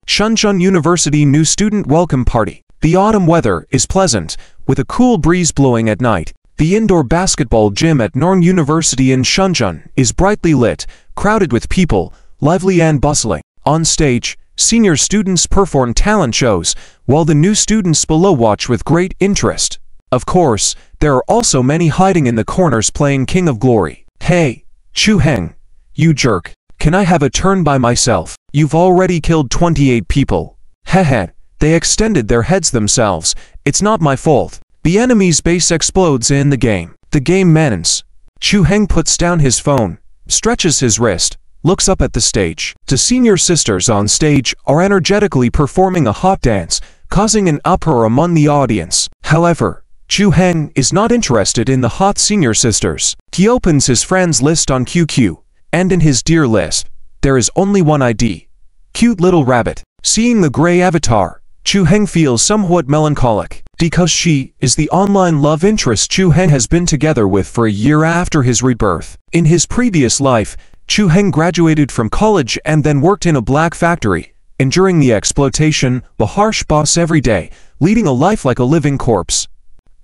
Shenzhen University New Student Welcome Party. The autumn weather is pleasant, with a cool breeze blowing at night. The indoor basketball gym at Norn University in Shenzhen is brightly lit, crowded with people, lively and bustling. On stage, senior students perform talent shows, while the new students below watch with great interest. Of course, there are also many hiding in the corners playing King of Glory. Hey, Chu Heng, you jerk. Can I have a turn by myself? You've already killed 28 people. Heh. They extended their heads themselves. It's not my fault. The enemy's base explodes in the game. The game ends. Chu Heng puts down his phone, stretches his wrist, looks up at the stage. The senior sisters on stage are energetically performing a hot dance, causing an uproar among the audience. However, Chu Heng is not interested in the hot senior sisters. He opens his friends list on QQ, and in his dear list, there is only one ID. Cute little rabbit. Seeing the gray avatar, Chu Heng feels somewhat melancholic, because she is the online love interest Chu Heng has been together with for a year after his rebirth. In his previous life, Chu Heng graduated from college and then worked in a black factory, enduring the exploitation, the harsh boss every day, leading a life like a living corpse.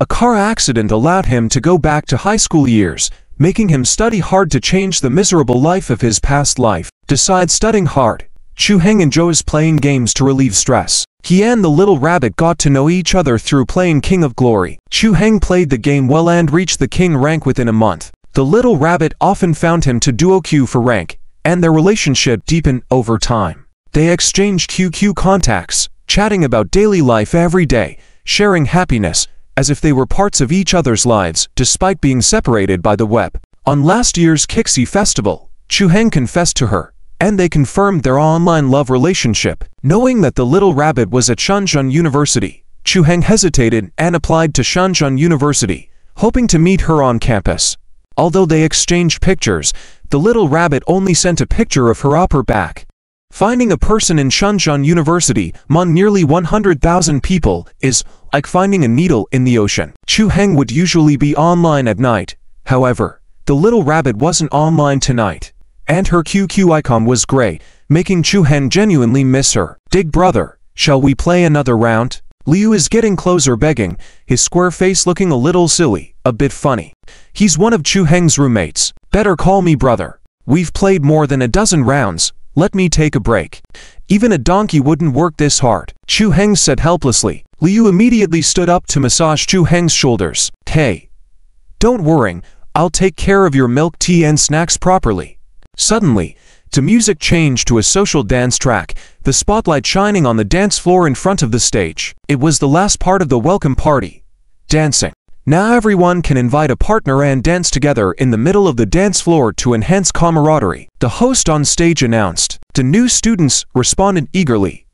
A car accident allowed him to go back to high school years, making him study hard to change the miserable life of his past life. Besides studying hard, Chu Heng enjoys playing games to relieve stress. He and the little rabbit got to know each other through playing King of Glory. Chu Heng played the game well and reached the king rank within a month. The little rabbit often found him to duo queue for rank, and their relationship deepened over time. They exchanged QQ contacts, chatting about daily life every day, sharing happiness, as if they were parts of each other's lives, despite being separated by the web. On last year's Kixi festival, Chu Heng confessed to her, and they confirmed their online love relationship. Knowing that the little rabbit was at Shenzhen University, Chu Heng hesitated and applied to Shenzhen University, hoping to meet her on campus. Although they exchanged pictures, the little rabbit only sent a picture of her upper back. Finding a person in Shenzhen University, among nearly 100,000 people, is like finding a needle in the ocean. Chu Heng would usually be online at night. However, the little rabbit wasn't online tonight, and her QQ icon was gray, making Chu Heng genuinely miss her. Dig brother, shall we play another round? Liu is getting closer, begging, his square face looking a little silly, a bit funny. He's one of Chu Heng's roommates. Better call me brother. We've played more than a dozen rounds. Let me take a break. Even a donkey wouldn't work this hard, Chu Heng said helplessly. Liu immediately stood up to massage Chu Heng's shoulders. Hey, don't worry, I'll take care of your milk tea and snacks properly. Suddenly, the music changed to a social dance track, the spotlight shining on the dance floor in front of the stage. It was the last part of the welcome party. Dancing. Now everyone can invite a partner and dance together in the middle of the dance floor to enhance camaraderie. The host on stage announced. The new students responded eagerly,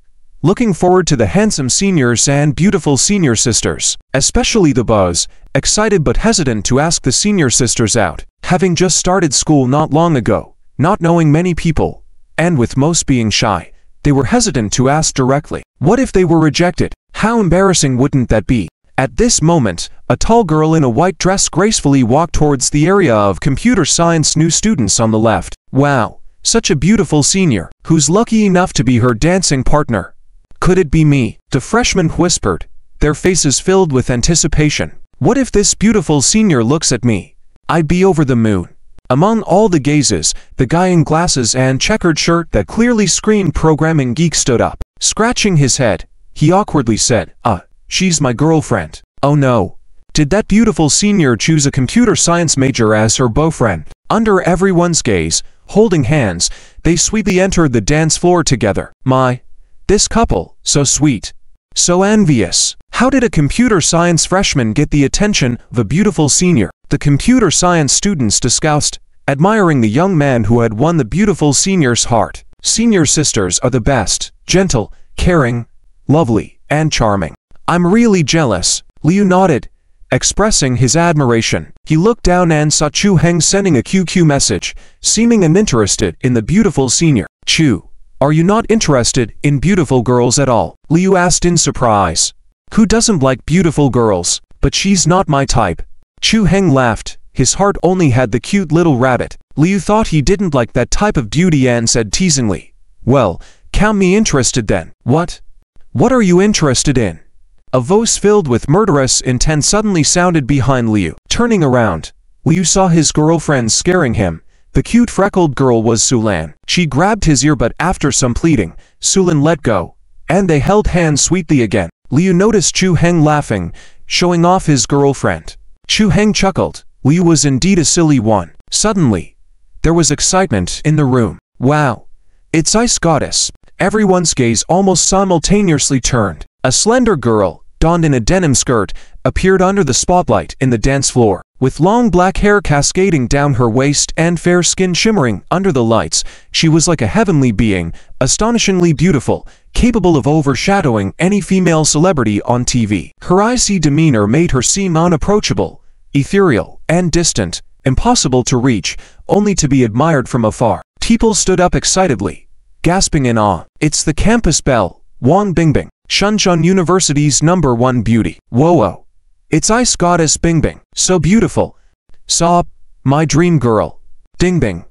looking forward to the handsome seniors and beautiful senior sisters, especially the boys, excited but hesitant to ask the senior sisters out. Having just started school not long ago, not knowing many people, and with most being shy, they were hesitant to ask directly. What if they were rejected? How embarrassing wouldn't that be? At this moment, a tall girl in a white dress gracefully walked towards the area of computer science new students on the left. Wow, such a beautiful senior. Who's lucky enough to be her dancing partner? Could it be me? The freshmen whispered, their faces filled with anticipation. What if this beautiful senior looks at me? I'd be over the moon. Among all the gazes, the guy in glasses and checkered shirt that clearly screamed programming geek stood up. Scratching his head, he awkwardly said, she's my girlfriend. Oh no. Did that beautiful senior choose a computer science major as her boyfriend? Under everyone's gaze, holding hands, they sweetly entered the dance floor together. My, this couple, so sweet. So envious. How did a computer science freshman get the attention of a beautiful senior? The computer science students discussed, admiring the young man who had won the beautiful senior's heart. Senior sisters are the best, gentle, caring, lovely, and charming. I'm really jealous. Liu nodded, expressing his admiration. He looked down and saw Chu Heng sending a QQ message, seeming uninterested in the beautiful senior. Chu, are you not interested in beautiful girls at all? Liu asked in surprise. Who doesn't like beautiful girls? But she's not my type. Chu Heng laughed. His heart only had the cute little rabbit. Liu thought he didn't like that type of beauty and said teasingly, well, Count me interested then. What? What are you interested in? A voice filled with murderous intent suddenly sounded behind Liu. Turning around, Liu saw his girlfriend scaring him. The cute freckled girl was Sulan. She grabbed his ear, but after some pleading, Sulan let go, and they held hands sweetly again. Liu noticed Chu Heng laughing, showing off his girlfriend. Chu Heng chuckled. Liu was indeed a silly one. Suddenly, there was excitement in the room. Wow! It's Ice Goddess. Everyone's gaze almost simultaneously turned. A slender girl, donned in a denim skirt, appeared under the spotlight in the dance floor. With long black hair cascading down her waist and fair skin shimmering under the lights, she was like a heavenly being, astonishingly beautiful, capable of overshadowing any female celebrity on TV. Her icy demeanor made her seem unapproachable, ethereal, and distant, impossible to reach, only to be admired from afar. People stood up excitedly, gasping in awe. It's the campus belle, Wang Bingbing, Shenzhen University's #1 beauty. Whoa! It's Ice Goddess Bingbing. So beautiful. Sob, my dream girl. Dingbing.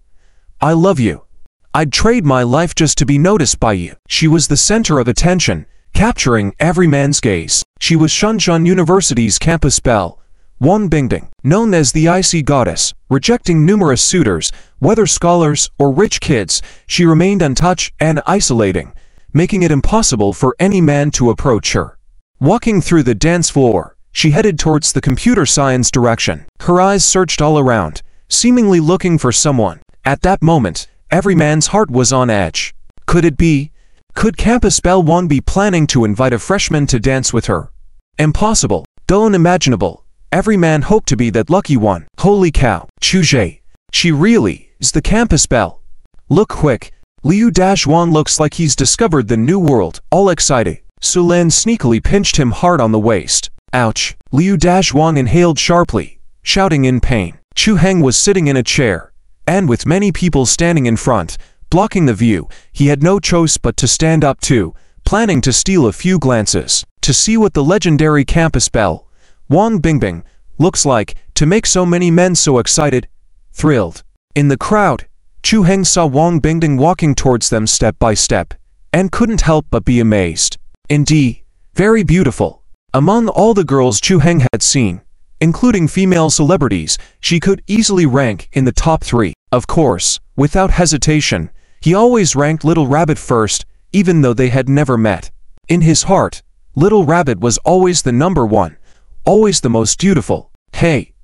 I love you. I'd trade my life just to be noticed by you. She was the center of attention, capturing every man's gaze. She was Shenzhen University's campus belle, Wang Bingbing, known as the Icy Goddess. Rejecting numerous suitors, whether scholars or rich kids, she remained untouched and isolating, making it impossible for any man to approach her. Walking through the dance floor, she headed towards the computer science direction. Her eyes searched all around, seemingly looking for someone. At that moment, every man's heart was on edge. Could it be? Could Campus Belle Wang be planning to invite a freshman to dance with her? Impossible, though unimaginable. Every man hoped to be that lucky one. Holy cow, Chu Zhe. She really is the Campus Belle. Look quick. Liu Wang looks like he's discovered the new world. All excited, Sulan sneakily pinched him hard on the waist. Ouch! Liu Wang inhaled sharply, shouting in pain. Chu Heng was sitting in a chair, and with many people standing in front, blocking the view, he had no choice but to stand up too, planning to steal a few glances, to see what the legendary campus belle, Wang Bingbing, looks like, to make so many men so excited, thrilled. In the crowd, Chu Heng saw Wang Bingbing walking towards them step by step, and couldn't help but be amazed. Indeed, very beautiful. Among all the girls Chu Heng had seen, including female celebrities, she could easily rank in the top 3. Of course, without hesitation, he always ranked Little Rabbit first, even though they had never met. In his heart, Little Rabbit was always the #1, always the most beautiful. Hey!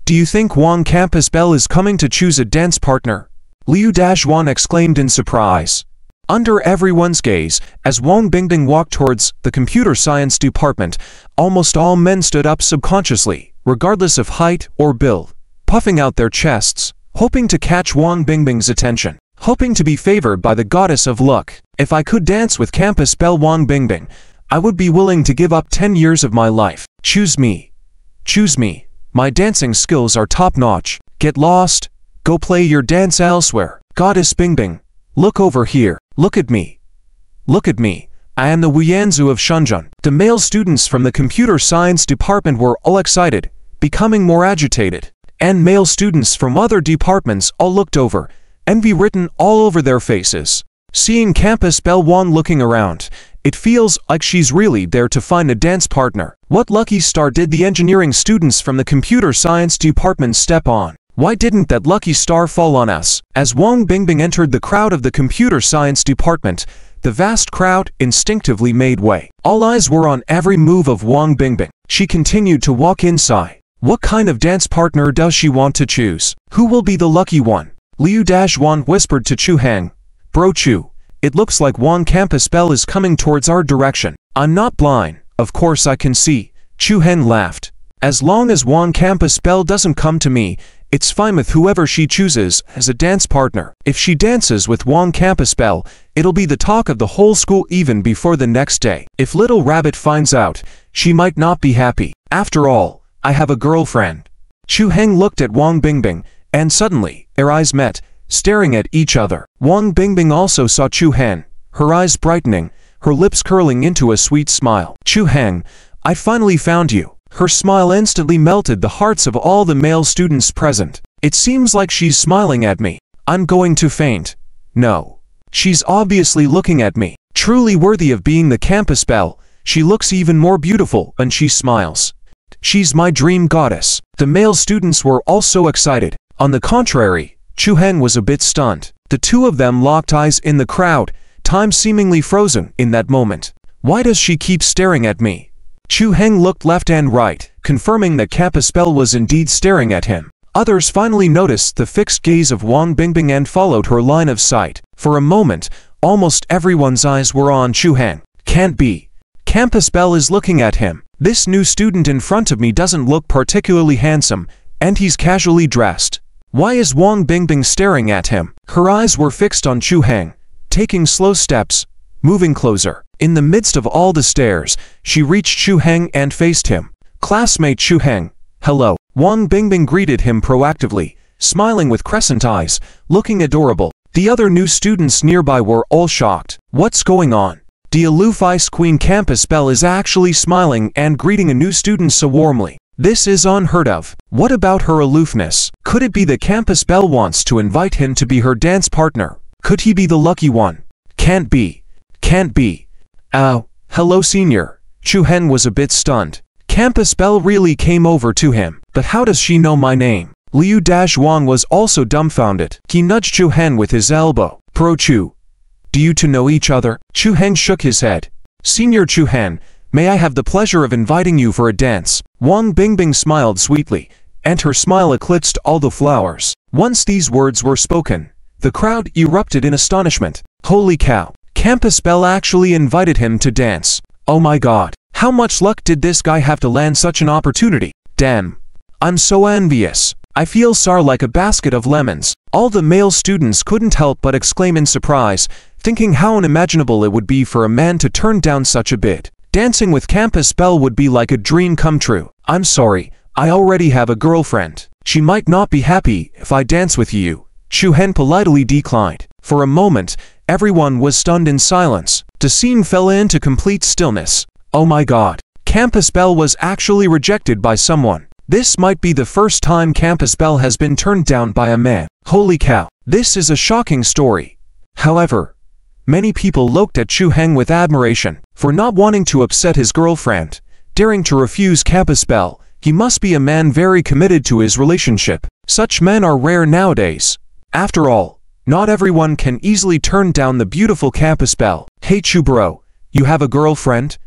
Do you think Wang Campus Belle is coming to choose a dance partner? Liu Wang exclaimed in surprise. Under everyone's gaze, as Wang Bingbing walked towards the computer science department, almost all men stood up subconsciously, regardless of height or build, puffing out their chests, hoping to catch Wang Bingbing's attention, hoping to be favored by the goddess of luck. If I could dance with Campus Belle Wang Bingbing, I would be willing to give up 10 years of my life. Choose me. Choose me. My dancing skills are top-notch. Get lost. Go play your dance elsewhere. Goddess Bingbing, look over here. Look at me. Look at me. I am the Wuyanzu of Shenzhen. The male students from the computer science department were all excited, becoming more agitated. And male students from other departments all looked over, envy written all over their faces. Seeing Campus Belle Wang looking around, it feels like she's really there to find a dance partner. What lucky star did the engineering students from the computer science department step on? Why didn't that lucky star fall on us? As Wang Bingbing entered the crowd of the computer science department, the vast crowd instinctively made way. All eyes were on every move of Wang Bingbing. She continued to walk inside. What kind of dance partner does she want to choose? Who will be the lucky one? Liu Wang whispered to Chu Heng. Bro Chu, it looks like Wang Campus Belle is coming towards our direction. I'm not blind, of course I can see. Chu Heng laughed. As long as Wang Campus Belle doesn't come to me, it's fine with whoever she chooses as a dance partner. If she dances with Wang Campus Belle, it'll be the talk of the whole school even before the next day. If Little Rabbit finds out, she might not be happy. After all, I have a girlfriend. Chu Heng looked at Wang Bingbing, and suddenly, their eyes met, staring at each other. Wang Bingbing also saw Chu Heng, her eyes brightening, her lips curling into a sweet smile. Chu Heng, I finally found you. Her smile instantly melted the hearts of all the male students present. It seems like she's smiling at me. I'm going to faint. No. She's obviously looking at me. Truly worthy of being the campus belle. She looks even more beautiful and she smiles. She's my dream goddess. The male students were also excited. On the contrary, Chu Heng was a bit stunned. The two of them locked eyes in the crowd, time seemingly frozen in that moment. Why does she keep staring at me? Chu Heng looked left and right, confirming that campus belle was indeed staring at him. Others finally noticed the fixed gaze of Wang Bingbing and followed her line of sight. For a moment, almost everyone's eyes were on Chu Heng. Can't be. Campus belle is looking at him. This new student in front of me doesn't look particularly handsome, and he's casually dressed. Why is Wang Bingbing staring at him? Her eyes were fixed on Chu Heng, taking slow steps, moving closer. In the midst of all the stares, she reached Chu Heng and faced him. Classmate Chu Heng, hello. Wang Bingbing greeted him proactively, smiling with crescent eyes, looking adorable. The other new students nearby were all shocked. What's going on? The aloof ice queen campus belle is actually smiling and greeting a new student so warmly. This is unheard of. What about her aloofness? Could it be the campus belle wants to invite him to be her dance partner? Could he be the lucky one? Can't be. Can't be. Oh, hello senior. Chu Heng was a bit stunned. Campus belle really came over to him. But how does she know my name? Liu Wang was also dumbfounded. He nudged Chu Heng with his elbow. Pro Chu. Do you two know each other? Chu Heng shook his head. Senior Chu Heng, may I have the pleasure of inviting you for a dance? Wang Bingbing smiled sweetly, and her smile eclipsed all the flowers. Once these words were spoken, the crowd erupted in astonishment. Holy cow! Campus belle actually invited him to dance. Oh my god! How much luck did this guy have to land such an opportunity? Damn! I'm so envious. I feel sour like a basket of lemons. All the male students couldn't help but exclaim in surprise, thinking how unimaginable it would be for a man to turn down such a bid. Dancing with campus belle would be like a dream come true. I'm sorry, I already have a girlfriend. She might not be happy if I dance with you. Chu Heng politely declined. For a moment, everyone was stunned in silence. The scene fell into complete stillness. Oh my god. Campus belle was actually rejected by someone. This might be the first time campus belle has been turned down by a man. Holy cow. This is a shocking story. However, many people looked at Chu Heng with admiration. For not wanting to upset his girlfriend, daring to refuse campus belle, he must be a man very committed to his relationship. Such men are rare nowadays. After all, not everyone can easily turn down the beautiful campus belle. Hey Chu bro, you have a girlfriend?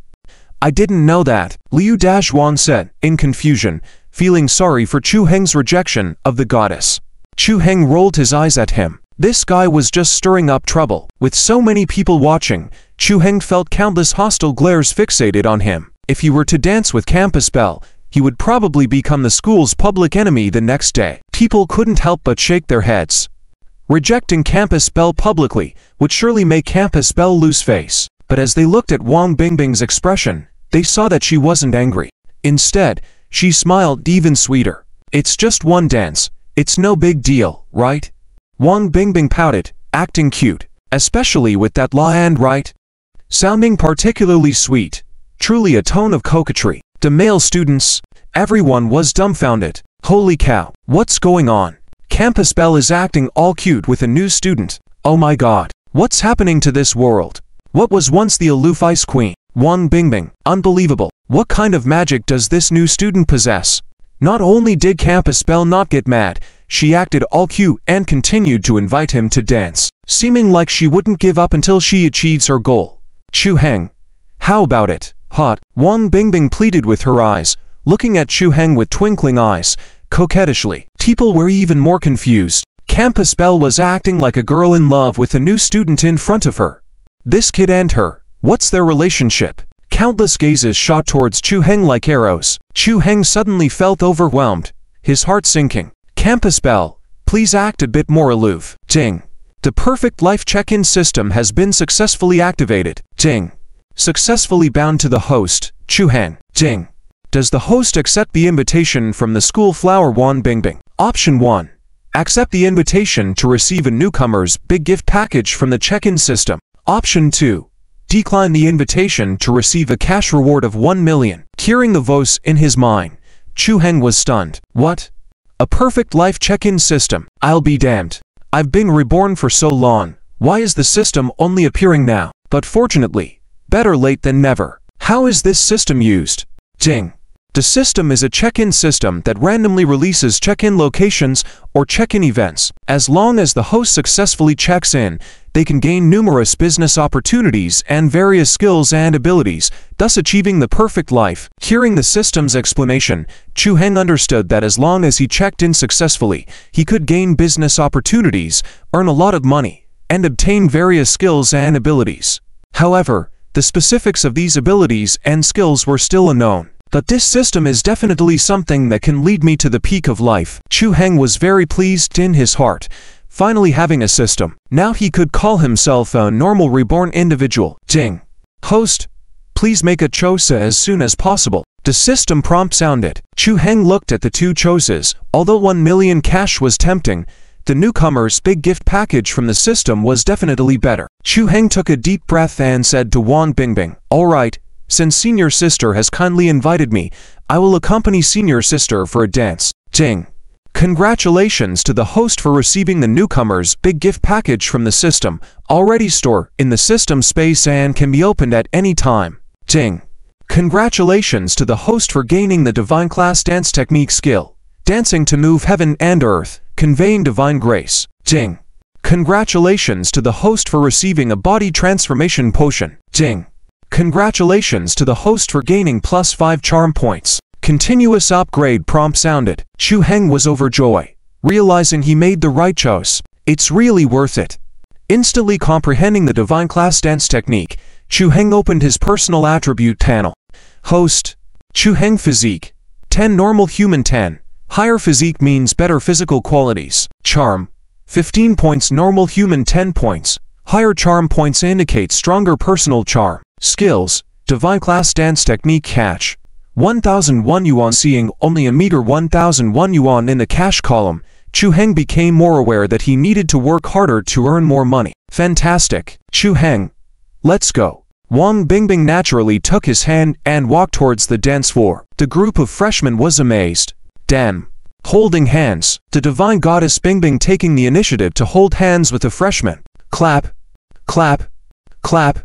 I didn't know that, Liu Wang said, in confusion, feeling sorry for Chu Heng's rejection of the goddess. Chu Heng rolled his eyes at him. This guy was just stirring up trouble. With so many people watching, Chu Heng felt countless hostile glares fixated on him. If he were to dance with campus belle, he would probably become the school's public enemy the next day. People couldn't help but shake their heads. Rejecting campus belle publicly would surely make campus belle lose face. But as they looked at Wang Bingbing's expression, they saw that she wasn't angry. Instead, she smiled even sweeter. It's just one dance. It's no big deal, right? Wang Bingbing pouted, acting cute, especially with that la and right, sounding particularly sweet, truly a tone of coquetry. The male students, everyone was dumbfounded. Holy cow, what's going on? Campus belle is acting all cute with a new student. Oh my god, what's happening to this world? What was once the aloof ice queen? Wang Bingbing, unbelievable. What kind of magic does this new student possess? Not only did campus belle not get mad, she acted all cute and continued to invite him to dance, seeming like she wouldn't give up until she achieves her goal. Chu Heng, how about it? Hot. Wang Bingbing pleaded with her eyes, looking at Chu Heng with twinkling eyes, coquettishly. People were even more confused. Campus belle was acting like a girl in love with a new student in front of her. This kid and her, what's their relationship? Countless gazes shot towards Chu Heng like arrows. Chu Heng suddenly felt overwhelmed, his heart sinking. Campus belle, please act a bit more aloof. Ding. The perfect life check-in system has been successfully activated. Ding. Successfully bound to the host, Chu Heng. Ding. Does the host accept the invitation from the school flower Wang Bingbing? Option 1. Accept the invitation to receive a newcomer's big gift package from the check-in system. Option 2. Decline the invitation to receive a cash reward of 1 million. Hearing the voice in his mind, Chu Heng was stunned. What? A perfect life check-in system? I'll be damned. I've been reborn for so long. Why is the system only appearing now? But fortunately, better late than never. How is this system used? Ding. The system is a check-in system that randomly releases check-in locations or check-in events. As long as the host successfully checks in, they can gain numerous business opportunities and various skills and abilities, thus achieving the perfect life. Hearing the system's explanation, Chu Heng understood that as long as he checked in successfully, he could gain business opportunities, earn a lot of money, and obtain various skills and abilities. However, the specifics of these abilities and skills were still unknown. But this system is definitely something that can lead me to the peak of life. Chu Heng was very pleased in his heart, finally having a system. Now he could call himself a normal reborn individual. Ding. Host, please make a chosa as soon as possible. The system prompt sounded. Chu Heng looked at the two chosas. Although 1 million cash was tempting, the newcomer's big gift package from the system was definitely better. Chu Heng took a deep breath and said to Wang Bingbing, "Alright, since senior sister has kindly invited me, I will accompany senior sister for a dance." Ding. Congratulations to the host for receiving the newcomer's big gift package from the system, already stored in the system space and can be opened at any time. Ding. Congratulations to the host for gaining the divine class dance technique skill, dancing to move heaven and earth, conveying divine grace. Ding. Congratulations to the host for receiving a body transformation potion. Ding. Congratulations to the host for gaining +5 charm points. Continuous upgrade prompt sounded. Chu Heng was overjoyed, realizing he made the right choice. It's really worth it. Instantly comprehending the divine class dance technique, Chu Heng opened his personal attribute panel. Host. Chu Heng physique. 10 normal human 10. Higher physique means better physical qualities. Charm. 15 points normal human 10 points. Higher charm points indicate stronger personal charm. Skills, Divine Class Dance Technique Cash. 1001 yuan. Seeing only a meager 1001 yuan in the cash column, Chu Heng became more aware that he needed to work harder to earn more money. Fantastic. Chu Heng, let's go. Wang Bingbing naturally took his hand and walked towards the dance floor. The group of freshmen was amazed. Damn. Holding hands, the divine goddess Bingbing taking the initiative to hold hands with the freshmen. Clap. Clap. Clap.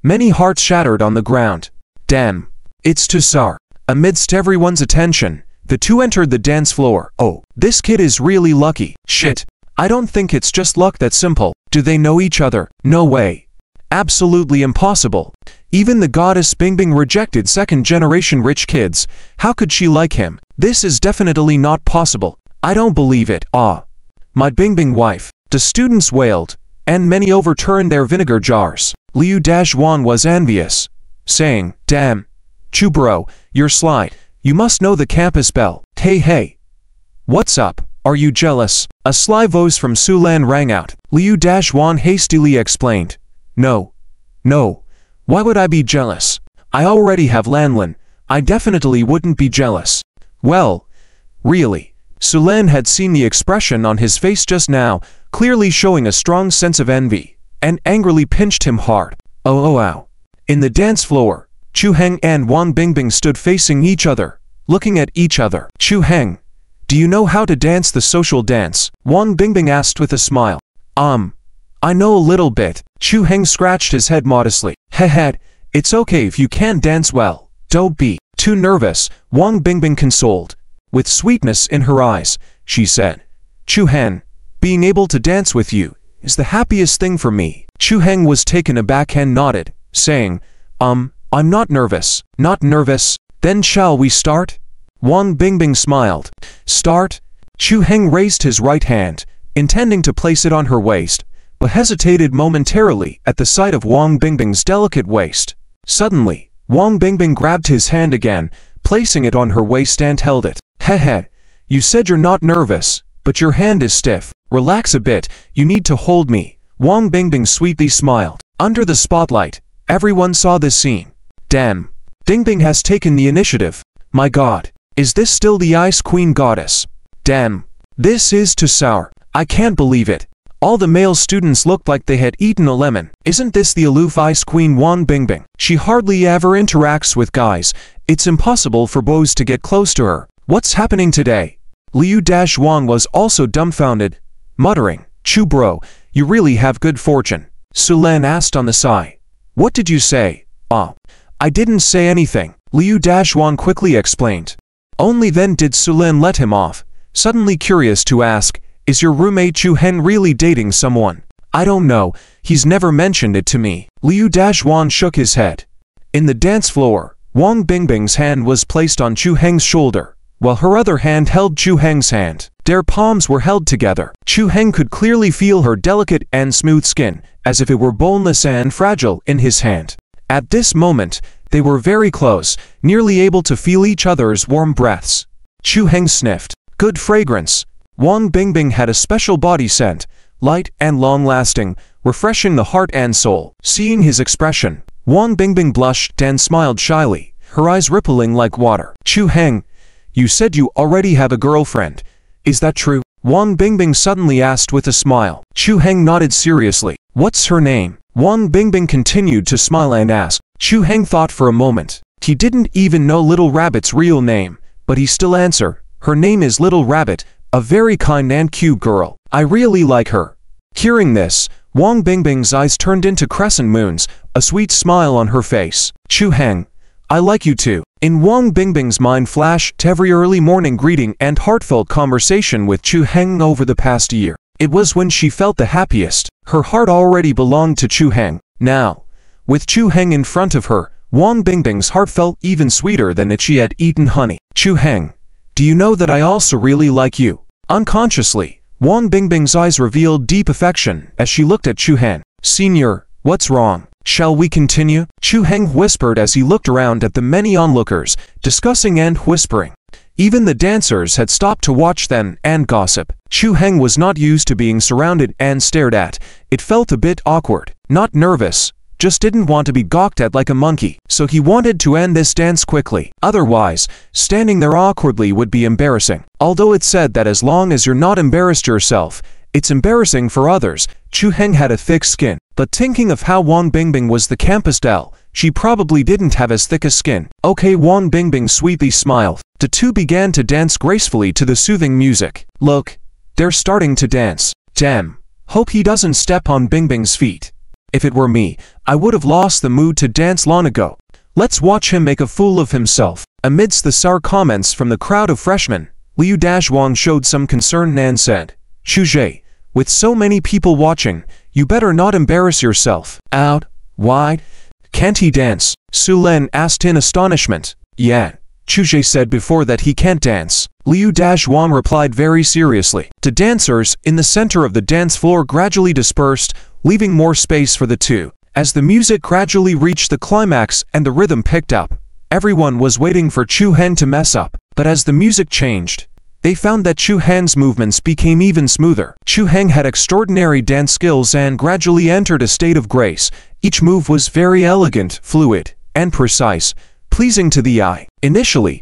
Many hearts shattered on the ground. Damn. It's Tussar. Amidst everyone's attention, the two entered the dance floor. Oh, this kid is really lucky. Shit. I don't think it's just luck that simple. Do they know each other? No way. Absolutely impossible. Even the goddess Bingbing rejected second-generation rich kids. How could she like him? This is definitely not possible. I don't believe it. Ah. My Bingbing wife. The students wailed, and many overturned their vinegar jars. Liu Dazhuan was envious, saying, "Damn. Chu bro, you're sly. You must know the campus bell. Hey hey. What's up? Are you jealous?" A sly voice from Sulan rang out. Liu Dazhuan hastily explained. No. No. Why would I be jealous? I already have Lanlin. I definitely wouldn't be jealous. Well, really. Sulan had seen the expression on his face just now, clearly showing a strong sense of envy, and angrily pinched him hard. Oh wow. In the dance floor, Chu Heng and Wang Bingbing stood facing each other, looking at each other. Chu Heng, do you know how to dance the social dance? Wang Bingbing asked with a smile. I know a little bit. Chu Heng scratched his head modestly. Hehe, it's okay if you can't dance well. Don't be too nervous, Wang Bingbing consoled. With sweetness in her eyes, she said, Chu Heng, being able to dance with you is the happiest thing for me. Chu Heng was taken aback and nodded, saying, I'm not nervous. Not nervous? Then shall we start? Wang Bingbing smiled. Start? Chu Heng raised his right hand, intending to place it on her waist, but hesitated momentarily at the sight of Wang Bingbing's delicate waist. Suddenly, Wang Bingbing grabbed his hand again, placing it on her waist and held it. Hehe, you said you're not nervous, but your hand is stiff. Relax a bit, you need to hold me. Wang Bingbing sweetly smiled. Under the spotlight, everyone saw this scene. Damn. Bingbing has taken the initiative. My god, is this still the Ice Queen goddess? Damn. This is too sour. I can't believe it. All the male students looked like they had eaten a lemon. Isn't this the aloof Ice Queen Wang Bingbing? She hardly ever interacts with guys. It's impossible for boys to get close to her. What's happening today? Liu Dazhuan was also dumbfounded, muttering, Chu bro, You really have good fortune. Sulan asked on the side. What did you say? Ah, I didn't say anything, Liu Dashwan quickly explained. Only then did Sulan let him off, suddenly curious to ask, is your roommate Chu Hen really dating someone? I don't know, he's never mentioned it to me. Liu Dashwan shook his head. In the dance floor, Wang Bingbing's hand was placed on Chu Heng's shoulder, while her other hand held Chu Heng's hand. Their palms were held together. Chu Heng could clearly feel her delicate and smooth skin, as if it were boneless and fragile, in his hand. At this moment, they were very close, nearly able to feel each other's warm breaths. Chu Heng sniffed. Good fragrance. Wang Bingbing had a special body scent, light and long-lasting, refreshing the heart and soul. Seeing his expression, Wang Bingbing blushed and smiled shyly, her eyes rippling like water. Chu Heng, you said you already have a girlfriend. Is that true? Wang Bingbing suddenly asked with a smile. Chu Heng nodded seriously. What's her name? Wang Bingbing continued to smile and ask. Chu Heng thought for a moment. He didn't even know Little Rabbit's real name, but he still answered. Her name is Little Rabbit, a very kind and cute girl. I really like her. Hearing this, Wang Bingbing's eyes turned into crescent moons, a sweet smile on her face. Chu Heng, I like you too. In Wang Bingbing's mind flashed every early morning greeting and heartfelt conversation with Chu Heng over the past year. It was when she felt the happiest. Her heart already belonged to Chu Heng. Now, with Chu Heng in front of her, Wang Bingbing's heart felt even sweeter than if she had eaten honey. Chu Heng, do you know that I also really like you? Unconsciously, Wang Bingbing's eyes revealed deep affection as she looked at Chu Heng. Senior, what's wrong? Shall we continue? Chu Heng whispered as he looked around at the many onlookers, discussing and whispering. Even the dancers had stopped to watch them and gossip. Chu Heng was not used to being surrounded and stared at. It felt a bit awkward. Not nervous, just didn't want to be gawked at like a monkey. So he wanted to end this dance quickly. Otherwise, standing there awkwardly would be embarrassing. Although it said that as long as you're not embarrassed yourself, it's embarrassing for others, Chu Heng had a thick skin. But thinking of how Wang Bingbing was the campus doll, she probably didn't have as thick a skin. Okay, Wang Bingbing sweetly smiled. The two began to dance gracefully to the soothing music. Look, they're starting to dance. Damn, hope he doesn't step on Bingbing's feet. If it were me, I would have lost the mood to dance long ago. Let's watch him make a fool of himself. Amidst the sour comments from the crowd of freshmen, Liu Dashwang showed some concern and said, Shuzhe, with so many people watching, you better not embarrass yourself. Out. Why? Can't he dance? Su Len asked in astonishment. Yeah, Shuzhe said before that he can't dance. Liu Dashwang replied very seriously. The dancers in the center of the dance floor gradually dispersed, leaving more space for the two. As the music gradually reached the climax and the rhythm picked up, everyone was waiting for Chu Hen to mess up. But as the music changed, they found that Chu Hen's movements became even smoother. Chu Heng had extraordinary dance skills and gradually entered a state of grace. Each move was very elegant, fluid, and precise, pleasing to the eye. Initially,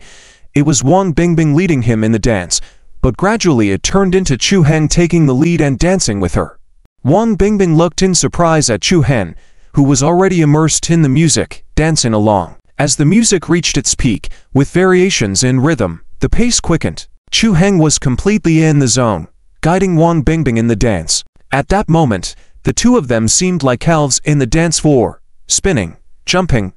it was Wang Bingbing leading him in the dance, but gradually it turned into Chu Heng taking the lead and dancing with her. Wang Bingbing looked in surprise at Chu Hen, who was already immersed in the music, dancing along. As the music reached its peak, with variations in rhythm, the pace quickened. Chu Heng was completely in the zone, guiding Wang Bingbing in the dance. At that moment, the two of them seemed like elves in the dance floor, spinning, jumping,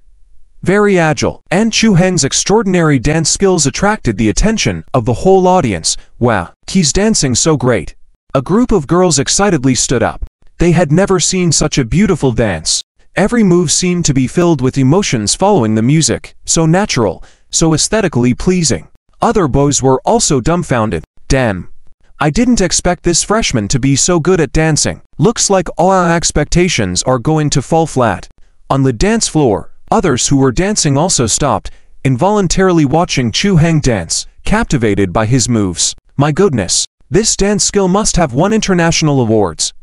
very agile. And Chu Heng's extraordinary dance skills attracted the attention of the whole audience. Wow, he's dancing so great. A group of girls excitedly stood up. They had never seen such a beautiful dance. Every move seemed to be filled with emotions following the music, so natural, so aesthetically pleasing. Other boys were also dumbfounded. Damn, I didn't expect this freshman to be so good at dancing. Looks like all our expectations are going to fall flat. On the dance floor, others who were dancing also stopped, involuntarily watching Chu Heng dance, captivated by his moves. My goodness, this dance skill must have won international awards,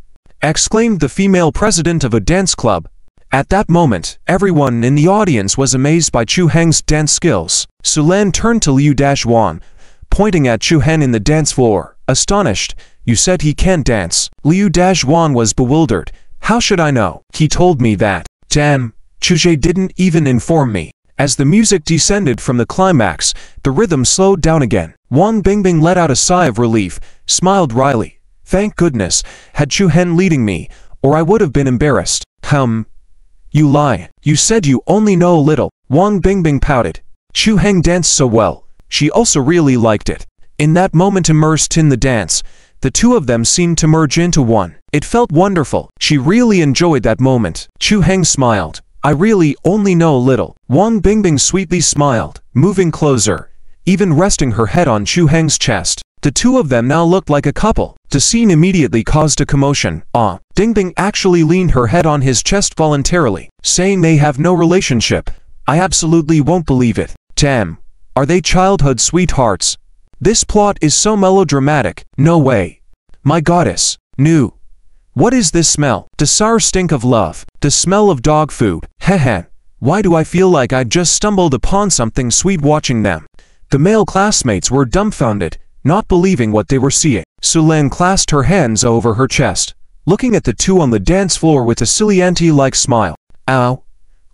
exclaimed the female president of a dance club. At that moment, everyone in the audience was amazed by Chu Heng's dance skills. Su Len turned to Liu Dashwan, pointing at Chu Hen in the dance floor, astonished. You said he can't dance. Liu Dashwan was bewildered. How should I know? He told me that. Damn, Chuzhe didn't even inform me. As the music descended from the climax, the rhythm slowed down again. Wang Bingbing let out a sigh of relief, smiled wryly. Thank goodness, had Chu Hen leading me, or I would have been embarrassed. You lie. You said you only know a little. Wang Bingbing pouted. Chu Heng danced so well. She also really liked it. In that moment immersed in the dance, the two of them seemed to merge into one. It felt wonderful. She really enjoyed that moment. Chu Heng smiled. I really only know a little. Wang Bingbing sweetly smiled, moving closer, even resting her head on Chu Heng's chest. The two of them now looked like a couple. The scene immediately caused a commotion. Bingbing actually leaned her head on his chest voluntarily, saying they have no relationship. I absolutely won't believe it. Damn. Are they childhood sweethearts? This plot is so melodramatic. No way. My goddess. New. What is this smell? The sour stink of love. The smell of dog food. Heh. Why do I feel like I just stumbled upon something sweet watching them? The male classmates were dumbfounded, not believing what they were seeing. Su Lan clasped her hands over her chest, looking at the two on the dance floor with a silly auntie-like smile. Ow.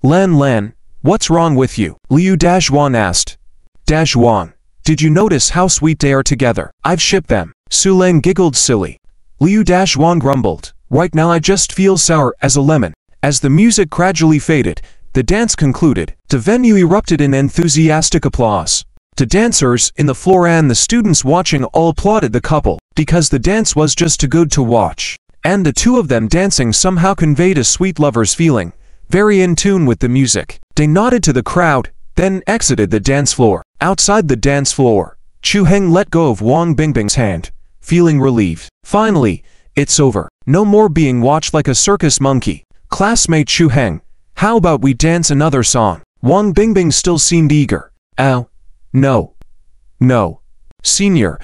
Lan, what's wrong with you? Liu Dazhuan asked. Dazhuan, did you notice how sweet they are together? I've shipped them. Su Lan giggled silly. Liu Dazhuan grumbled. Right now I just feel sour as a lemon. As the music gradually faded, the dance concluded. The venue erupted in enthusiastic applause. The dancers in the floor and the students watching all applauded the couple, because the dance was just too good to watch. And the two of them dancing somehow conveyed a sweet lover's feeling, very in tune with the music. They nodded to the crowd, then exited the dance floor. Outside the dance floor, Chu Heng let go of Wang Bingbing's hand, feeling relieved. Finally, it's over. No more being watched like a circus monkey. Classmate Chu Heng, how about we dance another song? Wang Bingbing still seemed eager. Ow. No. Senior,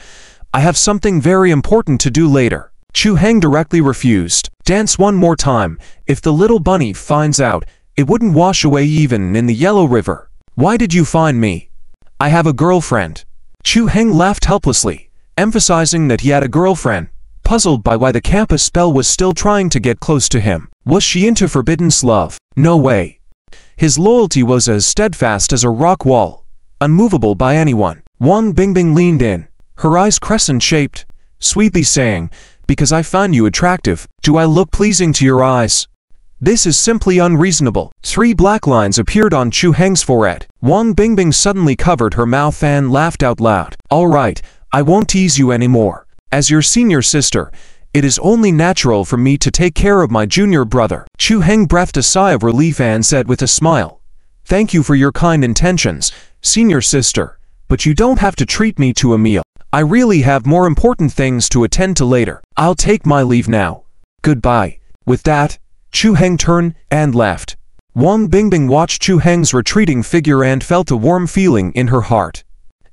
I have something very important to do later. Chu Heng directly refused. Dance one more time. If the little bunny finds out, it wouldn't wash away even in the Yellow River. Why did you find me? I have a girlfriend. Chu Heng laughed helplessly, emphasizing that he had a girlfriend, puzzled by why the campus spell was still trying to get close to him. Was she into Forbidden's love? No way. His loyalty was as steadfast as a rock wall, unmovable by anyone. Wang Bingbing leaned in, her eyes crescent-shaped, sweetly saying, because I find you attractive, do I look pleasing to your eyes? This is simply unreasonable. 3 black lines appeared on Chu Heng's forehead. Wang Bingbing suddenly covered her mouth and laughed out loud. All right, I won't tease you anymore. As your senior sister, it is only natural for me to take care of my junior brother. Chu Heng breathed a sigh of relief and said with a smile, thank you for your kind intentions, senior sister, but you don't have to treat me to a meal. I really have more important things to attend to later. I'll take my leave now. Goodbye. With that, Chu Heng turned and left. Wang Bingbing watched Chu Heng's retreating figure and felt a warm feeling in her heart.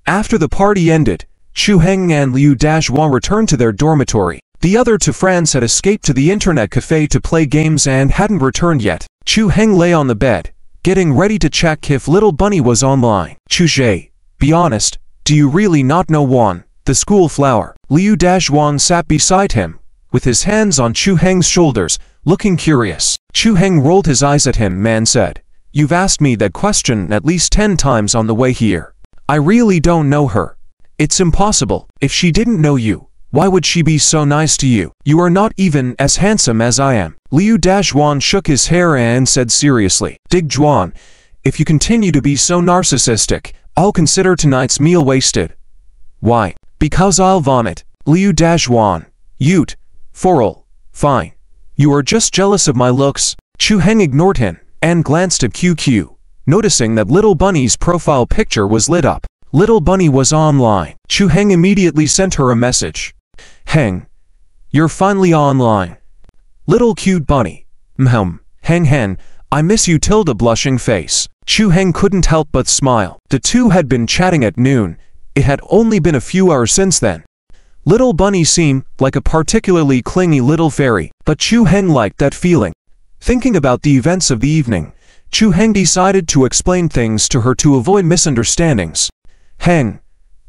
After the party ended, Chu Heng and Liu Dazhuan returned to their dormitory. The other two friends had escaped to the internet cafe to play games and hadn't returned yet. Chu Heng lay on the bed, getting ready to check if Little Bunny was online. Chu Zhe, be honest, do you really not know Wan, the school flower? Liu Dazhuan sat beside him, with his hands on Chu Heng's shoulders, looking curious. Chu Heng rolled his eyes at him and said, you've asked me that question at least 10 times on the way here. I really don't know her. It's impossible. If she didn't know you, why would she be so nice to you? You are not even as handsome as I am. Liu Dazhuan shook his hair and said seriously, Dig Zhuan, if you continue to be so narcissistic, I'll consider tonight's meal wasted. Why? Because I'll vomit. Liu Dazhuan. Ute. Forel. Fine. You are just jealous of my looks. Chu Heng ignored him and glanced at QQ, noticing that Little Bunny's profile picture was lit up. Little Bunny was online. Chu Heng immediately sent her a message. Heng. You're finally online. Little cute bunny. Heng, I miss you. Tilda blushing face. Chu Heng couldn't help but smile. The two had been chatting at noon. It had only been a few hours since then. Little Bunny seemed like a particularly clingy little fairy, but Chu Heng liked that feeling. Thinking about the events of the evening, Chu Heng decided to explain things to her to avoid misunderstandings. Heng,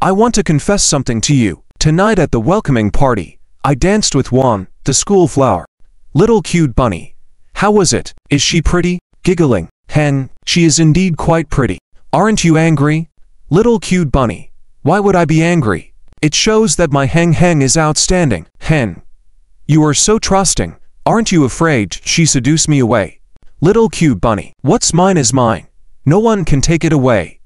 I want to confess something to you. Tonight at the welcoming party, I danced with Wan, the school flower. Little cute bunny. How was it? Is she pretty? Giggling. Heng, she is indeed quite pretty. Aren't you angry? Little cute bunny. Why would I be angry? It shows that my Heng is outstanding. Heng, You are so trusting. Aren't you afraid she seduced me away? Little cute bunny. What's mine is mine. No one can take it away.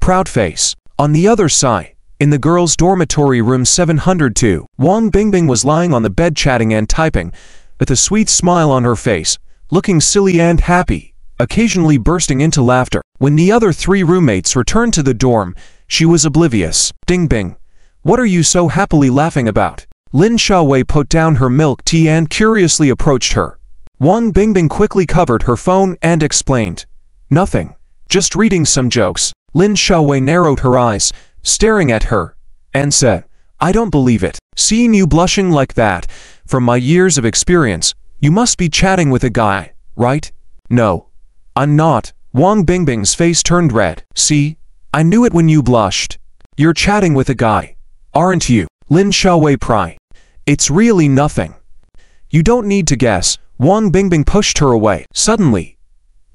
Proud face. On the other side, in the girls' dormitory room 702, Wang Bingbing was lying on the bed chatting and typing, with a sweet smile on her face, looking silly and happy, occasionally bursting into laughter. When the other 3 roommates returned to the dorm, she was oblivious. Bingbing, what are you so happily laughing about? Lin Xiaowei put down her milk tea and curiously approached her. Wang Bingbing quickly covered her phone and explained, nothing, just reading some jokes. Lin Xiaowei narrowed her eyes, staring at her, and said, I don't believe it. Seeing you blushing like that, from my years of experience, you must be chatting with a guy, right? No, I'm not. Wang Bingbing's face turned red. See? I knew it when you blushed. You're chatting with a guy, aren't you? Lin Xiaowei pried. It's really nothing. You don't need to guess. Wang Bingbing pushed her away. Suddenly,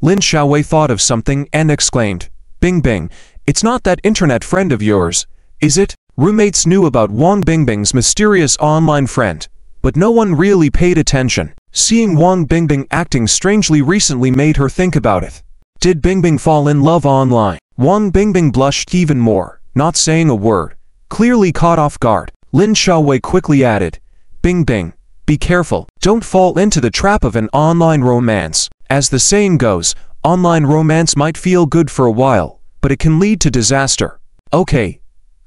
Lin Xiaowei thought of something and exclaimed, Bingbing, it's not that internet friend of yours, is it? Roommates knew about Wang Bingbing's mysterious online friend, but no one really paid attention. Seeing Wang Bingbing acting strangely recently made her think about it. Did Bingbing fall in love online? Wang Bingbing blushed even more, not saying a word, clearly caught off guard. Lin Xiaowei quickly added, Bingbing, be careful, don't fall into the trap of an online romance. As the saying goes, online romance might feel good for a while, but it can lead to disaster. Okay,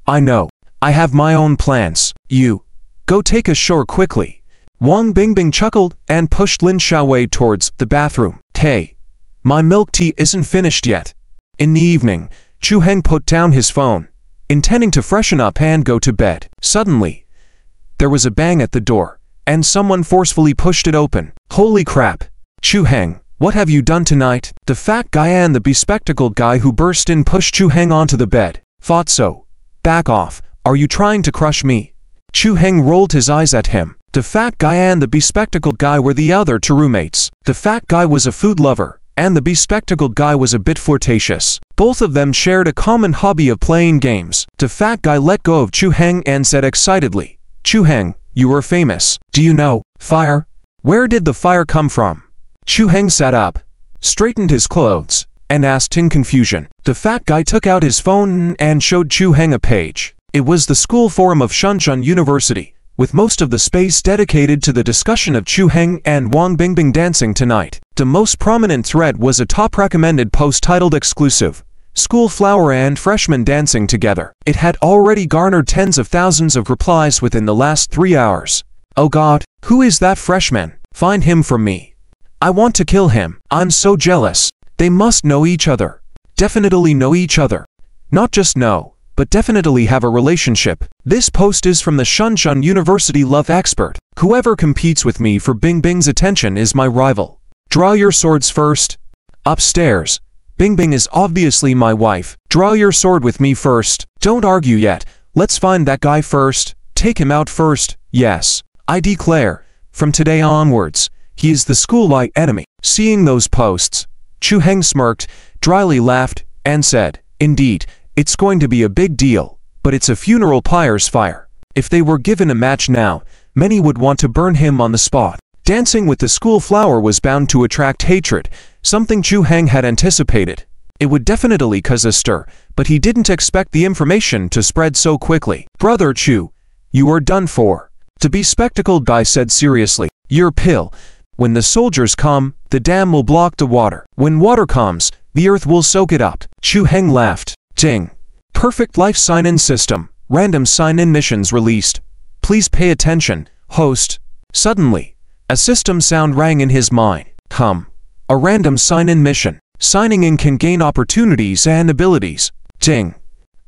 I know. I have my own plans. You, go take a shower quickly. Wang Bingbing chuckled and pushed Lin Xiaowei towards the bathroom. Hey, my milk tea isn't finished yet. In the evening, Chu Heng put down his phone, intending to freshen up and go to bed. Suddenly, there was a bang at the door, and someone forcefully pushed it open. Holy crap! Chu Heng, what have you done tonight? The fat guy and the bespectacled guy who burst in pushed Chu Heng onto the bed. Thought so. Back off. Are you trying to crush me? Chu Heng rolled his eyes at him. The fat guy and the bespectacled guy were the other 2 roommates. The fat guy was a food lover, and the bespectacled guy was a bit flirtatious. Both of them shared a common hobby of playing games. The fat guy let go of Chu Heng and said excitedly, Chu Heng, you are famous. Do you know fire? Where did the fire come from? Chu Heng sat up, straightened his clothes, and asked in confusion. The fat guy took out his phone and showed Chu Heng a page. It was the school forum of Shenzhen University, with most of the space dedicated to the discussion of Chu Heng and Wang Bingbing dancing tonight. The most prominent thread was a top recommended post titled Exclusive, School Flower and Freshmen Dancing Together. It had already garnered tens of thousands of replies within the last 3 hours. Oh God, who is that freshman? Find him for me. I want to kill him. I'm so jealous. They must know each other. Definitely know each other. Not just know, but definitely have a relationship. This post is from the Shenzhen University love expert. Whoever competes with me for Bingbing's attention is my rival. Draw your swords first. Upstairs. Bingbing is obviously my wife. Draw your sword with me first. Don't argue yet. Let's find that guy first. Take him out first. Yes. I declare, from today onwards, he is the school-wide enemy. Seeing those posts, Chu Heng smirked, dryly laughed, and said, Indeed, it's going to be a big deal, but it's a funeral pyre's fire. If they were given a match now, many would want to burn him on the spot. Dancing with the school flower was bound to attract hatred, something Chu Heng had anticipated. It would definitely cause a stir, but he didn't expect the information to spread so quickly. Brother Chu, you are done for. The bespectacled guy said seriously, Your pill. When the soldiers come, the dam will block the water. When water comes, the earth will soak it up. Chu Heng laughed. Ding. Perfect life sign-in system. Random sign-in missions released. Please pay attention, host. Suddenly, a system sound rang in his mind. A random sign-in mission. Signing in can gain opportunities and abilities. Ding.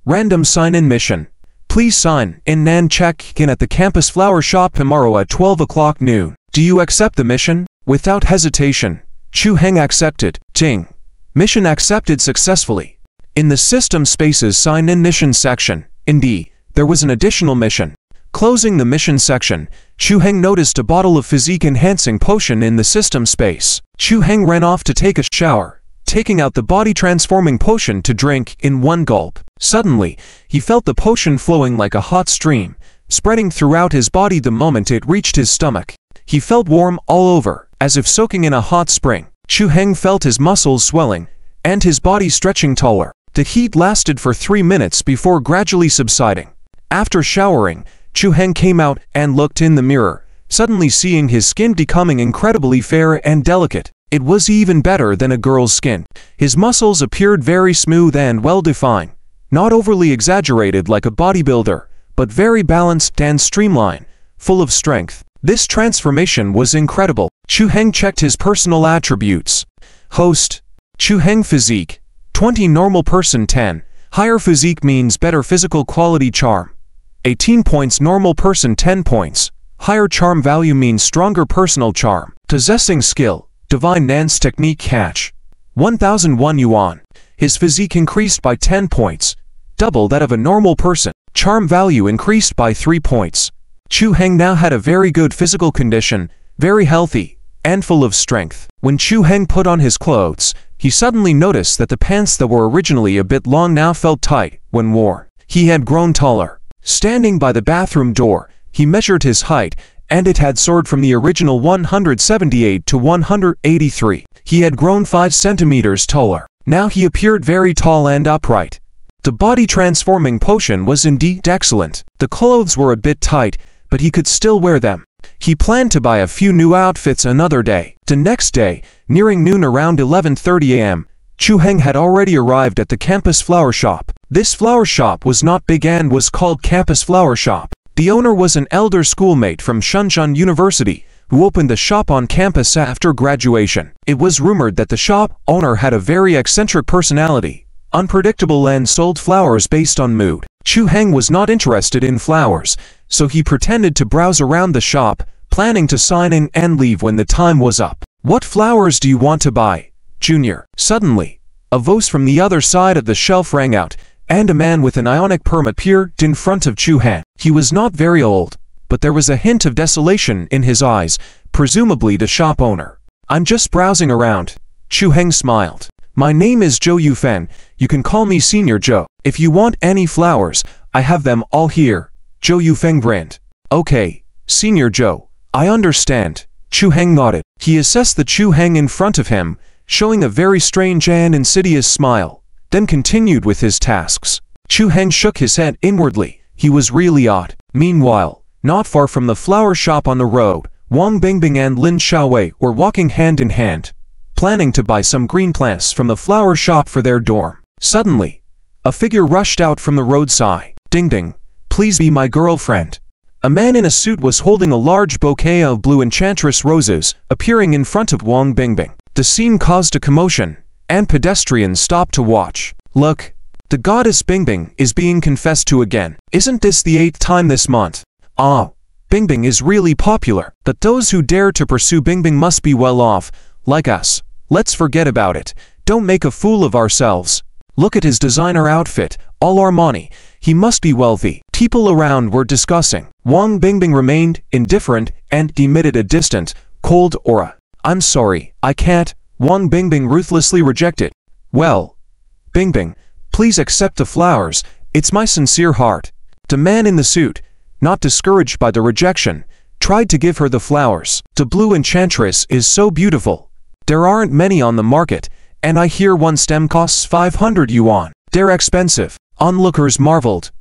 Random sign-in mission. Please sign in and check in at the campus flower shop tomorrow at 12 o'clock noon. Do you accept the mission? Without hesitation, Chu Heng accepted. Ding. Mission accepted successfully. In the System Spaces Sign-In Mission section, indeed, there was an additional mission. Closing the mission section, Chu Heng noticed a bottle of physique-enhancing potion in the system space. Chu Heng ran off to take a shower, taking out the body-transforming potion to drink in one gulp. Suddenly, he felt the potion flowing like a hot stream, spreading throughout his body the moment it reached his stomach. He felt warm all over, as if soaking in a hot spring. Chu Heng felt his muscles swelling, and his body stretching taller. The heat lasted for 3 minutes before gradually subsiding. After showering, Chu Heng came out and looked in the mirror, suddenly seeing his skin becoming incredibly fair and delicate. It was even better than a girl's skin. His muscles appeared very smooth and well-defined, not overly exaggerated like a bodybuilder, but very balanced and streamlined, full of strength. This transformation was incredible. Chu Heng checked his personal attributes. Host. Chu Heng physique. 20 normal person 10. Higher physique means better physical quality charm. 18 points normal person 10 points. Higher charm value means stronger personal charm. Possessing skill. Divine dance technique catch. 1001 yuan. His physique increased by 10 points, double that of a normal person. Charm value increased by 3 points. Chu Heng now had a very good physical condition, very healthy, and full of strength. When Chu Heng put on his clothes, he suddenly noticed that the pants that were originally a bit long now felt tight when worn. He had grown taller. Standing by the bathroom door, he measured his height, and it had soared from the original 178 to 183. He had grown 5 centimeters taller. Now he appeared very tall and upright. The body transforming potion was indeed excellent. The clothes were a bit tight, but he could still wear them. He planned to buy a few new outfits another day. The next day, nearing noon around 11:30 a.m., Chu Heng had already arrived at the campus flower shop. This flower shop was not big and was called Campus Flower Shop. The owner was an elder schoolmate from Shenzhen University, who opened the shop on campus after graduation. It was rumored that the shop owner had a very eccentric personality, unpredictable, and sold flowers based on mood. Chu Heng was not interested in flowers, so he pretended to browse around the shop, planning to sign in and leave when the time was up. "What flowers do you want to buy, Junior?" Suddenly, a voice from the other side of the shelf rang out, and a man with an ionic perm appeared in front of Chu Heng. He was not very old, but there was a hint of desolation in his eyes, presumably the shop owner. "I'm just browsing around." Chu Heng smiled. "My name is Zhou Yufen. You can call me Senior Zhou. If you want any flowers, I have them all here." Zhou Yufeng grinned. "Okay, Senior Zhou, I understand." Chu Heng nodded. He assessed the Chu Heng in front of him, showing a very strange and insidious smile, then continued with his tasks. Chu Heng shook his head inwardly. He was really odd. Meanwhile, not far from the flower shop on the road, Wang Bingbing and Lin Xiaowei were walking hand in hand, planning to buy some green plants from the flower shop for their dorm. Suddenly, a figure rushed out from the roadside. "Ding ding, please be my girlfriend." A man in a suit was holding a large bouquet of blue enchantress roses, appearing in front of Wang Bingbing. The scene caused a commotion, and pedestrians stopped to watch. "Look, the goddess Bingbing is being confessed to again. Isn't this the 8th time this month? Ah, Bingbing is really popular. But those who dare to pursue Bingbing must be well off, like us. Let's forget about it. Don't make a fool of ourselves. Look at his designer outfit, all Armani. He must be wealthy." People around were discussing. Wang Bingbing remained indifferent and emitted a distant, cold aura. "I'm sorry, I can't." Wang Bingbing ruthlessly rejected. "Well, Bingbing, please accept the flowers. It's my sincere heart." The man in the suit, not discouraged by the rejection, tried to give her the flowers. "The blue enchantress is so beautiful. There aren't many on the market, and I hear one stem costs 500 yuan. They're expensive." Onlookers marveled.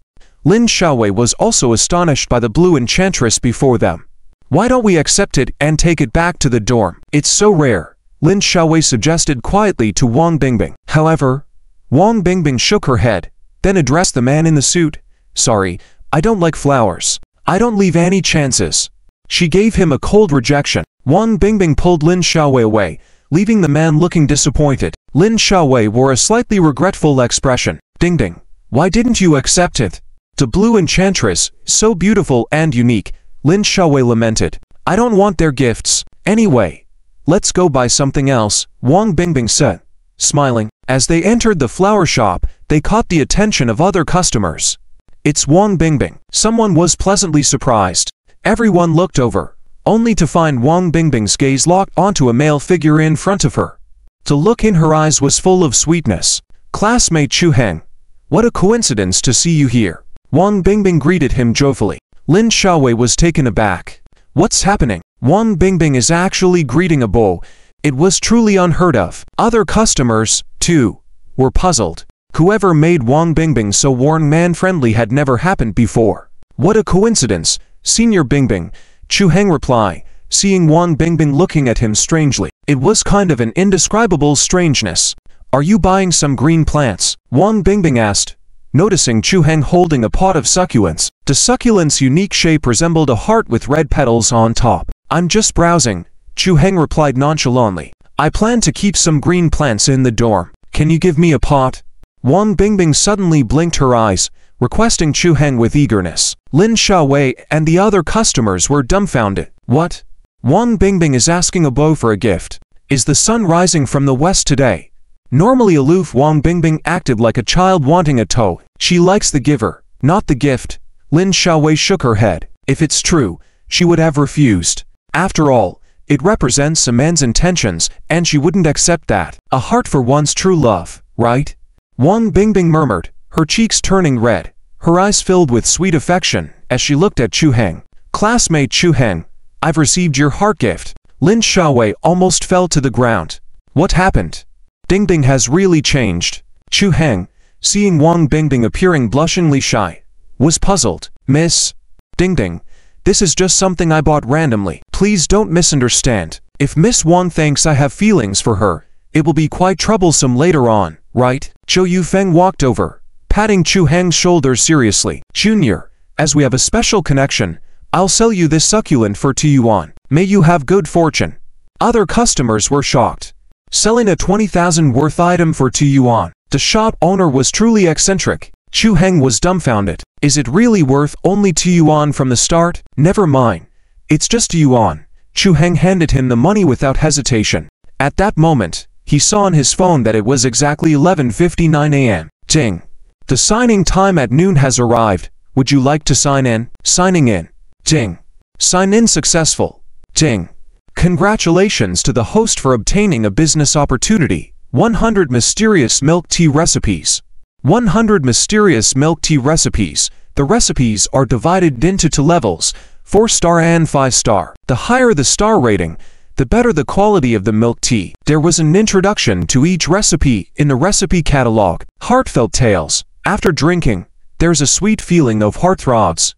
Lin Xiaowei was also astonished by the blue enchantress before them. "Why don't we accept it and take it back to the dorm? It's so rare," Lin Xiaowei suggested quietly to Wang Bingbing. However, Wang Bingbing shook her head, then addressed the man in the suit. "Sorry, I don't like flowers. I don't leave any chances." She gave him a cold rejection. Wang Bingbing pulled Lin Xiaowei away, leaving the man looking disappointed. Lin Xiaowei wore a slightly regretful expression. "Ding ding, why didn't you accept it? The blue enchantress, so beautiful and unique," Lin Xiaowei lamented. "I don't want their gifts. Anyway, let's go buy something else," Wang Bingbing said, smiling. As they entered the flower shop, they caught the attention of other customers. "It's Wang Bingbing." Someone was pleasantly surprised. Everyone looked over, only to find Wang Bingbing's gaze locked onto a male figure in front of her. The look in her eyes was full of sweetness. "Classmate Chu Heng, what a coincidence to see you here." Wang Bingbing greeted him joyfully. Lin Xiaowei was taken aback. What's happening? Wang Bingbing is actually greeting a beau. It was truly unheard of. Other customers, too, were puzzled. Whoever made Wang Bingbing so warm man-friendly had never happened before. What a coincidence, Senior Bingbing, Chu Heng replied, seeing Wang Bingbing looking at him strangely. It was kind of an indescribable strangeness. Are you buying some green plants? Wang Bingbing asked, noticing Chu Heng holding a pot of succulents. The succulent's unique shape resembled a heart with red petals on top. I'm just browsing, Chu Heng replied nonchalantly. I plan to keep some green plants in the dorm. Can you give me a pot? Wang Bingbing suddenly blinked her eyes, requesting Chu Heng with eagerness. Lin Xiaowei and the other customers were dumbfounded. What? Wang Bingbing is asking a beau for a gift. Is the sun rising from the west today? Normally aloof, Wang Bingbing acted like a child wanting a toy. She likes the giver, not the gift. Lin Xiaowei shook her head. If it's true, she would have refused. After all, it represents a man's intentions, and she wouldn't accept that. A heart for one's true love, right? Wang Bingbing murmured, her cheeks turning red, her eyes filled with sweet affection, as she looked at Chu Heng. Classmate Chu Heng, I've received your heart gift. Lin Xiaowei almost fell to the ground. What happened? Bingbing has really changed. Chu Heng, seeing Wang Bingbing appearing blushingly shy, was puzzled. Miss Bingbing, this is just something I bought randomly. Please don't misunderstand. If Miss Wang thinks I have feelings for her, it will be quite troublesome later on, right? Zhou Yufeng walked over, patting Chu Heng's shoulder seriously. Junior, as we have a special connection, I'll sell you this succulent for 2 yuan. May you have good fortune. Other customers were shocked. Selling a 20,000 worth item for 2 yuan. The shop owner was truly eccentric. Chu Heng was dumbfounded. Is it really worth only 2 yuan from the start? Never mind. It's just 2 yuan. Chu Heng handed him the money without hesitation. At that moment, he saw on his phone that it was exactly 11:59 a.m. Ding. The signing time at noon has arrived. Would you like to sign in? Signing in. Ding. Sign in successful. Ding. Congratulations to the host for obtaining a business opportunity. 100 mysterious milk tea recipes. 100 mysterious milk tea recipes. The recipes are divided into 2 levels, 4-star and 5-star. The higher the star rating, the better the quality of the milk tea. There was an introduction to each recipe in the recipe catalog. Heartfelt tales. After drinking, there's a sweet feeling of heartthrobs.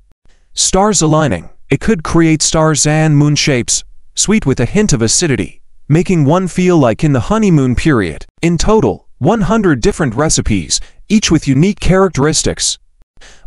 Stars aligning. It could create stars and moon shapes, sweet with a hint of acidity, making one feel like in the honeymoon period. In total, 100 different recipes, each with unique characteristics.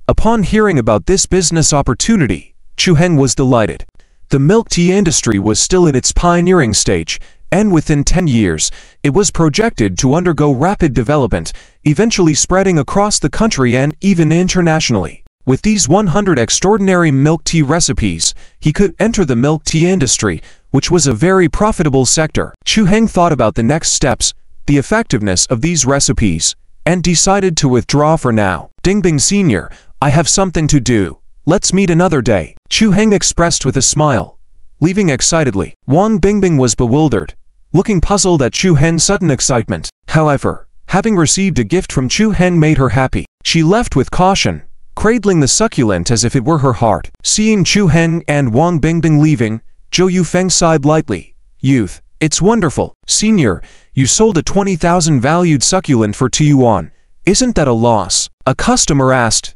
Upon hearing about this business opportunity, Chu Heng was delighted. The milk tea industry was still in its pioneering stage, and within 10 years, it was projected to undergo rapid development, eventually spreading across the country and even internationally. With these 100 extraordinary milk tea recipes, he could enter the milk tea industry, which was a very profitable sector. Chu Heng thought about the next steps, the effectiveness of these recipes, and decided to withdraw for now. Bingbing Sr., I have something to do. Let's meet another day, Chu Heng expressed with a smile, leaving excitedly. Wang Bingbing was bewildered, looking puzzled at Chu Heng's sudden excitement. However, having received a gift from Chu Heng made her happy. She left with caution, cradling the succulent as if it were her heart. Seeing Chu Heng and Wang Bingbing leaving, Zhou Yufeng sighed lightly. Youth, it's wonderful. Senior, you sold a 20,000 valued succulent for 2 yuan. Isn't that a loss? A customer asked.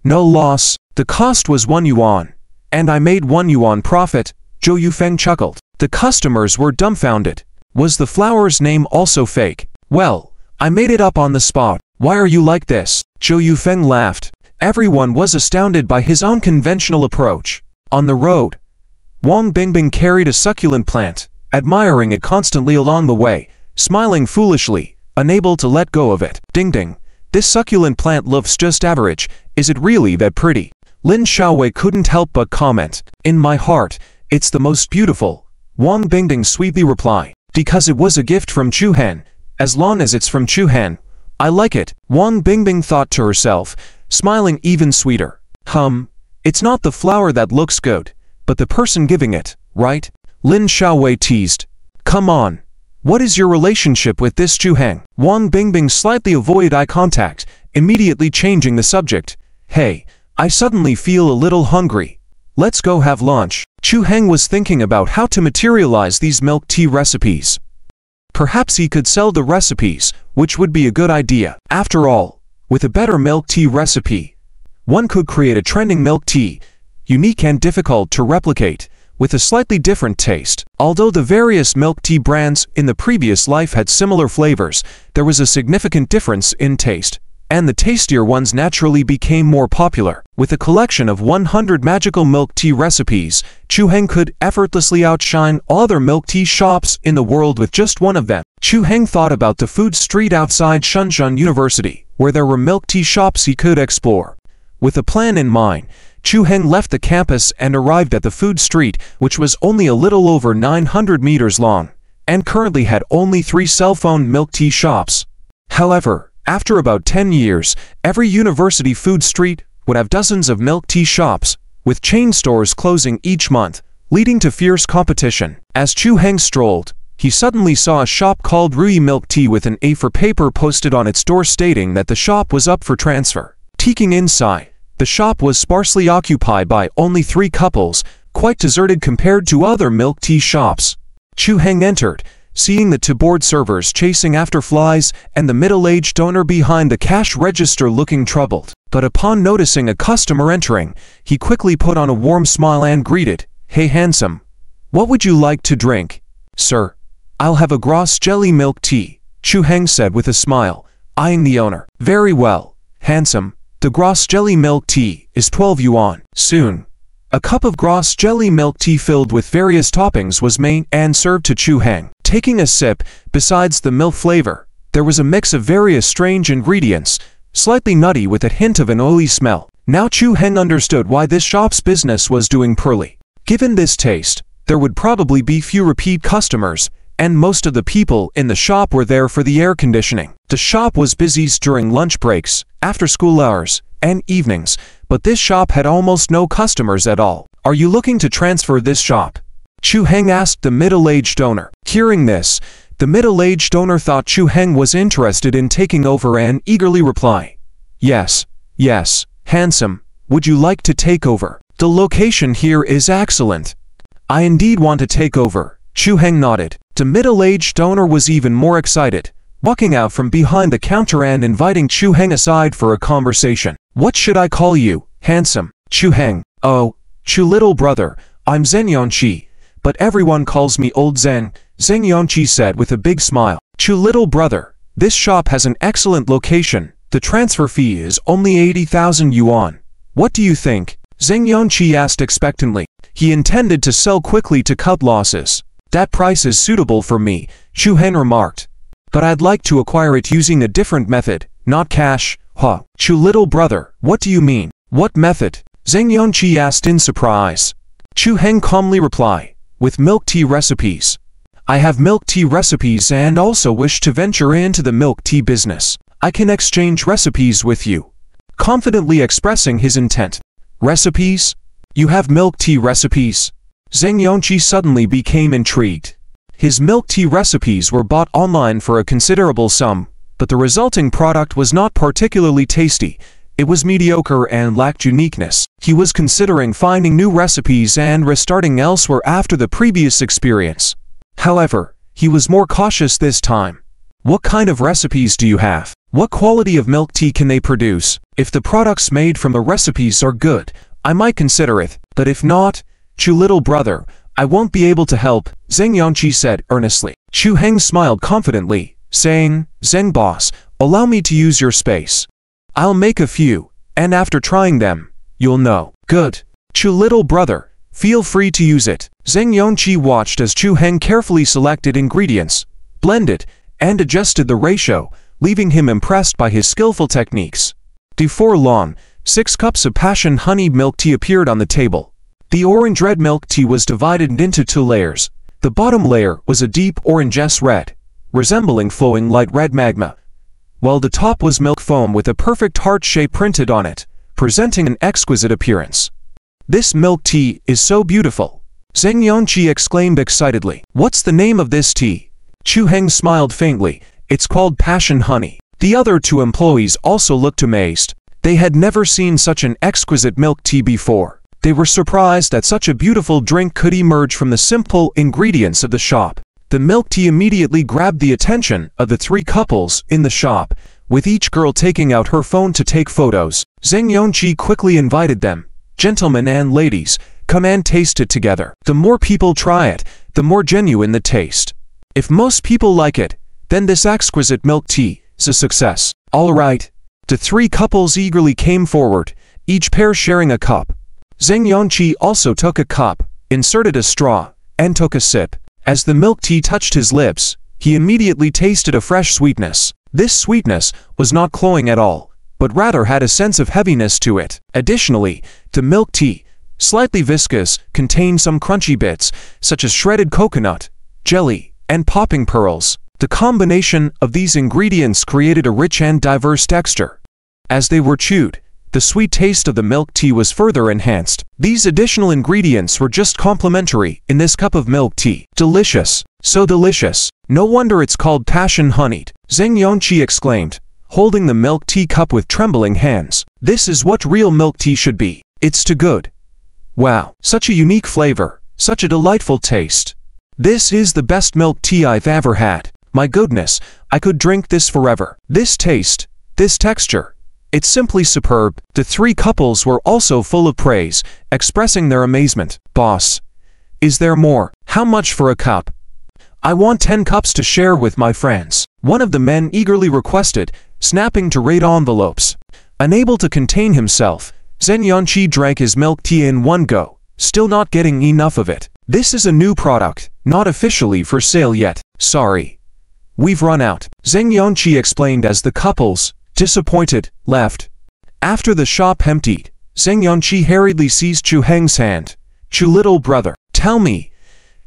No loss. The cost was 1 yuan. And I made 1 yuan profit, Zhou Yufeng chuckled. The customers were dumbfounded. Was the flower's name also fake? Well, I made it up on the spot. Why are you like this? Zhou Yufeng laughed. Everyone was astounded by his unconventional approach. On the road, Wang Bingbing carried a succulent plant, admiring it constantly along the way, smiling foolishly, unable to let go of it. Ding ding, this succulent plant looks just average. Is it really that pretty? Lin Xiaowei couldn't help but comment. In my heart, it's the most beautiful, Wang Bingbing sweetly replied. Because it was a gift from Chu Heng. As long as it's from Chu Heng, I like it, Wang Bingbing thought to herself, smiling even sweeter. It's not the flower that looks good, but the person giving it, right? Lin Xiaowei teased. Come on. What is your relationship with this Chu Heng? Wang Bingbing slightly avoided eye contact, immediately changing the subject. Hey, I suddenly feel a little hungry. let's go have lunch. Chu Heng was thinking about how to materialize these milk tea recipes. Perhaps he could sell the recipes, which would be a good idea. After all, with a better milk tea recipe, one could create a trending milk tea, unique and difficult to replicate, with a slightly different taste. Although the various milk tea brands in the previous life had similar flavors, there was a significant difference in taste, and the tastier ones naturally became more popular. With a collection of 100 magical milk tea recipes, Chu Heng could effortlessly outshine all other milk tea shops in the world with just one of them. Chu Heng thought about the food street outside Shenzhen University, where there were milk tea shops he could explore. With a plan in mind, Chu Heng left the campus and arrived at the food street, which was only a little over 900 meters long, and currently had only 3 cell-phone milk tea shops. However, after about 10 years, every university food street would have dozens of milk tea shops, with chain stores closing each month, leading to fierce competition. As Chu Heng strolled, he suddenly saw a shop called Rui Milk Tea with an A4 paper posted on its door stating that the shop was up for transfer. Peeking inside, the shop was sparsely occupied by only 3 couples, quite deserted compared to other milk tea shops. Chu Heng entered, seeing the 2 board servers chasing after flies and the middle-aged owner behind the cash register looking troubled. But upon noticing a customer entering, he quickly put on a warm smile and greeted, "Hey handsome, what would you like to drink?" "Sir, I'll have a grass jelly milk tea," Chu Heng said with a smile, eyeing the owner. "Very well, handsome. The grass jelly milk tea is 12 yuan. Soon, a cup of grass jelly milk tea filled with various toppings was made and served to Chu Heng. Taking a sip, besides the milk flavor, there was a mix of various strange ingredients, slightly nutty with a hint of an oily smell. Now Chu Heng understood why this shop's business was doing poorly. Given this taste, there would probably be few repeat customers, and most of the people in the shop were there for the air conditioning. The shop was busy during lunch breaks, after school hours, and evenings, but this shop had almost no customers at all. "Are you looking to transfer this shop?" Chu Heng asked the middle-aged owner. Hearing this, the middle-aged owner thought Chu Heng was interested in taking over and eagerly replied, Yes, handsome, would you like to take over? The location here is excellent." "I indeed want to take over," Chu Heng nodded. The middle-aged owner was even more excited, walking out from behind the counter and inviting Chu Heng aside for a conversation. "What should I call you, handsome?" "Chu Heng." "Oh, Chu little brother, I'm Zeng Yongqi, but everyone calls me Old Zeng," Zeng Yongqi said with a big smile. "Chu little brother, this shop has an excellent location. The transfer fee is only 80,000 yuan. What do you think?" Zeng Yongqi asked expectantly. He intended to sell quickly to cut losses. "That price is suitable for me," Chu Heng remarked. "But I'd like to acquire it using a different method, not cash." "Huh? Chu little brother, what do you mean? What method?" Zeng Yongqi asked in surprise. Chu Heng calmly replied, "With milk tea recipes. I have milk tea recipes and also wish to venture into the milk tea business. I can exchange recipes with you." Confidently expressing his intent. "Recipes? You have milk tea recipes?" Zeng Yongqi suddenly became intrigued. His milk tea recipes were bought online for a considerable sum, but the resulting product was not particularly tasty. It was mediocre and lacked uniqueness. He was considering finding new recipes and restarting elsewhere after the previous experience. However, he was more cautious this time. "What kind of recipes do you have? What quality of milk tea can they produce? If the products made from the recipes are good, I might consider it, but if not, Chu little brother, I won't be able to help," Zeng Yongqi said earnestly. Chu Heng smiled confidently, saying, "Zeng boss, allow me to use your space. I'll make a few, and after trying them, you'll know." "Good. Chu little brother, feel free to use it." Zeng Yongqi watched as Chu Heng carefully selected ingredients, blended, and adjusted the ratio, leaving him impressed by his skillful techniques. Before long, 6 cups of passion honey milk tea appeared on the table. The orange-red milk tea was divided into 2 layers. The bottom layer was a deep orange-esque red, resembling flowing light red magma, while the top was milk foam with a perfect heart shape printed on it, presenting an exquisite appearance. "This milk tea is so beautiful," Zeng Yongqi exclaimed excitedly. "What's the name of this tea?" Chu Heng smiled faintly. "It's called passion honey." The other 2 employees also looked amazed. They had never seen such an exquisite milk tea before. They were surprised that such a beautiful drink could emerge from the simple ingredients of the shop. The milk tea immediately grabbed the attention of the three couples in the shop, with each girl taking out her phone to take photos. Zheng Yongqi quickly invited them. Gentlemen and ladies, come and taste it together. The more people try it, the more genuine the taste. If most people like it, then this exquisite milk tea is a success. All right. The three couples eagerly came forward, each pair sharing a cup. Zheng Yongqi also took a cup, inserted a straw, and took a sip. As the milk tea touched his lips, he immediately tasted a fresh sweetness. This sweetness was not cloying at all, but rather had a sense of heaviness to it. Additionally, the milk tea, slightly viscous, contained some crunchy bits, such as shredded coconut, jelly, and popping pearls. The combination of these ingredients created a rich and diverse texture. As they were chewed, the sweet taste of the milk tea was further enhanced. These additional ingredients were just complimentary in this cup of milk tea. Delicious. So delicious. No wonder it's called passion-honeyed, Zheng Yongqi exclaimed, holding the milk tea cup with trembling hands. This is what real milk tea should be. It's too good. Wow, such a unique flavor, such a delightful taste. This is the best milk tea I've ever had. My goodness, I could drink this forever. This taste, this texture, it's simply superb. The three couples were also full of praise, expressing their amazement. Boss, is there more? How much for a cup? I want 10 cups to share with my friends. One of the men eagerly requested, snapping to rate envelopes. Unable to contain himself, Zheng Yongqi drank his milk tea in one go, still not getting enough of it. This is a new product, not officially for sale yet. Sorry. We've run out, Zheng Yongqi explained as the couples, disappointed, left. After the shop emptied, Zheng Yongqi hurriedly seized Chu Heng's hand. Chu little brother, tell me,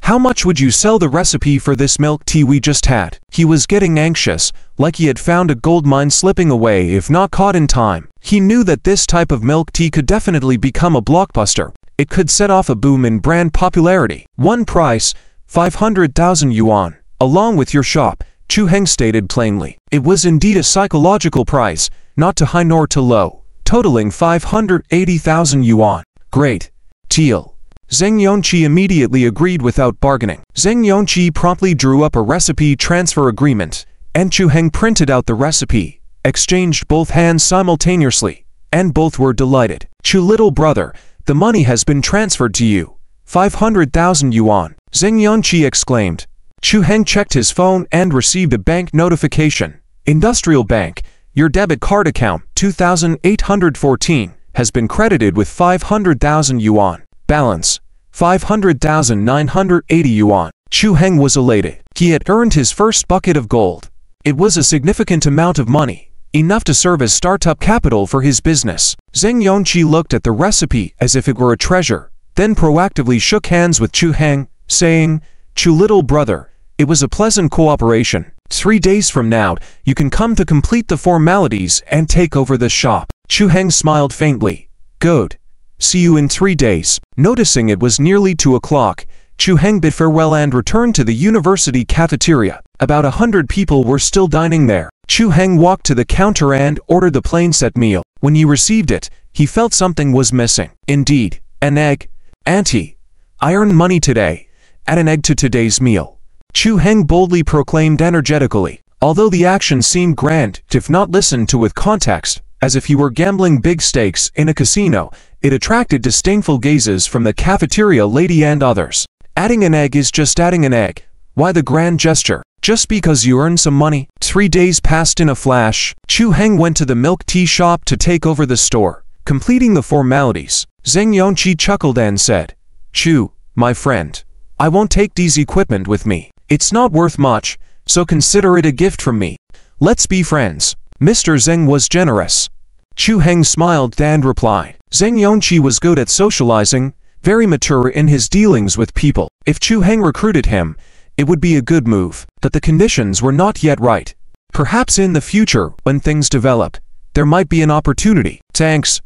how much would you sell the recipe for this milk tea we just had? He was getting anxious, like he had found a gold mine slipping away if not caught in time. He knew that this type of milk tea could definitely become a blockbuster. It could set off a boom in brand popularity. One price, 500,000 yuan, along with your shop, Chu Heng stated plainly. It was indeed a psychological price, not too high nor too low, totaling 580,000 yuan. Great deal. Zheng Yongqi immediately agreed without bargaining. Zheng Yongqi promptly drew up a recipe transfer agreement, and Chu Heng printed out the recipe, exchanged both hands simultaneously, and both were delighted. Chu little brother, the money has been transferred to you. 500,000 yuan, Zheng Yongqi exclaimed. Chu Heng checked his phone and received a bank notification. Industrial Bank, your debit card account, 2,814, has been credited with 500,000 yuan. Balance, 500,980 yuan. Chu Heng was elated. He had earned his first bucket of gold. It was a significant amount of money, enough to serve as startup capital for his business. Zheng Yongqi looked at the recipe as if it were a treasure, then proactively shook hands with Chu Heng, saying, Chu little brother, it was a pleasant cooperation. 3 days from now, you can come to complete the formalities and take over the shop. Chu Heng smiled faintly. Good. See you in 3 days. Noticing it was nearly 2 o'clock, Chu Heng bid farewell and returned to the university cafeteria. About 100 people were still dining there. Chu Heng walked to the counter and ordered the plain set meal. When he received it, he felt something was missing. Indeed, an egg. Auntie, I earned money today. Add an egg to today's meal. Chu Heng boldly proclaimed energetically. Although the action seemed grand, if not listened to with context, as if he were gambling big stakes in a casino, it attracted disdainful gazes from the cafeteria lady and others. Adding an egg is just adding an egg. Why the grand gesture? Just because you earn some money? 3 days passed in a flash. Chu Heng went to the milk tea shop to take over the store, completing the formalities. Zheng Yongqi chuckled and said, Chu, my friend, I won't take these equipment with me. It's not worth much, so consider it a gift from me. Let's be friends. Mr. Zheng was generous. Chu Heng smiled and replied. Zheng Yongqi was good at socializing, very mature in his dealings with people. If Chu Heng recruited him, it would be a good move, but the conditions were not yet right. Perhaps in the future, when things developed, there might be an opportunity. Thanks,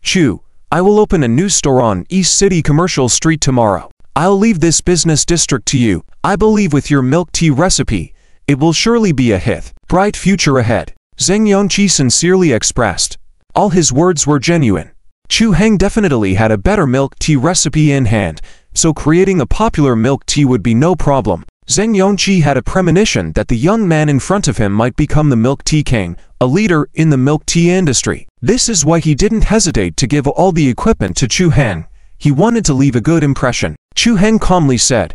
Chu. I will open a new store on East City Commercial Street tomorrow. I'll leave this business district to you. I believe with your milk tea recipe, it will surely be a hit. Bright future ahead, Zheng Yongqi sincerely expressed. All his words were genuine. Chu Heng definitely had a better milk tea recipe in hand, so creating a popular milk tea would be no problem. Zheng Yongqi had a premonition that the young man in front of him might become the milk tea king, a leader in the milk tea industry. This is why he didn't hesitate to give all the equipment to Chu Heng. He wanted to leave a good impression. Chu Heng calmly said,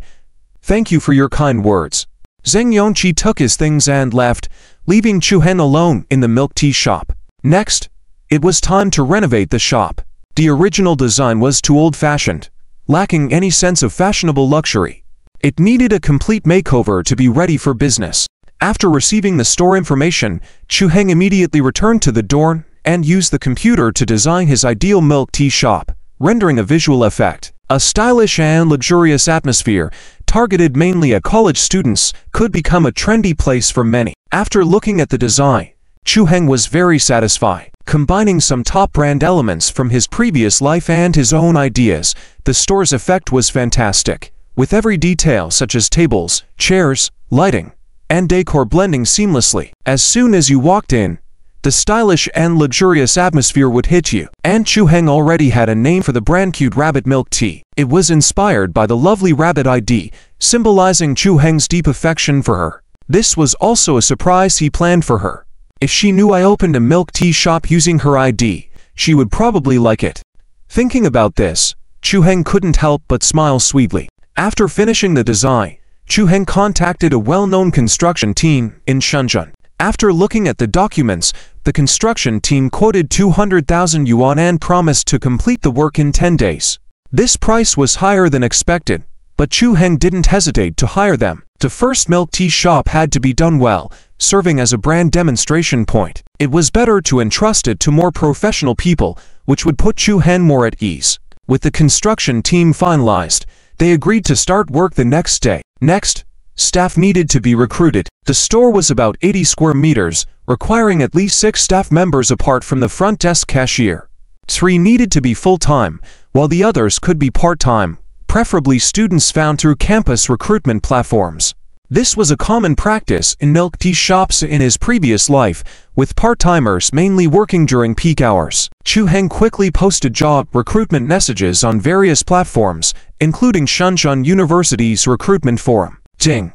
"Thank you for your kind words." Zheng Yongqi took his things and left, leaving Chu Heng alone in the milk tea shop. Next, it was time to renovate the shop. The original design was too old-fashioned, lacking any sense of fashionable luxury. It needed a complete makeover to be ready for business. After receiving the store information, Chu Heng immediately returned to the door and used the computer to design his ideal milk tea shop, rendering a visual effect. A stylish and luxurious atmosphere, targeted mainly at college students, could become a trendy place for many. After looking at the design, Chu Heng was very satisfied. Combining some top brand elements from his previous life and his own ideas, the store's effect was fantastic, with every detail such as tables, chairs, lighting, and decor blending seamlessly. As soon as you walked in, the stylish and luxurious atmosphere would hit you. And Chu Heng already had a name for the brand: Cute Rabbit Milk Tea. It was inspired by the lovely rabbit ID, symbolizing Chu Heng's deep affection for her. This was also a surprise he planned for her. If she knew I opened a milk tea shop using her ID, she would probably like it. Thinking about this, Chu Heng couldn't help but smile sweetly. After finishing the design, Chu Heng contacted a well-known construction team in Shenzhen. After looking at the documents, the construction team quoted 200,000 yuan and promised to complete the work in 10 days. This price was higher than expected, but Chu Heng didn't hesitate to hire them. The first milk tea shop had to be done well, serving as a brand demonstration point. It was better to entrust it to more professional people, which would put Chu Heng more at ease. With the construction team finalized, they agreed to start work the next day. Next, staff needed to be recruited. The store was about 80 square meters, requiring at least 6 staff members apart from the front desk cashier. 3 needed to be full-time, while the others could be part-time, preferably students found through campus recruitment platforms. This was a common practice in milk tea shops in his previous life, with part-timers mainly working during peak hours. Chu Heng quickly posted job recruitment messages on various platforms, including Shenzhen University's recruitment forum. Ding.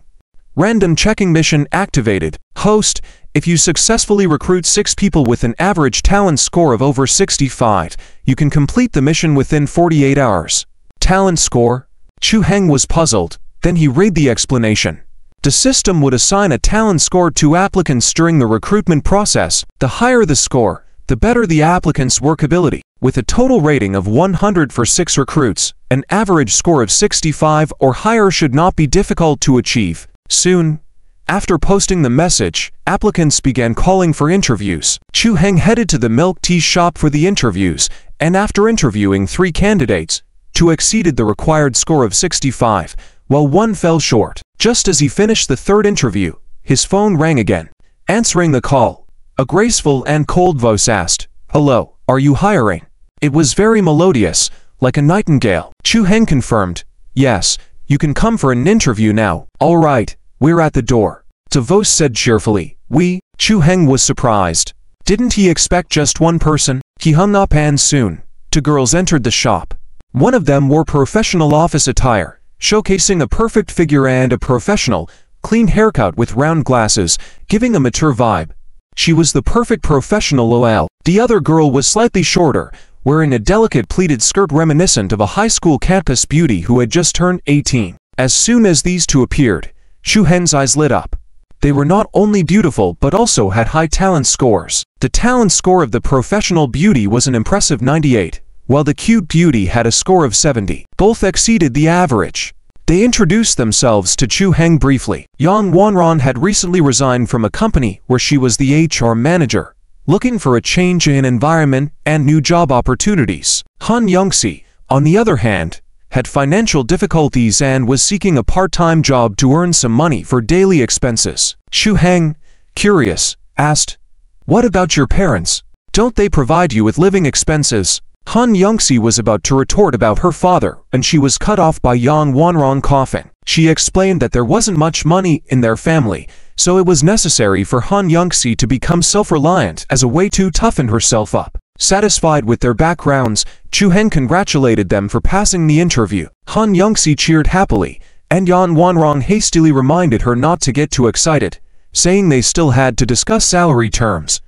Random checking mission activated. Host, if you successfully recruit 6 people with an average talent score of over 65, you can complete the mission within 48 hours. Talent score? Chu Heng was puzzled, then he read the explanation. The system would assign a talent score to applicants during the recruitment process. The higher the score, the better the applicant's workability. With a total rating of 100 for 6 recruits, an average score of 65 or higher should not be difficult to achieve. Soon, after posting the message, applicants began calling for interviews. Chu Heng headed to the milk tea shop for the interviews, and after interviewing 3 candidates, 2 exceeded the required score of 65, while 1 fell short. Just as he finished the 3rd interview, his phone rang again. Answering the call, a graceful and cold voice asked, "Hello, are you hiring?" It was very melodious, like a nightingale. Chu Heng confirmed, "Yes, you can come for an interview now." "All right, we're at the door," the voice said cheerfully. "We?" Chu Heng was surprised. Didn't he expect just 1 person? He hung up and soon, 2 girls entered the shop. One of them wore professional office attire, showcasing a perfect figure and a professional, clean haircut with round glasses, giving a mature vibe. She was the perfect professional lol. The other girl was slightly shorter, wearing a delicate pleated skirt reminiscent of a high school campus beauty who had just turned 18. As soon as these 2 appeared, Chu Heng's eyes lit up. They were not only beautiful but also had high talent scores. The talent score of the professional beauty was an impressive 98. While the cute beauty had a score of 70. Both exceeded the average. They introduced themselves to Chu Heng briefly. Yang Wanran had recently resigned from a company where she was the HR manager, looking for a change in environment and new job opportunities. Han Yongxi, on the other hand, had financial difficulties and was seeking a part-time job to earn some money for daily expenses. Chu Heng, curious, asked, "What about your parents? Don't they provide you with living expenses?" Han Yongxi was about to retort about her father, and she was cut off by Yang Wanran coughing. She explained that there wasn't much money in their family, so it was necessary for Han Yongxi to become self-reliant as a way to toughen herself up. Satisfied with their backgrounds, Chu Heng congratulated them for passing the interview. Han Yongxi cheered happily, and Yan Wanrong hastily reminded her not to get too excited, saying they still had to discuss salary terms.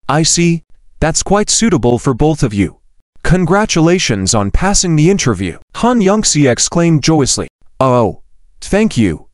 I see. That's quite suitable for both of you. Congratulations on passing the interview. Han Yongxi exclaimed joyously. Oh, thank you.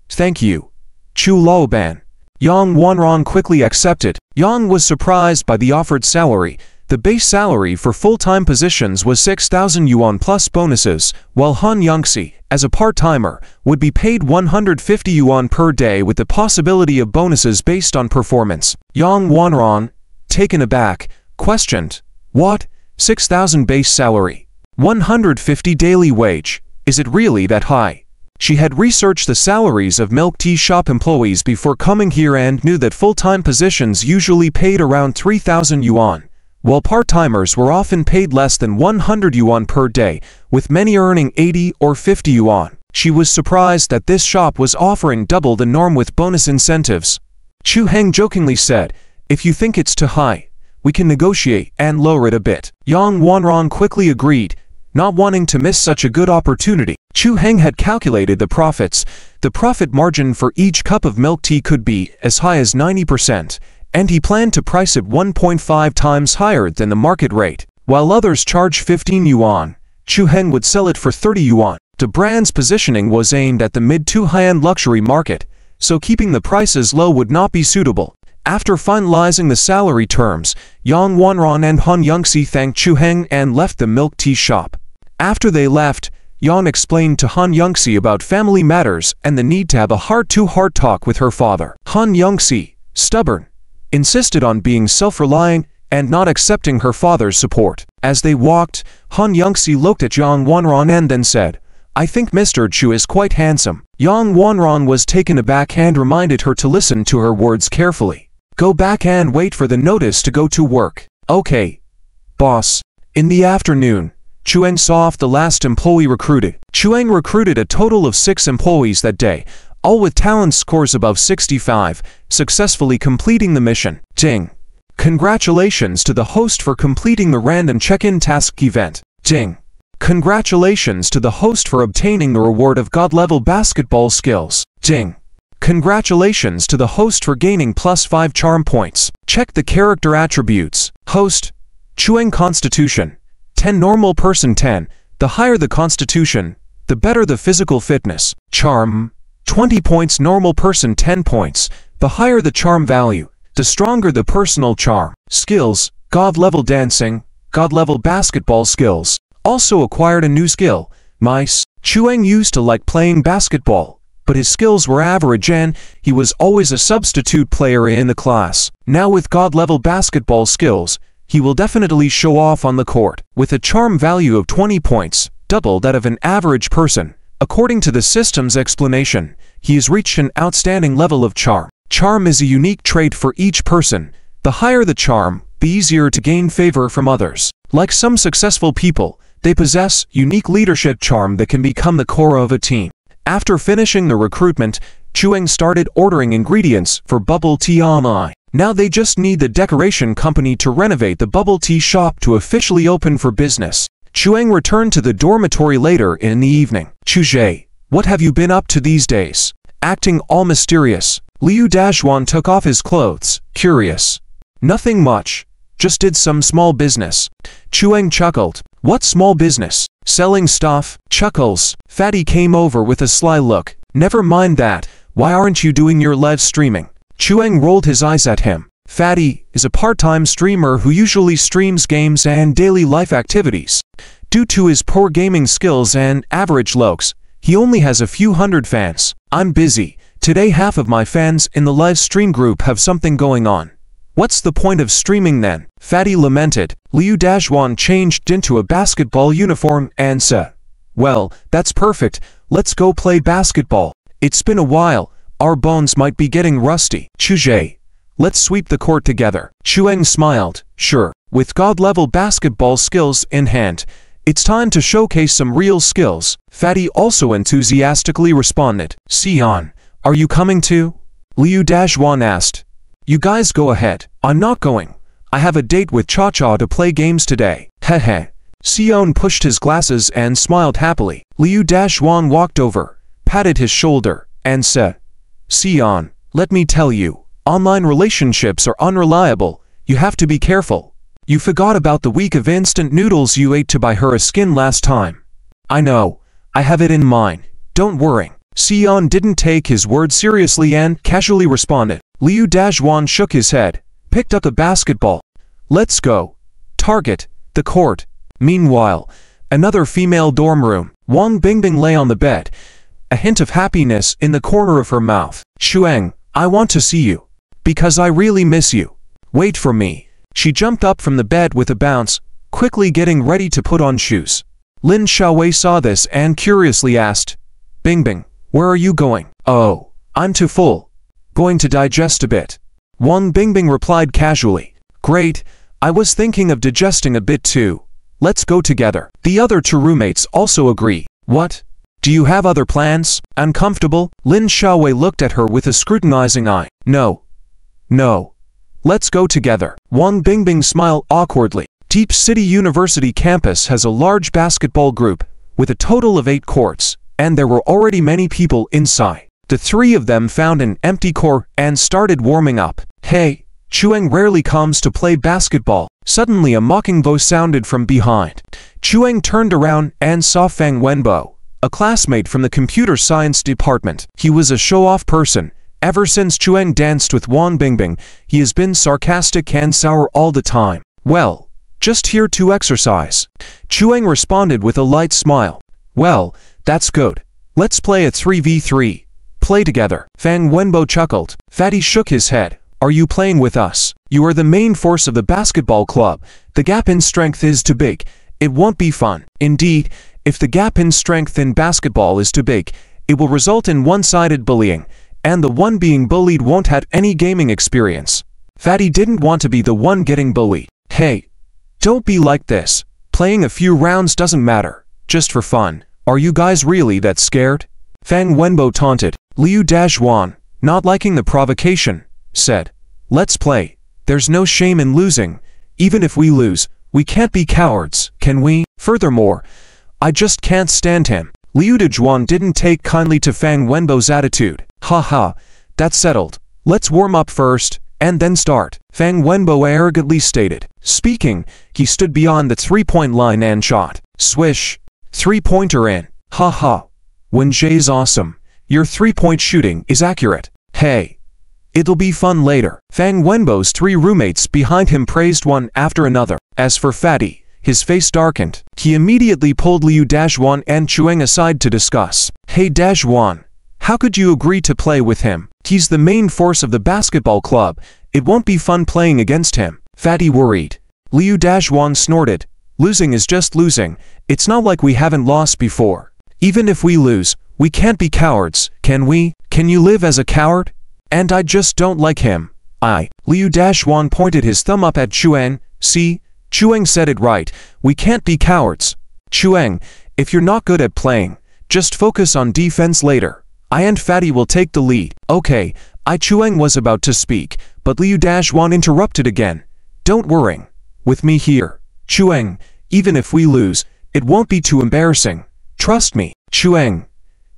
Thank you. Chu Laoban. Yang Wanrong quickly accepted. Yang was surprised by the offered salary. The base salary for full-time positions was 6,000 yuan plus bonuses, while Han Yongxi, as a part-timer, would be paid 150 yuan per day with the possibility of bonuses based on performance. Yang Wanrong, taken aback, questioned, "What? 6,000 base salary? 150 daily wage? Is it really that high?" She had researched the salaries of milk tea shop employees before coming here and knew that full-time positions usually paid around 3,000 yuan, while part-timers were often paid less than 100 yuan per day, with many earning 80 or 50 yuan. She was surprised that this shop was offering double the norm with bonus incentives. Chu Heng jokingly said, "If you think it's too high, we can negotiate and lower it a bit." Yang Wanrong quickly agreed, not wanting to miss such a good opportunity. Chu Heng had calculated the profits. The profit margin for each cup of milk tea could be as high as 90%, and he planned to price it 1.5 times higher than the market rate. While others charge 15 yuan, Chu Heng would sell it for 30 yuan. The brand's positioning was aimed at the mid to high-end luxury market, so keeping the prices low would not be suitable. After finalizing the salary terms, Yang Wanrong and Han Yongxi thanked Chu Heng and left the milk tea shop. After they left, Yang explained to Han Yongxi about family matters and the need to have a heart-to-heart talk with her father. Han Yongxi, stubborn, insisted on being self-reliant and not accepting her father's support. As they walked, Han Yongxi looked at Yang Wanrong and then said, "I think Mr. Chu is quite handsome." Yang Wanrong was taken aback and reminded her to listen to her words carefully. "Go back and wait for the notice to go to work." "Okay, boss." In the afternoon, Chu Heng saw off the last employee recruited. Chu Heng recruited a total of 6 employees that day, all with talent scores above 65, successfully completing the mission. Ding. Congratulations to the host for completing the random check-in task event. Ding. Congratulations to the host for obtaining the reward of God-level basketball skills. Ding. Congratulations to the host for gaining +5 charm points. Check the character attributes. Host. Chu Heng Constitution. 10 normal person 10. The higher the constitution, the better the physical fitness. Charm. 20 points normal person 10 points. The higher the charm value, the stronger the personal charm. Skills. God-level dancing. God-level basketball skills. Also acquired a new skill, mice. Chu Heng used to like playing basketball, but his skills were average and he was always a substitute player in the class. Now with God-level basketball skills, he will definitely show off on the court. With a charm value of 20 points, double that of an average person, according to the system's explanation, he has reached an outstanding level of charm. Charm is a unique trait for each person. The higher the charm, the easier to gain favor from others. Like some successful people, they possess unique leadership charm that can become the core of a team. After finishing the recruitment, Chu Heng started ordering ingredients for bubble tea online. Now they just need the decoration company to renovate the bubble tea shop to officially open for business. Chu Heng returned to the dormitory later in the evening. "Chu Zhe, what have you been up to these days?" Acting all mysterious, Liu Daxuan took off his clothes, curious. "Nothing much. Just did some small business." Chu Heng chuckled. "What small business?" "Selling stuff." Chuckles. Fatty came over with a sly look. "Never mind that. Why aren't you doing your live streaming?" Chu Heng rolled his eyes at him. Fatty is a part-time streamer who usually streams games and daily life activities. Due to his poor gaming skills and average looks, he only has a few hundred fans. "I'm busy. Today half of my fans in the live stream group have something going on. What's the point of streaming then?" Fatty lamented. Liu Daxuan changed into a basketball uniform and said, "Well, that's perfect. Let's go play basketball. It's been a while. Our bones might be getting rusty." "Chu Zhe, let's sweep the court together." Chu Heng smiled. "Sure." With God-level basketball skills in hand, it's time to showcase some real skills. Fatty also enthusiastically responded. "Sion, are you coming too?" Liu Daxuan asked. "You guys go ahead. I'm not going. I have a date with Cha-Cha to play games today. Heh. Sion pushed his glasses and smiled happily. Liu Dashwan walked over, patted his shoulder, and said, Sion, let me tell you, online relationships are unreliable. You have to be careful. You forgot about the week of instant noodles you ate to buy her a skin last time. I know. I have it in mind. Don't worry. Sion didn't take his words seriously and casually responded. Liu Dashwan shook his head, picked up the basketball. Let's go. Target, the court. Meanwhile, another female dorm room. Wang Bingbing lay on the bed, a hint of happiness in the corner of her mouth. Chuang, I want to see you. Because I really miss you. Wait for me. She jumped up from the bed with a bounce, quickly getting ready to put on shoes. Lin Xiaowei saw this and curiously asked, Bingbing, where are you going? Oh, I'm too full. Going to digest a bit. Wang Bingbing replied casually. Great, I was thinking of digesting a bit too. Let's go together. The other two roommates also agree. What? Do you have other plans? Uncomfortable? Lin Xiaowei looked at her with a scrutinizing eye. No. Let's go together. Wang Bingbing smiled awkwardly. Deep City University campus has a large basketball group, with a total of 8 courts, and there were already many people inside. The three of them found an empty court and started warming up. Hey, Chuang rarely comes to play basketball. Suddenly a mocking voice sounded from behind. Chuang turned around and saw Fang Wenbo, a classmate from the computer science department. He was a show-off person. Ever since Chuang danced with Wang Bingbing, he has been sarcastic and sour all the time. Well, just here to exercise. Chuang responded with a light smile. Well, that's good. Let's play a 3v3. Play together. Fang Wenbo chuckled. Fatty shook his head. Are you playing with us? You are the main force of the basketball club. The gap in strength is too big. It won't be fun. Indeed, if the gap in strength in basketball is too big, it will result in one-sided bullying, and the one being bullied won't have any gaming experience. Fatty didn't want to be the one getting bullied. Hey, don't be like this. Playing a few rounds doesn't matter. Just for fun. Are you guys really that scared? Fang Wenbo taunted. Liu Dashwan, not liking the provocation, said, Let's play. There's no shame in losing. Even if we lose, we can't be cowards, can we? Furthermore, I just can't stand him. Liu Dashwan didn't take kindly to Fang Wenbo's attitude. Haha, that's settled. Let's warm up first, and then start. Fang Wenbo arrogantly stated. Speaking, he stood beyond the three-point line and shot. Swish. Three-pointer in. Haha. Wenjie's awesome. Your three-point shooting is accurate. Hey. It'll be fun later. Fang Wenbo's 3 roommates behind him praised one after another. As for Fatty, his face darkened. He immediately pulled Liu Dashwan and Chuang aside to discuss. Hey Dashwan, how could you agree to play with him? He's the main force of the basketball club. It won't be fun playing against him. Fatty worried. Liu Dashwan snorted. Losing is just losing. It's not like we haven't lost before. Even if we lose, we can't be cowards, can we? Can you live as a coward? And I just don't like him. Liu Dashwan pointed his thumb up at Chuang. See? Chuang said it right. We can't be cowards. Chuang, if you're not good at playing, just focus on defense later. I and Fatty will take the lead. Okay, Chuang was about to speak, but Liu Dashwan interrupted again. Don't worry. With me here. Chuang, even if we lose, it won't be too embarrassing. Trust me. Chuang.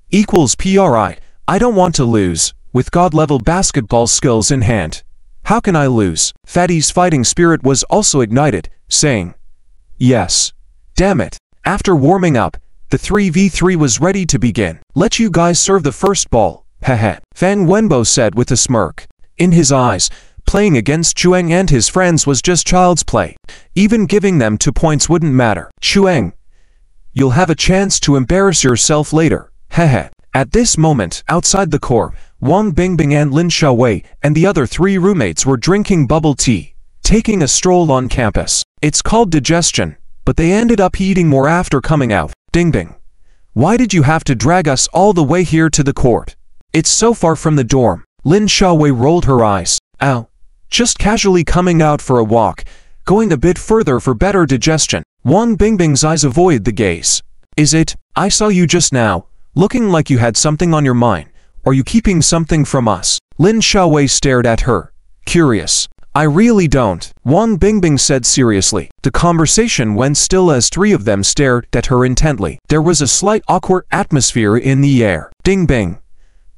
Equals PRI. I don't want to lose. With God-level basketball skills in hand. How can I lose? Fatty's fighting spirit was also ignited, saying, Yes. Damn it. After warming up, the 3v3 was ready to begin. Let you guys serve the first ball. Heh. Fang Wenbo said with a smirk. In his eyes, playing against Chuang and his friends was just child's play. Even giving them 2 points wouldn't matter. Chuang, you'll have a chance to embarrass yourself later. Heh. At this moment, outside the court, Wang Bingbing and Lin Xiaowei and the other 3 roommates were drinking bubble tea, taking a stroll on campus. It's called digestion, but they ended up eating more after coming out. Bingbing, why did you have to drag us all the way here to the court? It's so far from the dorm. Lin Xiaowei rolled her eyes. Ow. Just casually coming out for a walk, going a bit further for better digestion. Wang Bingbing's eyes avoided the gaze. Is it? I saw you just now, looking like you had something on your mind. Are you keeping something from us? Lin Xiaowei stared at her, curious. I really don't, Wang Bingbing said seriously. The conversation went still as three of them stared at her intently. There was a slight awkward atmosphere in the air. Ding Bing.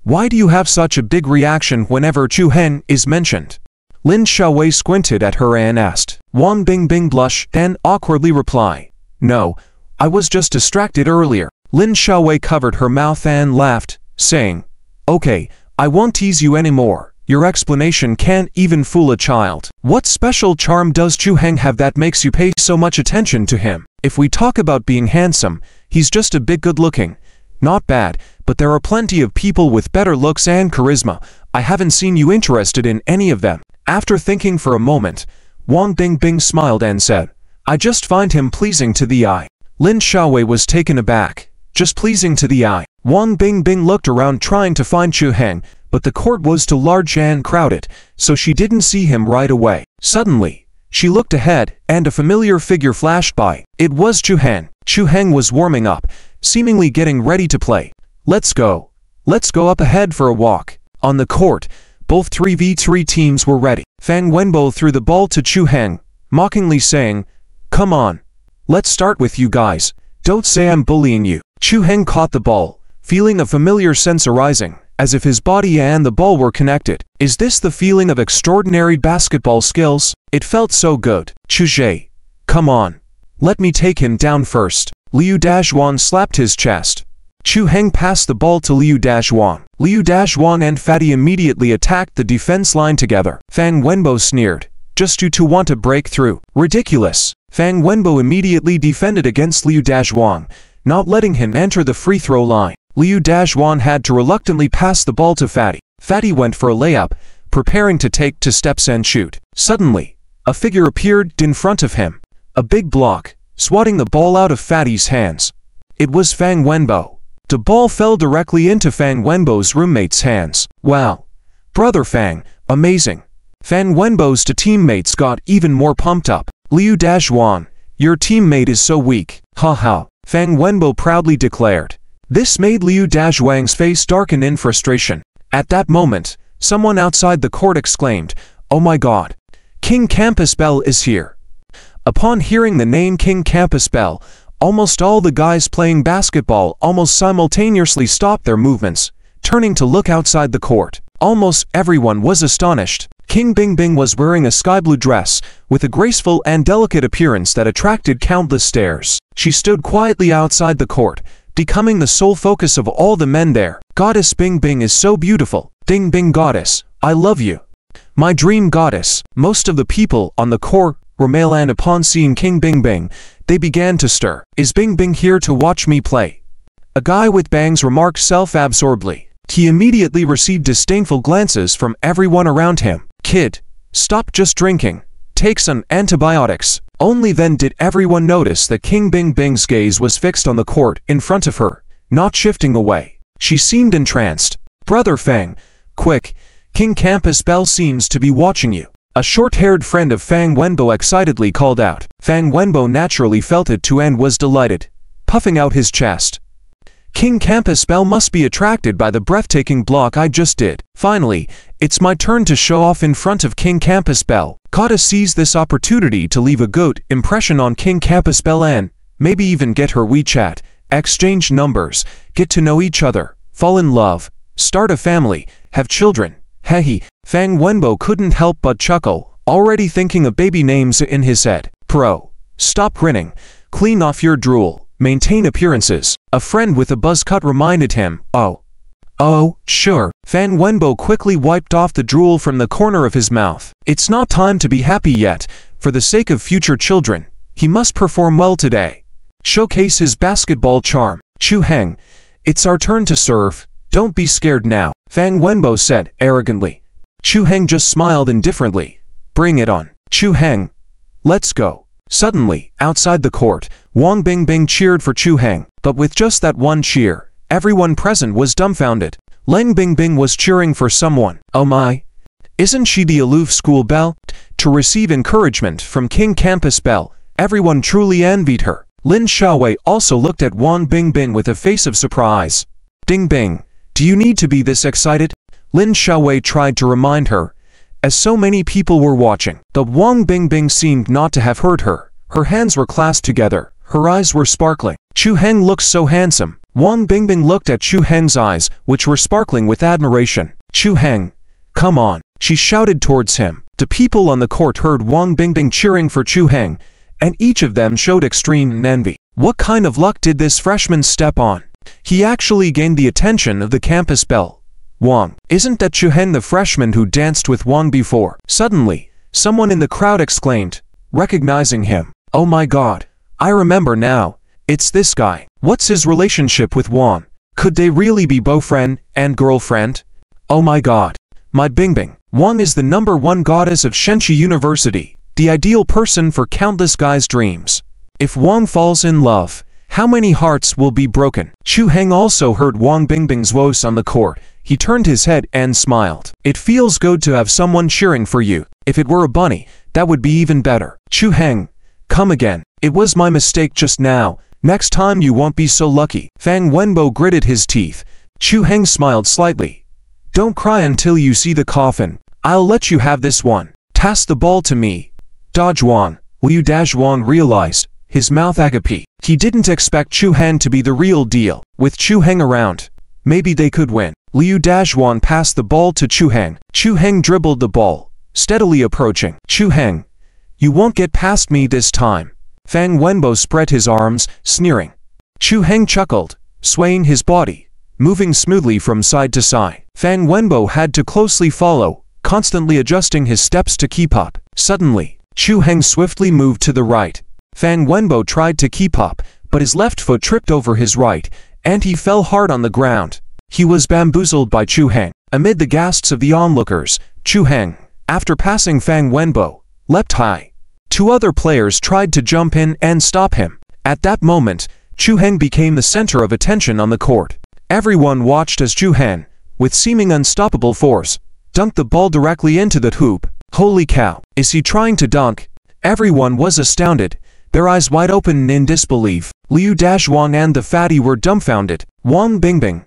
Why do you have such a big reaction whenever Chu Heng is mentioned? Lin Xiaowei squinted at her and asked. Wang Bingbing blushed and awkwardly replied. No, I was just distracted earlier. Lin Xiaowei covered her mouth and laughed, saying, Okay, I won't tease you anymore. Your explanation can't even fool a child. What special charm does Chu Heng have that makes you pay so much attention to him? If we talk about being handsome, he's just a bit good-looking. Not bad, but there are plenty of people with better looks and charisma. I haven't seen you interested in any of them. After thinking for a moment, Wang Bingbing smiled and said, I just find him pleasing to the eye. Lin Xiaowei was taken aback. Just pleasing to the eye. Wang Bingbing looked around trying to find Chu Heng, but the court was too large and crowded, so she didn't see him right away. Suddenly, she looked ahead, and a familiar figure flashed by. It was Chu Heng. Chu Heng was warming up, seemingly getting ready to play. Let's go. Let's go up ahead for a walk. On the court, both 3v3 teams were ready. Fang Wenbo threw the ball to Chu Heng, mockingly saying, Come on. Let's start with you guys. Don't say I'm bullying you. Chu Heng caught the ball, feeling a familiar sense arising, as if his body and the ball were connected. Is this the feeling of extraordinary basketball skills? It felt so good. Chu Zhe, come on. Let me take him down first. Liu Dazhuan slapped his chest. Chu Heng passed the ball to Liu Dazhuan. Liu Dazhuan and Fatty immediately attacked the defense line together. Fang Wenbo sneered. Just you two want to break through. Ridiculous. Fang Wenbo immediately defended against Liu Dazhuan, not letting him enter the free throw line. Liu Dazhuan had to reluctantly pass the ball to Fatty. Fatty went for a layup, preparing to take 2 steps and shoot. Suddenly, a figure appeared in front of him. A big block, swatting the ball out of Fatty's hands. It was Fang Wenbo. The ball fell directly into Fang Wenbo's roommate's hands. Wow. Brother Fang, amazing. Fang Wenbo's two teammates got even more pumped up. Liu Dazhuan, your teammate is so weak. Ha ha. Fang Wenbo proudly declared. This made Liu Dazhuang's face darken in frustration. At that moment, someone outside the court exclaimed, Oh my god. King Campus Bell is here. Upon hearing the name King Campus Bell, almost all the guys playing basketball almost simultaneously stopped their movements, turning to look outside the court. Almost everyone was astonished. King Bingbing was wearing a sky blue dress, with a graceful and delicate appearance that attracted countless stares. She stood quietly outside the court, becoming the sole focus of all the men there. Goddess Bingbing is so beautiful. Ding Bing Goddess, I love you. My dream goddess. Most of the people on the court were male, and upon seeing King Bingbing, they began to stir. Is Bingbing here to watch me play? A guy with bangs remarked self-absorbedly. He immediately received disdainful glances from everyone around him. Kid, stop just drinking. Take some antibiotics. Only then did everyone notice that King Bingbing's gaze was fixed on the court in front of her, not shifting away. She seemed entranced. Brother Fang, quick, King Campus Bell seems to be watching you. A short-haired friend of Fang Wenbo excitedly called out. Fang Wenbo naturally felt it too and was delighted, puffing out his chest. King Campus Bell must be attracted by the breathtaking block I just did. Finally, it's my turn to show off in front of King Campus Bell. Gotta seize this opportunity to leave a good impression on King Campus Bell and maybe even get her WeChat, exchange numbers, get to know each other, fall in love, start a family, have children. Hehe. Fang Wenbo couldn't help but chuckle, already thinking of baby names in his head. Pro. Stop grinning. Clean off your drool. Maintain appearances. A friend with a buzz cut reminded him. Oh, sure. Fang Wenbo quickly wiped off the drool from the corner of his mouth. It's not time to be happy yet. For the sake of future children, he must perform well today. Showcase his basketball charm. Chu Heng, it's our turn to serve. Don't be scared now, Fang Wenbo said arrogantly. Chu Heng just smiled indifferently. Bring it on. Chu Heng, let's go. Suddenly, outside the court, Wang Bingbing cheered for Chu Heng, but with just that one cheer, everyone present was dumbfounded. Leng Bingbing was cheering for someone. Oh my! Isn't she the aloof school belle? To receive encouragement from King Campus Bell, everyone truly envied her. Lin Xiaowei also looked at Wang Bingbing with a face of surprise. Ding Bing, do you need to be this excited? Lin Xiaowei tried to remind her, as so many people were watching. The Wang Bingbing seemed not to have heard her. Her hands were clasped together. Her eyes were sparkling. Chu Heng looked so handsome. Wang Bingbing looked at Chu Heng's eyes, which were sparkling with admiration. Chu Heng, come on, she shouted towards him. The people on the court heard Wang Bingbing cheering for Chu Heng, and each of them showed extreme envy. What kind of luck did this freshman step on? He actually gained the attention of the campus belle. Wang, isn't that Chu Heng the freshman who danced with Wang before? Suddenly, someone in the crowd exclaimed, recognizing him. Oh my god, I remember now. It's this guy. What's his relationship with Wang? Could they really be boyfriend and girlfriend? Oh my god. My Bingbing. Wang is the #1 goddess of Shenchi University, the ideal person for countless guys' dreams. If Wang falls in love, how many hearts will be broken? Chu Heng also heard Wang Bingbing's voice on the court. He turned his head and smiled. It feels good to have someone cheering for you. If it were a bunny, that would be even better. Chu Heng, come again. It was my mistake just now. Next time you won't be so lucky. Fang Wenbo gritted his teeth. Chu Heng smiled slightly. Don't cry until you see the coffin. I'll let you have this one. Pass the ball to me. Dodge Wang. Liu Dazhuang realized, his mouth agape. He didn't expect Chu Heng to be the real deal. With Chu Heng around, maybe they could win. Liu Dazhuang passed the ball to Chu Heng. Chu Heng dribbled the ball, steadily approaching. Chu Heng, you won't get past me this time. Fang Wenbo spread his arms, sneering. Chu Heng chuckled, swaying his body, moving smoothly from side to side. Fang Wenbo had to closely follow, constantly adjusting his steps to keep up. Suddenly, Chu Heng swiftly moved to the right. Fang Wenbo tried to keep up, but his left foot tripped over his right, and he fell hard on the ground. He was bamboozled by Chu Heng. Amid the gasps of the onlookers, Chu Heng, after passing Fang Wenbo, leapt high. Two other players tried to jump in and stop him. At that moment, Chu Heng became the center of attention on the court. Everyone watched as Chu Heng, with seeming unstoppable force, dunked the ball directly into the hoop. Holy cow, is he trying to dunk? Everyone was astounded, their eyes wide open in disbelief. Liu Dazhuang and the fatty were dumbfounded. Wang Bingbing,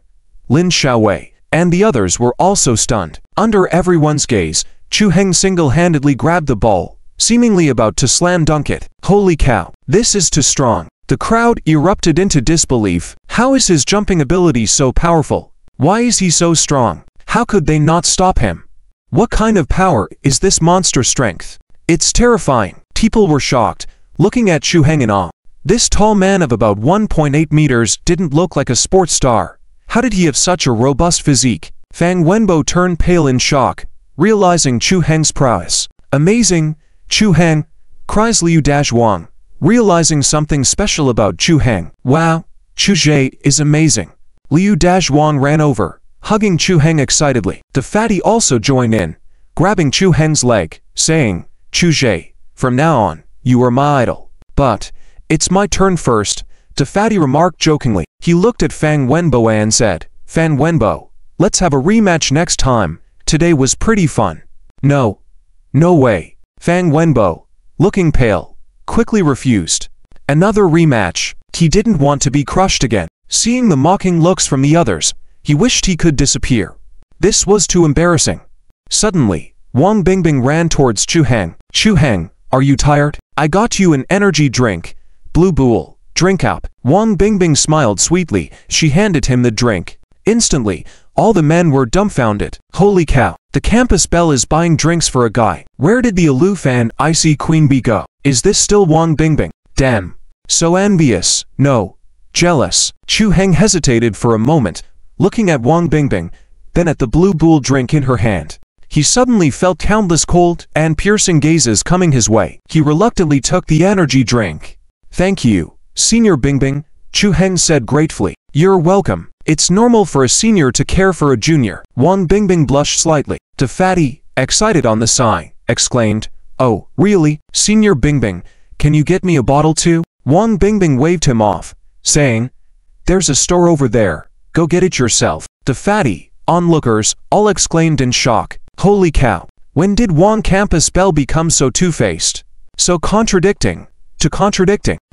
Lin Xiaowei, and the others were also stunned. Under everyone's gaze, Chu Heng single-handedly grabbed the ball, seemingly about to slam dunk it. Holy cow, this is too strong. The crowd erupted into disbelief. How is his jumping ability so powerful? Why is he so strong? How could they not stop him? What kind of power is this monster strength? It's terrifying. People were shocked, looking at Chu Heng in awe. This tall man of about 1.8 meters didn't look like a sports star. How did he have such a robust physique? Fang Wenbo turned pale in shock, realizing Chu Heng's prowess. Amazing, Chu Heng, cries Liu Dazhuang, realizing something special about Chu Heng. Wow, Chu Zhe is amazing. Liu Dazhuang ran over, hugging Chu Heng excitedly. The fatty also joined in, grabbing Chu Heng's leg, saying, Chu Zhe, from now on, you are my idol. But, it's my turn first, the fatty remarked jokingly. He looked at Fang Wenbo and said, Fang Wenbo, let's have a rematch next time. Today was pretty fun. No way. Fang Wenbo, looking pale, quickly refused. Another rematch. He didn't want to be crushed again. Seeing the mocking looks from the others, he wished he could disappear. This was too embarrassing. Suddenly, Wang Bingbing ran towards Chu Heng. Chu Heng, are you tired? I got you an energy drink. Blue Bull, drink up. Wang Bingbing smiled sweetly. She handed him the drink. Instantly, all the men were dumbfounded. Holy cow, the campus belle is buying drinks for a guy. Where did the aloof and icy queen bee go? Is this still Wang Bingbing? Damn. So envious. No. Jealous. Chu Heng hesitated for a moment, looking at Wang Bingbing, then at the blue bull drink in her hand. He suddenly felt countless cold and piercing gazes coming his way. He reluctantly took the energy drink. Thank you, Senior Bingbing, Chu Heng said gratefully. You're welcome. It's normal for a senior to care for a junior. Wang Bingbing blushed slightly. The fatty, excited on the side, exclaimed, Oh, really, Senior Bingbing, can you get me a bottle too? Wang Bingbing waved him off, saying, There's a store over there, go get it yourself. The fatty, onlookers, all exclaimed in shock. Holy cow, when did Wang Campus Belle become so two-faced? So contradicting.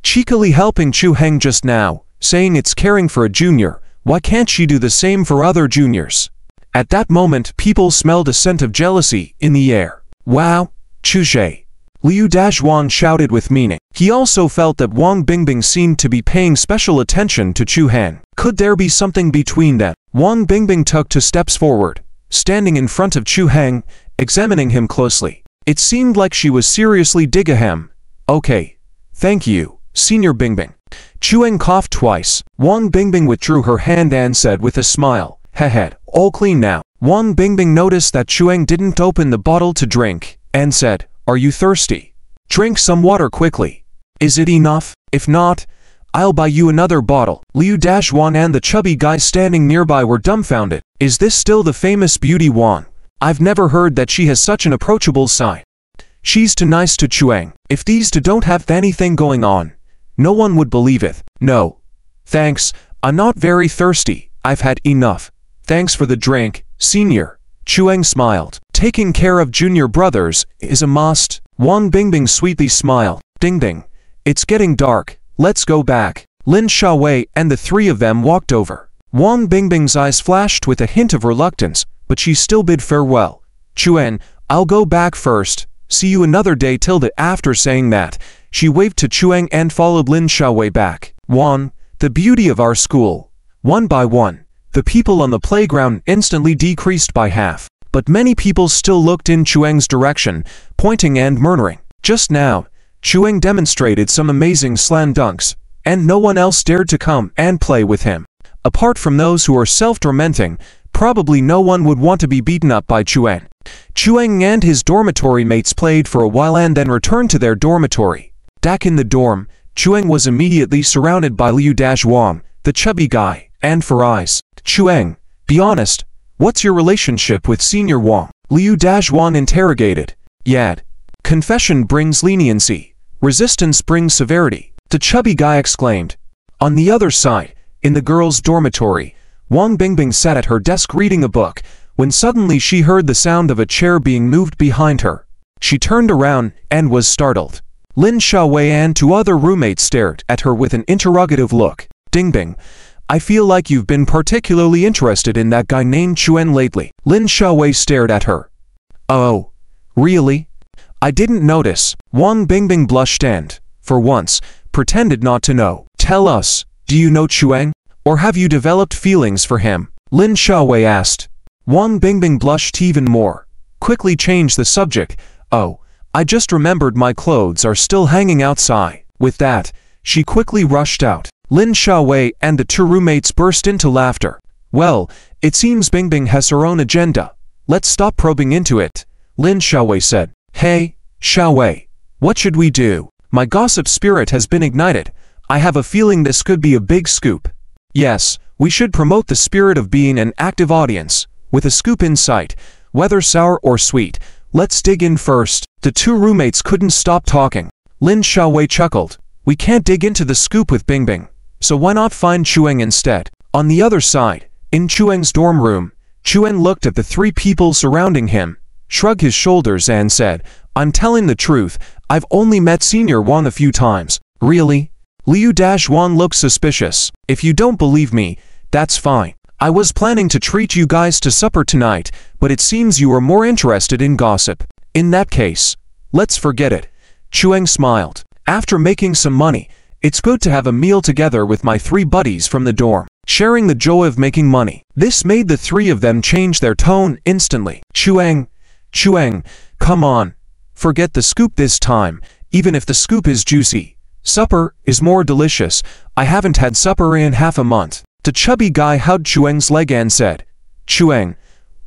Cheekily helping Chu Heng just now, saying it's caring for a junior, why can't she do the same for other juniors? At that moment, people smelled a scent of jealousy in the air. Wow, Chuje! Liu Dazhuan shouted with meaning. He also felt that Wang Bingbing seemed to be paying special attention to Chu Han. Could there be something between them? Wang Bingbing took 2 steps forward, standing in front of Chu Han, examining him closely. It seemed like she was seriously digging him. Okay. Thank you, Senior Bingbing. Chu Han coughed twice. Wang Bingbing withdrew her hand and said with a smile, "Hehe, all clean now." Wang Bingbing noticed that Chu Han didn't open the bottle to drink, and said, "Are you thirsty? Drink some water quickly. Is it enough? If not, I'll buy you another bottle." Liu Dazhuan and the chubby guy standing nearby were dumbfounded. Is this still the famous beauty Wang? I've never heard that she has such an approachable side. She's too nice to Chuang. If these two don't have anything going on, no one would believe it. No. Thanks, I'm not very thirsty. I've had enough. Thanks for the drink, Senior. Chuang smiled. Taking care of junior brothers is a must. Wang Bingbing sweetly smiled. Ding ding. It's getting dark. Let's go back. Lin Xiaowei and the 3 of them walked over. Wang Bingbing's eyes flashed with a hint of reluctance, but she still bid farewell. Chuan, I'll go back first. See you another day. After saying that, she waved to Chuang and followed Lin Xiaowei back. Wang, the beauty of our school. One by one, the people on the playground instantly decreased by half. But many people still looked in Chuang's direction, pointing and murmuring. Just now, Chuang demonstrated some amazing slam dunks, and no one else dared to come and play with him. Apart from those who are self-tormenting, probably no one would want to be beaten up by Chuang. Chuang and his dormitory mates played for a while and then returned to their dormitory. Back in the dorm, Chuang was immediately surrounded by Liu Dazhuan, the chubby guy, and for eyes. Chuang, be honest, what's your relationship with Senior Wang? Liu Dazhuan interrogated. Yad. Confession brings leniency. Resistance brings severity. The chubby guy exclaimed. On the other side, in the girls' dormitory, Wang Bingbing sat at her desk reading a book, when suddenly she heard the sound of a chair being moved behind her. She turned around and was startled. Lin Xiaowei and 2 other roommates stared at her with an interrogative look. Bingbing, I feel like you've been particularly interested in that guy named Chuan lately. Lin Xiaowei stared at her. Oh, really? I didn't notice. Wang Bingbing blushed and, for once, pretended not to know. Tell us, do you know Chuang? Or have you developed feelings for him? Lin Xiaowei asked. Wang Bingbing blushed even more. Quickly changed the subject. Oh, I just remembered my clothes are still hanging outside. With that, she quickly rushed out. Lin Xiaowei and the 2 roommates burst into laughter. Well, it seems Bingbing has her own agenda. Let's stop probing into it. Lin Xiaowei said. Hey, Xiaowei, what should we do? My gossip spirit has been ignited. I have a feeling this could be a big scoop. Yes, we should promote the spirit of being an active audience. With a scoop in sight, whether sour or sweet, let's dig in first. The 2 roommates couldn't stop talking. Lin Xiaowei chuckled. We can't dig into the scoop with Bingbing, so why not find Chuang instead? On the other side, in Chuang's dorm room, Chuang looked at the 3 people surrounding him, shrugged his shoulders and said, I'm telling the truth, I've only met Senior Wang a few times. Really? Liu Dazhuan looked suspicious. If you don't believe me, that's fine. I was planning to treat you guys to supper tonight, but it seems you are more interested in gossip. In that case, let's forget it. Chuang smiled. After making some money, it's good to have a meal together with my 3 buddies from the dorm, sharing the joy of making money. This made the 3 of them change their tone instantly. Chuang, come on. Forget the scoop this time, even if the scoop is juicy. Supper is more delicious. I haven't had supper in half a month. The chubby guy hugged Chuang's leg and said, Chuang,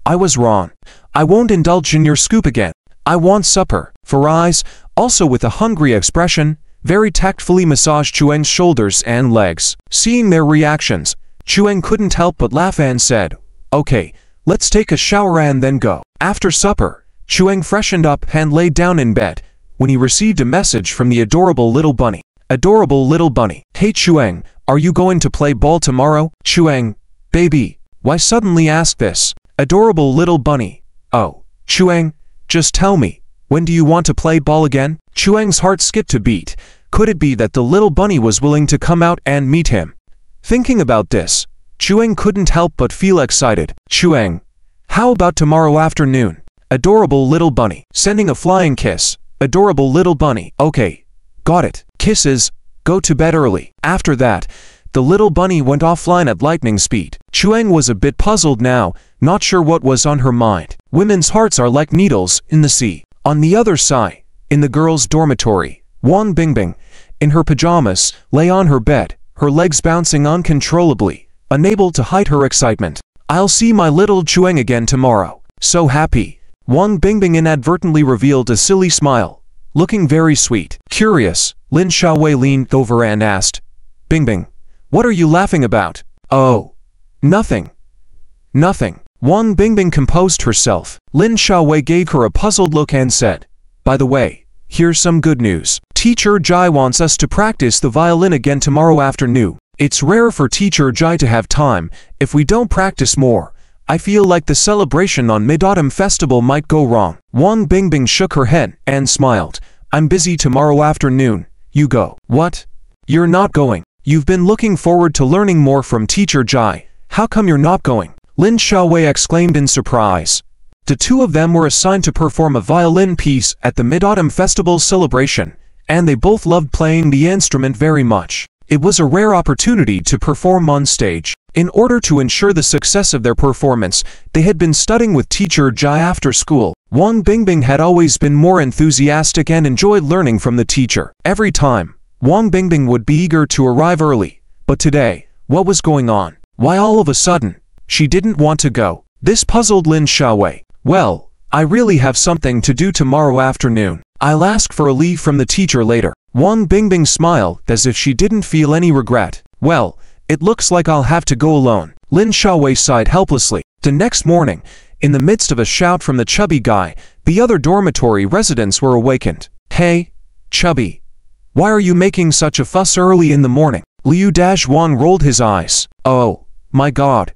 I was wrong. I won't indulge in your scoop again. I want supper. For eyes, also with a hungry expression, very tactfully massaged Chuang's shoulders and legs. Seeing their reactions, Chuang couldn't help but laugh and said, Okay, let's take a shower and then go. After supper, Chuang freshened up and lay down in bed, when he received a message from the adorable little bunny. Adorable little bunny. Hey Chuang, are you going to play ball tomorrow? Chuang, baby, why suddenly ask this? Adorable little bunny. Oh, Chuang, just tell me, when do you want to play ball again? Chuang's heart skipped a beat. Could it be that the little bunny was willing to come out and meet him? Thinking about this, Chuang couldn't help but feel excited. Chuang, How about tomorrow afternoon? Adorable little bunny. Sending a flying kiss. Adorable little bunny. Okay. Got it. Kisses. Go to bed early. After that, the little bunny went offline at lightning speed. Chuang was a bit puzzled now, not sure what was on her mind. Women's hearts are like needles in the sea. On the other side, in the girls' dormitory, Wang Bingbing, in her pajamas, lay on her bed, her legs bouncing uncontrollably, unable to hide her excitement. I'll see my little Chuang again tomorrow. So happy. Wang Bingbing inadvertently revealed a silly smile, looking very sweet. Curious, Lin Xiaowei leaned over and asked, Bingbing, what are you laughing about? Oh, nothing. Nothing. Wang Bingbing composed herself. Lin Xiaowei gave her a puzzled look and said, by the way, here's some good news. Teacher Jai wants us to practice the violin again tomorrow afternoon. It's rare for Teacher Jai to have time. If we don't practice more, I feel like the celebration on Mid-Autumn Festival might go wrong. Wang Bingbing shook her head and smiled. I'm busy tomorrow afternoon. You go. What? You're not going. You've been looking forward to learning more from Teacher Jai. How come you're not going? Lin Xiaowei exclaimed in surprise. The two of them were assigned to perform a violin piece at the Mid-Autumn Festival celebration, and they both loved playing the instrument very much. It was a rare opportunity to perform on stage. In order to ensure the success of their performance, they had been studying with Teacher Jai after school. Wang Bingbing had always been more enthusiastic and enjoyed learning from the teacher. Every time, Wang Bingbing would be eager to arrive early. But today, what was going on? Why all of a sudden, she didn't want to go? This puzzled Lin Xiaowei. Well, I really have something to do tomorrow afternoon. I'll ask for a leave from the teacher later. Wang Bingbing smiled as if she didn't feel any regret. Well, it looks like I'll have to go alone. Lin Xiaowei sighed helplessly. The next morning, in the midst of a shout from the chubby guy, the other dormitory residents were awakened. Hey, chubby. Why are you making such a fuss early in the morning? Liu Dazhuan rolled his eyes. Oh, my God.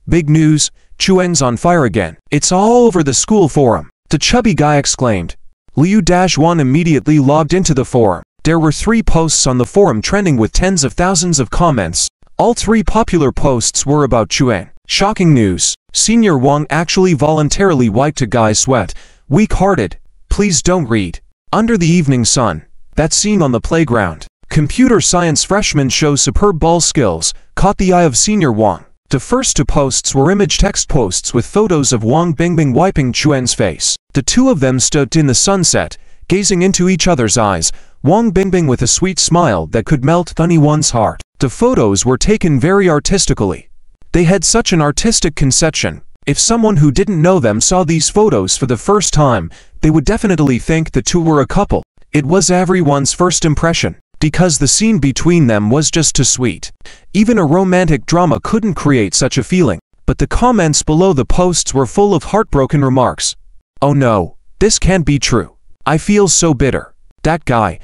Big news, Chuang's on fire again. It's all over the school forum. The chubby guy exclaimed. Liu Dazhuan immediately logged into the forum. There were 3 posts on the forum trending with tens of thousands of comments. All 3 popular posts were about Chuang. Shocking news. Senior Wang actually voluntarily wiped a guy's sweat. Weak-hearted. Please don't read. Under the evening sun. That scene on the playground. Computer science freshman shows superb ball skills. Caught the eye of Senior Wang. The first 2 posts were image text posts with photos of Wang Bingbing wiping Chuang's face. The two of them stood in the sunset, gazing into each other's eyes, Wang Bingbing with a sweet smile that could melt anyone's heart. The photos were taken very artistically. They had such an artistic conception. If someone who didn't know them saw these photos for the first time, they would definitely think the two were a couple. It was everyone's first impression, because the scene between them was just too sweet. Even a romantic drama couldn't create such a feeling. But the comments below the posts were full of heartbroken remarks. Oh no, this can't be true. I feel so bitter. That guy.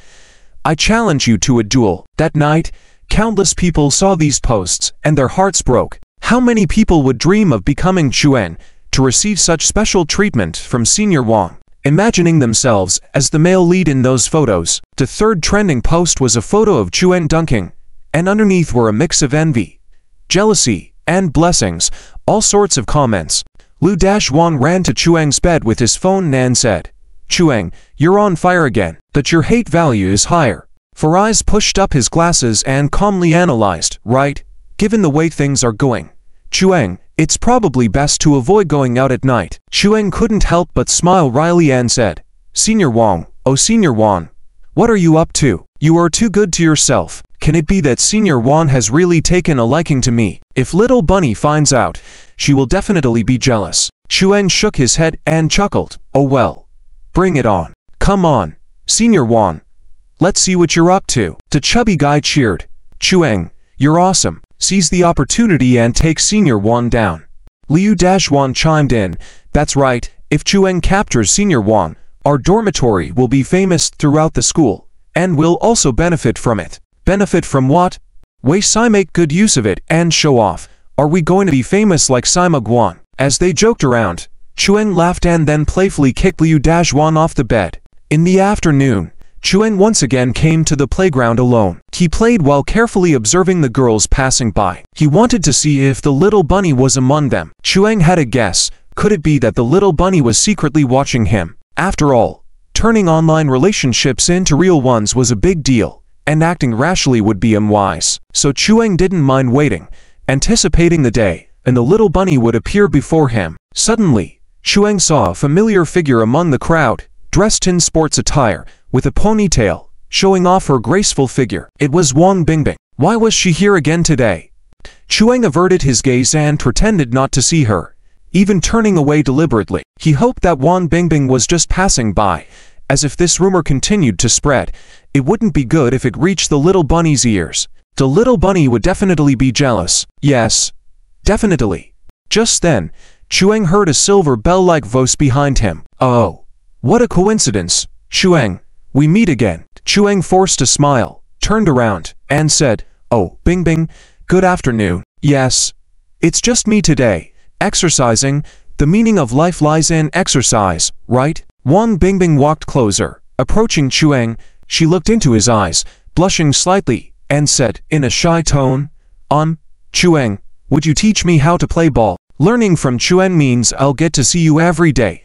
I challenge you to a duel. That night, countless people saw these posts and their hearts broke. How many people would dream of becoming Chuang to receive such special treatment from Senior Wang, imagining themselves as the male lead in those photos? The third trending post was a photo of Chuang dunking, and underneath were a mix of envy, jealousy, and blessings, all sorts of comments. Liu Dazhuan ran to Chuang's bed with his phone and said, Chuang, you're on fire again. That your hate value is higher. Faraz pushed up his glasses and calmly analyzed, right? Given the way things are going, Chuang, it's probably best to avoid going out at night. Chuang couldn't help but smile wryly and said, Senior Wang, oh Senior Wang, what are you up to? You are too good to yourself. Can it be that Senior Wang has really taken a liking to me? If little bunny finds out, she will definitely be jealous. Chuang shook his head and chuckled. Oh well. Bring it on. Come on, Senior Wang. Let's see what you're up to. The chubby guy cheered. Chuang, you're awesome. Seize the opportunity and take Senior Wang down. Liu Dazhuan chimed in. That's right, if Chuang captures Senior Wang, our dormitory will be famous throughout the school, and we'll also benefit from it. Benefit from what? Wei Sai make good use of it and show off. Are we going to be famous like Sima Guan? As they joked around, Chuang laughed and then playfully kicked Liu Dazhuan off the bed. In the afternoon, Chuang once again came to the playground alone. He played while carefully observing the girls passing by. He wanted to see if the little bunny was among them. Chuang had a guess, Could it be that the little bunny was secretly watching him? After all, turning online relationships into real ones was a big deal, and acting rashly would be unwise. So Chuang didn't mind waiting, anticipating the day, and the little bunny would appear before him. Suddenly, Chuang saw a familiar figure among the crowd, dressed in sports attire, with a ponytail, showing off her graceful figure. It was Wang Bingbing. Why was she here again today? Chuang averted his gaze and pretended not to see her, even turning away deliberately. He hoped that Wang Bingbing was just passing by, as if this rumor continued to spread, it wouldn't be good if it reached the little bunny's ears. The little bunny would definitely be jealous. Yes, definitely. Just then, Chuang heard a silver bell-like voice behind him. Oh, what a coincidence, Chuang. We meet again. Chuang forced a smile, turned around, and said, "Oh, Bingbing, good afternoon. Yes, it's just me today. Exercising. The meaning of life lies in exercise, right?" Wang Bingbing walked closer. Approaching Chuang, she looked into his eyes, blushing slightly, and said, in a shy tone, Chuang, would you teach me how to play ball? Learning from Chuang means I'll get to see you every day.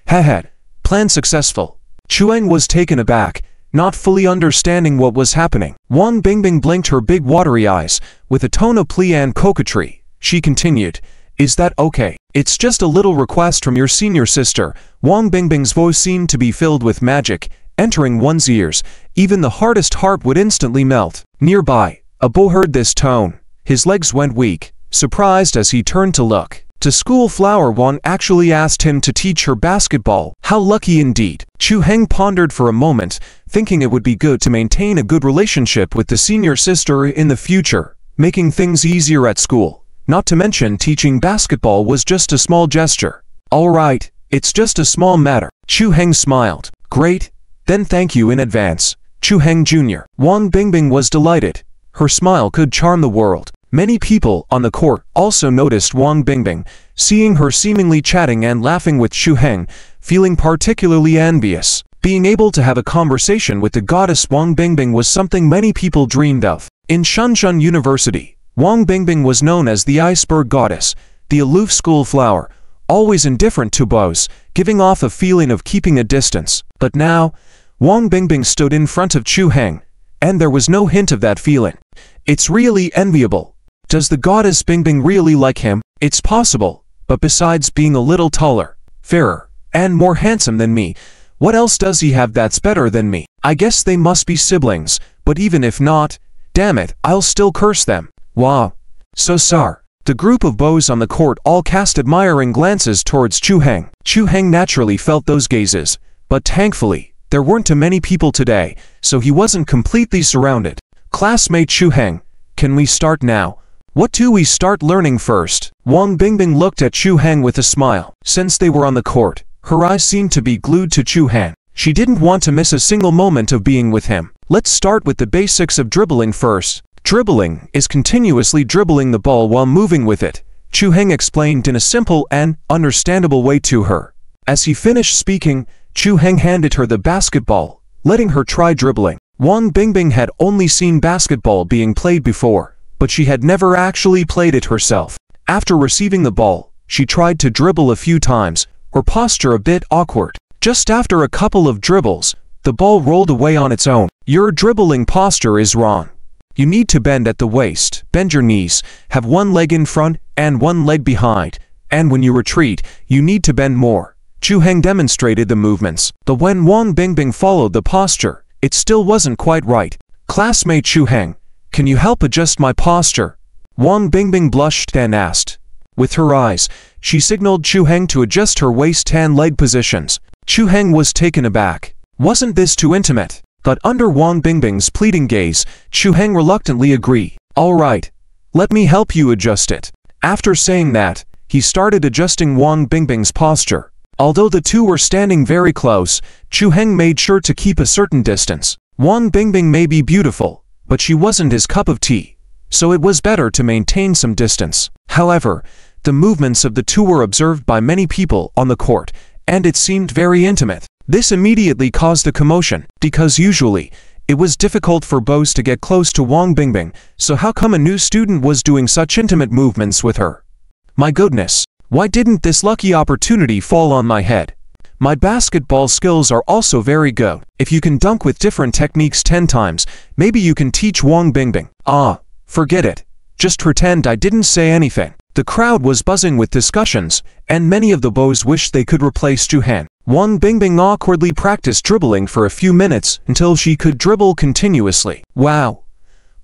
Haha, plan successful. Chuang was taken aback, not fully understanding what was happening. Wang Bingbing blinked her big watery eyes, with a tone of plea and coquetry. She continued, "Is that okay? It's just a little request from your senior sister." Wang Bingbing's voice seemed to be filled with magic, entering one's ears. Even the hardest heart would instantly melt. Nearby, a beau heard this tone. His legs went weak, surprised as he turned to look. To school flower Wang actually asked him to teach her basketball. How lucky indeed. Chu Heng pondered for a moment, thinking it would be good to maintain a good relationship with the senior sister in the future, making things easier at school. Not to mention teaching basketball was just a small gesture. All right, it's just a small matter. Chu Heng smiled. Great, then thank you in advance, Chu Heng Jr. Wang Bingbing was delighted. Her smile could charm the world. Many people on the court also noticed Wang Bingbing, seeing her seemingly chatting and laughing with Chu Heng, feeling particularly envious. Being able to have a conversation with the goddess Wang Bingbing was something many people dreamed of. In Shenzhen University, Wang Bingbing was known as the iceberg goddess, the aloof school flower, always indifferent to beaux, giving off a feeling of keeping a distance. But now, Wang Bingbing stood in front of Chu Heng, and there was no hint of that feeling. It's really enviable. Does the goddess Bingbing really like him? It's possible, but besides being a little taller, fairer, and more handsome than me, what else does he have that's better than me? I guess they must be siblings, but even if not, damn it, I'll still curse them. Wow. So sorry. The group of beaux on the court all cast admiring glances towards Chu Heng. Chu Heng naturally felt those gazes, but thankfully, there weren't too many people today, so he wasn't completely surrounded. Classmate Chu Heng, can we start now? What do we start learning first? Wang Bingbing looked at Chu Heng with a smile. Since they were on the court, her eyes seemed to be glued to Chu Heng. She didn't want to miss a single moment of being with him. Let's start with the basics of dribbling first. Dribbling is continuously dribbling the ball while moving with it, Chu Heng explained in a simple and understandable way to her. As he finished speaking, Chu Heng handed her the basketball, letting her try dribbling. Wang Bingbing had only seen basketball being played before, but she had never actually played it herself. After receiving the ball, she tried to dribble a few times, her posture a bit awkward. Just after a couple of dribbles, the ball rolled away on its own. Your dribbling posture is wrong. You need to bend at the waist, bend your knees, have one leg in front and one leg behind, and when you retreat, you need to bend more. Chu Heng demonstrated the movements, but when Wang Bingbing followed the posture, it still wasn't quite right. Classmate Chu Heng, can you help adjust my posture? Wang Bingbing blushed and asked. With her eyes, she signaled Chu Heng to adjust her waist and leg positions. Chu Heng was taken aback. Wasn't this too intimate? But under Wang Bingbing's pleading gaze, Chu Heng reluctantly agreed. All right, let me help you adjust it. After saying that, he started adjusting Wang Bingbing's posture. Although the two were standing very close, Chu Heng made sure to keep a certain distance. Wang Bingbing may be beautiful, but she wasn't his cup of tea, so it was better to maintain some distance. However, the movements of the two were observed by many people on the court, and it seemed very intimate. This immediately caused a commotion, because usually, it was difficult for beaux to get close to Wang Bingbing, so how come a new student was doing such intimate movements with her? My goodness, Why didn't this lucky opportunity fall on my head? My basketball skills are also very good. If you can dunk with different techniques 10 times, maybe you can teach Wang Bingbing. Ah, forget it. Just pretend I didn't say anything. The crowd was buzzing with discussions, and many of the boys wished they could replace Chu Han. Wang Bingbing awkwardly practiced dribbling for a few minutes until she could dribble continuously. Wow!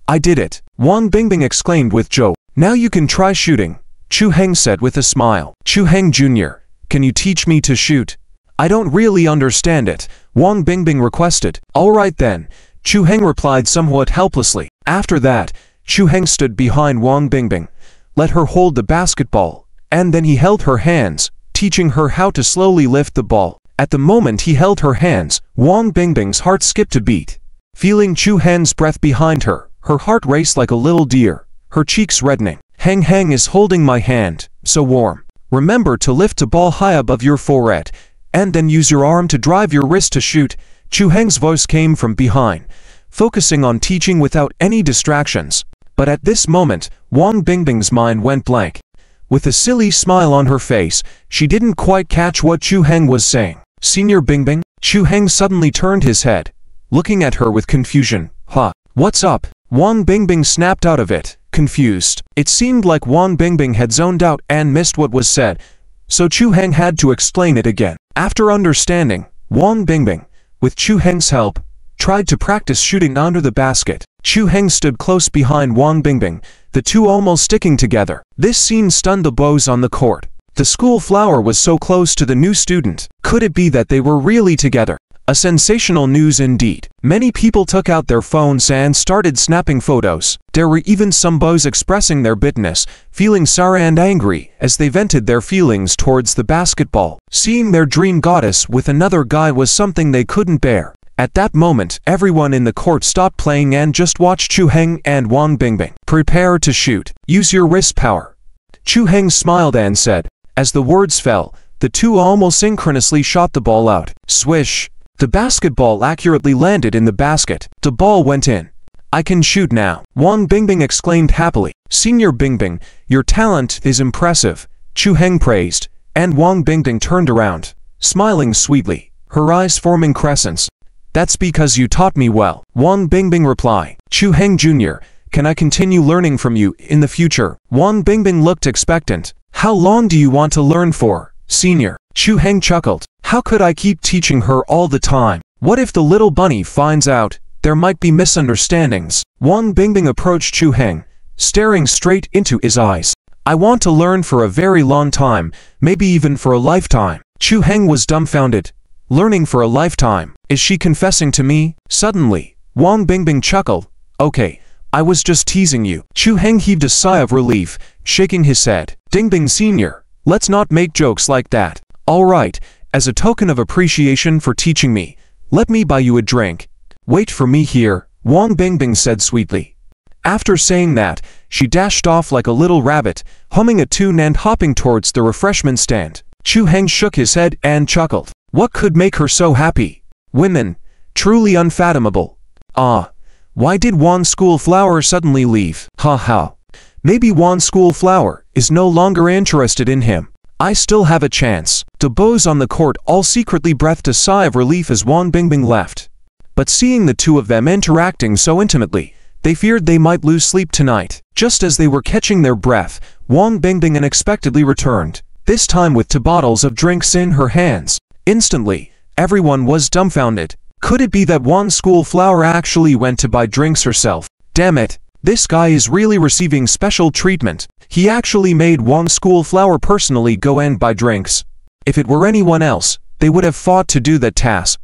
I did it! Wang Bingbing exclaimed with joy. Now you can try shooting, Chu Heng said with a smile. Chu Heng Jr., can you teach me to shoot? I don't really understand it, Wang Bingbing requested. Alright then, Chu Heng replied somewhat helplessly. After that, Chu Heng stood behind Wang Bingbing, let her hold the basketball, and then he held her hands, teaching her how to slowly lift the ball. At the moment he held her hands, Wang Bingbing's heart skipped a beat. Feeling Chu Heng's breath behind her, her heart raced like a little deer, her cheeks reddening. Heng is holding my hand, so warm. Remember to lift the ball high above your forehead, and then use your arm to drive your wrist to shoot. Chu Heng's voice came from behind, focusing on teaching without any distractions. But at this moment, Wang Bingbing's mind went blank. With a silly smile on her face, she didn't quite catch what Chu Heng was saying. Senior Bingbing? Chu Heng suddenly turned his head, looking at her with confusion. Huh? What's up? Wang Bingbing snapped out of it, confused. It seemed like Wang Bingbing had zoned out and missed what was said, so Chu Heng had to explain it again. After understanding, Wang Bingbing, with Chu Heng's help, tried to practice shooting under the basket. Chu Heng stood close behind Wang Bingbing, the two almost sticking together. This scene stunned the boys on the court. The school flower was so close to the new student. Could it be that they were really together? A sensational news indeed. Many people took out their phones and started snapping photos. There were even some boys expressing their bitterness, feeling sorry and angry as they vented their feelings towards the basketball. Seeing their dream goddess with another guy was something they couldn't bear. At that moment, everyone in the court stopped playing and just watched Chu Heng and Wang Bingbing. Prepare to shoot. Use your wrist power. Chu Heng smiled and said. As the words fell, the two almost synchronously shot the ball out. Swish! The basketball accurately landed in the basket. The ball went in. I can shoot now, Wang Bingbing exclaimed happily. Senior Bingbing, your talent is impressive, Chu Heng praised, and Wang Bingbing turned around, smiling sweetly, her eyes forming crescents. That's because you taught me well, Wang Bingbing replied. Chu Heng Jr., can I continue learning from you in the future? Wang Bingbing looked expectant. How long do you want to learn for, senior? Chu Heng chuckled. How could I keep teaching her all the time? What if the little bunny finds out? There might be misunderstandings. Wang Bingbing approached Chu Heng, staring straight into his eyes. I want to learn for a very long time, maybe even for a lifetime. Chu Heng was dumbfounded. Learning for a lifetime? Is she confessing to me? Suddenly, Wang Bingbing chuckled. Okay, I was just teasing you. Chu Heng heaved a sigh of relief, shaking his head. Bingbing Sr., let's not make jokes like that. All right, as a token of appreciation for teaching me, let me buy you a drink. Wait for me here, Wang Bingbing said sweetly. After saying that, she dashed off like a little rabbit, humming a tune and hopping towards the refreshment stand. Chu Heng shook his head and chuckled. What could make her so happy? Women. Truly unfathomable. Ah. Why did Wan School Flower suddenly leave? Ha ha. Maybe Wan School Flower is no longer interested in him. I still have a chance. The boys on the court all secretly breathed a sigh of relief as Wang Bingbing left. But seeing the two of them interacting so intimately, they feared they might lose sleep tonight. Just as they were catching their breath, Wang Bingbing unexpectedly returned, this time with two bottles of drinks in her hands. Instantly, everyone was dumbfounded. Could it be that Wan School Flower actually went to buy drinks herself? Damn it, this guy is really receiving special treatment. He actually made Wan School Flower personally go and buy drinks. If it were anyone else, they would have fought to do that task.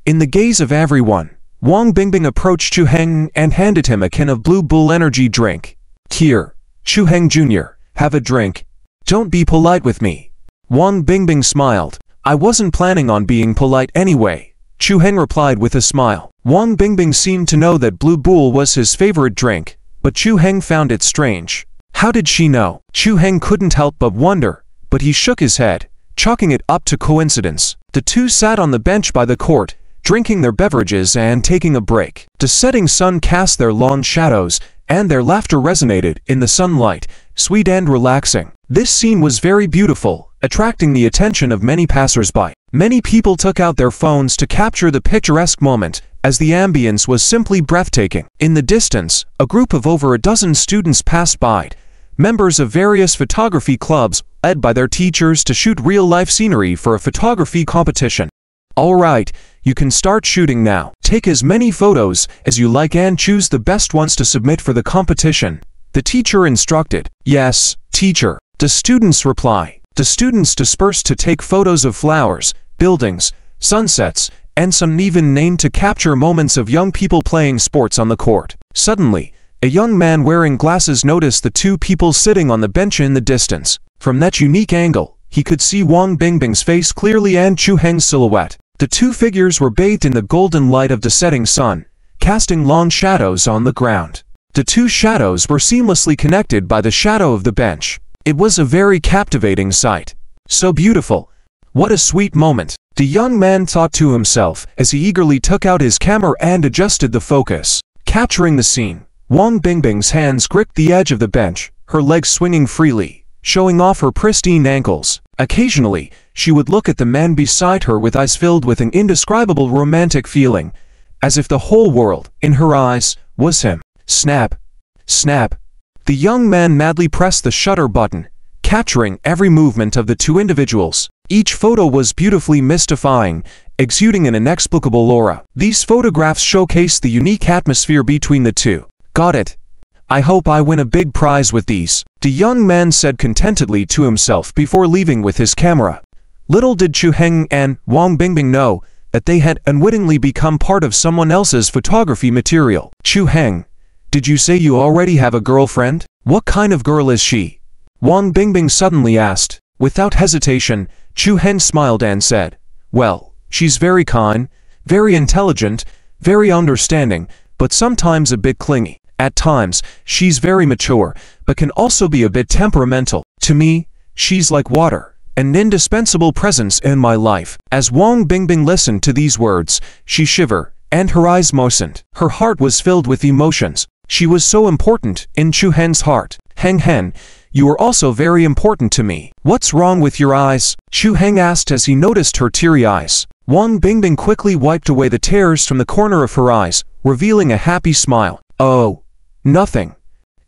In the gaze of everyone, Wang Bingbing approached Chu Heng and handed him a can of Blue Bull energy drink. Here, Chu Heng Jr., have a drink. Don't be polite with me. Wang Bingbing smiled. I wasn't planning on being polite anyway, Chu Heng replied with a smile. Wang Bingbing seemed to know that Blue Bull was his favorite drink, but Chu Heng found it strange. How did she know? Chu Heng couldn't help but wonder, but he shook his head, chalking it up to coincidence. The two sat on the bench by the court, drinking their beverages and taking a break. The setting sun cast their long shadows, and their laughter resonated in the sunlight, sweet and relaxing. This scene was very beautiful, attracting the attention of many passers-by. Many people took out their phones to capture the picturesque moment, as the ambience was simply breathtaking. In the distance, a group of over a dozen students passed by, members of various photography clubs, led by their teachers to shoot real-life scenery for a photography competition. Alright, you can start shooting now. Take as many photos as you like and choose the best ones to submit for the competition, the teacher instructed. Yes, teacher. The students reply. The students dispersed to take photos of flowers, buildings, sunsets, and some even named to capture moments of young people playing sports on the court. Suddenly, a young man wearing glasses noticed the two people sitting on the bench in the distance. From that unique angle, he could see Wang Bingbing's face clearly and Chu Heng's silhouette. The two figures were bathed in the golden light of the setting sun, casting long shadows on the ground. The two shadows were seamlessly connected by the shadow of the bench. It was a very captivating sight. So beautiful. What a sweet moment. The young man thought to himself as he eagerly took out his camera and adjusted the focus. Capturing the scene, Wang Bingbing's hands gripped the edge of the bench, her legs swinging freely, showing off her pristine ankles. Occasionally, she would look at the man beside her with eyes filled with an indescribable romantic feeling, as if the whole world, in her eyes, was him. Snap! Snap! The young man madly pressed the shutter button, capturing every movement of the two individuals. Each photo was beautifully mystifying, exuding an inexplicable aura. These photographs showcased the unique atmosphere between the two. Got it. I hope I win a big prize with these, the young man said contentedly to himself before leaving with his camera. Little did Chu Heng and Wang Bingbing know that they had unwittingly become part of someone else's photography material. Chu Heng, did you say you already have a girlfriend? What kind of girl is she? Wang Bingbing suddenly asked. Without hesitation, Chu Heng smiled and said, well, she's very kind, very intelligent, very understanding, but sometimes a bit clingy. At times, she's very mature, but can also be a bit temperamental. To me, she's like water, an indispensable presence in my life. As Wang Bingbing listened to these words, she shivered, and her eyes moistened. Her heart was filled with emotions. She was so important in Chu Heng's heart. Heng, you are also very important to me. What's wrong with your eyes? Chu Heng asked as he noticed her teary eyes. Wang Bingbing quickly wiped away the tears from the corner of her eyes, revealing a happy smile. Oh, nothing.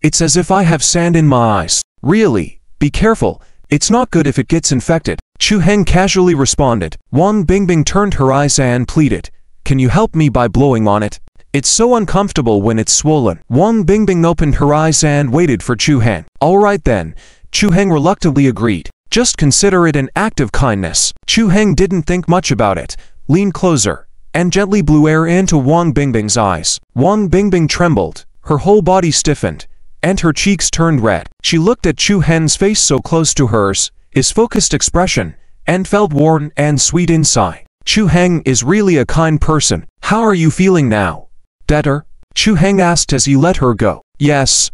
It's as if I have sand in my eyes. Really, be careful. It's not good if it gets infected. Chu Heng casually responded. Wang Bingbing turned her eyes and pleaded. Can you help me by blowing on it? It's so uncomfortable when it's swollen. Wang Bingbing opened her eyes and waited for Chu Heng. Alright then, Chu Heng reluctantly agreed. Just consider it an act of kindness. Chu Heng didn't think much about it, leaned closer, and gently blew air into Wang Bingbing's eyes. Wang Bingbing trembled, her whole body stiffened, and her cheeks turned red. She looked at Chu Heng's face so close to hers, his focused expression, and felt warm and sweet inside. Chu Heng is really a kind person. How are you feeling now? Better? Chu Heng asked as he let her go. Yes.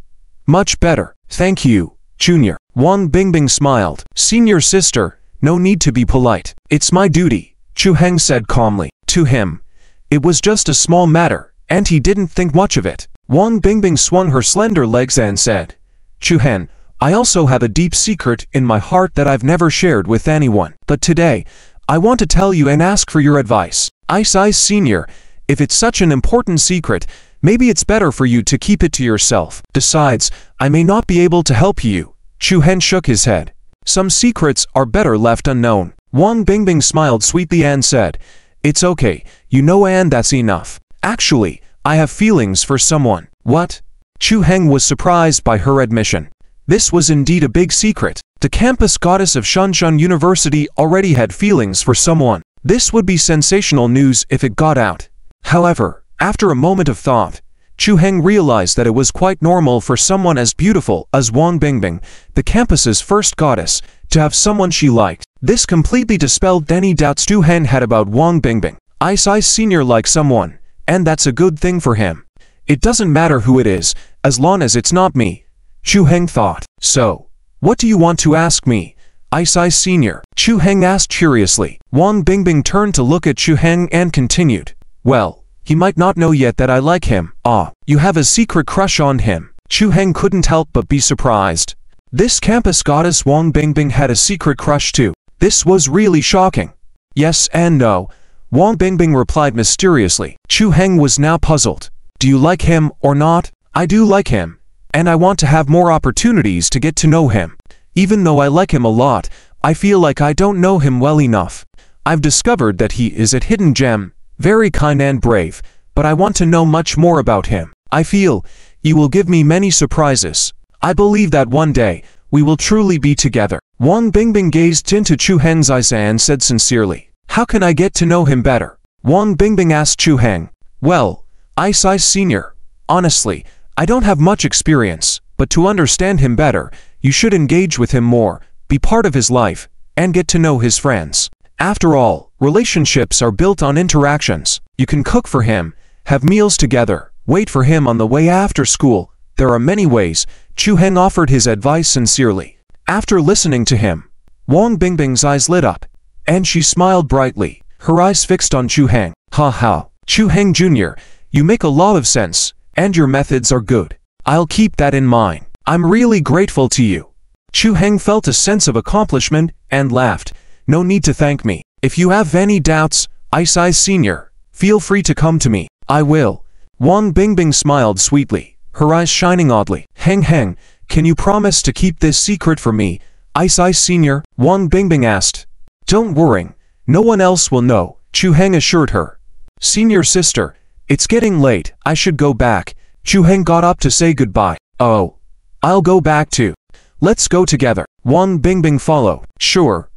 Much better. Thank you, Junior. Wang Bingbing smiled. Senior sister, no need to be polite. It's my duty, Chu Heng said calmly. To him, it was just a small matter, and he didn't think much of it. Wang Bingbing swung her slender legs and said, Chu Heng, I also have a deep secret in my heart that I've never shared with anyone. But today, I want to tell you and ask for your advice. Ice Senior, if it's such an important secret, maybe it's better for you to keep it to yourself. Besides, I may not be able to help you. Chu Heng shook his head. Some secrets are better left unknown. Wang Bingbing smiled sweetly and said, It's okay, you know, and that's enough. Actually, I have feelings for someone. What? Chu Heng was surprised by her admission. This was indeed a big secret. The campus goddess of Shenzhen University already had feelings for someone. This would be sensational news if it got out. However, after a moment of thought, Chu Heng realized that it was quite normal for someone as beautiful as Wang Bingbing, the campus's first goddess, to have someone she liked. This completely dispelled any doubts Chu Heng had about Wang Bingbing. Ice Senior likes someone, and that's a good thing for him. It doesn't matter who it is, as long as it's not me, Chu Heng thought. So, what do you want to ask me, Ice Senior? Chu Heng asked curiously. Wang Bingbing turned to look at Chu Heng and continued. Well, he might not know yet that I like him. Ah, you have a secret crush on him. Chu Heng couldn't help but be surprised. This campus goddess Wang Bingbing had a secret crush too. This was really shocking. Yes and no, Wang Bingbing replied mysteriously. Chu Heng was now puzzled. Do you like him or not? I do like him, and I want to have more opportunities to get to know him. Even though I like him a lot, I feel like I don't know him well enough. I've discovered that he is a hidden gem, very kind and brave, but I want to know much more about him. I feel you will give me many surprises. I believe that one day, we will truly be together. Wang Bingbing gazed into Chu Heng's eyes and said sincerely, how can I get to know him better? Wang Bingbing asked Chu Heng. Well, Ice Senior, honestly, I don't have much experience, but to understand him better, you should engage with him more, be part of his life, and get to know his friends. After all, relationships are built on interactions. You can cook for him, have meals together, wait for him on the way after school. There are many ways. Chu Heng offered his advice sincerely. After listening to him, Wang Bingbing's eyes lit up, and she smiled brightly, her eyes fixed on Chu Heng. Ha ha, Chu Heng Jr., you make a lot of sense, and your methods are good. I'll keep that in mind. I'm really grateful to you. Chu Heng felt a sense of accomplishment and laughed. No need to thank me. If you have any doubts, Ice Senior, feel free to come to me. I will. Wang Bingbing smiled sweetly, her eyes shining oddly. Heng, can you promise to keep this secret from me, Ice Senior? Wang Bingbing asked. Don't worry, no one else will know, Chu Heng assured her. Senior sister, it's getting late, I should go back. Chu Heng got up to say goodbye. Oh, I'll go back too. Let's go together. Wang Bingbing followed. Sure.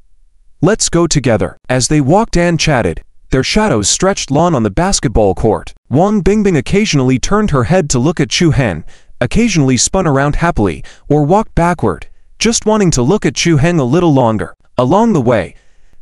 Let's go together. As they walked and chatted, their shadows stretched long on the basketball court. Wang Bingbing occasionally turned her head to look at Chu Heng, occasionally spun around happily, or walked backward, just wanting to look at Chu Heng a little longer. Along the way,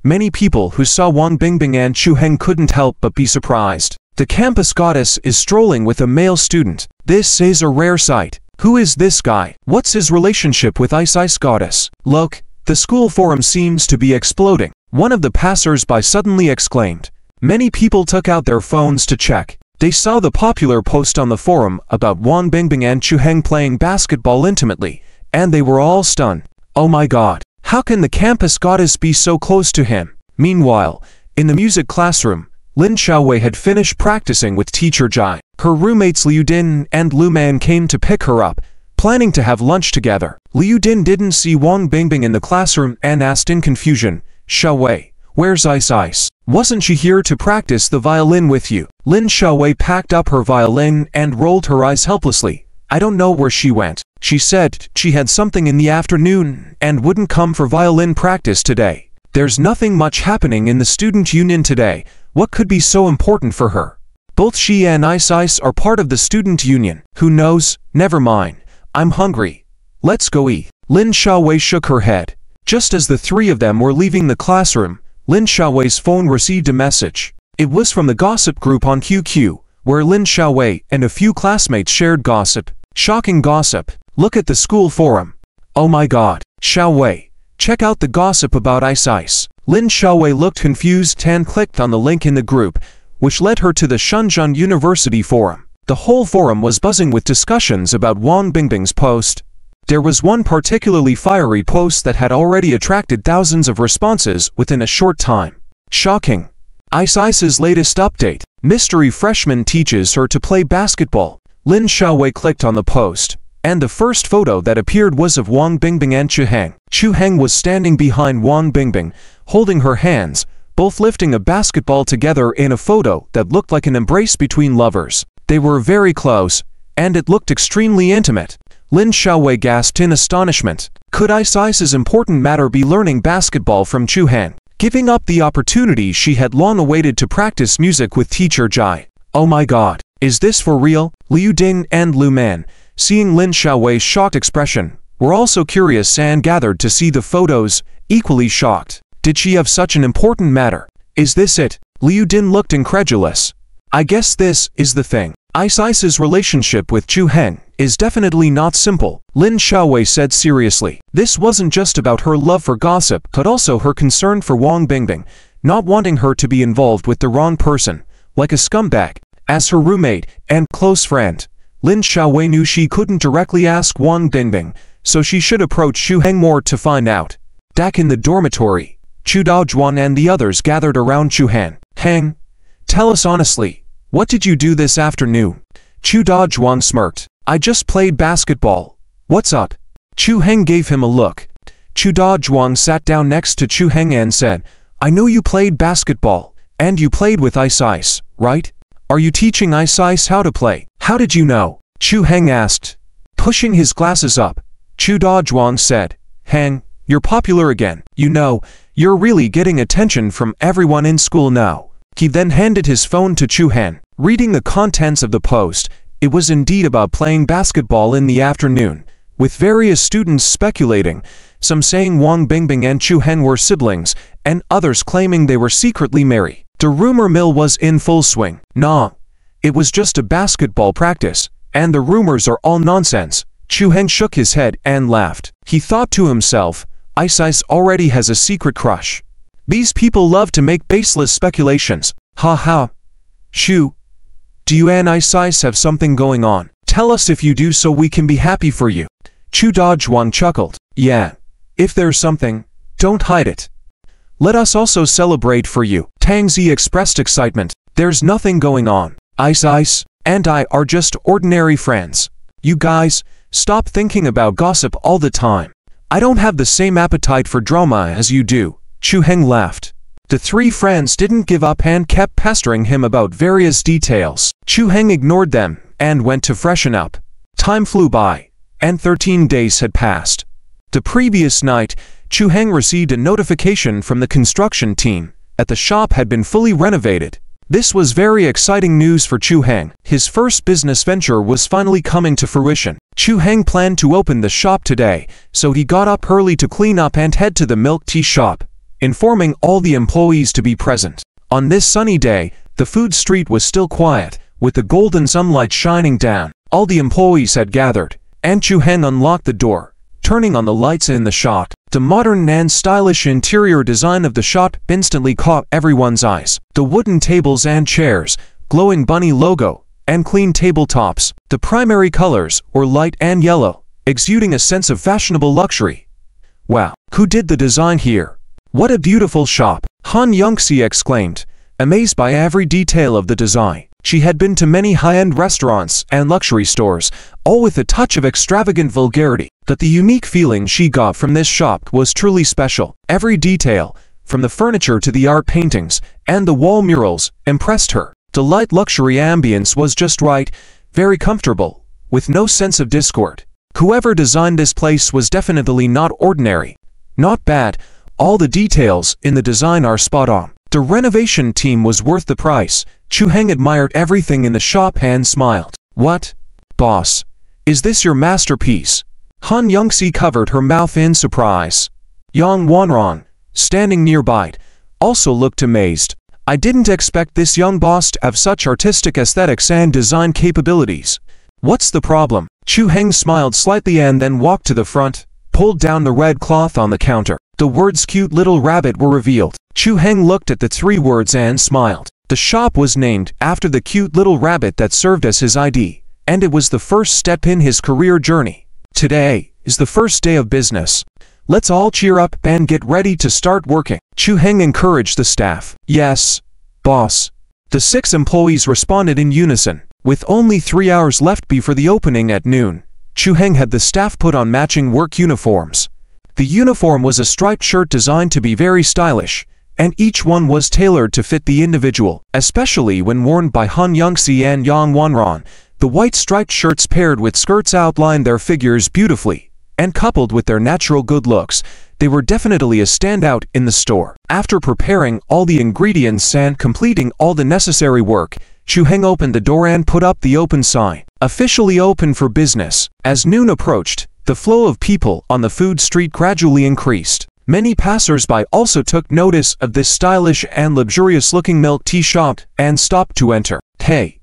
many people who saw Wang Bingbing and Chu Heng couldn't help but be surprised. The campus goddess is strolling with a male student. This is a rare sight. Who is this guy? What's his relationship with Ice Goddess? Look, the school forum seems to be exploding. One of the passers-by suddenly exclaimed. Many people took out their phones to check. They saw the popular post on the forum about Wang Bingbing and Chu Heng playing basketball intimately, and they were all stunned. Oh my god, how can the campus goddess be so close to him? Meanwhile, in the music classroom, Lin Xiaowei had finished practicing with teacher Jai. Her roommates Liu Din and Lu Man came to pick her up, planning to have lunch together. Liu Din didn't see Wang Bingbing in the classroom and asked in confusion, Xiaowei, where's Ice? Wasn't she here to practice the violin with you? Lin Xiaowei packed up her violin and rolled her eyes helplessly. I don't know where she went. She said she had something in the afternoon and wouldn't come for violin practice today. There's nothing much happening in the student union today. What could be so important for her? Both she and Ice are part of the student union. Who knows? Never mind. I'm hungry. Let's go eat. Lin Xiaowei shook her head. Just as the three of them were leaving the classroom, Lin Xiaowei's phone received a message. It was from the gossip group on QQ, where Lin Xiaowei and a few classmates shared gossip. Shocking gossip. Look at the school forum. Oh my god. Xiaowei, check out the gossip about Ice. Lin Xiaowei looked confused and clicked on the link in the group, which led her to the Shenzhen University forum. The whole forum was buzzing with discussions about Wang Bingbing's post. There was one particularly fiery post that had already attracted thousands of responses within a short time. Shocking. Ice's latest update. Mystery freshman teaches her to play basketball. Lin Xiaowei clicked on the post, and the first photo that appeared was of Wang Bingbing and Chu Heng. Chu Heng was standing behind Wang Bingbing, holding her hands, both lifting a basketball together in a photo that looked like an embrace between lovers. They were very close, and it looked extremely intimate. Lin Xiaowei gasped in astonishment. Could Ice's important matter be learning basketball from Chu Heng, giving up the opportunity she had long awaited to practice music with teacher Jai? Oh my god, is this for real? Liu Din and Lu Man, seeing Lin Xiaowei's shocked expression, were also curious and gathered to see the photos, equally shocked. Did she have such an important matter? Is this it? Liu Din looked incredulous. I guess this is the thing. Ice's relationship with Chu Heng is definitely not simple, Lin Xiaowei said seriously. This wasn't just about her love for gossip, but also her concern for Wang Bingbing, not wanting her to be involved with the wrong person, like a scumbag. As her roommate and close friend, Lin Xiaowei knew she couldn't directly ask Wang Bingbing, so she should approach Chu Heng more to find out. Back in the dormitory, Chu Daojuan and the others gathered around Chu Heng. Heng, tell us honestly, what did you do this afternoon? Chu Daojuan smirked. I just played basketball. What's up? Chu Heng gave him a look. Chu Daojuan sat down next to Chu Heng and said, I know you played basketball, and you played with Ice, right? Are you teaching Ice how to play? How did you know? Chu Heng asked. Pushing his glasses up, Chu Daojuan said, Heng, you're popular again. You know, you're really getting attention from everyone in school now. He then handed his phone to Chu Heng. Reading the contents of the post, it was indeed about playing basketball in the afternoon, with various students speculating, some saying Wang Bingbing and Chu Heng were siblings, and others claiming they were secretly married. The rumor mill was in full swing. Nah, it was just a basketball practice, and the rumors are all nonsense. Chu Heng shook his head and laughed. He thought to himself, Ice already has a secret crush. These people love to make baseless speculations. Ha ha. Chu, do you and Ice have something going on? Tell us if you do so we can be happy for you. Chu Daojuan chuckled. Yeah, if there's something, don't hide it. Let us also celebrate for you. Tang Zi expressed excitement. There's nothing going on. Ice and I are just ordinary friends. You guys, stop thinking about gossip all the time. I don't have the same appetite for drama as you do. Chu Heng laughed. The three friends didn't give up and kept pestering him about various details. Chu Heng ignored them and went to freshen up. Time flew by, and 13 days had passed. The previous night, Chu Heng received a notification from the construction team that the shop had been fully renovated. This was very exciting news for Chu Heng. His first business venture was finally coming to fruition. Chu Heng planned to open the shop today, so he got up early to clean up and head to the milk tea shop, informing all the employees to be present. On this sunny day, the food street was still quiet, with the golden sunlight shining down. All the employees had gathered, and Chu Heng unlocked the door, turning on the lights in the shop. The modern and stylish interior design of the shop instantly caught everyone's eyes. The wooden tables and chairs, glowing bunny logo, and clean tabletops. The primary colors were light and yellow, exuding a sense of fashionable luxury. Wow, who did the design here? What a beautiful shop! Han Yongxi exclaimed, amazed by every detail of the design. She had been to many high-end restaurants and luxury stores, all with a touch of extravagant vulgarity, but the unique feeling she got from this shop was truly special. Every detail, from the furniture to the art paintings and the wall murals, impressed her. The light luxury ambience was just right, very comfortable, with no sense of discord. Whoever designed this place was definitely not ordinary. Not bad, all the details in the design are spot on. The renovation team was worth the price. Chu Heng admired everything in the shop and smiled. What? Boss, is this your masterpiece? Han Yongxi covered her mouth in surprise. Yang Wanran, standing nearby, also looked amazed. I didn't expect this young boss to have such artistic aesthetics and design capabilities. What's the problem? Chu Heng smiled slightly and then walked to the front, pulled down the red cloth on the counter. The words cute little rabbit were revealed. Chu Heng looked at the three words and smiled. The shop was named after the cute little rabbit that served as his ID, and it was the first step in his career journey. Today is the first day of business. Let's all cheer up and get ready to start working. Chu Heng encouraged the staff. Yes, boss. The 6 employees responded in unison. With only 3 hours left before the opening at noon, Chu Heng had the staff put on matching work uniforms. The uniform was a striped shirt designed to be very stylish, and each one was tailored to fit the individual, especially when worn by Han Yongxi and Yang Wanran. The white striped shirts paired with skirts outlined their figures beautifully, and coupled with their natural good looks, they were definitely a standout in the store. After preparing all the ingredients and completing all the necessary work, Chu Heng opened the door and put up the open sign, officially open for business. As noon approached, the flow of people on the food street gradually increased. Many passers-by also took notice of this stylish and luxurious-looking milk tea shop and stopped to enter. Hey,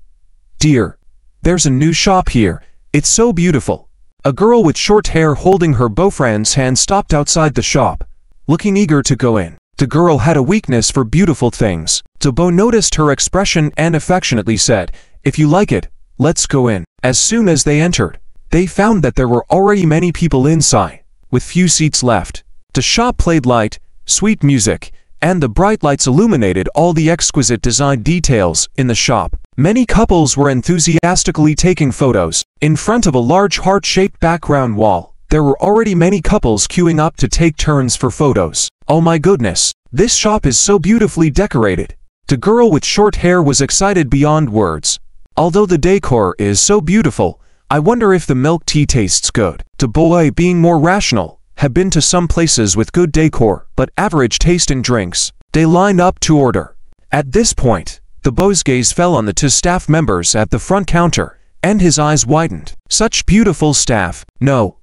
dear, there's a new shop here. It's so beautiful. A girl with short hair holding her boyfriend's hand stopped outside the shop, looking eager to go in. The girl had a weakness for beautiful things. Debo noticed her expression and affectionately said, "If you like it, let's go in." As soon as they entered, they found that there were already many people inside, with few seats left. The shop played light, sweet music, and the bright lights illuminated all the exquisite design details in the shop. Many couples were enthusiastically taking photos. In front of a large heart-shaped background wall, there were already many couples queuing up to take turns for photos. Oh my goodness, this shop is so beautifully decorated. The girl with short hair was excited beyond words. Although the decor is so beautiful, I wonder if the milk tea tastes good. The boy, being more rational, had been to some places with good decor but average taste in drinks. They lined up to order. At this point, the boy's gaze fell on the two staff members at the front counter, and his eyes widened. Such beautiful staff. No.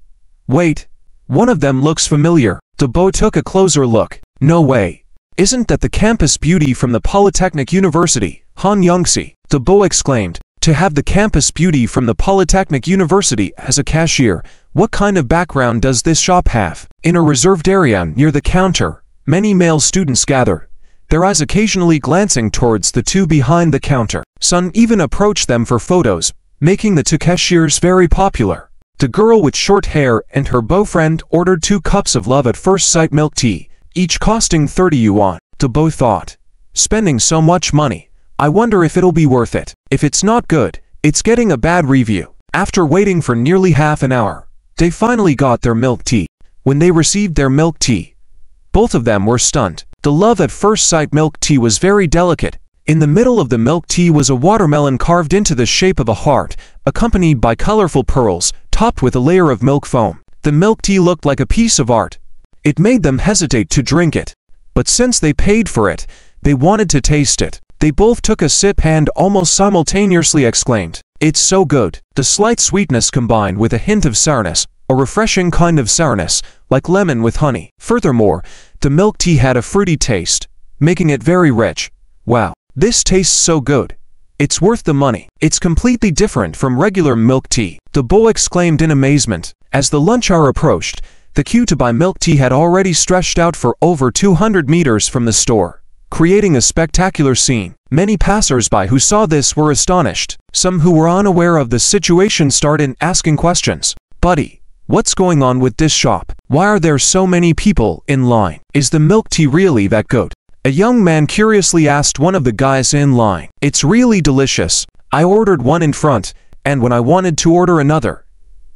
Wait. One of them looks familiar. The boy took a closer look. No way. Isn't that the campus beauty from the Polytechnic University, Han Youngsi? The boy exclaimed. To have the campus beauty from the Polytechnic University as a cashier, what kind of background does this shop have? In a reserved area near the counter, many male students gathered, their eyes occasionally glancing towards the two behind the counter. Some even approached them for photos, making the two cashiers very popular. The girl with short hair and her boyfriend ordered 2 cups of love at first sight milk tea, each costing 30 yuan. The boy thought, spending so much money, I wonder if it'll be worth it. If it's not good, it's getting a bad review. After waiting for nearly half an hour, they finally got their milk tea. When they received their milk tea, both of them were stunned. The love at first sight milk tea was very delicate. In the middle of the milk tea was a watermelon carved into the shape of a heart, accompanied by colorful pearls, topped with a layer of milk foam. The milk tea looked like a piece of art. It made them hesitate to drink it. But since they paid for it, they wanted to taste it. They both took a sip and almost simultaneously exclaimed, "It's so good." The slight sweetness combined with a hint of sourness, a refreshing kind of sourness, like lemon with honey. Furthermore, the milk tea had a fruity taste, making it very rich. Wow, this tastes so good. It's worth the money. It's completely different from regular milk tea. The boy exclaimed in amazement. As the lunch hour approached, the queue to buy milk tea had already stretched out for over 200 meters from the store, creating a spectacular scene. Many passers-by who saw this were astonished. Some who were unaware of the situation started asking questions. "Buddy, what's going on with this shop? Why are there so many people in line? Is the milk tea really that good?" A young man curiously asked one of the guys in line. "It's really delicious. I ordered one in front, and when I wanted to order another,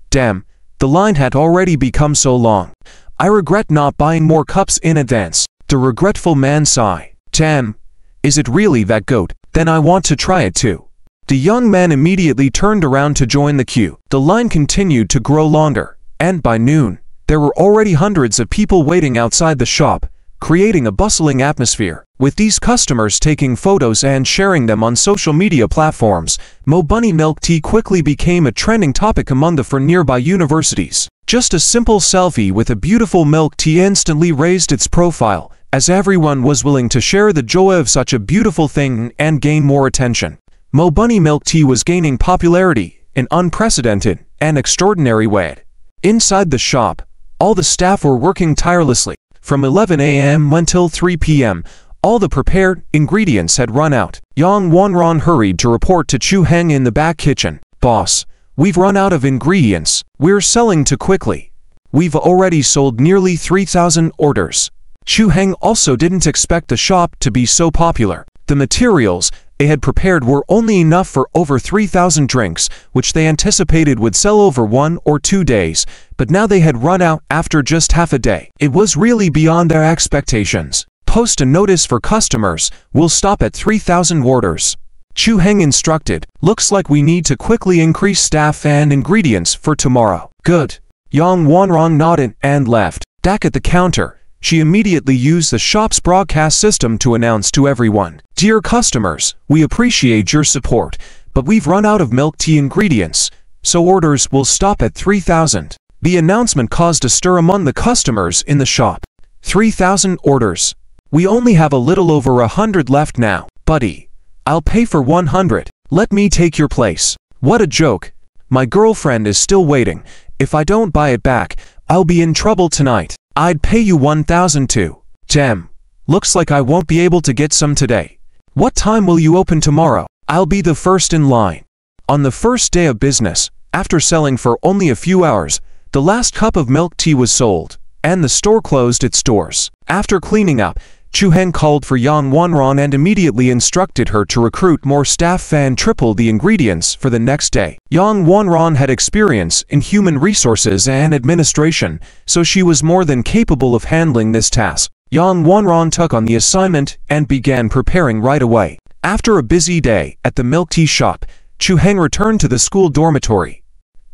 damn, the line had already become so long. I regret not buying more cups in advance." The regretful man sighed. "Damn, is it really that good? Then I want to try it too." The young man immediately turned around to join the queue. The line continued to grow longer, and by noon, there were already hundreds of people waiting outside the shop, creating a bustling atmosphere. With these customers taking photos and sharing them on social media platforms, Mo Bunny milk tea quickly became a trending topic among the for nearby universities. Just a simple selfie with a beautiful milk tea instantly raised its profile, as everyone was willing to share the joy of such a beautiful thing and gain more attention. Mo Bunny milk tea was gaining popularity in unprecedented and extraordinary way. Inside the shop, all the staff were working tirelessly. From 11 a.m. until 3 p.m., all the prepared ingredients had run out. Yang Wanran hurried to report to Chu Heng in the back kitchen. "Boss, we've run out of ingredients. We're selling too quickly. We've already sold nearly 3,000 orders." Chu Heng also didn't expect the shop to be so popular. The materials they had prepared were only enough for over 3,000 drinks, which they anticipated would sell over 1 or 2 days, but now they had run out after just half a day. It was really beyond their expectations. "Post a notice for customers. We'll stop at 3,000 orders." Chu Heng instructed. "Looks like we need to quickly increase staff and ingredients for tomorrow." "Good." Yang Wanrong nodded and left. Back at the counter, she immediately used the shop's broadcast system to announce to everyone, "Dear customers, we appreciate your support, but we've run out of milk tea ingredients, so orders will stop at 3,000. The announcement caused a stir among the customers in the shop. 3,000 orders. We only have a little over 100 left now. "Buddy, I'll pay for 100. Let me take your place." "What a joke. My girlfriend is still waiting. If I don't buy it back, I'll be in trouble tonight. I'd pay you 1,000 too." "Damn, looks like I won't be able to get some today. What time will you open tomorrow?" "I'll be the first in line." On the first day of business, After selling for only a few hours, the last cup of milk tea was sold, and the store closed its doors. After cleaning up, Chu Heng called for Yang Wanran and immediately instructed her to recruit more staff and triple the ingredients for the next day. Yang Wanran had experience in human resources and administration, so she was more than capable of handling this task. Yang Wanran took on the assignment and began preparing right away. After a busy day at the milk tea shop, Chu Heng returned to the school dormitory.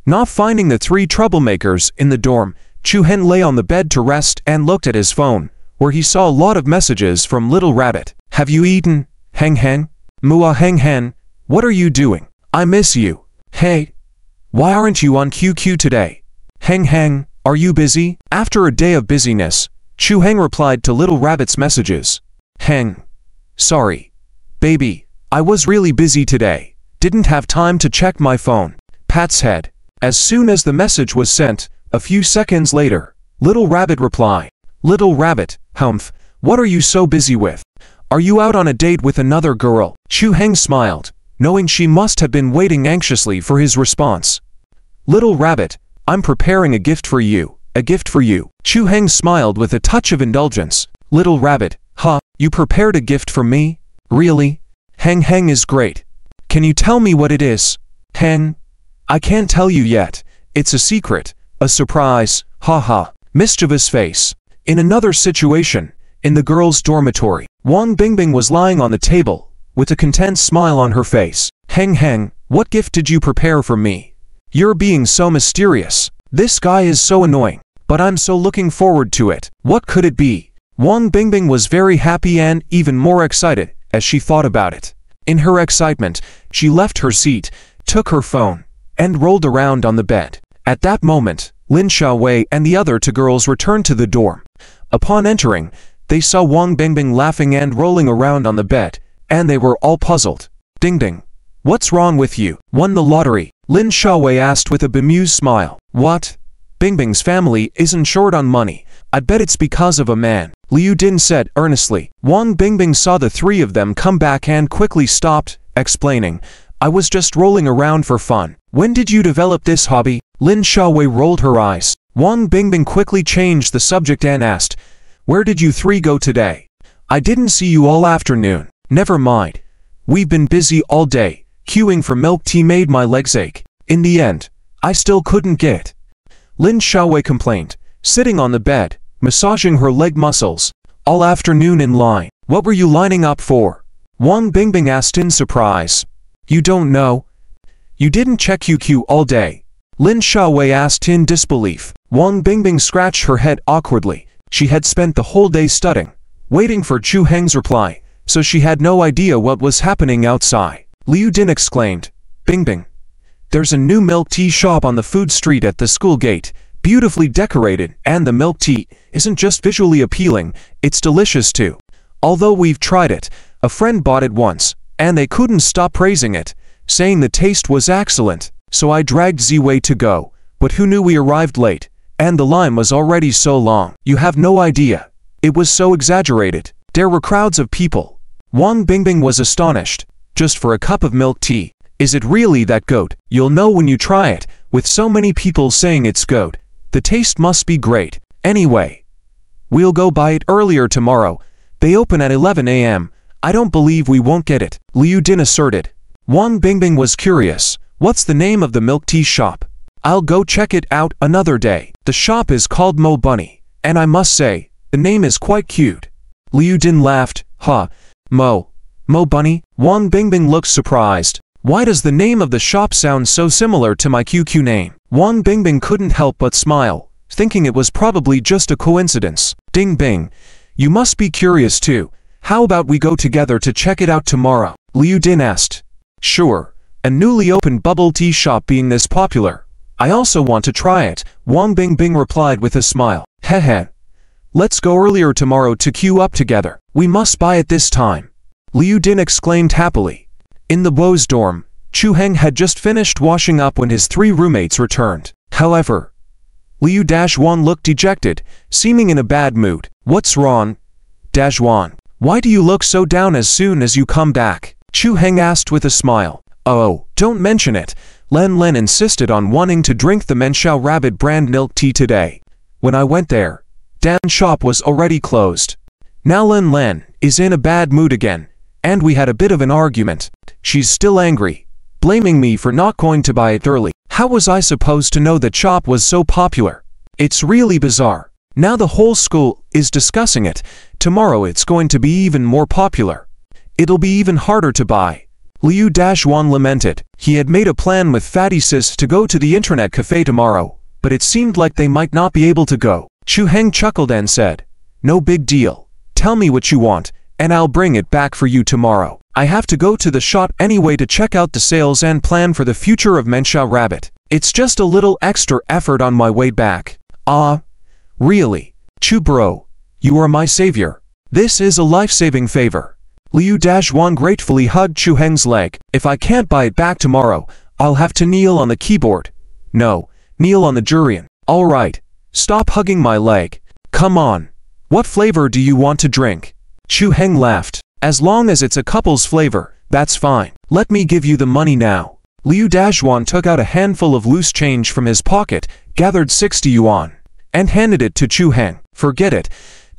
Not finding the three troublemakers in the dorm, Chu Heng lay on the bed to rest and looked at his phone, where he saw a lot of messages from Little Rabbit. Have you eaten? Heng Heng? Mua Heng Heng, what are you doing? I miss you. Hey, why aren't you on QQ today? Heng Heng, are you busy? After a day of busyness, Chu Heng replied to Little Rabbit's messages. Heng, sorry. Baby, I was really busy today. Didn't have time to check my phone. Pat's head. As soon as the message was sent, a few seconds later, Little Rabbit replied. Little Rabbit, humph, what are you so busy with? Are you out on a date with another girl? Chu Heng smiled, knowing she must have been waiting anxiously for his response. Little Rabbit, I'm preparing a gift for you. A gift for you. Chu Heng smiled with a touch of indulgence. Little Rabbit, huh, you prepared a gift for me? Really? Heng Heng is great. Can you tell me what it is? Heng, I can't tell you yet. It's a secret. A surprise. Ha. Mischievous face. In another situation, in the girls' dormitory, Wang Bingbing was lying on the table, with a content smile on her face. Heng Heng, what gift did you prepare for me? You're being so mysterious. This guy is so annoying, but I'm so looking forward to it. What could it be? Wang Bingbing was very happy and even more excited as she thought about it. In her excitement, she left her seat, took her phone, and rolled around on the bed. At that moment, Lin Xiaowei and the other two girls returned to the dorm. Upon entering, they saw Wang Bingbing laughing and rolling around on the bed, and they were all puzzled. Ding ding. What's wrong with you? Won the lottery? Lin Xiaowei asked with a bemused smile. What? Bingbing's family isn't short on money. I bet it's because of a man, Liu Din said earnestly. Wang Bingbing saw the three of them come back and quickly stopped, explaining, I was just rolling around for fun. When did you develop this hobby? Lin Xiaowei rolled her eyes. Wang Bingbing quickly changed the subject and asked, where did you three go today? I didn't see you all afternoon. Never mind. We've been busy all day. Queuing for milk tea made my legs ache. In the end, I still couldn't get it. Lin Xiaowei complained, sitting on the bed, massaging her leg muscles. All afternoon in line. What were you lining up for? Wang Bingbing asked in surprise. You don't know? You didn't check QQ all day? Lin Xiaowei asked in disbelief. Wang Bingbing scratched her head awkwardly. She had spent the whole day studying, waiting for Chu Heng's reply, so she had no idea what was happening outside. Liu Din exclaimed, Bingbing, there's a new milk tea shop on the food street at the school gate, beautifully decorated, and the milk tea isn't just visually appealing, it's delicious too. Although we've tried it, a friend bought it once, and they couldn't stop praising it, saying the taste was excellent, so I dragged Ziwei to go, but who knew we arrived late, and the line was already so long. You have no idea. It was so exaggerated. There were crowds of people. Wang Bingbing was astonished. Just for a cup of milk tea. Is it really that good? You'll know when you try it, with so many people saying it's good. The taste must be great. Anyway, we'll go buy it earlier tomorrow. They open at 11 a.m. I don't believe we won't get it, Liu Din asserted. Wang Bingbing was curious. What's the name of the milk tea shop? I'll go check it out another day. The shop is called Mo Bunny, and I must say, the name is quite cute. Liu Din laughed. Huh, Mo Bunny? Wang Bingbing looked surprised. Why does the name of the shop sound so similar to my QQ name? Wang Bingbing couldn't help but smile, thinking it was probably just a coincidence. Ding Bing, you must be curious too. How about we go together to check it out tomorrow? Liu Din asked. Sure, a newly opened bubble tea shop being this popular. I also want to try it, Wang Bingbing replied with a smile. Heh. Let's go earlier tomorrow to queue up together. We must buy it this time. Liu Din exclaimed happily. In the boys' dorm, Chu Heng had just finished washing up when his three roommates returned. However, Liu-Wan looked dejected, seeming in a bad mood. What's wrong? Dashwan, why do you look so down as soon as you come back? Chu Heng asked with a smile. Oh, don't mention it. Len insisted on wanting to drink the ManhwaRecap brand milk tea today. When I went there, Dan's shop was already closed. Now Len is in a bad mood again, and we had a bit of an argument. She's still angry, blaming me for not going to buy it early. How was I supposed to know that shop was so popular? It's really bizarre. Now the whole school is discussing it. Tomorrow it's going to be even more popular. It'll be even harder to buy. Liu-Wan lamented. He had made a plan with Fatty Sis to go to the internet cafe tomorrow, but it seemed like they might not be able to go. Chu Heng chuckled and said, "No big deal. Tell me what you want, and I'll bring it back for you tomorrow. I have to go to the shop anyway to check out the sales and plan for the future of ManhwaRecap. It's just a little extra effort on my way back." "Ah, really? Chu bro, you are my savior. This is a life-saving favor." Liu-Wan gratefully hugged Chu Heng's leg. "If I can't buy it back tomorrow, I'll have to kneel on the keyboard." "No, kneel on the durian." "All right, stop hugging my leg. Come on. What flavor do you want to drink?" Chu Heng laughed. "As long as it's a couple's flavor, that's fine. Let me give you the money now." Liu-Wan took out a handful of loose change from his pocket, gathered 60 yuan, and handed it to Chu Heng. "Forget it.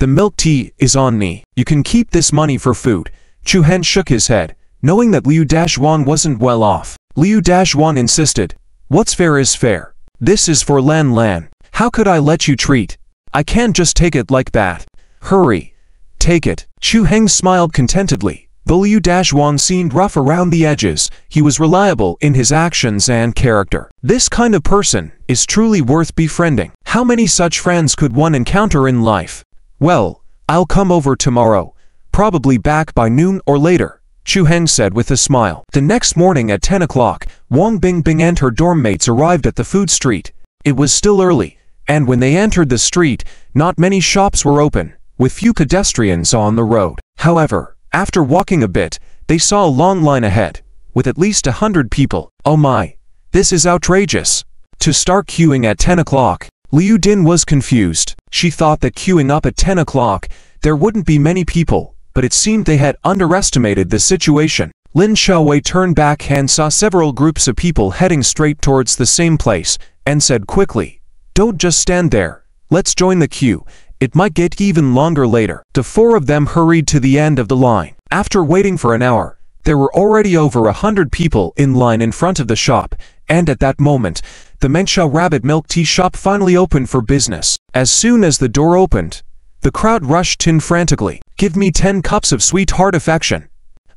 The milk tea is on me. You can keep this money for food." Chu Heng shook his head, knowing that Liu-Wan wasn't well off. Liu-Wan insisted, "What's fair is fair. This is for Lan. How could I let you treat? I can't just take it like that." "Hurry. Take it." Chu Heng smiled contentedly. Though Liu-Wan seemed rough around the edges, he was reliable in his actions and character. This kind of person is truly worth befriending. How many such friends could one encounter in life? "Well, I'll come over tomorrow, probably back by noon or later," Chu Heng said with a smile. The next morning at 10 o'clock, Wang Bingbing and her dorm mates arrived at the food street. It was still early, and when they entered the street, not many shops were open, with few pedestrians on the road. However, after walking a bit, they saw a long line ahead, with at least 100 people. "Oh my, this is outrageous. To start queuing at 10 o'clock. Liu Din was confused. She thought that queuing up at 10 o'clock, there wouldn't be many people, but it seemed they had underestimated the situation. Lin Xiaowei turned back and saw several groups of people heading straight towards the same place, and said quickly, "Don't just stand there. Let's join the queue. It might get even longer later." The four of them hurried to the end of the line. After waiting for an hour, there were already over 100 people in line in front of the shop, and at that moment, the ManhwaRecap milk tea shop finally opened for business. As soon as the door opened, the crowd rushed in frantically. "Give me 10 cups of sweetheart affection.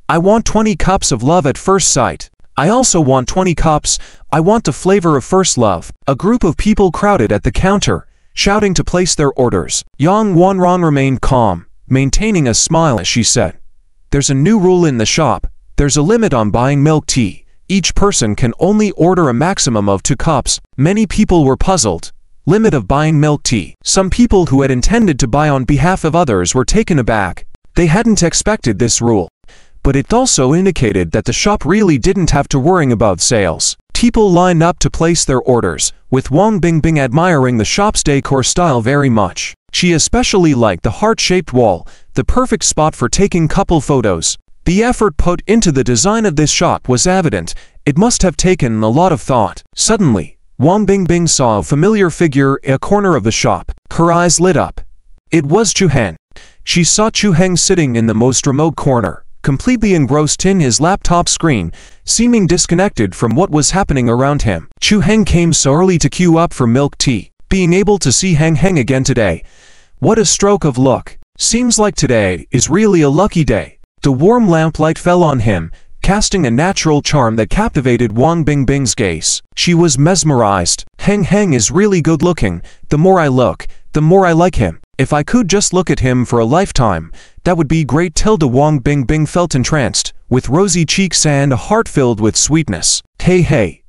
I want 20 cups of love at first sight. I also want 20 cups. I want the flavor of first love." A group of people crowded at the counter, shouting to place their orders. Yang Wanran remained calm, maintaining a smile as she said, "There's a new rule in the shop. There's a limit on buying milk tea. Each person can only order a maximum of 2 cups. Many people were puzzled. Limit of buying milk tea. Some people who had intended to buy on behalf of others were taken aback. They hadn't expected this rule. But it also indicated that the shop really didn't have to worry about sales. People lined up to place their orders, with Wang Bingbing admiring the shop's decor style very much. She especially liked the heart-shaped wall, the perfect spot for taking couple photos. The effort put into the design of this shop was evident. It must have taken a lot of thought. Suddenly, Wang Bingbing saw a familiar figure in a corner of the shop. Her eyes lit up. It was Chu Heng. She saw Chu Heng sitting in the most remote corner, completely engrossed in his laptop screen, seeming disconnected from what was happening around him. Chu Heng came so early to queue up for milk tea. Being able to see Heng again today. What a stroke of luck. Seems like today is really a lucky day. The warm lamplight fell on him, casting a natural charm that captivated Wang Bingbing's gaze. She was mesmerized. Heng is really good looking. The more I look, the more I like him. If I could just look at him for a lifetime, that would be great. Wang Bingbing felt entranced, with rosy cheeks and a heart filled with sweetness. Hey,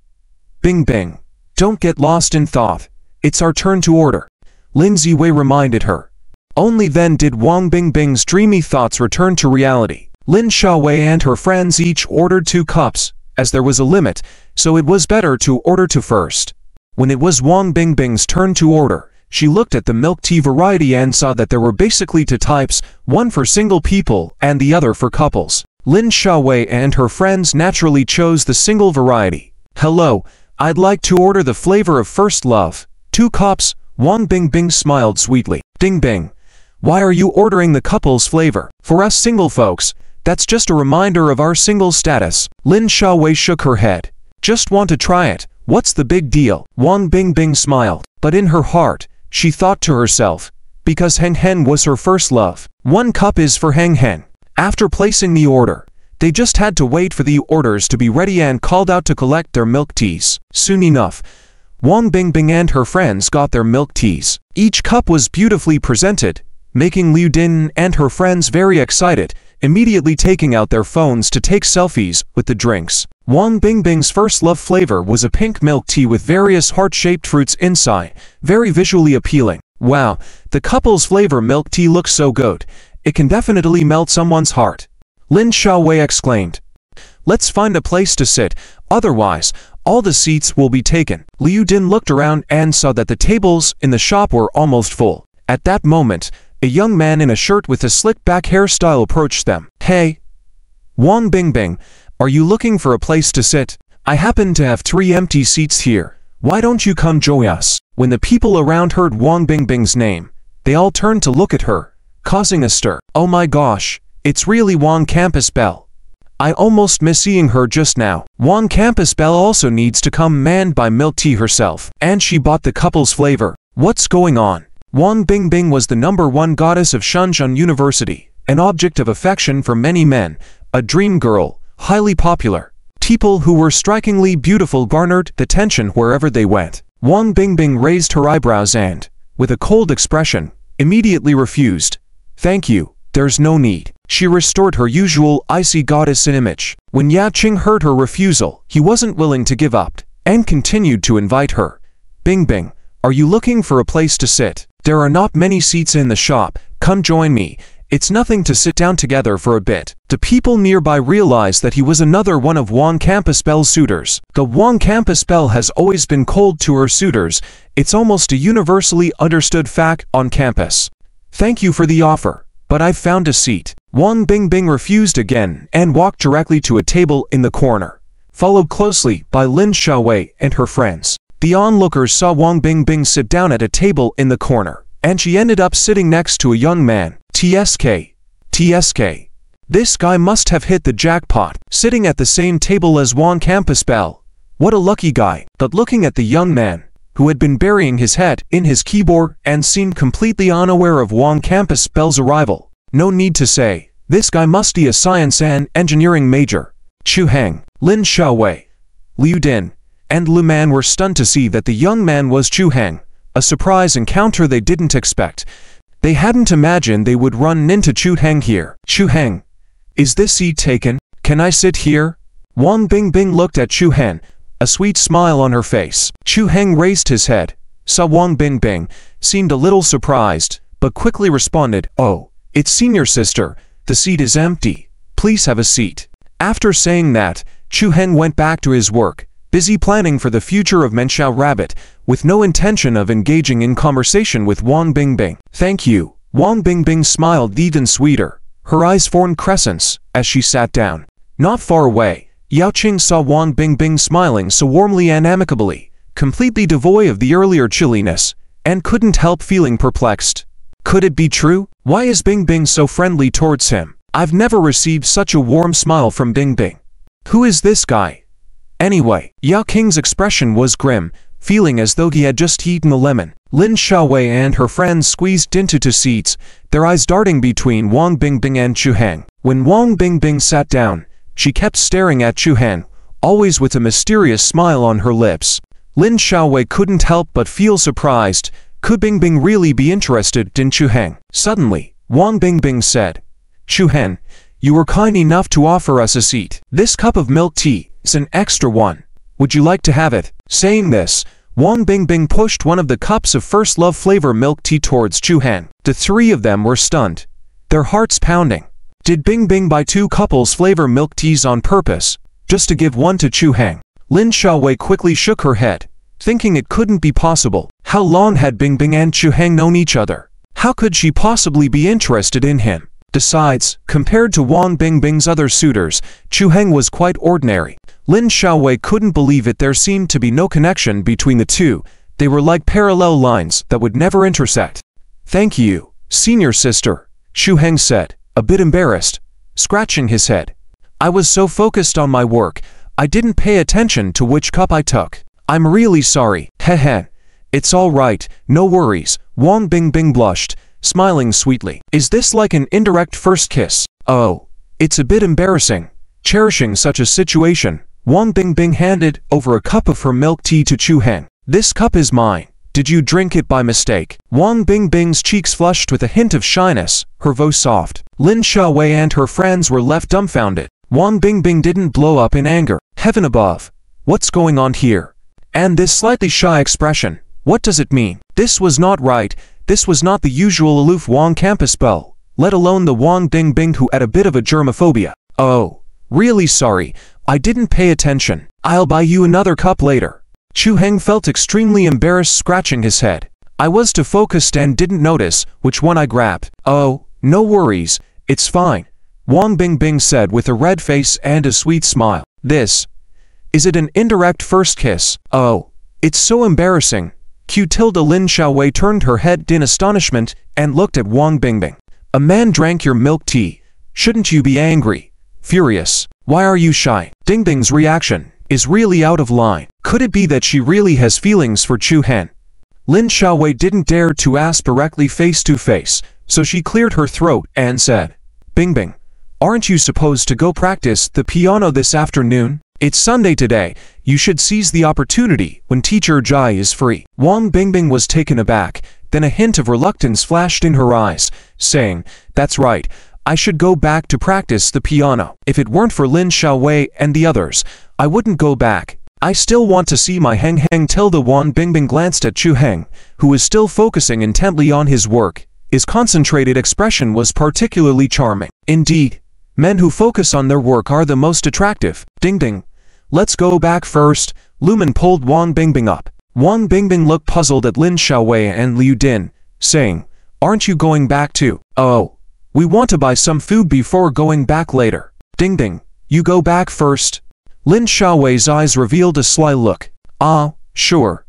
Bingbing, don't get lost in thought. It's our turn to order. Lin Ziwei reminded her. Only then did Wang Bingbing's dreamy thoughts return to reality. Lin Xiaowei and her friends each ordered 2 cups, as there was a limit, so it was better to order 2 first. When it was Wang Bingbing's turn to order, she looked at the milk tea variety and saw that there were basically 2 types, one for single people and the other for couples. Lin Xiaowei and her friends naturally chose the single variety. Hello, I'd like to order the flavor of first love. 2 cups. Wang Bingbing smiled sweetly. Ding Bing. Why are you ordering the couple's flavor? For us single folks, that's just a reminder of our single status. Lin Xiaowei shook her head. Just want to try it. What's the big deal? Wang Bingbing smiled. But in her heart, she thought to herself, because Heng Hen was her first love. 1 cup is for Heng Hen. After placing the order, they just had to wait for the orders to be ready and called out to collect their milk teas. Soon enough, Wang Bingbing and her friends got their milk teas. Each cup was beautifully presented, making Liu Din and her friends very excited, immediately taking out their phones to take selfies with the drinks. Wang Bingbing's first love flavor was a pink milk tea with various heart-shaped fruits inside, very visually appealing. Wow, the couple's flavor milk tea looks so good. It can definitely melt someone's heart. Lin Xiaowei exclaimed. Let's find a place to sit, otherwise, all the seats will be taken. Liu Din looked around and saw that the tables in the shop were almost full. At that moment, a young man in a shirt with a slick-back hairstyle approached them. Hey, Wang Bingbing, are you looking for a place to sit? I happen to have 3 empty seats here. Why don't you come join us? When the people around heard Wang Bingbing's name, they all turned to look at her, causing a stir. Oh my gosh, it's really Wang Campus Bell. I almost miss seeing her just now. Wang Campus Bell also needs to come manned by milk tea herself, and she bought the couple's flavor. What's going on? Wang Bingbing was the #1 goddess of Shenzhen University, an object of affection for many men, a dream girl, highly popular. People who were strikingly beautiful garnered attention wherever they went. Wang Bingbing raised her eyebrows and, with a cold expression, immediately refused. Thank you, there's no need. She restored her usual icy goddess image. When Ya Qing heard her refusal, he wasn't willing to give up, and continued to invite her. Bingbing, are you looking for a place to sit? There are not many seats in the shop, come join me. It's nothing to sit down together for a bit. The people nearby realized that he was another one of Wang Campus Bell's suitors. The Wang Campus Bell has always been cold to her suitors. It's almost a universally understood fact on campus. Thank you for the offer, but I've found a seat. Wang Bingbing refused again and walked directly to a table in the corner, followed closely by Lin Xiaowei and her friends. The onlookers saw Wang Bingbing sit down at a table in the corner, and she ended up sitting next to a young man. TSK. This guy must have hit the jackpot, sitting at the same table as Wang Campus Bell. What a lucky guy. But looking at the young man, who had been burying his head in his keyboard and seemed completely unaware of Wang Campus Bell's arrival, no need to say, this guy must be a science and engineering major. Chu Heng, Lin Xiaowei, Liu Din, and Lu Man were stunned to see that the young man was Chu Heng, a surprise encounter they didn't expect. They hadn't imagined they would run into Chu Heng here. Chu Heng, is this seat taken? Can I sit here? Wang Bingbing looked at Chu Heng, a sweet smile on her face. Chu Heng raised his head, saw Wang Bingbing, seemed a little surprised, but quickly responded, oh, it's senior sister, the seat is empty. Please have a seat. After saying that, Chu Heng went back to his work, busy planning for the future of ManhwaRecap, with no intention of engaging in conversation with Wang Bingbing. Thank you. Wang Bingbing smiled even sweeter. Her eyes formed crescents as she sat down. Not far away, Yao Qing saw Wang Bingbing smiling so warmly and amicably, completely devoid of the earlier chilliness, and couldn't help feeling perplexed. Could it be true? Why is Bingbing so friendly towards him? I've never received such a warm smile from Bingbing. Who is this guy? Anyway, Yao Qing's expression was grim, feeling as though he had just eaten a lemon. Lin Xiaowei and her friends squeezed into 2 seats, their eyes darting between Wang Bingbing and Chu Heng. When Wang Bingbing sat down, she kept staring at Chu Heng, always with a mysterious smile on her lips. Lin Xiaowei couldn't help but feel surprised. Could Bingbing really be interested in Chu Heng? Suddenly, Wang Bingbing said, Chu Heng, you were kind enough to offer us a seat. This cup of milk tea is an extra one. Would you like to have it? Saying this, Wang Bingbing pushed one of the cups of first love flavor milk tea towards Chu Heng. The 3 of them were stunned, their hearts pounding. Did Bingbing buy 2 couples flavor milk teas on purpose, just to give one to Chu Heng? Lin Xiaowei quickly shook her head, thinking it couldn't be possible. How long had Bingbing and Chu Heng known each other? How could she possibly be interested in him? Besides, compared to Wang Bingbing's other suitors, Chu Heng was quite ordinary. Lin Xiaowei couldn't believe it. There seemed to be no connection between the two. They were like parallel lines that would never intersect. "Thank you, senior sister," Chu Heng said, a bit embarrassed, scratching his head. "I was so focused on my work, I didn't pay attention to which cup I took. I'm really sorry." "Heh. It's all right, no worries," Wang Bingbing blushed, smiling sweetly. "Is this like an indirect first kiss?" "Oh, it's a bit embarrassing." Cherishing such a situation, Wang Bingbing handed over a cup of her milk tea to Chu Heng. "This cup is mine. Did you drink it by mistake?" Wang Bingbing's cheeks flushed with a hint of shyness, her voice soft. Lin Xiaowei and her friends were left dumbfounded. Wang Bingbing didn't blow up in anger. Heaven above, what's going on here? And this slightly shy expression, what does it mean? This was not right. This was not the usual aloof Wang campus belle, let alone the Wang Bingbing who had a bit of a germophobia. "Oh, really sorry, I didn't pay attention. I'll buy you another cup later." Chu Heng felt extremely embarrassed, scratching his head. "I was too focused and didn't notice which one I grabbed." "Oh, no worries, it's fine," Wang Bingbing said with a red face and a sweet smile. Is it an indirect first kiss?" "Oh, it's so embarrassing." Lin Xiaowei turned her head in astonishment and looked at Wang Bingbing. "A man drank your milk tea. Shouldn't you be angry? Furious? Why are you shy?" Bingbing's reaction is really out of line. Could it be that she really has feelings for Chu Heng? Lin Xiaowei didn't dare to ask directly face to face, so she cleared her throat and said, "Bingbing, aren't you supposed to go practice the piano this afternoon? It's Sunday today. You should seize the opportunity when Teacher Jai is free." Wang Bingbing was taken aback, then a hint of reluctance flashed in her eyes, saying, "That's right, I should go back to practice the piano. If it weren't for Lin Xiaowei and the others, I wouldn't go back. I still want to see my Heng." Tilda Wang Bingbing glanced at Chu Heng, who was still focusing intently on his work. His concentrated expression was particularly charming. Indeed, men who focus on their work are the most attractive. Ding. "Let's go back first." Lumen pulled Wang Bingbing up. Wang Bingbing looked puzzled at Lin Xiaowei and Liu Din, saying, "Aren't you going back too?" "Oh, we want to buy some food before going back later." Ding. "You go back first." Lin Xiaowei's eyes revealed a sly look. "Ah, sure.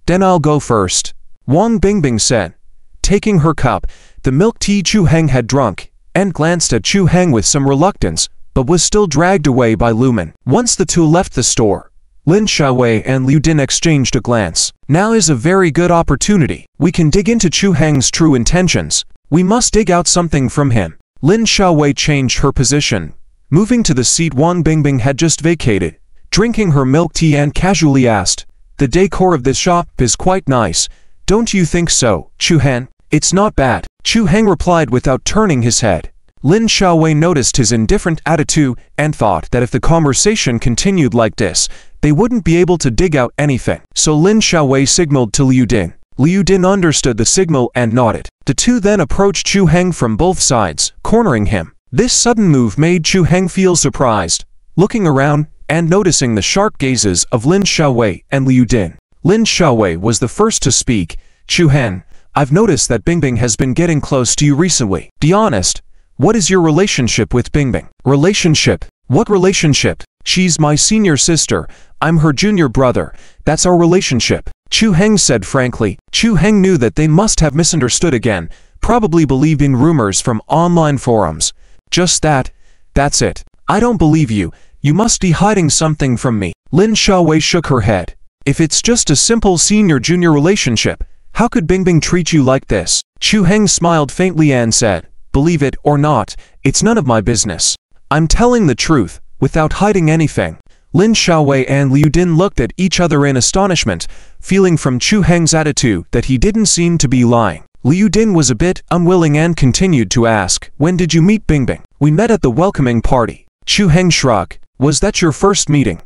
Then I'll go first," Wang Bingbing said, taking her cup, the milk tea Chu Heng had drunk, and glanced at Chu Heng with some reluctance, but was still dragged away by Lumen. Once the two left the store, Lin Xiaowei and Liu Din exchanged a glance. "Now is a very good opportunity. We can dig into Chu Heng's true intentions. We must dig out something from him." Lin Xiaowei changed her position, moving to the seat Wang Bingbing had just vacated, drinking her milk tea and casually asked, "The decor of this shop is quite nice. Don't you think so, Chu Heng?" "It's not bad," Chu Heng replied without turning his head. Lin Xiaowei noticed his indifferent attitude and thought that if the conversation continued like this, they wouldn't be able to dig out anything. So Lin Xiaowei signaled to Liu Din. Liu Din understood the signal and nodded. The two then approached Chu Heng from both sides, cornering him. This sudden move made Chu Heng feel surprised, looking around and noticing the sharp gazes of Lin Xiaowei and Liu Din. Lin Xiaowei was the first to speak. "Chu Heng, I've noticed that Bingbing has been getting close to you recently. Be honest. What is your relationship with Bingbing?" "Relationship? What relationship? She's my senior sister. I'm her junior brother. That's our relationship," Chu Heng said frankly. Chu Heng knew that they must have misunderstood again, probably believing rumors from online forums. "Just that's it. I don't believe you. You must be hiding something from me." Lin Xiaowei shook her head. "If it's just a simple senior-junior relationship, how could Bingbing treat you like this?" Chu Heng smiled faintly and said, "Believe it or not, it's none of my business. I'm telling the truth, without hiding anything." Lin Xiaowei and Liu Din looked at each other in astonishment, feeling from Chu Heng's attitude that he didn't seem to be lying. Liu Din was a bit unwilling and continued to ask, "When did you meet Bingbing?" "We met at the welcoming party." Chu Heng shrugged. "Was that your first meeting?"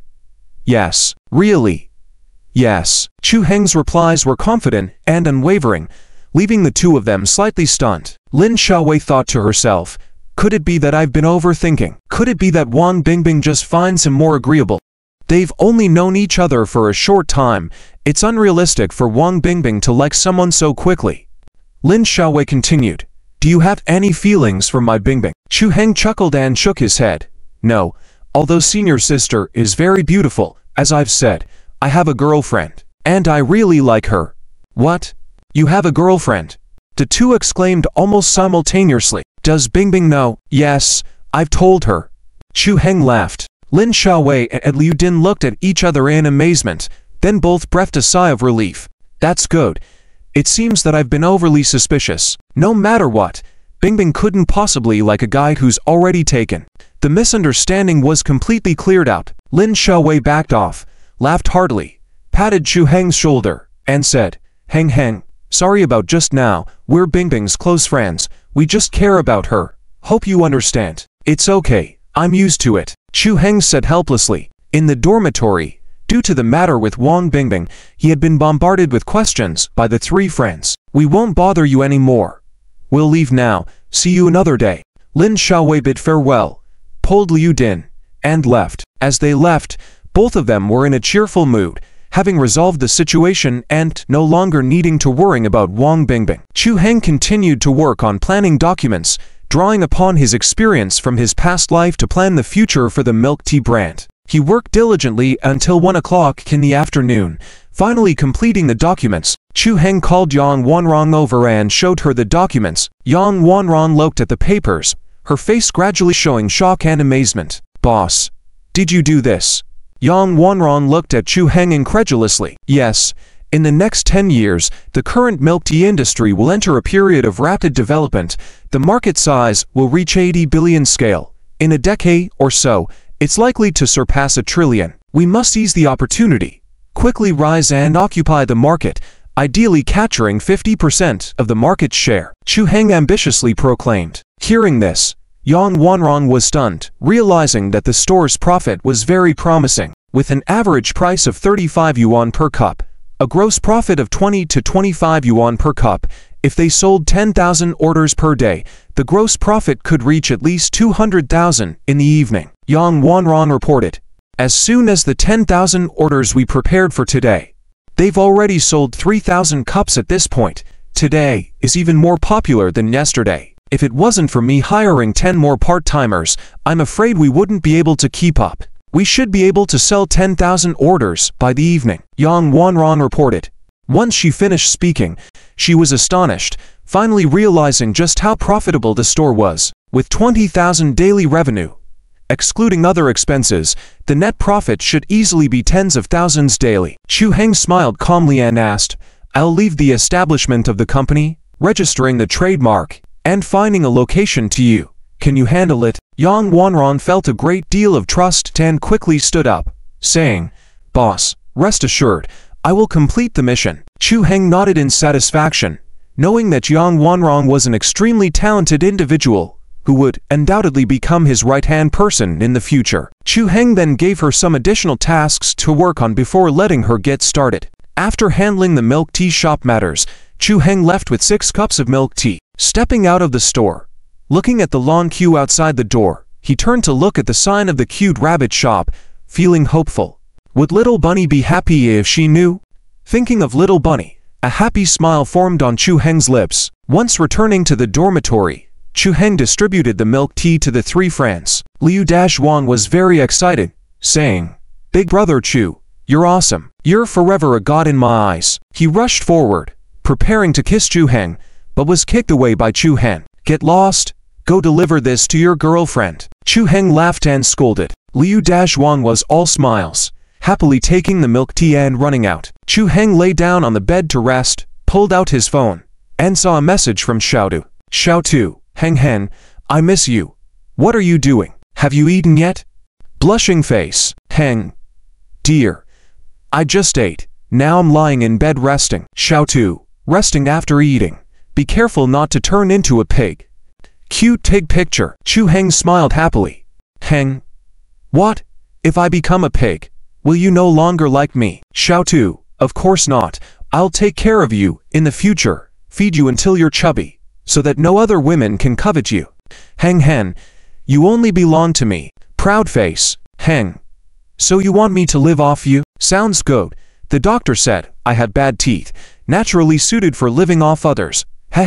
"Yes." "Really?" "Yes." Chu Heng's replies were confident and unwavering, leaving the two of them slightly stunned. Lin Xiaowei thought to herself, "Could it be that I've been overthinking? Could it be that Wang Bingbing just finds him more agreeable? They've only known each other for a short time. It's unrealistic for Wang Bingbing to like someone so quickly." Lin Xiaowei continued, "Do you have any feelings for my Bingbing?" Chu Heng chuckled and shook his head. "No, Although senior sister is very beautiful, as I've said, I have a girlfriend. And I really like her. What? You have a girlfriend? The two exclaimed almost simultaneously. Does Bingbing know? Yes, I've told her. Chu Heng laughed. Lin Xiaowei and Liu Din looked at each other in amazement, then both breathed a sigh of relief. That's good. It seems that I've been overly suspicious. No matter what, Bingbing couldn't possibly like a guy who's already taken. The misunderstanding was completely cleared out. Lin Xiaowei backed off, laughed heartily, patted Chu Heng's shoulder, and said, Heng, sorry about just now, we're Bingbing's close friends, we just care about her. Hope you understand. It's okay, I'm used to it, Chu Heng said helplessly. In the dormitory, due to the matter with Wang Bingbing, he had been bombarded with questions by the three friends. We won't bother you anymore. We'll leave now, see you another day. Lin Xiaowei bid farewell, pulled Liu Din, and left. As they left, both of them were in a cheerful mood, having resolved the situation and no longer needing to worry about Wang Bingbing. Chu Heng continued to work on planning documents, drawing upon his experience from his past life to plan the future for the milk tea brand. He worked diligently until 1 o'clock in the afternoon, finally completing the documents. Chu Heng called Yang Wanrong over and showed her the documents. Yang Wanrong looked at the papers, her face gradually showing shock and amazement. Boss, did you do this? Yang Wanrong looked at Chu Heng incredulously. Yes, in the next 10 years, the current milk tea industry will enter a period of rapid development. The market size will reach 80 billion scale. In a decade or so, it's likely to surpass 1 trillion. We must seize the opportunity, quickly rise and occupy the market, ideally capturing 50% of the market share, Chu Heng ambitiously proclaimed. Hearing this, Yang Wanrong was stunned, realizing that the store's profit was very promising. With an average price of 35 yuan per cup, a gross profit of 20 to 25 yuan per cup, if they sold 10,000 orders per day, the gross profit could reach at least 200,000 in the evening. Yang Wanrong reported. As soon as the 10,000 orders we prepared for today, they've already sold 3,000 cups at this point. Today is even more popular than yesterday. If it wasn't for me hiring 10 more part-timers, I'm afraid we wouldn't be able to keep up. We should be able to sell 10,000 orders by the evening, Yang Wanrong reported. Once she finished speaking, she was astonished, finally realizing just how profitable the store was. With 20,000 daily revenue, excluding other expenses, the net profit should easily be tens of thousands daily. Chu Heng smiled calmly and asked, I'll leave the establishment of the company, registering the trademark, and finding a location to you. Can you handle it? Yang Wanrong felt a great deal of trust and quickly stood up, saying, Boss, rest assured, I will complete the mission. Chu Heng nodded in satisfaction, knowing that Yang Wanrong was an extremely talented individual who would undoubtedly become his right-hand person in the future. Chu Heng then gave her some additional tasks to work on before letting her get started. After handling the milk tea shop matters, Chu Heng left with 6 cups of milk tea. Stepping out of the store, looking at the long queue outside the door, he turned to look at the sign of the cute rabbit shop, feeling hopeful. Would Little Bunny be happy if she knew? Thinking of Little Bunny, a happy smile formed on Chu Heng's lips. Once returning to the dormitory, Chu Heng distributed the milk tea to the 3 friends. Liu Dashwang was very excited, saying, Big brother Chu, you're awesome. You're forever a god in my eyes. He rushed forward, preparing to kiss Chu Heng, but was kicked away by Chu Heng. Get lost, go deliver this to your girlfriend. Chu Heng laughed and scolded. Liu Dashwang was all smiles, happily taking the milk tea and running out. Chu Heng lay down on the bed to rest, pulled out his phone, and saw a message from Xiaodu. Xiaodu, Heng, I miss you. What are you doing? Have you eaten yet? Blushing face. Heng, dear, I just ate. Now I'm lying in bed resting. Xiaodu, resting after eating. Be careful not to turn into a pig. Cute pig picture. Chu Heng smiled happily. Heng, what? If I become a pig, will you no longer like me? Xiaodu, of course not. I'll take care of you in the future, feed you until you're chubby, so that no other women can covet you. Heng, you only belong to me. Proud face. Heng, so you want me to live off you? Sounds good. The doctor said I had bad teeth, naturally suited for living off others.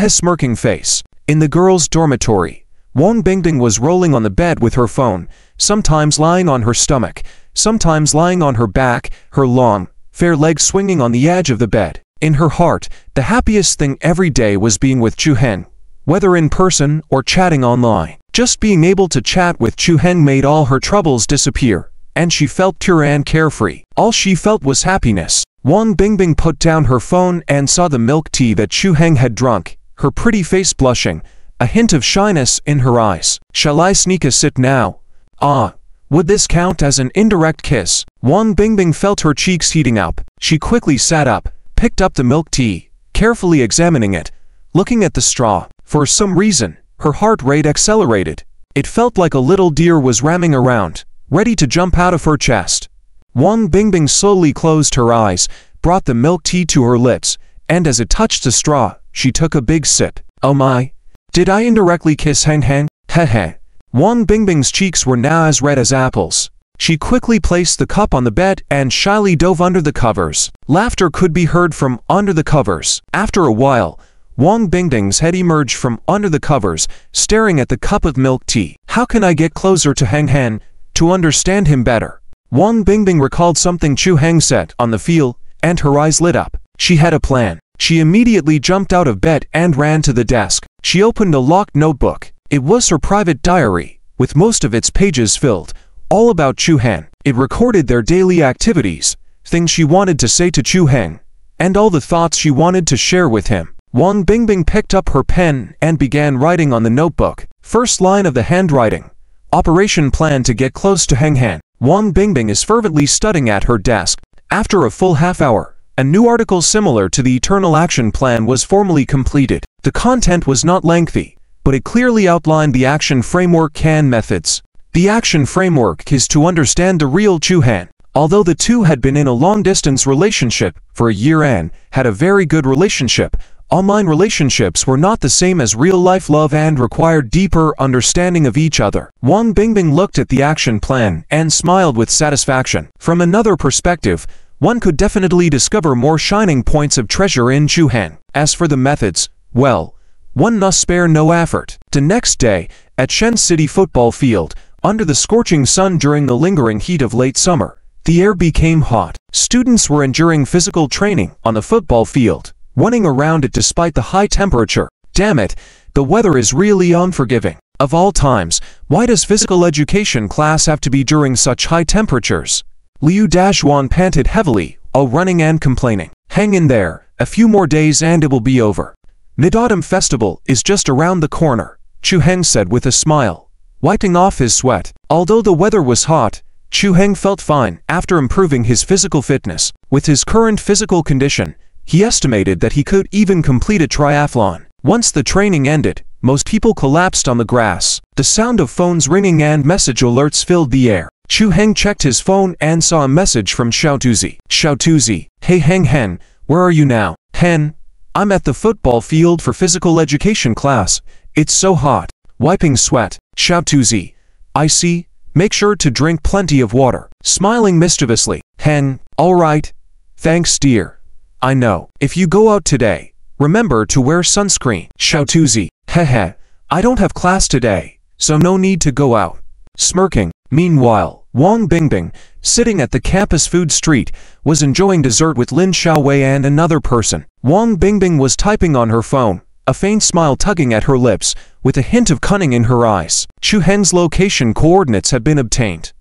Smirking face. In the girls' dormitory, Wang Bingbing was rolling on the bed with her phone, sometimes lying on her stomach, sometimes lying on her back, her long, fair legs swinging on the edge of the bed. In her heart, the happiest thing every day was being with Chu-heng, whether in person or chatting online. Just being able to chat with Chu-heng made all her troubles disappear, and she felt pure and carefree. All she felt was happiness. Wang Bingbing put down her phone and saw the milk tea that Chu-heng had drunk, her pretty face blushing, a hint of shyness in her eyes. Shall I sneak a sit now? Ah, would this count as an indirect kiss? Wang Bingbing felt her cheeks heating up. She quickly sat up, picked up the milk tea, carefully examining it, looking at the straw. For some reason, her heart rate accelerated. It felt like a little deer was ramming around, ready to jump out of her chest. Wang Bingbing slowly closed her eyes, brought the milk tea to her lips, and as it touched the straw, she took a big sip. Oh my! Did I indirectly kiss Heng Heng? Heh. Wang Bingbing's cheeks were now as red as apples. She quickly placed the cup on the bed and shyly dove under the covers. Laughter could be heard from under the covers. After a while, Wang Bingbing's head emerged from under the covers, staring at the cup of milk tea. How can I get closer to Heng Heng to understand him better? Wang Bingbing recalled something Chu-heng said on the field, and her eyes lit up. She had a plan. She immediately jumped out of bed and ran to the desk. She opened a locked notebook. It was her private diary, with most of its pages filled, all about Chu-heng. It recorded their daily activities, things she wanted to say to Chu-heng, and all the thoughts she wanted to share with him. Wang Bingbing picked up her pen and began writing on the notebook. First line of the handwriting. Operation plan to get close to Heng Heng. Wang Bingbing is fervently studying at her desk. After a full half hour, a new article similar to the Eternal Action Plan was formally completed. The content was not lengthy, but it clearly outlined the action framework and methods. The action framework is to understand the real Chu-heng. Although the two had been in a long-distance relationship for a year and had a very good relationship, online relationships were not the same as real-life love and required deeper understanding of each other. Wang Bingbing looked at the action plan and smiled with satisfaction. From another perspective, one could definitely discover more shining points of treasure in Chu-heng. As for the methods, well, one must spare no effort. The next day, at Shen City football field, under the scorching sun during the lingering heat of late summer, the air became hot. Students were enduring physical training on the football field, running around it despite the high temperature. Damn it, the weather is really unforgiving. Of all times, why does physical education class have to be during such high temperatures? Liu Daxuan panted heavily, all running and complaining. Hang in there, a few more days and it will be over. Mid-Autumn Festival is just around the corner, Chu-heng said with a smile, wiping off his sweat. Although the weather was hot, Chu-heng felt fine after improving his physical fitness. With his current physical condition, he estimated that he could even complete a triathlon. Once the training ended, most people collapsed on the grass. The sound of phones ringing and message alerts filled the air. Chu-heng checked his phone and saw a message from Xiaotuzi. Xiaotuzi, hey Heng Heng, where are you now? Hen, I'm at the football field for physical education class. It's so hot. Wiping sweat. Xiaotuzi, I see. Make sure to drink plenty of water. Smiling mischievously. Hen, all right. Thanks dear. I know. If you go out today, remember to wear sunscreen. Xiaotuzi, heh, I don't have class today, so no need to go out. Smirking. Meanwhile, Wang Bingbing, sitting at the campus food street, was enjoying dessert with Lin Xiaowei and another person. Wang Bingbing was typing on her phone, a faint smile tugging at her lips, with a hint of cunning in her eyes. Chu-heng's location coordinates have been obtained.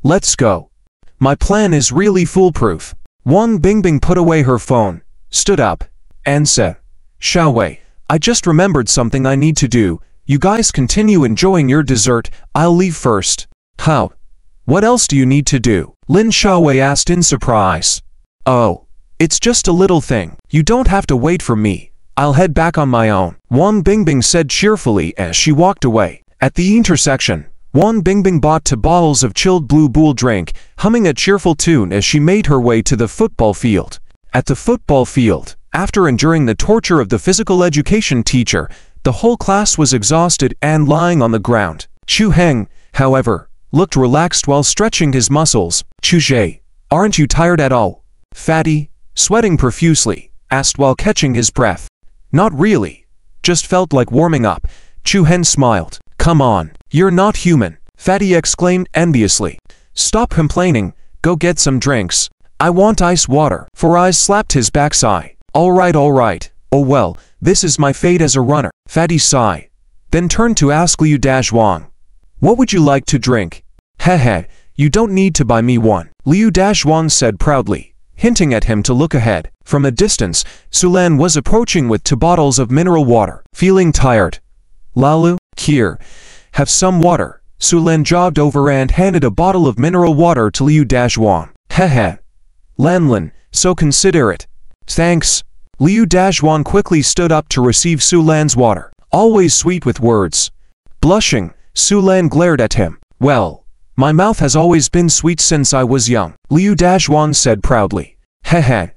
Let's go. My plan is really foolproof. Wang Bingbing put away her phone, stood up, and said, Xiaowei, I just remembered something I need to do. You guys continue enjoying your dessert, I'll leave first. How? What else do you need to do? Lin Xiaowei asked in surprise. Oh, it's just a little thing. You don't have to wait for me. I'll head back on my own. Wang Bingbing said cheerfully as she walked away. At the intersection, Wang Bingbing bought 2 bottles of chilled Blue Bull drink, humming a cheerful tune as she made her way to the football field. At the football field, after enduring the torture of the physical education teacher, the whole class was exhausted and lying on the ground. Chu-heng, however, looked relaxed while stretching his muscles. Chu-jie, aren't you tired at all? Fatty, sweating profusely, asked while catching his breath. Not really. Just felt like warming up. Chu-heng smiled. Come on, you're not human. Fatty exclaimed enviously. Stop complaining, go get some drinks. I want ice water. Faraz slapped his backside. Alright. Oh well, this is my fate as a runner. Fatty sighed, then turned to ask Liu Dashwang. What would you like to drink? Heh, you don't need to buy me one. Liu Dashwang said proudly, hinting at him to look ahead. From a distance, Sulan was approaching with 2 bottles of mineral water. Feeling tired? Lalu, here, have some water. Sulan jogged over and handed a bottle of mineral water to Liu Dashwang. Heh. Lanlin, so considerate. Thanks. Liu Dashwang quickly stood up to receive Sulan's water. Always sweet with words. Blushing, Sulan glared at him. Well, my mouth has always been sweet since I was young, Liu Dashwang said proudly. Heh.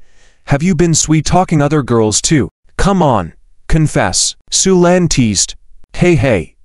Have you been sweet-talking other girls too? Come on, confess, Sulan teased. Hey.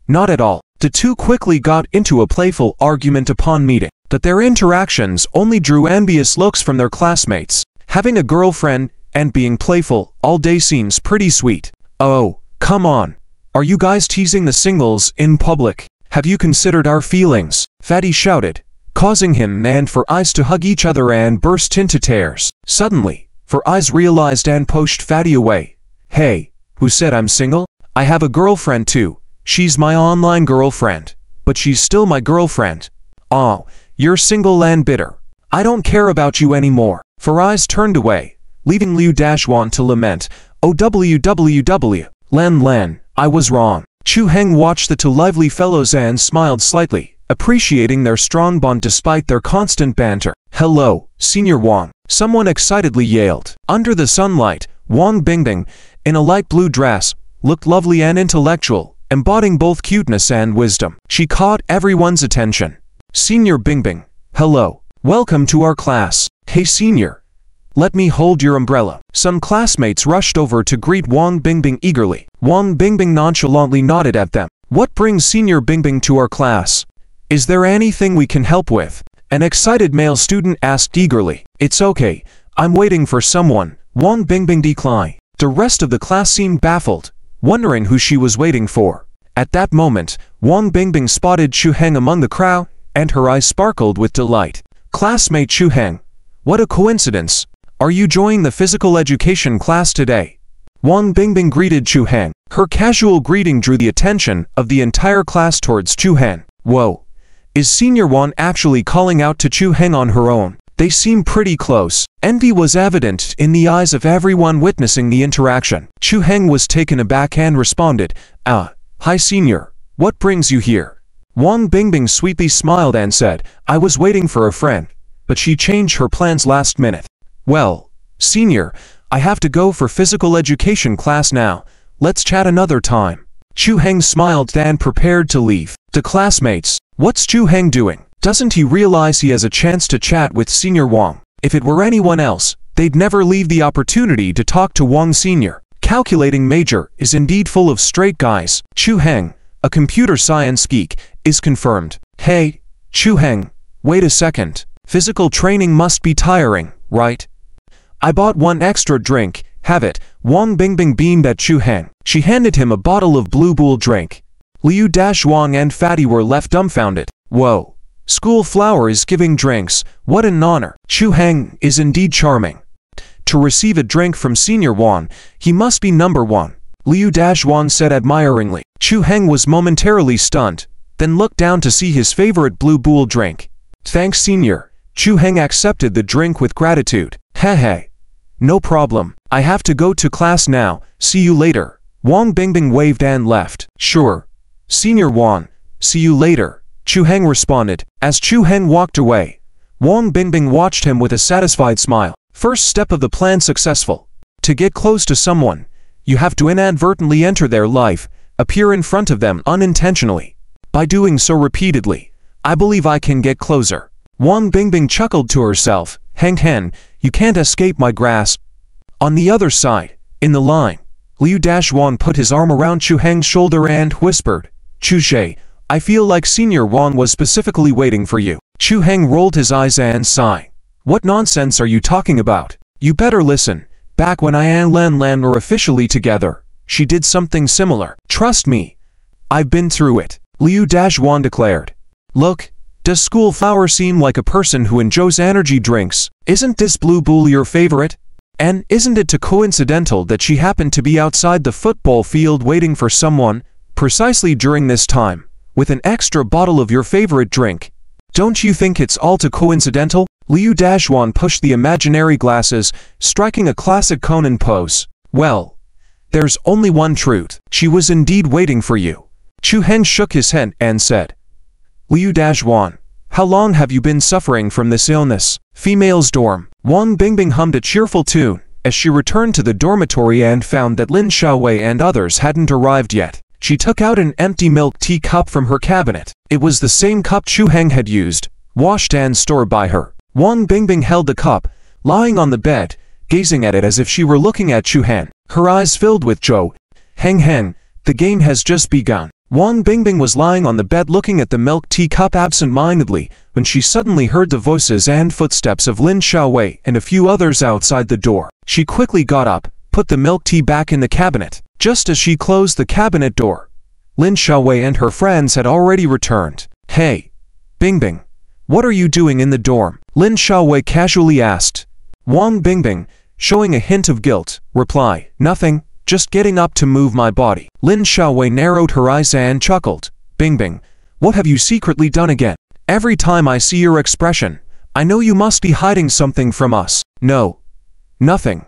Not at all. The two quickly got into a playful argument upon meeting, but their interactions only drew envious looks from their classmates. Having a girlfriend and being playful all day seems pretty sweet. Oh, come on. Are you guys teasing the singles in public? Have you considered our feelings? Fatty shouted, causing him and Faraz to hug each other and burst into tears. Suddenly, Faraz realized and pushed Fatty away. Hey, who said I'm single? I have a girlfriend too. She's my online girlfriend, but she's still my girlfriend. Oh, you're single and bitter. I don't care about you anymore. Faraz turned away, leaving Liu Dashwang to lament. OWWW. Lan, I was wrong. Chu Heng watched the 2 lively fellows and smiled slightly, appreciating their strong bond despite their constant banter. Hello, Senior Wang. Someone excitedly yelled. Under the sunlight, Wang Bingbing, in a light blue dress, looked lovely and intellectual, embodying both cuteness and wisdom. She caught everyone's attention. Senior Bingbing, hello. Welcome to our class. Hey Senior, let me hold your umbrella. Some classmates rushed over to greet Wang Bingbing eagerly. Wang Bingbing nonchalantly nodded at them. What brings Senior Bingbing to our class? Is there anything we can help with? An excited male student asked eagerly. It's okay, I'm waiting for someone. Wang Bingbing declined. The rest of the class seemed baffled, wondering who she was waiting for. At that moment, Wang Bingbing spotted Chu Heng among the crowd, and her eyes sparkled with delight. Classmate Chu Heng, what a coincidence. Are you joining the physical education class today? Wang Bingbing greeted Chu Heng. Her casual greeting drew the attention of the entire class towards Chu Heng. Whoa, is Senior Wang actually calling out to Chu Heng on her own? They seem pretty close. Envy was evident in the eyes of everyone witnessing the interaction. Chu Heng was taken aback and responded, hi Senior, what brings you here? Wang Bingbing sweetly smiled and said, I was waiting for a friend, but she changed her plans last minute. Well, Senior, I have to go for physical education class now. Let's chat another time. Chu Heng smiled and prepared to leave. The classmates, what's Chu Heng doing? Doesn't he realize he has a chance to chat with Senior Wang? If it were anyone else, they'd never leave the opportunity to talk to Wang Senior. Calculating major is indeed full of straight guys. Chu Heng, a computer science geek, is confirmed. Hey, Chu Heng, wait a second. Physical training must be tiring, right? I bought one extra drink, have it. Wang Bingbing beamed at Chu Heng. She handed him a bottle of Blue Bull drink. Liu Dashwang and Fatty were left dumbfounded. Whoa, school flower is giving drinks, what an honor. Chu Heng is indeed charming. To receive a drink from Senior Wang, he must be number 1. Liu Dashwang said admiringly. Chu Heng was momentarily stunned, then looked down to see his favorite Blue Bull drink. Thanks Senior. Chu Heng accepted the drink with gratitude. Hey. No problem. I have to go to class now. See you later. Wang Bingbing waved and left. Sure. Senior Wang. See you later. Chu Heng responded. As Chu Heng walked away, Wang Bingbing watched him with a satisfied smile. First step of the plan successful. To get close to someone, you have to inadvertently enter their life, appear in front of them unintentionally. By doing so repeatedly, I believe I can get closer. Wang Bingbing chuckled to herself. Heng, you can't escape my grasp. On the other side, in the line, Liu Dashwang put his arm around Chu Heng's shoulder and whispered, Chu She, I feel like Senior Wang was specifically waiting for you. Chu Heng rolled his eyes and sighed. What nonsense are you talking about? You better listen. Back when I and Lan were officially together, she did something similar. Trust me, I've been through it. Liu Dashwang declared. Look, does School Flower seem like a person who enjoys energy drinks? Isn't this Blue Bull your favorite? And isn't it too coincidental that she happened to be outside the football field waiting for someone, precisely during this time, with an extra bottle of your favorite drink? Don't you think it's all too coincidental? Liu Dashwan pushed the imaginary glasses, striking a classic Conan pose. Well, there's only one truth. She was indeed waiting for you. Chu Heng shook his head and said, Liu Dashwan, how long have you been suffering from this illness? Female's dorm. Wang Bingbing hummed a cheerful tune as she returned to the dormitory and found that Lin Xiaowei and others hadn't arrived yet. She took out an empty milk tea cup from her cabinet. It was the same cup Chu Heng had used, washed and stored by her. Wang Bingbing held the cup, lying on the bed, gazing at it as if she were looking at Chu Heng. Her eyes filled with joy. Heng, the game has just begun. Wang Bingbing was lying on the bed looking at the milk tea cup absent-mindedly when she suddenly heard the voices and footsteps of Lin Xiaowei and a few others outside the door. She quickly got up, put the milk tea back in the cabinet. Just as she closed the cabinet door, Lin Xiaowei and her friends had already returned. Hey, Bingbing, what are you doing in the dorm? Lin Xiaowei casually asked. Wang Bingbing, showing a hint of guilt, replied, Nothing, just getting up to move my body. Lin Xiaowei narrowed her eyes and chuckled. Bingbing, what have you secretly done again? Every time I see your expression, I know you must be hiding something from us. No, nothing.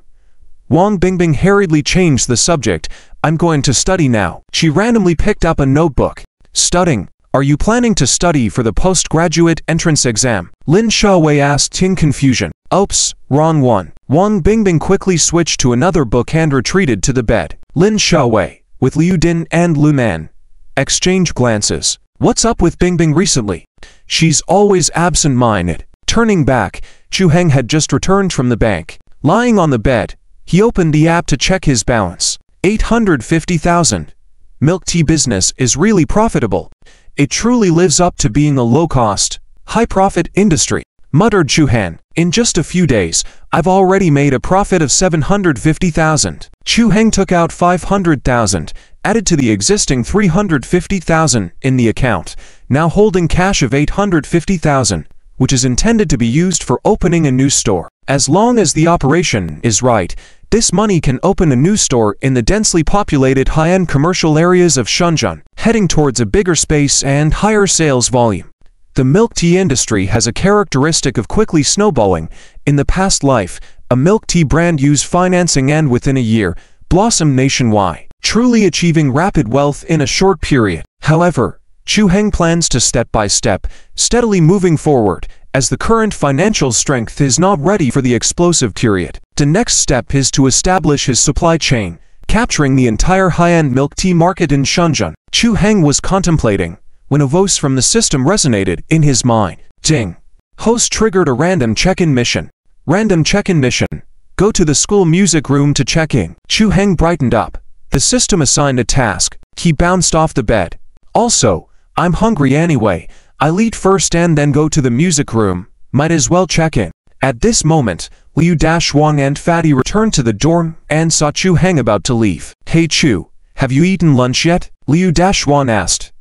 Wang Bingbing hurriedly changed the subject. I'm going to study now. She randomly picked up a notebook. Studying? Are you planning to study for the postgraduate entrance exam? Lin Xiaowei asked in confusion. Oops, wrong one. Wang Bingbing quickly switched to another book and retreated to the bed. Lin Xiaowei, with Liu Din and Lu Man, exchanged glances. What's up with Bingbing recently? She's always absent-minded. Turning back, Chu Heng had just returned from the bank. Lying on the bed, he opened the app to check his balance. 850,000. Milk tea business is really profitable. It truly lives up to being a low-cost, high-profit industry, muttered Chu Heng. In just a few days, I've already made a profit of 750,000. Chu Heng took out 500,000, added to the existing 350,000 in the account, now holding cash of 850,000, which is intended to be used for opening a new store. As long as the operation is right, this money can open a new store in the densely populated high-end commercial areas of Shenzhen, heading towards a bigger space and higher sales volume. The milk tea industry has a characteristic of quickly snowballing. In the past life, a milk tea brand used financing and within a year, blossomed nationwide, truly achieving rapid wealth in a short period. However, Chu Heng plans to step by step, steadily moving forward, as the current financial strength is not ready for the explosive period. The next step is to establish his supply chain, capturing the entire high-end milk tea market in Shenzhen. Chu Heng was contemplating when a voice from the system resonated in his mind. Ding. Host triggered a random check-in mission. Random check-in mission. Go to the school music room to check in. Chu Heng brightened up. The system assigned a task. He bounced off the bed. Also, I'm hungry anyway. I'll eat first and then go to the music room. Might as well check in. At this moment, Liu Dashwang and Fatty returned to the dorm and saw Chu Heng about to leave. Hey Chu, have you eaten lunch yet? Liu Dashwang asked.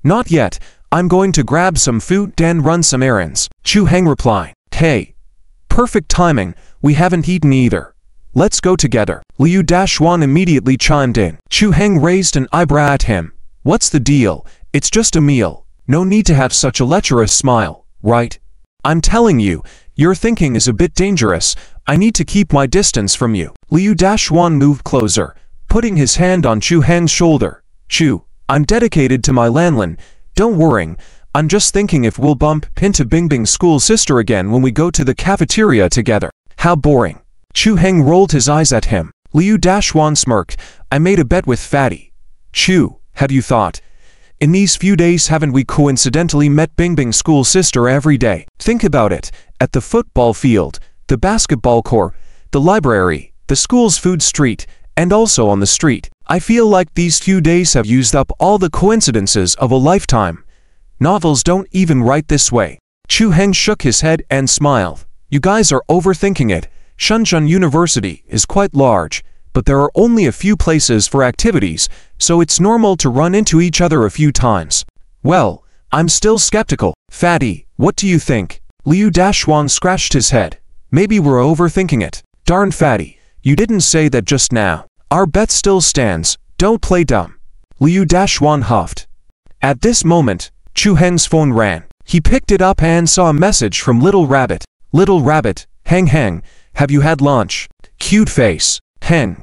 Not yet. I'm going to grab some food and run some errands. Chu Heng replied. Hey. Perfect timing. We haven't eaten either. Let's go together. Liu Dashwan immediately chimed in. Chu Heng raised an eyebrow at him. What's the deal? It's just a meal. No need to have such a lecherous smile, right? I'm telling you, your thinking is a bit dangerous. I need to keep my distance from you. Liu Dashwan moved closer, putting his hand on Chu Heng's shoulder. Chu, I'm dedicated to my Lanlin. Don't worry. I'm just thinking if we'll bump into Bingbing's school sister again when we go to the cafeteria together. How boring. Chu Heng rolled his eyes at him. Liu Dashwan smirked. I made a bet with Fatty. Chu, have you thought? In these few days haven't we coincidentally met Bingbing's school sister every day? Think about it. At the football field, the basketball court, the library, the school's food street, and also on the street. I feel like these few days have used up all the coincidences of a lifetime. Novels don't even write this way. Chu Heng shook his head and smiled. You guys are overthinking it. Shenzhen University is quite large, but there are only a few places for activities, so it's normal to run into each other a few times. Well, I'm still skeptical. Fatty, what do you think? Liu Dashwan scratched his head. Maybe we're overthinking it. Darn Fatty, you didn't say that just now. Our bet still stands. Don't play dumb. Liu Dashwan huffed. At this moment, Chu Heng's phone rang. He picked it up and saw a message from Little Rabbit. Little Rabbit, Heng, have you had lunch? Cute face. Heng.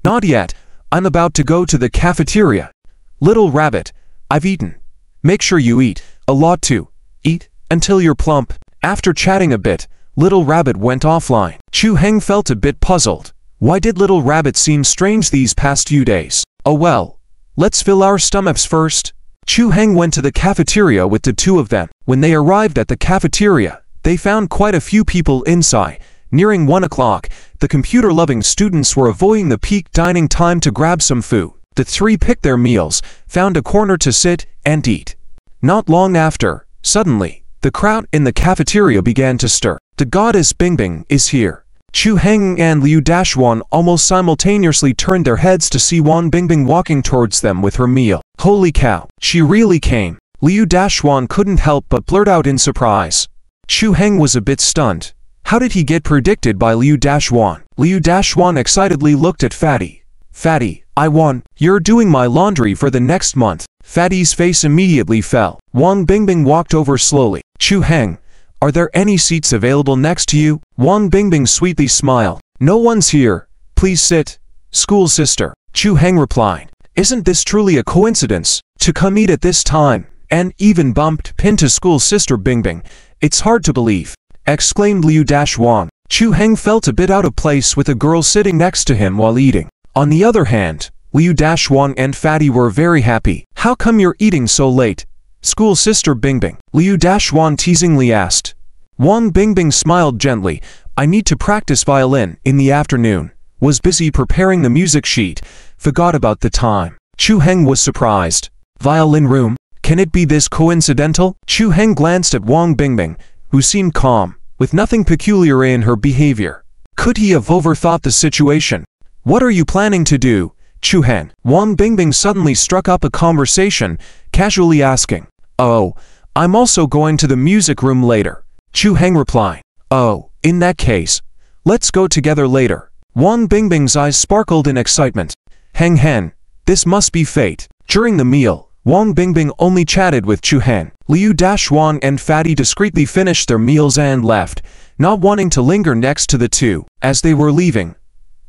Not yet. I'm about to go to the cafeteria. Little Rabbit, I've eaten. Make sure you eat. A lot too. Eat until you're plump. After chatting a bit, Little Rabbit went offline. Chu Heng felt a bit puzzled. Why did Little Rabbit seem strange these past few days? Oh well. Let's fill our stomachs first. Chu Heng went to the cafeteria with the two of them. When they arrived at the cafeteria, they found quite a few people inside. Nearing 1 o'clock, the computer-loving students were avoiding the peak dining time to grab some food. The three picked their meals, found a corner to sit and eat. Not long after, suddenly, the crowd in the cafeteria began to stir. The goddess Bingbing is here. Chu Heng and Liu Dashwan almost simultaneously turned their heads to see Wang Bingbing walking towards them with her meal. Holy cow, she really came. Liu Dashwan couldn't help but blurt out in surprise. Chu Heng was a bit stunned. How did he get predicted by Liu Dashwan? Liu Dashwan excitedly looked at Fatty. Fatty, I won. You're doing my laundry for the next month. Fatty's face immediately fell. Wang Bingbing walked over slowly. Chu Heng, are there any seats available next to you? Wang Bingbing sweetly smiled. No one's here. Please sit. School sister. Chu Heng replied. Isn't this truly a coincidence? To come eat at this time, and even bumped into school sister Bingbing. It's hard to believe. Exclaimed Liu Dashwan. Chu Heng felt a bit out of place with a girl sitting next to him while eating. On the other hand, Liu Dashwan and Fatty were very happy. How come you're eating so late? School sister Bingbing. Liu Dashwan teasingly asked. Wang Bingbing smiled gently. I need to practice violin in the afternoon. Was busy preparing the music sheet. Forgot about the time. Chu Heng was surprised. Violin room? Can it be this coincidental? Chu Heng glanced at Wang Bingbing, who seemed calm, with nothing peculiar in her behavior. Could he have overthought the situation? What are you planning to do, Chu Heng? Wang Bingbing suddenly struck up a conversation, casually asking. Oh, I'm also going to the music room later. Chu Heng replied. Oh, in that case, let's go together later. Wang Bingbing's eyes sparkled in excitement. Heng, this must be fate. During the meal, Wang Bingbing only chatted with Chu Heng. Liu Dashwan and Fatty discreetly finished their meals and left, not wanting to linger next to the two. As they were leaving,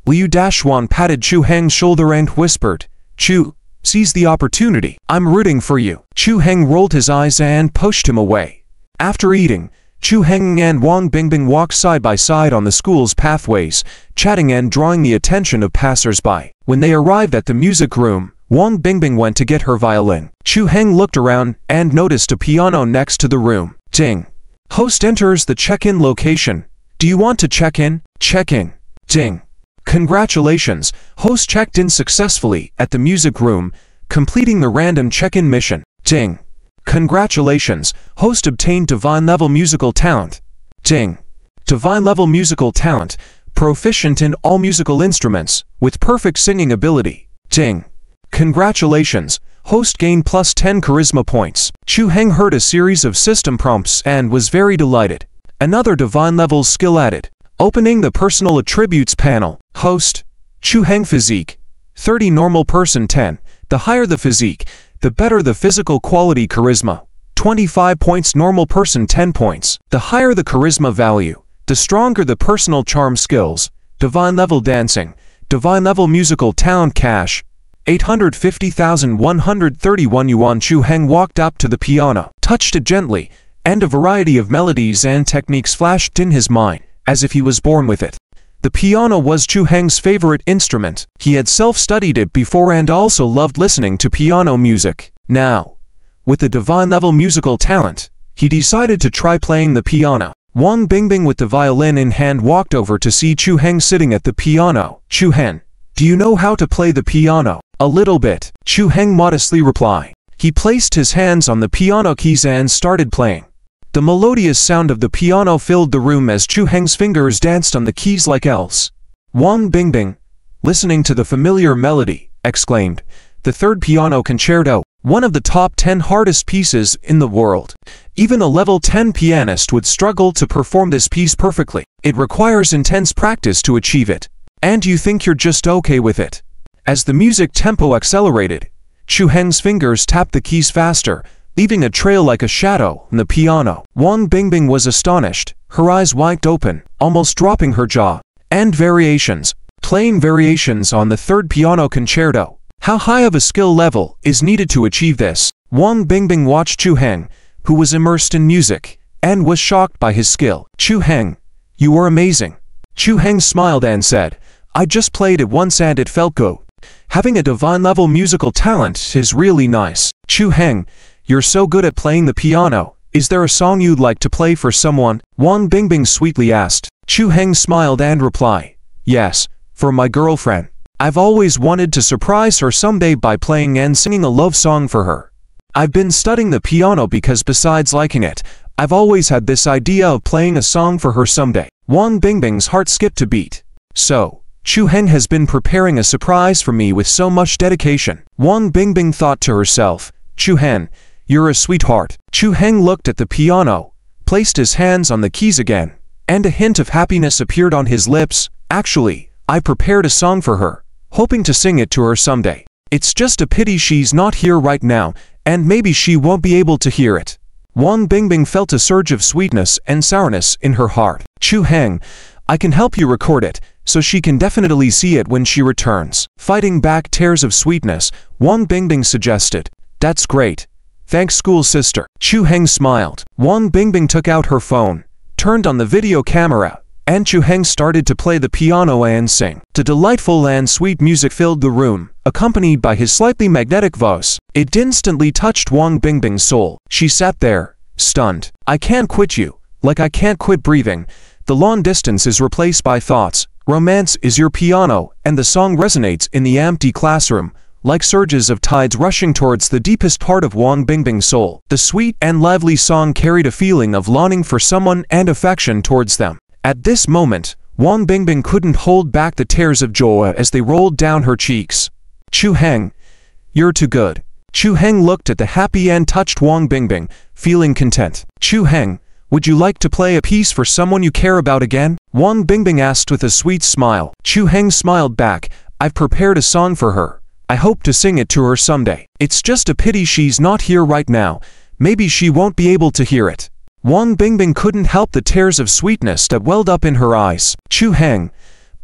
Liu Dashwan patted Chu Heng's shoulder and whispered, Chu, seize the opportunity. I'm rooting for you. Chu Heng rolled his eyes and pushed him away. After eating, Chu Heng and Wang Bingbing walked side by side on the school's pathways, chatting and drawing the attention of passers-by. When they arrived at the music room, Wang Bingbing went to get her violin. Chu Heng looked around and noticed a piano next to the room. Ding. Host enters the check-in location. Do you want to check in? Check in. Ding. Congratulations, host checked in successfully at the music room, completing the random check-in mission. Ding. Congratulations, host obtained divine level musical talent. Ding. Divine level musical talent, proficient in all musical instruments, with perfect singing ability. Ding. Congratulations, host gained plus 10 charisma points. Chu Heng heard a series of system prompts and was very delighted. Another divine level skill added. Opening the personal attributes panel. Host. Chu Heng physique. 30 normal person 10. The higher the physique, the better the physical quality charisma. 25 points normal person 10 points. The higher the charisma value, the stronger the personal charm skills. Divine level dancing. Divine level musical talent cash. 850,131 yuan. Chu Heng walked up to the piano, touched it gently, and a variety of melodies and techniques flashed in his mind, as if he was born with it. The piano was Chu Heng's favorite instrument. He had self-studied it before and also loved listening to piano music. Now, with the divine level musical talent, he decided to try playing the piano. Wang Bingbing with the violin in hand walked over to see Chu Heng sitting at the piano. Chu Heng, do you know how to play the piano? A little bit, Chu Heng modestly replied. He placed his hands on the piano keys and started playing. The melodious sound of the piano filled the room as Chu Heng's fingers danced on the keys like elves. Wang Bingbing, listening to the familiar melody, exclaimed, "The third piano concerto." one of the top 10 hardest pieces in the world. Even a level 10 pianist would struggle to perform this piece perfectly. It requires intense practice to achieve it. And you think you're just okay with it. As the music tempo accelerated, Chu Heng's fingers tapped the keys faster, leaving a trail like a shadow on the piano. Wang Bingbing was astonished, her eyes wide open, almost dropping her jaw. And variations. Playing variations on the third piano concerto. How high of a skill level is needed to achieve this? Wang Bingbing watched Chu Heng, who was immersed in music, and was shocked by his skill. Chu Heng, you are amazing. Chu Heng smiled and said, I just played it once and it felt good. Having a divine level musical talent is really nice. Chu Heng, you're so good at playing the piano. Is there a song you'd like to play for someone? Wang Bingbing sweetly asked. Chu Heng smiled and replied, yes, for my girlfriend. I've always wanted to surprise her someday by playing and singing a love song for her. I've been studying the piano because besides liking it, I've always had this idea of playing a song for her someday. Wang Bingbing's heart skipped a beat. So, Chu Heng has been preparing a surprise for me with so much dedication. Wang Bingbing thought to herself, Chu Heng, you're a sweetheart. Chu Heng looked at the piano, placed his hands on the keys again, and a hint of happiness appeared on his lips. Actually, I prepared a song for her, hoping to sing it to her someday. It's just a pity she's not here right now, and maybe she won't be able to hear it. Wang Bingbing felt a surge of sweetness and sourness in her heart. Chu Heng, I can help you record it, so she can definitely see it when she returns. Fighting back tears of sweetness, Wang Bingbing suggested, that's great. Thanks, school sister. Chu Heng smiled. Wang Bingbing took out her phone, turned on the video camera, and Chu Heng started to play the piano and sing. The delightful and sweet music filled the room, accompanied by his slightly magnetic voice. It instantly touched Wang Bingbing's soul. She sat there, stunned. I can't quit you, like I can't quit breathing. The long distance is replaced by thoughts. Romance is your piano, and the song resonates in the empty classroom, like surges of tides rushing towards the deepest part of Wang Bingbing's soul. The sweet and lively song carried a feeling of longing for someone and affection towards them. At this moment, Wang Bingbing couldn't hold back the tears of joy as they rolled down her cheeks. Chu Heng, you're too good. Chu Heng looked at the happy and touched Wang Bingbing, feeling content. Chu Heng, would you like to play a piece for someone you care about again? Wang Bingbing asked with a sweet smile. Chu Heng smiled back, I've prepared a song for her. I hope to sing it to her someday. It's just a pity she's not here right now. Maybe she won't be able to hear it. Wang Bingbing couldn't help the tears of sweetness that welled up in her eyes. Chu Heng,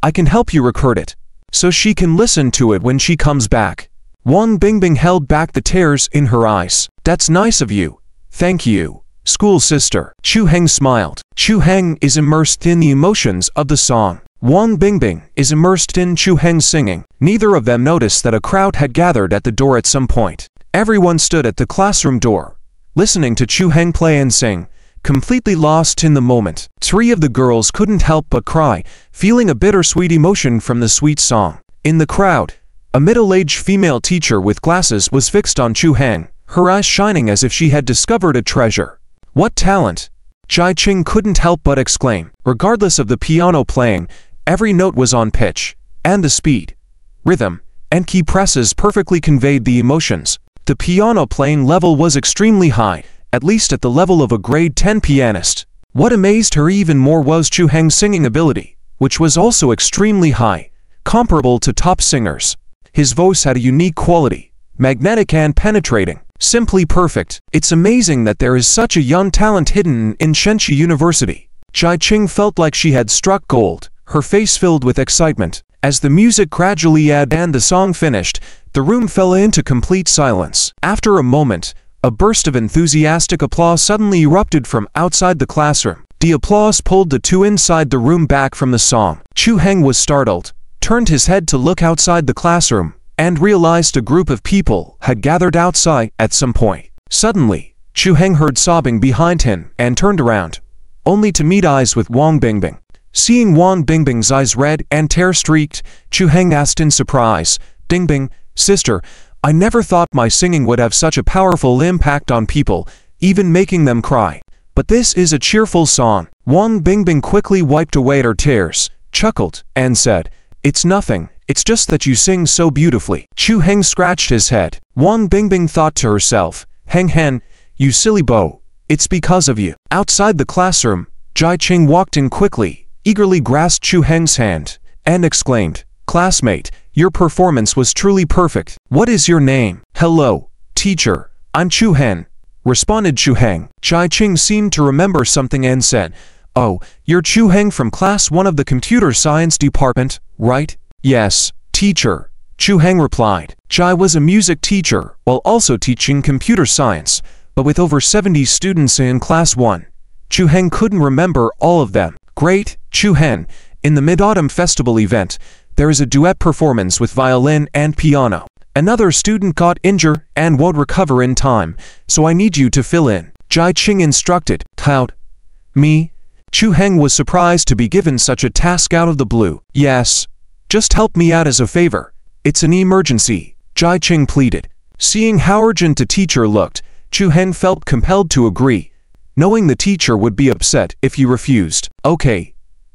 I can help you record it, so she can listen to it when she comes back. Wang Bingbing held back the tears in her eyes. That's nice of you. Thank you, school sister. Chu Heng smiled. Chu Heng is immersed in the emotions of the song. Wang Bingbing is immersed in Chu Heng's singing. Neither of them noticed that a crowd had gathered at the door at some point. Everyone stood at the classroom door, listening to Chu Heng play and sing, completely lost in the moment. Three of the girls couldn't help but cry, feeling a bittersweet emotion from the sweet song. In the crowd, a middle-aged female teacher with glasses was fixed on Chu Heng, her eyes shining as if she had discovered a treasure. What talent! Jai Qing couldn't help but exclaim. Regardless of the piano playing, every note was on pitch, and the speed, rhythm, and key presses perfectly conveyed the emotions. The piano playing level was extremely high, at least at the level of a grade 10 pianist. What amazed her even more was Chu Heng's singing ability, which was also extremely high, comparable to top singers. His voice had a unique quality, magnetic and penetrating, simply perfect. It's amazing that there is such a young talent hidden in Shenxi University. Jai Qing felt like she had struck gold, her face filled with excitement. As the music gradually and the song finished, the room fell into complete silence. After a moment, a burst of enthusiastic applause suddenly erupted from outside the classroom. The applause pulled the two inside the room back from the song. Chu Heng was startled, turned his head to look outside the classroom, and realized a group of people had gathered outside at some point. Suddenly, Chu Heng heard sobbing behind him and turned around, only to meet eyes with Wang Bingbing. Seeing Wang Bingbing's eyes red and tear-streaked, Chu Heng asked in surprise, Bingbing, sister, I never thought my singing would have such a powerful impact on people, even making them cry. But this is a cheerful song. Wang Bingbing quickly wiped away her tears, chuckled, and said, It's nothing, It's just that you sing so beautifully. Chu Heng scratched his head. Wang Bingbing thought to herself, Heng Hen, you silly beau, it's because of you. Outside the classroom, Jai Qing walked in quickly, eagerly grasped Chu Heng's hand, and exclaimed, classmate, your performance was truly perfect. What is your name? Hello, teacher, I'm Chu Heng, responded Chu Heng. Jai Qing seemed to remember something and said, oh, you're Chu Heng from class 1 of the computer science department, right? Yes, teacher, Chu Heng replied. Jai was a music teacher while also teaching computer science, but with over 70 students in class 1, Chu Heng couldn't remember all of them. Great, Chu Heng, in the Mid-Autumn Festival event, there is a duet performance with violin and piano. Another student got injured and won't recover in time, so I need you to fill in. Jai Qing instructed. How? Me? Chu Heng was surprised to be given such a task out of the blue. Yes. Just help me out as a favor. It's an emergency, Jai Qing pleaded. Seeing how urgent the teacher looked, Chu Heng felt compelled to agree, knowing the teacher would be upset if he refused. Okay,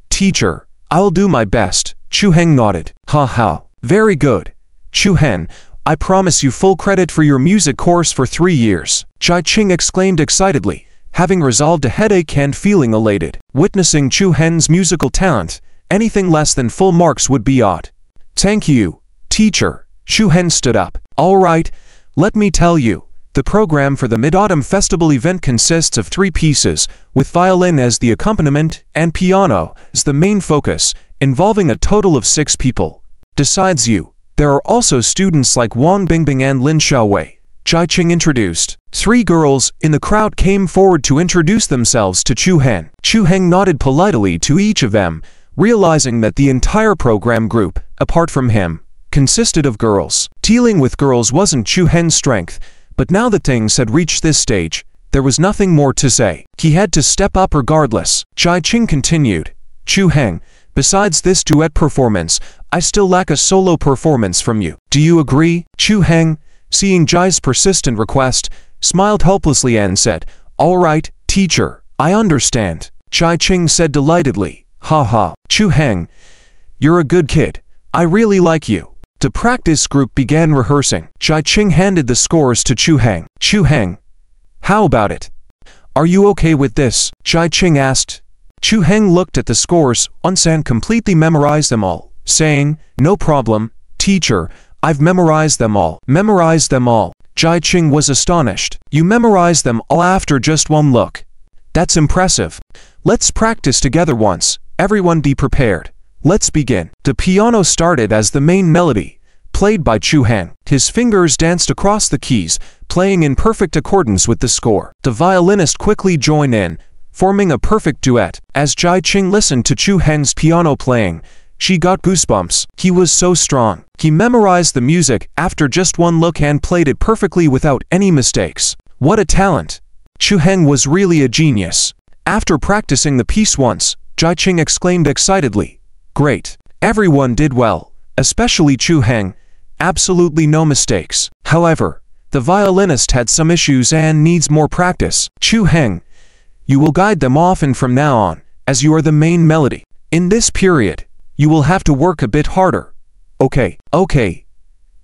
teacher, I'll do my best, Chu Heng nodded. Ha ha, very good. Chu Heng, I promise you full credit for your music course for 3 years, Jai Qing exclaimed excitedly, having resolved a headache and feeling elated. Witnessing Chu Heng's musical talent, anything less than full marks would be odd. Thank you, teacher. Chu Heng stood up. All right, let me tell you. The program for the Mid-Autumn Festival event consists of 3 pieces, with violin as the accompaniment and piano as the main focus, involving a total of 6 people. Besides you, there are also students like Wang Bingbing and Lin Xiaowei, Jai Qing introduced. 3 girls in the crowd came forward to introduce themselves to Chu Heng. Chu Heng nodded politely to each of them, realizing that the entire program group, apart from him, consisted of girls. Dealing with girls wasn't Chu Heng's strength, but now that things had reached this stage, there was nothing more to say. He had to step up regardless. Jai Qing continued. Chu Heng, besides this duet performance, I still lack a solo performance from you. Do you agree? Chu Heng, seeing Jai's persistent request, smiled helplessly and said, all right, teacher, I understand. Jai Qing said delightedly, ha ha. Chu Heng, you're a good kid. I really like you. The practice group began rehearsing. Jai Qing handed the scores to Chu Heng. Chu Heng, how about it? Are you okay with this? Jai Qing asked. Chu Heng looked at the scores once and completely memorized them all, saying, no problem, teacher, I've memorized them all. Memorized them all. Jai Qing was astonished. You memorized them all after just one look. That's impressive. Let's practice together once. Everyone be prepared. Let's begin. The piano started as the main melody, played by Chu Heng. His fingers danced across the keys, playing in perfect accordance with the score. The violinist quickly joined in, forming a perfect duet. As Jai Qing listened to Chu Heng's piano playing, she got goosebumps. He was so strong. He memorized the music after just one look and played it perfectly without any mistakes. What a talent! Chu Heng was really a genius. After practicing the piece once, Jai Qing exclaimed excitedly, great. Everyone did well, especially Chu Heng. Absolutely no mistakes. However, the violinist had some issues and needs more practice. Chu Heng, you will guide them often from now on, as you are the main melody. In this period, you will have to work a bit harder. Okay.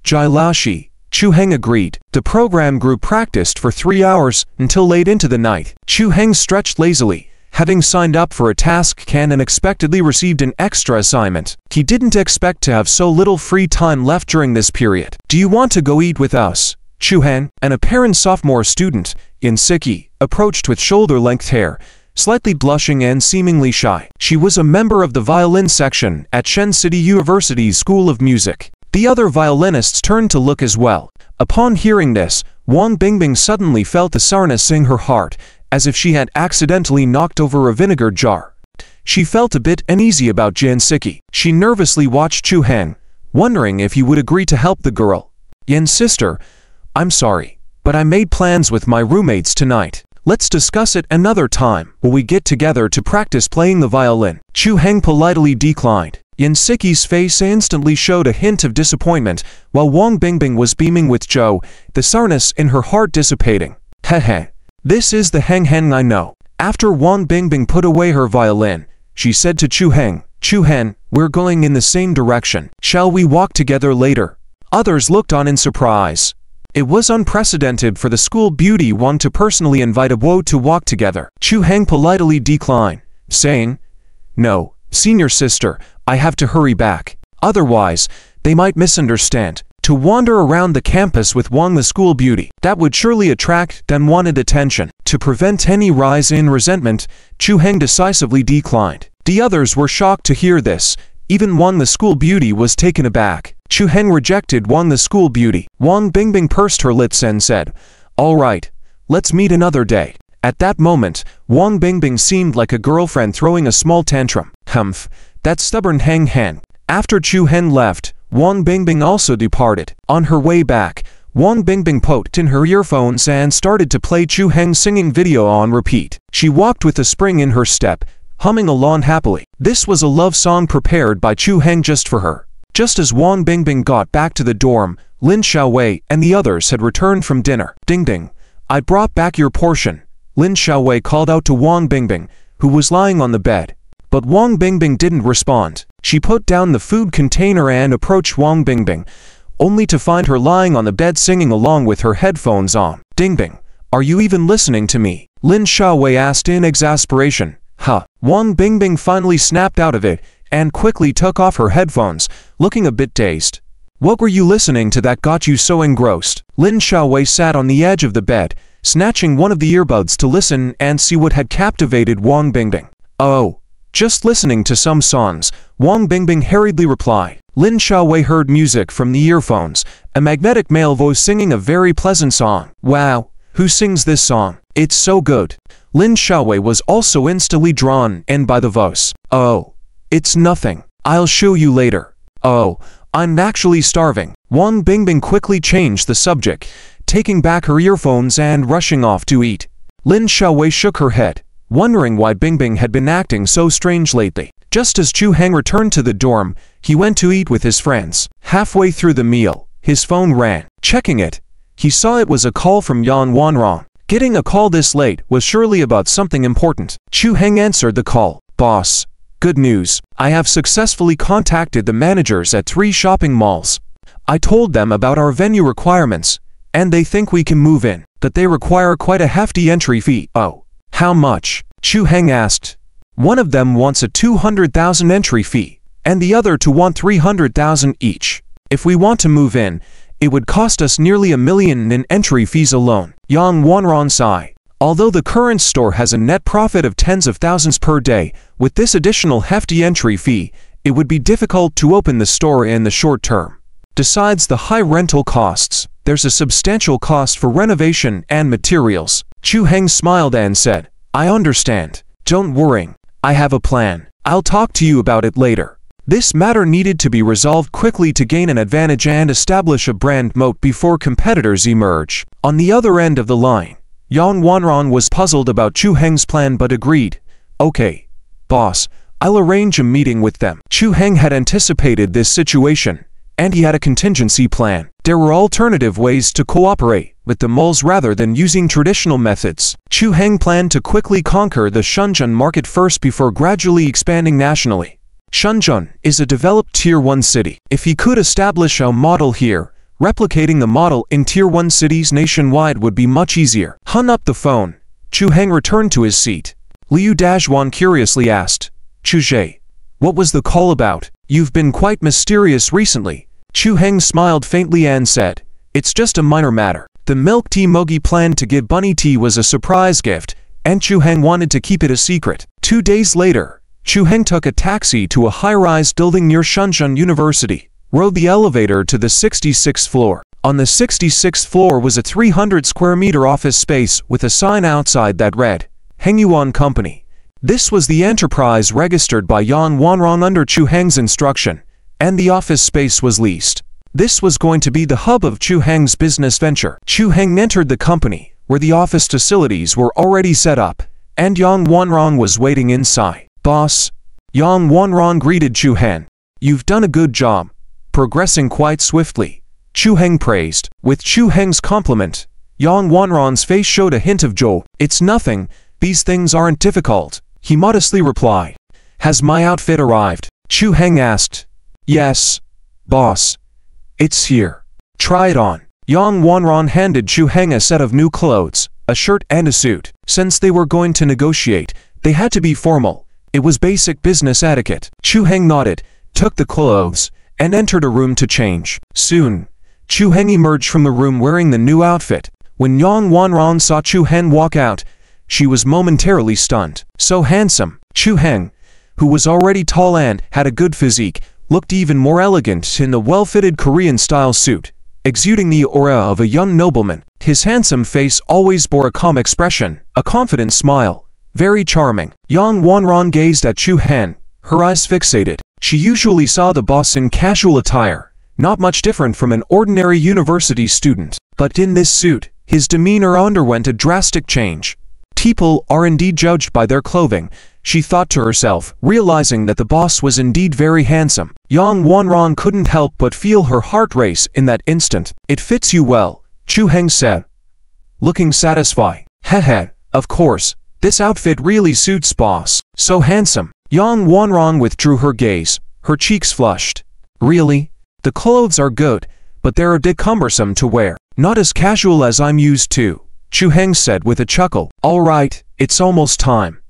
Jai Laoshi, Chu Heng agreed. The program group practiced for 3 hours until late into the night. Chu Heng stretched lazily, having signed up for a task and unexpectedly received an extra assignment. He didn't expect to have so little free time left during this period. Do you want to go eat with us? Chu Heng, an apparent sophomore student, in Siki, approached with shoulder-length hair, slightly blushing and seemingly shy. She was a member of the violin section at Shen City University's School of Music. The other violinists turned to look as well. Upon hearing this, Wang Bingbing suddenly felt the sourness in her heart, as if she had accidentally knocked over a vinegar jar. She felt a bit uneasy about Jansiki. She nervously watched Chu Heng, wondering if he would agree to help the girl. Yan's sister, I'm sorry, but I made plans with my roommates tonight. Let's discuss it another time when we get together to practice playing the violin. Chu Heng politely declined. Yansiki's face instantly showed a hint of disappointment, while Wang Bingbing was beaming with joy, the sourness in her heart dissipating. Heh. This is the Heng Heng I know. After Wang Bingbing put away her violin, she said to Chu Heng, Chu Heng, we're going in the same direction. Shall we walk together later? Others looked on in surprise. It was unprecedented for the school beauty one to personally invite a beau to walk together. Chu Heng politely declined, saying, "No, senior sister, I have to hurry back. Otherwise, they might misunderstand. To wander around the campus with Wang the school beauty, that would surely attract unwanted attention." To prevent any rise in resentment, Chu Heng decisively declined. The others were shocked to hear this. Even Wang the school beauty was taken aback. Chu Heng rejected Wang the school beauty. Wang Bingbing pursed her lips and said, "All right, let's meet another day." At that moment, Wang Bingbing seemed like a girlfriend throwing a small tantrum. Humph, that stubborn Heng Heng. After Chu Heng left, Wang Bingbing also departed. On her way back, Wang Bingbing poked in her earphones and started to play Chu Heng's singing video on repeat. She walked with a spring in her step, humming along happily. This was a love song prepared by Chu Heng just for her. Just as Wang Bingbing got back to the dorm, Lin Xiaowei and the others had returned from dinner. "Ding ding, I brought back your portion," Lin Xiaowei called out to Wang Bingbing, who was lying on the bed. But Wang Bingbing didn't respond. She put down the food container and approached Wang Bingbing, only to find her lying on the bed singing along with her headphones on. "Ding ding, are you even listening to me?" Lin Xiaowei asked in exasperation. "Huh." Wang Bingbing finally snapped out of it and quickly took off her headphones, looking a bit dazed. "What were you listening to that got you so engrossed?" Lin Xiaowei sat on the edge of the bed, snatching one of the earbuds to listen and see what had captivated Wang Bingbing. "Oh, just listening to some songs," Wang Bingbing hurriedly replied. Lin Xiaowei heard music from the earphones, a magnetic male voice singing a very pleasant song. "Wow, who sings this song? It's so good." Lin Xiaowei was also instantly drawn in by the voice. "Oh, it's nothing. I'll show you later. Oh, I'm actually starving." Wang Bingbing quickly changed the subject, taking back her earphones and rushing off to eat. Lin Xiaowei shook her head, wondering why Bingbing had been acting so strange lately. Just as Chu Heng returned to the dorm, he went to eat with his friends. Halfway through the meal, his phone rang. Checking it, he saw it was a call from Yan Wanrong. Getting a call this late was surely about something important. Chu Heng answered the call. "Boss, good news. I have successfully contacted the managers at 3 shopping malls. I told them about our venue requirements, and they think we can move in, but they require quite a hefty entry fee." "Oh, how much?" Chu Heng asked. "One of them wants a 200,000 entry fee, and the other to want 300,000 each. If we want to move in, it would cost us nearly $1 million in entry fees alone." Yang Wanron sighed. Although the current store has a net profit of tens of thousands per day, with this additional hefty entry fee, it would be difficult to open the store in the short term. Besides the high rental costs, there's a substantial cost for renovation and materials. Chu Heng smiled and said, "I understand. Don't worry. I have a plan. I'll talk to you about it later." This matter needed to be resolved quickly to gain an advantage and establish a brand moat before competitors emerge. On the other end of the line, Yang Wanron was puzzled about Chu Heng's plan but agreed. "Okay, boss, I'll arrange a meeting with them." Chu Heng had anticipated this situation, and he had a contingency plan. There were alternative ways to cooperate with the malls rather than using traditional methods. Chu Heng planned to quickly conquer the Shenzhen market first before gradually expanding nationally. Shenzhen is a developed Tier 1 city. If he could establish a model here, replicating the model in Tier 1 cities nationwide would be much easier. Hung up the phone, Chu Heng returned to his seat. Liu Dazhuan curiously asked, "Chu Zhe, what was the call about? You've been quite mysterious recently." Chu Heng smiled faintly and said, "It's just a minor matter. The milk tea Mogi planned to give Bunny Tea was a surprise gift, and Chu Heng wanted to keep it a secret." 2 days later, Chu Heng took a taxi to a high-rise building near Shenzhen University, rode the elevator to the 66th floor. On the 66th floor was a 300-square-meter office space with a sign outside that read, Hengyuan Company. This was the enterprise registered by Yang Wanrong under Chu Heng's instruction, and the office space was leased. This was going to be the hub of Chu Heng's business venture. Chu Heng entered the company, where the office facilities were already set up, and Yang Wanrong was waiting inside. "Boss," Yang Wanrong greeted Chu Heng. "You've done a good job, progressing quite swiftly," Chu Heng praised. With Chu Heng's compliment, Yang Wanrong's face showed a hint of joy. "It's nothing, these things aren't difficult," he modestly replied. "Has my outfit arrived?" Chu Heng asked. Yes, boss. It's here. Try it on. Yang Wanran handed Chu Heng a set of new clothes, a shirt and a suit. Since they were going to negotiate, they had to be formal. It was basic business etiquette. Chu Heng nodded, took the clothes, and entered a room to change. Soon, Chu Heng emerged from the room wearing the new outfit. When Yang Wanran saw Chu Heng walk out, she was momentarily stunned. So handsome. Chu Heng, who was already tall and had a good physique, looked even more elegant in the well-fitted Korean-style suit, exuding the aura of a young nobleman. His handsome face always bore a calm expression, a confident smile. Very charming. Yang Wanran gazed at Chu Heng, her eyes fixated. She usually saw the boss in casual attire, not much different from an ordinary university student. But in this suit, his demeanor underwent a drastic change. People are indeed judged by their clothing, she thought to herself, realizing that the boss was indeed very handsome. Yang Wanran couldn't help but feel her heart race in that instant. It fits you well, Chu Heng said, looking satisfied. Heh, of course, this outfit really suits boss. So handsome. Yang Wanran withdrew her gaze, her cheeks flushed. Really? The clothes are good, but they're a bit cumbersome to wear. Not as casual as I'm used to, Chu Heng said with a chuckle. All right, it's almost time.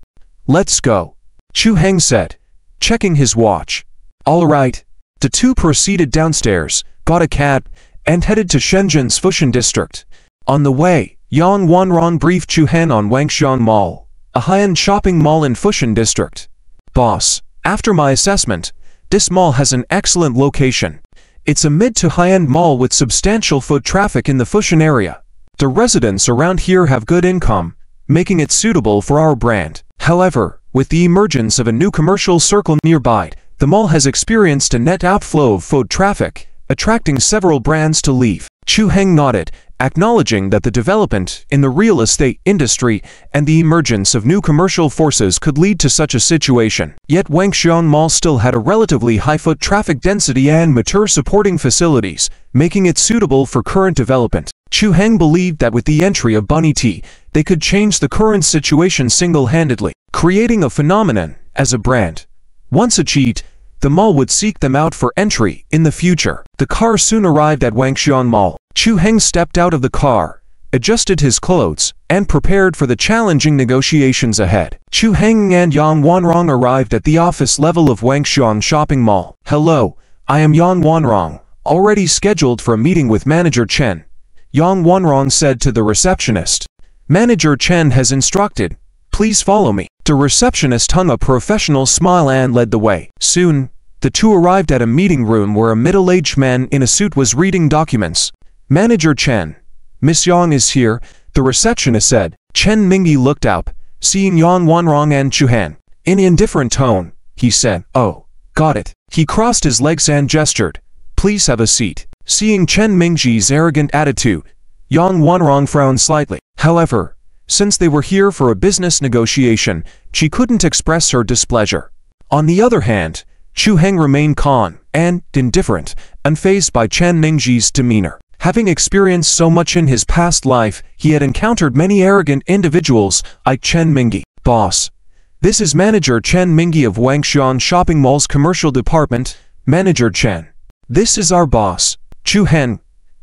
Let's go, Chu Heng said, checking his watch. All right. The two proceeded downstairs, got a cab, and headed to Shenzhen's Fushan district. On the way, Yang Wanran briefed Chu Heng on Wangxian Mall, a high-end shopping mall in Fushan district. Boss, after my assessment, this mall has an excellent location. It's a mid to high-end mall with substantial foot traffic in the Fushan area. The residents around here have good income, making it suitable for our brand. However, with the emergence of a new commercial circle nearby, the mall has experienced a net outflow of foot traffic, attracting several brands to leave. Chu Heng nodded, acknowledging that the development in the real estate industry and the emergence of new commercial forces could lead to such a situation. Yet Wangxian Mall still had a relatively high foot traffic density and mature supporting facilities, making it suitable for current development. Chu Heng believed that with the entry of Bunny Tea, they could change the current situation single-handedly, creating a phenomenon as a brand. Once achieved, the mall would seek them out for entry in the future. The car soon arrived at Wangxian Mall. Chu Heng stepped out of the car, adjusted his clothes, and prepared for the challenging negotiations ahead. Chu Heng and Yang Wanran arrived at the office level of Wangxian Shopping Mall. Hello, I am Yang Wanran, already scheduled for a meeting with Manager Chen, Yang Wanran said to the receptionist. Manager Chen has instructed. Please follow me. The receptionist hung a professional smile and led the way. Soon, the two arrived at a meeting room where a middle-aged man in a suit was reading documents. Manager Chen, Miss Yang is here, the receptionist said. Chen Mingyi looked up, seeing Yang Wanran and Chu Heng. In an indifferent tone, he said, Oh, got it. He crossed his legs and gestured. Please have a seat. Seeing Chen Mingyi's arrogant attitude, Yang Wanran frowned slightly. However, since they were here for a business negotiation, she couldn't express her displeasure. On the other hand, Chu Heng remained calm and indifferent, unfazed by Chen Mingyi's demeanor. Having experienced so much in his past life, he had encountered many arrogant individuals like Chen Mingyi. Boss, this is Manager Chen Mingyi of Wangxian Shopping Mall's commercial department. Manager Chen. This is our boss, Chu Heng.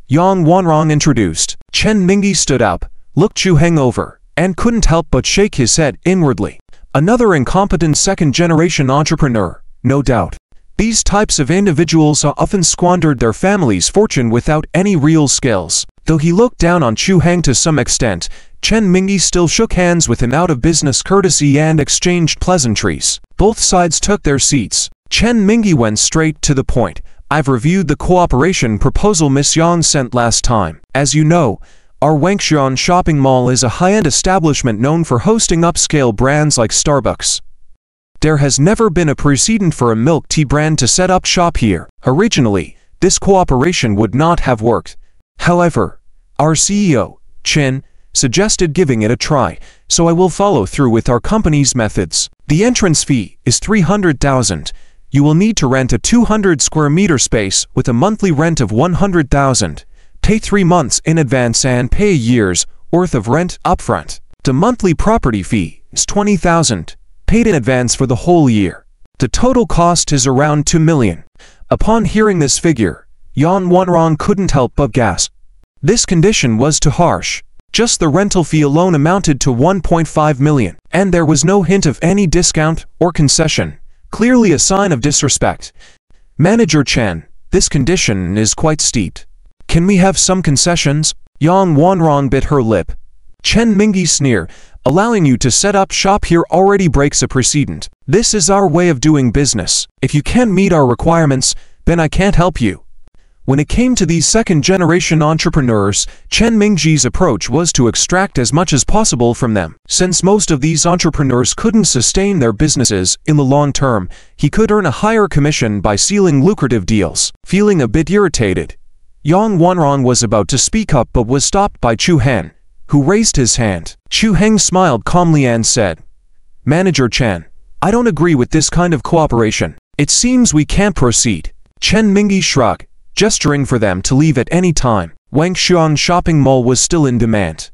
Yang Wanran introduced. Chen Mingyi stood up, looked Chu Heng over, and couldn't help but shake his head inwardly. Another incompetent second-generation entrepreneur, no doubt. These types of individuals often squandered their family's fortune without any real skills. Though he looked down on Chu Heng to some extent, Chen Mingyi still shook hands with him out of business courtesy and exchanged pleasantries. Both sides took their seats. Chen Mingyi went straight to the point. I've reviewed the cooperation proposal Miss Yang sent last time. As you know, our Wangxian Shopping Mall is a high-end establishment known for hosting upscale brands like Starbucks. There has never been a precedent for a milk tea brand to set up shop here. Originally, this cooperation would not have worked. However, our CEO, Chen, suggested giving it a try, so I will follow through with our company's methods. The entrance fee is 300,000. You will need to rent a 200 square meter space with a monthly rent of 100,000. Pay 3 months in advance and pay a year's worth of rent upfront. The monthly property fee is 20,000, paid in advance for the whole year. The total cost is around 2 million. Upon hearing this figure, Yan Wanrong couldn't help but gasp. This condition was too harsh. Just the rental fee alone amounted to 1.5 million, and there was no hint of any discount or concession, clearly a sign of disrespect. Manager Chen, this condition is quite steep. Can we have some concessions? Yang Wanrong bit her lip. Chen Mingyi sneered, allowing you to set up shop here already breaks a precedent. This is our way of doing business. If you can't meet our requirements, then I can't help you. When it came to these second-generation entrepreneurs, Chen Mingyi's approach was to extract as much as possible from them. Since most of these entrepreneurs couldn't sustain their businesses in the long term, he could earn a higher commission by sealing lucrative deals. Feeling a bit irritated, Yang Wanrong was about to speak up but was stopped by Chu Heng, who raised his hand. Chu Heng smiled calmly and said, "Manager Chen, I don't agree with this kind of cooperation. It seems we can't proceed." Chen Mingyi shrugged, gesturing for them to leave at any time. Wangshuang Shopping Mall was still in demand.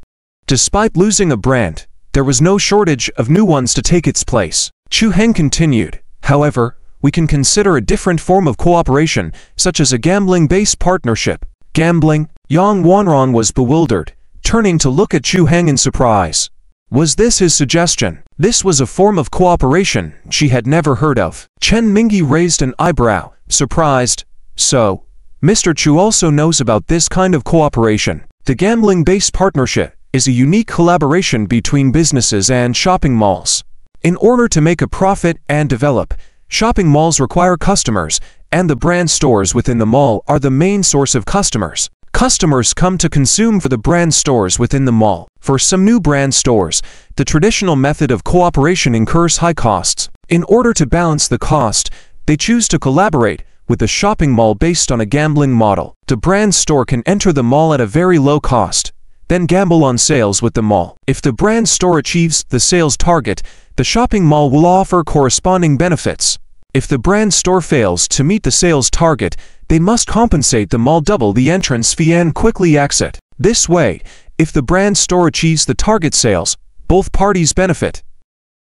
Despite losing a brand, there was no shortage of new ones to take its place. Chu Heng continued, "However, we can consider a different form of cooperation, such as a gambling-based partnership." Gambling? Yang Wanrong was bewildered, turning to look at Chu Heng in surprise. Was this his suggestion? This was a form of cooperation she had never heard of. Chen Mingyi raised an eyebrow, surprised. So, Mr. Chu also knows about this kind of cooperation. The gambling-based partnership is a unique collaboration between businesses and shopping malls. In order to make a profit and develop, shopping malls require customers, and the brand stores within the mall are the main source of customers. Customers come to consume for the brand stores within the mall. For some new brand stores, the traditional method of cooperation incurs high costs. In order to balance the cost, they choose to collaborate with a shopping mall based on a gambling model. The brand store can enter the mall at a very low cost, then gamble on sales with the mall. If the brand store achieves the sales target, the shopping mall will offer corresponding benefits. If the brand store fails to meet the sales target, they must compensate the mall double the entrance fee and quickly exit. This way, if the brand store achieves the target sales, both parties benefit.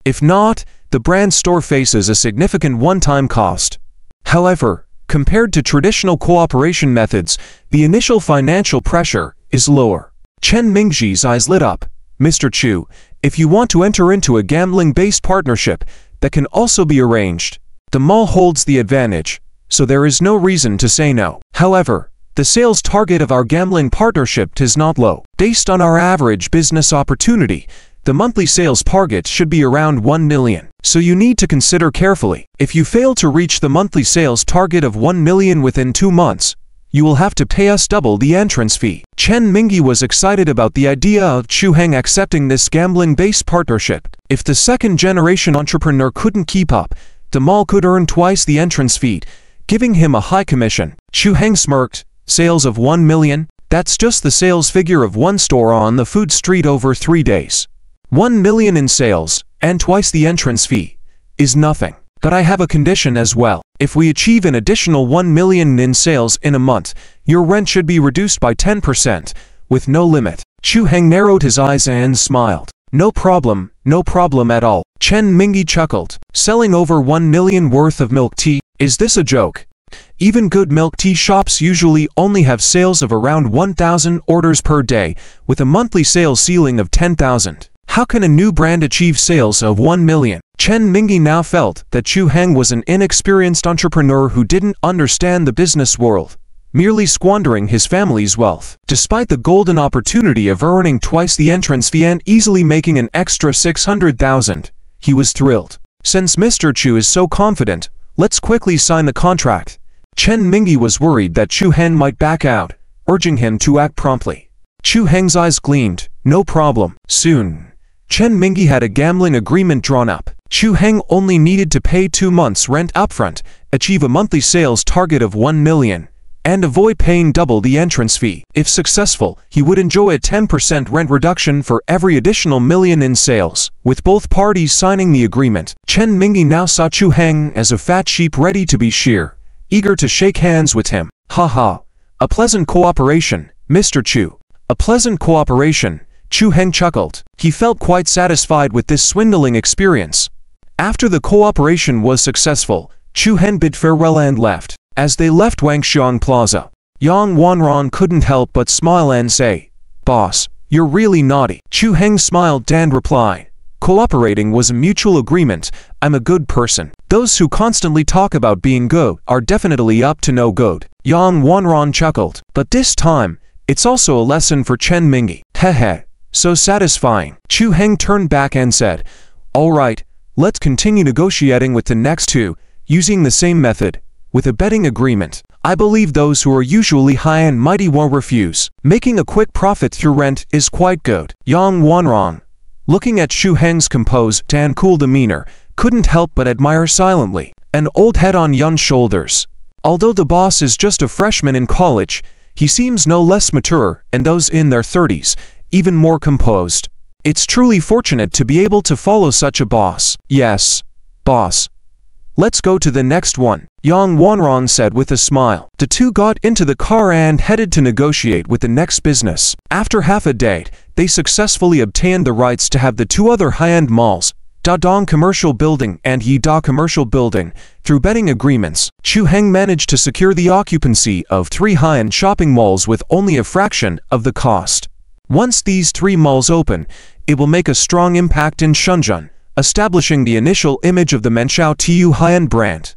If not, the brand store faces a significant one-time cost. However, compared to traditional cooperation methods, the initial financial pressure is lower. Chen Mingyi's eyes lit up. "Mr. Chu, if you want to enter into a gambling-based partnership, that can also be arranged. The mall holds the advantage, so there is no reason to say no. However, the sales target of our gambling partnership is not low. Based on our average business opportunity, the monthly sales target should be around 1 million. So you need to consider carefully. If you fail to reach the monthly sales target of 1 million within 2 months, you will have to pay us double the entrance fee." Chen Mingyi was excited about the idea of Chu Heng accepting this gambling-based partnership. If the second-generation entrepreneur couldn't keep up, the mall could earn twice the entrance fee, giving him a high commission. Chu Heng smirked. "Sales of 1 million? That's just the sales figure of one store on the food street over 3 days. 1 million in sales, and twice the entrance fee, is nothing. But I have a condition as well. If we achieve an additional 1 million in sales in a month, your rent should be reduced by 10%, with no limit." Chu Heng narrowed his eyes and smiled. No problem at all." Chen Mingyi chuckled. "Selling over 1 million worth of milk tea? Is this a joke? Even good milk tea shops usually only have sales of around 1,000 orders per day, with a monthly sales ceiling of 10,000. How can a new brand achieve sales of 1 million? Chen Mingyi now felt that Chu Heng was an inexperienced entrepreneur who didn't understand the business world, merely squandering his family's wealth. Despite the golden opportunity of earning twice the entrance fee and easily making an extra 600,000, he was thrilled. "Since Mr. Chu is so confident, let's quickly sign the contract." Chen Mingyi was worried that Chu Heng might back out, urging him to act promptly. Chu Heng's eyes gleamed. "No problem." Soon, Chen Mingyi had a gambling agreement drawn up. Chu Heng only needed to pay 2 months' rent upfront, achieve a monthly sales target of 1 million, and avoid paying double the entrance fee. If successful, he would enjoy a 10% rent reduction for every additional million in sales. With both parties signing the agreement, Chen Mingyi now saw Chu Heng as a fat sheep ready to be sheared, eager to shake hands with him. "Haha, a pleasant cooperation, Mr. Chu. A pleasant cooperation." Chu Heng chuckled. He felt quite satisfied with this swindling experience. After the cooperation was successful, Chu Hen bid farewell and left. As they left Wangxiang Plaza, Yang Wanran couldn't help but smile and say, "Boss, you're really naughty." Chu Heng smiled and replied, "Cooperating was a mutual agreement. I'm a good person. Those who constantly talk about being good are definitely up to no good." Yang Wanran chuckled. "But this time, it's also a lesson for Chen Mingyi." "Heh, so satisfying." Chu Heng turned back and said, "All right, let's continue negotiating with the next two, using the same method, with a betting agreement. I believe those who are usually high and mighty won't refuse. Making a quick profit through rent is quite good." Yang Wanran, looking at Chu Heng's composed and cool demeanor, couldn't help but admire silently. An old head on young shoulders. Although the boss is just a freshman in college, he seems no less mature, and those in their 30s, even more composed. It's truly fortunate to be able to follow such a boss. "Yes, boss. Let's go to the next one," Yang Wanran said with a smile. The two got into the car and headed to negotiate with the next business. After half a day, they successfully obtained the rights to have the two other high-end malls, Dadong Commercial Building and Yida Commercial Building, through betting agreements. Chu Heng managed to secure the occupancy of 3 high-end shopping malls with only a fraction of the cost. Once these 3 malls open, it will make a strong impact in Shenzhen, establishing the initial image of the ManhwaRecap high-end brand.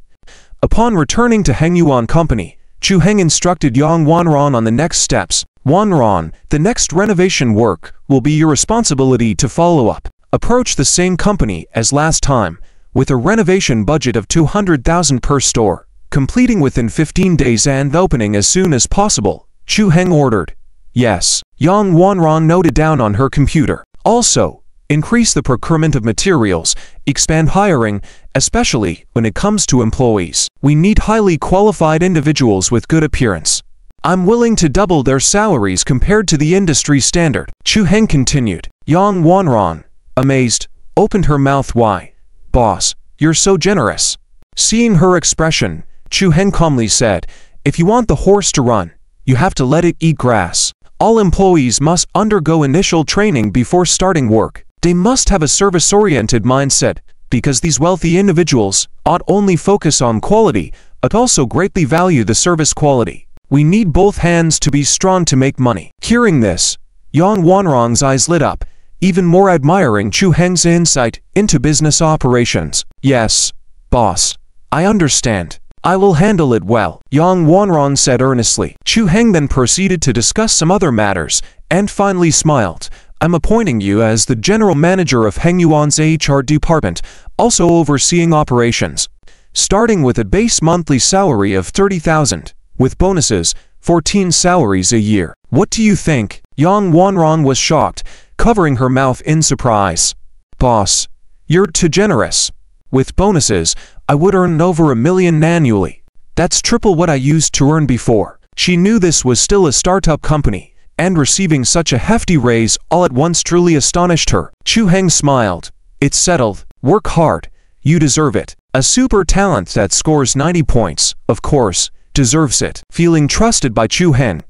Upon returning to Hengyuan Company, Chu Heng instructed Yang Wanran on the next steps. "Wanran, the next renovation work will be your responsibility to follow up. Approach the same company as last time, with a renovation budget of 200,000 per store, completing within 15 days and opening as soon as possible," Chu Heng ordered. "Yes." Yang Wanran noted down on her computer. "Also, increase the procurement of materials, expand hiring, especially when it comes to employees. We need highly qualified individuals with good appearance. I'm willing to double their salaries compared to the industry standard," Chu Heng continued. Yang Wanran, amazed, opened her mouth wide. "Boss, you're so generous." Seeing her expression, Chu Heng calmly said, "If you want the horse to run, you have to let it eat grass. All employees must undergo initial training before starting work. They must have a service-oriented mindset, because these wealthy individuals ought only focus on quality, but also greatly value the service quality. We need both hands to be strong to make money." Hearing this, Yang Wanran's eyes lit up, even more admiring Chu Heng's insight into business operations. "Yes, boss. I understand. I will handle it well," Yang Wanran said earnestly. Chu Heng then proceeded to discuss some other matters, and finally smiled. "I'm appointing you as the general manager of Hengyuan's HR department, also overseeing operations. Starting with a base monthly salary of 30,000, with bonuses, 14 salaries a year. What do you think?" Yang Wanran was shocked, covering her mouth in surprise. "Boss, you're too generous. With bonuses, I would earn over 1 million annually. That's triple what I used to earn before." She knew this was still a startup company, and receiving such a hefty raise all at once truly astonished her. Chu Heng smiled. "It's settled. Work hard. You deserve it. A super talent that scores 90 points, of course, deserves it." Feeling trusted by Chu Heng,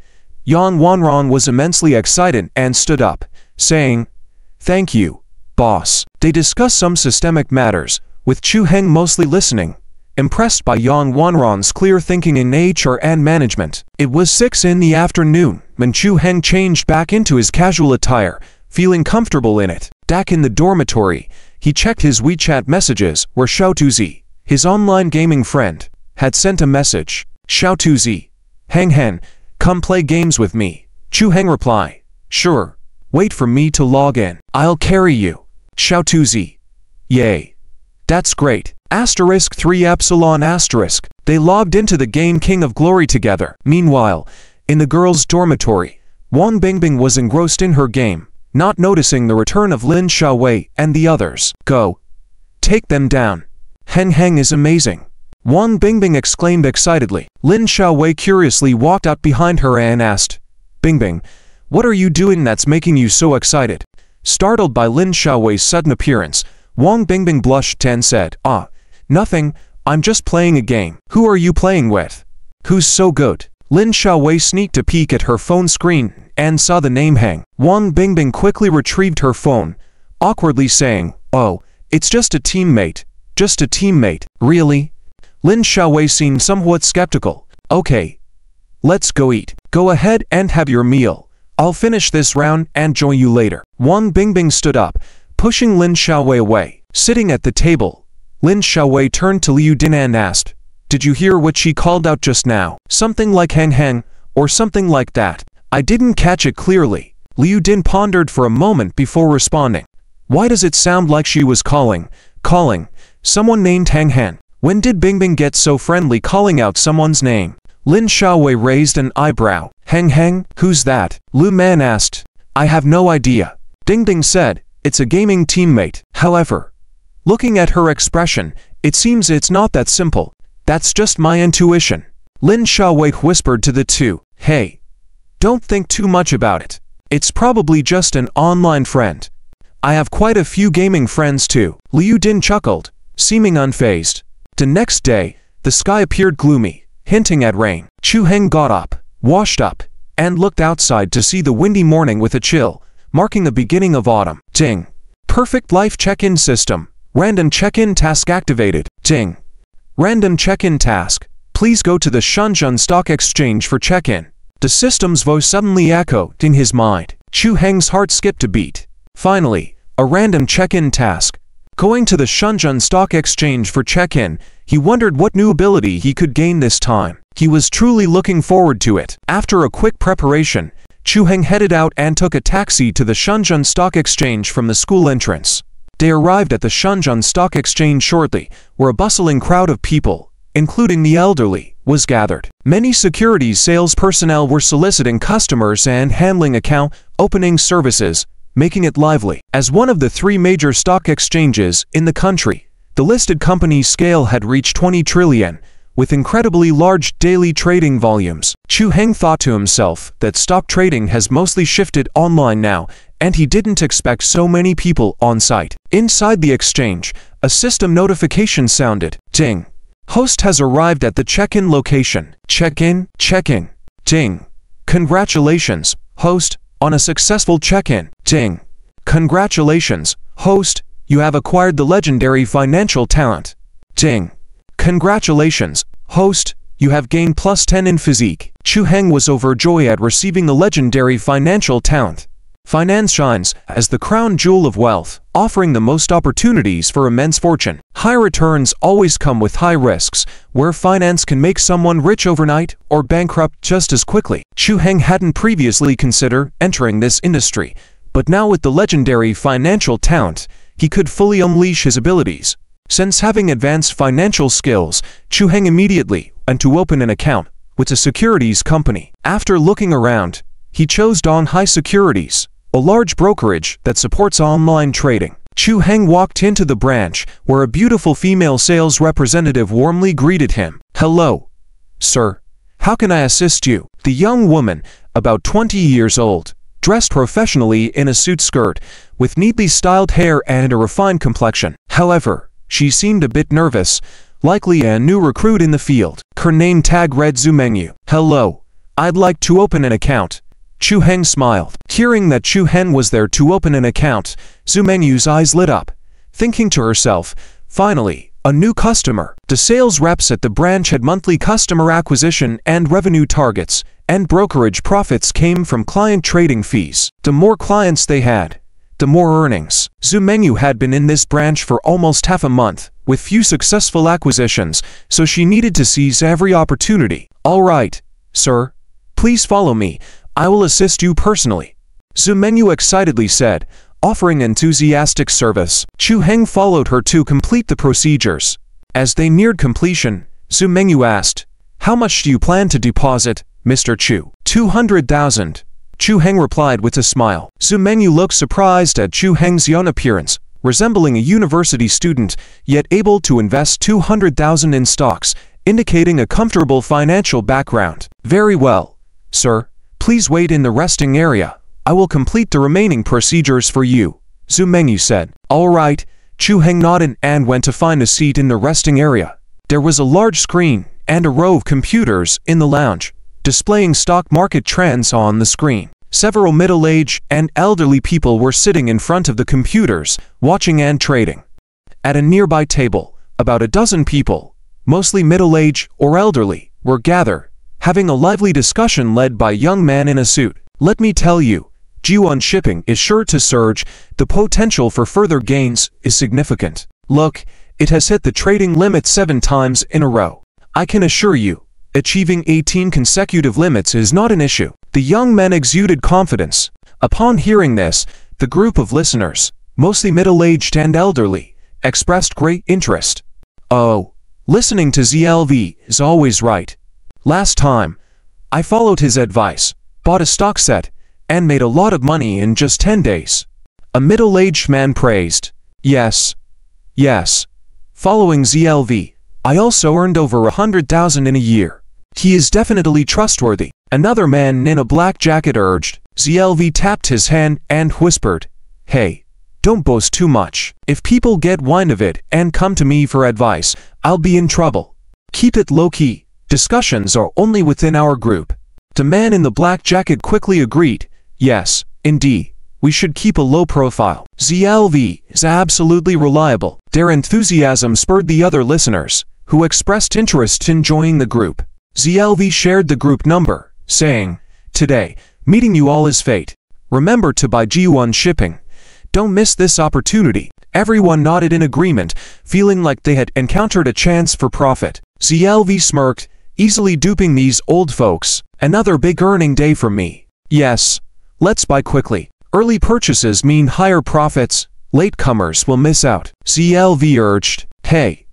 Yang Wanran was immensely excited and stood up, saying, "Thank you, boss." They discussed some systemic matters, with Chu Heng mostly listening, impressed by Yang Wanran's clear thinking in HR and management. It was 6 in the afternoon when Chu Heng changed back into his casual attire, feeling comfortable in it. Back in the dormitory, he checked his WeChat messages where Xiaotuzi, his online gaming friend, had sent a message. "Xiaotuzi, Heng, come play games with me." Chu Heng replied, "Sure. Wait for me to log in. I'll carry you." Xiaotuzi, "Yay. That's great. *3 epsilon*. They logged into the game King of Glory together. Meanwhile, in the girls' dormitory, Wang Bingbing was engrossed in her game, not noticing the return of Lin Xiaowei and the others. "Go. Take them down. Heng is amazing," Wang Bingbing exclaimed excitedly. Lin Xiaowei curiously walked out behind her and asked, "Bingbing, what are you doing that's making you so excited?" Startled by Lin Xiaowei's sudden appearance, Wang Bingbing blushed and said, "Nothing, I'm just playing a game." "Who are you playing with? Who's so good?" Lin Xiaowei sneaked a peek at her phone screen and saw the name Heng. Wang Bingbing quickly retrieved her phone, awkwardly saying, "Oh, it's just a teammate. Just a teammate, really? Lin Xiaowei seemed somewhat skeptical. Okay, let's go eat. Go ahead and have your meal. I'll finish this round and join you later. Wang Bingbing stood up, pushing Lin Xiaowei away. Sitting at the table, Lin Xiaowei turned to Liu Din and asked, "Did you hear what she called out just now? Something like hang hang, or something like that?" "I didn't catch it clearly." Liu Din pondered for a moment before responding. "Why does it sound like she was calling someone named Hang Hang? When did Bingbing get so friendly calling out someone's name?" Lin Xiaowei raised an eyebrow. "Hang Hang? Who's that?" Lu Man asked. "I have no idea." Bingbing said, "It's a gaming teammate." However, looking at her expression, it seems it's not that simple. "That's just my intuition." Lin Xiaowei whispered to the two, "Hey, don't think too much about it. It's probably just an online friend. I have quite a few gaming friends too." Liu Din chuckled, seeming unfazed. The next day, the sky appeared gloomy, hinting at rain. Chu Heng got up, washed up, and looked outside to see the windy morning with a chill, marking the beginning of autumn. Ting. Perfect life check-in system. Random check-in task activated. Ting. Random check-in task. Please go to the Shenzhen Stock Exchange for check-in. The system's voice suddenly echoed in his mind. Chu Heng's heart skipped a beat. Finally, a random check-in task. Going to the Shenzhen Stock Exchange for check-in, he wondered what new ability he could gain this time. He was truly looking forward to it. After a quick preparation, Chu Heng headed out and took a taxi to the Shenzhen Stock Exchange from the school entrance. They arrived at the Shenzhen Stock Exchange shortly, where a bustling crowd of people, including the elderly, was gathered. Many securities sales personnel were soliciting customers and handling account opening services, making it lively. As one of the 3 major stock exchanges in the country, the listed company's scale had reached 20 trillion, with incredibly large daily trading volumes. Chu Heng thought to himself that stock trading has mostly shifted online now, and he didn't expect so many people on site. Inside the exchange, a system notification sounded. Ting. Host has arrived at the check-in location. Check-in, check-in. Ting. Congratulations, host, on a successful check-in. Ting. Congratulations, host, you have acquired the legendary financial talent. Ting. Congratulations, host, you have gained +10 in physique. Chu Heng was overjoyed at receiving the legendary financial talent. Finance shines as the crown jewel of wealth, offering the most opportunities for immense fortune. High returns always come with high risks, where finance can make someone rich overnight or bankrupt just as quickly. Chu Heng hadn't previously considered entering this industry, but now with the legendary financial talent, he could fully unleash his abilities. Since having advanced financial skills, Chu Heng immediately went to open an account with a securities company. After looking around, he chose Donghai Securities, a large brokerage that supports online trading. Chu Heng walked into the branch, where a beautiful female sales representative warmly greeted him. "Hello, sir. How can I assist you?" The young woman, about 20 years old, dressed professionally in a suit skirt, with neatly styled hair and a refined complexion. However, she seemed a bit nervous, likely a new recruit in the field. Her name tag read Zumengyu. "Hello. I'd like to open an account." Chu Heng smiled. Hearing that Chu Heng was there to open an account, Zumengyu's eyes lit up, thinking to herself, finally, a new customer. The sales reps at the branch had monthly customer acquisition and revenue targets, and brokerage profits came from client trading fees. The more clients they had, the more earnings. Zumengyu had been in this branch for almost half a month, with few successful acquisitions, so she needed to seize every opportunity. "All right, sir. Please follow me. I will assist you personally," Zumengyu excitedly said, offering enthusiastic service. Chu Heng followed her to complete the procedures. As they neared completion, Zumengyu asked, "How much do you plan to deposit, Mr. Chu?" 200,000. Chu Heng replied with a smile. Zumengyu looked surprised at Chu Heng's young appearance, resembling a university student, yet able to invest 200,000 in stocks, indicating a comfortable financial background. "Very well, sir. Please wait in the resting area. I will complete the remaining procedures for you," Zumengyu said. "All right." Chu Heng nodded and went to find a seat in the resting area. There was a large screen and a row of computers in the lounge, displaying stock market trends on the screen. Several middle-aged and elderly people were sitting in front of the computers, watching and trading. At a nearby table, About a dozen people, mostly middle-aged or elderly, were gathered, having a lively discussion led by a young man in a suit. Let me tell you, G1 shipping is sure to surge. The potential for further gains is significant. Look, it has hit the trading limit 7 times in a row. I can assure you, achieving 18 consecutive limits is not an issue. The young man exuded confidence. Upon hearing this, the group of listeners, mostly middle-aged and elderly, expressed great interest. Oh, listening to ZLV is always right. Last time, I followed his advice, bought a stock set, and made a lot of money in just 10 days. A middle-aged man praised. Yes. Following ZLV, I also earned over 100,000 in a year. He is definitely trustworthy. Another man in a black jacket urged. ZLV tapped his hand and whispered, Hey, don't boast too much. If people get wind of it and come to me for advice, I'll be in trouble. Keep it low-key. Discussions are only within our group. The man in the black jacket quickly agreed. Yes, indeed, we should keep a low profile. ZLV is absolutely reliable. Their enthusiasm spurred the other listeners, who expressed interest in joining the group. ZLV shared the group number, saying, Today, meeting you all is fate. Remember to buy G1 shipping. Don't miss this opportunity. Everyone nodded in agreement, feeling like they had encountered a chance for profit. ZLV smirked, easily duping these old folks. Another big earning day for me. Yes, let's buy quickly. Early purchases mean higher profits. Latecomers will miss out. ZLV urged. Hey,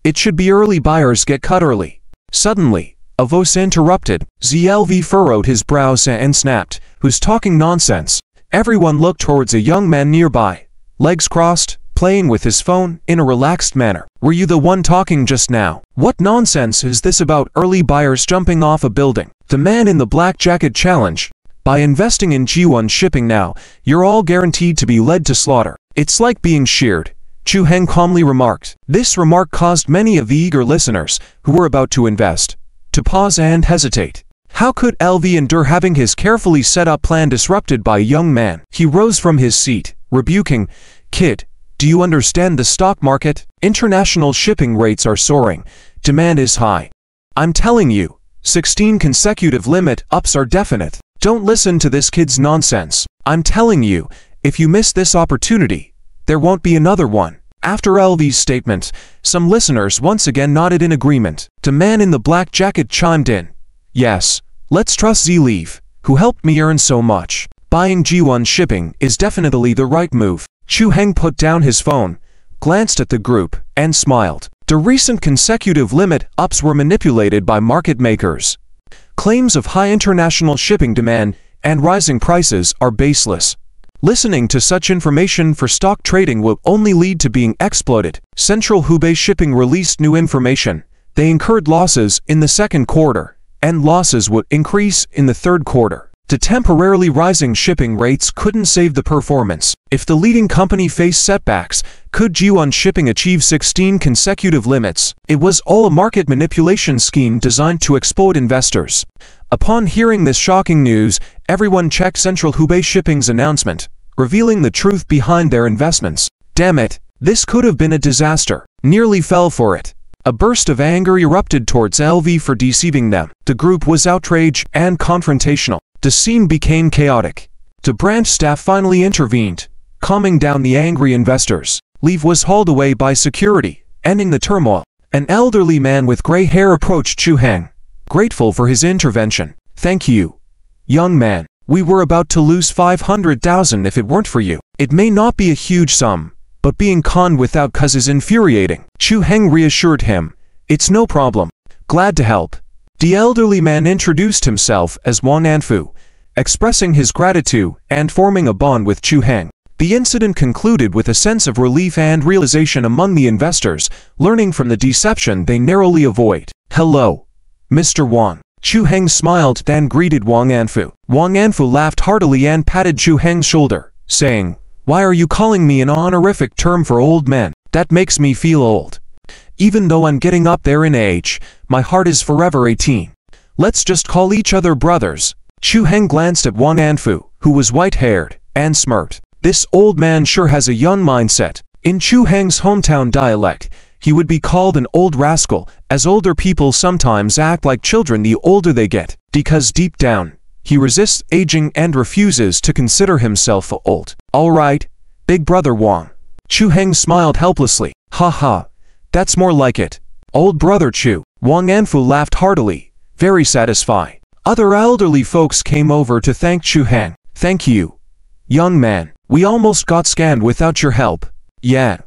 it should be early buyers get cut early. Suddenly, a voice interrupted. ZLV furrowed his brows and snapped. Who's talking nonsense? Everyone looked towards a young man nearby, legs crossed, playing with his phone in a relaxed manner. Were you the one talking just now? What nonsense is this about early buyers jumping off a building? The man in the black jacket challenged. By investing in G1 shipping now, you're all guaranteed to be led to slaughter. It's like being sheared, Chu Heng calmly remarked. This remark caused many of the eager listeners, who were about to invest, to pause and hesitate. How could LV endure having his carefully set-up plan disrupted by a young man? He rose from his seat, rebuking, Kid, do you understand the stock market? International shipping rates are soaring. Demand is high. I'm telling you, 16 consecutive limit ups are definite. Don't listen to this kid's nonsense. I'm telling you, if you miss this opportunity, there won't be another one. After LV's statement, some listeners once again nodded in agreement. The man in the black jacket chimed in. Yes, let's trust ZLV, who helped me earn so much. Buying G1 shipping is definitely the right move. Chu Heng put down his phone, glanced at the group, and smiled. The recent consecutive limit ups were manipulated by market makers. Claims of high international shipping demand and rising prices are baseless. Listening to such information for stock trading will only lead to being exploited. Central Hubei Shipping released new information. They incurred losses in the second quarter, and losses would increase in the third quarter. The temporarily rising shipping rates couldn't save the performance. If the leading company faced setbacks, could G1 shipping achieve 16 consecutive limits? It was all a market manipulation scheme designed to exploit investors. Upon hearing this shocking news, everyone checked Central Hubei Shipping's announcement, revealing the truth behind their investments. Damn it, this could have been a disaster. Nearly fell for it. A burst of anger erupted towards LV for deceiving them. The group was outraged and confrontational. The scene became chaotic. The branch staff finally intervened, calming down the angry investors. Leave was hauled away by security, ending the turmoil. An elderly man with gray hair approached Chu Heng, grateful for his intervention. Thank you, young man. We were about to lose 500,000 if it weren't for you. It may not be a huge sum, but being conned without cause is infuriating. Chu Heng reassured him. It's no problem. Glad to help. The elderly man introduced himself as Wang Anfu, expressing his gratitude and forming a bond with Chu Heng. The incident concluded with a sense of relief and realization among the investors, learning from the deception they narrowly avoid. Hello, Mr. Wang. Chu Heng smiled and greeted Wang Anfu. Wang Anfu laughed heartily and patted Chu Heng's shoulder, saying, Why are you calling me an honorific term for old man? That makes me feel old. Even though I'm getting up there in age, my heart is forever 18. Let's just call each other brothers. Chu Heng glanced at Wang Anfu, who was white-haired, and smirked. This old man sure has a young mindset. In Chu Heng's hometown dialect, he would be called an old rascal, as older people sometimes act like children the older they get, because deep down, he resists aging and refuses to consider himself old. All right, big brother Wang. Chu Heng smiled helplessly. Ha, that's more like it. Old brother Chu. Wang Anfu laughed heartily, very satisfied. Other elderly folks came over to thank Chu Heng. Thank you, young man. We almost got scammed without your help. Yeah,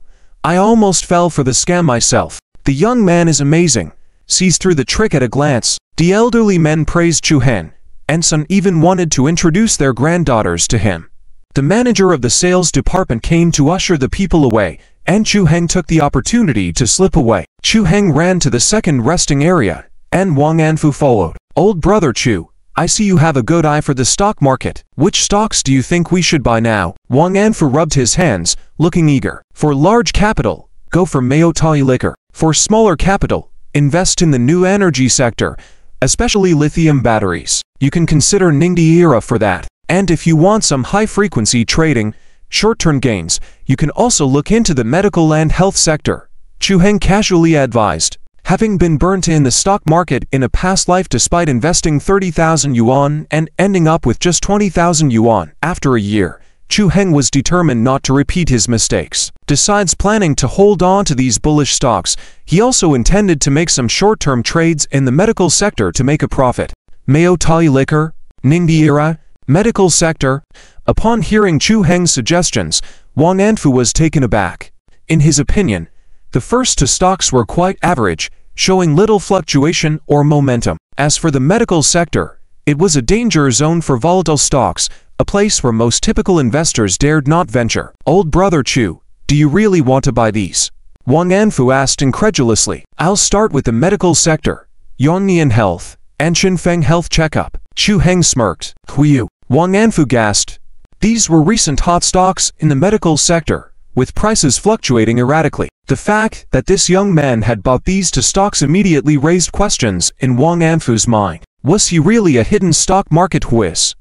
I almost fell for the scam myself. The young man is amazing. Sees through the trick at a glance. The elderly men praised Chu Heng, and some even wanted to introduce their granddaughters to him. The manager of the sales department came to usher the people away, and Chu Heng took the opportunity to slip away. Chu Heng ran to the second resting area, and Wang Anfu followed. Old brother Chu, I see you have a good eye for the stock market. Which stocks do you think we should buy now? Wang Anfu rubbed his hands, looking eager. For large capital, go for ManhwaRecap. For smaller capital, invest in the new energy sector, especially lithium batteries. You can consider DRIZZLE for that. And if you want some high-frequency trading, short-term gains, you can also look into the medical and health sector. Chu Heng casually advised. Having been burnt in the stock market in a past life despite investing 30,000 yuan and ending up with just 20,000 yuan after a year, Chu Heng was determined not to repeat his mistakes. Besides planning to hold on to these bullish stocks, he also intended to make some short-term trades in the medical sector to make a profit. ManhwaRecap, DRIZZLE, medical sector. Upon hearing Chu Heng's suggestions, Wang Anfu was taken aback. In his opinion, the first two stocks were quite average, showing little fluctuation or momentum. As for the medical sector, it was a danger zone for volatile stocks, a place where most typical investors dared not venture. Old brother Chu, do you really want to buy these? Wang Anfu asked incredulously. I'll start with the medical sector, Yongnian Health, and Xinfeng Health Checkup. Chu Heng smirked. Huiyu. Wang Anfu gasped. These were recent hot stocks in the medical sector, with prices fluctuating erratically. The fact that this young man had bought these two stocks immediately raised questions in Wang Anfu's mind. Was he really a hidden stock market whiz?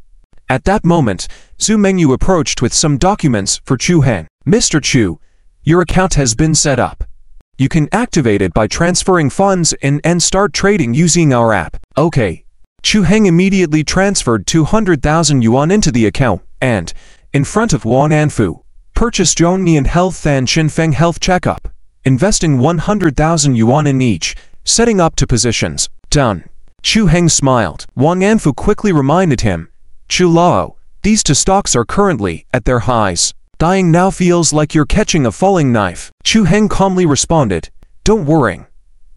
At that moment, Zhu Mengyu approached with some documents for Chu Heng. Mr. Chu, your account has been set up. You can activate it by transferring funds in and start trading using our app. Okay. Chu Heng immediately transferred 200,000 yuan into the account and, in front of Wang Anfu, purchased Yongnian Health and Xinfeng Health Checkup, investing 100,000 yuan in each, setting up two positions. Done. Chu Heng smiled. Wang Anfu quickly reminded him, Chu Lao, these two stocks are currently at their highs. Dying now feels like you're catching a falling knife. Chu Heng calmly responded, don't worry.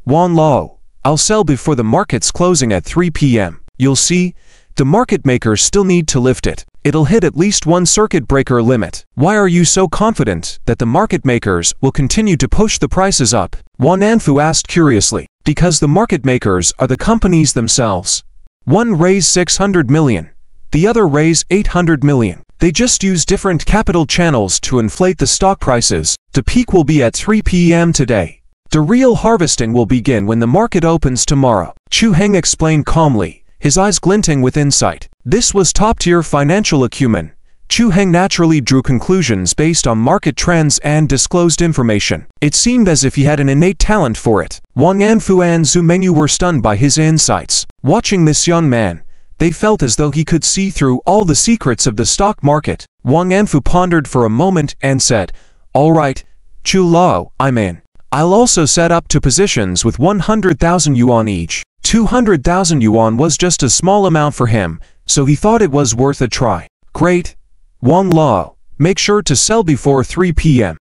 Wang Lao, I'll sell before the market's closing at 3 p.m. You'll see, the market makers still need to lift it. It'll hit at least one circuit breaker limit. Why are you so confident that the market makers will continue to push the prices up? Wang Anfu asked curiously. Because the market makers are the companies themselves. One raised 600 million. The other raised 800 million. They just use different capital channels to inflate the stock prices. The peak will be at 3 p.m. today. The real harvesting will begin when the market opens tomorrow. Chu Heng explained calmly, his eyes glinting with insight. This was top-tier financial acumen. Chu Heng naturally drew conclusions based on market trends and disclosed information. It seemed as if he had an innate talent for it. Wang Anfu and Zhu Mengyu were stunned by his insights. Watching this young man, they felt as though he could see through all the secrets of the stock market. Wang Anfu pondered for a moment and said, all right, Chu Lao, I'm in. I'll also set up two positions with 100,000 yuan each. 200,000 yuan was just a small amount for him, so he thought it was worth a try. Great. Wang Lao, make sure to sell before 3 p.m.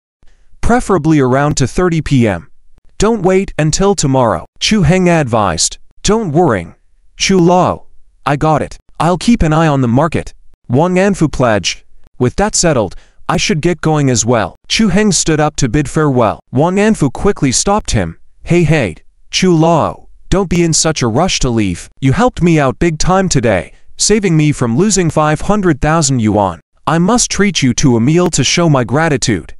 Preferably around 2:30 p.m. Don't wait until tomorrow. Chu Heng advised. Don't worry. Chu Lao, I got it. I'll keep an eye on the market. Wang Anfu pledged. With that settled, I should get going as well. Chu Heng stood up to bid farewell. Wang Anfu quickly stopped him. Hey, Chu Lao, don't be in such a rush to leave. You helped me out big time today, saving me from losing 500,000 yuan. I must treat you to a meal to show my gratitude.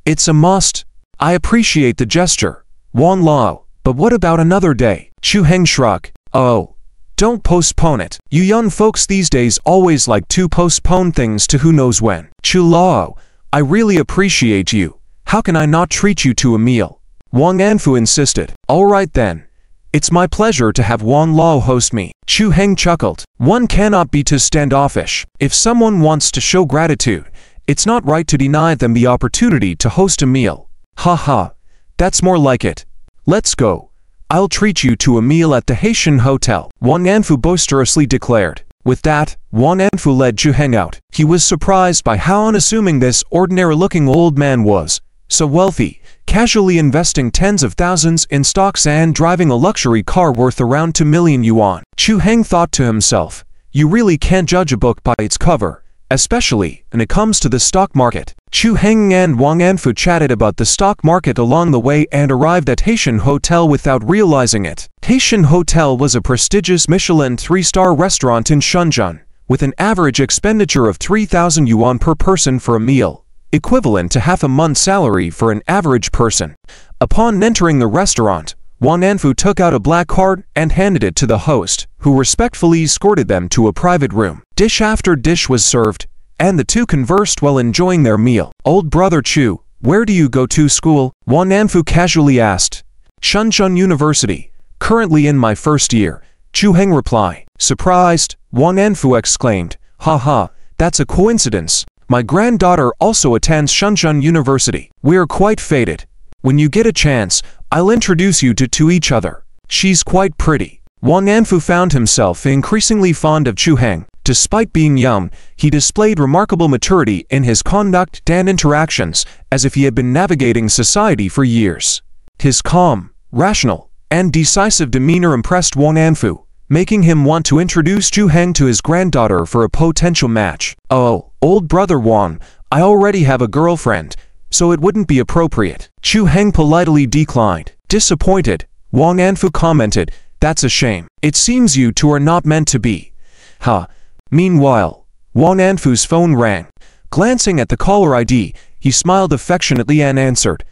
It's a must. I appreciate the gesture, Wang Lao, but what about another day? Chu Heng shrugged. Oh, don't postpone it. You young folks these days always like to postpone things to who knows when. Chu Lao, I really appreciate you. How can I not treat you to a meal? Wang Anfu insisted. Alright then. It's my pleasure to have Wang Lao host me. Chu Heng chuckled. One cannot be too standoffish. If someone wants to show gratitude, it's not right to deny them the opportunity to host a meal. Haha, that's more like it. Let's go. I'll treat you to a meal at the Haitian Hotel, Wang Anfu boisterously declared. With that, Wang Anfu led Chu Heng out. He was surprised by how unassuming this ordinary-looking old man was. So wealthy, casually investing tens of thousands in stocks and driving a luxury car worth around 2 million yuan. Chu Heng thought to himself, you really can't judge a book by its cover, especially when it comes to the stock market. Chu Heng and Wang Anfu chatted about the stock market along the way and arrived at Haitian Hotel without realizing it. Haitian Hotel was a prestigious Michelin 3-star restaurant in Shenzhen, with an average expenditure of 3,000 yuan per person for a meal, equivalent to half a month's salary for an average person. Upon entering the restaurant, Wang Anfu took out a black card and handed it to the host, who respectfully escorted them to a private room. Dish after dish was served, and the two conversed while enjoying their meal. Old brother Chu, where do you go to school? Wang Anfu casually asked. Shenzhen University, currently in my first year, Chu Heng replied. Surprised, Wang Anfu exclaimed, haha, that's a coincidence. My granddaughter also attends Shenzhen University. We're quite fated. When you get a chance, I'll introduce you to each other. She's quite pretty. Wang Anfu found himself increasingly fond of Chu Heng. Despite being young, he displayed remarkable maturity in his conduct and interactions, as if he had been navigating society for years. His calm, rational, and decisive demeanor impressed Wang Anfu, making him want to introduce Chu Heng to his granddaughter for a potential match. Oh, old brother Wang, I already have a girlfriend, so it wouldn't be appropriate. Chu Heng politely declined. Disappointed, Wang Anfu commented, that's a shame. It seems you two are not meant to be. Ha. Meanwhile, Wang Anfu's phone rang. Glancing at the caller ID, he smiled affectionately and answered,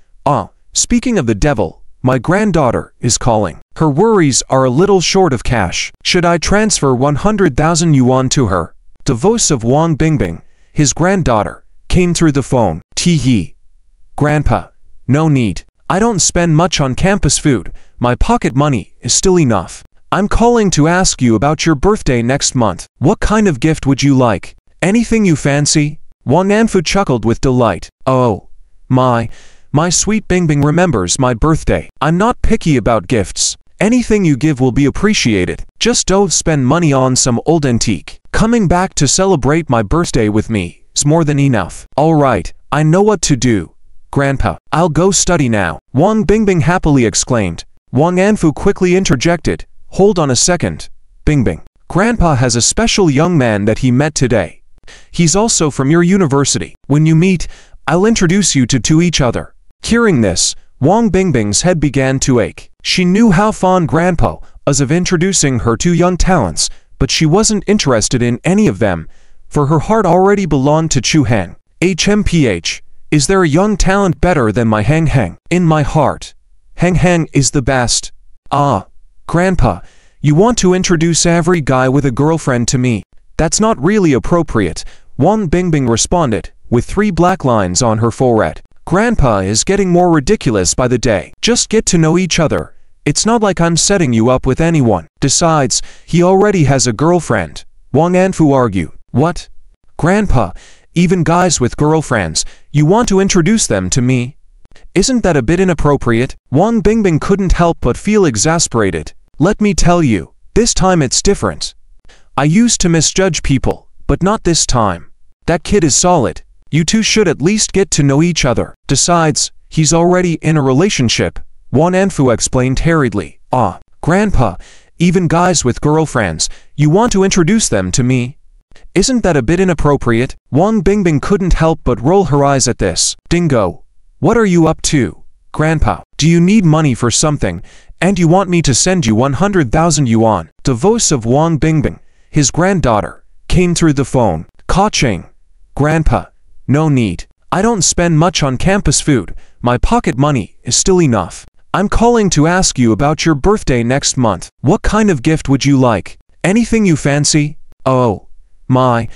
speaking of the devil, my granddaughter is calling. Her worries are a little short of cash. Should I transfer 100,000 yuan to her? The voice of Wang Bingbing, his granddaughter, came through the phone. Tee-hee. Grandpa, no need. I don't spend much on campus food. My pocket money is still enough. I'm calling to ask you about your birthday next month. What kind of gift would you like? Anything you fancy? Wang Anfu chuckled with delight. Oh, my sweet Bingbing remembers my birthday. I'm not picky about gifts. Anything you give will be appreciated. Just don't spend money on some old antique. Coming back to celebrate my birthday with me is more than enough. Alright, I know what to do. Grandpa, I'll go study now. Wang Bingbing happily exclaimed. Wang Anfu quickly interjected. Hold on a second, Bingbing. Grandpa has a special young man that he met today. He's also from your university. When you meet, I'll introduce you to each other. Hearing this, Wang Bingbing's head began to ache. She knew how fond Grandpa was of introducing her to young talents, but she wasn't interested in any of them, for her heart already belonged to Chu Heng. HMPH, is there a young talent better than my Heng Heng? In my heart, Heng Heng is the best. Grandpa, you want to introduce every guy with a girlfriend to me? That's not really appropriate, Wang Bingbing responded, with 3 black lines on her forehead. Grandpa is getting more ridiculous by the day. Just get to know each other. It's not like I'm setting you up with anyone. Besides, he already has a girlfriend, Wang Anfu argued. What? Grandpa, even guys with girlfriends, you want to introduce them to me? Isn't that a bit inappropriate? Wang Bingbing couldn't help but feel exasperated. Let me tell you, this time it's different. I used to misjudge people, but not this time. That kid is solid. You two should at least get to know each other. Besides, he's already in a relationship, Wang Anfu explained hurriedly. Grandpa, even guys with girlfriends, you want to introduce them to me? Isn't that a bit inappropriate? Wang Bingbing couldn't help but roll her eyes at this. Dingo, what are you up to? Grandpa, do you need money for something, and you want me to send you 100,000 yuan? The voice of Wang Bingbing, his granddaughter, came through the phone. Ka-ching. Grandpa, no need. I don't spend much on campus food. My pocket money is still enough. I'm calling to ask you about your birthday next month. What kind of gift would you like? Anything you fancy? Oh, my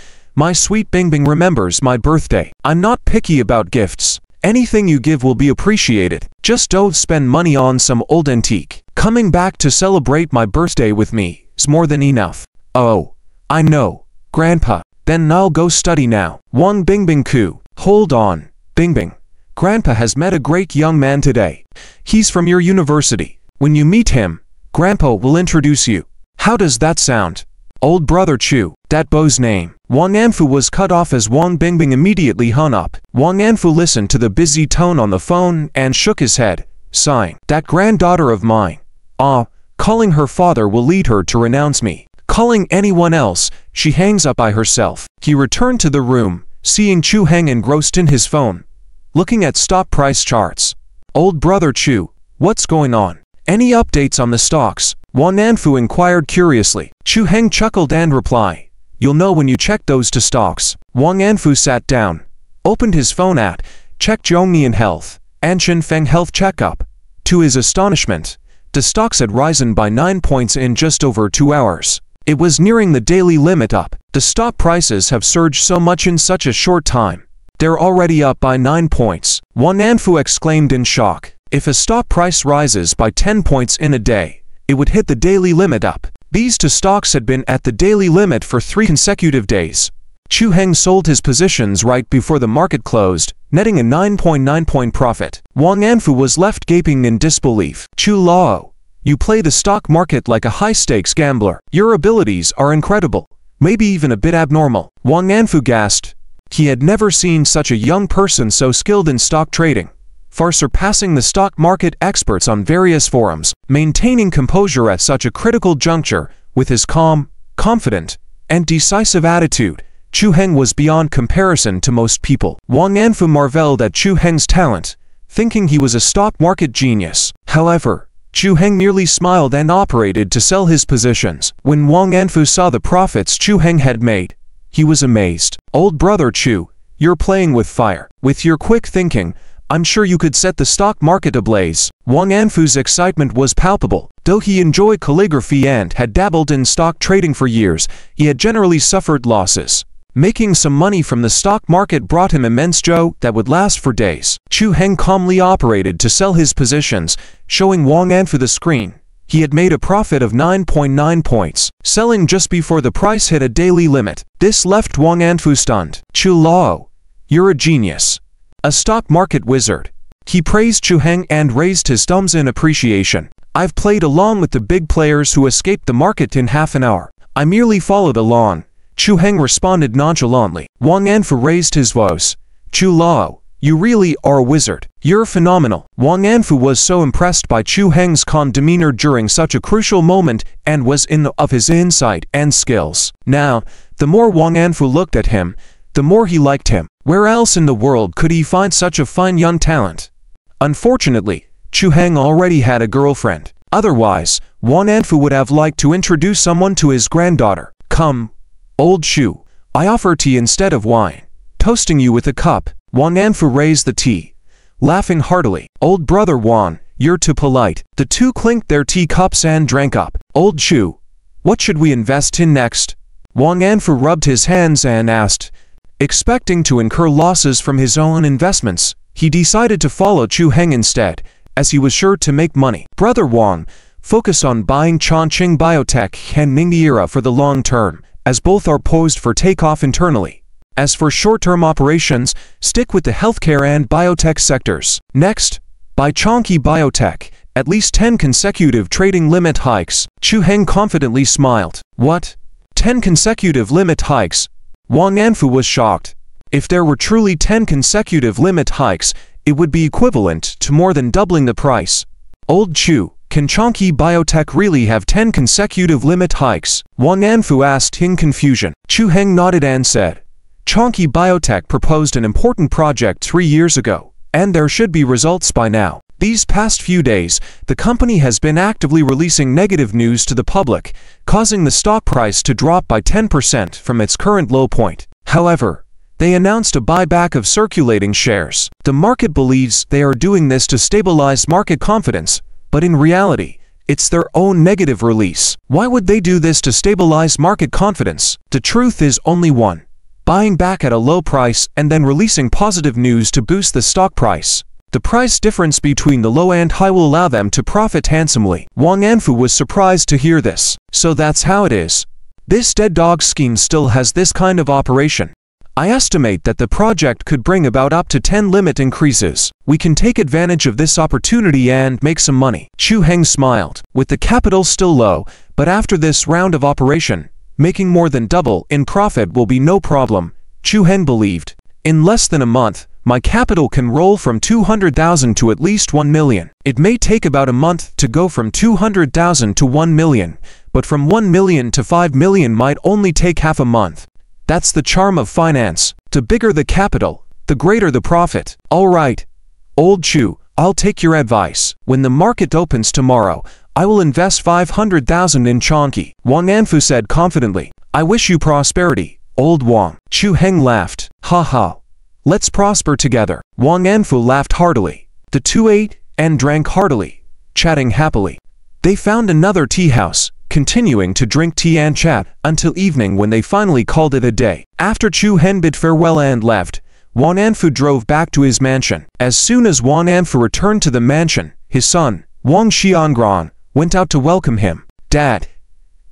sweet Bingbing remembers my birthday. I'm not picky about gifts. Anything you give will be appreciated. Just don't spend money on some old antique. Coming back to celebrate my birthday with me is more than enough. Oh, I know, Grandpa. Then I'll go study now. Wang Bingbing coo. Hold on, Bingbing. Grandpa has met a great young man today. He's from your university. When you meet him, Grandpa will introduce you. How does that sound? Old brother Chu. That boy's name. Wang Anfu was cut off as Wang Bingbing immediately hung up. Wang Anfu listened to the busy tone on the phone and shook his head, sighing. That granddaughter of mine. Calling her father will lead her to renounce me. Calling anyone else, she hangs up by herself. He returned to the room, seeing Chu Heng engrossed in his phone, looking at stock price charts. Old brother Chu, what's going on? Any updates on the stocks? Wang Anfu inquired curiously. Chu Heng chuckled and replied, you'll know when you check those two stocks. Wang Anfu sat down, opened his phone app, checked Zhongnian Health, and Shinfeng Health Checkup. To his astonishment, the stocks had risen by 9 points in just over 2 hours. It was nearing the daily limit up. The stock prices have surged so much in such a short time. They're already up by 9 points. Wang Anfu exclaimed in shock. If a stock price rises by 10 points in a day, it would hit the daily limit up. These two stocks had been at the daily limit for 3 consecutive days. Chu Heng sold his positions right before the market closed, netting a 9.9 point profit. Wang Anfu was left gaping in disbelief. Chu Lao, you play the stock market like a high-stakes gambler. Your abilities are incredible, maybe even a bit abnormal. Wang Anfu gasped. He had never seen such a young person so skilled in stock trading, far surpassing the stock market experts on various forums. Maintaining composure at such a critical juncture, with his calm, confident, and decisive attitude, Chu Heng was beyond comparison to most people. Wang Anfu marveled at Chu Heng's talent, thinking he was a stock market genius. However, Chu Heng merely smiled and operated to sell his positions. When Wang Anfu saw the profits Chu Heng had made, he was amazed. Old brother Chu, you're playing with fire. With your quick thinking, I'm sure you could set the stock market ablaze. Wang Anfu's excitement was palpable. Though he enjoyed calligraphy and had dabbled in stock trading for years, he had generally suffered losses. Making some money from the stock market brought him immense joy that would last for days. Chu Heng calmly operated to sell his positions, showing Wang Anfu the screen. He had made a profit of 9.9 points, selling just before the price hit a daily limit. This left Wang Anfu stunned. Chu Lao, you're a genius. A stock market wizard. He praised Chu Heng and raised his thumbs in appreciation. I've played along with the big players who escaped the market in half an hour. I merely followed along. Chu Heng responded nonchalantly. Wang Anfu raised his voice. Chu Lao, you really are a wizard. You're phenomenal. Wang Anfu was so impressed by Chu Heng's calm demeanor during such a crucial moment and was in awe of his insight and skills. Now, the more Wang Anfu looked at him, the more he liked him. Where else in the world could he find such a fine young talent? Unfortunately, Chu Heng already had a girlfriend. Otherwise, Wang Anfu would have liked to introduce someone to his granddaughter. Come, old Chu, I offer tea instead of wine. Toasting you with a cup. Wang Anfu raised the tea, laughing heartily. Old brother Wang, you're too polite. The two clinked their teacups and drank up. Old Chu, what should we invest in next? Wang Anfu rubbed his hands and asked. Expecting to incur losses from his own investments, he decided to follow Chu Heng instead, as he was sure to make money. Brother Wang, focus on buying Chongqing Biotech and Ningyiera for the long term, as both are poised for takeoff internally. As for short-term operations, stick with the healthcare and biotech sectors. Next, buy Chongqing Biotech, at least 10 consecutive trading limit hikes. Chu Heng confidently smiled. What? 10 consecutive limit hikes? Wang Anfu was shocked. If there were truly 10 consecutive limit hikes, it would be equivalent to more than doubling the price. Old Chu, can Chongqing Biotech really have 10 consecutive limit hikes? Wang Anfu asked in confusion. Chu Heng nodded and said, Chongqing Biotech proposed an important project 3 years ago, and there should be results by now. These past few days, the company has been actively releasing negative news to the public, causing the stock price to drop by 10% from its current low point. However, they announced a buyback of circulating shares. The market believes they are doing this to stabilize market confidence, but in reality, it's their own negative release. Why would they do this to stabilize market confidence? The truth is only one. buying back at a low price and then releasing positive news to boost the stock price. The price difference between the low and high will allow them to profit handsomely. Wang Anfu was surprised to hear this. So that's how it is. This dead dog scheme still has this kind of operation. I estimate that the project could bring about up to 10 limit increases. We can take advantage of this opportunity and make some money. Chu Heng smiled. With the capital still low, but after this round of operation, making more than double in profit will be no problem, Chu Heng believed. In less than a month, my capital can roll from 200,000 to at least 1 million. It may take about a month to go from 200,000 to 1 million, but from 1 million to 5 million might only take half a month. That's the charm of finance. The bigger the capital, the greater the profit. All right, old Chu, I'll take your advice. When the market opens tomorrow, I will invest 500,000 in Chonki. Wang Anfu said confidently. I wish you prosperity, old Wang. Chu Heng laughed. Ha ha. Let's prosper together. Wang Anfu laughed heartily. The two ate and drank heartily, chatting happily. They found another tea house, continuing to drink tea and chat until evening when they finally called it a day. After Chu Heng bid farewell and left, Wang Anfu drove back to his mansion. As soon as Wang Anfu returned to the mansion, his son, Wang Xiangran, went out to welcome him. Dad,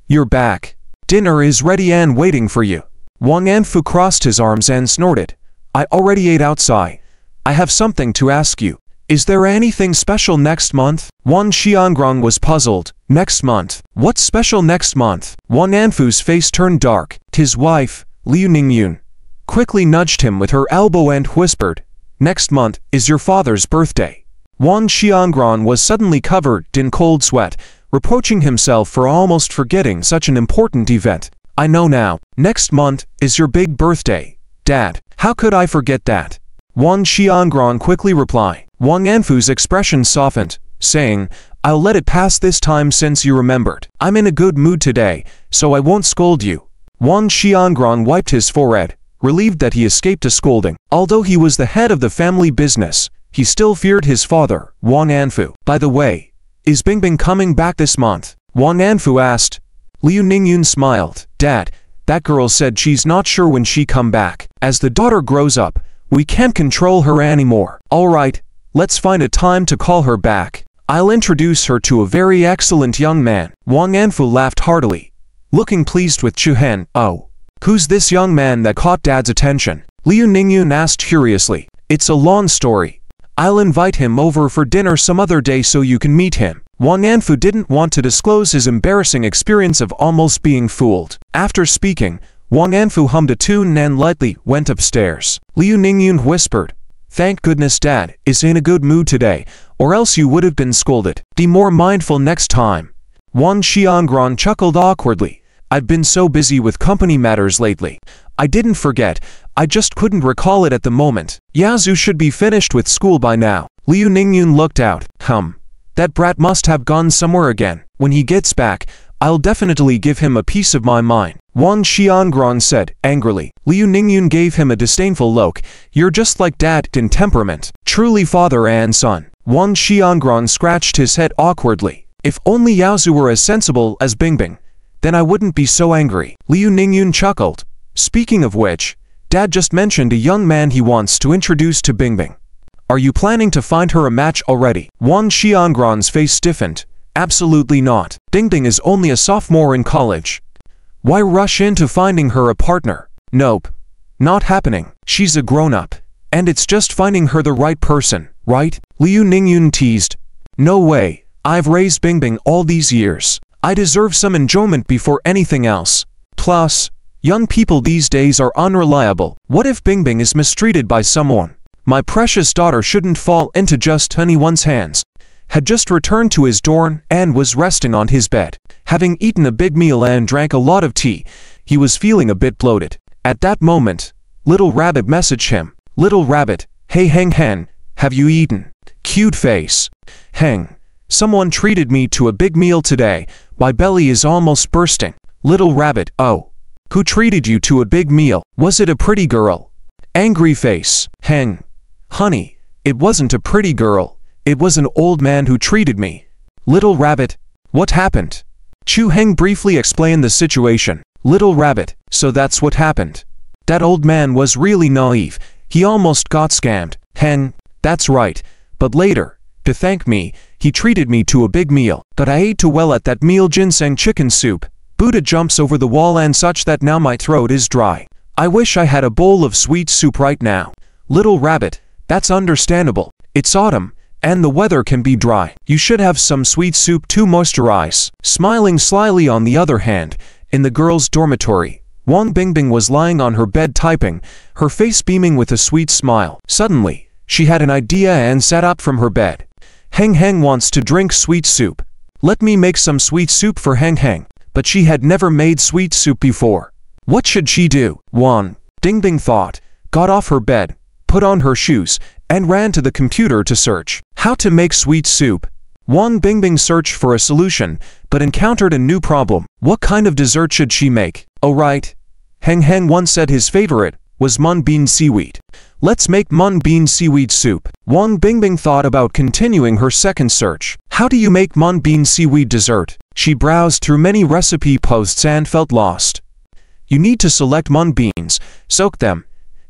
you're back. Dinner is ready and waiting for you. Wang Anfu crossed his arms and snorted. I already ate outside. I have something to ask you. Is there anything special next month? Wang Xiangran was puzzled. Next month? What's special next month? Wang Anfu's face turned dark. His wife, Liu Ningyun, quickly nudged him with her elbow and whispered, Next month is your father's birthday. Wang Xiangran was suddenly covered in cold sweat, reproaching himself for almost forgetting such an important event. I know now. Next month is your big birthday, Dad. How could I forget that? Wang Xiangran quickly replied. Wang Anfu's expression softened, saying, I'll let it pass this time since you remembered. I'm in a good mood today, so I won't scold you. Wang Xiangran wiped his forehead, relieved that he escaped a scolding. Although he was the head of the family business, he still feared his father, Wang Anfu. By the way, is Bingbing coming back this month? Wang Anfu asked. Liu Ningyun smiled. Dad, that girl said she's not sure when she come back. As the daughter grows up, we can't control her anymore. All right, let's find a time to call her back. I'll introduce her to a very excellent young man. Wang Anfu laughed heartily, looking pleased with Chu Heng. Oh, who's this young man that caught Dad's attention? Liu Ningyun asked curiously. It's a long story. I'll invite him over for dinner some other day so you can meet him. Wang Anfu didn't want to disclose his embarrassing experience of almost being fooled. After speaking, Wang Anfu hummed a tune and lightly went upstairs. Liu Ningyun whispered, Thank goodness Dad is in a good mood today, or else you would have been scolded. Be more mindful next time. Wang Xiangran chuckled awkwardly. I've been so busy with company matters lately. I didn't forget, I just couldn't recall it at the moment. Yazu should be finished with school by now. Liu Ningyun looked out. That brat must have gone somewhere again. When he gets back, I'll definitely give him a piece of my mind. Wang Xiangran said, angrily. Liu Ningyun gave him a disdainful look. You're just like Dad in temperament. Truly father and son. Wang Xiangran scratched his head awkwardly. If only Yaozu were as sensible as Bingbing, then I wouldn't be so angry. Liu Ningyun chuckled. Speaking of which, Dad just mentioned a young man he wants to introduce to Bingbing. Are you planning to find her a match already? Wang Xiangran's face stiffened. Absolutely not. Bingbing is only a sophomore in college. Why rush into finding her a partner? Nope. Not happening. She's a grown-up. And it's just finding her the right person, right? Liu Ningyun teased. No way. I've raised Bingbing all these years. I deserve some enjoyment before anything else. Plus, young people these days are unreliable. What if Bingbing is mistreated by someone? My precious daughter shouldn't fall into just anyone's hands. Had just returned to his dorm and was resting on his bed. Having eaten a big meal and drank a lot of tea, he was feeling a bit bloated. At that moment, Little Rabbit messaged him. Little Rabbit, hey Heng, have you eaten? Cute face. Heng, someone treated me to a big meal today. My belly is almost bursting. Little Rabbit, oh. Who treated you to a big meal? Was it a pretty girl? Angry face. Heng, honey, it wasn't a pretty girl. It was an old man who treated me. Little Rabbit, what happened? Chu Heng briefly explained the situation. Little Rabbit, so that's what happened. That old man was really naive. He almost got scammed. That's right. But later, to thank me, he treated me to a big meal. But I ate too well at that meal. Ginseng chicken soup. Buddha jumps over the wall and such that now my throat is dry. I wish I had a bowl of sweet soup right now. Little rabbit, that's understandable. It's autumn, and the weather can be dry. You should have some sweet soup to moisturize. Smiling slyly on the other hand, in the girls' dormitory, Wang Bingbing was lying on her bed typing, her face beaming with a sweet smile. Suddenly, she had an idea and sat up from her bed. Heng wants to drink sweet soup. Let me make some sweet soup for Heng. But she had never made sweet soup before. What should she do? Wang Bingbing thought, got off her bed, put on her shoes, and ran to the computer to search how to make sweet soup. Wang Bingbing searched for a solution, but encountered a new problem. What kind of dessert should she make? Oh right. Heng once said his favorite was mung bean seaweed. Let's make mung bean seaweed soup. Wang Bingbing thought about continuing her second search. How do you make mung bean seaweed dessert? She browsed through many recipe posts and felt lost. You need to select mung beans, soak them,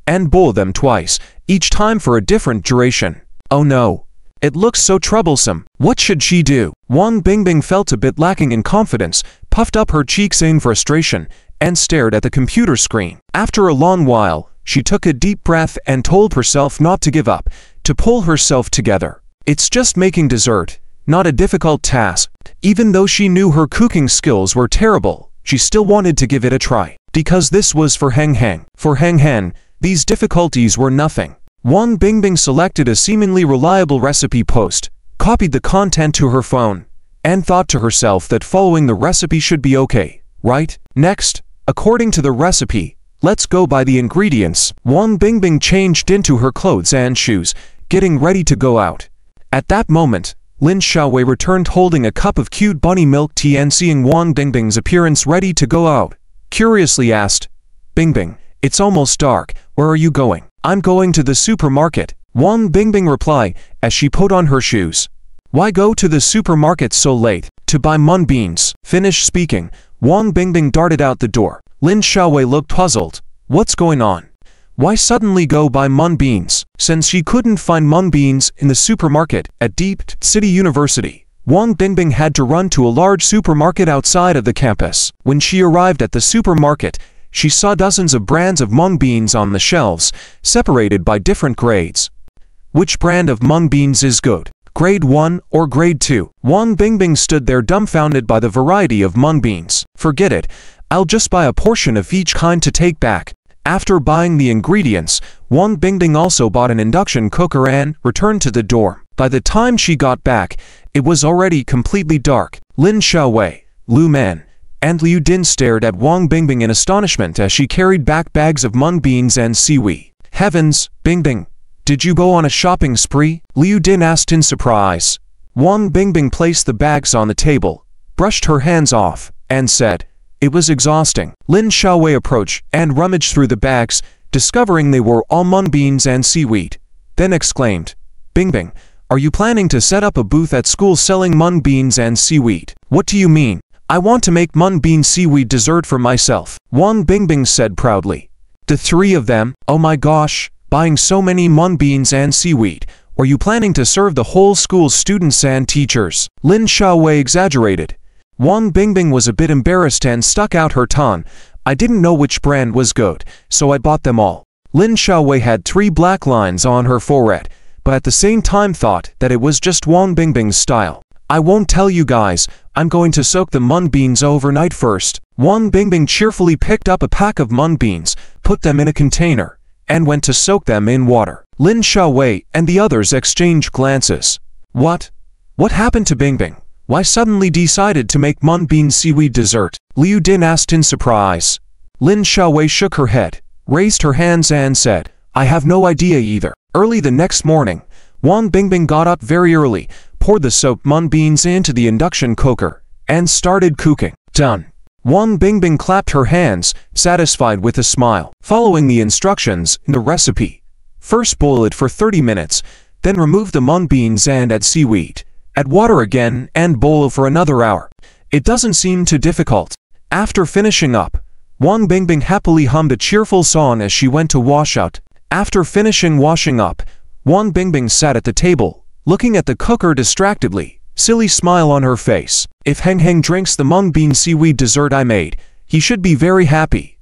and boil them twice, each time for a different duration. Oh no. It looks so troublesome. What should she do? Wang Bingbing felt a bit lacking in confidence, puffed up her cheeks in frustration, and stared at the computer screen. After a long while, she took a deep breath and told herself not to give up, to pull herself together. It's just making dessert, not a difficult task. Even though she knew her cooking skills were terrible, she still wanted to give it a try. Because this was for Heng. For Heng, these difficulties were nothing. Wang Bingbing selected a seemingly reliable recipe post, copied the content to her phone, and thought to herself that following the recipe should be okay, right? Next, according to the recipe, let's go by the ingredients. Wang Bingbing changed into her clothes and shoes, getting ready to go out. At that moment, Lin Xiaowei returned holding a cup of cute bunny milk tea and seeing Wang Bingbing's appearance ready to go out, curiously asked, Bingbing, it's almost dark, where are you going? I'm going to the supermarket, Wang Bingbing replied as she put on her shoes. Why go to the supermarket so late? To buy mung beans. Finished speaking, Wang Bingbing darted out the door. Lin Xiaowei looked puzzled. What's going on? Why suddenly go buy mung beans? Since she couldn't find mung beans in the supermarket at Deep City University, Wang Bingbing had to run to a large supermarket outside of the campus. When she arrived at the supermarket, she saw dozens of brands of mung beans on the shelves, separated by different grades. Which brand of mung beans is good? Grade 1 or Grade 2? Wang Bingbing stood there dumbfounded by the variety of mung beans. Forget it, I'll just buy a portion of each kind to take back. After buying the ingredients, Wang Bingbing also bought an induction cooker and returned to the dorm. By the time she got back, it was already completely dark. Lin Xiaowei, Lu Man, and Liu Din stared at Wang Bingbing in astonishment as she carried back bags of mung beans and seaweed. Heavens, Bingbing, did you go on a shopping spree? Liu Din asked in surprise. Wang Bingbing placed the bags on the table, brushed her hands off, and said, it was exhausting. Lin Xiaowei approached and rummaged through the bags, discovering they were all mung beans and seaweed. Then exclaimed, Bingbing, are you planning to set up a booth at school selling mung beans and seaweed? What do you mean? I want to make mung bean seaweed dessert for myself, Wang Bingbing said proudly. The three of them? Oh my gosh, buying so many mung beans and seaweed. Are you planning to serve the whole school's students and teachers? Lin Xiaowei exaggerated. Wang Bingbing was a bit embarrassed and stuck out her tongue. I didn't know which brand was good, so I bought them all. Lin Xiaowei had 3 black lines on her forehead, but at the same time thought that it was just Wang Bingbing's style. I won't tell you guys, I'm going to soak the mung beans overnight first. Wang Bingbing cheerfully picked up a pack of mung beans, put them in a container, and went to soak them in water. Lin Xiaowei and the others exchanged glances. What? What happened to Bingbing? Why suddenly decided to make mung bean seaweed dessert? Liu Din asked in surprise. Lin Xiaowei shook her head, raised her hands and said, I have no idea either. Early the next morning, Wang Bingbing got up very early, poured the soaked mung beans into the induction cooker, and started cooking. Done. Wang Bingbing clapped her hands, satisfied with a smile. Following the instructions in the recipe, first boil it for 30 minutes, then remove the mung beans and add seaweed. Add water again and boil for another hour. It doesn't seem too difficult. After finishing up, Wang Bingbing happily hummed a cheerful song as she went to wash out. After finishing washing up, Wang Bingbing sat at the table, looking at the cooker distractedly, silly smile on her face. If Heng Heng drinks the mung bean seaweed dessert I made, he should be very happy.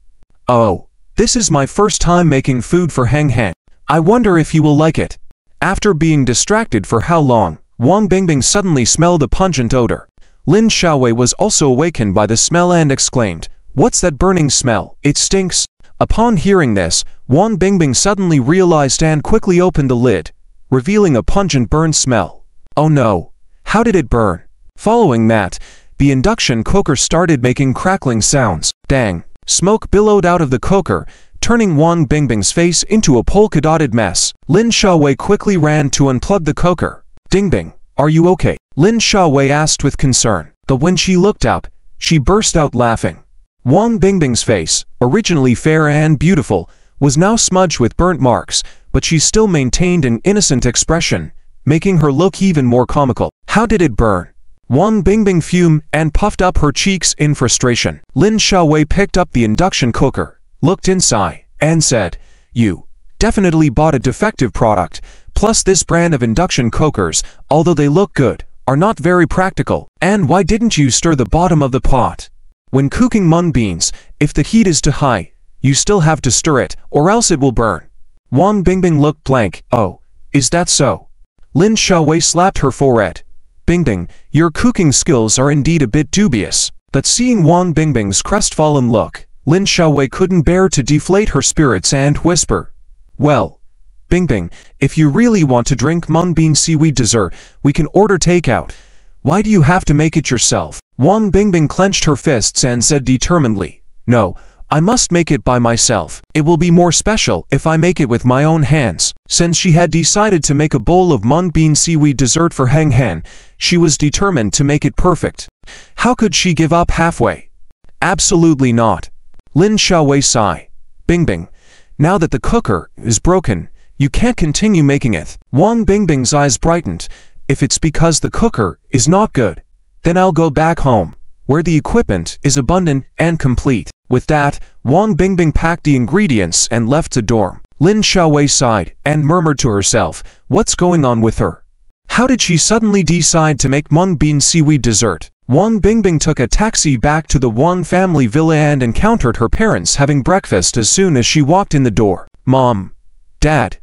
Oh, this is my first time making food for Heng Heng. I wonder if he will like it. After being distracted for how long, Wang Bingbing suddenly smelled a pungent odor. Lin Xiaowei was also awakened by the smell and exclaimed, "What's that burning smell? It stinks." Upon hearing this, Wang Bingbing suddenly realized and quickly opened the lid, revealing a pungent burn smell. Oh no! How did it burn? Following that, the induction cooker started making crackling sounds. Dang! Smoke billowed out of the cooker, turning Wang Bingbing's face into a polka-dotted mess. Lin Xiaowei quickly ran to unplug the cooker. "Dingbing, are you okay?" Lin Xiaowei asked with concern. But when she looked up, she burst out laughing. Wang Bingbing's face, originally fair and beautiful, was now smudged with burnt marks, but she still maintained an innocent expression, making her look even more comical. How did it burn? Wang Bingbing fumed and puffed up her cheeks in frustration. Lin Xiaowei picked up the induction cooker, looked inside, and said, "You definitely bought a defective product, plus this brand of induction cookers, although they look good, are not very practical. And why didn't you stir the bottom of the pot? When cooking mung beans, if the heat is too high, you still have to stir it, or else it will burn." Wang Bingbing looked blank. "Oh, is that so?" Lin Xiaowei slapped her forehead. "Bingbing, your cooking skills are indeed a bit dubious." But seeing Wang Bingbing's crestfallen look, Lin Xiaowei couldn't bear to deflate her spirits and whisper, "Well, Bingbing, if you really want to drink mung bean seaweed dessert, we can order takeout. Why do you have to make it yourself?" Wang Bingbing clenched her fists and said determinedly, "No, I must make it by myself. It will be more special if I make it with my own hands." Since she had decided to make a bowl of mung bean seaweed dessert for Heng Heng, she was determined to make it perfect. How could she give up halfway? Absolutely not. Lin Xiaowei sighed. "Bingbing, now that the cooker is broken, you can't continue making it." Wang Bingbing's eyes brightened. "If it's because the cooker is not good, then I'll go back home, where the equipment is abundant and complete." With that, Wang Bingbing packed the ingredients and left the dorm. Lin Xiaowei sighed and murmured to herself, "What's going on with her? How did she suddenly decide to make mung bean seaweed dessert?" Wang Bingbing took a taxi back to the Wang family villa and encountered her parents having breakfast as soon as she walked in the door. "Mom, Dad,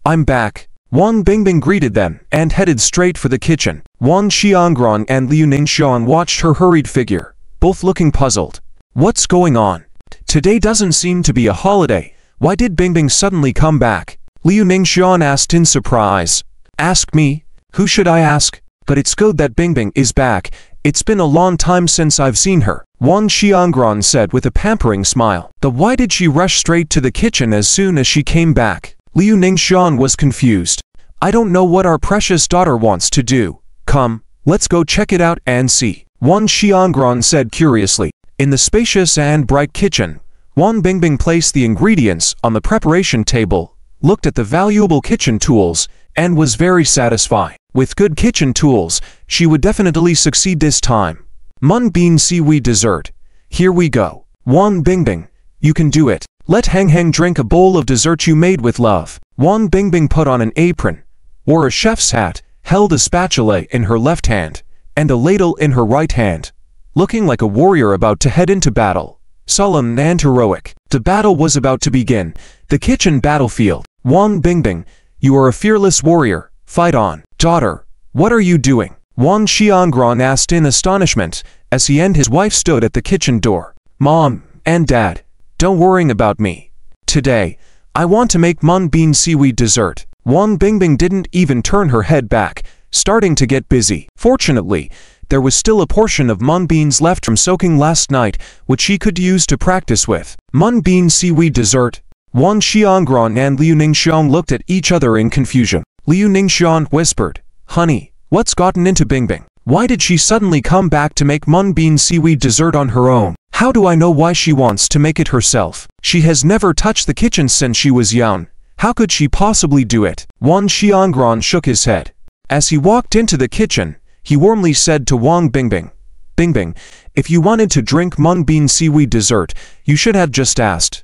I'm back." Wang Bingbing greeted them and headed straight for the kitchen. Wang Xiangran and Liu Ningxian watched her hurried figure, both looking puzzled. "What's going on? Today doesn't seem to be a holiday. Why did Bingbing suddenly come back?" Liu Ningxian asked in surprise. "Ask me? Who should I ask? But it's good that Bingbing is back. It's been a long time since I've seen her," Wang Xiangran said with a pampering smile. "But why did she rush straight to the kitchen as soon as she came back?" Liu Ningxian was confused. "I don't know what our precious daughter wants to do. Come, let's go check it out and see," Wang Xiangran said curiously. In the spacious and bright kitchen, Wang Bingbing placed the ingredients on the preparation table, looked at the valuable kitchen tools, and was very satisfied. With good kitchen tools, she would definitely succeed this time. Mung bean seaweed dessert. Here we go. Wang Bingbing, you can do it. Let Heng Heng drink a bowl of dessert you made with love. Wang Bingbing put on an apron, wore a chef's hat, held a spatula in her left hand, and a ladle in her right hand, looking like a warrior about to head into battle, solemn and heroic. The battle was about to begin, the kitchen battlefield. Wang Bingbing, you are a fearless warrior, fight on. Daughter, what are you doing? Wang Xiangran asked in astonishment, as he and his wife stood at the kitchen door. Mom and Dad, don't worry about me. Today, I want to make mung bean seaweed dessert. Wang Bingbing didn't even turn her head back, starting to get busy. Fortunately, there was still a portion of mung beans left from soaking last night, which she could use to practice with. Mung bean seaweed dessert. Wang Xiangran and Liu Ningxian looked at each other in confusion. Liu Ningxian whispered, Honey, what's gotten into Bingbing? Why did she suddenly come back to make mung bean seaweed dessert on her own? How do I know why she wants to make it herself? She has never touched the kitchen since she was young. How could she possibly do it? Wang Xiangran shook his head. As he walked into the kitchen, he warmly said to Wang Bingbing, Bingbing, If you wanted to drink mung bean seaweed dessert, you should have just asked.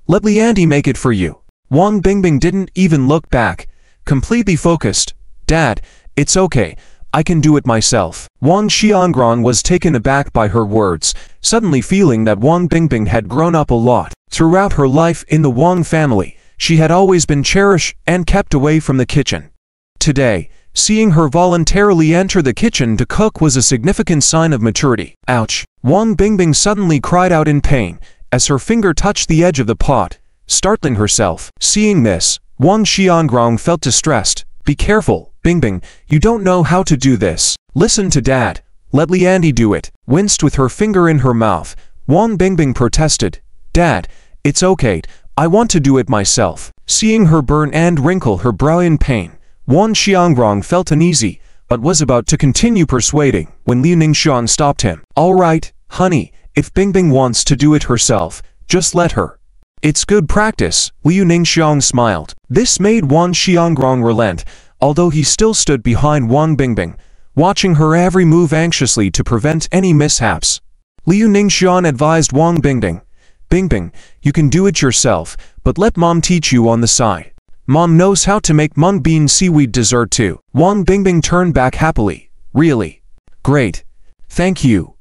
Let Li Auntie make it for you. Wang Bingbing didn't even look back, completely focused. Dad, it's okay. I can do it myself. Wang Xiangrong was taken aback by her words, suddenly feeling that Wang Bingbing had grown up a lot. Throughout her life in the Wang family, she had always been cherished and kept away from the kitchen. Today, seeing her voluntarily enter the kitchen to cook was a significant sign of maturity. Ouch! Wang Bingbing suddenly cried out in pain as her finger touched the edge of the pot, startling herself. Seeing this, Wang Xiangrong felt distressed. Be careful, Bingbing, you don't know how to do this. Listen to Dad. Let Li Auntie do it. Winced with her finger in her mouth, Wang Bingbing protested. Dad, it's okay. I want to do it myself. Seeing her burn and wrinkle her brow in pain, Wang Xiangrong felt uneasy, but was about to continue persuading when Liu Ningxian stopped him. All right, honey, if Bingbing wants to do it herself, just let her. It's good practice, Liu Ningxian smiled. This made Wang Xiangrong relent, although he still stood behind Wang Bingbing, watching her every move anxiously to prevent any mishaps. Liu Ningxian advised Wang Bingbing, Bingbing, you can do it yourself, but let Mom teach you on the side. Mom knows how to make mung bean seaweed dessert too. Wang Bingbing turned back happily. Really? Great. Thank you,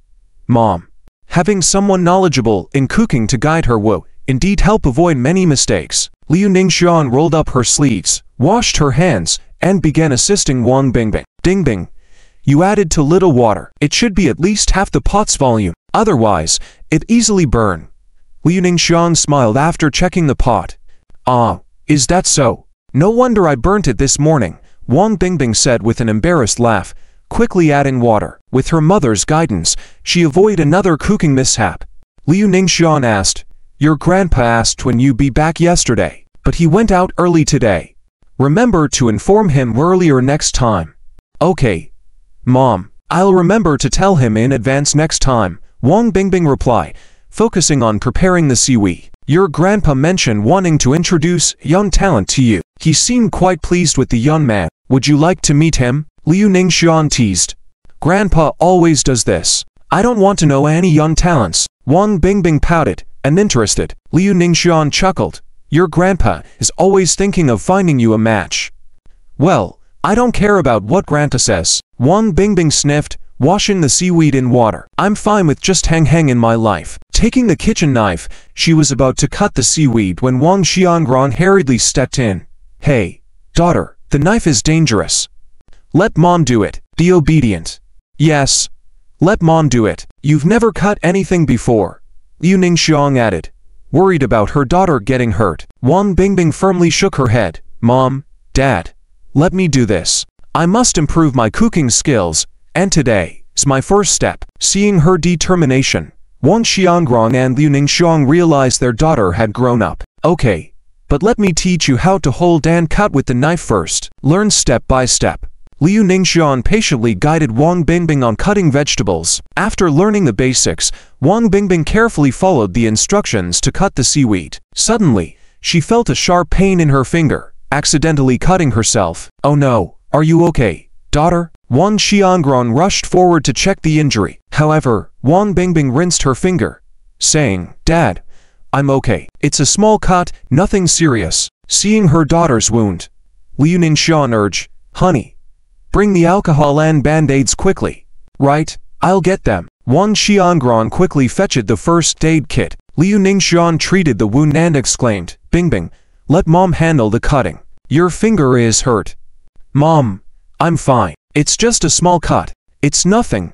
Mom. Having someone knowledgeable in cooking to guide her will indeed help avoid many mistakes. Liu Ningxian rolled up her sleeves, washed her hands, and began assisting Wang Bingbing. Bingbing, you added too little water. It should be at least half the pot's volume. Otherwise, it easily burn. Liu Ningxian smiled after checking the pot. Ah, is that so? No wonder I burnt it this morning, Wang Bingbing said with an embarrassed laugh, quickly adding water. With her mother's guidance, she avoided another cooking mishap. Liu Ningxian asked, Your grandpa asked when you'd be back yesterday, but he went out early today. Remember to inform him earlier next time. Okay, Mom, I'll remember to tell him in advance next time, Wang Bingbing replied, focusing on preparing the seaweed. Your grandpa mentioned wanting to introduce young talent to you. He seemed quite pleased with the young man. Would you like to meet him? Liu Ningxian teased. Grandpa always does this. I don't want to know any young talents. Wang Bingbing pouted, uninterested. Liu Ningxian chuckled. Your grandpa is always thinking of finding you a match. Well, I don't care about what grandpa says. Wang Bingbing sniffed, washing the seaweed in water. I'm fine with just hang in my life. Taking the kitchen knife, she was about to cut the seaweed when Wang Xiangrong hurriedly stepped in. Hey, daughter, the knife is dangerous. Let Mom do it. Be obedient. Yes. Let Mom do it. You've never cut anything before, Liu Ningxian added, worried about her daughter getting hurt. Wang Bingbing firmly shook her head. Mom, Dad, let me do this. I must improve my cooking skills, and today is my first step. Seeing her determination, Wang Xiangrong and Liu Ningxian realized their daughter had grown up. Okay, but let me teach you how to hold and cut with the knife first. Learn step by step. Liu Ningxian patiently guided Wang Bingbing on cutting vegetables. After learning the basics, Wang Bingbing carefully followed the instructions to cut the seaweed. Suddenly, she felt a sharp pain in her finger, accidentally cutting herself. Oh no, are you okay, daughter? Wang Xiangrong rushed forward to check the injury. However, Wang Bingbing rinsed her finger, saying, Dad, I'm okay. It's a small cut, nothing serious. Seeing her daughter's wound, Liu Ningxian urged, Honey, bring the alcohol and band-aids quickly. Right, I'll get them. Wang Xiangrong quickly fetched the first aid kit. Liu Ningxian treated the wound and exclaimed, Bingbing, let Mom handle the cutting. Your finger is hurt. Mom, I'm fine. It's just a small cut. It's nothing.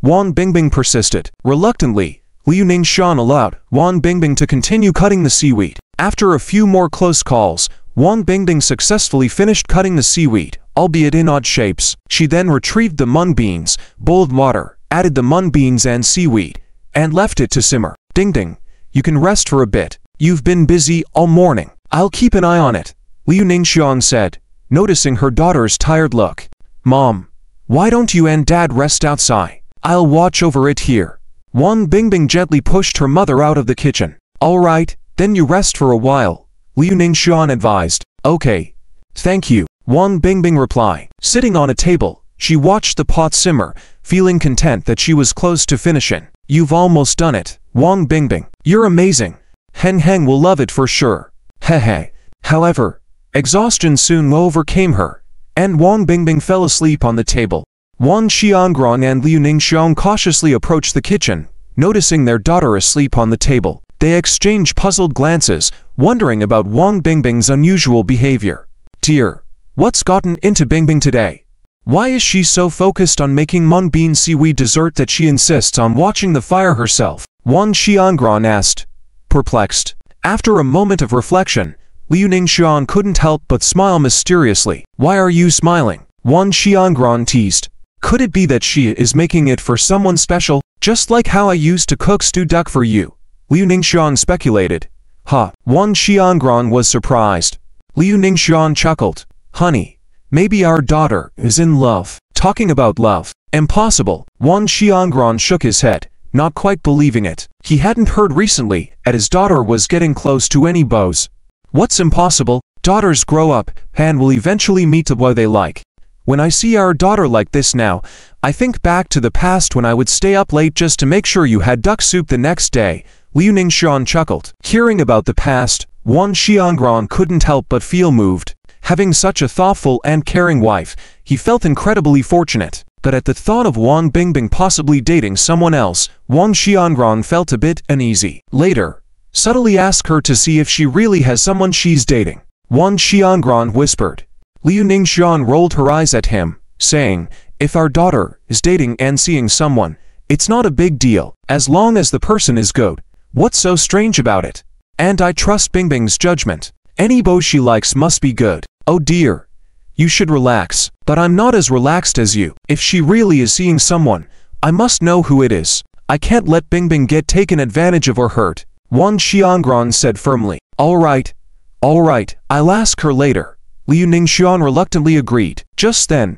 Wang Bingbing persisted. Reluctantly, Liu Ningxian allowed Wang Bingbing to continue cutting the seaweed. After a few more close calls, Wang Bingbing successfully finished cutting the seaweed, albeit in odd shapes. She then retrieved the mung beans, boiled water, added the mung beans and seaweed, and left it to simmer. Ding ding, you can rest for a bit. You've been busy all morning. I'll keep an eye on it, Liu Ningxian said, noticing her daughter's tired look. Mom, why don't you and Dad rest outside? I'll watch over it here. Wang Bingbing gently pushed her mother out of the kitchen. All right, then you rest for a while, Liu Ningxian advised. Okay, thank you, Wang Bingbing replied. Sitting on a table, She watched the pot simmer, feeling content that she was close to finishing. You've almost done it, Wang Bingbing. You're amazing. Heng Heng will love it for sure. Hehe. However, exhaustion soon overcame her, and Wang Bingbing fell asleep on the table. Wan Xiangrong and Liu Ningxiang cautiously approached the kitchen, noticing their daughter asleep on the table. They exchanged puzzled glances, wondering about Wang Bingbing's unusual behavior. Dear, what's gotten into Bingbing today? Why is she so focused on making mung bean seaweed dessert that she insists on watching the fire herself? Wan Xiangrong asked, perplexed. After a moment of reflection, Liu Ningxiang couldn't help but smile mysteriously. Why are you smiling? Wan Xiangrong teased. Could it be that she is making it for someone special, just like how I used to cook stewed duck for you? Liu Ningxiang speculated. Ha! Wan Xiangrong was surprised. Liu Ningxiang chuckled. Honey, maybe our daughter is in love. Talking about love. Impossible. Wan Xiangrong shook his head, not quite believing it. He hadn't heard recently that his daughter was getting close to any beaux. What's impossible? Daughters grow up and will eventually meet the boy they like. When I see our daughter like this now, I think back to the past when I would stay up late just to make sure you had duck soup the next day. Liu Ningxiang chuckled. Hearing about the past, Wan Xiangrong couldn't help but feel moved. Having such a thoughtful and caring wife, he felt incredibly fortunate. But at the thought of Wang Bingbing possibly dating someone else, Wan Xiangrong felt a bit uneasy. Later, subtly asked her to see if she really has someone she's dating. Wan Xiangrong whispered. Liu Ningxiang rolled her eyes at him, saying, if our daughter is dating and seeing someone, it's not a big deal, as long as the person is good. What's so strange about it? And I trust Bingbing's judgment. Any beau she likes must be good. Oh dear. You should relax. But I'm not as relaxed as you. If she really is seeing someone, I must know who it is. I can't let Bingbing get taken advantage of or hurt. Wan Xiangrong said firmly. All right, I'll ask her later. Liu Ningxiang reluctantly agreed. Just then,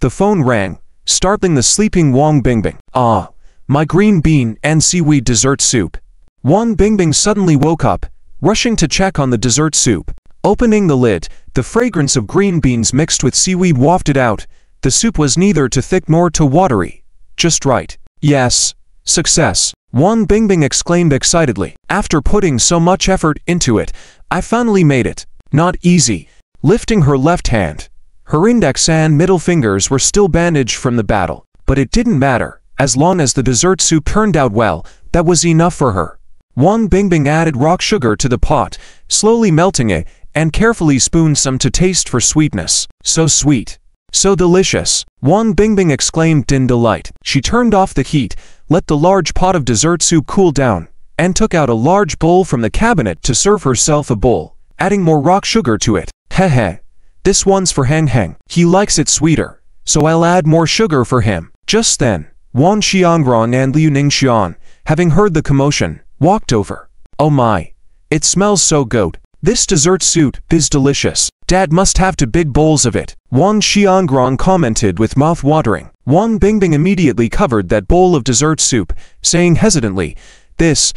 the phone rang, startling the sleeping Wang Bingbing. Ah, my green bean and seaweed dessert soup. Wang Bingbing suddenly woke up, rushing to check on the dessert soup. Opening the lid, the fragrance of green beans mixed with seaweed wafted out. The soup was neither too thick nor too watery. Just right. Yes, success. Wang Bingbing exclaimed excitedly. After putting so much effort into it, I finally made it. Not easy. Lifting her left hand, her index and middle fingers were still bandaged from the battle, but it didn't matter. As long as the dessert soup turned out well, that was enough for her. Wang Bingbing added rock sugar to the pot, slowly melting it, and carefully spooned some to taste for sweetness. So sweet. So delicious. Wang Bingbing exclaimed in delight. She turned off the heat, let the large pot of dessert soup cool down, and took out a large bowl from the cabinet to serve herself a bowl, adding more rock sugar to it. Hehe. This one's for Heng Heng. He likes it sweeter, so I'll add more sugar for him. Just then, Wan Xiangrong and Liu Ningxiang, having heard the commotion, walked over. Oh my. It smells so good. This dessert soup is delicious. Dad must have two big bowls of it. Wan Xiangrong commented with mouth watering. Wang Bingbing immediately covered that bowl of dessert soup, saying hesitantly, This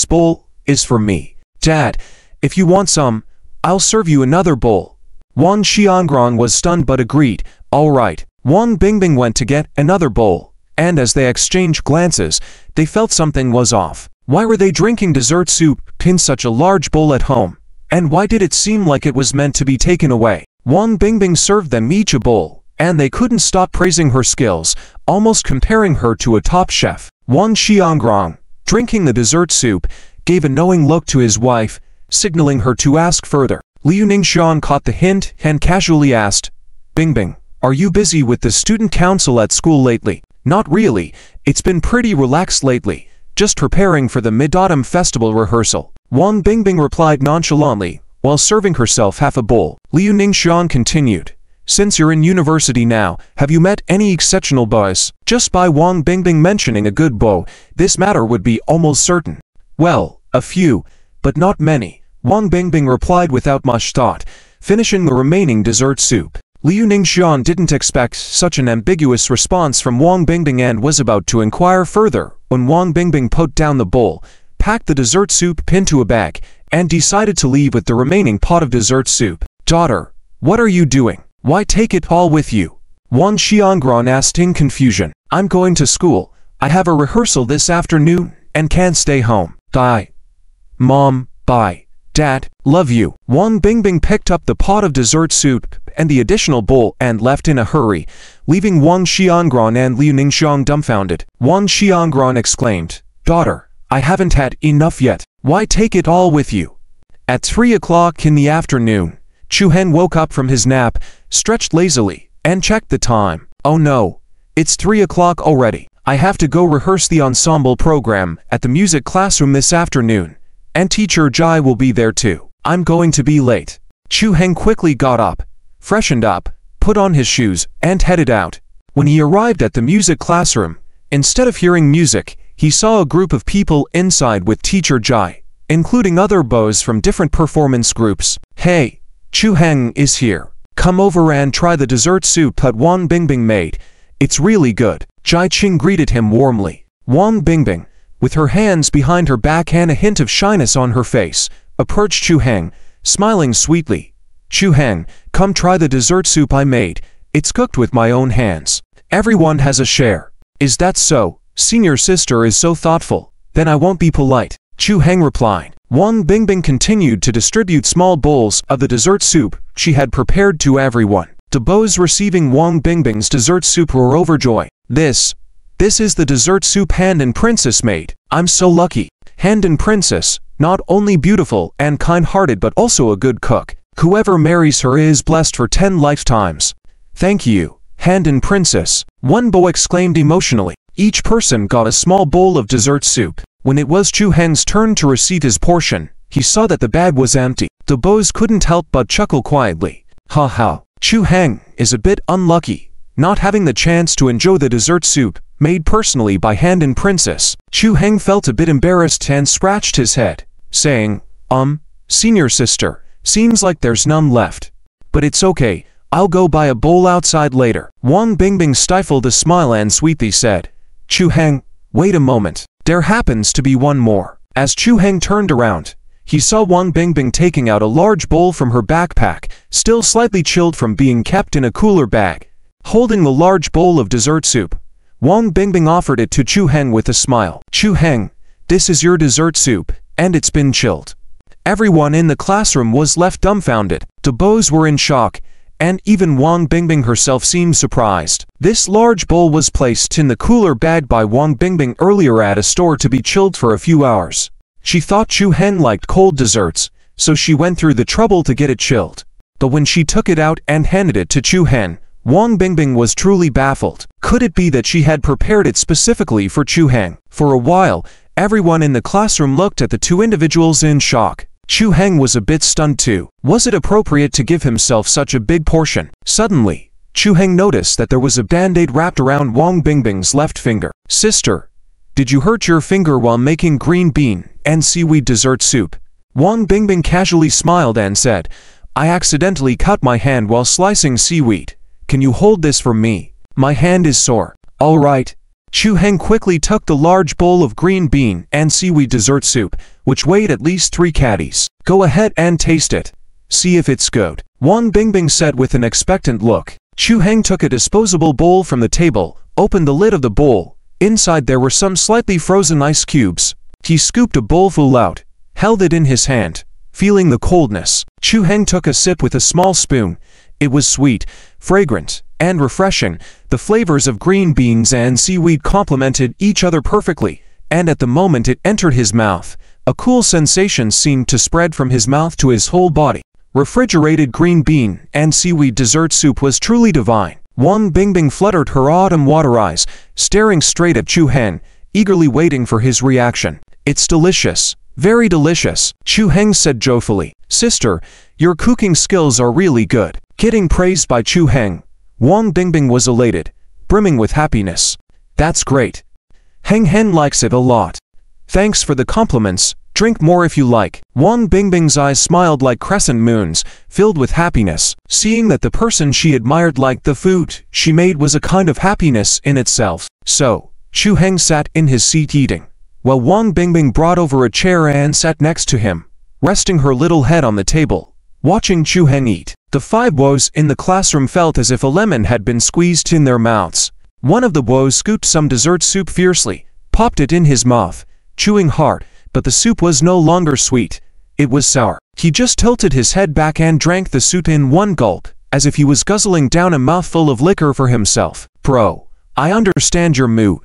bowl is for me. Dad, if you want some, I'll serve you another bowl. Wan Xiangrong was stunned but agreed. All right. Wang Bingbing went to get another bowl, and as they exchanged glances, they felt something was off. Why were they drinking dessert soup in such a large bowl at home? And why did it seem like it was meant to be taken away? Wang Bingbing served them each a bowl, and they couldn't stop praising her skills, almost comparing her to a top chef. Wan Xiangrong, drinking the dessert soup, gave a knowing look to his wife, signaling her to ask further. Liu Ningxiang caught the hint and casually asked, Bingbing, are you busy with the student council at school lately? Not really, it's been pretty relaxed lately, just preparing for the Mid-Autumn Festival rehearsal. Wang Bingbing replied nonchalantly, while serving herself half a bowl. Liu Ningxiang continued, since you're in university now, have you met any exceptional boys? Just by Wang Bingbing mentioning a good beau, this matter would be almost certain. Well, a few, but not many, Wang Bingbing replied without much thought, finishing the remaining dessert soup. Liu Ningxiang didn't expect such an ambiguous response from Wang Bingbing and was about to inquire further when Wang Bingbing put down the bowl, packed the dessert soup into a bag, and decided to leave with the remaining pot of dessert soup. Daughter, what are you doing? Why take it all with you? Wang Xiangran asked in confusion. I'm going to school. I have a rehearsal this afternoon and can't stay home. Bye. Mom, bye. Dad, love you. Wang Bingbing picked up the pot of dessert soup and the additional bowl and left in a hurry, leaving Wang Xiangran and Liu Ningxiang dumbfounded. Wang Xiangran exclaimed, Daughter, I haven't had enough yet. Why take it all with you? At 3 o'clock in the afternoon, Chu Heng woke up from his nap, stretched lazily, and checked the time. Oh no, it's 3 o'clock already. I have to go rehearse the ensemble program at the music classroom this afternoon, and teacher Jai will be there too. I'm going to be late. Chu Heng quickly got up, freshened up, put on his shoes, and headed out. When he arrived at the music classroom, instead of hearing music, he saw a group of people inside with teacher Jai, including other boys from different performance groups. Hey, Chu Heng is here. Come over and try the dessert soup that Wang Bingbing made. It's really good. Jai Qing greeted him warmly. Wang Bingbing, with her hands behind her back and a hint of shyness on her face, approached Chu Heng, smiling sweetly. Chu Heng, come try the dessert soup I made. It's cooked with my own hands. Everyone has a share. Is that so? Senior sister is so thoughtful. Then I won't be polite. Chu Heng replied. Wang Bingbing continued to distribute small bowls of the dessert soup she had prepared to everyone. The boys receiving Wang Bingbing's dessert soup were overjoyed. This is the dessert soup Hand and Princess made. I'm so lucky. Hand and Princess, not only beautiful and kind-hearted but also a good cook. Whoever marries her is blessed for 10 lifetimes. Thank you, Hand and Princess. One boy exclaimed emotionally. Each person got a small bowl of dessert soup. When it was Chu Heng's turn to receive his portion, he saw that the bag was empty. The boys couldn't help but chuckle quietly. Ha ha. Chu Heng is a bit unlucky, not having the chance to enjoy the dessert soup made personally by Hand and Princess. Chu Heng felt a bit embarrassed and scratched his head, saying, Senior sister, seems like there's none left. But it's okay, I'll go buy a bowl outside later. Wang Bingbing stifled a smile and sweetly said, Chu Heng, wait a moment. There happens to be one more. As Chu Heng turned around, he saw Wang Bingbing taking out a large bowl from her backpack, still slightly chilled from being kept in a cooler bag. Holding the large bowl of dessert soup, Wang Bingbing offered it to Chu Heng with a smile. Chu Heng, this is your dessert soup, and it's been chilled. Everyone in the classroom was left dumbfounded. The boys were in shock, and even Wang Bingbing herself seemed surprised. This large bowl was placed in the cooler bag by Wang Bingbing earlier at a store to be chilled for a few hours. She thought Chu Heng liked cold desserts, so she went through the trouble to get it chilled. But when she took it out and handed it to Chu Heng, Wang Bingbing was truly baffled. Could it be that she had prepared it specifically for Chu Heng? For a while, everyone in the classroom looked at the two individuals in shock. Chu Heng was a bit stunned too. Was it appropriate to give himself such a big portion? Suddenly, Chu Heng noticed that there was a band-aid wrapped around Wang Bingbing's left finger. Sister, did you hurt your finger while making green bean and seaweed dessert soup? Wang Bingbing casually smiled and said, I accidentally cut my hand while slicing seaweed. Can you hold this for me? My hand is sore. All right. Chu Heng quickly took the large bowl of green bean and seaweed dessert soup, which weighed at least 3 caddies. Go ahead and taste it. See if it's good. Wang Bingbing said with an expectant look. Chu Heng took a disposable bowl from the table, opened the lid of the bowl. Inside there were some slightly frozen ice cubes. He scooped a bowlful out, held it in his hand, feeling the coldness. Chu Heng took a sip with a small spoon. It was sweet, fragrant, and refreshing. The flavors of green beans and seaweed complemented each other perfectly, and at the moment it entered his mouth, a cool sensation seemed to spread from his mouth to his whole body. Refrigerated green bean and seaweed dessert soup was truly divine. Wang Bingbing fluttered her autumn water eyes, staring straight at Chu Heng, eagerly waiting for his reaction. It's delicious. Very delicious, Chu Heng said joyfully. Sister, your cooking skills are really good. Getting praised by Chu Heng, Wang Bingbing was elated, brimming with happiness. That's great. Heng likes it a lot. Thanks for the compliments. Drink more if you like. Wang Bingbing's eyes smiled like crescent moons, filled with happiness. Seeing that the person she admired liked the food she made was a kind of happiness in itself. So, Chu Heng sat in his seat eating, while Wang Bingbing brought over a chair and sat next to him, resting her little head on the table. Watching Chu Heng eat, the 5 boys in the classroom felt as if a lemon had been squeezed in their mouths. One of the boys scooped some dessert soup fiercely, popped it in his mouth, chewing hard, but the soup was no longer sweet. It was sour. He just tilted his head back and drank the soup in one gulp, as if he was guzzling down a mouthful of liquor for himself. Bro, I understand your mood.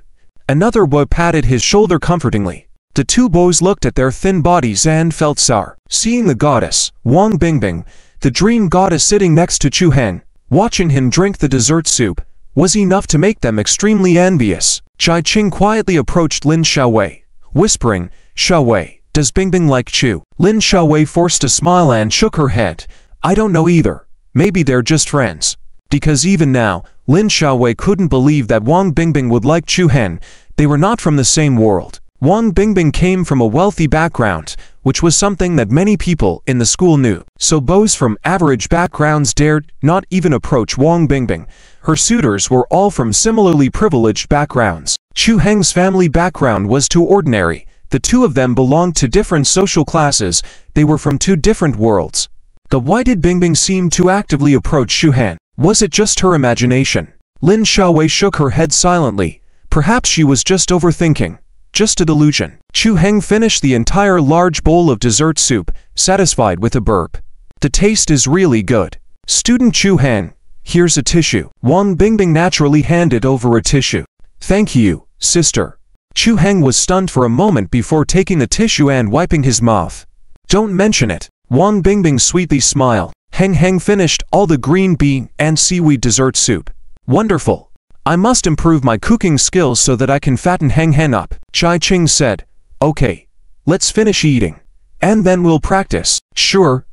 Another boy patted his shoulder comfortingly. The 2 boys looked at their thin bodies and felt sour. Seeing the goddess, Wang Bingbing, the dream goddess sitting next to Chu Heng, watching him drink the dessert soup, was enough to make them extremely envious. Chai Qing quietly approached Lin Xiaowei, whispering, "Xiaowei, does Bingbing like Chu?" Lin Xiaowei forced a smile and shook her head. "I don't know either. Maybe they're just friends." Because even now, Lin Xiaowei couldn't believe that Wang Bingbing would like Chu Heng. They were not from the same world. Wang Bingbing came from a wealthy background, which was something that many people in the school knew. So boys from average backgrounds dared not even approach Wang Bingbing. Her suitors were all from similarly privileged backgrounds. Chu Heng's family background was too ordinary. The 2 of them belonged to different social classes. They were from 2 different worlds. But why did Bingbing seem to actively approach Chu Heng? Was it just her imagination? Lin Xiaowei shook her head silently. Perhaps she was just overthinking. Just a delusion. Chu Heng finished the entire large bowl of dessert soup, satisfied with a burp. The taste is really good. Student Chu Heng, here's a tissue. Wang Bingbing naturally handed over a tissue. Thank you, sister. Chu Heng was stunned for a moment before taking the tissue and wiping his mouth. Don't mention it. Wang Bingbing sweetly smiled. Heng finished all the green bean and seaweed dessert soup. Wonderful. I must improve my cooking skills so that I can fatten Heng up. Chai Qing said. Okay, let's finish eating. And then we'll practice. Sure,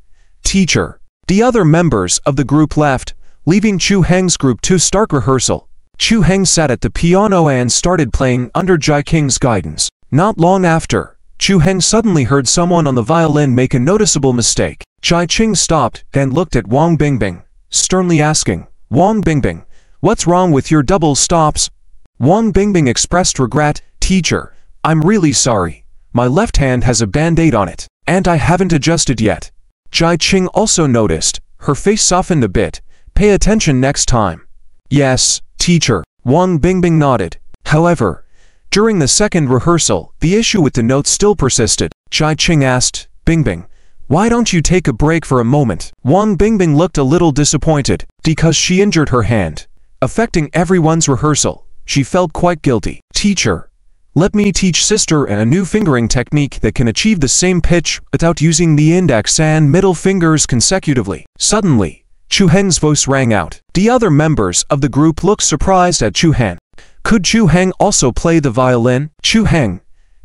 teacher. The other members of the group left, leaving Chu Heng's group to start rehearsal. Chu Heng sat at the piano and started playing under Chai Qing's guidance. Not long after, Chu Heng suddenly heard someone on the violin make a noticeable mistake. Chai Qing stopped and looked at Wang Bingbing, sternly asking, Wang Bingbing, what's wrong with your double stops? Wang Bingbing expressed regret. Teacher, I'm really sorry. My left hand has a band-aid on it, and I haven't adjusted yet. Chai Qing also noticed. Her face softened a bit. Pay attention next time. Yes, teacher. Wang Bingbing nodded. However, during the second rehearsal, the issue with the notes still persisted. Chai Qing asked, Bingbing, why don't you take a break for a moment? Wang Bingbing looked a little disappointed. Because she injured her hand, affecting everyone's rehearsal. She felt quite guilty. Teacher, let me teach sister a new fingering technique that can achieve the same pitch without using the index and middle fingers consecutively. Suddenly, Chu Heng's voice rang out. The other members of the group looked surprised at Chu Heng. Could Chu Heng also play the violin? Chu Heng,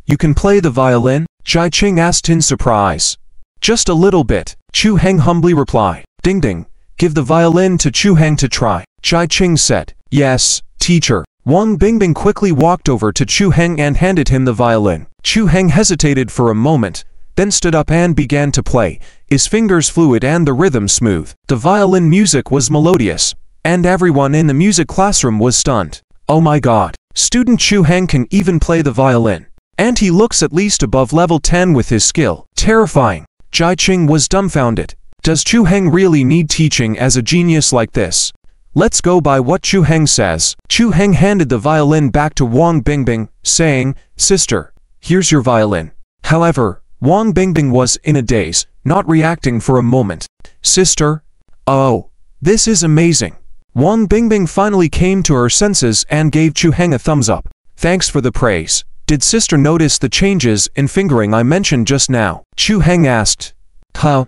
you can play the violin? Chai Qing asked in surprise. Just a little bit, Chu Heng humbly replied. Ding ding, give the violin to Chu Heng to try. Chai Qing said. Yes, teacher. Wang Bingbing quickly walked over to Chu Heng and handed him the violin. Chu Heng hesitated for a moment, then stood up and began to play, his fingers fluid and the rhythm smooth. The violin music was melodious, and everyone in the music classroom was stunned. Oh my god, student Chu Heng can even play the violin. And he looks at least above level 10 with his skill. Terrifying. Chai Qing was dumbfounded. Does Chu Heng really need teaching as a genius like this? Let's go by what Chu Heng says. Chu Heng handed the violin back to Wang Bingbing, saying, Sister, here's your violin. However, Wang Bingbing was in a daze, not reacting for a moment. Sister? Oh, this is amazing. Wang Bingbing finally came to her senses and gave Chu Heng a thumbs up. Thanks for the praise. Did sister notice the changes in fingering I mentioned just now? Chu Heng asked. Huh?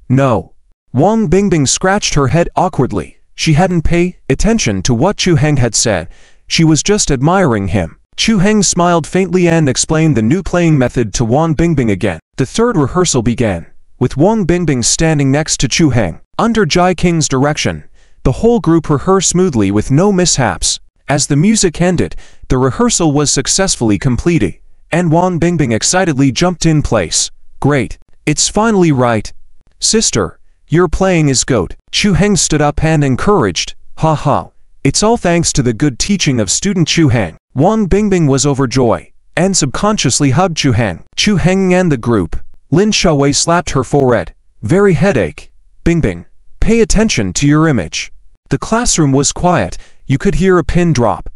No. Wang Bingbing scratched her head awkwardly. She hadn't paid attention to what Chu Heng had said. She was just admiring him. Chu Heng smiled faintly and explained the new playing method to Wang Bingbing again. The third rehearsal began, with Wang Bingbing standing next to Chu Heng. Under Chai Qing's direction, the whole group rehearsed smoothly with no mishaps. As the music ended, the rehearsal was successfully completed, and Wang Bingbing excitedly jumped in place. Great. It's finally right. Sister, your playing is goat. Chu Heng stood up and encouraged. Ha ha. It's all thanks to the good teaching of student Chu Heng. Wang Bingbing was overjoyed, and subconsciously hugged Chu Heng. Chu Heng and the group. Lin Xiaowei slapped her forehead. Very headache. Bingbing, pay attention to your image." The classroom was quiet. You could hear a pin drop.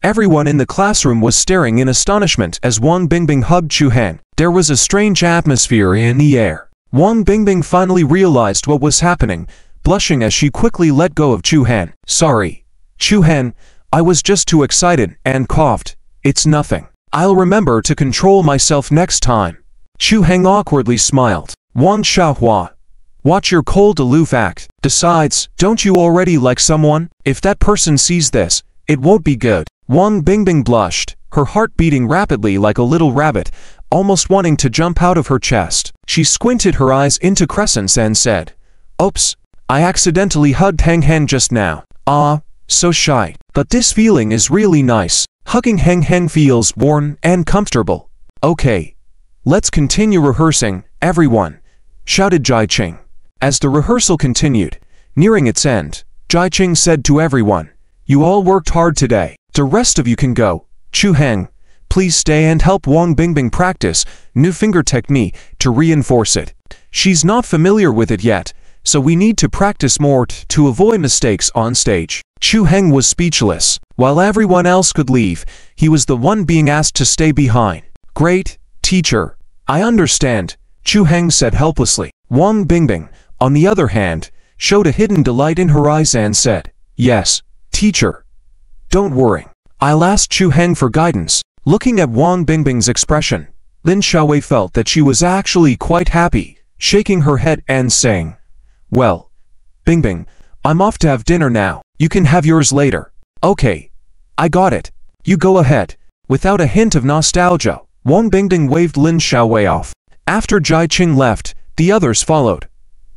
Everyone in the classroom was staring in astonishment as Wang Bingbing hugged Chuhan. There was a strange atmosphere in the air. Wang Bingbing finally realized what was happening, blushing as she quickly let go of Chuhan. "Sorry, Chuhan, I was just too excited," and coughed. "It's nothing. I'll remember to control myself next time." Chuhan awkwardly smiled. "Wang Xiaohua, watch your cold aloof act. Besides, don't you already like someone? If that person sees this, it won't be good." Wang Bingbing blushed, her heart beating rapidly like a little rabbit, almost wanting to jump out of her chest. She squinted her eyes into crescents and said, "Oops, I accidentally hugged Heng Heng just now. Ah, so shy. But this feeling is really nice. Hugging Heng Heng feels warm and comfortable." "Okay, let's continue rehearsing, everyone," shouted Jai Qing. As the rehearsal continued, nearing its end, Jai Qing said to everyone, "You all worked hard today. The rest of you can go. Chuhan, please stay and help Wang Bingbing practice new finger technique to reinforce it. She's not familiar with it yet, so we need to practice more to avoid mistakes on stage." Chuhan was speechless. While everyone else could leave, he was the one being asked to stay behind. "Great, teacher. I understand," Chuhan said helplessly. Wang Bingbing, on the other hand, showed a hidden delight in her eyes and said, "Yes, teacher. Don't worry. I'll ask Chuhan for guidance." Looking at Wang Bingbing's expression, Lin Xiaowei felt that she was actually quite happy, shaking her head and saying, "Well, Bingbing, I'm off to have dinner now. You can have yours later." "Okay, I got it. You go ahead." Without a hint of nostalgia, Wang Bingbing waved Lin Xiaowei off. After Jai Qing left, the others followed,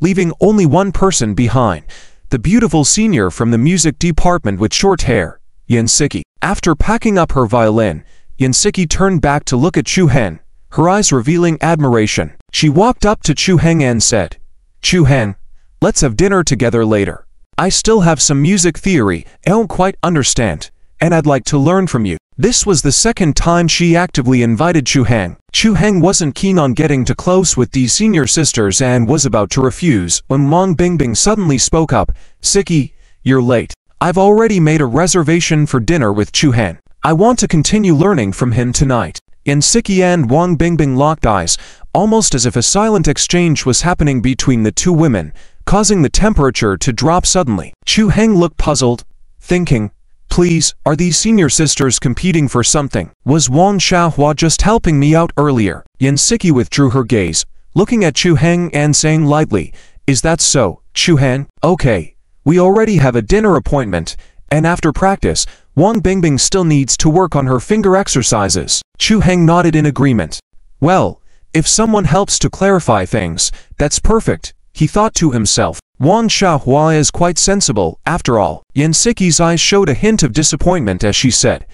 leaving only one person behind, the beautiful senior from the music department with short hair, Yansiki. After packing up her violin, Yansiki turned back to look at Chuhan, her eyes revealing admiration. She walked up to Chuhan and said, "Chuhan, let's have dinner together later. I still have some music theory I don't quite understand, and I'd like to learn from you." This was the second time she actively invited Chuhan. Chuhan wasn't keen on getting too close with these senior sisters and was about to refuse when Wang Bingbing suddenly spoke up. "Siki, you're late. I've already made a reservation for dinner with Chuhan. I want to continue learning from him tonight." Yansiki and Wang Bingbing locked eyes, almost as if a silent exchange was happening between the two women, causing the temperature to drop suddenly. Chuhan looked puzzled, thinking, "Please, are these senior sisters competing for something? Was Wang Xiaohua just helping me out earlier?" Yansiki withdrew her gaze, looking at Chuhan and saying lightly, "Is that so, Chuhan? Okay, we already have a dinner appointment, and after practice, Wang Bingbing still needs to work on her finger exercises." Chuhan nodded in agreement. "Well, if someone helps to clarify things, that's perfect," he thought to himself. Wang Xiaohua is quite sensible, after all. Yansiki's eyes showed a hint of disappointment as she said,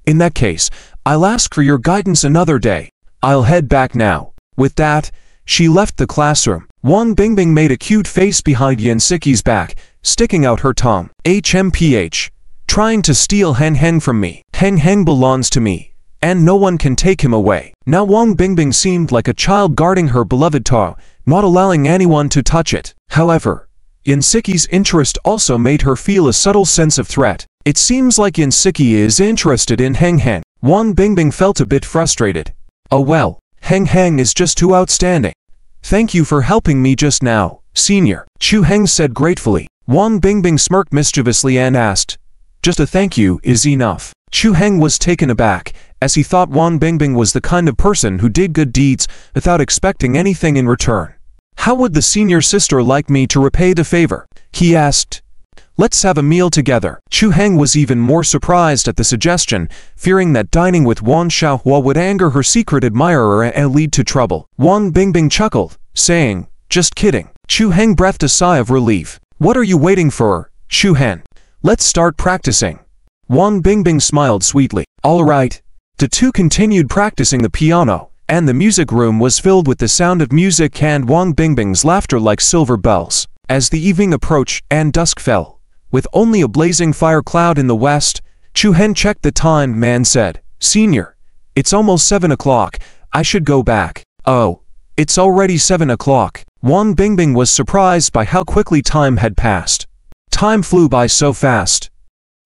"In that case, I'll ask for your guidance another day. I'll head back now." With that, she left the classroom. Wang Bingbing made a cute face behind Yansiki's back, sticking out her tongue. "HMPH, trying to steal Heng Heng from me. Heng Heng belongs to me, and no one can take him away." Now Wang Bingbing seemed like a child guarding her beloved toy, not allowing anyone to touch it. However, Yansiki's interest also made her feel a subtle sense of threat. It seems like Yansiki is interested in Heng Heng. Wang Bingbing felt a bit frustrated. "Oh well, Heng Heng is just too outstanding. Thank you for helping me just now, senior," Chuhan said gratefully. Wang Bingbing smirked mischievously and asked, "Just a thank you is enough?" Chuhan was taken aback, as he thought Wang Bingbing was the kind of person who did good deeds without expecting anything in return. "How would the senior sister like me to repay the favor?" he asked. "Let's have a meal together." Chuhan was even more surprised at the suggestion, fearing that dining with Wang Xiaohua would anger her secret admirer and lead to trouble. Wang Bingbing chuckled, saying, "Just kidding." Chuhan breathed a sigh of relief. "What are you waiting for, Chuhan? Let's start practicing." Wang Bingbing smiled sweetly. "All right." The two continued practicing the piano, and the music room was filled with the sound of music and Wang Bingbing's laughter like silver bells. As the evening approached and dusk fell, with only a blazing fire cloud in the west, Chuhan checked the time and said, "Senior, it's almost 7 o'clock, I should go back." "Oh, It's already 7 o'clock. Wang Bingbing was surprised by how quickly time had passed. Time flew by so fast.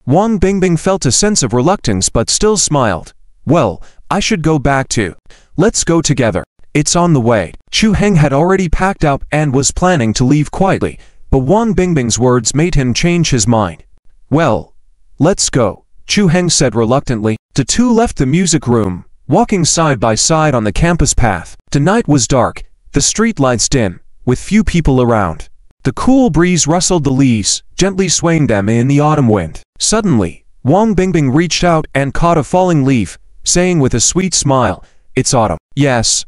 Wang Bingbing felt a sense of reluctance but still smiled. Well, I should go back too. Let's go together. It's on the way. Chu Heng had already packed up and was planning to leave quietly, but Wang Bingbing's words made him change his mind. Well, let's go, Chu Heng said reluctantly. The two left the music room, walking side by side on the campus path. The night was dark, the street lights dim, with few people around. The cool breeze rustled the leaves, gently swaying them in the autumn wind. Suddenly, Wang Bingbing reached out and caught a falling leaf, saying with a sweet smile, "It's autumn." Yes.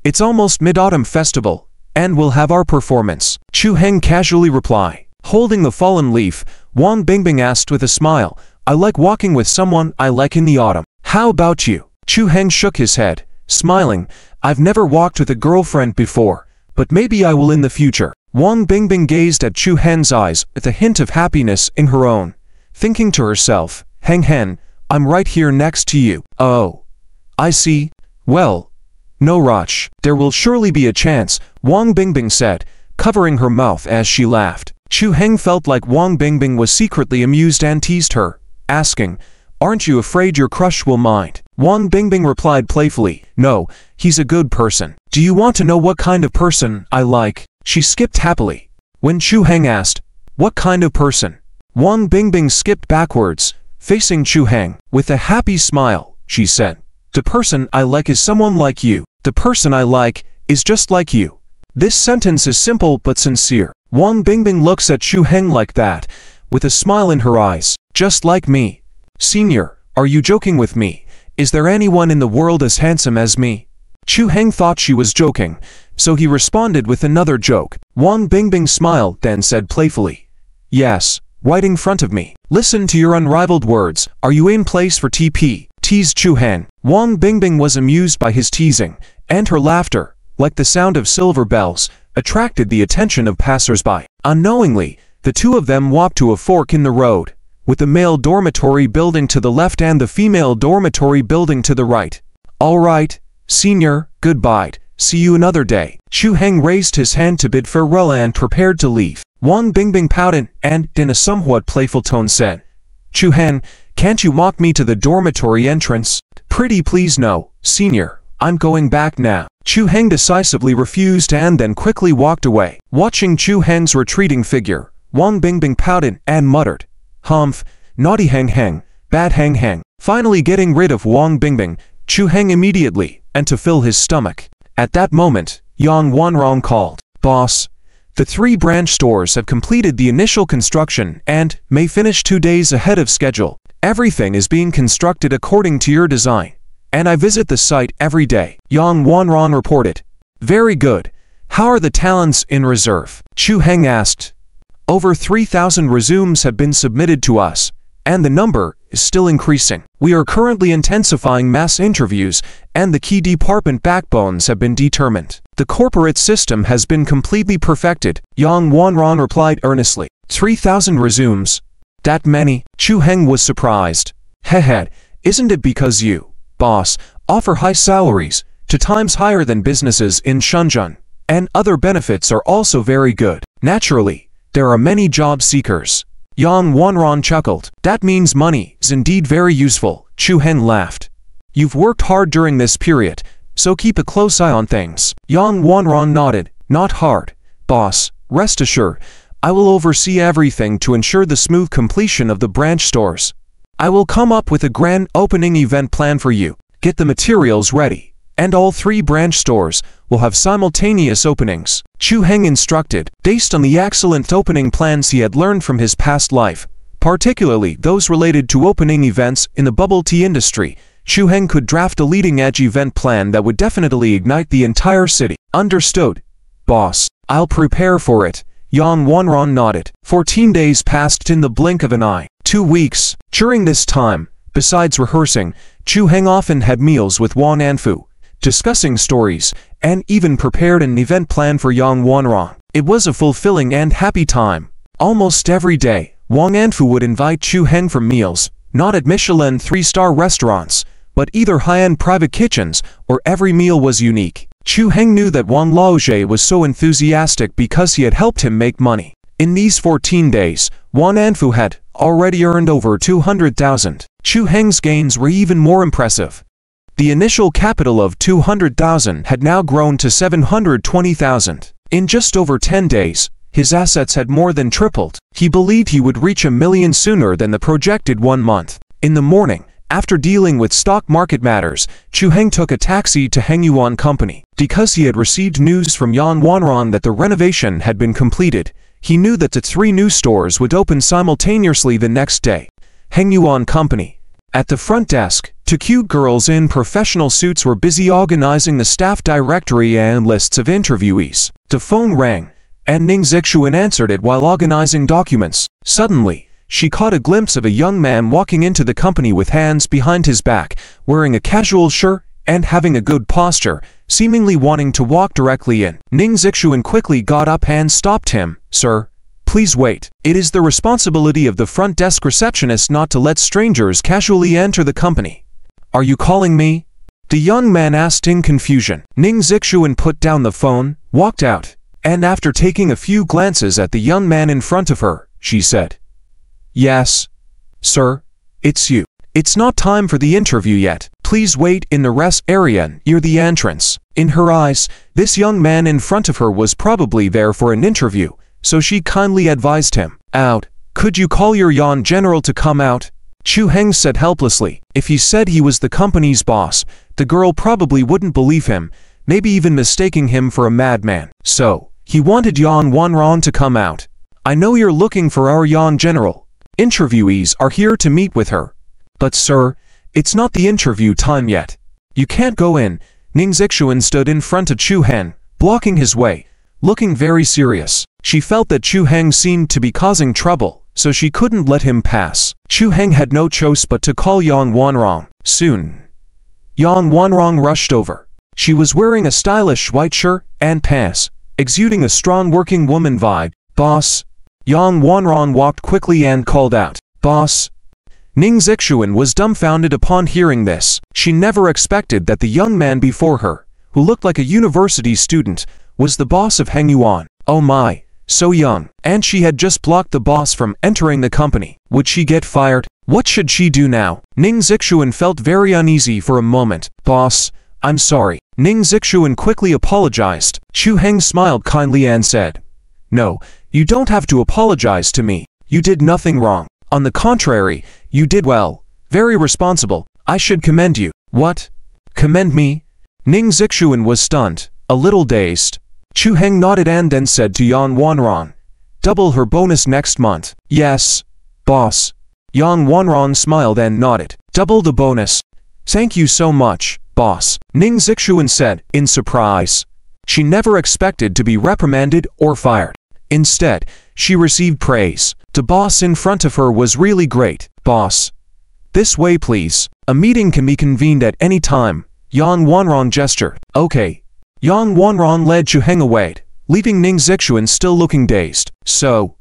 It's almost Mid-Autumn Festival, and we'll have our performance, Chu Heng casually replied. Holding the fallen leaf, Wang Bingbing asked with a smile, "I like walking with someone I like in the autumn. How about you?" Chu Heng shook his head, smiling. "I've never walked with a girlfriend before, but maybe I will in the future." Wang Bingbing gazed at Chu Heng's eyes with a hint of happiness in her own, thinking to herself, Heng, I'm right here next to you." "Oh, I see. Well, no rush. There will surely be a chance," Wang Bingbing said, covering her mouth as she laughed. Chu Heng felt like Wang Bingbing was secretly amused and teased her, asking, "Aren't you afraid your crush will mind?" Wang Bingbing replied playfully, "No, he's a good person." "Do you want to know what kind of person I like?" She skipped happily. When Chu Heng asked, "What kind of person?" Wang Bingbing skipped backwards, facing Chu Heng. With a happy smile, she said, "The person I like is someone like you. The person I like is just like you." This sentence is simple but sincere. Wang Bingbing looks at Chu Heng like that, with a smile in her eyes. "Just like me." "Senior, are you joking with me? Is there anyone in the world as handsome as me?" Chu Heng thought she was joking, so he responded with another joke. Wang Bingbing smiled, then said playfully, "Yes, right in front of me. Listen to your unrivaled words. Are you in place for TP?" teased Chu Heng. Wang Bingbing was amused by his teasing, and her laughter, like the sound of silver bells, attracted the attention of passers-by. Unknowingly, the two of them walked to a fork in the road, with the male dormitory building to the left and the female dormitory building to the right. "All right, senior, goodbye. See you another day." Chu Heng raised his hand to bid farewell and prepared to leave. Wang Bingbing pouted and, in a somewhat playful tone, said, "Chu Heng, can't you walk me to the dormitory entrance?" "Pretty please no, senior. I'm going back now." Chu Heng decisively refused and then quickly walked away. Watching Chu Heng's retreating figure, Wang Bingbing pouted and muttered, "Humph, naughty Heng, bad Heng." Finally getting rid of Wang Bingbing, Chu Heng immediately, and to fill his stomach. At that moment, Yang Wanrong called, "Boss, the 3 branch stores have completed the initial construction and may finish 2 days ahead of schedule. Everything is being constructed according to your design, and I visit the site every day," Yang Wanrong reported. "Very good. How are the talents in reserve?" Chu Heng asked. "Over 3,000 resumes have been submitted to us, and the number is still increasing. We are currently intensifying mass interviews, and the key department backbones have been determined. The corporate system has been completely perfected," Yang Wanrong replied earnestly. 3,000 resumes? That many? Chu Heng was surprised. Hehe, isn't it because you, boss, offer high salaries, 2 times higher than businesses in Shenzhen, and other benefits are also very good? Naturally, there are many job seekers. Yang Wanrong chuckled. "That means money is indeed very useful," Chu Heng laughed. "You've worked hard during this period, so keep a close eye on things." Yang Wanrong nodded. "Not hard, boss. Rest assured, I will oversee everything to ensure the smooth completion of the branch stores. I will come up with a grand opening event plan for you. Get the materials ready, and all 3 branch stores will have simultaneous openings," Chu Heng instructed. Based on the excellent opening plans he had learned from his past life, particularly those related to opening events in the bubble tea industry, Chu Heng could draft a leading-edge event plan that would definitely ignite the entire city. "Understood, boss. I'll prepare for it," Yang Wanrong nodded. 14 days passed in the blink of an eye. 2 weeks. During this time, besides rehearsing, Chu Heng often had meals with Wang Anfu, discussing stories, and even prepared an event plan for Yang Wanrong. It was a fulfilling and happy time. Almost every day, Wang Anfu would invite Chu Heng for meals, not at Michelin 3-star restaurants, but either high-end private kitchens, or every meal was unique. Chu Heng knew that Wan Laojie was so enthusiastic because he had helped him make money. In these 14 days, Wan Anfu had already earned over 200,000. Chu Heng's gains were even more impressive. The initial capital of 200,000 had now grown to 720,000. In just over 10 days, his assets had more than tripled. He believed he would reach $1 million sooner than the projected 1 month. In the morning, after dealing with stock market matters, Chu Heng took a taxi to Hengyuan Company. Because he had received news from Yan Wanran that the renovation had been completed, he knew that the 3 new stores would open simultaneously the next day. Hengyuan Company. At the front desk, 2 cute girls in professional suits were busy organizing the staff directory and lists of interviewees. The phone rang, and Ning Zixuan answered it while organizing documents. Suddenly, she caught a glimpse of a young man walking into the company with hands behind his back, wearing a casual shirt and having a good posture, seemingly wanting to walk directly in. Ning Zixuan quickly got up and stopped him. "Sir, please wait. It is the responsibility of the front desk receptionist not to let strangers casually enter the company." "Are you calling me?" the young man asked in confusion. Ning Zixuan put down the phone, walked out, and after taking a few glances at the young man in front of her, she said, "Yes, sir, it's you. It's not time for the interview yet. Please wait in the rest area near the entrance." In her eyes, this young man in front of her was probably there for an interview, so she kindly advised him. "Out. Could you call your Yan general to come out?" Chu Heng said helplessly. If he said he was the company's boss, the girl probably wouldn't believe him, maybe even mistaking him for a madman. So, he wanted Yan Wanran to come out. "I know you're looking for our Yan general. Interviewees are here to meet with her." "But sir, it's not the interview time yet. You can't go in." Ning Zixuan stood in front of Chu Heng, blocking his way, looking very serious. She felt that Chu Heng seemed to be causing trouble, so she couldn't let him pass. Chu Heng had no choice but to call Yan Wanrong. Soon, Yan Wanrong rushed over. She was wearing a stylish white shirt and pants, exuding a strong working woman vibe. "Boss." Yan Wanrong walked quickly and called out, "Boss." Ning Zixuan was dumbfounded upon hearing this. She never expected that the young man before her, who looked like a university student, was the boss of Hengyuan. Oh my, so young. And she had just blocked the boss from entering the company. Would she get fired? What should she do now? Ning Zixuan felt very uneasy for a moment. "Boss, I'm sorry." Ning Zixuan quickly apologized. Chu Heng smiled kindly and said, "No, you don't have to apologize to me. You did nothing wrong. On the contrary, you did well. Very responsible. I should commend you." "What? Commend me?" Ning Zixuan was stunned, a little dazed. Chu Heng nodded and then said to Yan Wanran, "Double her bonus next month." "Yes, boss." Yan Wanran smiled and nodded. "Double the bonus." "Thank you so much, boss," Ning Zixuan said, in surprise. She never expected to be reprimanded or fired. Instead, she received praise. The boss in front of her was really great. "Boss. This way please. A meeting can be convened at any time." Yan Wanran gestured. "Okay." Yan Wanran led Chu Heng away, leaving Ning Zixuan still looking dazed. So,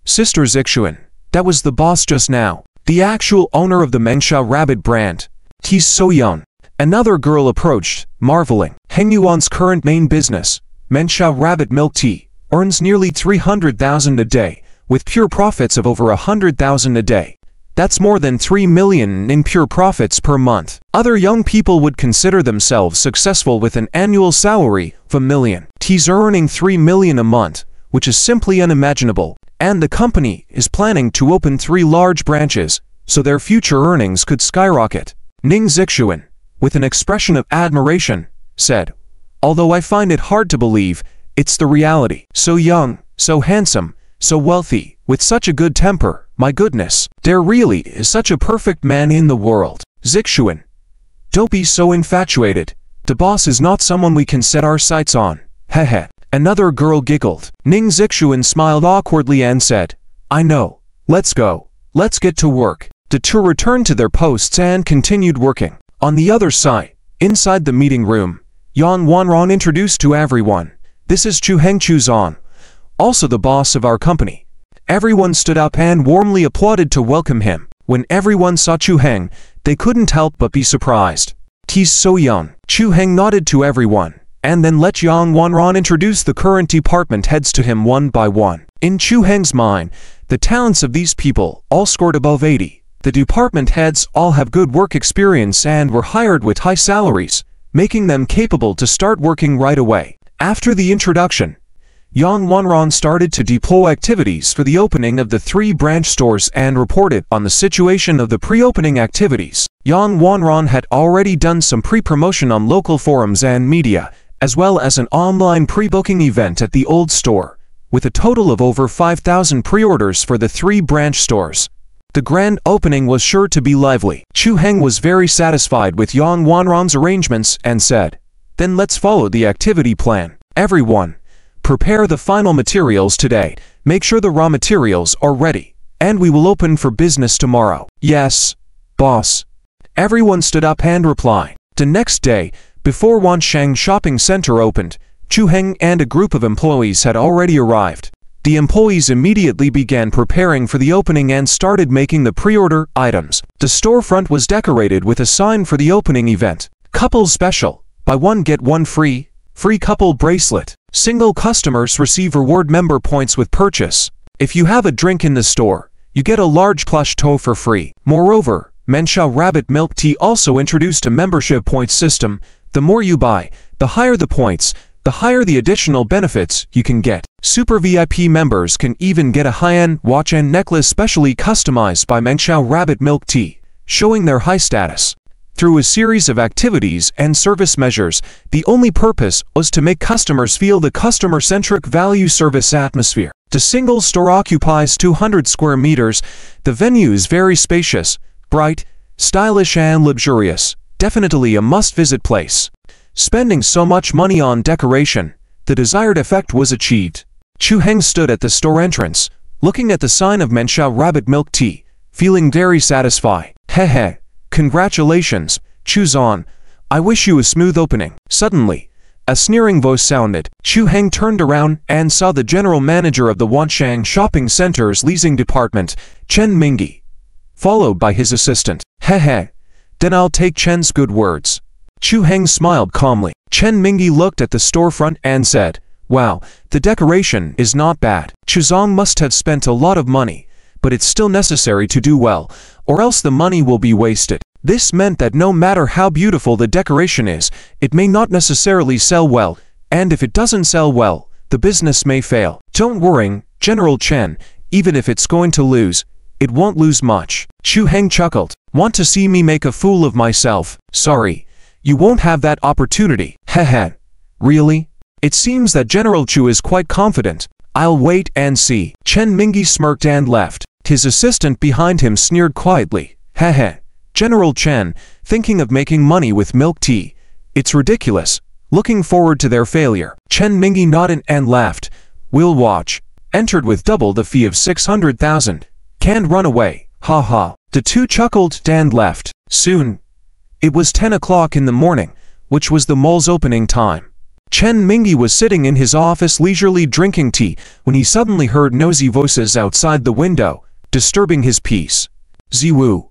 Sister Zixuan, that was the boss just now. The actual owner of the ManhwaRecap brand. He's so young. Another girl approached, marveling. Hengyuan's current main business, ManhwaRecap milk tea, earns nearly 300,000 a day, with pure profits of over 100,000 a day. That's more than 3 million in pure profits per month. Other young people would consider themselves successful with an annual salary of $1 million. He's earning 3 million a month, which is simply unimaginable, and the company is planning to open 3 large branches, so their future earnings could skyrocket. Ning Zixuan, with an expression of admiration, said, "Although I find it hard to believe, it's the reality. So young, so handsome, so wealthy, with such a good temper, my goodness, there really is such a perfect man in the world." "Zixuan, don't be so infatuated. The boss is not someone we can set our sights on." Heh. Another girl giggled. Ning Zixuan smiled awkwardly and said, "I know. Let's go. Let's get to work." The 2 returned to their posts and continued working. On the other side, inside the meeting room, Yan Wanran introduced to everyone, "This is Chu Heng Chuzan, also the boss of our company." Everyone stood up and warmly applauded to welcome him. When everyone saw Chu Heng, they couldn't help but be surprised. He's so young. Chu Heng nodded to everyone, and then let Yang Wanran introduce the current department heads to him one by one. In Chu Heng's mind, the talents of these people all scored above 80. The department heads all have good work experience and were hired with high salaries, making them capable to start working right away. After the introduction, Yang Wanran started to deploy activities for the opening of the 3 branch stores and reported on the situation of the pre-opening activities. Yang Wanran had already done some pre-promotion on local forums and media, as well as an online pre-booking event at the old store, with a total of over 5,000 pre-orders for the 3 branch stores. The grand opening was sure to be lively. Chu Heng was very satisfied with Yang Wanran's arrangements and said, "Then let's follow the activity plan. Everyone, prepare the final materials today, make sure the raw materials are ready, and we will open for business tomorrow." "Yes, boss." Everyone stood up and replied. The next day, before Wansheng Shopping Center opened, Chu Heng and a group of employees had already arrived. The employees immediately began preparing for the opening and started making the pre-order items. The storefront was decorated with a sign for the opening event. Couple special, buy one get one free, free couple bracelet. Single customers receive reward member points with purchase. If you have a drink in the store, you get a large plush toy for free. Moreover, Manhwa Rabbit Milk Tea also introduced a membership points system. The more you buy, the higher the points, the higher the additional benefits you can get. Super VIP members can even get a high-end watch and necklace specially customized by Manhwa Rabbit Milk Tea, showing their high status. Through a series of activities and service measures, the only purpose was to make customers feel the customer-centric value service atmosphere. The single store occupies 200 square meters. The venue is very spacious, bright, stylish and luxurious. Definitely a must-visit place. Spending so much money on decoration, the desired effect was achieved. Chu Heng stood at the store entrance, looking at the sign of Manhwa Rabbit Milk Tea, feeling very satisfied. "Hehe, congratulations, Chu Zan. I wish you a smooth opening." Suddenly, a sneering voice sounded. Chu Heng turned around and saw the general manager of the Wansheng Shopping Center's leasing department, Chen Mingyi, followed by his assistant. "Hehe, then I'll take Chen's good words." Chu Heng smiled calmly. Chen Mingyi looked at the storefront and said, "Wow, the decoration is not bad. Chu Zong must have spent a lot of money, but it's still necessary to do well, or else the money will be wasted." This meant that no matter how beautiful the decoration is, it may not necessarily sell well, and if it doesn't sell well, the business may fail. "Don't worry, General Chen, even if it's going to lose, it won't lose much." Chu Heng chuckled. "Want to see me make a fool of myself? Sorry. You won't have that opportunity." "Hehe. Really? It seems that General Chu is quite confident. I'll wait and see." Chen Mingyi smirked and left. His assistant behind him sneered quietly. "Hehe. General Chen, thinking of making money with milk tea. It's ridiculous. Looking forward to their failure." Chen Mingyi nodded and laughed. "We'll watch." Entered with double the fee of 600,000. Can't run away. Ha ha. The two chuckled and left. Soon, it was 10 o'clock in the morning, which was the mall's opening time. Chen Mingyi was sitting in his office leisurely drinking tea when he suddenly heard noisy voices outside the window, disturbing his peace. "Ziwu,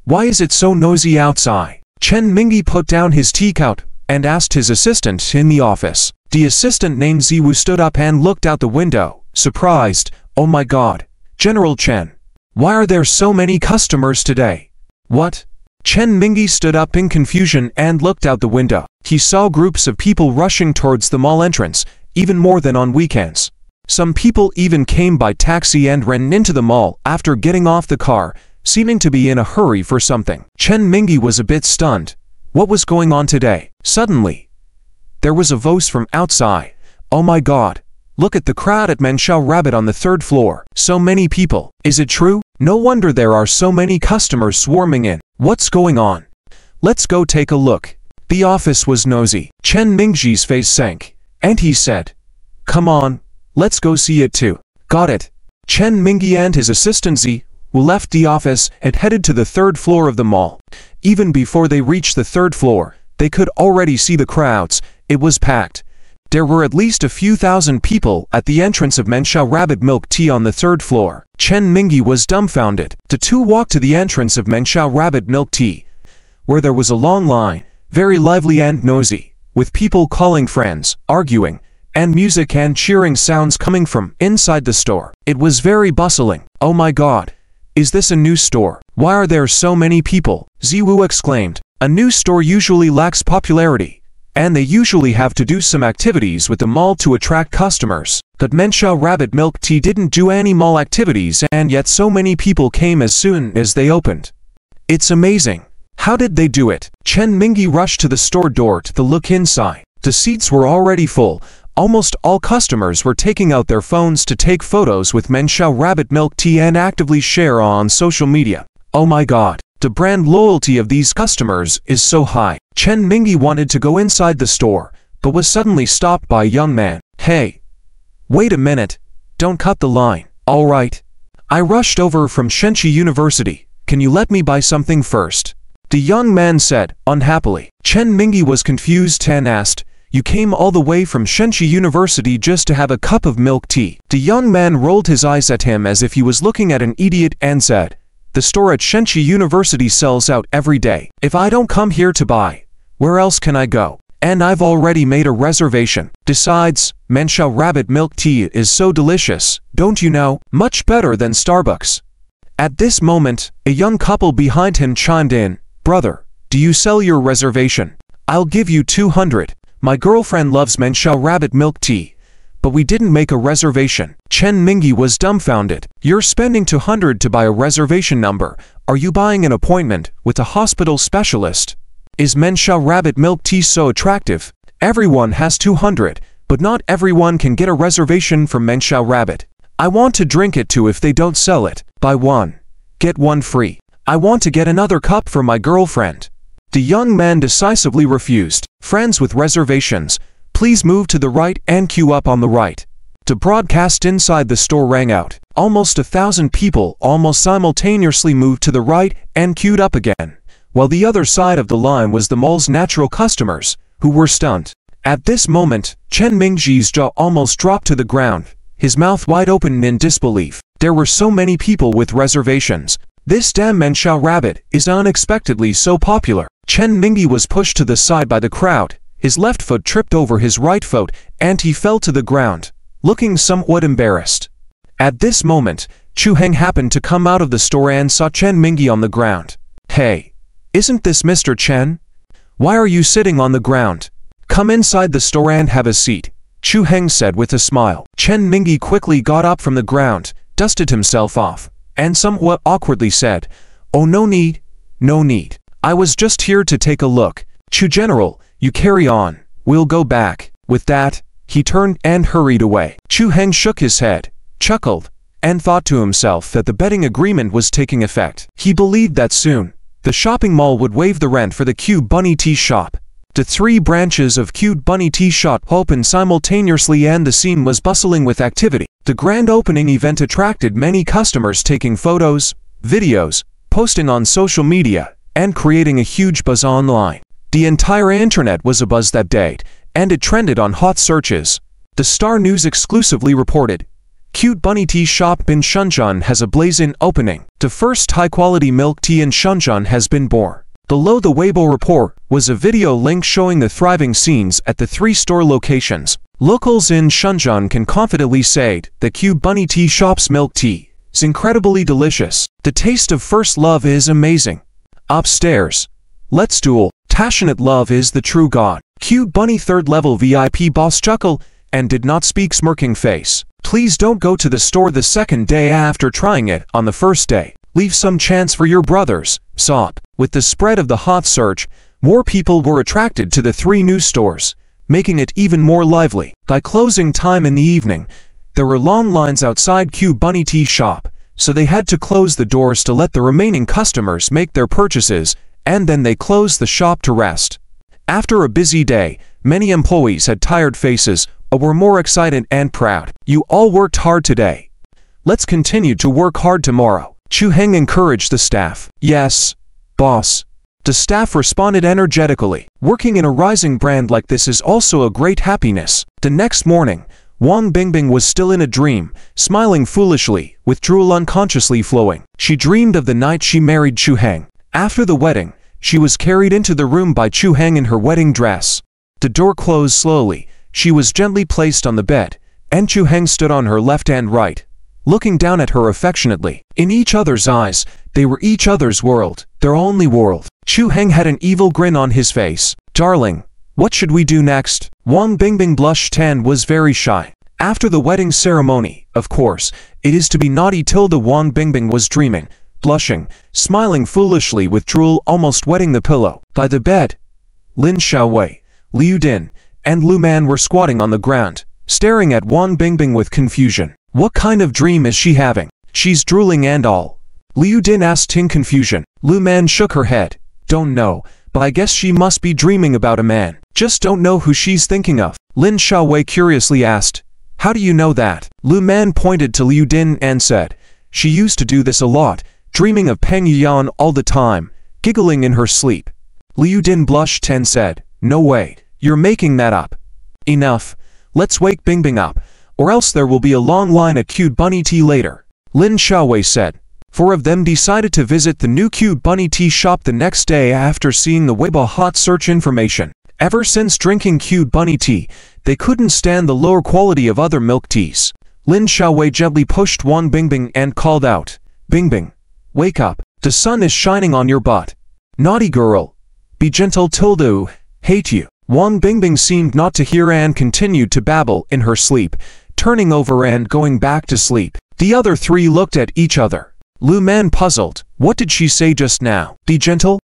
why is it so noisy outside?" Chen Mingyi put down his teacup and asked his assistant in the office. The assistant named Ziwu stood up and looked out the window, surprised. "Oh my God, General Chen, why are there so many customers today?" "What?" Chen Mingyi stood up in confusion and looked out the window. He saw groups of people rushing towards the mall entrance, even more than on weekends. Some people even came by taxi and ran into the mall after getting off the car, seeming to be in a hurry for something. Chen Mingyi was a bit stunned. What was going on today? Suddenly, there was a voice from outside. "Oh my God, look at the crowd at Manhwa Rabbit on the 3rd floor. So many people. Is it true? No wonder there are so many customers swarming in. What's going on? Let's go take a look." The office was nosy. Chen Mingyi's face sank, and he said, "Come on, let's go see it too." "Got it." Chen Mingyi and his assistant Zi, who left the office, had headed to the 3rd floor of the mall. Even before they reached the 3rd floor, they could already see the crowds. It was packed. There were at least a few thousand people at the entrance of Manhwa Rabbit Milk Tea on the 3rd floor. Chen Mingyi was dumbfounded. The two walked to the entrance of Manhwa Rabbit Milk Tea, where there was a long line, very lively and noisy, with people calling friends, arguing, and music and cheering sounds coming from inside the store. It was very bustling. "Oh my god, is this a new store? Why are there so many people?" Ziwu exclaimed. A new store usually lacks popularity, and they usually have to do some activities with the mall to attract customers. But ManhwaRecap Milk Tea didn't do any mall activities, and yet so many people came as soon as they opened. "It's amazing. How did they do it?" Chen Mingyi rushed to the store door to look inside. The seats were already full. Almost all customers were taking out their phones to take photos with ManhwaRecap Milk Tea and actively share on social media. "Oh my god, the brand loyalty of these customers is so high." Chen Mingyi wanted to go inside the store, but was suddenly stopped by a young man. "Hey, wait a minute, don't cut the line." "All right. I rushed over from Shenchi University. Can you let me buy something first?" the young man said, unhappily. Chen Mingyi was confused and asked, "You came all the way from Shenchi University just to have a cup of milk tea?" The young man rolled his eyes at him as if he was looking at an idiot and said, "The store at Shenchi University sells out every day. If I don't come here to buy, where else can I go? And I've already made a reservation. Besides, ManhwaRecap Milk Tea is so delicious, don't you know? Much better than Starbucks." At this moment, a young couple behind him chimed in, "Brother, do you sell your reservation? I'll give you 200. My girlfriend loves ManhwaRecap Milk Tea, but we didn't make a reservation." Chen Mingyi was dumbfounded. "You're spending 200 to buy a reservation number. Are you buying an appointment with a hospital specialist? Is ManhwaRecap Milk Tea so attractive? Everyone has 200, but not everyone can get a reservation from ManhwaRecap. I want to drink it too if they don't sell it. Buy one, get one free. I want to get another cup for my girlfriend." The young man decisively refused. "Friends with reservations, please move to the right and queue up on the right." The broadcast inside the store rang out. Almost 1,000 people almost simultaneously moved to the right and queued up again, while the other side of the line was the mall's natural customers, who were stunned. At this moment, Chen Mingyi's jaw almost dropped to the ground, his mouth wide open in disbelief. There were so many people with reservations. This damn ManhwaRecap is unexpectedly so popular. Chen Mingyi was pushed to the side by the crowd. His left foot tripped over his right foot, and he fell to the ground, looking somewhat embarrassed. At this moment, Chu Heng happened to come out of the store and saw Chen Mingyi on the ground. "Hey, isn't this Mr. Chen? Why are you sitting on the ground? Come inside the store and have a seat," Chu Heng said with a smile. Chen Mingyi quickly got up from the ground, dusted himself off, and somewhat awkwardly said, "Oh, no need, no need. I was just here to take a look. Chu General, you carry on, we'll go back." With that, he turned and hurried away. Chu Heng shook his head, chuckled, and thought to himself that the betting agreement was taking effect. He believed that soon, the shopping mall would waive the rent for the Cute Bunny Tea Shop. The 3 branches of Cute Bunny Tea Shop opened simultaneously and the scene was bustling with activity. The grand opening event attracted many customers taking photos, videos, posting on social media, and creating a huge buzz online. The entire internet was abuzz that day, and it trended on hot searches. The Star News exclusively reported, "Cute Bunny Tea Shop in Shenzhen has a blazing opening. The first high-quality milk tea in Shenzhen has been born." Below the Weibo report was a video link showing the thriving scenes at the 3 store locations. Locals in Shenzhen can confidently say that Cute Bunny Tea Shop's milk tea is incredibly delicious. The taste of first love is amazing. Upstairs, let's duel. Passionate love is the true god. Cute Bunny 3rd level VIP boss chuckled and did not speak smirking face. Please don't go to the store the second day after trying it on the first day. Leave some chance for your brothers. Sob. With the spread of the hot search, more people were attracted to the 3 new stores, making it even more lively. By closing time in the evening, there were long lines outside Cute Bunny Tea Shop, so they had to close the doors to let the remaining customers make their purchases, and then they closed the shop to rest. After a busy day, many employees had tired faces, but were more excited and proud. "You all worked hard today. Let's continue to work hard tomorrow." Chu Heng encouraged the staff. "Yes, boss." The staff responded energetically. Working in a rising brand like this is also a great happiness. The next morning, Wang Bingbing was still in a dream, smiling foolishly, with drool unconsciously flowing. She dreamed of the night she married Chu Heng. After the wedding, she was carried into the room by Chu Heng in her wedding dress. The door closed slowly, she was gently placed on the bed, and Chu Heng stood on her left and right, looking down at her affectionately. In each other's eyes, they were each other's world, their only world. Chu Heng had an evil grin on his face. "Darling, what should we do next?" Wang Bingbing blushed and was very shy. After the wedding ceremony, of course, it is to be naughty. Wang Bingbing was dreaming, blushing, smiling foolishly with drool almost wetting the pillow. By the bed, Lin Xiaowei, Liu Din, and Lu Man were squatting on the ground, staring at Wang Bingbing with confusion. What kind of dream is she having? She's drooling and all. Liu Din asked in confusion. Lu Man shook her head. Don't know, but I guess she must be dreaming about a man. Just don't know who she's thinking of. Lin Xiaowei curiously asked. How do you know that? Lu Man pointed to Liu Din and said, she used to do this a lot, dreaming of Peng Yuan all the time, giggling in her sleep. Liu Din blushed and said, no way, you're making that up. Enough, let's wake Bingbing up, or else there will be a long line at Cute Bunny Tea later. Lin Xiaowei said. Four of them decided to visit the new Cute Bunny Tea shop the next day after seeing the Weibo hot search information. Ever since drinking Cute Bunny Tea, they couldn't stand the lower quality of other milk teas. Lin Xiaowei gently pushed Wang Bingbing and called out, Bingbing, wake up, the sun is shining on your butt. Naughty girl, be gentle tilde, hate you. Wang Bingbing seemed not to hear and continued to babble in her sleep, turning over and going back to sleep. The other three looked at each other. Lu Man puzzled, what did she say just now? Be gentle?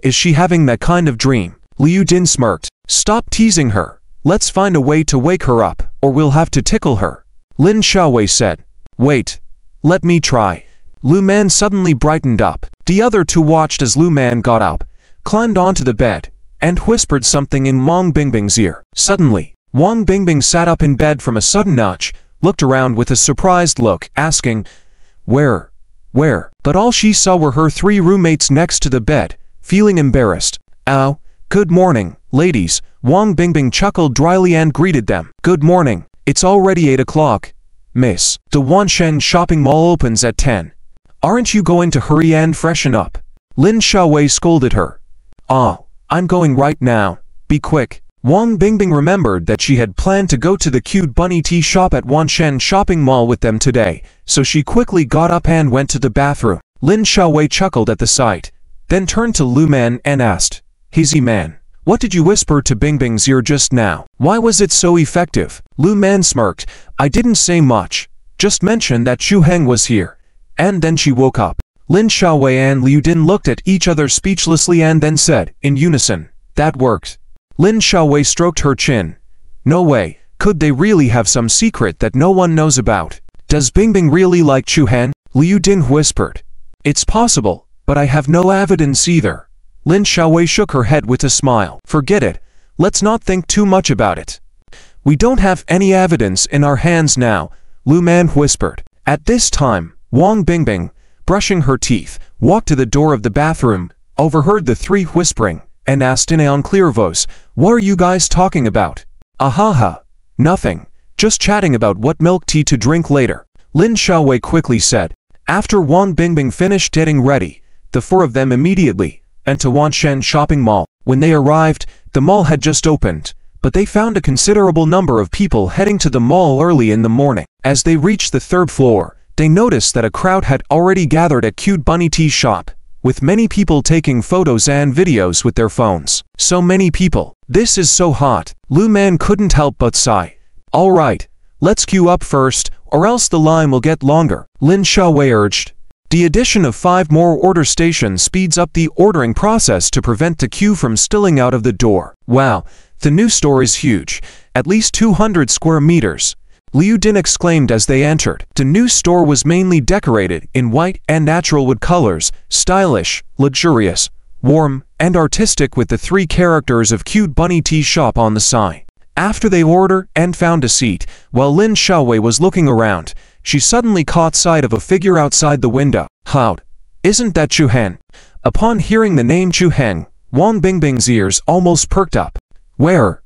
Is she having that kind of dream? Liu Din smirked. Stop teasing her. Let's find a way to wake her up, or we'll have to tickle her. Lin Xiaowei said. Wait. Let me try. Lu Man suddenly brightened up. The other two watched as Lu Man got up, climbed onto the bed, and whispered something in Wang Bingbing's ear. Suddenly, Wang Bingbing sat up in bed from a sudden nudge, looked around with a surprised look, asking, Where? But all she saw were her three roommates next to the bed, feeling embarrassed. Ow. Good morning, ladies. Wang Bingbing chuckled dryly and greeted them. Good morning. It's already 8 o'clock. Miss, the Wanshen shopping mall opens at 10. Aren't you going to hurry and freshen up? Lin Xiaowei scolded her. Ah, I'm going right now. Be quick. Wang Bingbing remembered that she had planned to go to the Cute Bunny Tea shop at Wanshen shopping mall with them today, so she quickly got up and went to the bathroom. Lin Xiaowei chuckled at the sight, then turned to Lu Man and asked, Hazy Man, what did you whisper to Bingbing's ear just now? Why was it so effective? Lu Man smirked. I didn't say much, just mentioned that Chu Heng was here. And then she woke up. Lin Xiaowei and Liu Din looked at each other speechlessly and then said, in unison, that worked. Lin Xiaowei stroked her chin. No way, could they really have some secret that no one knows about? Does Bingbing really like Chu Heng? Liu Din whispered. It's possible, but I have no evidence either. Lin Xiaowei shook her head with a smile. Forget it, let's not think too much about it. We don't have any evidence in our hands now, Lu Man whispered. At this time, Wang Bingbing, brushing her teeth, walked to the door of the bathroom, overheard the three whispering, and asked in an unclear voice, what are you guys talking about? Ahaha, nothing, just chatting about what milk tea to drink later. Lin Xiaowei quickly said. After Wang Bingbing finished getting ready, the four of them immediately went to Wanshen shopping mall. When they arrived, the mall had just opened, but they found a considerable number of people heading to the mall early in the morning. As they reached the third floor, they noticed that a crowd had already gathered at Cute Bunny Tea shop, with many people taking photos and videos with their phones. So many people. This is so hot. Lu Man couldn't help but sigh. Alright, let's queue up first, or else the line will get longer, Lin Xiaowei urged. The addition of 5 more order stations speeds up the ordering process to prevent the queue from spilling out of the door. Wow, the new store is huge, at least 200 square meters. Liu Din exclaimed as they entered. The new store was mainly decorated in white and natural wood colors, stylish, luxurious, warm, and artistic with the 3 characters of Cute Bunny Tea shop on the sign. After they ordered and found a seat, while Lin Xiaowei was looking around, she suddenly caught sight of a figure outside the window. How? Isn't that Chu Heng? Upon hearing the name Chu Heng, Wang Bingbing's ears almost perked up. Where?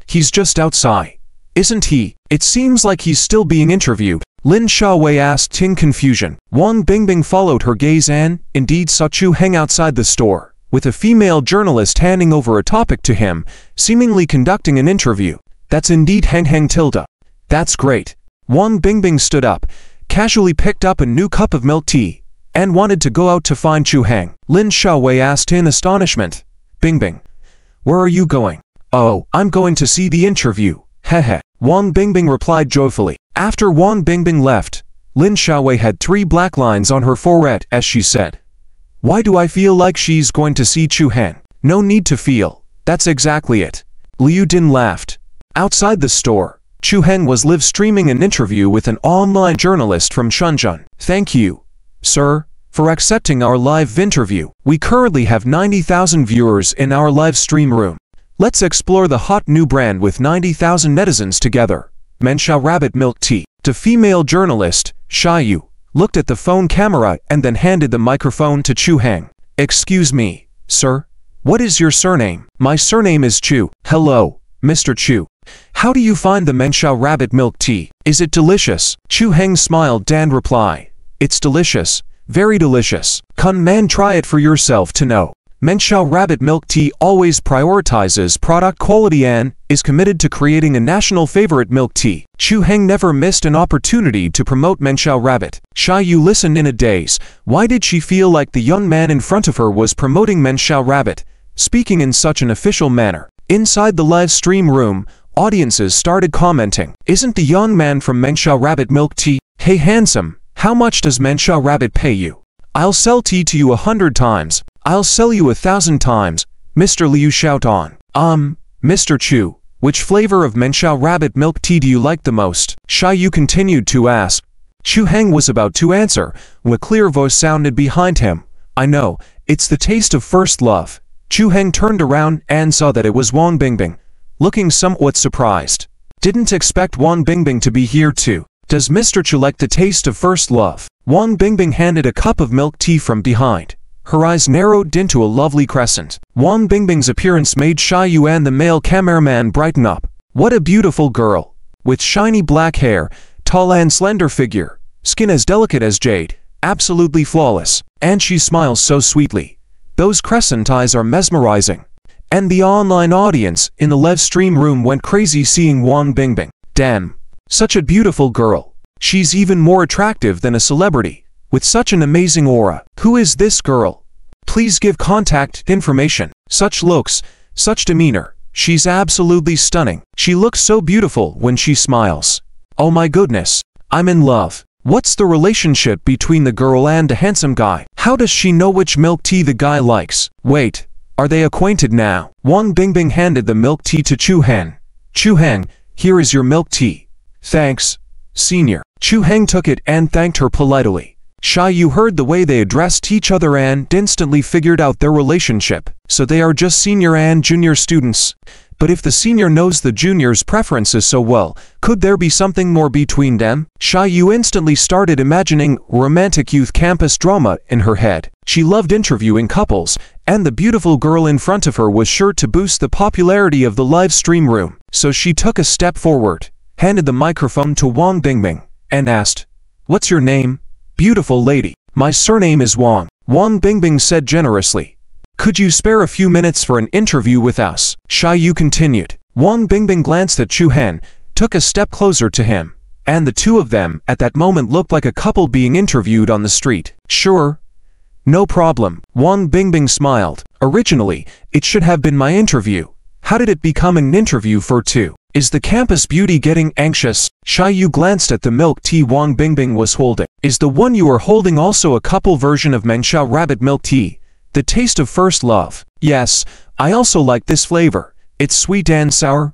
He's just outside. Isn't he? It seems like he's still being interviewed. Lin Xiaowei asked in confusion. Wang Bingbing followed her gaze and, indeed, saw Chu Heng outside the store, with a female journalist handing over a topic to him, seemingly conducting an interview. That's indeed Heng tilde. That's great. Wang Bingbing stood up, casually picked up a new cup of milk tea, and wanted to go out to find Chu Heng. Lin Xiaowei asked in astonishment. Bingbing, where are you going? Oh, I'm going to see the interview. Hehe. Wang Bingbing replied joyfully. After Wang Bingbing left, Lin Xiaowei had 3 black lines on her forehead as she said, "Why do I feel like she's going to see Chu Heng?" No need to feel. That's exactly it. Liu Din laughed. Outside the store, Chu Heng was live streaming an interview with an online journalist from Shenzhen. Thank you, sir, for accepting our live interview. We currently have 90,000 viewers in our live stream room. Let's explore the hot new brand with 90,000 netizens together. ManhwaRecap milk tea. The female journalist, Xiaoyu, looked at the phone camera and then handed the microphone to Chu Heng. Excuse me, sir. What is your surname? My surname is Chu. Hello, Mr. Chu. How do you find the ManhwaRecap milk tea? Is it delicious? Chu Heng smiled and replied, It's delicious, very delicious. Come man, try it for yourself to know. ManhwaRecap milk tea always prioritizes product quality and is committed to creating a national favorite milk tea. Chu Heng never missed an opportunity to promote ManhwaRecap. Xiaoyu listened in a daze. Why did she feel like the young man in front of her was promoting ManhwaRecap, speaking in such an official manner? Inside the live stream room, audiences started commenting. Isn't the young man from ManhwaRecap milk tea? Hey handsome, how much does ManhwaRecap pay you? I'll sell tea to you 100 times. I'll sell you 1,000 times, Mr. Liu shout on. Mr. Chu, which flavor of ManhwaRecap milk tea do you like the most? Xiaoyu continued to ask. Chu Heng was about to answer, when a clear voice sounded behind him. I know, it's the taste of first love. Chu Heng turned around and saw that it was Wang Bingbing, looking somewhat surprised. Didn't expect Wang Bingbing to be here too. Does Mr. Chu like the taste of first love? Wang Bingbing handed a cup of milk tea from behind. Her eyes narrowed into a lovely crescent. Wang Bingbing's appearance made Xiaoyu and the male cameraman brighten up. What a beautiful girl! With shiny black hair, tall and slender figure, skin as delicate as jade, absolutely flawless, and she smiles so sweetly. Those crescent eyes are mesmerizing. And the online audience in the live stream room went crazy seeing Wang Bingbing. Damn, such a beautiful girl. She's even more attractive than a celebrity, with such an amazing aura. Who is this girl? Please give contact information. Such looks, such demeanor. She's absolutely stunning. She looks so beautiful when she smiles. Oh my goodness, I'm in love. What's the relationship between the girl and the handsome guy? How does she know which milk tea the guy likes? Wait, are they acquainted now? Wang Bingbing handed the milk tea to Chu Heng. Chu Heng, here is your milk tea. Thanks, senior. Chu Heng took it and thanked her politely. Xiaoyu heard the way they addressed each other and instantly figured out their relationship. So they are just senior and junior students. But if the senior knows the junior's preferences so well, could there be something more between them? Xiaoyu instantly started imagining romantic youth campus drama in her head. She loved interviewing couples, and the beautiful girl in front of her was sure to boost the popularity of the live stream room. So she took a step forward, handed the microphone to Wang Bingbing, and asked, What's your name? Beautiful lady. My surname is Wang. Wang Bingbing said generously. Could you spare a few minutes for an interview with us? Xiaoyu continued. Wang Bingbing glanced at Chu Heng, took a step closer to him, and the two of them at that moment looked like a couple being interviewed on the street. Sure. No problem. Wang Bingbing smiled. Originally, it should have been my interview. How did it become an interview for two? Is the campus beauty getting anxious? Xiaoyu glanced at the milk tea Wang Bingbing was holding. Is the one you are holding also a couple version of ManhwaRecap milk tea? The taste of first love. Yes, I also like this flavor. It's sweet and sour.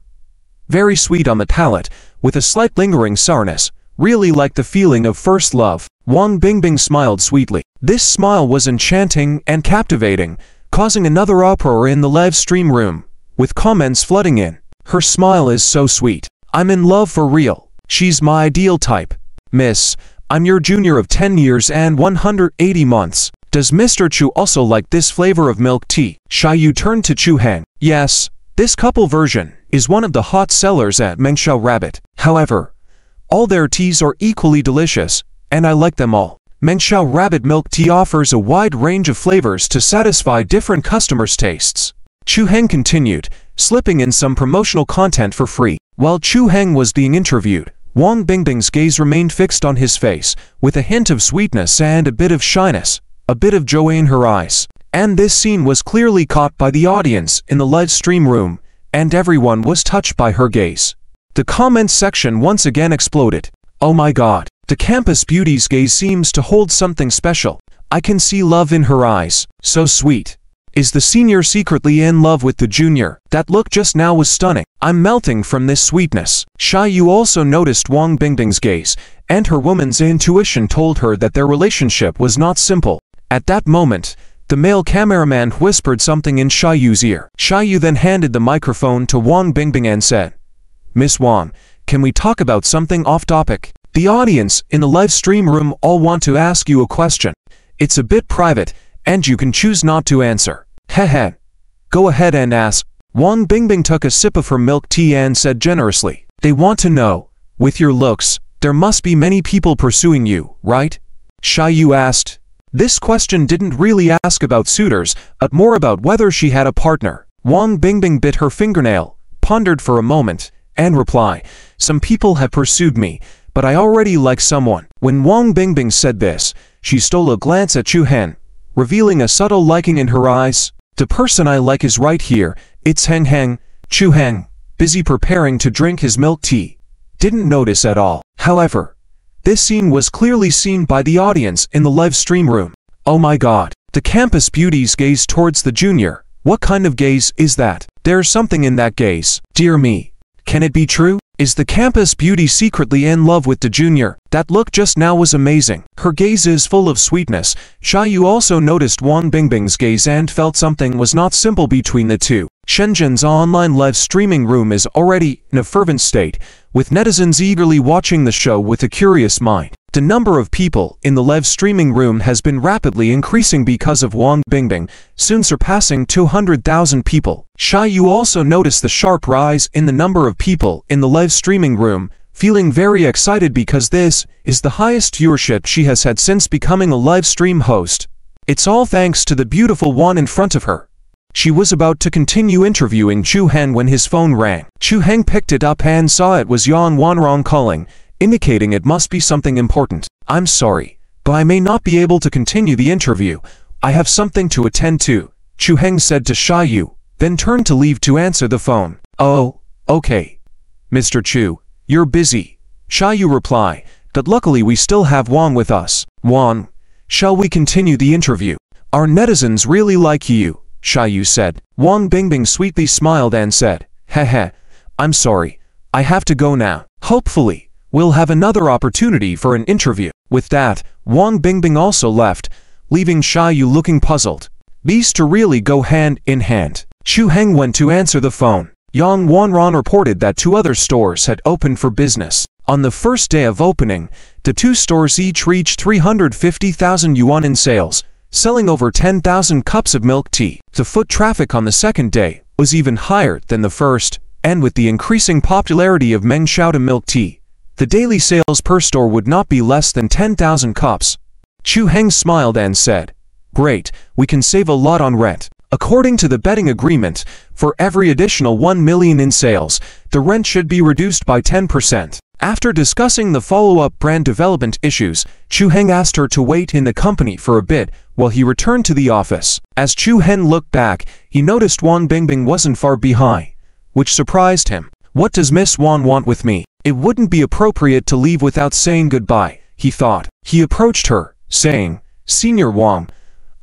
Very sweet on the palate, with a slight lingering sourness. Really like the feeling of first love. Wang Bingbing smiled sweetly. This smile was enchanting and captivating, causing another uproar in the live stream room, with comments flooding in. Her smile is so sweet. I'm in love for real. She's my ideal type. Miss, I'm your junior of 10 years and 180 months. Does Mr. Chu also like this flavor of milk tea? Xiaoyu turned to Chu Heng. Yes, this couple version is one of the hot sellers at ManhwaRecap. However, all their teas are equally delicious, and I like them all. ManhwaRecap milk tea offers a wide range of flavors to satisfy different customers' tastes. Chu Heng continued, slipping in some promotional content for free. While Chu Heng was being interviewed, Wang Bingbing's gaze remained fixed on his face, with a hint of sweetness and a bit of shyness, a bit of joy in her eyes. And this scene was clearly caught by the audience in the live stream room, and everyone was touched by her gaze. The comments section once again exploded. Oh my god, the campus beauty's gaze seems to hold something special. I can see love in her eyes. So sweet. Is the senior secretly in love with the junior? That look just now was stunning. I'm melting from this sweetness. Xia Yu also noticed Wang Bingbing's gaze, and her woman's intuition told her that their relationship was not simple. At that moment, the male cameraman whispered something in Xia Yu's ear. Xia Yu then handed the microphone to Wang Bingbing and said, "Miss Wang, can we talk about something off-topic? The audience in the live stream room all want to ask you a question. It's a bit private, and you can choose not to answer." Heh. Go ahead and ask. Wang Bingbing took a sip of her milk tea and said generously, "They want to know, with your looks, there must be many people pursuing you, right?" Xia Yu asked. This question didn't really ask about suitors, but more about whether she had a partner. Wang Bingbing bit her fingernail, pondered for a moment, and replied, "Some people have pursued me, but I already like someone." When Wang Bingbing said this, she stole a glance at Chu Heng, revealing a subtle liking in her eyes. "The person I like is right here, it's Heng." Chu Heng, busy preparing to drink his milk tea, didn't notice at all. However, this scene was clearly seen by the audience in the live stream room. Oh my god, the campus beauty's gaze towards the junior. What kind of gaze is that? There's something in that gaze. Dear me. Can it be true? Is the campus beauty secretly in love with the junior? That look just now was amazing. Her gaze is full of sweetness. Xia Yu also noticed Wang Bingbing's gaze and felt something was not simple between the two. Shenzhen's online live streaming room is already in a fervent state, with netizens eagerly watching the show with a curious mind. The number of people in the live streaming room has been rapidly increasing because of Wang Bingbing, soon surpassing 200,000 people. Xia Yu also noticed the sharp rise in the number of people in the live streaming room, feeling very excited because this is the highest viewership she has had since becoming a live stream host. It's all thanks to the beautiful one in front of her. She was about to continue interviewing Chu Heng when his phone rang. Chu Heng picked it up and saw it was Yan Wanrong calling, indicating it must be something important. "I'm sorry, but I may not be able to continue the interview. I have something to attend to," Chu Heng said to Xia Yu, then turned to leave to answer the phone. "Oh, okay. Mr. Chu, you're busy," Xia Yu replied, "but luckily we still have Wang with us." "Wang, shall we continue the interview? Our netizens really like you," Xia Yu said. Wang Bingbing sweetly smiled and said, "Heh, I'm sorry. I have to go now. Hopefully, we'll have another opportunity for an interview." With that, Wang Bingbing also left, leaving Xia Yu looking puzzled. These two really go hand in hand. Chu Heng went to answer the phone. Yang Wanran reported that 2 other stores had opened for business. On the first day of opening, the 2 stores each reached 350,000 yuan in sales, selling over 10,000 cups of milk tea. The foot traffic on the second day was even higher than the first, and with the increasing popularity of ManhwaRecap milk tea, the daily sales per store would not be less than 10,000 cups. Chu Heng smiled and said, "Great, we can save a lot on rent." According to the betting agreement, for every additional 1 million in sales, the rent should be reduced by 10%. After discussing the follow-up brand development issues, Chu Heng asked her to wait in the company for a bit while he returned to the office. As Chu Heng looked back, he noticed Wang Bingbing wasn't far behind, which surprised him. "What does Miss Wang want with me? It wouldn't be appropriate to leave without saying goodbye," he thought. He approached her, saying, "Senior Wang,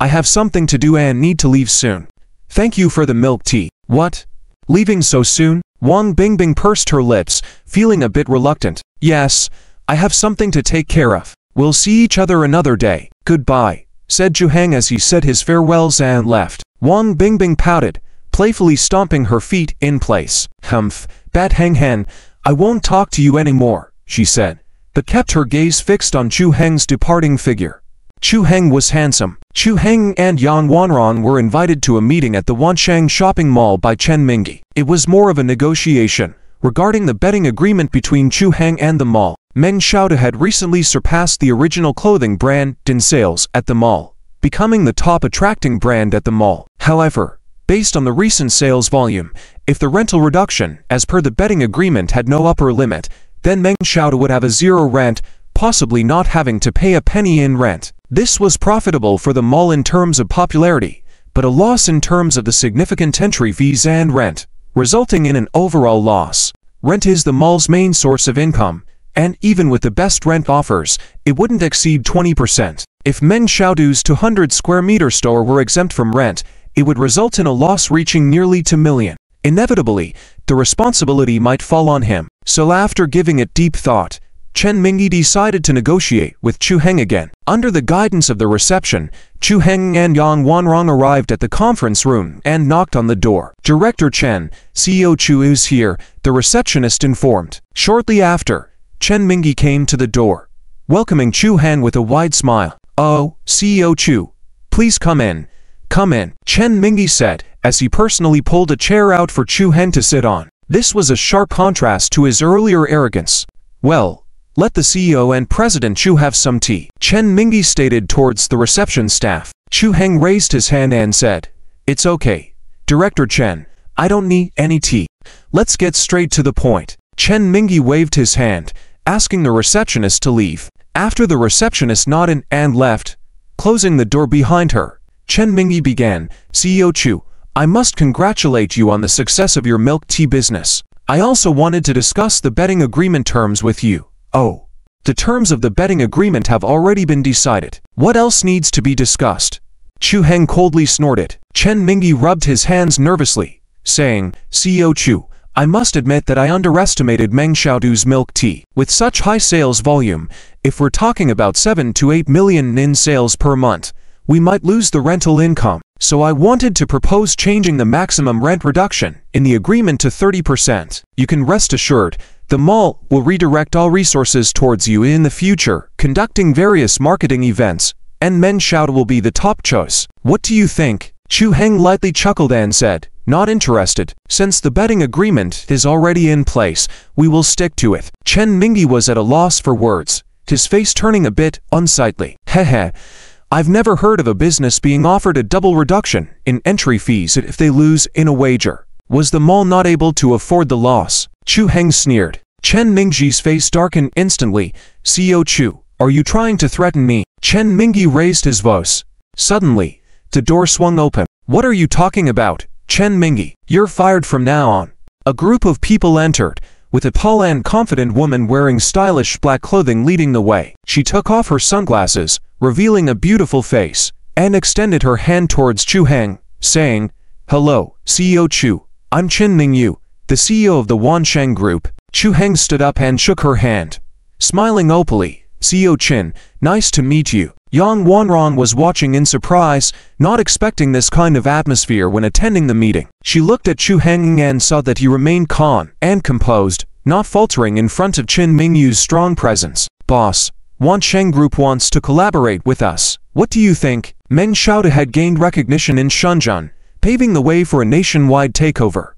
I have something to do and need to leave soon. Thank you for the milk tea." "What? Leaving so soon?" Wang Bingbing pursed her lips, feeling a bit reluctant. "Yes, I have something to take care of. We'll see each other another day. Goodbye," said Chu Heng as he said his farewells and left. Wang Bingbing pouted, playfully stomping her feet in place. "Humph, Bat Heng, I won't talk to you anymore," she said, but kept her gaze fixed on Chu Heng's departing figure. Chu Heng was handsome, Chu Heng and Yang Wanran were invited to a meeting at the Wansheng shopping mall by Chen Mingyi. It was more of a negotiation regarding the betting agreement between Chu Heng and the mall. Meng Xiaoda had recently surpassed the original clothing brand in sales at the mall, becoming the top attracting brand at the mall. However, based on the recent sales volume, if the rental reduction, as per the betting agreement, had no upper limit, then Meng Xiaoda would have a zero rent, possibly not having to pay a penny in rent. This was profitable for the mall in terms of popularity, but a loss in terms of the significant entry fees and rent, resulting in an overall loss. Rent is the mall's main source of income, and even with the best rent offers, it wouldn't exceed 20%. If Meng Xiaodu's 200 square meter store were exempt from rent, it would result in a loss reaching nearly 2 million. Inevitably, the responsibility might fall on him. So after giving it deep thought, Chen Mingyi decided to negotiate with Chu Heng again. Under the guidance of the reception, Chu Heng and Yang Wanrong arrived at the conference room and knocked on the door. "Director Chen, CEO Chu is here," the receptionist informed. Shortly after, Chen Mingyi came to the door, welcoming Chu Heng with a wide smile. "Oh, CEO Chu, please come in. Come in," Chen Mingyi said, as he personally pulled a chair out for Chu Heng to sit on. This was a sharp contrast to his earlier arrogance. "Well, let the CEO and President Chu have some tea," Chen Mingyi stated towards the reception staff. Chu Heng raised his hand and said, "It's okay, Director Chen, I don't need any tea. Let's get straight to the point." Chen Mingyi waved his hand, asking the receptionist to leave. After the receptionist nodded and left, closing the door behind her, Chen Mingyi began, "CEO Chu, I must congratulate you on the success of your milk tea business. I also wanted to discuss the betting agreement terms with you." "Oh, the terms of the betting agreement have already been decided. What else needs to be discussed?" Chu Heng coldly snorted. Chen Mingyi rubbed his hands nervously, saying, "CEO Chu, I must admit that I underestimated Meng Xiaodu's milk tea. With such high sales volume, if we're talking about 7 to 8 million in sales per month, we might lose the rental income. So I wanted to propose changing the maximum rent reduction in the agreement to 30%. You can rest assured, the mall will redirect all resources towards you in the future, conducting various marketing events, and Meng Xiaoda will be the top choice. What do you think?" Chu Heng lightly chuckled and said, "Not interested. Since the betting agreement is already in place, we will stick to it." Chen Mingyi was at a loss for words, his face turning a bit unsightly. "Hehe. I've never heard of a business being offered a double reduction in entry fees if they lose in a wager. Was the mall not able to afford the loss?" Chu Heng sneered. Chen Mingyi's face darkened instantly. "CEO Chu, are you trying to threaten me?" Chen Mingyi raised his voice. Suddenly, the door swung open. "What are you talking about, Chen Mingyi? You're fired from now on." A group of people entered, with a tall and confident woman wearing stylish black clothing leading the way. She took off her sunglasses, revealing a beautiful face, and extended her hand towards Chu Heng, saying, "Hello, CEO Chu. I'm Chen Mingyi, the CEO of the Wansheng Group." Chu Heng stood up and shook her hand, smiling opally. "CEO Chen, nice to meet you." Yang Wanran was watching in surprise, not expecting this kind of atmosphere when attending the meeting. She looked at Chu Heng and saw that he remained calm and composed, not faltering in front of Chen Mingyu's strong presence. "Boss, Wansheng Group wants to collaborate with us. What do you think?" Meng Xiaoda had gained recognition in Shenzhen, paving the way for a nationwide takeover.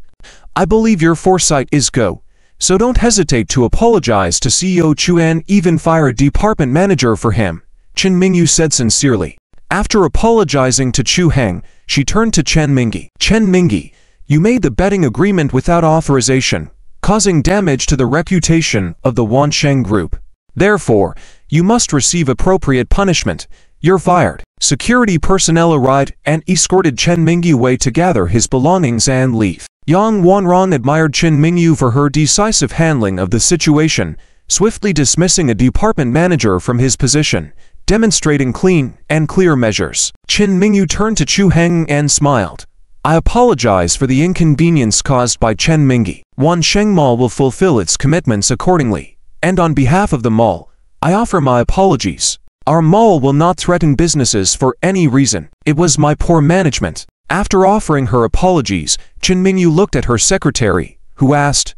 "I believe your foresight is go. So don't hesitate to apologize to CEO Chu and even fire a department manager for him," Chen Mingyi said sincerely. After apologizing to Chu Heng, she turned to Chen Mingyi. "Chen Mingyi, you made the betting agreement without authorization, causing damage to the reputation of the Wansheng Group. Therefore, you must receive appropriate punishment. You're fired." Security personnel arrived and escorted Chen Mingyi away to gather his belongings and leave. Yang Wanrong admired Chen Mingyi for her decisive handling of the situation, swiftly dismissing a department manager from his position, demonstrating clean and clear measures. Chen Mingyi turned to Chu Heng and smiled. "I apologize for the inconvenience caused by Chen Mingyi. Wansheng Mall will fulfill its commitments accordingly, and on behalf of the mall, I offer my apologies. Our mall will not threaten businesses for any reason. It was my poor management." After offering her apologies, Chen Mingyi looked at her secretary, who asked,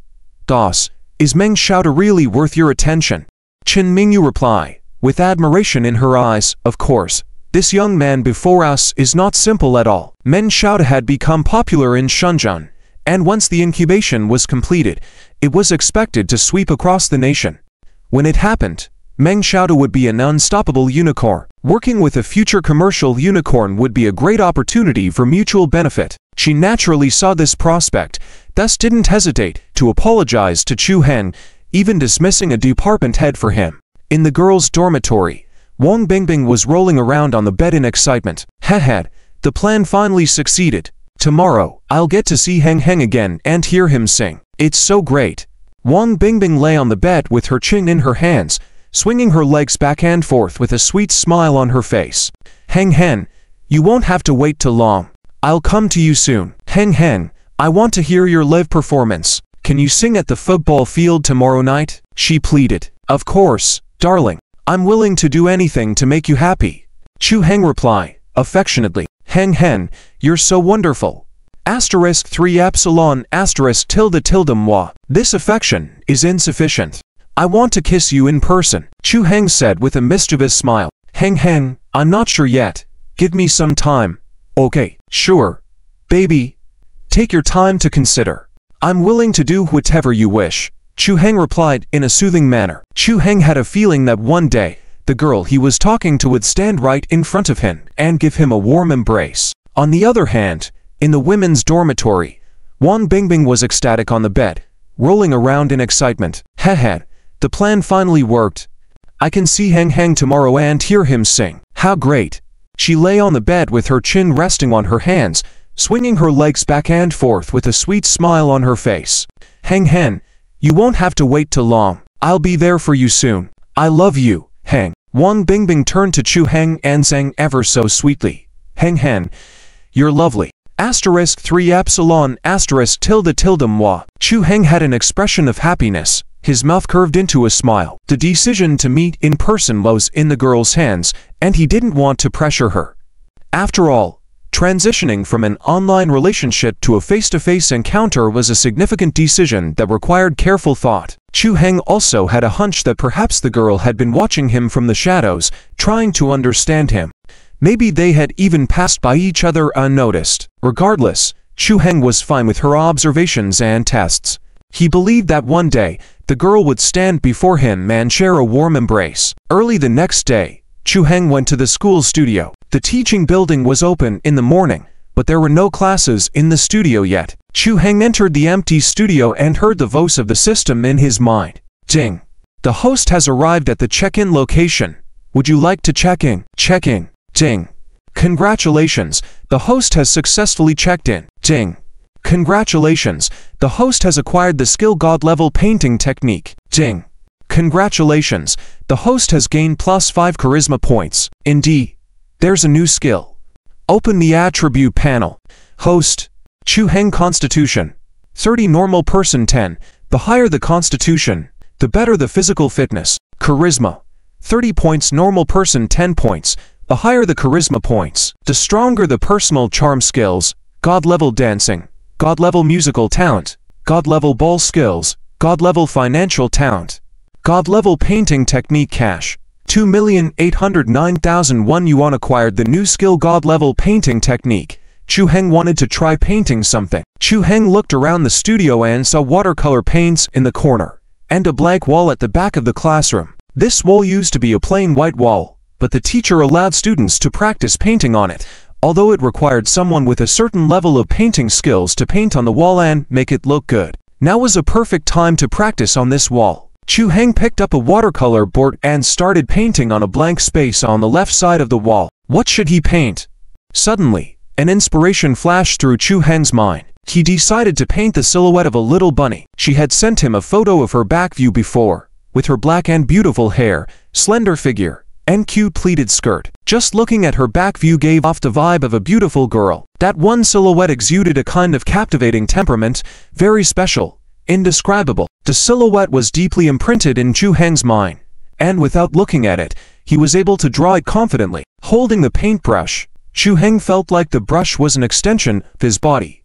"Das, is Meng Xiaoda really worth your attention?" Chen Mingyi replied, with admiration in her eyes, "Of course, This young man before us is not simple at all. ManhwaRecap had become popular in Shenzhen, and once the incubation was completed, it was expected to sweep across the nation. When it happened, ManhwaRecap would be an unstoppable unicorn. Working with a future commercial unicorn would be a great opportunity for mutual benefit. She naturally saw this prospect, thus didn't hesitate to apologize to Chu Heng, even dismissing a department head for him. In the girls' dormitory, Wang Bingbing was rolling around on the bed in excitement. The plan finally succeeded. Tomorrow, I'll get to see Heng Heng again and hear him sing. It's so great. Wang Bingbing lay on the bed with her chin in her hands, swinging her legs back and forth with a sweet smile on her face. Heng Heng, you won't have to wait too long. I'll come to you soon. Heng Heng, I want to hear your live performance. Can you sing at the football field tomorrow night? She pleaded. Of course, darling. I'm willing to do anything to make you happy. Chu Heng replied, affectionately. Heng Heng, you're so wonderful. *3 epsilon *tilde moi. This affection is insufficient. I want to kiss you in person. Chu Heng said with a mischievous smile. Heng Heng, I'm not sure yet. Give me some time. Okay, sure. Baby, take your time to consider. I'm willing to do whatever you wish. Chu Heng replied in a soothing manner. Chu Heng had a feeling that one day, the girl he was talking to would stand right in front of him and give him a warm embrace. On the other hand, in the women's dormitory, Wang Bingbing was ecstatic on the bed, rolling around in excitement. The plan finally worked. I can see Heng Heng tomorrow and hear him sing. How great! She lay on the bed with her chin resting on her hands, swinging her legs back and forth with a sweet smile on her face. Heng Heng, you won't have to wait too long. I'll be there for you soon. I love you, Heng. Wang Bingbing turned to Chu Heng and sang ever so sweetly. Heng Heng, you're lovely. *3 epsilon tilde moi. Chu Heng had an expression of happiness. His mouth curved into a smile. The decision to meet in person was in the girl's hands, and he didn't want to pressure her. After all, transitioning from an online relationship to a face-to-face encounter was a significant decision that required careful thought. Chu Heng also had a hunch that perhaps the girl had been watching him from the shadows, trying to understand him. Maybe they had even passed by each other unnoticed. Regardless, Chu Heng was fine with her observations and tests. He believed that one day, the girl would stand before him and share a warm embrace. Early the next day, Chu Heng went to the school studio. The teaching building was open in the morning, but there were no classes in the studio yet. Chu Heng entered the empty studio and heard the voice of the system in his mind. Ding! The host has arrived at the check-in location. Would you like to check in? Check in. Ding! Congratulations, the host has successfully checked in. Ding! Congratulations, the host has acquired the skill God-level painting technique. Ding! Congratulations, the host has gained +5 charisma points. Indeed, there's a new skill. Open the attribute panel. Host. Chu Heng Constitution. 30 normal person 10. The higher the constitution, the better the physical fitness. Charisma. 30 points normal person 10 points. The higher the charisma points, the stronger the personal charm skills. God-level dancing. God-level musical talent. God-level ball skills. God-level financial talent. God-level painting technique cash. 2,809,001 yuan acquired the new skill God-level painting technique. Chu Heng wanted to try painting something. Chu Heng looked around the studio and saw watercolor paints in the corner, and a blank wall at the back of the classroom. This wall used to be a plain white wall, but the teacher allowed students to practice painting on it, although it required someone with a certain level of painting skills to paint on the wall and make it look good. Now was a perfect time to practice on this wall. Chu Heng picked up a watercolor board and started painting on a blank space on the left side of the wall. What should he paint? Suddenly, an inspiration flashed through Chu Heng's mind. He decided to paint the silhouette of a little bunny. She had sent him a photo of her back view before, with her black and beautiful hair, slender figure, and cute pleated skirt. Just looking at her back view gave off the vibe of a beautiful girl. That one silhouette exuded a kind of captivating temperament, very special, indescribable. The silhouette was deeply imprinted in Chu Heng's mind, and without looking at it, he was able to draw it confidently. Holding the paintbrush, Chu Heng felt like the brush was an extension of his body,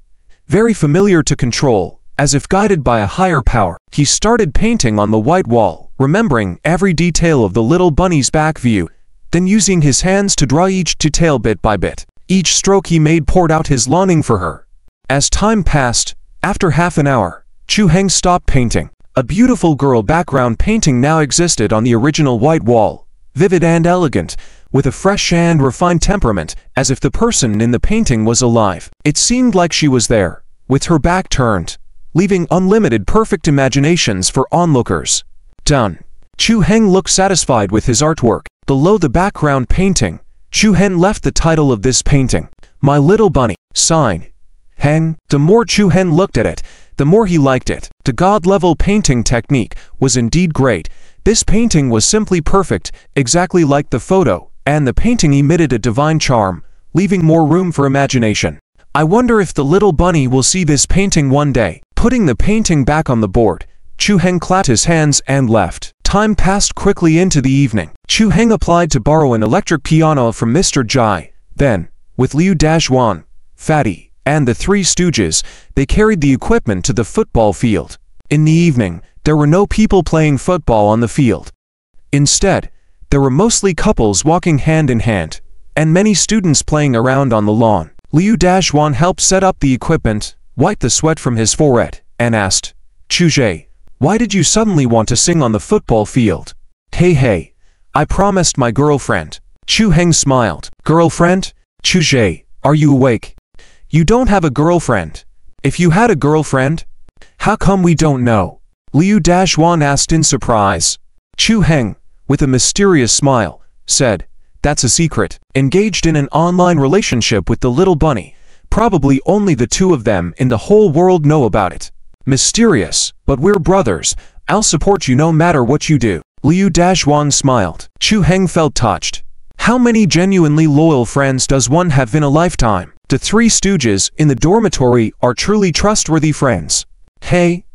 very familiar to control, as if guided by a higher power. He started painting on the white wall, remembering every detail of the little bunny's back view. then using his hands to draw each detail bit by bit. Each stroke he made poured out his longing for her. As time passed, after half an hour, Chu Heng stopped painting. A beautiful girl background painting now existed on the original white wall, vivid and elegant, with a fresh and refined temperament, as if the person in the painting was alive. It seemed like she was there, with her back turned, leaving unlimited perfect imaginations for onlookers. Done. Chu Heng looked satisfied with his artwork. Below the background painting, Chu Heng left the title of this painting, My Little Bunny. Sign, Heng. The more Chu Heng looked at it, the more he liked it. The god-level painting technique was indeed great. This painting was simply perfect, exactly like the photo, and the painting emitted a divine charm, leaving more room for imagination. I wonder if the little bunny will see this painting one day. Putting the painting back on the board, Chu Heng clapped his hands and left. Time passed quickly into the evening. Chu Heng applied to borrow an electric piano from Mr. Jai. Then, with Liu Dashwan, Fatty, and the Three Stooges, they carried the equipment to the football field. In the evening, there were no people playing football on the field. Instead, there were mostly couples walking hand in hand, and many students playing around on the lawn. Liu Dashwan helped set up the equipment, wiped the sweat from his forehead, and asked, Chu Jie, why did you suddenly want to sing on the football field? Hey, I promised my girlfriend. Chu Heng smiled. Girlfriend? Chu Jie, are you awake? You don't have a girlfriend. If you had a girlfriend, how come we don't know? Liu Dashwan asked in surprise. Chu Heng, with a mysterious smile, said, that's a secret. Engaged in an online relationship with the little bunny. Probably only the two of them in the whole world know about it. Mysterious, but we're brothers. I'll support you no matter what you do. Liu Dashwan smiled. Chu Heng felt touched. How many genuinely loyal friends does one have in a lifetime? The Three Stooges in the dormitory are truly trustworthy friends. Hey,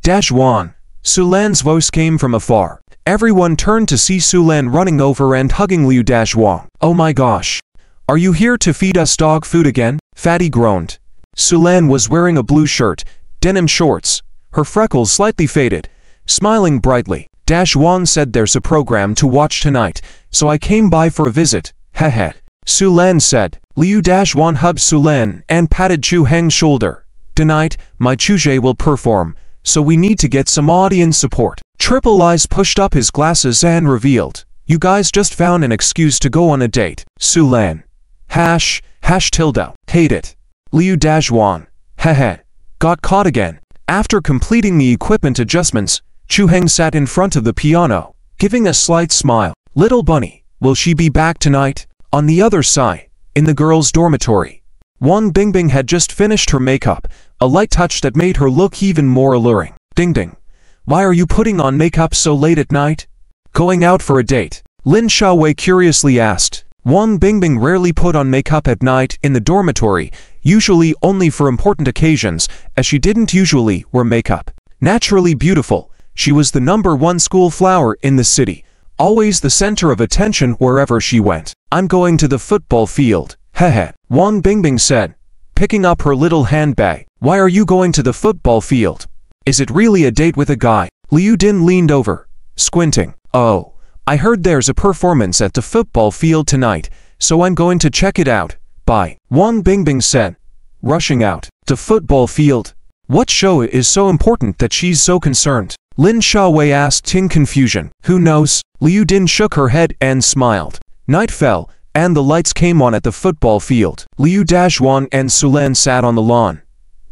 Dashwan. Sulan's voice came from afar. Everyone turned to see Sulan running over and hugging Liu Dashwan. Oh my gosh. Are you here to feed us dog food again? Fatty groaned. Sulan was wearing a blue shirt, denim shorts, her freckles slightly faded, smiling brightly. Dashwan said there's a program to watch tonight, so I came by for a visit. Heh. Sulan said. Liu Dashwan hugged Sulan and patted Chu Heng's shoulder. Tonight, my Chu Jie will perform, so we need to get some audience support. Triple Eyes pushed up his glasses and revealed, you guys just found an excuse to go on a date. Sulan. #tilde. Hate it. Liu Dashwan. Heh. Got caught again. After completing the equipment adjustments, Chu Heng sat in front of the piano, giving a slight smile. Little bunny, will she be back tonight? On the other side, in the girls' dormitory, Wang Bingbing had just finished her makeup, a light touch that made her look even more alluring. Ding. Why are you putting on makeup so late at night? Going out for a date? Lin Xiaowei curiously asked. Wang Bingbing rarely put on makeup at night in the dormitory, usually only for important occasions, as she didn't usually wear makeup. Naturally beautiful, she was the #1 school flower in the city, always the center of attention wherever she went. I'm going to the football field. Heh. Wang Bingbing said, picking up her little handbag. Why are you going to the football field? Is it really a date with a guy? Liu Din leaned over, squinting. Oh, I heard there's a performance at the football field tonight, so I'm going to check it out. Bye. Wang Bingbing said, rushing out. The football field? What show is so important that she's so concerned? Lin Xiaowei asked in confusion. Who knows? Liu Din shook her head and smiled. Night fell, and the lights came on at the football field. Liu Dashwan and Sulan sat on the lawn,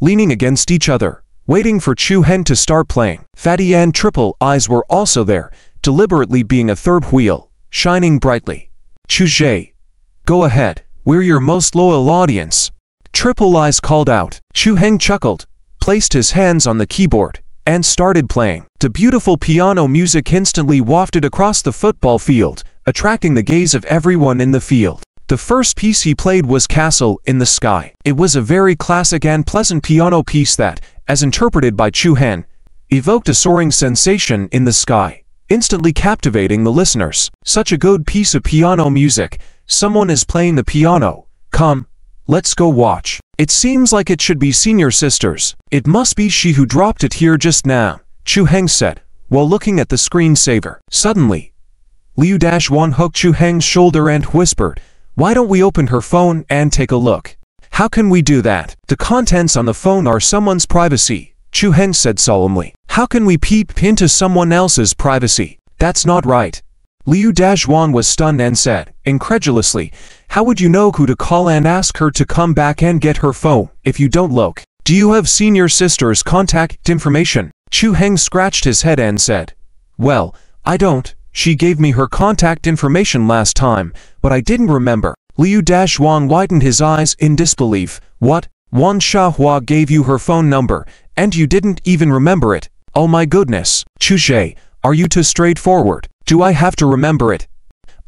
leaning against each other, waiting for Chu Heng to start playing. Fatty and Triple Eyes were also there, deliberately being a third wheel, shining brightly. Chu Jie, go ahead, we're your most loyal audience. Triple Eyes called out. Chu Heng chuckled, placed his hands on the keyboard, and started playing. The beautiful piano music instantly wafted across the football field, attracting the gaze of everyone in the field. The first piece he played was Castle in the Sky. It was a very classic and pleasant piano piece that, as interpreted by Chu Heng, evoked a soaring sensation in the sky, instantly captivating the listeners. Such a good piece of piano music. Someone is playing the piano. Come, let's go watch. It seems like it should be Senior Sisters. It must be she who dropped it here just now, Chu Heng said, while looking at the screensaver. Suddenly, Liu-Wan hooked Chu Heng's shoulder and whispered, "Why don't we open her phone and take a look?" "How can we do that? The contents on the phone are someone's privacy," Chu Heng said solemnly. "How can we peep into someone else's privacy? That's not right." Liu-Wan was stunned and said, incredulously, "How would you know who to call and ask her to come back and get her phone if you don't look? Do you have seen your sister's contact information?" Chu Heng scratched his head and said, "Well, I don't. She gave me her contact information last time, but I didn't remember." Liu-Wan widened his eyes in disbelief. "What? Wan Xiahua gave you her phone number, and you didn't even remember it? Oh my goodness. Chu Zhe, are you too straightforward? Do I have to remember it?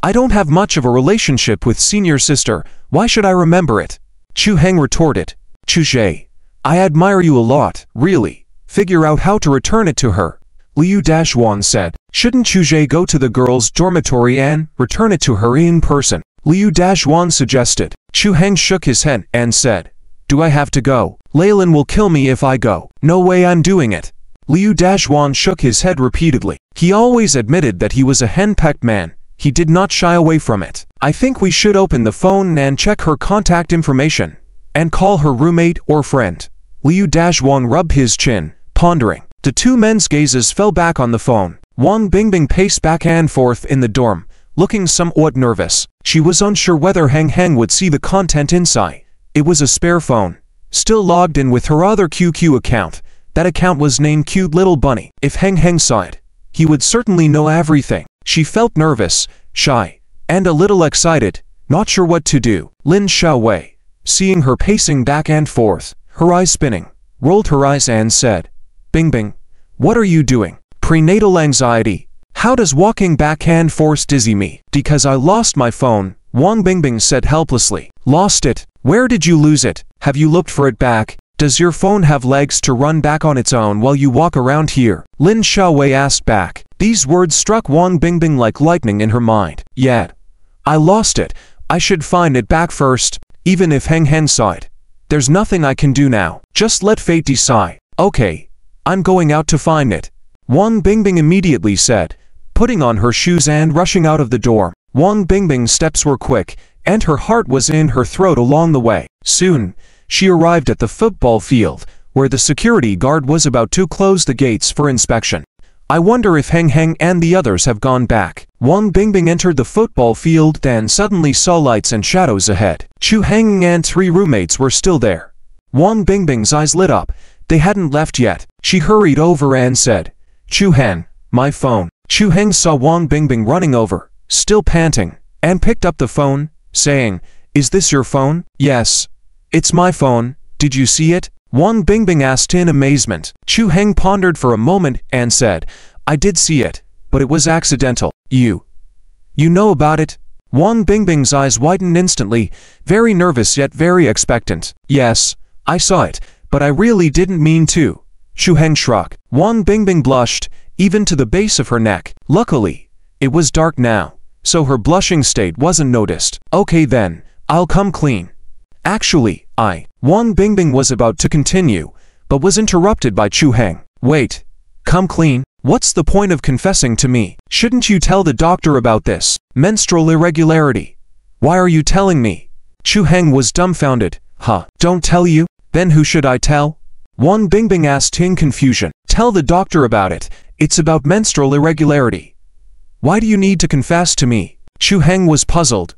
I don't have much of a relationship with senior sister. Why should I remember it?" Chu Heng retorted. "Chu Zhe, I admire you a lot, really. Figure out how to return it to her." Liu-Wan said. "Shouldn't Chu Zhe go to the girls' dormitory and return it to her in person?" Liu-Wan suggested. Chu Heng shook his head and said, "Do I have to go? Leyland will kill me if I go. No way I'm doing it." Liu-Wan shook his head repeatedly. He always admitted that he was a henpecked man. He did not shy away from it. "I think we should open the phone and check her contact information, and call her roommate or friend." Liu-Wan rubbed his chin, pondering. The two men's gazes fell back on the phone. Wang Bingbing paced back and forth in the dorm, looking somewhat nervous. She was unsure whether Heng Heng would see the content inside. It was a spare phone, still logged in with her other QQ account. That account was named Cute Little Bunny. If Heng Heng saw it, he would certainly know everything. She felt nervous, shy, and a little excited, not sure what to do. Lin Xiaowei, seeing her pacing back and forth, her eyes spinning, rolled her eyes and said, "Bingbing, what are you doing? Prenatal anxiety. How does walking back and forth dizzy me?" "Because I lost my phone," Wang Bingbing said helplessly. "Lost it? Where did you lose it? Have you looked for it back? Does your phone have legs to run back on its own while you walk around here?" Lin Xiaowei asked back. These words struck Wang Bingbing like lightning in her mind. "Yet, I lost it. I should find it back first, even if Heng Heng saw it. There's nothing I can do now. Just let fate decide." "Okay, I'm going out to find it," Wang Bingbing immediately said, putting on her shoes and rushing out of the dorm. Wang Bingbing's steps were quick, and her heart was in her throat along the way. Soon, she arrived at the football field, where the security guard was about to close the gates for inspection. "I wonder if Heng Heng and the others have gone back." Wang Bingbing entered the football field, then suddenly saw lights and shadows ahead. Chu Heng and 3 roommates were still there. Wang Bingbing's eyes lit up. They hadn't left yet. She hurried over and said, "Chu Heng, my phone." Chu Heng saw Wang Bingbing running over, still panting, and picked up the phone, saying, "Is this your phone?" "Yes. It's my phone. Did you see it?" Wang Bingbing asked in amazement. Chu Heng pondered for a moment and said, "I did see it, but it was accidental." You know about it?" Wang Bingbing's eyes widened instantly, very nervous yet very expectant. "Yes, I saw it, but I really didn't mean to." Chu Heng shrugged. Wang Bingbing blushed, even to the base of her neck. Luckily, it was dark now, so her blushing state wasn't noticed. "Okay then, I'll come clean. Actually, Wang Bingbing was about to continue, but was interrupted by Chu Heng. "Wait, come clean? What's the point of confessing to me? Shouldn't you tell the doctor about this? Menstrual irregularity. Why are you telling me?" Chu Heng was dumbfounded. "Huh, don't tell you? Then who should I tell?" Wang Bingbing asked in confusion. "Tell the doctor about it. It's about menstrual irregularity. Why do you need to confess to me?" Chu Heng was puzzled.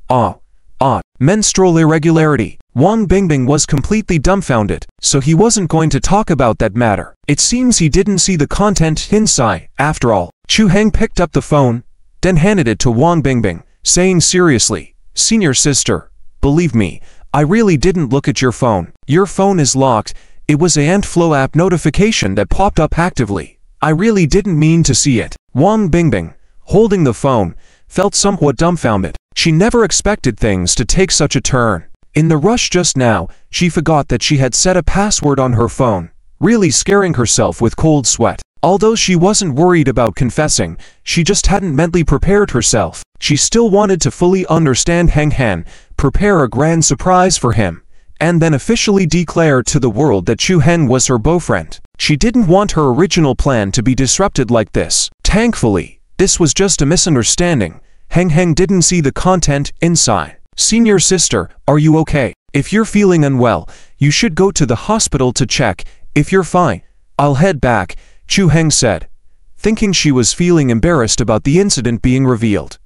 Menstrual irregularity. Wang Bingbing was completely dumbfounded, so he wasn't going to talk about that matter. It seems he didn't see the content inside, after all. Chu Heng picked up the phone, then handed it to Wang Bingbing, saying seriously, "Senior sister, believe me, I really didn't look at your phone. Your phone is locked. It was a Antflow app notification that popped up actively. I really didn't mean to see it." Wang Bingbing, holding the phone, felt somewhat dumbfounded. She never expected things to take such a turn. In the rush just now, she forgot that she had set a password on her phone, really scaring herself with cold sweat. Although she wasn't worried about confessing, she just hadn't mentally prepared herself. She still wanted to fully understand Heng Heng, prepare a grand surprise for him, and then officially declare to the world that Chu Heng was her boyfriend. She didn't want her original plan to be disrupted like this. Thankfully, this was just a misunderstanding, Heng Heng didn't see the content inside. Senior sister, are you okay? If you're feeling unwell, you should go to the hospital to check. If you're fine, I'll head back, Chu Heng said, thinking she was feeling embarrassed about the incident being revealed.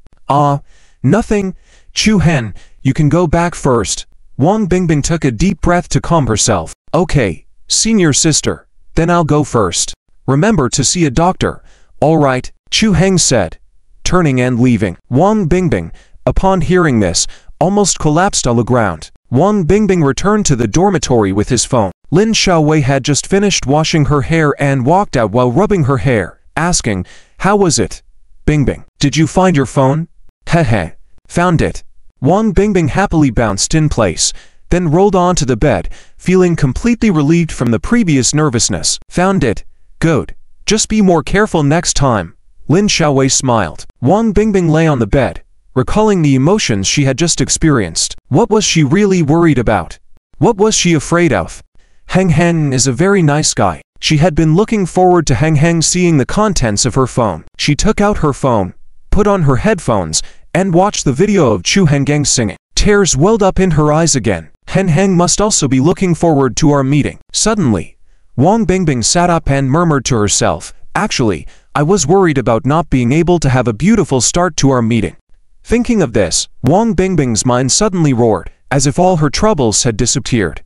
Nothing, Chu Hen, you can go back first. Wang Bingbing took a deep breath to calm herself. Okay, senior sister, then I'll go first. Remember to see a doctor. All right, Chu Heng said, turning and leaving. Wang Bingbing, upon hearing this, almost collapsed on the ground. Wang Bingbing returned to the dormitory with his phone. Lin Xiaowei had just finished washing her hair and walked out while rubbing her hair, asking, "How was it? Bingbing, did you find your phone?" "Hehe, found it." Wang Bingbing happily bounced in place, then rolled onto the bed, feeling completely relieved from the previous nervousness. "Found it? Good. Just be more careful next time." Lin Xiaowei smiled. Wang Bingbing lay on the bed, recalling the emotions she had just experienced. What was she really worried about? What was she afraid of? Heng Heng is a very nice guy. She had been looking forward to Heng Heng seeing the contents of her phone. She took out her phone, put on her headphones, and watched the video of Chu Henggang singing. Tears welled up in her eyes again. Heng Heng must also be looking forward to our meeting. Suddenly, Wang Bingbing sat up and murmured to herself, "Actually, I was worried about not being able to have a beautiful start to our meeting." Thinking of this, Wang Bingbing's mind suddenly roared, as if all her troubles had disappeared.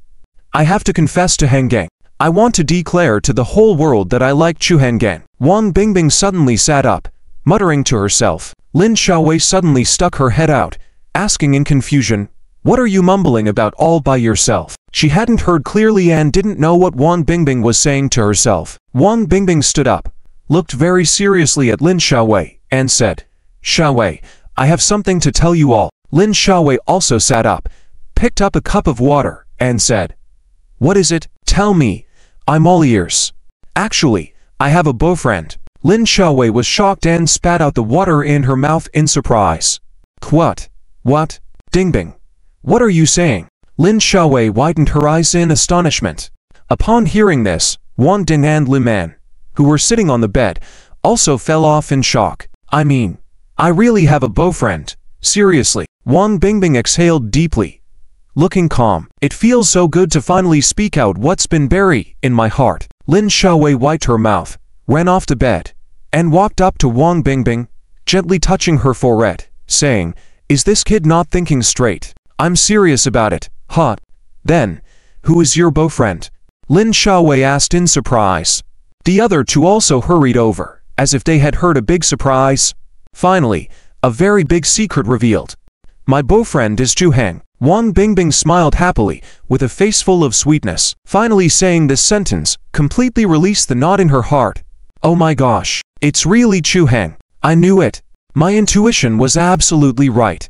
"I have to confess to Heng Gang. I want to declare to the whole world that I like Chu Henggang." Wang Bingbing suddenly sat up, muttering to herself. Lin Xiaowei suddenly stuck her head out, asking in confusion, "What are you mumbling about all by yourself?" She hadn't heard clearly and didn't know what Wang Bingbing was saying to herself. Wang Bingbing stood up, looked very seriously at Lin Xiaowei, and said, "Xiaowei, I have something to tell you all." Lin Xiaowei also sat up, picked up a cup of water, and said, "What is it? Tell me. I'm all ears." "Actually, I have a boyfriend." Lin Xiaowei was shocked and spat out the water in her mouth in surprise. What? What? Dingbing. What are you saying? Lin Xiaowei widened her eyes in astonishment. Upon hearing this, Wang Ding and Li Man, who were sitting on the bed, also fell off in shock. "I mean, I really have a boyfriend. Seriously." Wang Bingbing exhaled deeply, looking calm. "It feels so good to finally speak out what's been buried in my heart." Lin Xiaowei wiped her mouth, ran off to bed, and walked up to Wang Bingbing, gently touching her forehead, saying, "Is this kid not thinking straight? I'm serious about it." "Huh? Then, who is your boyfriend?" Lin Xiaowei asked in surprise. The other two also hurried over, as if they had heard a big surprise. Finally, a very big secret revealed. "My boyfriend is Chu Heng." Wang Bingbing smiled happily, with a face full of sweetness. Finally saying this sentence, completely released the knot in her heart. "Oh my gosh, it's really Chu Heng. I knew it. My intuition was absolutely right."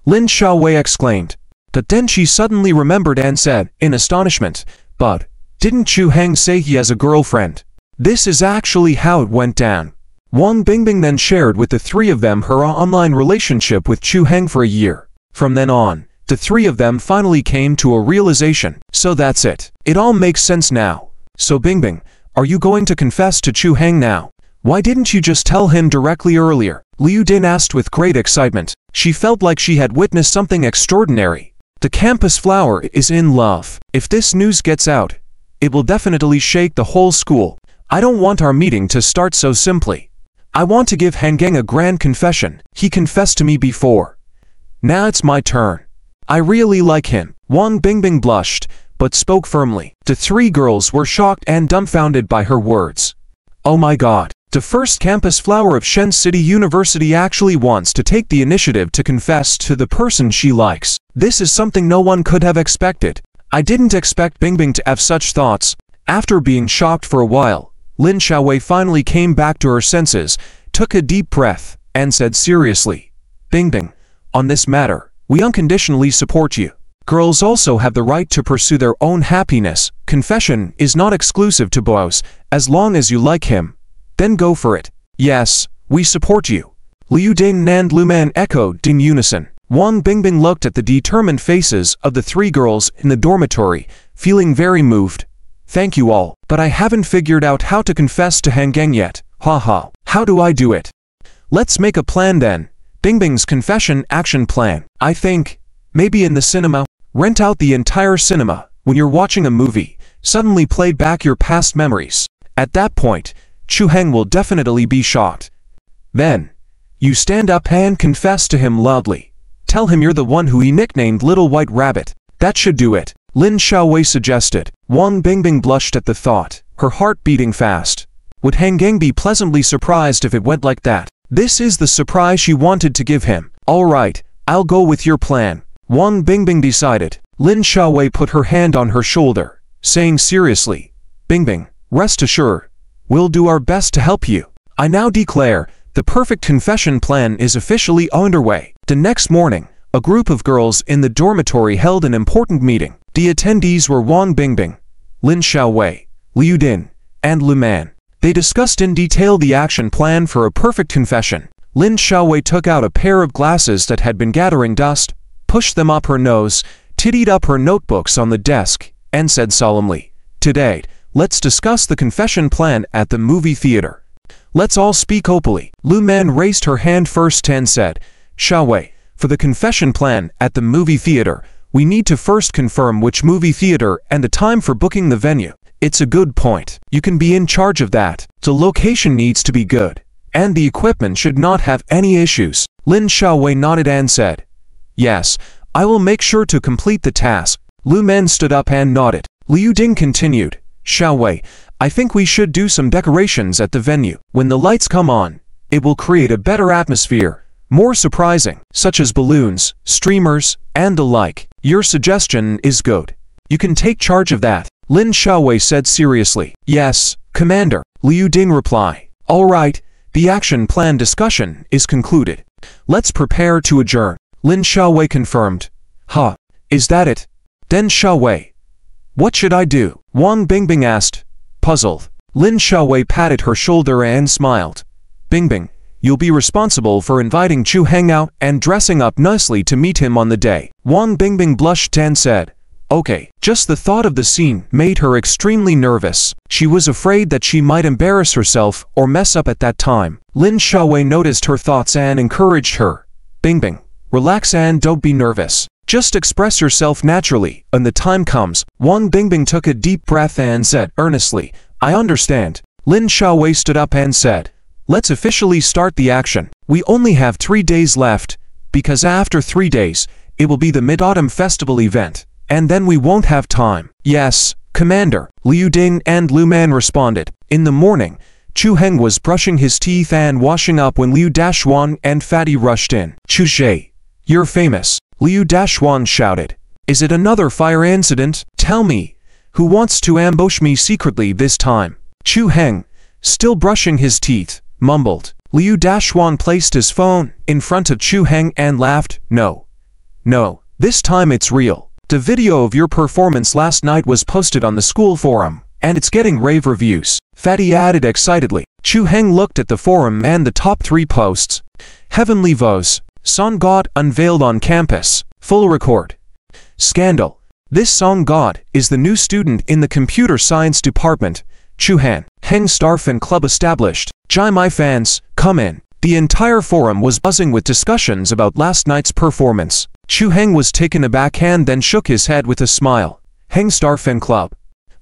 Lin Xiaowei exclaimed. But then she suddenly remembered and said, in astonishment, "But, didn't Chu Heng say he has a girlfriend?" This is actually how it went down. Wang Bingbing then shared with the three of them her online relationship with Chu Heng for a year. From then on, the three of them finally came to a realization. So that's it. It all makes sense now. So Bingbing, are you going to confess to Chu Heng now? Why didn't you just tell him directly earlier? Liu Din asked with great excitement. She felt like she had witnessed something extraordinary. The campus flower is in love. If this news gets out, it will definitely shake the whole school. I don't want our meeting to start so simply. I want to give Henggang a grand confession. He confessed to me before. Now it's my turn. I really like him. Wang Bingbing blushed, but spoke firmly. The three girls were shocked and dumbfounded by her words. Oh my god. The first campus flower of Shen City University actually wants to take the initiative to confess to the person she likes. This is something no one could have expected. I didn't expect Bingbing to have such thoughts. After being shocked for a while, Lin Xiaowei finally came back to her senses, took a deep breath, and said seriously, "Bingbing, on this matter, we unconditionally support you. Girls also have the right to pursue their own happiness. Confession is not exclusive to boys. As long as you like him, then go for it." "Yes, we support you." Liu Ding and Lu Man echoed in unison. Wang Bingbing looked at the determined faces of the three girls in the dormitory, feeling very moved. "Thank you all, but I haven't figured out how to confess to Henggang yet. Haha, how do I do it?" "Let's make a plan then," Bingbing's confession action plan. I think, maybe in the cinema. Rent out the entire cinema. When you're watching a movie, suddenly play back your past memories. At that point, Chu Heng will definitely be shocked. Then, you stand up and confess to him loudly. Tell him you're the one who he nicknamed Little White Rabbit. That should do it, Lin Xiaowei suggested. Wang Bingbing blushed at the thought, her heart beating fast. Would Hang Gang be pleasantly surprised if it went like that? This is the surprise she wanted to give him. All right, I'll go with your plan, Wang Bingbing decided. Lin Xiaowei put her hand on her shoulder, saying seriously, Bingbing, rest assured, we'll do our best to help you. I now declare, the perfect confession plan is officially underway. The next morning, a group of girls in the dormitory held an important meeting. The attendees were Wang Bingbing, Lin Xiaowei, Liu Din, and Lu Man. They discussed in detail the action plan for a perfect confession. Lin Xiaowei took out a pair of glasses that had been gathering dust, pushed them up her nose, tidied up her notebooks on the desk, and said solemnly, Today, let's discuss the confession plan at the movie theater. Let's all speak openly. Lu Man raised her hand first and said, Xiaowei, for the confession plan at the movie theater, we need to first confirm which movie theater and the time for booking the venue. It's a good point. You can be in charge of that. The location needs to be good, and the equipment should not have any issues. Lin Xiaowei nodded and said, Yes, I will make sure to complete the task. Lu Men stood up and nodded. Liu Ding continued, Xiaowei, I think we should do some decorations at the venue. When the lights come on, it will create a better atmosphere, more surprising, such as balloons, streamers, and the like. Your suggestion is good. You can take charge of that, Lin Xiaowei said seriously. Yes, Commander, Liu Ding replied. All right, the action plan discussion is concluded. Let's prepare to adjourn. Lin Xiaowei confirmed. Is that it? Then Xiaowei, what should I do? Wang Bingbing asked, puzzled. Lin Xiaowei patted her shoulder and smiled. Bingbing, you'll be responsible for inviting Chu Heng out and dressing up nicely to meet him on the day. Wang Bingbing blushed and said, Okay. Just the thought of the scene made her extremely nervous. She was afraid that she might embarrass herself or mess up at that time. Lin Xiaowei noticed her thoughts and encouraged her. Bingbing, relax and don't be nervous. Just express yourself naturally. When the time comes, Wang Bingbing took a deep breath and said earnestly, I understand. Lin Xiaowei stood up and said, Let's officially start the action. We only have 3 days left, because after 3 days, it will be the Mid-Autumn Festival event, and then we won't have time. Yes, Commander, Liu Ding and Lu Man responded. In the morning, Chu Heng was brushing his teeth and washing up when Liu Dashuan and Fatty rushed in. Chu Zhe, you're famous, Liu Dashuan shouted. Is it another fire incident? Tell me, who wants to ambush me secretly this time? Chu Heng, still brushing his teeth, mumbled. Liu Dashuan placed his phone in front of Chu Heng and laughed. No, this time it's real. The video of your performance last night was posted on the school forum, and it's getting rave reviews, Fatty added excitedly. Chu Heng looked at the forum and the top 3 posts. Heavenly Vows, Song God unveiled on campus, full record. Scandal. This Song God is the new student in the computer science department. Chu Heng Star Fan Club established. Jai my fans, come in. The entire forum was buzzing with discussions about last night's performance. Chu Heng was taken aback and then shook his head with a smile. Heng Star Fan Club.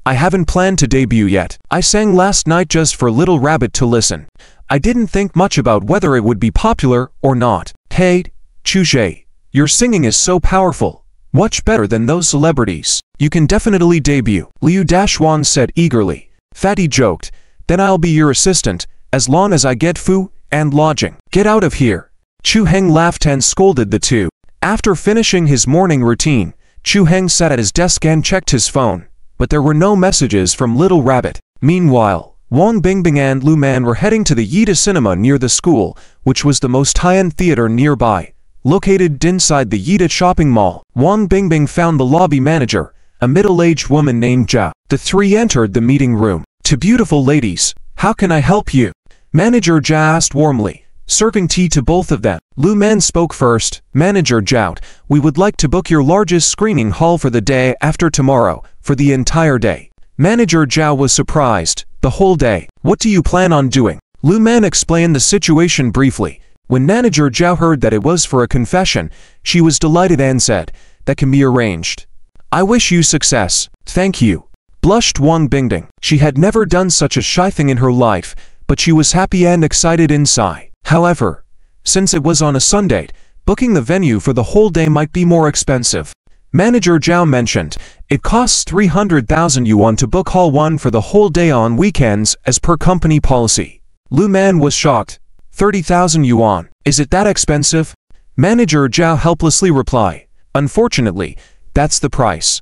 I haven't planned to debut yet. I sang last night just for Little Rabbit to listen. I didn't think much about whether it would be popular or not. Hey, Chu Zhe, your singing is so powerful. Much better than those celebrities. You can definitely debut, Liu Dashuan said eagerly. Fatty joked, then I'll be your assistant, as long as I get food and lodging. Get out of here. Chu Heng laughed and scolded the two. After finishing his morning routine, Chu Heng sat at his desk and checked his phone, but there were no messages from Little Rabbit. Meanwhile, Wang Bingbing and Lu Man were heading to the Yida Cinema near the school, which was the most high-end theater nearby. Located inside the Yida shopping mall, Wang Bingbing found the lobby manager, a middle-aged woman named Jia. The 3 entered the meeting room. To beautiful ladies, how can I help you? Manager Jia asked warmly, serving tea to both of them. Lu Man spoke first. Manager Zhao, we would like to book your largest screening hall for the day after tomorrow, for the entire day. Manager Zhao was surprised. The whole day. What do you plan on doing? Lu Man explained the situation briefly. When Manager Zhao heard that it was for a confession, she was delighted and said, "That can be arranged. I wish you success." "Thank you," blushed Wang Bingbing. She had never done such a shy thing in her life, but she was happy and excited inside. However, since it was on a Sunday, booking the venue for the whole day might be more expensive. Manager Zhao mentioned, it costs 300,000 yuan to book Hall 1 for the whole day on weekends as per company policy. Lu Man was shocked. 30,000 yuan, is it that expensive? Manager Zhao helplessly replied, "Unfortunately, that's the price.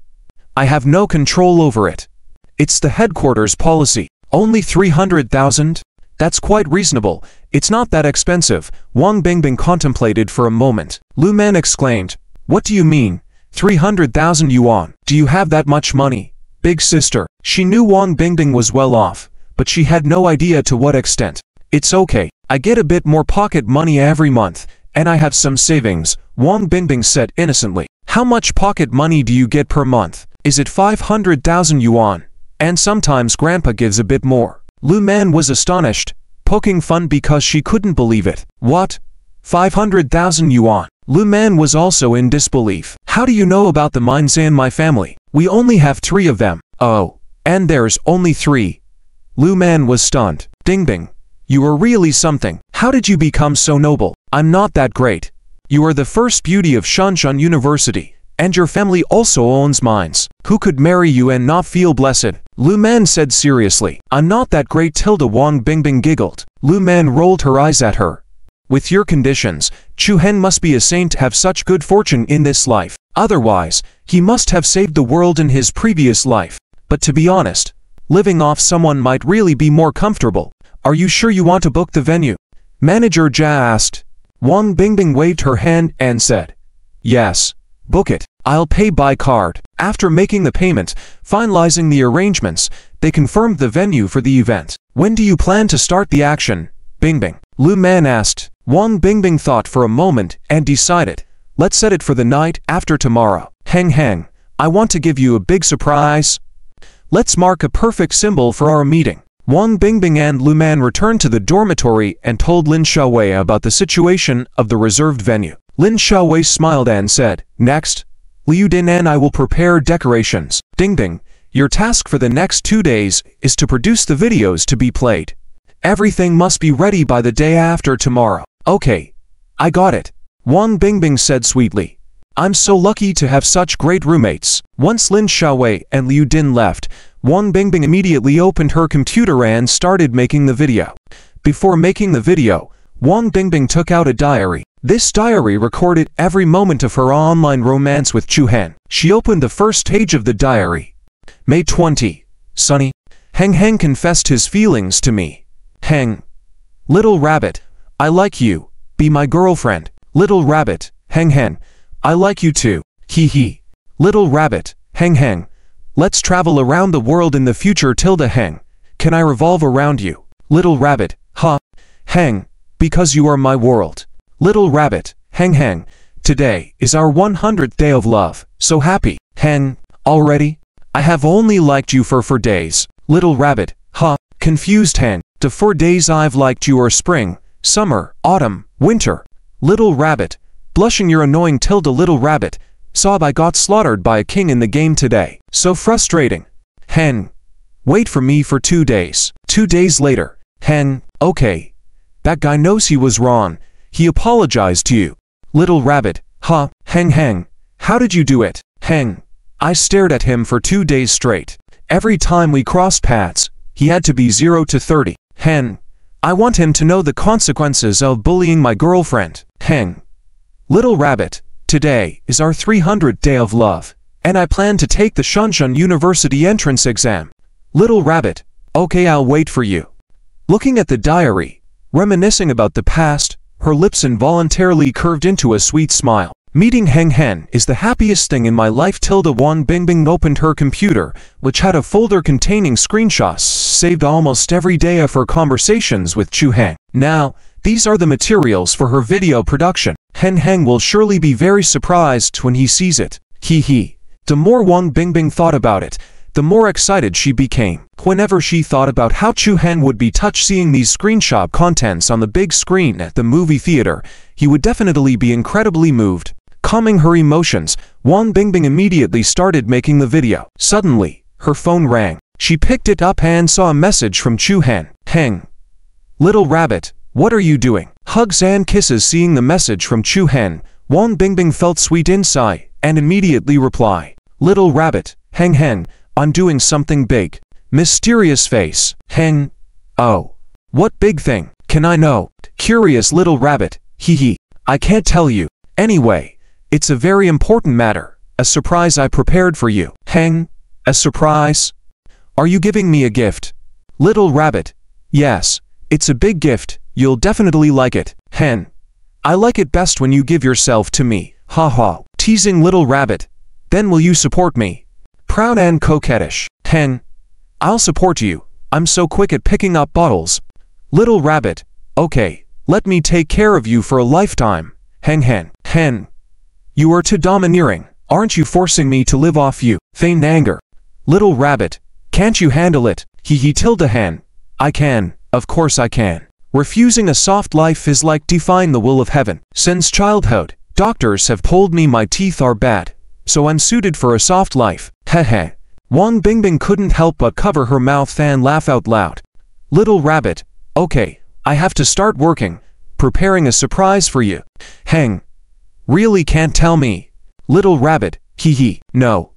I have no control over it. It's the headquarters policy." "Only 300,000? That's quite reasonable. It's not that expensive." Wang Bingbing contemplated for a moment. Lu Man exclaimed, "What do you mean? 300,000 yuan? Do you have that much money, big sister?" She knew Wang Bingbing was well off, but she had no idea to what extent. "It's okay. I get a bit more pocket money every month, and I have some savings," Wang Bingbing said innocently. "How much pocket money do you get per month? Is it 500,000 yuan? And sometimes Grandpa gives a bit more." Lu Man was astonished, poking fun because she couldn't believe it. "What? 500,000 yuan?" Lu Man was also in disbelief. "How do you know about the mines in my family? We only have 3 of them." "Oh, and there's only 3. Lu Man was stunned. "Bingbing, you are really something. How did you become so noble?" "I'm not that great. You are the first beauty of Shenzhen University, and your family also owns mines. Who could marry you and not feel blessed?" Lu Man said seriously. "I'm not that great." Wang Bingbing giggled. Lu Man rolled her eyes at her. "With your conditions, Chu Hen must be a saint to have such good fortune in this life. Otherwise, he must have saved the world in his previous life. But to be honest, living off someone might really be more comfortable. Are you sure you want to book the venue?" Manager Jia asked. Wang Bingbing waved her hand and said, "Yes, book it. I'll pay by card." After making the payment, finalizing the arrangements, they confirmed the venue for the event. "When do you plan to start the action, Bingbing?" Lu Man asked. Wang Bingbing thought for a moment and decided, "Let's set it for the night after tomorrow. Hang, I want to give you a big surprise. Let's mark a perfect symbol for our meeting." Wang Bingbing and Lu Man returned to the dormitory and told Lin Xiaowei about the situation of the reserved venue. Lin Xiaowei smiled and said, "Next, Liu Din and I will prepare decorations. Bingbing, your task for the next 2 days is to produce the videos to be played. Everything must be ready by the day after tomorrow." "Okay, I got it," Wang Bingbing said sweetly. "I'm so lucky to have such great roommates." Once Lin Xiaowei and Liu Din left, Wang Bingbing immediately opened her computer and started making the video. Before making the video, Wang Bingbing took out a diary. This diary recorded every moment of her online romance with Chu Han. She opened the first page of the diary. May 20. Sunny. Heng confessed his feelings to me. Heng. Little rabbit, I like you. Be my girlfriend. Little rabbit, Heng. I like you too. Hee. Little rabbit, Heng. Let's travel around the world in the future. Heng. Can I revolve around you? Little rabbit, huh? Heng. Because you are my world. Little rabbit, Heng. Today is our 100th day of love. So happy. Heng. Already? I have only liked you for 4 days. Little rabbit, huh? Confused Heng. The 4 days I've liked you are spring, summer, autumn, winter. Little rabbit, blushing you're annoying. Little rabbit, sob I got slaughtered by a king in the game today. So frustrating. Heng. Wait for me for 2 days. 2 days later. Heng. Okay. That guy knows he was wrong. He apologized to you. Little rabbit, huh? Heng. How did you do it? Heng. I stared at him for 2 days straight. Every time we crossed paths, he had to be 0 to 30. Heng. I want him to know the consequences of bullying my girlfriend. Heng. Little rabbit, today is our 300th day of love, and I plan to take the Shenzhen University entrance exam. Little rabbit, okay, I'll wait for you. Looking at the diary, reminiscing about the past, her lips involuntarily curved into a sweet smile. Meeting Heng is the happiest thing in my life. Wang Bingbing opened her computer, which had a folder containing screenshots saved almost every day of her conversations with Chu Han. Now, these are the materials for her video production. Heng will surely be very surprised when he sees it. Hee. The more Wang Bingbing thought about it, the more excited she became. Whenever she thought about how Chu-Han would be touched seeing these screenshot contents on the big screen at the movie theater, he would definitely be incredibly moved. Calming her emotions, Wang Bingbing immediately started making the video. Suddenly, her phone rang. She picked it up and saw a message from Chu-Han. "Heng. Little rabbit, what are you doing?" Hugs and kisses. Seeing the message from Chu-Han, Wang Bingbing felt sweet inside and immediately replied, "Little rabbit, Heng Heng, I'm doing something big." Mysterious face. Heng. Oh. What big thing? Can I know? Curious little rabbit. Hee. I can't tell you. Anyway, it's a very important matter. A surprise I prepared for you. Heng. A surprise? Are you giving me a gift? Little rabbit. Yes. It's a big gift. You'll definitely like it. Hen. I like it best when you give yourself to me. Ha ha. Teasing little rabbit. Then will you support me? Proud and coquettish. Hen. I'll support you. I'm so quick at picking up bottles. Little rabbit. Okay. Let me take care of you for a lifetime. Hen hen. Hen. You are too domineering. Aren't you forcing me to live off you? Feigned anger. Little rabbit. Can't you handle it? Hee tilde hen. I can. Of course I can. Refusing a soft life is like defying the will of heaven. Since childhood, doctors have told me my teeth are bad, so I'm suited for a soft life. Heh. Wang Bingbing couldn't help but cover her mouth and laugh out loud. Little rabbit. Okay, I have to start working, preparing a surprise for you. Heng. Really can't tell me. Little rabbit. Hee. No.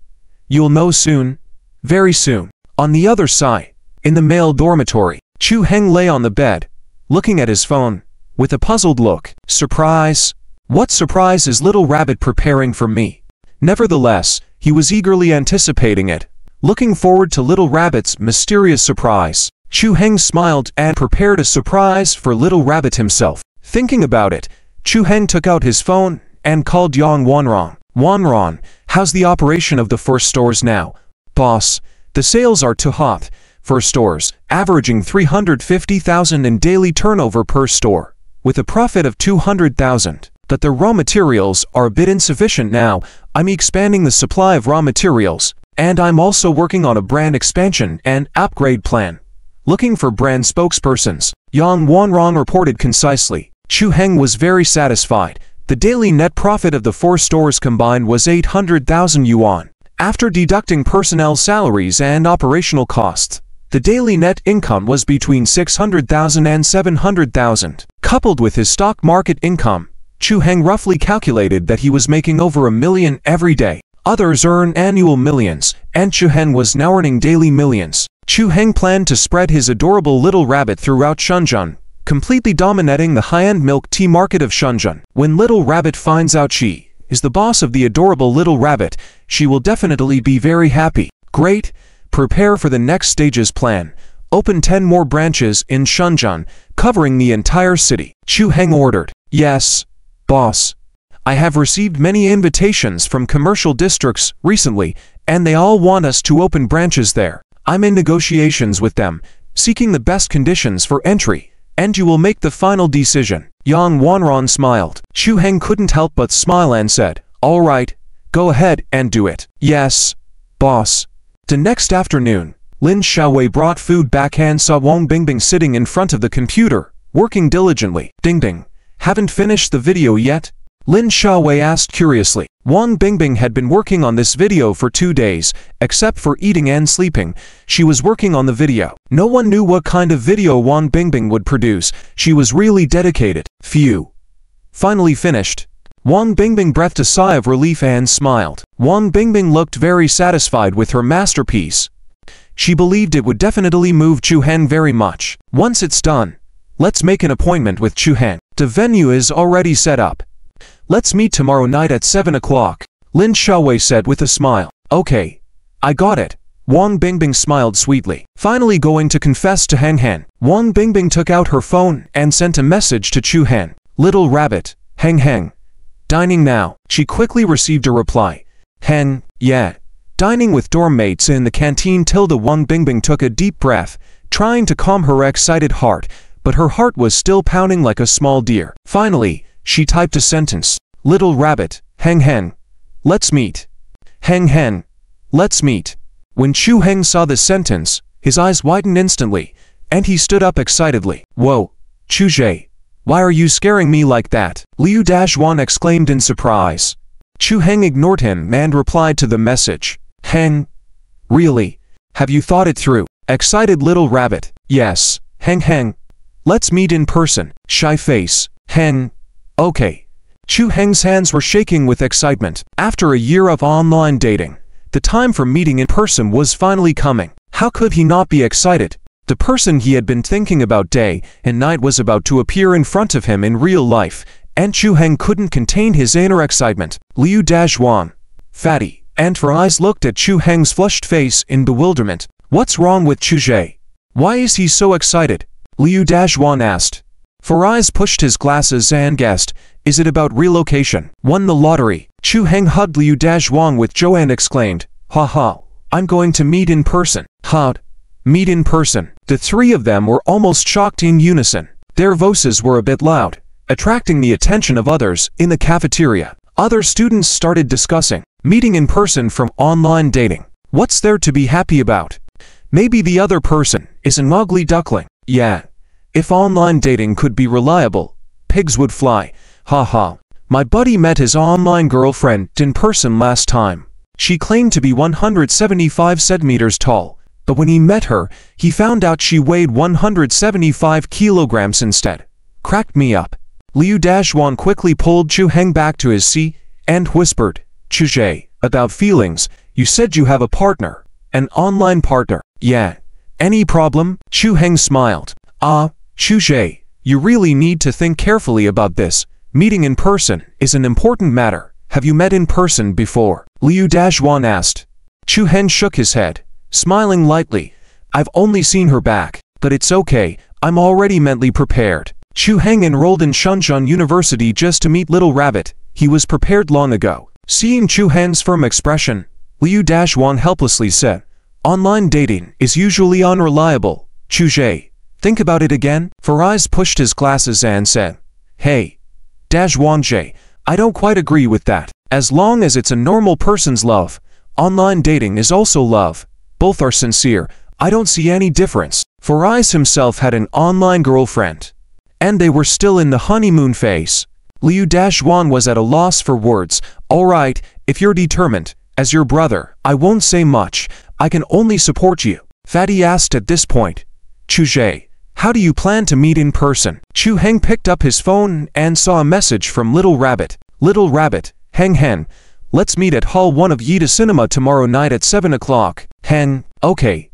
You'll know soon. Very soon. On the other side, in the male dormitory, Chu-Heng lay on the bed, looking at his phone, with a puzzled look. Surprise? What surprise is little rabbit preparing for me? Nevertheless, he was eagerly anticipating it, looking forward to little rabbit's mysterious surprise. Chu-Heng smiled and prepared a surprise for little rabbit himself. Thinking about it, Chu-Heng took out his phone and called Yang Wanron. Wanron, how's the operation of the first stores now? Boss, the sales are too hot. First stores, averaging 350,000 in daily turnover per store, with a profit of 200,000. But the raw materials are a bit insufficient now. I'm expanding the supply of raw materials, and I'm also working on a brand expansion and upgrade plan. Looking for brand spokespersons. Yang Wanrong reported concisely. Chu-Heng was very satisfied. The daily net profit of the 4 stores combined was 800,000 yuan. After deducting personnel salaries and operational costs, the daily net income was between 600,000 and 700,000. Coupled with his stock market income, Chu-Heng roughly calculated that he was making over $1 million every day. Others earn annual millions, and Chu-Heng was now earning daily millions. Chu-Heng planned to spread his adorable little rabbit throughout Shenzhen, completely dominating the high-end milk tea market of Shenzhen. When little rabbit finds out she is the boss of the adorable little rabbit, she will definitely be very happy. Great. Prepare for the next stage's plan. Open 10 more branches in Shenzhen, covering the entire city. Chu-Heng ordered. Yes, boss. I have received many invitations from commercial districts recently, and they all want us to open branches there. I'm in negotiations with them, seeking the best conditions for entry, and you will make the final decision. Yang Wanron smiled. Chu-Heng couldn't help but smile and said, all right, go ahead and do it. Yes, boss. The next afternoon, Lin Xiaowei brought food back and saw Wang Bingbing sitting in front of the computer, working diligently. Ding ding. Haven't finished the video yet? Lin Xiaowei asked curiously. Wang Bingbing had been working on this video for 2 days, except for eating and sleeping. She was working on the video. No one knew what kind of video Wang Bingbing would produce. She was really dedicated. Phew. Finally finished. Wang Bingbing breathed a sigh of relief and smiled. Wang Bingbing looked very satisfied with her masterpiece. She believed it would definitely move Chu-Heng very much. Once it's done, let's make an appointment with Chu-Heng. The venue is already set up. Let's meet tomorrow night at 7 o'clock. Lin Xiaowei said with a smile. Okay, I got it. Wang Bingbing smiled sweetly. Finally going to confess to Heng Heng, Wang Bingbing took out her phone and sent a message to Chu-Heng. Little rabbit, Heng Heng. Dining now. She quickly received a reply. Heng, yeah. Dining with dorm mates in the canteen. Wang Bingbing took a deep breath, trying to calm her excited heart, but her heart was still pounding like a small deer. Finally, she typed a sentence. Little rabbit, Heng Heng. Let's meet. Heng Heng. Let's meet. When Chu Heng saw this sentence, his eyes widened instantly, and he stood up excitedly. Whoa, Chu Zhe, why are you scaring me like that? Liu Dashwan exclaimed in surprise. Chu Heng ignored him and replied to the message. Heng, really? Have you thought it through? Excited little rabbit. Yes, Heng. Let's meet in person. Shy face. Heng. Okay. Chu Heng's hands were shaking with excitement. After a year of online dating, the time for meeting in person was finally coming. How could he not be excited? The person he had been thinking about day and night was about to appear in front of him in real life, and Chu Heng couldn't contain his inner excitement. Liu Dashwan, fatty, and her eyes looked at Chu Heng's flushed face in bewilderment. What's wrong with Chu Zhe? Why is he so excited? Liu Dashwan asked. Faraz pushed his glasses and guessed, is it about relocation? Won the lottery. Chu Heng hugged Liu Dashwan with joy and exclaimed, haha, I'm going to meet in person. How'd? Meet in person. The three of them were almost shocked in unison. Their voices were a bit loud, attracting the attention of others in the cafeteria. Other students started discussing, meeting in person from online dating. What's there to be happy about? Maybe the other person is an ugly duckling. Yeah. If online dating could be reliable, pigs would fly. Haha. My buddy met his online girlfriend in person last time. She claimed to be 175 centimeters tall, but when he met her, he found out she weighed 175 kilograms instead. Cracked me up. Liu Dashwan quickly pulled Chu Heng back to his seat and whispered, Chu Zhe, about feelings, you said you have a partner. An online partner. Yeah. Any problem? Chu Heng smiled. Chu Zhe, you really need to think carefully about this. Meeting in person is an important matter. Have you met in person before? Liu Dashwan asked. Chu Heng shook his head, smiling lightly. I've only seen her back, but it's okay, I'm already mentally prepared. Chu Heng enrolled in Shenzhen University just to meet Little Rabbit. He was prepared long ago. Seeing Chu Heng's firm expression, Liu Dashwan helplessly said, online dating is usually unreliable. Chu Zhe, think about it again. Faraz pushed his glasses and said, hey, Dashwan Zhe, I don't quite agree with that. As long as it's a normal person's love, online dating is also love. Both are sincere. I don't see any difference. Faraz himself had an online girlfriend, and they were still in the honeymoon phase. Liu Dashwan was at a loss for words. Alright, if you're determined, as your brother, I won't say much. I can only support you. Fatty asked at this point. Chu Zhe, how do you plan to meet in person? Chu Heng picked up his phone and saw a message from Little Rabbit. Little Rabbit, Heng, let's meet at Hall 1 of Yida Cinema tomorrow night at 7 o'clock. Heng, okay.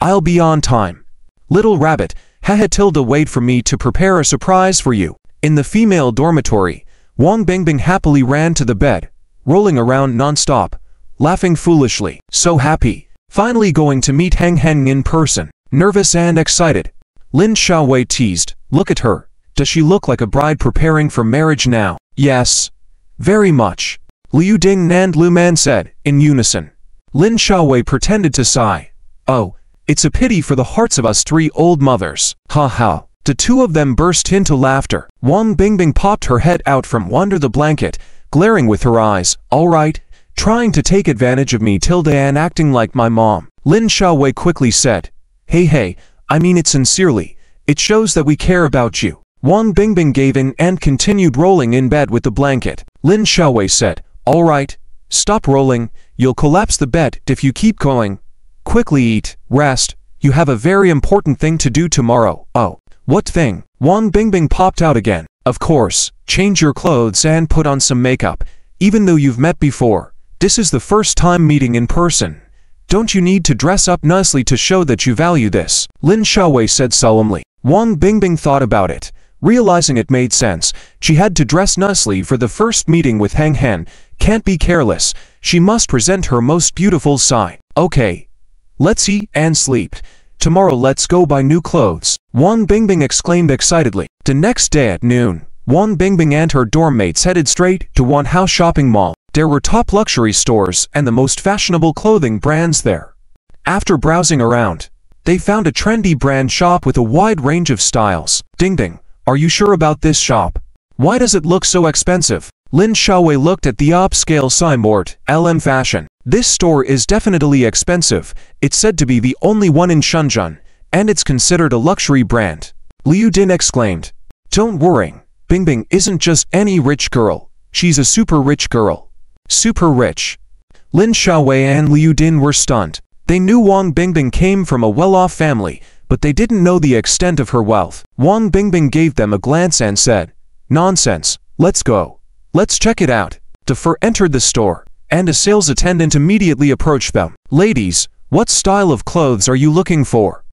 I'll be on time. Little Rabbit, haha tilde wait for me to prepare a surprise for you. In the female dormitory, Wang Bingbing happily ran to the bed, rolling around non-stop, laughing foolishly. So happy. Finally going to meet Heng in person. Nervous and excited. Lin Xiaowei teased, look at her. Does she look like a bride preparing for marriage now? Yes. Very much. Liu Ding and Lu Man said, in unison. Lin Xiaowei pretended to sigh. Oh, it's a pity for the hearts of us three old mothers. Ha ha. The two of them burst into laughter. Wang Bingbing popped her head out from under the blanket, glaring with her eyes. Alright, trying to take advantage of me tilde and acting like my mom. Lin Xiaowei quickly said, hey, I mean it sincerely. It shows that we care about you. Wang Bingbing gave in and continued rolling in bed with the blanket. Lin Xiaowei said, alright, stop rolling, you'll collapse the bed if you keep going. Quickly eat, rest, you have a very important thing to do tomorrow. Oh, what thing? Wang Bingbing popped out again. Of course, change your clothes and put on some makeup, even though you've met before. This is the first time meeting in person. Don't you need to dress up nicely to show that you value this? Lin Xiaowei said solemnly. Wang Bingbing thought about it. Realizing it made sense, she had to dress nicely for the first meeting with Heng. Can't be careless. She must present her most beautiful side. Okay. Let's eat and sleep. Tomorrow let's go buy new clothes. Wang Bingbing exclaimed excitedly. The next day at noon, Wang Bingbing and her dorm mates headed straight to Wanhao Shopping Mall. There were top luxury stores and the most fashionable clothing brands there. After browsing around, they found a trendy brand shop with a wide range of styles. Ding, are you sure about this shop? Why does it look so expensive? Lin Xiaowei looked at the upscale signboard, LM Fashion. This store is definitely expensive. It's said to be the only one in Shenzhen, and it's considered a luxury brand. Liu Din exclaimed. Don't worry, Bingbing isn't just any rich girl. She's a super rich girl. Super rich. Lin Xiaowei and Liu Din were stunned. They knew Wang Bingbing came from a well-off family, but they didn't know the extent of her wealth. Wang Bingbing gave them a glance and said, Nonsense, let's go. Let's check it out. De Fer entered the store, and a sales attendant immediately approached them. Ladies, what style of clothes are you looking for?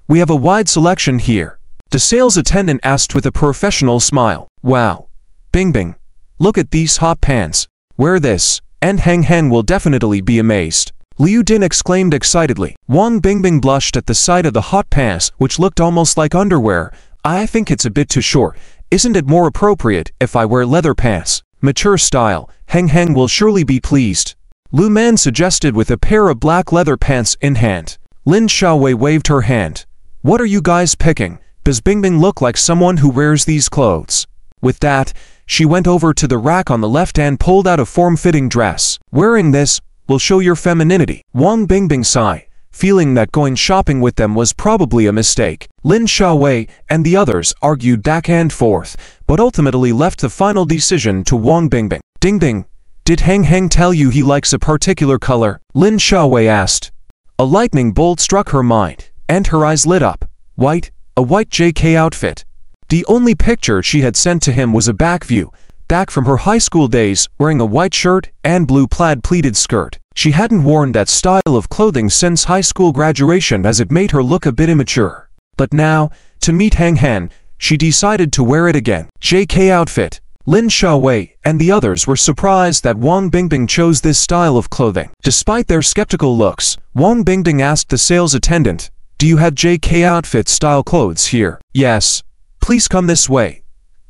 We have a wide selection here. The sales attendant asked with a professional smile. Wow. Bingbing, look at these hot pants. Wear this, and Hang will definitely be amazed. Liu Din exclaimed excitedly. Wang Bingbing blushed at the sight of the hot pants, which looked almost like underwear. I think it's a bit too short. Isn't it more appropriate if I wear leather pants? Mature style. Hang will surely be pleased. Lu Man suggested with a pair of black leather pants in hand. Lin Xiaowei waved her hand. What are you guys picking? Does Bingbing look like someone who wears these clothes? With that, she went over to the rack on the left and pulled out a form-fitting dress. Wearing this will show your femininity. Wang Bingbing sighed, feeling that going shopping with them was probably a mistake. Lin Xiaowei and the others argued back and forth, but ultimately left the final decision to Wang Bingbing. Ding, did Hang tell you he likes a particular color? Lin Xiaowei asked. A lightning bolt struck her mind, and her eyes lit up. White, a white JK outfit. The only picture she had sent to him was a back view, back from her high school days, wearing a white shirt and blue plaid pleated skirt. She hadn't worn that style of clothing since high school graduation as it made her look a bit immature. But now, to meet Hang, she decided to wear it again. JK outfit. Lin Xiaowei and the others were surprised that Wang Bingbing chose this style of clothing. Despite their skeptical looks, Wang Bingbing asked the sales attendant, Do you have JK outfit style clothes here? Yes. Please come this way.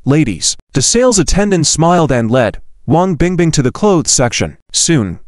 Ladies. The sales attendant smiled and led Wang Bingbing to the clothes section. Soon,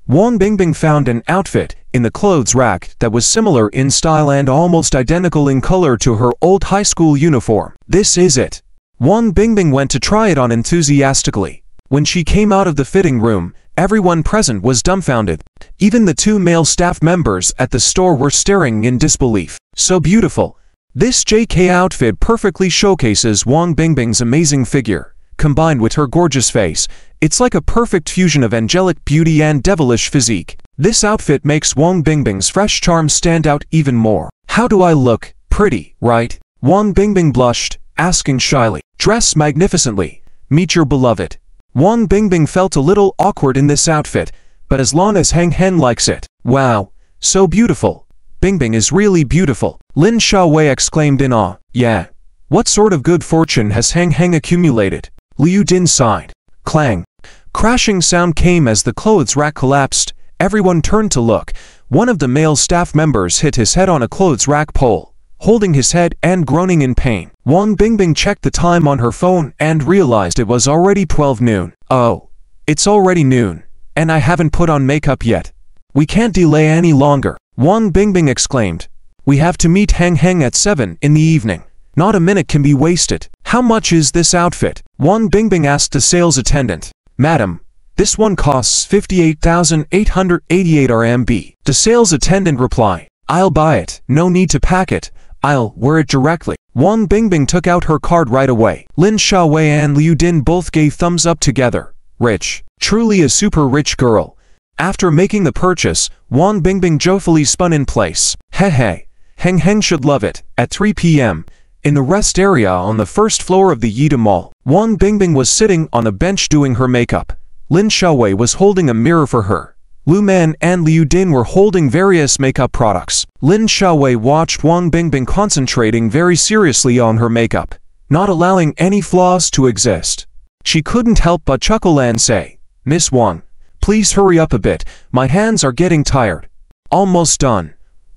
Wang Bingbing found an outfit in the clothes rack that was similar in style and almost identical in color to her old high school uniform. This is it. Wang Bingbing went to try it on enthusiastically. When she came out of the fitting room, everyone present was dumbfounded. Even the 2 male staff members at the store were staring in disbelief. So beautiful. This JK outfit perfectly showcases Wang Bingbing's amazing figure, combined with her gorgeous face. It's like a perfect fusion of angelic beauty and devilish physique. This outfit makes Wang Bingbing's fresh charm stand out even more. How do I look? Pretty, right? Wang Bingbing blushed, asking shyly. Dress magnificently. Meet your beloved. Wang Bingbing felt a little awkward in this outfit, but as long as Hang likes it. Wow, so beautiful. Bingbing is really beautiful. Lin Xiaowei exclaimed in awe. Yeah. What sort of good fortune has Hang accumulated? Liu Din sighed. Clang. Crashing sound came as the clothes rack collapsed. Everyone turned to look. One of the male staff members hit his head on a clothes rack pole, holding his head and groaning in pain. Wang Bingbing checked the time on her phone and realized it was already 12 noon. Oh, it's already noon, and I haven't put on makeup yet. We can't delay any longer. Wang Bingbing exclaimed. We have to meet Hang at 7 in the evening. Not a minute can be wasted. How much is this outfit? Wang Bingbing asked the sales attendant. Madam, this one costs 58,888 RMB. The sales attendant replied. I'll buy it. No need to pack it. I'll wear it directly. Wang Bingbing took out her card right away. Lin Xiaowei and Liu Din both gave thumbs up together. Rich. Truly a super rich girl. After making the purchase, Wang Bingbing joyfully spun in place. Hey, Hang should love it. At 3 p.m., in the rest area on the first floor of the Yida Mall, Wang Bingbing was sitting on a bench doing her makeup. Lin Xiaowei was holding a mirror for her. Lu Man and Liu Din were holding various makeup products. Lin Xiaowei watched Wang Bingbing concentrating very seriously on her makeup, not allowing any flaws to exist. She couldn't help but chuckle and say, Miss Wang, please hurry up a bit, my hands are getting tired. Almost done.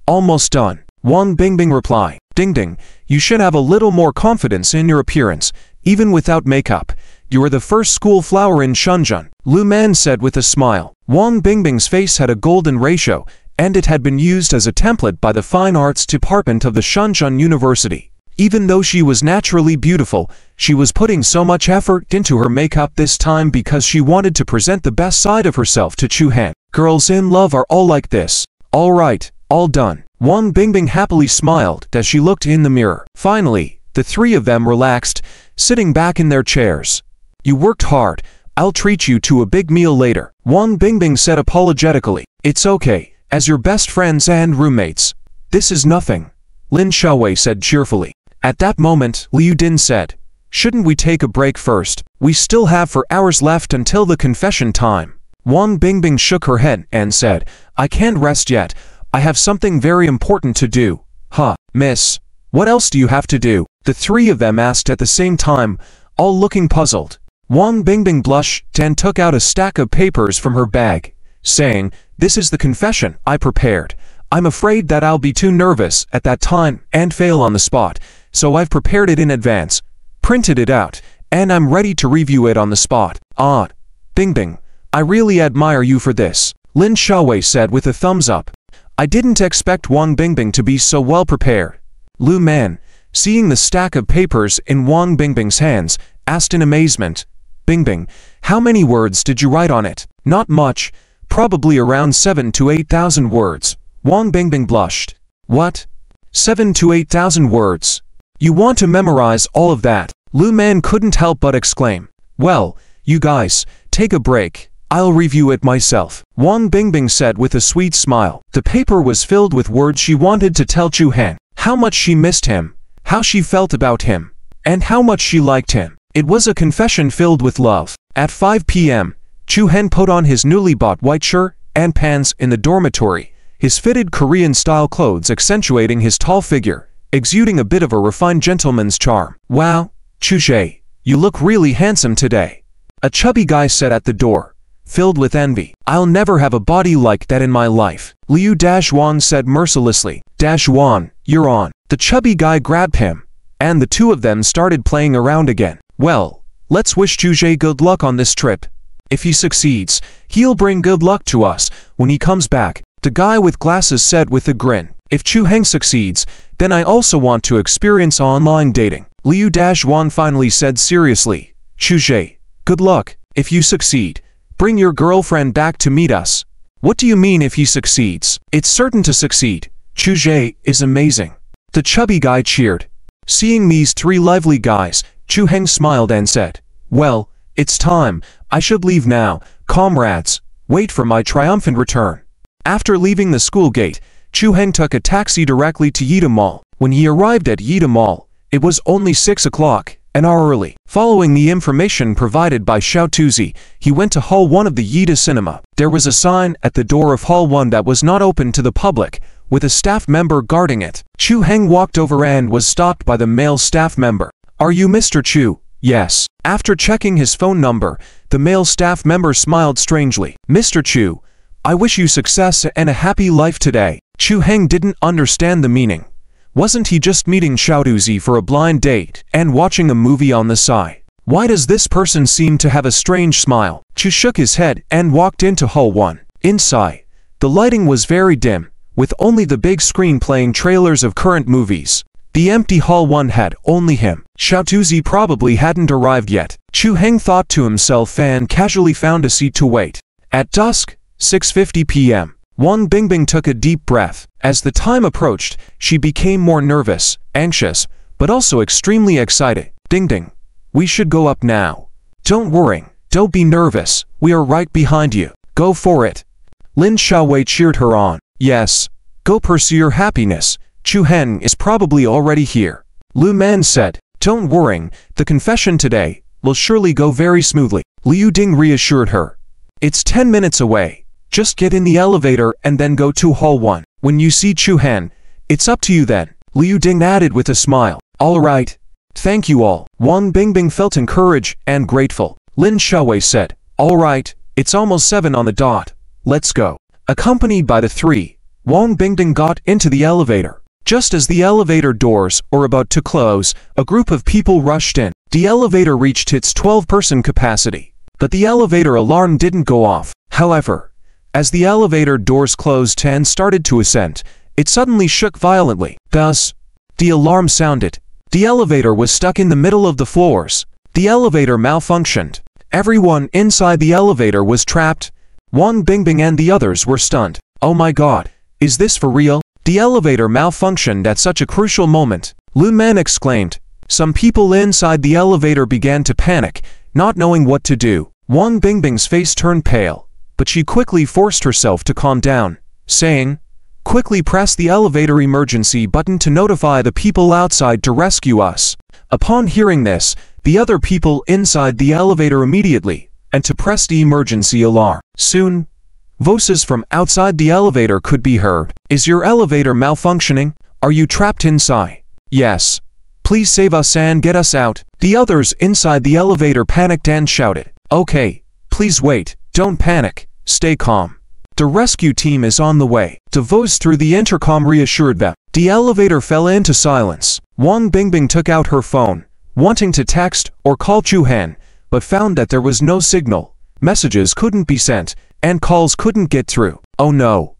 Almost done. Wang Bingbing replied. Ding, you should have a little more confidence in your appearance, even without makeup. You are the first school flower in Shenzhen, Lu Man said with a smile. Wang Bingbing's face had a golden ratio, and it had been used as a template by the Fine Arts Department of the Shenzhen University. Even though she was naturally beautiful, she was putting so much effort into her makeup this time because she wanted to present the best side of herself to Chu Han. Girls in love are all like this. All right, all done. Wang Bingbing happily smiled as she looked in the mirror. Finally, the three of them relaxed, sitting back in their chairs. You worked hard. I'll treat you to a big meal later, Wang Bingbing said apologetically. It's okay, as your best friends and roommates. This is nothing, Lin Xiaowei said cheerfully. At that moment, Liu Din said, shouldn't we take a break first? We still have 4 hours left until the confession time. Wang Bingbing shook her head and said, I can't rest yet. I have something very important to do. Huh, miss. What else do you have to do? The three of them asked at the same time, all looking puzzled. Wang Bingbing blushed and took out a stack of papers from her bag, saying, this is the confession I prepared. I'm afraid that I'll be too nervous at that time and fail on the spot, so I've prepared it in advance, printed it out, and I'm ready to review it on the spot. Ah, Bingbing, I really admire you for this, Lin Xiaowei said with a thumbs up. I didn't expect Wang Bingbing to be so well prepared. Lu Man, seeing the stack of papers in Wang Bingbing's hands, asked in amazement, Bingbing, how many words did you write on it? Not much, probably around 7,000 to 8,000 words. Wang Bingbing blushed. What? 7,000 to 8,000 words? You want to memorize all of that? Lu Man couldn't help but exclaim. Well, you guys, take a break. I'll review it myself, Wang Bingbing said with a sweet smile. The paper was filled with words she wanted to tell Chu Han. How much she missed him, how she felt about him, and how much she liked him. It was a confession filled with love. At 5 p.m., Chu Han put on his newly bought white shirt and pants in the dormitory, his fitted Korean-style clothes accentuating his tall figure, exuding a bit of a refined gentleman's charm. Wow, Chu Jae, you look really handsome today, a chubby guy said at the door, filled with envy. I'll never have a body like that in my life, Liu Dashwan said mercilessly. Dashwan, you're on. The chubby guy grabbed him, and the two of them started playing around again. Well, let's wish Chu Jae good luck on this trip. If he succeeds, he'll bring good luck to us when he comes back, the guy with glasses said with a grin. If Chu Heng succeeds, then I also want to experience online dating, Liu Dashwan finally said seriously. Chu Jae, good luck. If you succeed, bring your girlfriend back to meet us. What do you mean if he succeeds? It's certain to succeed. Chu Jae is amazing. The chubby guy cheered. Seeing these three lively guys, Chu Heng smiled and said, well, it's time. I should leave now. Comrades, wait for my triumphant return. After leaving the school gate, Chu Heng took a taxi directly to Yida Mall. When he arrived at Yida Mall, it was only 6 o'clock, an hour early. Following the information provided by Xiao Tuzi, he went to Hall 1 of the Yida Cinema. There was a sign at the door of Hall 1 that was not open to the public, with a staff member guarding it. Chu Heng walked over and was stopped by the male staff member. Are you Mr. Chu? Yes. After checking his phone number, the male staff member smiled strangely. Mr. Chu, I wish you success and a happy life today. Chu Heng didn't understand the meaning. Wasn't he just meeting Xiao Tuzi for a blind date and watching a movie on the side? Why does this person seem to have a strange smile? Chu shook his head and walked into Hall 1. Inside, the lighting was very dim, with only the big screen playing trailers of current movies. The empty Hall 1 had only him. Xiao Tuzi probably hadn't arrived yet. Chu Heng thought to himself and casually found a seat to wait. At dusk, 6:50 p.m., Wang Bingbing took a deep breath. As the time approached, she became more nervous, anxious, but also extremely excited. Ding ding. We should go up now. Don't worry. Don't be nervous. We are right behind you. Go for it. Lin Xiaowei cheered her on. Yes. Go pursue your happiness. Chu Hen is probably already here. Lu Man said. Don't worry. The confession today will surely go very smoothly. Liu Ding reassured her. It's 10 minutes away. Just get in the elevator and then go to Hall 1. When you see Chu Han, it's up to you then, Liu Ding added with a smile. All right. Thank you all. Wang Bingbing felt encouraged and grateful. Lin Xiaowei said, all right, it's almost 7 on the dot. Let's go. Accompanied by the three, Wang Bingbing got into the elevator. Just as the elevator doors were about to close, a group of people rushed in. The elevator reached its 12-person capacity, but the elevator alarm didn't go off. However, as the elevator doors closed and started to ascend, it suddenly shook violently. Thus, the alarm sounded. The elevator was stuck in the middle of the floors. The elevator malfunctioned. Everyone inside the elevator was trapped, Wang Bingbing and the others were stunned. Oh my god, is this for real? The elevator malfunctioned at such a crucial moment. Lu Man exclaimed. Some people inside the elevator began to panic, not knowing what to do. Wang Bingbing's face turned pale, but she quickly forced herself to calm down, saying, "Quickly press the elevator emergency button to notify the people outside to rescue us." Upon hearing this, the other people inside the elevator immediately, and to press the emergency alarm. Soon, voices from outside the elevator could be heard. Is your elevator malfunctioning? Are you trapped inside? Yes. Please save us and get us out. The others inside the elevator panicked and shouted. Okay, please wait, don't panic, stay calm. The rescue team is on the way. The voice through the intercom reassured them. The elevator fell into silence. Wang Bingbing took out her phone, wanting to text or call Chu Han, but found that there was no signal. Messages couldn't be sent, and calls couldn't get through. Oh no.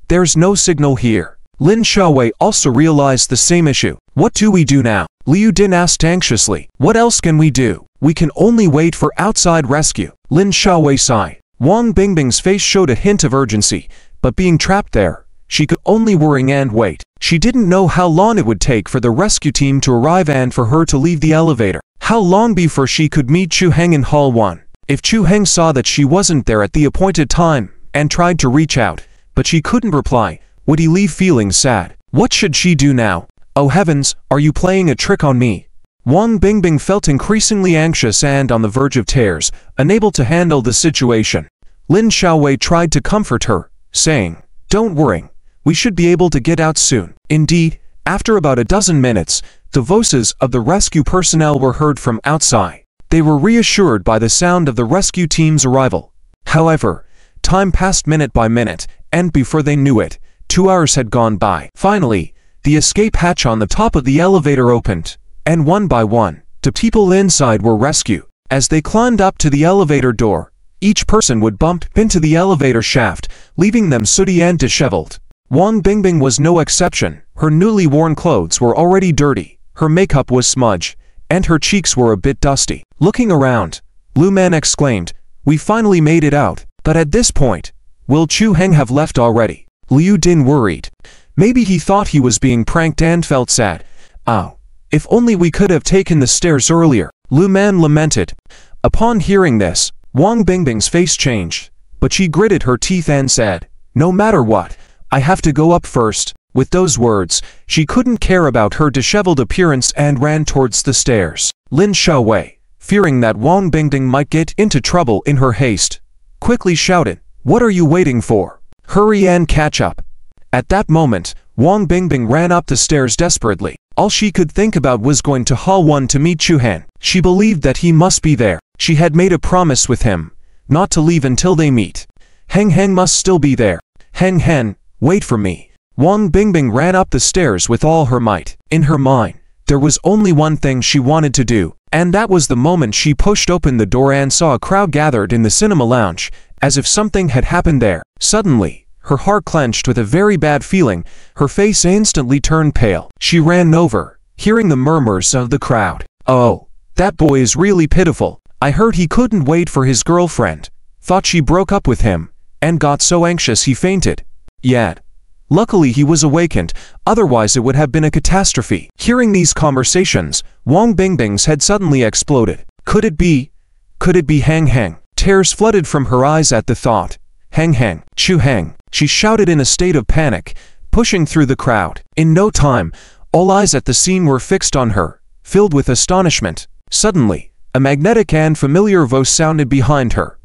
There's no signal here. Lin Xiaowei also realized the same issue. What do we do now? Liu Din asked anxiously. What else can we do? We can only wait for outside rescue. Lin Xiaowei sighed. Wang Bingbing's face showed a hint of urgency, but being trapped there, she could only worry and wait. She didn't know how long it would take for the rescue team to arrive and for her to leave the elevator. How long before she could meet Chu Heng in Hall 1? If Chu Heng saw that she wasn't there at the appointed time and tried to reach out, but she couldn't reply, would he leave feeling sad? What should she do now? Oh heavens, are you playing a trick on me? Wang Bingbing felt increasingly anxious and on the verge of tears, unable to handle the situation. Lin Xiaowei tried to comfort her, saying, "Don't worry, we should be able to get out soon." Indeed, after about a dozen minutes, the voices of the rescue personnel were heard from outside. They were reassured by the sound of the rescue team's arrival. However, time passed minute by minute, and before they knew it, 2 hours had gone by. Finally, the escape hatch on the top of the elevator opened, and one by one, the people inside were rescued. As they climbed up to the elevator door, each person would bump into the elevator shaft, leaving them sooty and disheveled. Wang Bingbing was no exception. Her newly worn clothes were already dirty, her makeup was smudged, and her cheeks were a bit dusty. Looking around, Lu Man exclaimed, "We finally made it out." But at this point, will Chu Heng have left already? Liu Din worried. Maybe he thought he was being pranked and felt sad. Oh, if only we could have taken the stairs earlier. Lu Man lamented. Upon hearing this, Wang Bingbing's face changed, but she gritted her teeth and said, "No matter what, I have to go up first." With those words, she couldn't care about her disheveled appearance and ran towards the stairs. Lin Xiaowei, fearing that Wang Bingbing might get into trouble in her haste, quickly shouted, "What are you waiting for? Hurry and catch up." At that moment, Wang Bingbing ran up the stairs desperately. All she could think about was going to Hall 1 to meet Chu Han. She believed that he must be there. She had made a promise with him, not to leave until they meet. Heng Heng must still be there. Heng Heng, wait for me. Wang Bingbing ran up the stairs with all her might. In her mind, there was only one thing she wanted to do, and that was the moment she pushed open the door and saw a crowd gathered in the cinema lounge, as if something had happened there. Suddenly, her heart clenched with a very bad feeling, her face instantly turned pale. She ran over, hearing the murmurs of the crowd. "Oh, that boy is really pitiful. I heard he couldn't wait for his girlfriend, thought she broke up with him, and got so anxious he fainted. Yet, luckily he was awakened, otherwise it would have been a catastrophe." Hearing these conversations, Wang Bingbing's head suddenly exploded. Could it be Heng Heng? Tears flooded from her eyes at the thought. "Heng Heng, Chu Heng," she shouted in a state of panic, pushing through the crowd. In no time, all eyes at the scene were fixed on her, filled with astonishment. Suddenly, a magnetic and familiar voice sounded behind her.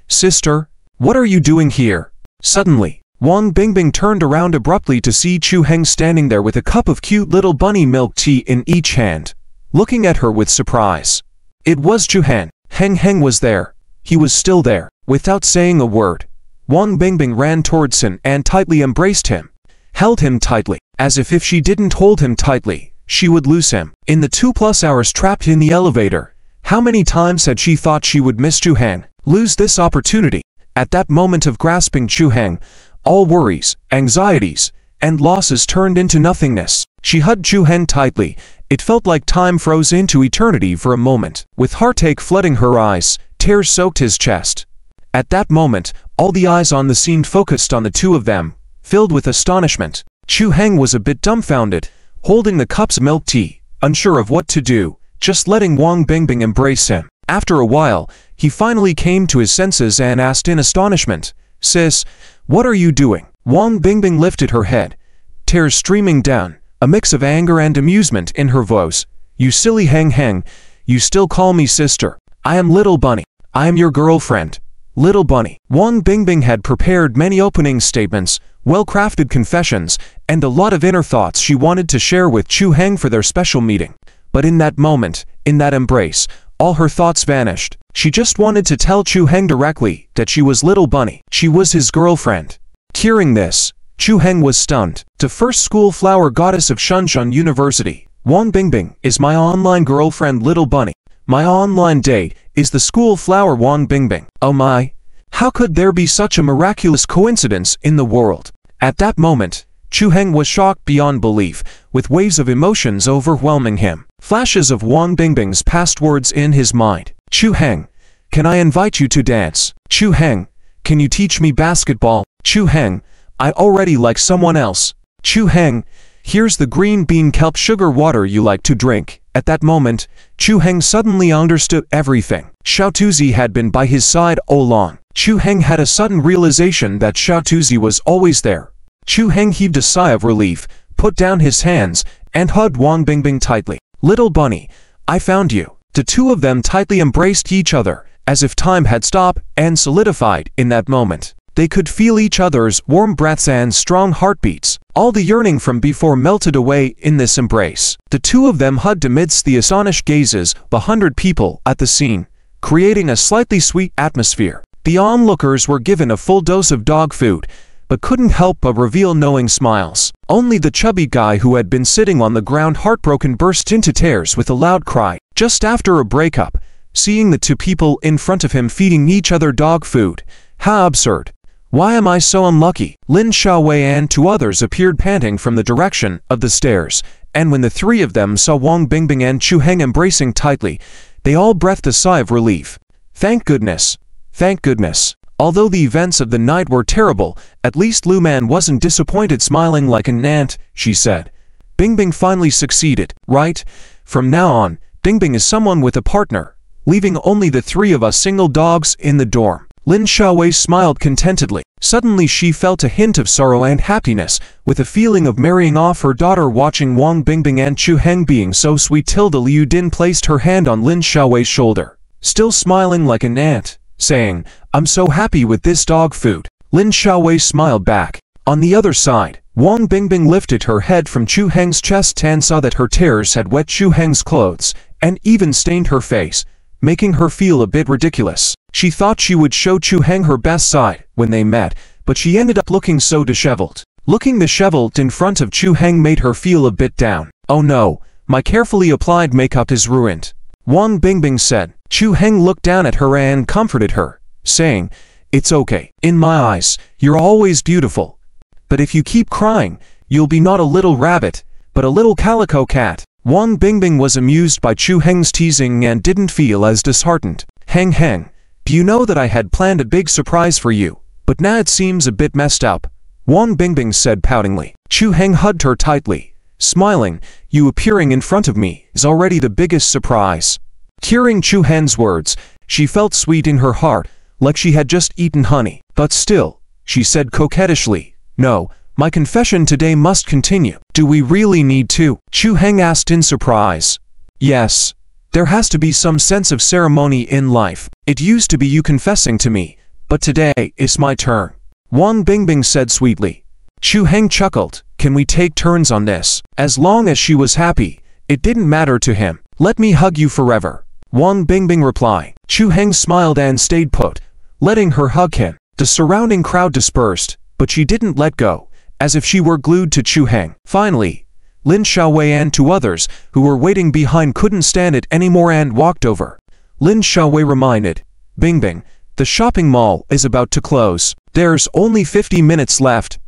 "Sister, what are you doing here?" Suddenly, Wang Bingbing turned around abruptly to see Chu Heng standing there with a cup of cute little bunny milk tea in each hand, looking at her with surprise. It was Chu Han. Heng Heng was there. He was still there. Without saying a word, Wang Bingbing ran towards him and tightly embraced him, held him tightly, as if she didn't hold him tightly, she would lose him. In the 2+ hours trapped in the elevator, how many times had she thought she would miss Chu Han, lose this opportunity? At that moment of grasping Chu Han, all worries, anxieties, and losses turned into nothingness. She hugged Chu Han tightly. It felt like time froze into eternity for a moment. With heartache flooding her eyes, tears soaked his chest. At that moment, All the eyes on the scene focused on the two of them, filled with astonishment. Chu Heng was a bit dumbfounded, holding the cups of milk tea, unsure of what to do, just letting Wang Bingbing embrace him. After a while, he finally came to his senses and asked in astonishment, "Sis, what are you doing?" Wang Bingbing lifted her head, tears streaming down, a mix of anger and amusement in her voice. "You silly Heng Heng, you still call me sister. I am Little Bunny. I am your girlfriend, Little Bunny." Wang Bingbing had prepared many opening statements, well-crafted confessions, and a lot of inner thoughts she wanted to share with Chu Heng for their special meeting. But in that moment, in that embrace, all her thoughts vanished. She just wanted to tell Chu Heng directly that she was Little Bunny. She was his girlfriend. Hearing this, Chu Heng was stunned. The first school flower goddess of Shenzhen University, Wang Bingbing, is my online girlfriend Little Bunny. My online date is the school flower Wang Bingbing. Oh my! How could there be such a miraculous coincidence in the world? At that moment, Chu Heng was shocked beyond belief, with waves of emotions overwhelming him. Flashes of Wang Bingbing's past words in his mind. "Chu Heng, can I invite you to dance? Chu Heng, can you teach me basketball? Chu Heng, I already like someone else. Chu Heng, here's the green bean kelp sugar water you like to drink." At that moment, Chu Heng suddenly understood everything. Xiao Tuzi had been by his side all along. Chu Heng had a sudden realization that Xiao Tuzi was always there. Chu Heng heaved a sigh of relief, put down his hands, and hugged Wang Bingbing tightly. "Little Bunny, I found you." The two of them tightly embraced each other, as if time had stopped and solidified in that moment. They could feel each other's warm breaths and strong heartbeats. All the yearning from before melted away in this embrace. The two of them hugged amidst the astonished gazes of 100 people at the scene, creating a slightly sweet atmosphere. The onlookers were given a full dose of dog food, but couldn't help but reveal knowing smiles. Only the chubby guy who had been sitting on the ground heartbroken burst into tears with a loud cry. Just after a breakup, seeing the two people in front of him feeding each other dog food. How absurd. Why am I so unlucky? Lin Xiaowei and two others appeared panting from the direction of the stairs, and when the three of them saw Wang Bingbing and Chu Heng embracing tightly, they all breathed a sigh of relief. Thank goodness. Thank goodness. Although the events of the night were terrible, at least Lu Man wasn't disappointed, smiling like an ant, she said. Bingbing finally succeeded, right? From now on, Bingbing is someone with a partner, leaving only the three of us single dogs in the dorm. Lin Xiaowei smiled contentedly. Suddenly she felt a hint of sorrow and happiness, with a feeling of marrying off her daughter. Watching Wang Bingbing and Chu Heng being so sweet, Tilda Liu Din placed her hand on Lin Xiaowei's shoulder, still smiling like an ant, saying, "I'm so happy with this dog food." Lin Xiaowei smiled back. On the other side, Wang Bingbing lifted her head from Chu Heng's chest and saw that her tears had wet Chu Heng's clothes, and even stained her face, making her feel a bit ridiculous. She thought she would show Chu Heng her best side when they met, but she ended up looking so disheveled. Looking disheveled in front of Chu Heng made her feel a bit down. "Oh no, my carefully applied makeup is ruined," Wang Bingbing said. Chu Heng looked down at her and comforted her, saying, "It's okay. In my eyes, you're always beautiful. But if you keep crying, you'll be not a little rabbit, but a little calico cat." Wang Bingbing was amused by Chu Heng's teasing and didn't feel as disheartened. "Heng Heng, do you know that I had planned a big surprise for you, but now it seems a bit messed up?" Wang Bingbing said poutingly. Chu Heng hugged her tightly, smiling. "You appearing in front of me is already the biggest surprise." Hearing Chu Heng's words, she felt sweet in her heart, like she had just eaten honey. "But still," she said coquettishly, "no, my confession today must continue." "Do we really need to?" Chu Heng asked in surprise. "Yes. There has to be some sense of ceremony in life. It used to be you confessing to me, but today it's my turn," Wang Bingbing said sweetly. Chu Heng chuckled. "Can we take turns on this?" As long as she was happy, it didn't matter to him. "Let me hug you forever," Wang Bingbing replied. Chu Heng smiled and stayed put, letting her hug him. The surrounding crowd dispersed, but she didn't let go, as if she were glued to Chu Heng. Finally, Lin Xiaowei and two others who were waiting behind couldn't stand it anymore and walked over. Lin Xiaowei reminded Bingbing, "The shopping mall is about to close. There's only 50 minutes left."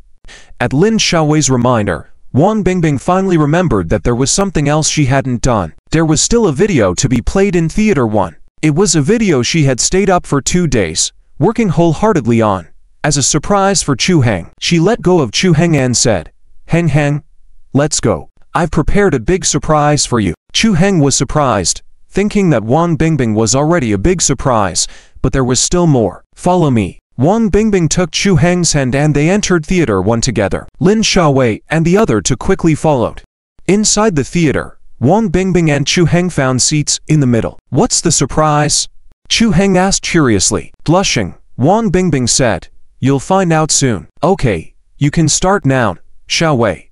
At Lin Xiaowei's reminder, Wang Bingbing finally remembered that there was something else she hadn't done. There was still a video to be played in Theater 1. It was a video she had stayed up for 2 days, working wholeheartedly on. As a surprise for Chu Heng, she let go of Chu Heng and said, "Heng Heng, let's go. I've prepared a big surprise for you." Chu Heng was surprised, thinking that Wang Bingbing was already a big surprise, but there was still more. "Follow me." Wang Bingbing took Chu Heng's hand and they entered Theater 1 together. Lin Xiaowei and the other two quickly followed. Inside the theater, Wang Bingbing and Chu Heng found seats in the middle. "What's the surprise?" Chu Heng asked curiously. Blushing, Wang Bingbing said, "You'll find out soon." "Okay, you can start now, Xiaowei."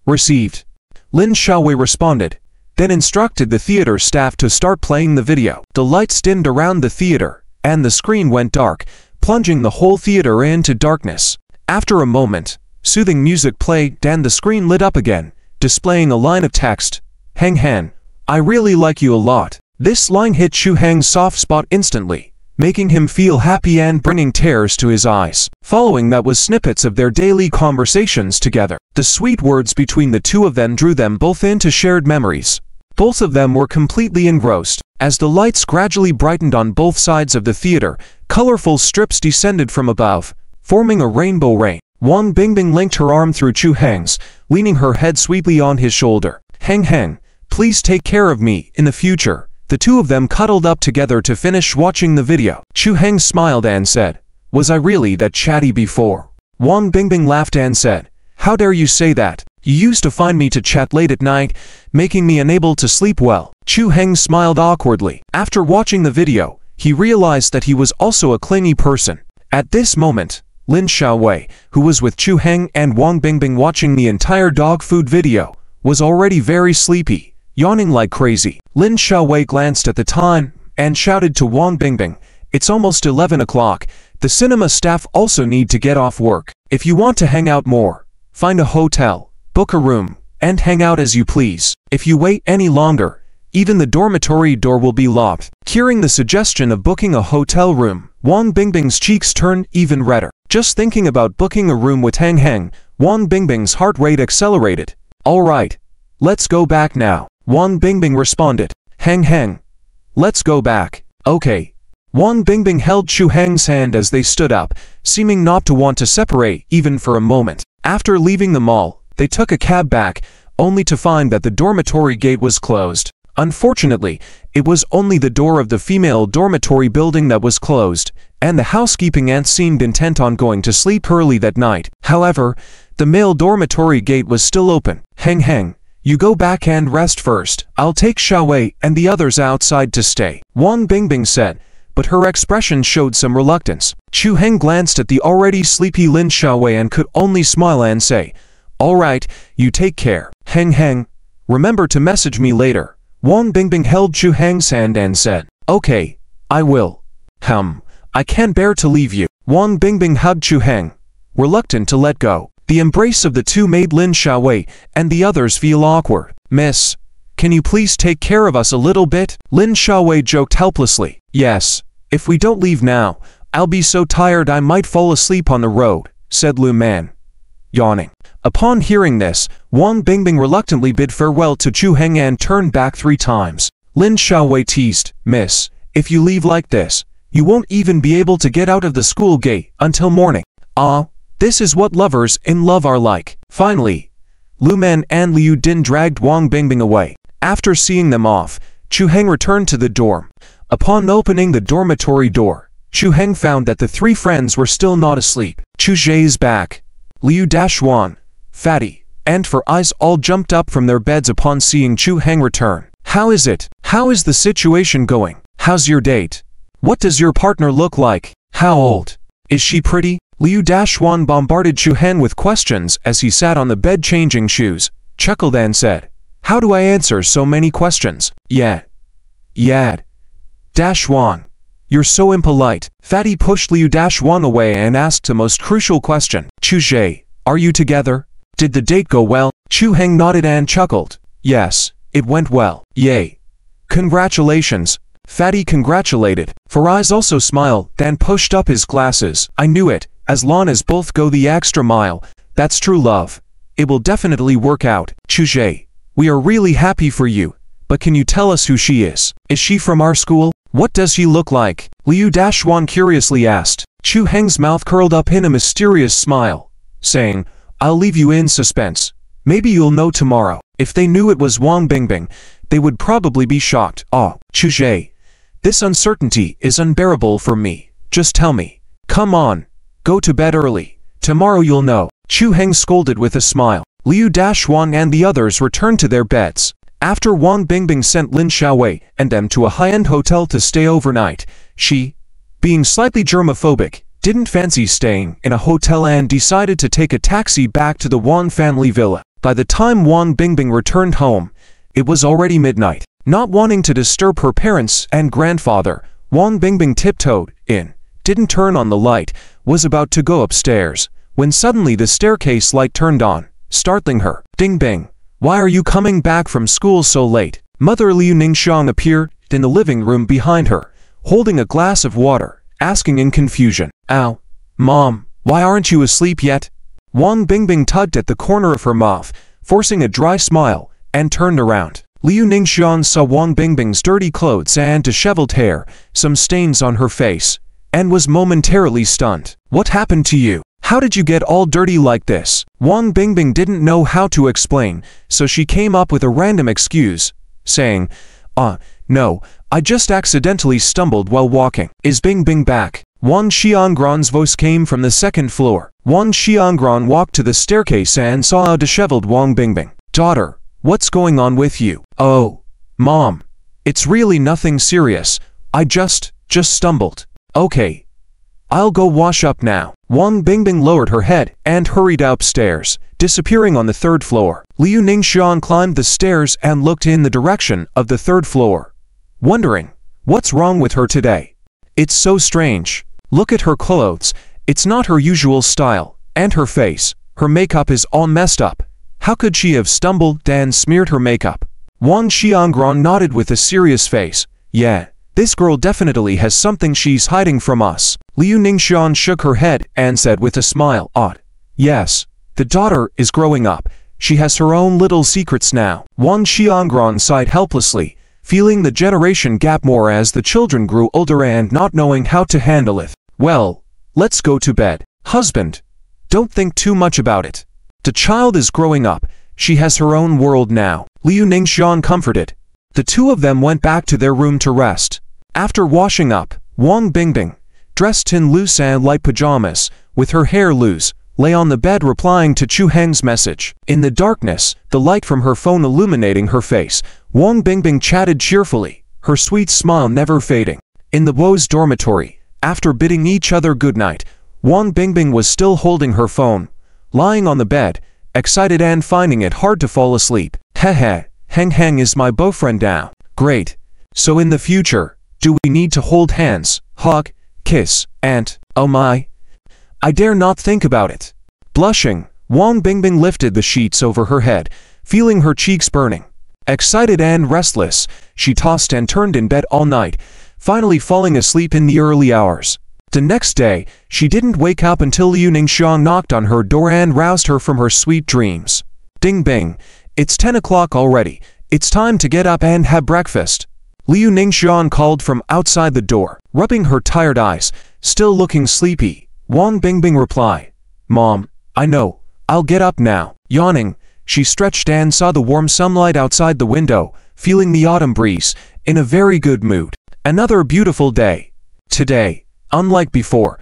"Received." Lin Xiaowei responded, then instructed the theater staff to start playing the video. The lights dimmed around the theater, and the screen went dark, plunging the whole theater into darkness. After a moment, soothing music played and the screen lit up again, displaying a line of text, "Heng Heng, I really like you a lot." This line hit Chu Heng's soft spot instantly, making him feel happy and bringing tears to his eyes. Following that was snippets of their daily conversations together. The sweet words between the two of them drew them both into shared memories. Both of them were completely engrossed. As the lights gradually brightened on both sides of the theater, colorful strips descended from above, forming a rainbow rain. Wang Bingbing linked her arm through Chu Heng's, leaning her head sweetly on his shoulder. "Heng Heng, please take care of me in the future." The two of them cuddled up together to finish watching the video. Chu Heng smiled and said, "Was I really that chatty before?" Wang Bingbing laughed and said, "How dare you say that? You used to find me to chat late at night, making me unable to sleep well." Chu Heng smiled awkwardly. After watching the video, he realized that he was also a clingy person. At this moment, Lin Xiaowei, who was with Chu Heng and Wang Bingbing watching the entire dog food video, was already very sleepy, yawning like crazy. Lin Xiaowei glanced at the time and shouted to Wang Bingbing, "It's almost 11 o'clock. The cinema staff also need to get off work. If you want to hang out more, find a hotel, book a room, and hang out as you please. If you wait any longer, even the dormitory door will be locked." Hearing the suggestion of booking a hotel room, Wang Bingbing's cheeks turned even redder. Just thinking about booking a room with Heng Heng, Wang Bingbing's heart rate accelerated. "All right, let's go back now." Wang Bingbing responded. "Heng Heng, let's go back." "Okay." Wang Bingbing held Chu Heng's hand as they stood up, seeming not to want to separate even for a moment. After leaving the mall, they took a cab back, only to find that the dormitory gate was closed. Unfortunately, it was only the door of the female dormitory building that was closed, and the housekeeping aunt seemed intent on going to sleep early that night. However, the male dormitory gate was still open. "Heng Heng, you go back and rest first. I'll take Xiaowei and the others outside to stay," Wang Bingbing said, but her expression showed some reluctance. Chu Heng glanced at the already sleepy Lin Xiaowei and could only smile and say, "All right, you take care. Heng Heng, remember to message me later." Wang Bingbing held Chu Heng's hand and said, "Okay, I will. I can't bear to leave you." Wang Bingbing hugged Chu Heng, reluctant to let go. The embrace of the two made Lin Xiaowei and the others feel awkward. "Miss, can you please take care of us a little bit?" Lin Xiaowei joked helplessly. "Yes, if we don't leave now, I'll be so tired I might fall asleep on the road," said Lu Man, yawning. Upon hearing this, Wang Bingbing reluctantly bid farewell to Chu Heng and turned back 3 times. Lin Xiaowei teased, "Miss, if you leave like this, you won't even be able to get out of the school gate until morning." "Ah, this is what lovers in love are like." Finally, Lu Man and Liu Din dragged Wang Bingbing away. After seeing them off, Chu Heng returned to the dorm. Upon opening the dormitory door, Chu Heng found that the 3 friends were still not asleep. Chu Zhe is back. Liu Dashuan, Fatty, and For Eyes all jumped up from their beds upon seeing Chu Heng return. "How is it? How is the situation going? How's your date? What does your partner look like? How old? Is she pretty?" Liu Dashuan bombarded Chu Heng with questions as he sat on the bed changing shoes, chuckled and said, "How do I answer so many questions? Yeah. Dashuan, you're so impolite." Fatty pushed Liu Dashuan away and asked the most crucial question. "Chu Zhe, are you together? Did the date go well?" Chu Heng nodded and chuckled. "Yes, it went well." "Yay. Congratulations." Fatty congratulated. For Eyes also smiled, then pushed up his glasses. "I knew it. As long as both go the extra mile, that's true love. It will definitely work out." "Chu Zhe, we are really happy for you, but can you tell us who she is? Is she from our school? What does she look like?" Liu Dashuan curiously asked. Chu Heng's mouth curled up in a mysterious smile, saying, "I'll leave you in suspense. Maybe you'll know tomorrow." If they knew it was Wang Bingbing, they would probably be shocked. "Oh, Chu Zhe, this uncertainty is unbearable for me. Just tell me. Come on, go to bed early. Tomorrow you'll know." Chu Heng scolded with a smile. Liu Dashwang and the others returned to their beds. After Wang Bingbing sent Lin Xiaowei and them to a high-end hotel to stay overnight, she, being slightly germophobic, didn't fancy staying in a hotel and decided to take a taxi back to the Wang family villa. By the time Wang Bingbing returned home, it was already midnight. Not wanting to disturb her parents and grandfather, Wang Bingbing tiptoed in, didn't turn on the light, was about to go upstairs, when suddenly the staircase light turned on, startling her. "Ding Bing, why are you coming back from school so late?" Mother Liu Ningxiang appeared in the living room behind her, holding a glass of water, asking in confusion, "Ow, Mom, why aren't you asleep yet?" Wang Bingbing tugged at the corner of her mouth, forcing a dry smile, and turned around. Liu Ningxiang saw Wang Bingbing's dirty clothes and disheveled hair, some stains on her face, and was momentarily stunned. "What happened to you? How did you get all dirty like this?" Wang Bingbing didn't know how to explain, so she came up with a random excuse, saying, "No, I just accidentally stumbled while walking." "Is Bingbing back?" Wang Xiangran's voice came from the second floor. Wang Xiangran walked to the staircase and saw a disheveled Wang Bingbing. "Daughter, what's going on with you?" "Oh, Mom, it's really nothing serious. I just stumbled." "Okay, I'll go wash up now." Wang Bingbing lowered her head and hurried upstairs, disappearing on the third floor. Liu Ningxiang climbed the stairs and looked in the direction of the third floor, wondering, what's wrong with her today? It's so strange. Look at her clothes, it's not her usual style, and her face, her makeup is all messed up. How could she have stumbled and smeared her makeup? Wang Xiangran nodded with a serious face. "Yeah, this girl definitely has something she's hiding from us." Liu Ningxiang shook her head and said with a smile, "Odd. Yes, the daughter is growing up. She has her own little secrets now." Wang Xiangran sighed helplessly, feeling the generation gap more as the children grew older and not knowing how to handle it. "Well, let's go to bed. Husband, don't think too much about it. The child is growing up. She has her own world now." Liu Ningxiang comforted. The two of them went back to their room to rest. After washing up, Wang Bingbing, dressed in loose and light pajamas, with her hair loose, lay on the bed replying to Chu Heng's message. In the darkness, the light from her phone illuminating her face, Wang Bingbing chatted cheerfully, her sweet smile never fading. In the Wo's dormitory, after bidding each other goodnight, Wang Bingbing was still holding her phone, lying on the bed, excited and finding it hard to fall asleep. "Heh, Heng is my boyfriend now. Great. So in the future, do we need to hold hands, hug, kiss, and, oh my, I dare not think about it." Blushing, Wang Bingbing lifted the sheets over her head, feeling her cheeks burning. Excited and restless, she tossed and turned in bed all night, finally falling asleep in the early hours. The next day, she didn't wake up until Liu Ningxiang knocked on her door and roused her from her sweet dreams. "Ding Bing, it's 10 o'clock already. It's time to get up and have breakfast." Liu Ningxiang called from outside the door, rubbing her tired eyes, still looking sleepy. Wang Bingbing replied, "Mom, I know, I'll get up now." Yawning, she stretched and saw the warm sunlight outside the window, feeling the autumn breeze, in a very good mood. Another beautiful day. Today, unlike before,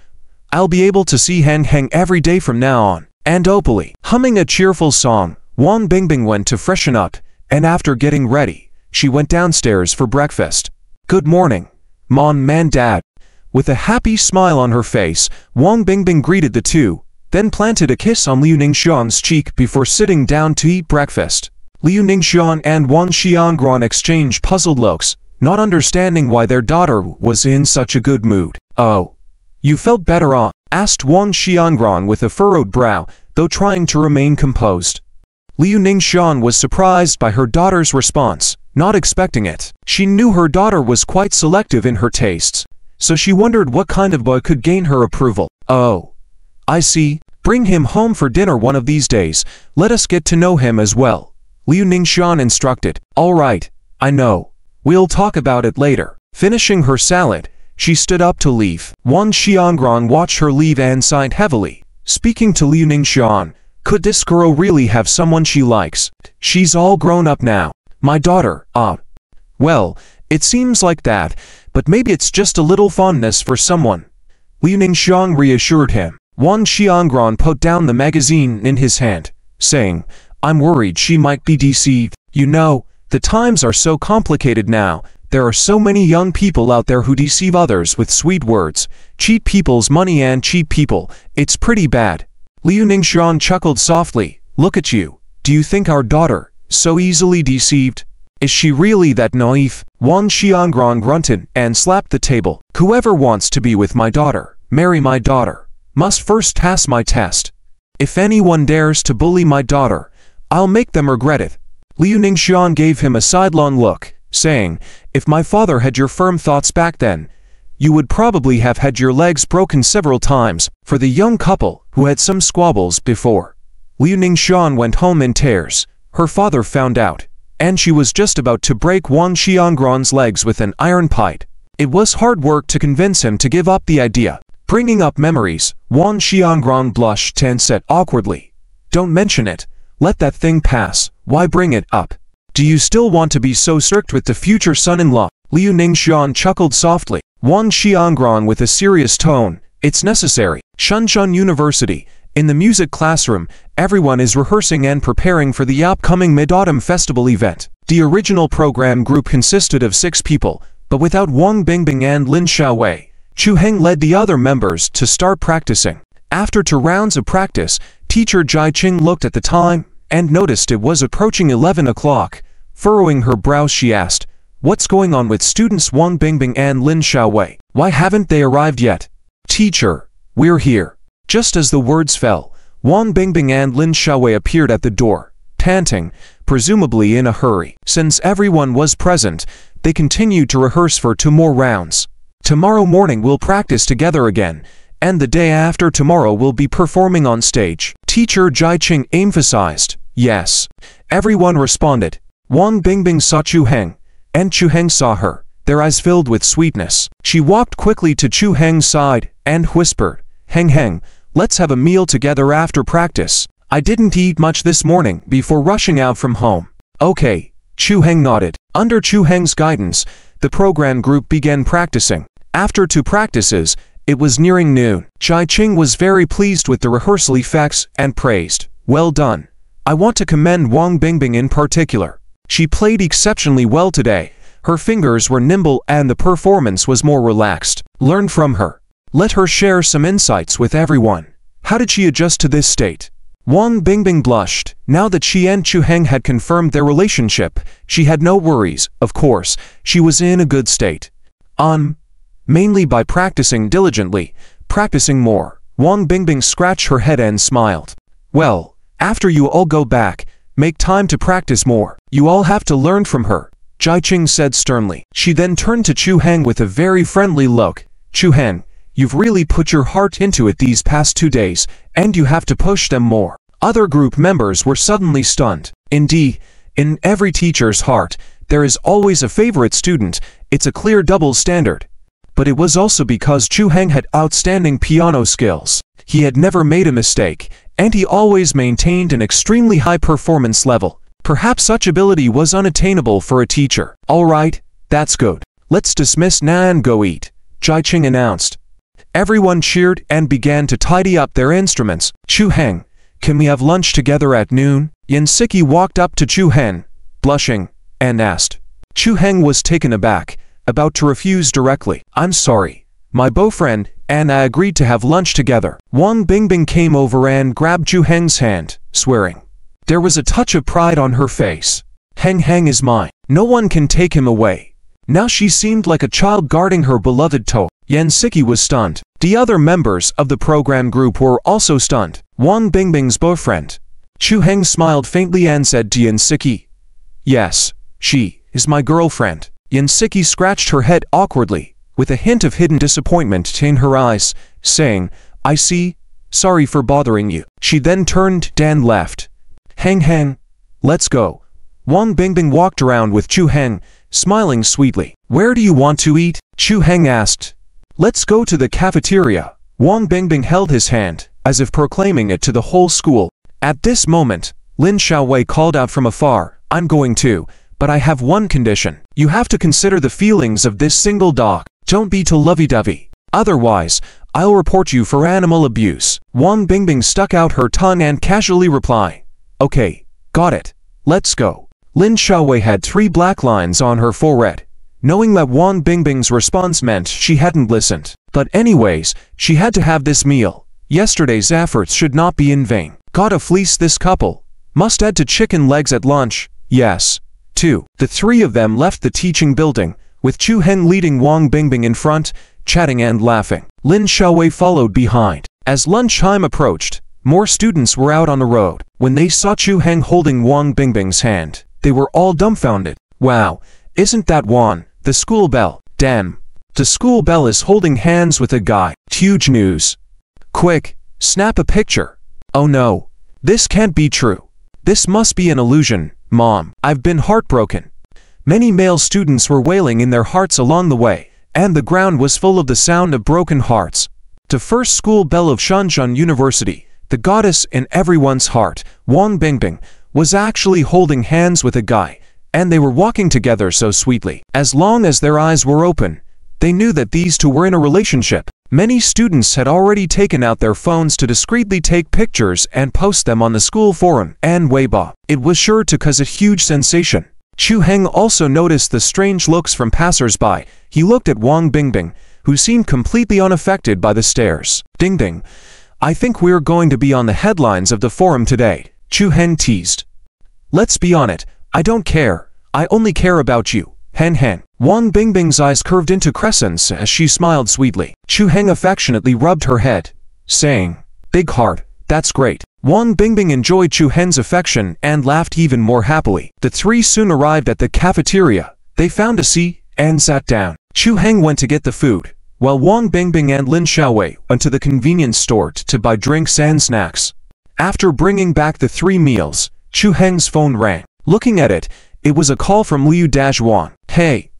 I'll be able to see Heng every day from now on. And opally, humming a cheerful song, Wang Bingbing went to freshen up, and after getting ready, she went downstairs for breakfast. "Good morning, Mom and Dad." With a happy smile on her face, Wang Bingbing greeted the two, then planted a kiss on Liu Ningxiang's cheek before sitting down to eat breakfast. Liu Ningxiang and Wang Xiangran exchanged puzzled looks, not understanding why their daughter was in such a good mood. "Oh, you felt better on?" asked Wang Xiangran with a furrowed brow, though trying to remain composed. Liu Ningxiang was surprised by her daughter's response, not expecting it. She knew her daughter was quite selective in her tastes, so she wondered what kind of boy could gain her approval. "Oh, I see. Bring him home for dinner one of these days. Let us get to know him as well," Liu Ningxiang instructed. "All right, I know. We'll talk about it later." Finishing her salad, She stood up to leave. Wang Xiangran watched her leave and sighed heavily, speaking to Liu Ningxian. Could this girl really have someone she likes? She's all grown up now. My daughter, well, it seems like that, but maybe it's just a little fondness for someone. Liu Ningxian reassured him. Wang Xiangran put down the magazine in his hand, saying, I'm worried she might be deceived. You know, the times are so complicated now. There are so many young people out there who deceive others with sweet words, cheat people's money and cheat people. It's pretty bad. Liu Ningxian chuckled softly. Look at you. Do you think our daughter, so easily deceived? Is she really that naive? Wang Xiangran grunted and slapped the table. Whoever wants to be with my daughter, marry my daughter, must first pass my test. If anyone dares to bully my daughter, I'll make them regret it. Liu Ningxian gave him a sidelong look, saying, if my father had your firm thoughts back then, you would probably have had your legs broken several times. For the young couple, who had some squabbles before, Liu Ningxian went home in tears. Her father found out, and she was just about to break Wang Xiangran's legs with an iron pipe. It was hard work to convince him to give up the idea. Bringing up memories, Wang Xiangran blushed and said awkwardly, don't mention it. Let that thing pass. Why bring it up? Do you still want to be so strict with the future son-in-law? Liu Ningxian chuckled softly. Wang Xiangran with a serious tone, it's necessary. Shenzhen University. In the music classroom, everyone is rehearsing and preparing for the upcoming Mid-Autumn Festival event. The original program group consisted of 6 people, but without Wang Bingbing and Lin Xiaowei, Chu Heng led the other members to start practicing. After 2 rounds of practice, teacher Jai Qing looked at the time and noticed it was approaching 11 o'clock. Furrowing her brows, she asked, what's going on with students Wang Bingbing and Lin Xiaowei? Why haven't they arrived yet? Teacher, we're here. Just as the words fell, Wang Bingbing and Lin Xiaowei appeared at the door, panting, presumably in a hurry. Since everyone was present, they continued to rehearse for 2 more rounds. Tomorrow morning we'll practice together again, and the day after tomorrow we'll be performing on stage. Teacher Jai Qing emphasized. Yes. Everyone responded. Wang Bingbing saw Chu Heng, and Chu Heng saw her, their eyes filled with sweetness. She walked quickly to Chu Heng's side and whispered, Heng, let's have a meal together after practice. I didn't eat much this morning before rushing out from home. Okay, Chu Heng nodded. Under Chu Heng's guidance, the program group began practicing. After 2 practices, it was nearing noon. Jai Qing was very pleased with the rehearsal effects and praised, well done. I want to commend Wang Bingbing in particular. She played exceptionally well today. Her fingers were nimble and the performance was more relaxed. Learn from her. Let her share some insights with everyone. How did she adjust to this state? Wang Bingbing blushed. Now that she and Chu Heng had confirmed their relationship, she had no worries. Of course, she was in a good state. Mainly by practicing diligently, practicing more. Wang Bingbing scratched her head and smiled. Well, after you all go back, make time to practice more. You all have to learn from her, Jai Qing said sternly. She then turned to Chu Heng with a very friendly look. Chu Heng, you've really put your heart into it these past 2 days, and you have to push them more. Other group members were suddenly stunned. Indeed, in every teacher's heart, there is always a favorite student. It's a clear double standard. But it was also because Chu Heng had outstanding piano skills. He had never made a mistake, and he always maintained an extremely high performance level. Perhaps such ability was unattainable for a teacher. All right, that's good. Let's dismiss now and go eat, Jai Qing announced. Everyone cheered and began to tidy up their instruments. Chu Heng, can we have lunch together at noon? Yan Siki walked up to Chu Heng, blushing, and asked. Chu Heng was taken aback, about to refuse directly. I'm sorry, my beaufriend and I agreed to have lunch together. Wang Bingbing came over and grabbed Chu Heng's hand, swearing. There was a touch of pride on her face. Heng is mine. No one can take him away. Now she seemed like a child guarding her beloved toy. Yan Siki was stunned. The other members of the program group were also stunned. Wang Bingbing's boyfriend. Chu Heng smiled faintly and said to Yan Siki, yes, she is my girlfriend. Yan Siki scratched her head awkwardly, with a hint of hidden disappointment in her eyes, saying, I see, sorry for bothering you. She then turned and left. Heng, let's go. Wang Bingbing walked around with Chu Heng, smiling sweetly. Where do you want to eat? Chu Heng asked. Let's go to the cafeteria. Wang Bingbing held his hand, as if proclaiming it to the whole school. At this moment, Lin Xiaowei called out from afar, I'm going too, but I have one condition. You have to consider the feelings of this single dog. Don't be too lovey-dovey. Otherwise, I'll report you for animal abuse. Wang Bingbing stuck out her tongue and casually replied, Okay, got it. Let's go. Lin Xiaowei had 3 black lines on her forehead, knowing that Wang Bingbing's response meant she hadn't listened. But anyways, she had to have this meal. Yesterday's efforts should not be in vain. Gotta fleece this couple. Must add to chicken legs at lunch. Yes. 2. The 3 of them left the teaching building, with Chu Heng leading Wang Bingbing in front, chatting and laughing. Lin Xiaowei followed behind. As lunchtime approached, more students were out on the road. When they saw Chu Heng holding Wang Bingbing's hand, they were all dumbfounded. Wow, isn't that Wang, the school belle? Damn. The school belle is holding hands with a guy. Huge news. Quick, snap a picture. Oh no. This can't be true. This must be an illusion, Mom. I've been heartbroken. Many male students were wailing in their hearts along the way, and the ground was full of the sound of broken hearts. The first school belle of Shenzhen University, the goddess in everyone's heart, Wang Bingbing, was actually holding hands with a guy, and they were walking together so sweetly. As long as their eyes were open, they knew that these two were in a relationship. Many students had already taken out their phones to discreetly take pictures and post them on the school forum and Weibo. It was sure to cause a huge sensation. Chu Heng also noticed the strange looks from passers-by. He looked at Wang Bingbing, who seemed completely unaffected by the stares. Ding ding. I think we're going to be on the headlines of the forum today, Chu Heng teased. Let's be on it. I don't care. I only care about you. Hen hen. Wang Bingbing's eyes curved into crescents as she smiled sweetly. Chu Heng affectionately rubbed her head, saying, Big heart, that's great. Wang Bingbing enjoyed Chu Heng's affection and laughed even more happily. The 3 soon arrived at the cafeteria. They found a seat and sat down. Chu Heng went to get the food, while Wang Bingbing and Lin Xiaowei went to the convenience store to buy drinks and snacks. After bringing back the 3 meals, Chu Heng's phone rang. Looking at it, it was a call from Liu Dazhuan. Hey,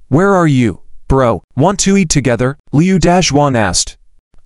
where are you, bro? Want to eat together? Liu Dazhuan asked.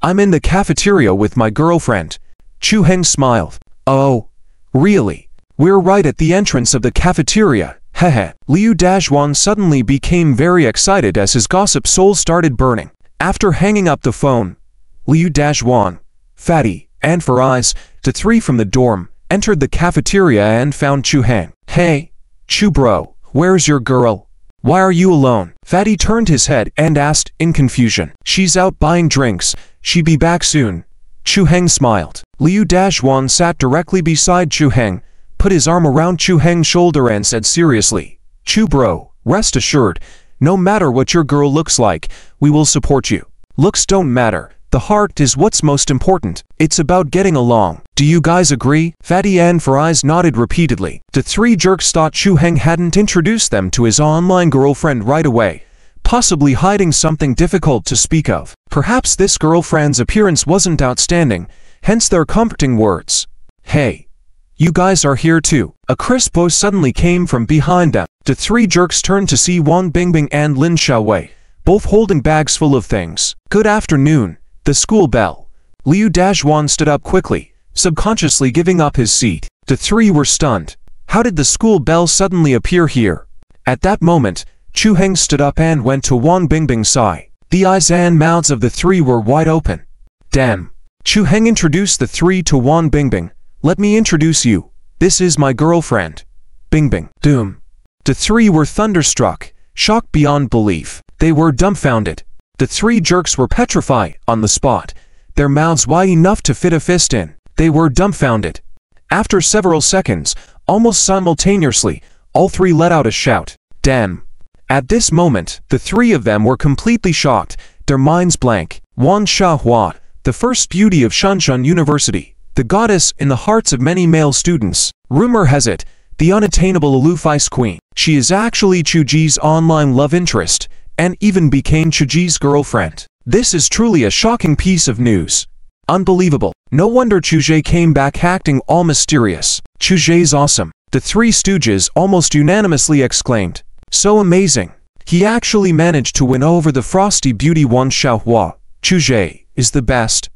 I'm in the cafeteria with my girlfriend. Chu Heng smiled. Oh, really? We're right at the entrance of the cafeteria. Hehe. Liu Dazhuan suddenly became very excited as his gossip soul started burning. After hanging up the phone, Liu Dazhuan, Fatty, and Faraz, the 3 from the dorm, entered the cafeteria and found Chu Heng. Hey, Chu bro, where's your girl? Why are you alone? Fatty turned his head and asked in confusion. She's out buying drinks. She'll be back soon. Chu Heng smiled. Liu Dazhuan sat directly beside Chu Heng, put his arm around Chu Heng's shoulder and said seriously, Chu bro, rest assured, no matter what your girl looks like, we will support you. Looks don't matter. The heart is what's most important. It's about getting along. Do you guys agree? Fatty and Faraz nodded repeatedly. The 3 jerks thought Chu Heng hadn't introduced them to his online girlfriend right away, possibly hiding something difficult to speak of. Perhaps this girlfriend's appearance wasn't outstanding, hence their comforting words. Hey, you guys are here too. A crisp voice suddenly came from behind them. The 3 jerks turned to see Wang Bingbing and Lin Xiaowei, both holding bags full of things. Good afternoon. The school bell. Liu Dazhuan stood up quickly, subconsciously giving up his seat. The 3 were stunned. How did the school bell suddenly appear here? At that moment, Chu Heng stood up and went to Wang Bingbing's side. The eyes and mouths of the 3 were wide open. Damn. Chu Heng introduced the 3 to Wang Bingbing. Let me introduce you. This is my girlfriend. Bingbing. Doom. The 3 were thunderstruck, shocked beyond belief. They were dumbfounded. The 3 jerks were petrified on the spot, their mouths wide enough to fit a fist in. They were dumbfounded. After several seconds, almost simultaneously, all 3 let out a shout. Damn. At this moment, the 3 of them were completely shocked, their minds blank. Wang Xiaohua, the first beauty of Shenzhen University, the goddess in the hearts of many male students. Rumor has it, the unattainable aloof ice queen. She is actually Chu Ji's online love interest, and even became Chu Ji's girlfriend. This is truly a shocking piece of news. Unbelievable. No wonder Chu Ji came back acting all mysterious. Chu Ji's awesome. The 3 stooges almost unanimously exclaimed. So amazing. He actually managed to win over the frosty beauty Wan Xiaohua. Chuzhe is the best.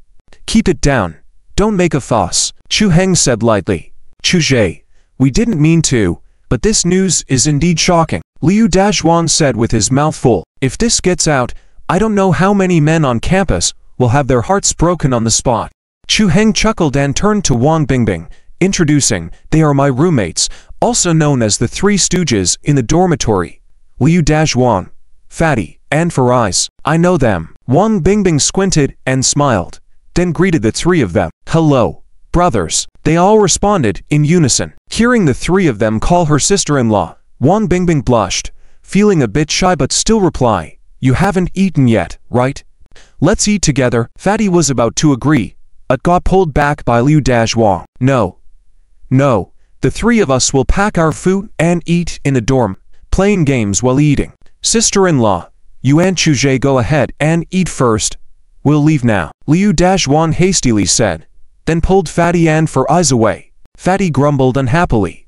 Keep it down. Don't make a fuss, Chu Heng said lightly. Chuzhe, we didn't mean to, but this news is indeed shocking, Liu Dazhuan said with his mouth full. If this gets out, I don't know how many men on campus will have their hearts broken on the spot. Chu Heng chuckled and turned to Wang Bingbing, introducing, they are my roommates, also known as the Three Stooges in the dormitory. Liu Dazhuan, Fatty, and Farais. I know them. Wang Bingbing squinted and smiled, then greeted the three of them. Hello, brothers. They all responded in unison. Hearing the three of them call her sister-in-law, Wang Bingbing blushed, feeling a bit shy but still reply, you haven't eaten yet, right? Let's eat together. Fatty was about to agree, but got pulled back by Liu Dazhuan. No, the three of us will pack our food and eat in the dorm, playing games while eating. Sister-in-law, you and Chuzhe go ahead and eat first. We'll leave now, Liu Dazhuan hastily said, then pulled Fatty and Farais away. Fatty grumbled unhappily.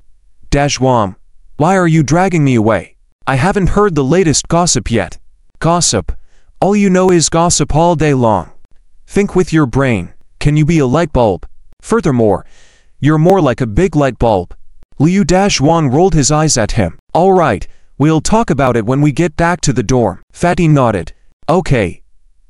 Dazhuan, why are you dragging me away? I haven't heard the latest gossip yet. Gossip? All you know is gossip all day long. Think with your brain. Can you be a light bulb? Furthermore, you're more like a big light bulb. Liu Dazhuan rolled his eyes at him. All right, we'll talk about it when we get back to the dorm. Fatty nodded. Okay.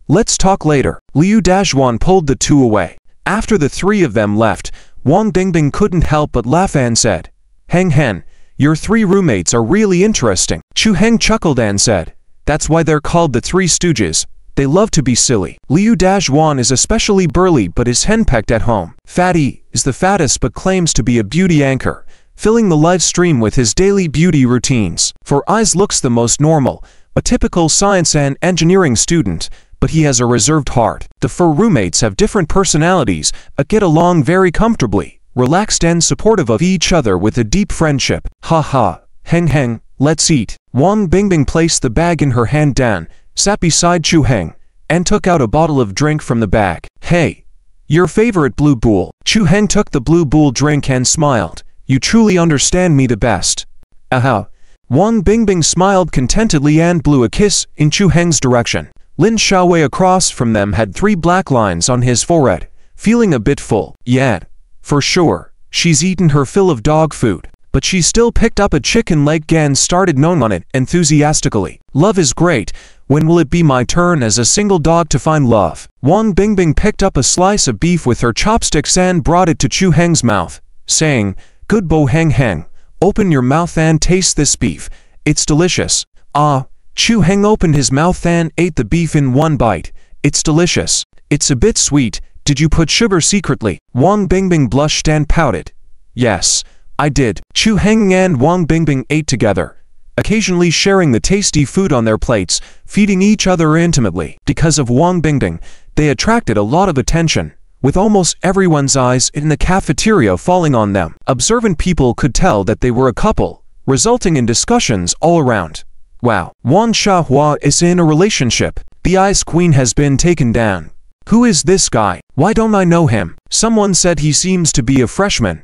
Let's talk later. Liu Dazhuan pulled the two away. After the three of them left, Wang Bingbing couldn't help but laugh and said, Heng Hen, your three roommates are really interesting. Chu Heng chuckled and said, that's why they're called the Three Stooges. They love to be silly. Liu Dazhuan is especially burly but is henpecked at home. Fatty is the fattest but claims to be a beauty anchor, filling the live stream with his daily beauty routines. Farais looks the most normal, a typical science and engineering student, but he has a reserved heart. The four roommates have different personalities, but get along very comfortably, relaxed and supportive of each other with a deep friendship. Ha, Heng Heng, let's eat. Wang Bingbing placed the bag in her hand down, sat beside Chu Heng, and took out a bottle of drink from the bag. Hey, your favorite Blue Bull. Chu Heng took the Blue Bull drink and smiled. You truly understand me the best. Aha. Wang Bingbing smiled contentedly and blew a kiss in Chu Heng's direction. Lin Xiaowei across from them had 3 black lines on his forehead, feeling a bit full. Yeah, for sure, she's eaten her fill of dog food, but she still picked up a chicken leg and started gnawing on it enthusiastically. Love is great. When will it be my turn as a single dog to find love? Wang Bingbing picked up a slice of beef with her chopsticks and brought it to Chu Heng's mouth, saying, Good boy Heng Heng, open your mouth and taste this beef. It's delicious. Ah. Chu Heng opened his mouth and ate the beef in one bite. It's delicious. It's a bit sweet. Did you put sugar secretly? Wang Bingbing blushed and pouted. Yes, I did. Chu Heng and Wang Bingbing ate together, occasionally sharing the tasty food on their plates, feeding each other intimately. Because of Wang Bingbing, they attracted a lot of attention, with almost everyone's eyes in the cafeteria falling on them. Observant people could tell that they were a couple, resulting in discussions all around. Wow, Wan Xiaohua is in a relationship. The Ice Queen has been taken down. Who is this guy? Why don't I know him? Someone said he seems to be a freshman.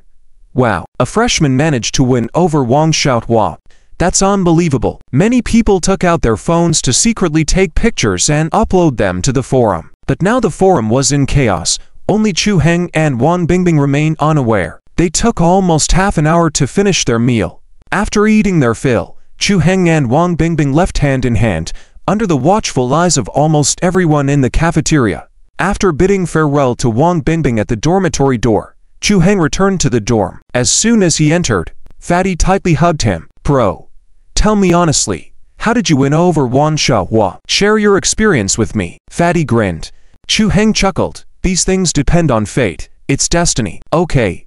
Wow, a freshman managed to win over Wang Xiaohua. That's unbelievable. Many people took out their phones to secretly take pictures and upload them to the forum. But now the forum was in chaos. Only Chu Heng and Wang Bingbing remained unaware. They took almost half an hour to finish their meal. After eating their fill, Chu Heng and Wang Bingbing left hand in hand, under the watchful eyes of almost everyone in the cafeteria. After bidding farewell to Wang Bingbing at the dormitory door, Chu Heng returned to the dorm. As soon as he entered, Fatty tightly hugged him. Bro, tell me honestly, how did you win over Wan Xiaohua? Share your experience with me. Fatty grinned. Chu Heng chuckled. These things depend on fate. It's destiny. Okay,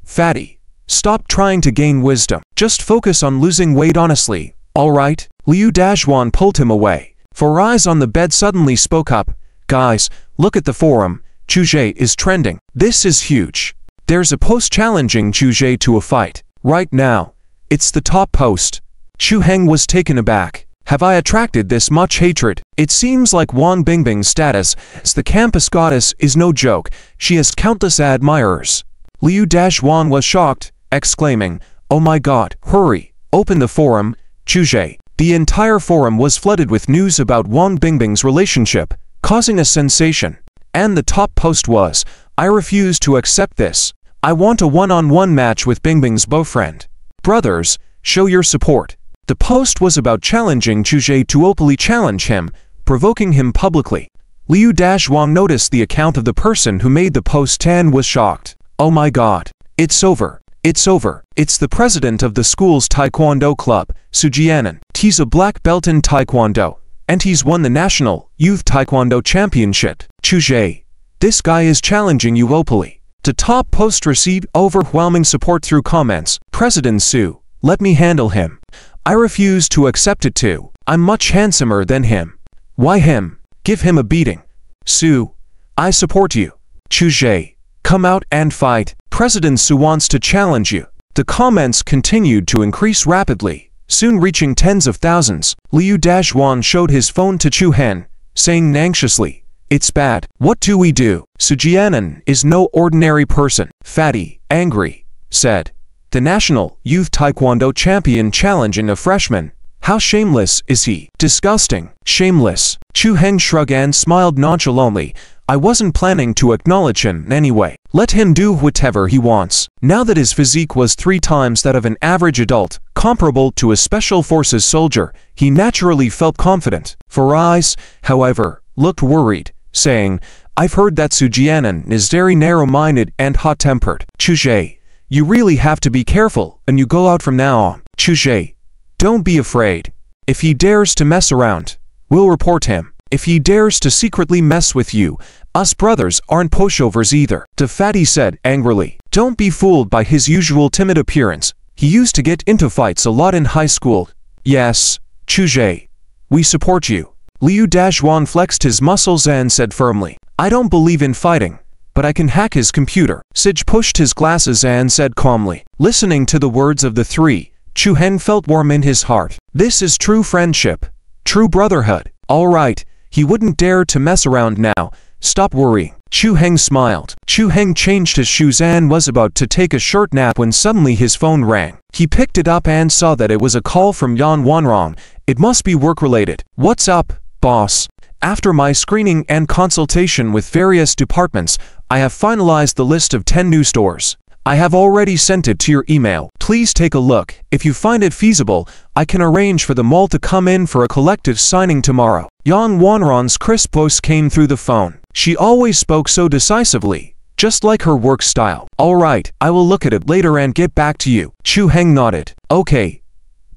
Fatty. Stop trying to gain wisdom. Just focus on losing weight honestly, alright? Liu Dazhuan pulled him away. Farais on the bed suddenly spoke up. Guys, look at the forum. Chuzhe is trending. This is huge. There's a post challenging Chuzhe to a fight. Right now, it's the top post. Chu Heng was taken aback. Have I attracted this much hatred? It seems like Wang Bingbing's status as the campus goddess is no joke. She has countless admirers. Liu Dazhuan was shocked, exclaiming, Oh my god, hurry, open the forum, Chuzhe. The entire forum was flooded with news about Wang Bingbing's relationship, causing a sensation. And the top post was, "I refuse to accept this. I want a one-on-one match with Bingbing's boyfriend. Brothers, show your support." The post was about challenging Chu Zhe to openly challenge him, provoking him publicly. Liu Wang noticed the account of the person who made the post and was shocked. "Oh my god. It's over. It's over. It's the president of the school's taekwondo club, Su Jianan. He's a black belt in taekwondo, and he's won the national youth taekwondo championship. Chu Zhe, this guy is challenging you openly." The top post received overwhelming support through comments. "President Su, let me handle him. I refuse to accept it too. I'm much handsomer than him. Why him? Give him a beating. Su, I support you. Chu Zhe, come out and fight. President Su wants to challenge you." The comments continued to increase rapidly, soon reaching tens of thousands. Liu Wang showed his phone to Chu Hen, saying anxiously, "It's bad. What do we do?" Su Jianan is no ordinary person. Fatty, angry, said, "The national youth taekwondo champion challenging a freshman. How shameless is he? Disgusting. Shameless." Chu Heng shrugged and smiled nonchalantly. "I wasn't planning to acknowledge him anyway. Let him do whatever he wants." Now that his physique was 3 times that of an average adult, comparable to a special forces soldier, he naturally felt confident. Farais, however, looked worried, saying, "I've heard that Su Jianan is very narrow-minded and hot-tempered. Chu Zhe, you really have to be careful and you go out from now on. Chu Zhe, don't be afraid. If he dares to mess around, we'll report him. If he dares to secretly mess with you, us brothers aren't pushovers either." The fatty said angrily. "Don't be fooled by his usual timid appearance. He used to get into fights a lot in high school." "Yes, Chu Zhe, we support you." Liu Wang flexed his muscles and said firmly, "I don't believe in fighting, but I can hack his computer." Sij pushed his glasses and said calmly. Listening to the words of the three, Chu Hen felt warm in his heart. This is true friendship, true brotherhood. All right, he wouldn't dare to mess around now. Stop worrying. Chu Heng smiled. Chu Heng changed his shoes and was about to take a short nap when suddenly his phone rang. He picked it up and saw that it was a call from Yan Wanrong. It must be work-related. "What's up, boss? After my screening and consultation with various departments, I have finalized the list of 10 new stores. I have already sent it to your email. Please take a look. If you find it feasible, I can arrange for the mall to come in for a collective signing tomorrow." Yang Wanron's crisp voice came through the phone. She always spoke so decisively, just like her work style. "All right, I will look at it later and get back to you." Chu Heng nodded. "Okay,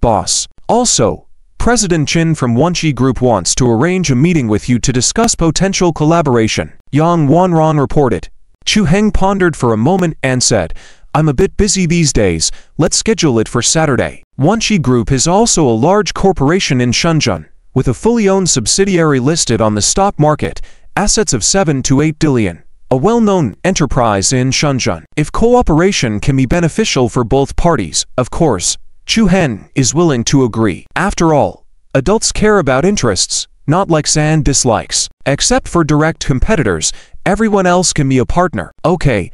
boss. Also, President Chin from Wanqi Group wants to arrange a meeting with you to discuss potential collaboration," Yang Wanron reported. Chu Heng pondered for a moment and said, "I'm a bit busy these days. Let's schedule it for Saturday." Wanqi Group is also a large corporation in Shenzhen, with a fully owned subsidiary listed on the stock market, assets of 7 to 8 billion. A well-known enterprise in Shenzhen. If cooperation can be beneficial for both parties, of course, Chu Hen is willing to agree. After all, adults care about interests, not likes and dislikes. Except for direct competitors, everyone else can be a partner. Okay,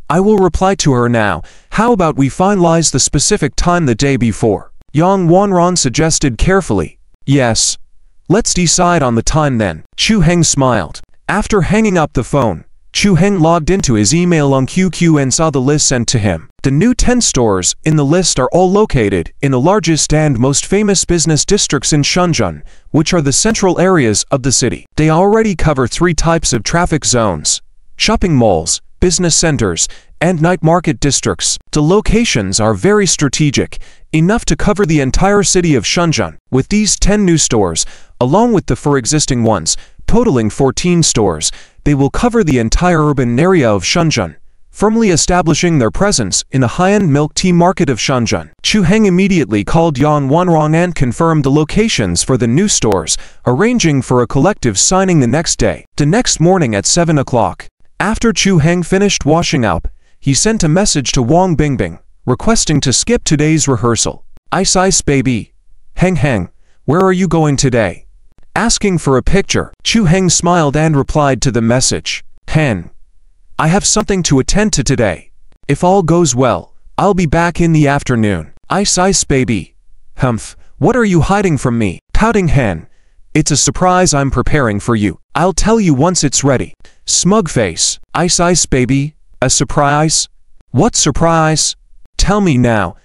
I will reply to her now. How about we finalize the specific time the day before? Yang Wanron suggested carefully. Yes, let's decide on the time then. Chu Heng smiled. After hanging up the phone, Chu Heng logged into his email on QQ and saw the list sent to him. The new 10 stores in the list are all located in the largest and most famous business districts in Shenzhen, which are the central areas of the city. They already cover 3 types of traffic zones: shopping malls, business centers, and night market districts. The locations are very strategic, enough to cover the entire city of Shenzhen. With these 10 new stores, along with the 4 existing ones, totaling 14 stores, they will cover the entire urban area of Shenzhen, firmly establishing their presence in the high-end milk tea market of Shenzhen. Chu Heng immediately called Yang Wanrong and confirmed the locations for the new stores, arranging for a collective signing the next day. The next morning at 7 o'clock, after Chu Heng finished washing up, he sent a message to Wang Bingbing, requesting to skip today's rehearsal. Ice baby. Heng, where are you going today? Asking for a picture, Chu Heng smiled and replied to the message. Hen, I have something to attend to today. If all goes well, I'll be back in the afternoon. Ice baby. Humph, What are you hiding from me? Pouting Han. It's a surprise I'm preparing for you. I'll tell you once it's ready. Smug face. Ice ice baby. A surprise? What surprise? Tell me now.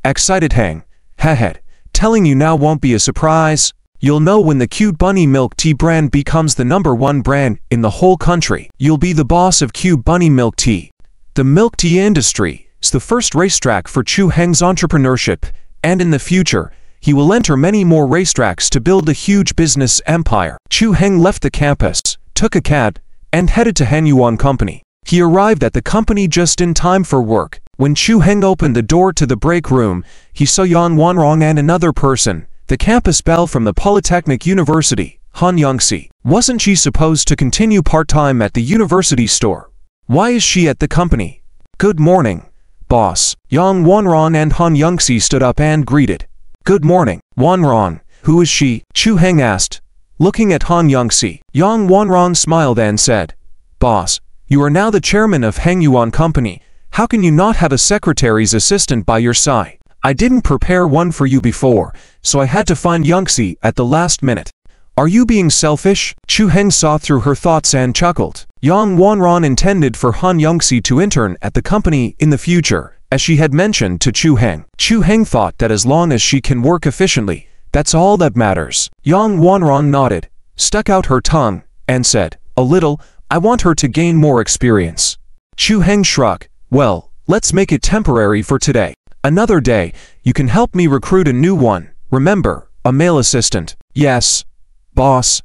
Excited Han. Head. Telling you now won't be a surprise. You'll know when the Cute Bunny milk tea brand becomes the #1 brand in the whole country. You'll be the boss of Cute Bunny milk tea. The milk tea industry is the first racetrack for Chu Heng's entrepreneurship, and in the future, he will enter many more racetracks to build a huge business empire. Chu Heng left the campus, took a cab, and headed to ManhwaRecap company. He arrived at the company just in time for work. When Chu Heng opened the door to the break room, he saw Yang Wanrong and another person, the campus belle from the Polytechnic University, Han Youngsi. Wasn't she supposed to continue part-time at the university store? Why is she at the company? Good morning, boss. Yang Wanrong and Han Youngsi stood up and greeted. Good morning, Wanrong. Who is she? Chu Heng asked, looking at Han Youngsi. Yang Wanrong smiled and said, Boss, you are now the chairman of ManhwaRecap company. How can you not have a secretary's assistant by your side? I didn't prepare one for you before, so I had to find Youngsi at the last minute. Are you being selfish? Chu Heng saw through her thoughts and chuckled. Yang Wanrong intended for Han Youngsi to intern at the company in the future, as she had mentioned to Chu Heng. Chu Heng thought that as long as she can work efficiently, that's all that matters. Yang Wanrong nodded, stuck out her tongue, and said, a little, I want her to gain more experience. Chu Heng shrugged. Well, let's make it temporary for today. Another day, you can help me recruit a new one. Remember, a male assistant. Yes, boss.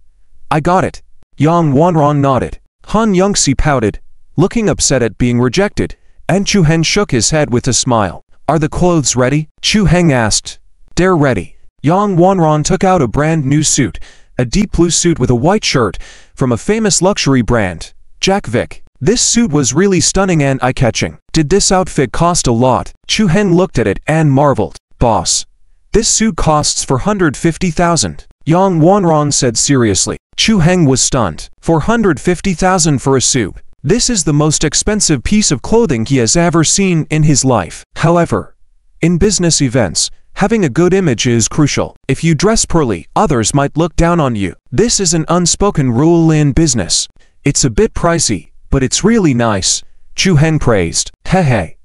I got it. Yang Wanrong nodded. Han Youngsi pouted, looking upset at being rejected, and Chu Heng shook his head with a smile. Are the clothes ready? Chu Heng asked. They're ready. Yang Wanrong took out a brand new suit, a deep blue suit with a white shirt, from a famous luxury brand, Jack Vick. This suit was really stunning and eye-catching. Did this outfit cost a lot? Chu Heng looked at it and marveled. Boss, this suit costs 450,000. Yang Wanrong said seriously. Chu Heng was stunned. 450,000 for a suit. This is the most expensive piece of clothing he has ever seen in his life. However, in business events, having a good image is crucial. If you dress poorly, others might look down on you. This is an unspoken rule in business. It's a bit pricey, but it's really nice, Chu Heng praised. Hey.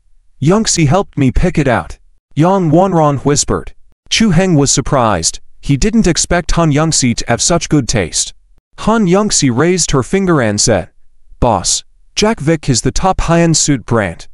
Youngsi helped me pick it out. Yang Wanrong whispered. Chu Heng was surprised. He didn't expect Han Youngsi to have such good taste. Han Youngsi raised her finger and said, Boss, Jack Vick is the top high-end suit brand.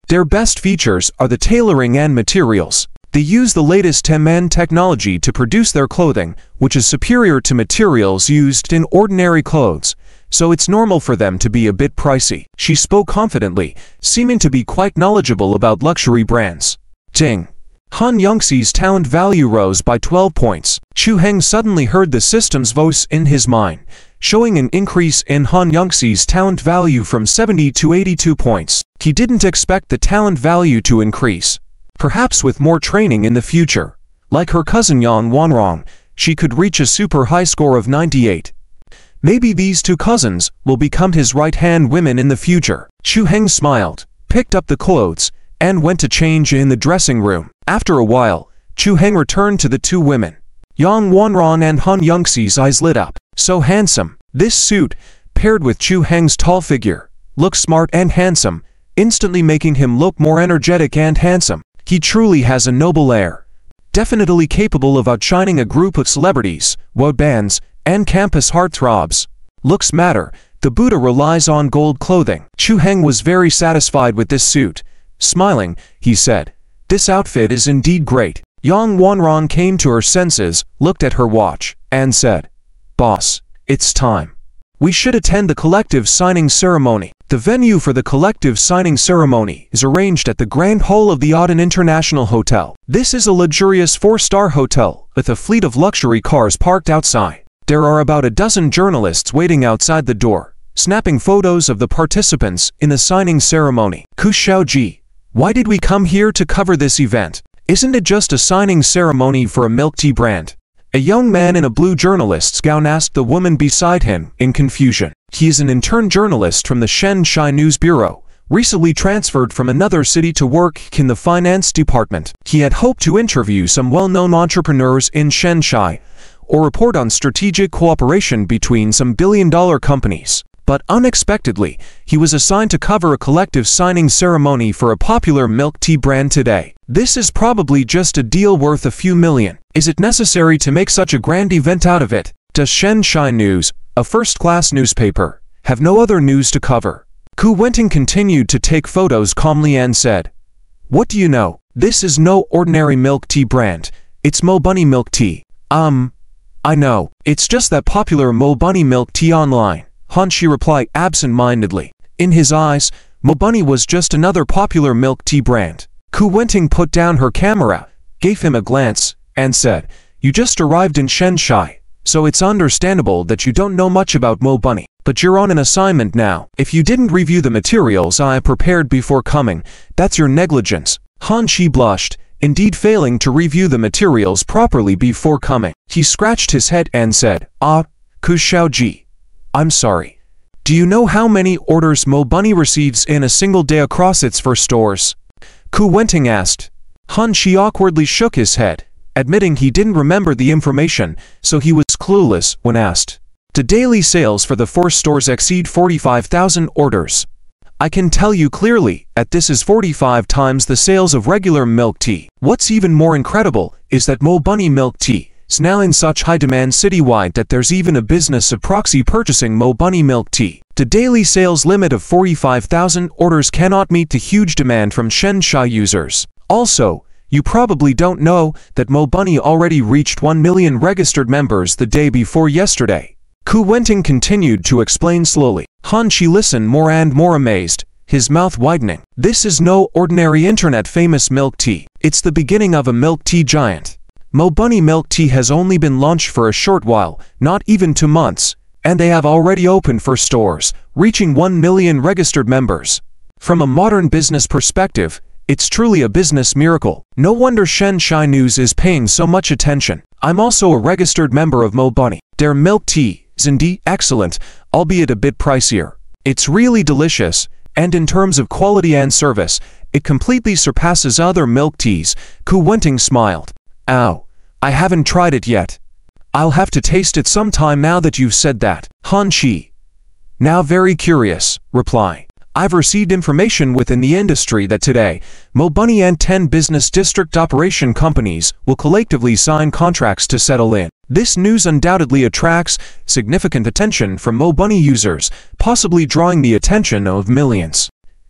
Their best features are the tailoring and materials. They use the latest MN technology to produce their clothing, which is superior to materials used in ordinary clothes, so it's normal for them to be a bit pricey. She spoke confidently, seeming to be quite knowledgeable about luxury brands. Ding! Han Youngsi's talent value rose by 12 points. Chu Heng suddenly heard the system's voice in his mind, showing an increase in Han Youngsi's talent value from 70 to 82 points. He didn't expect the talent value to increase. Perhaps with more training in the future, like her cousin Yang Wanrong, she could reach a super high score of 98. Maybe these two cousins will become his right-hand women in the future. Chu Heng smiled, picked up the clothes, and went to change in the dressing room. After a while, Chu Heng returned to the two women. Yang Wanrong and Han Youngsi's eyes lit up. So handsome. This suit, paired with Chu Heng's tall figure, looks smart and handsome, instantly making him look more energetic and handsome. He truly has a noble air. Definitely capable of outshining a group of celebrities, woad bands, and campus heartthrobs. Looks matter. The Buddha relies on gold clothing. Chu Heng was very satisfied with this suit. Smiling, he said, This outfit is indeed great. Yang Wanrong came to her senses, looked at her watch, and said, Boss, it's time. We should attend the collective signing ceremony. The venue for the collective signing ceremony is arranged at the Grand Hall of the Auden International Hotel. This is a luxurious 4-star hotel with a fleet of luxury cars parked outside. There are about a dozen journalists waiting outside the door, snapping photos of the participants in the signing ceremony. Ku Xiaoji, why did we come here to cover this event? Isn't it just a signing ceremony for a milk tea brand? A young man in a blue journalist's gown asked the woman beside him in confusion. He is an intern journalist from the Shanghai News Bureau, recently transferred from another city to work in the finance department. He had hoped to interview some well-known entrepreneurs in Shanghai or report on strategic cooperation between some billion-dollar companies. But unexpectedly, he was assigned to cover a collective signing ceremony for a popular milk tea brand today. This is probably just a deal worth a few million. Is it necessary to make such a grand event out of it? Does Shanghai News, a first-class newspaper, have no other news to cover? Ku Wenting continued to take photos calmly and said, "What do you know? This is no ordinary milk tea brand. It's Mo Bunny milk tea." I know. It's just that popular Mo Bunny milk tea online," Han Shi replied absent-mindedly. In his eyes, Mo Bunny was just another popular milk tea brand. Ku Wenting put down her camera, gave him a glance, and said, "You just arrived in Shanghai, so it's understandable that you don't know much about Mo Bunny. But you're on an assignment now. If you didn't review the materials I prepared before coming, that's your negligence." Han Shi blushed, indeed failing to review the materials properly before coming. He scratched his head and said, Ku Xiaoji, I'm sorry. Do you know how many orders Mo Bunny receives in a single day across its first stores?" Ku Wenting asked. Han Shi awkwardly shook his head, admitting he didn't remember the information, so he was clueless when asked. "The daily sales for the 4 stores exceed 45,000 orders. I can tell you clearly that this is 45 times the sales of regular milk tea. What's even more incredible is that Mo Bunny milk tea is now in such high demand citywide that there's even a business of proxy purchasing Mo Bunny milk tea. The daily sales limit of 45,000 orders cannot meet the huge demand from Shanghai users. Also, you probably don't know that Mo Bunny already reached 1 million registered members the day before yesterday." Ku Wenting continued to explain slowly. Han Shi listened more and more amazed, his mouth widening. "This is no ordinary internet-famous milk tea. It's the beginning of a milk tea giant. Mo Bunny milk tea has only been launched for a short while, not even 2 months, and they have already opened for stores, reaching 1 million registered members. From a modern business perspective, it's truly a business miracle. No wonder Shanghai News is paying so much attention. I'm also a registered member of Mo Bunny. Their milk tea is indeed excellent, albeit a bit pricier. It's really delicious, and in terms of quality and service, it completely surpasses other milk teas." Ku Wenting smiled. "Ow, I haven't tried it yet. I'll have to taste it sometime now that you've said that." Han Shi, now very curious, reply. "I've received information within the industry that today, Mo Bunny and 10 business district operation companies will collectively sign contracts to settle in. This news undoubtedly attracts significant attention from Mo Bunny users, possibly drawing the attention of millions.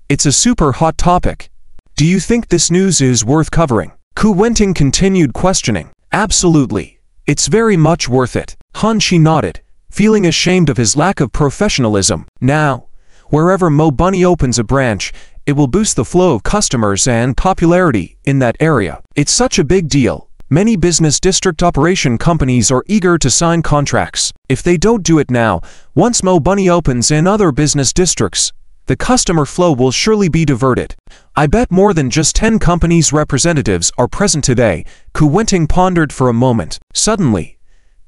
It's a super hot topic. Do you think this news is worth covering?" Ku Wenting continued questioning. "Absolutely. It's very much worth it." Han Shi nodded, feeling ashamed of his lack of professionalism. Now, wherever Mo Bunny opens a branch, it will boost the flow of customers and popularity in that area. It's such a big deal. Many business district operation companies are eager to sign contracts. If they don't do it now, once Mo Bunny opens in other business districts, the customer flow will surely be diverted. I bet more than just 10 companies' representatives are present today. Ku Wenting pondered for a moment. Suddenly,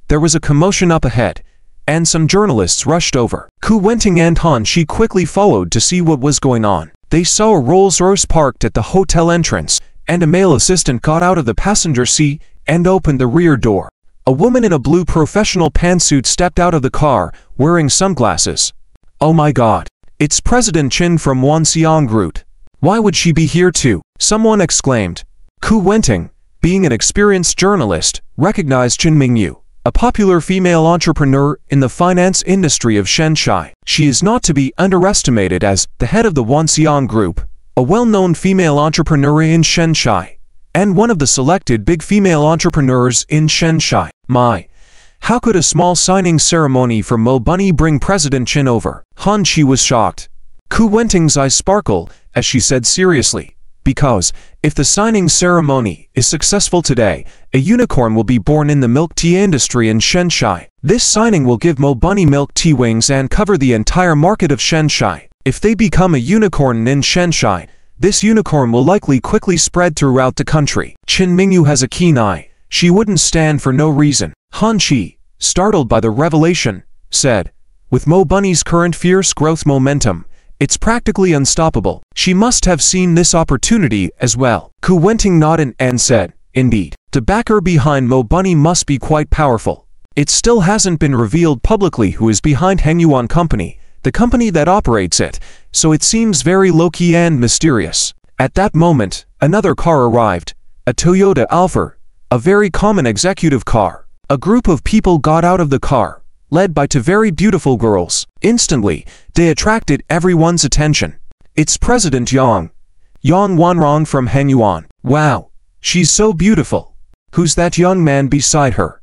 there was a commotion up ahead, and some journalists rushed over. Ku Wenting and Han Shi quickly followed to see what was going on. They saw a Rolls-Royce parked at the hotel entrance, and a male assistant got out of the passenger seat and opened the rear door. A woman in a blue professional pantsuit stepped out of the car, wearing sunglasses. "Oh my God! It's President Chin from Wanxiang Group. Why would she be here too?" someone exclaimed. Ku Wenting, being an experienced journalist, recognized Chen Mingyu, a popular female entrepreneur in the finance industry of Shanghai. She is not to be underestimated as the head of the Wanxiang Group, a well-known female entrepreneur in Shanghai, and one of the selected big female entrepreneurs in Shanghai. My, how could a small signing ceremony for Mo Bunny bring President Chin over? Han Shi was shocked. Ku Wenting's eyes sparkled as she said seriously, "Because, if the signing ceremony is successful today, a unicorn will be born in the milk tea industry in Shanghai. This signing will give Mo Bunny milk tea wings and cover the entire market of Shanghai. If they become a unicorn in Shanghai, this unicorn will likely quickly spread throughout the country." Chen Mingyu has a keen eye. She wouldn't stand for no reason. Han Shi, startled by the revelation, said, "With Mo Bunny's current fierce growth momentum, It's practically unstoppable. She must have seen this opportunity as well. Ku Wenting nodded and said, indeed. The backer behind Mo Bunny must be quite powerful. It still hasn't been revealed publicly who is behind ManhwaRecap Company, the company that operates it, so it seems very low-key and mysterious. At that moment, another car arrived, a Toyota Alphard, a very common executive car. A group of people got out of the car, led by two very beautiful girls. Instantly, they attracted everyone's attention. It's President Yang Wanrong from ManhwaRecap. Wow, she's so beautiful. Who's that young man beside her?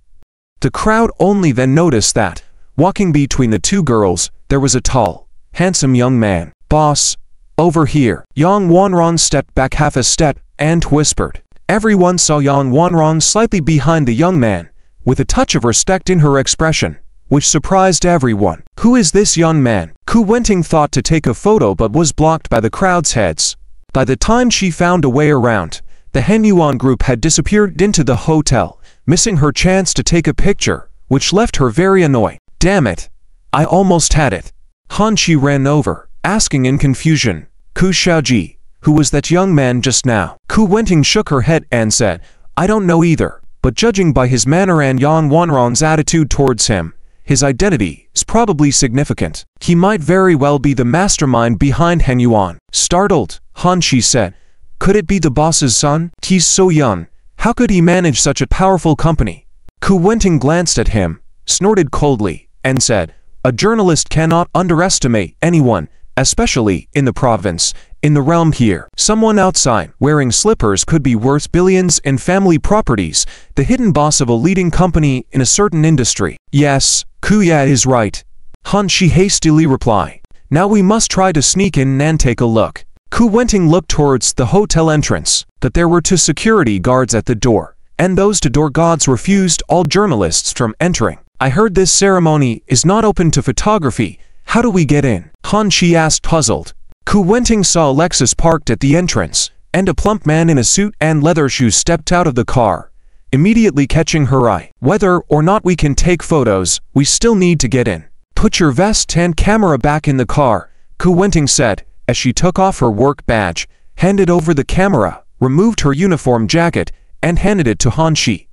The crowd only then noticed that, walking between the two girls, there was a tall, handsome young man. Boss, over here. Yang Wanrong stepped back half a step and whispered. Everyone saw Yang Wanrong slightly behind the young man, with a touch of respect in her expression, which surprised everyone. Who is this young man? Ku Wenting thought to take a photo but was blocked by the crowd's heads. By the time she found a way around, the ManhwaRecap group had disappeared into the hotel, missing her chance to take a picture, which left her very annoyed. Damn it! I almost had it. Han Chi ran over, asking in confusion, Ku Xiaoji, who was that young man just now? Ku Wenting shook her head and said, I don't know either, but judging by his manner and Yang Wanrong's attitude towards him, his identity is probably significant. He might very well be the mastermind behind ManhwaRecap. Startled, Han Chi said, could it be the boss's son? He's so young. How could he manage such a powerful company? Ku Wenting glanced at him, snorted coldly, and said, a journalist cannot underestimate anyone, especially in the province, in the realm here. Someone outside, wearing slippers could be worth billions in family properties, the hidden boss of a leading company in a certain industry. Yes, Kuya is right. Han Chi hastily replied. Now we must try to sneak in and take a look. Ku Wenting looked towards the hotel entrance, but there were two security guards at the door, and those two door guards refused all journalists from entering. I heard this ceremony is not open to photography. How do we get in? Han Chi asked puzzled. Ku Wenting saw Lexus parked at the entrance, and a plump man in a suit and leather shoes stepped out of the car, immediately catching her eye. Whether or not we can take photos, we still need to get in. Put your vest and camera back in the car, Ku Wenting said, as she took off her work badge, handed over the camera, removed her uniform jacket, and handed it to Han Chi.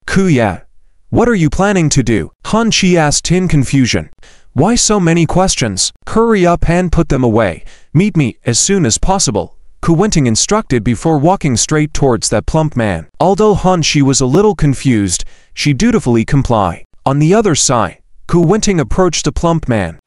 Kuya, what are you planning to do? Han Chi asked in confusion. Why so many questions? Hurry up and put them away. Meet me as soon as possible, Ku Wenting instructed before walking straight towards that plump man. Although Han Chi was a little confused, she dutifully complied. On the other side, Ku Wenting approached the plump man.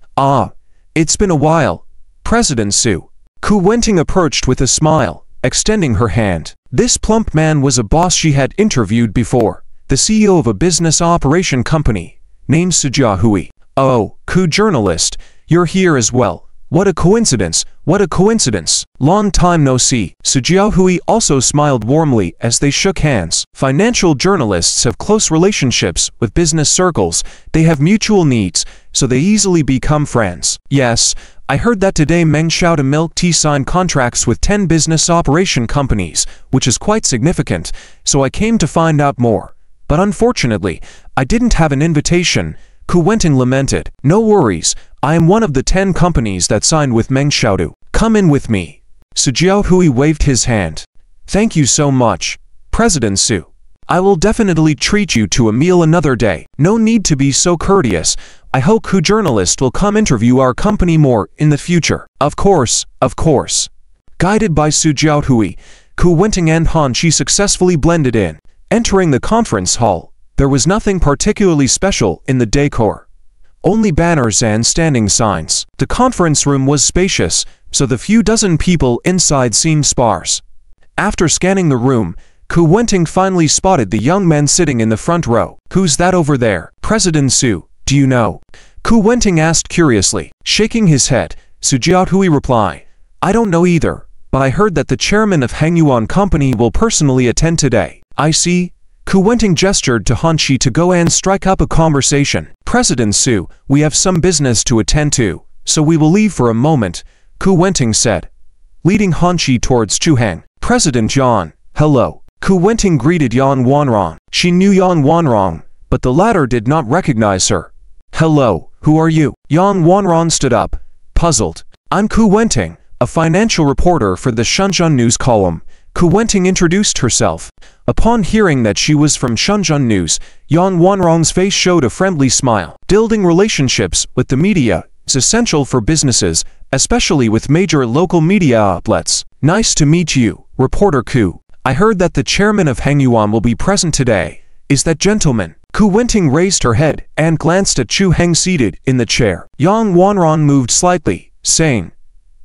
It's been a while, President Su. Ku Wenting approached with a smile, extending her hand. This plump man was a boss she had interviewed before, the CEO of a business operation company, named Su Jiahui. Oh, Ku journalist, you're here as well. What a coincidence, what a coincidence. Long time no see. Su Jiahui also smiled warmly as they shook hands. Financial journalists have close relationships with business circles. They have mutual needs, so they easily become friends. Yes, I heard that today Meng Xiao Milk Tea signed contracts with 10 business operation companies, which is quite significant, so I came to find out more. But unfortunately, I didn't have an invitation, Ku Wenting lamented. No worries, I am one of the 10 companies that signed with Meng Xiao. Come in with me. Su Jiahui waved his hand. Thank you so much, President Su. I will definitely treat you to a meal another day. No need to be so courteous. I hope Ku journalist will come interview our company more in the future. Of course, of course. Guided by Su Jiahui, Ku Wenting and Han Chi successfully blended in. Entering the conference hall, there was nothing particularly special in the decor. Only banners and standing signs. The conference room was spacious, so the few dozen people inside seemed sparse. After scanning the room, Ku Wenting finally spotted the young man sitting in the front row. Who's that over there? President Su, do you know? Ku Wenting asked curiously. Shaking his head, Su Jiahui replied, I don't know either, but I heard that the chairman of ManhwaRecap Company will personally attend today. I see. Ku Wenting gestured to Han Chi to go and strike up a conversation. President Su, we have some business to attend to, so we will leave for a moment, Ku Wenting said, leading Han Chi towards Chuhang. President Yan, hello. Ku Wenting greeted Yang Wanrong. She knew Yang Wanrong, but the latter did not recognize her. Hello, who are you? Yang Wanrong stood up, puzzled. I'm Ku Wenting, a financial reporter for the Shenzhen News column. Ku Wenting introduced herself. Upon hearing that she was from Shenzhen News, Yang Wanrong's face showed a friendly smile. Building relationships with the media is essential for businesses, especially with major local media outlets. Nice to meet you, Reporter Ku. I heard that the chairman of ManhwaRecap will be present today. Is that gentleman? Ku Wenting raised her head and glanced at Chu Heng seated in the chair. Yang Wanrong moved slightly, saying,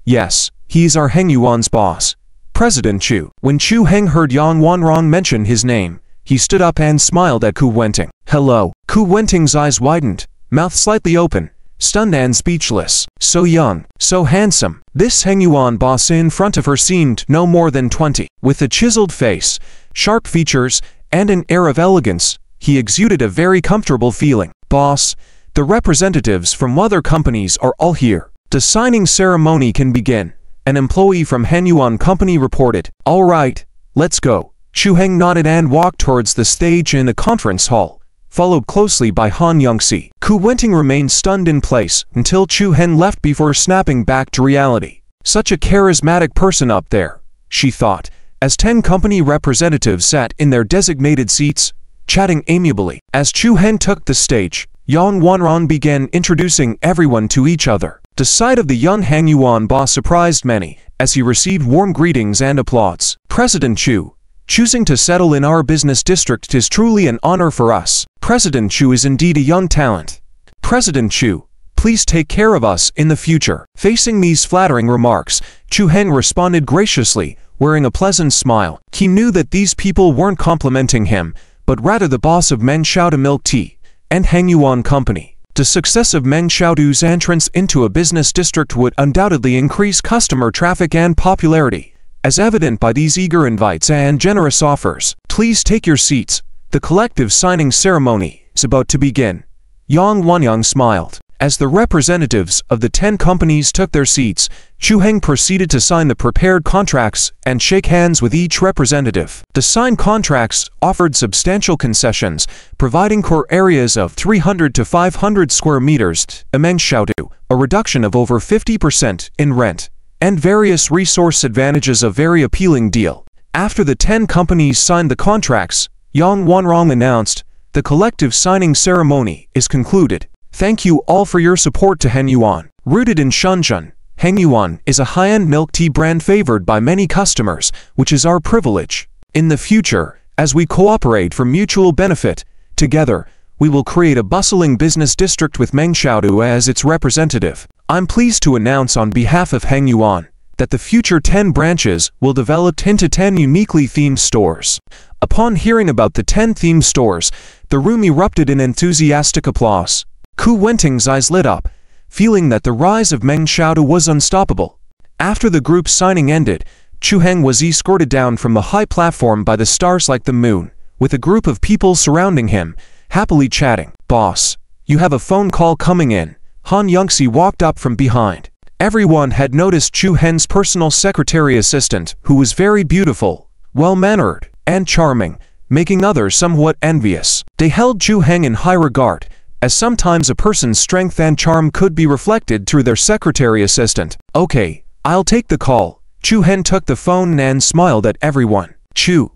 "Yes, he's our ManhwaRecap's boss, President Chu." When Chu Heng heard Yang Wanrong mention his name, he stood up and smiled at Ku Wenting. "Hello." Ku Wenting's eyes widened, mouth slightly open, stunned and speechless. So young, so handsome. This ManhwaRecap boss in front of her seemed no more than 20. With a chiseled face, sharp features, and an air of elegance, he exuded a very comfortable feeling. "Boss, the representatives from other companies are all here. The signing ceremony can begin," an employee from ManhwaRecap company reported. "All right, let's go." Chu Heng nodded and walked towards the stage in the conference hall, followed closely by Han Yongxi. Ku Wenting remained stunned in place until Chu Heng left before snapping back to reality. Such a charismatic person up there, she thought, as 10 company representatives sat in their designated seats, chatting amiably. As Chu Heng took the stage, Yang Wanrong began introducing everyone to each other. The sight of the young ManhwaRecap boss surprised many, as he received warm greetings and applause. "President Chu, choosing to settle in our business district is truly an honor for us. President Chu is indeed a young talent. President Chu, please take care of us in the future." Facing these flattering remarks, Chu Heng responded graciously, wearing a pleasant smile. He knew that these people weren't complimenting him, but rather the boss of Meng Xiaodu Milk Tea and ManhwaRecap Company. The success of Meng Xiaodu's entrance into a business district would undoubtedly increase customer traffic and popularity, as evident by these eager invites and generous offers. "Please take your seats. The collective signing ceremony is about to begin." Yang Wanrong smiled. As the representatives of the 10 companies took their seats, Chu Heng proceeded to sign the prepared contracts and shake hands with each representative. The signed contracts offered substantial concessions, providing core areas of 300 to 500 square meters to Meng Xiaodu, a reduction of over 50% in rent, and various resource advantages. A very appealing deal. After the 10 companies signed the contracts, Yang Wanrong announced, "The collective signing ceremony is concluded. Thank you all for your support to ManhwaRecap." Rooted in Shenzhen, ManhwaRecap is a high-end milk tea brand favored by many customers, which is our privilege. In the future, as we cooperate for mutual benefit, together, we will create a bustling business district with Meng Xiaodu as its representative. I'm pleased to announce on behalf of ManhwaRecap that the future 10 branches will develop into 10 uniquely themed stores. Upon hearing about the 10 themed stores, the room erupted in enthusiastic applause. Ku Wenting's eyes lit up, feeling that the rise of Meng Xiaodu was unstoppable. After the group's signing ended, Chu Heng was escorted down from the high platform by the stars like the moon, with a group of people surrounding him, happily chatting. "Boss, you have a phone call coming in." Han Yongxi walked up from behind. Everyone had noticed Chu Heng's personal secretary assistant, who was very beautiful, well-mannered, and charming, making others somewhat envious. They held Chu Heng in high regard, as sometimes a person's strength and charm could be reflected through their secretary assistant. "Okay, I'll take the call." Chu Heng took the phone and smiled at everyone. "Chu,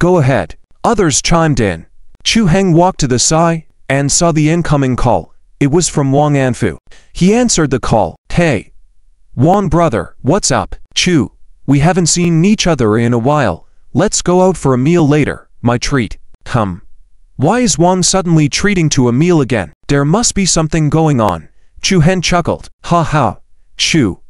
go ahead." Others chimed in. Chu Heng walked to the side and saw the incoming call. It was from Wang Anfu. He answered the call. "Hey, Wang brother, what's up?" "Chu, we haven't seen each other in a while. Let's go out for a meal later, my treat." Why is Wang suddenly treating to a meal again? There must be something going on. Chu Heng chuckled. "Ha ha, Chu,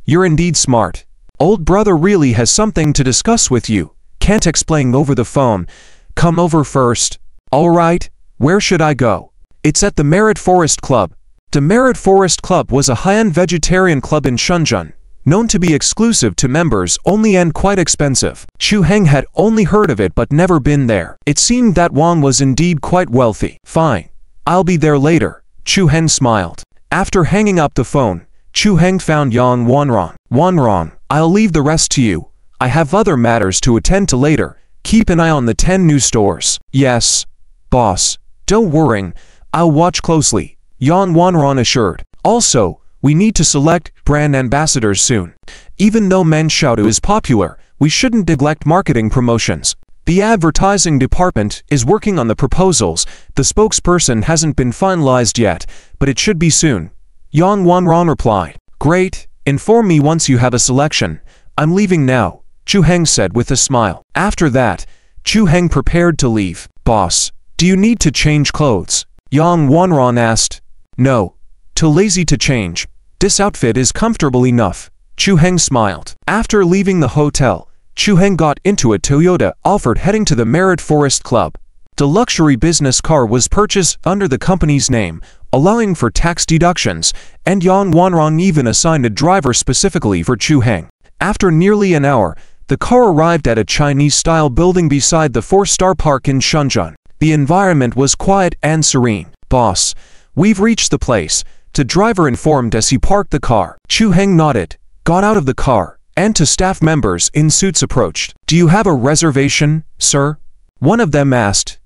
you're indeed smart. Old brother really has something to discuss with you. Can't explain over the phone. Come over first." "All right, where should I go?" "It's at the Merit Forest Club." The Merit Forest Club was a high-end vegetarian club in Shenzhen, known to be exclusive to members only and quite expensive. Chu Heng had only heard of it but never been there. It seemed that Wang was indeed quite wealthy. "Fine, I'll be there later." Chu Heng smiled. After hanging up the phone, Chu Heng found Yang Wanrong. "Wanrong, I'll leave the rest to you. I have other matters to attend to later. Keep an eye on the 10 new stores." "Yes, boss. Don't worry, I'll watch closely," Yang Wanrong assured. "Also, We need to select brand ambassadors soon. Even though ManhwaRecap is popular, we shouldn't neglect marketing promotions. The advertising department is working on the proposals. The spokesperson hasn't been finalized yet, but it should be soon. Yang Wanran replied. Great, inform me once you have a selection. I'm leaving now, Chu Heng said with a smile. After that, Chu Heng prepared to leave. Boss, do you need to change clothes? Yang Wanran asked. No, too lazy to change. This outfit is comfortable enough. Chu Heng smiled. After leaving the hotel, Chu Heng got into a Toyota Alphard heading to the Merit Forest Club. The luxury business car was purchased under the company's name, allowing for tax deductions, and Yang Wanran even assigned a driver specifically for Chu Heng. After nearly an hour, the car arrived at a Chinese-style building beside the 4-star park in Shenzhen. The environment was quiet and serene. Boss, we've reached the place, the driver informed as he parked the car. Chu Heng nodded, got out of the car, and two staff members in suits approached. Do you have a reservation, sir? One of them asked.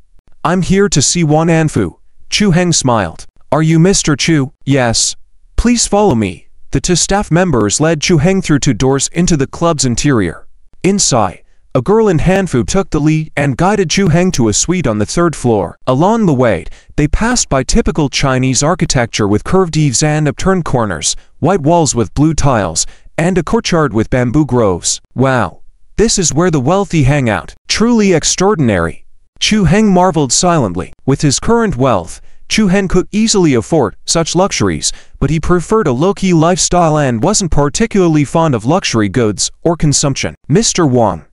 I'm here to see Wananfu. Chu Heng smiled. Are you Mr. Chu? Yes. Please follow me. The two staff members led Chu Heng through 2 doors into the club's interior. Inside, a girl in Hanfu took the lead and guided Chu Heng to a suite on the 3rd floor. Along the way, they passed by typical Chinese architecture with curved eaves and upturned corners, white walls with blue tiles, and a courtyard with bamboo groves. Wow, this is where the wealthy hang out. Truly extraordinary. Chu Heng marveled silently. With his current wealth, Chu Heng could easily afford such luxuries, but he preferred a low-key lifestyle and wasn't particularly fond of luxury goods or consumption. Mr. Wang.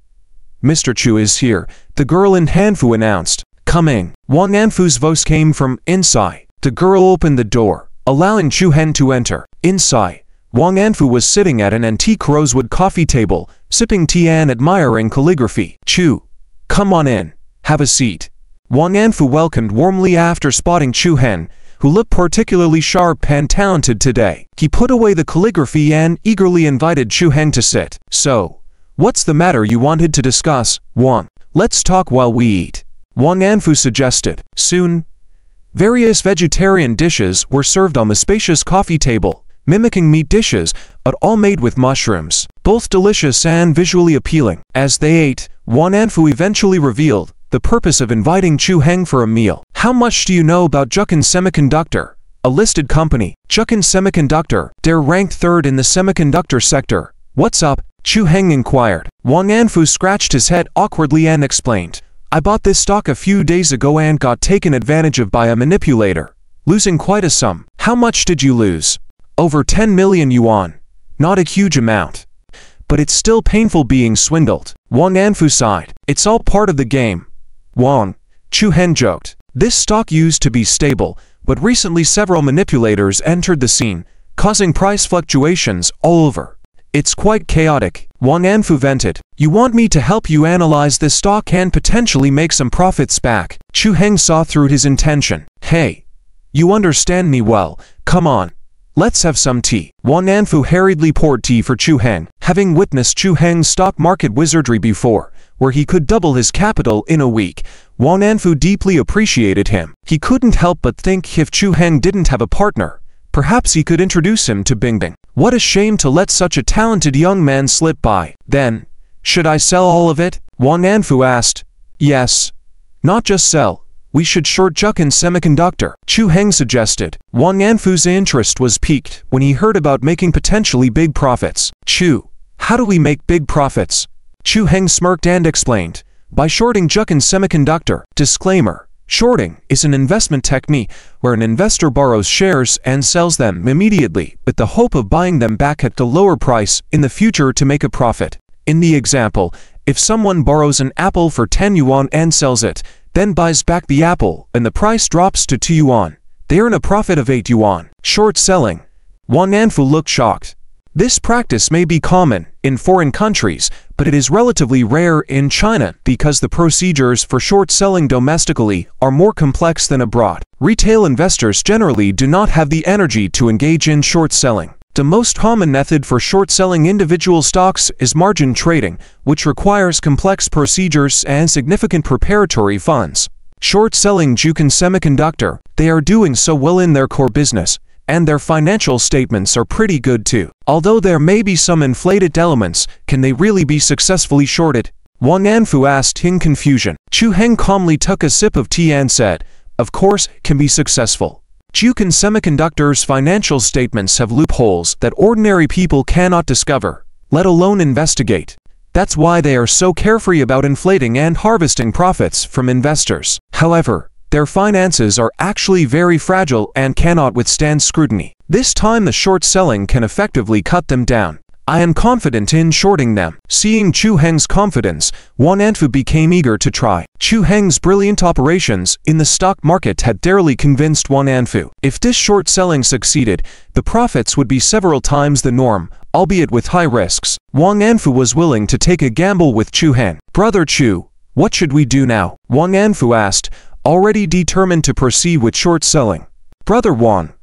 Mr. Chu is here, the girl in Hanfu announced. Coming. Wang Anfu's voice came from inside. The girl opened the door, allowing Chu Heng to enter. Inside, Wang Anfu was sitting at an antique rosewood coffee table, sipping tea and admiring calligraphy. Chu, come on in. Have a seat. Wang Anfu welcomed warmly after spotting Chu Heng, who looked particularly sharp and talented today. He put away the calligraphy and eagerly invited Chu Heng to sit. So, what's the matter you wanted to discuss, Wang? Let's talk while we eat. Wang Anfu suggested. Soon, various vegetarian dishes were served on the spacious coffee table, mimicking meat dishes, but all made with mushrooms. Both delicious and visually appealing. As they ate, Wang Anfu eventually revealed the purpose of inviting Chu Heng for a meal. How much do you know about Jukin Semiconductor, a listed company? Jukin Semiconductor, they're ranked 3rd in the semiconductor sector. What's up? Chu Heng inquired. Wang Anfu scratched his head awkwardly and explained. I bought this stock a few days ago and got taken advantage of by a manipulator, losing quite a sum. How much did you lose? Over 10 million yuan. Not a huge amount. But it's still painful being swindled. Wang Anfu sighed. It's all part of the game. Wang, Chu Heng joked. This stock used to be stable, but recently several manipulators entered the scene, causing price fluctuations all over. It's quite chaotic. Wang Anfu vented. You want me to help you analyze this stock and potentially make some profits back? Chu Heng saw through his intention. Hey, you understand me well. Come on. Let's have some tea. Wang Anfu hurriedly poured tea for Chu Heng. Having witnessed Chu Heng's stock market wizardry before, where he could double his capital in a week, Wang Anfu deeply appreciated him. He couldn't help but think if Chu Heng didn't have a partner, perhaps he could introduce him to Bingbing. What a shame to let such a talented young man slip by. Then, should I sell all of it? Wang Anfu asked. Yes. Not just sell. We should short Jukin Semiconductor, Chu Heng suggested. Wang Anfu's interest was piqued when he heard about making potentially big profits. Chu, how do we make big profits? Chu Heng smirked and explained. By shorting Jukin Semiconductor. Disclaimer. Shorting is an investment technique where an investor borrows shares and sells them immediately with the hope of buying them back at a lower price in the future to make a profit. In the example, if someone borrows an apple for 10 yuan and sells it, then buys back the apple and the price drops to 2 yuan, they earn a profit of 8 yuan. Short selling. Wang Anfu looked shocked. This practice may be common in foreign countries, but it is relatively rare in China because the procedures for short selling domestically are more complex than abroad. Retail investors generally do not have the energy to engage in short selling. The most common method for short selling individual stocks is margin trading, which requires complex procedures and significant preparatory funds. Short selling Jukin Semiconductor, they are doing so well in their core business, and their financial statements are pretty good too. Although there may be some inflated elements, can they really be successfully shorted? Wang Anfu asked in confusion. Chu Heng calmly took a sip of tea and said, of course, can be successful. Jukin Semiconductor's financial statements have loopholes that ordinary people cannot discover, let alone investigate. That's why they are so carefree about inflating and harvesting profits from investors. However, their finances are actually very fragile and cannot withstand scrutiny. This time the short selling can effectively cut them down. I am confident in shorting them. Seeing Chu Heng's confidence, Wang Anfu became eager to try. Chu Heng's brilliant operations in the stock market had thoroughly convinced Wang Anfu. If this short selling succeeded, the profits would be several times the norm, albeit with high risks. Wang Anfu was willing to take a gamble with Chu Heng. Brother Chu, what should we do now? Wang Anfu asked, already determined to proceed with short selling. Brother Wang,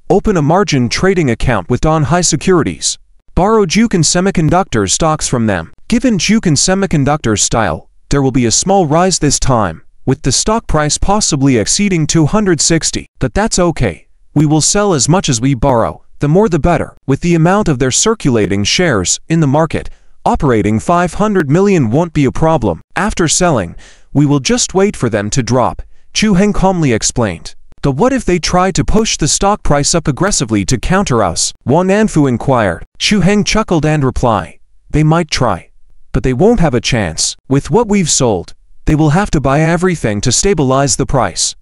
open a margin trading account with Donghai Securities. Borrow Jukin Semiconductor stocks from them. Given Jukin Semiconductor's style, there will be a small rise this time, with the stock price possibly exceeding 260. But that's okay. We will sell as much as we borrow, the more the better. With the amount of their circulating shares in the market, operating 500 million won't be a problem. After selling, we will just wait for them to drop, Chu Heng calmly explained. But what if they try to push the stock price up aggressively to counter us? Wang Anfu inquired. Chu Heng chuckled and replied, they might try, but they won't have a chance. With what we've sold, they will have to buy everything to stabilize the price.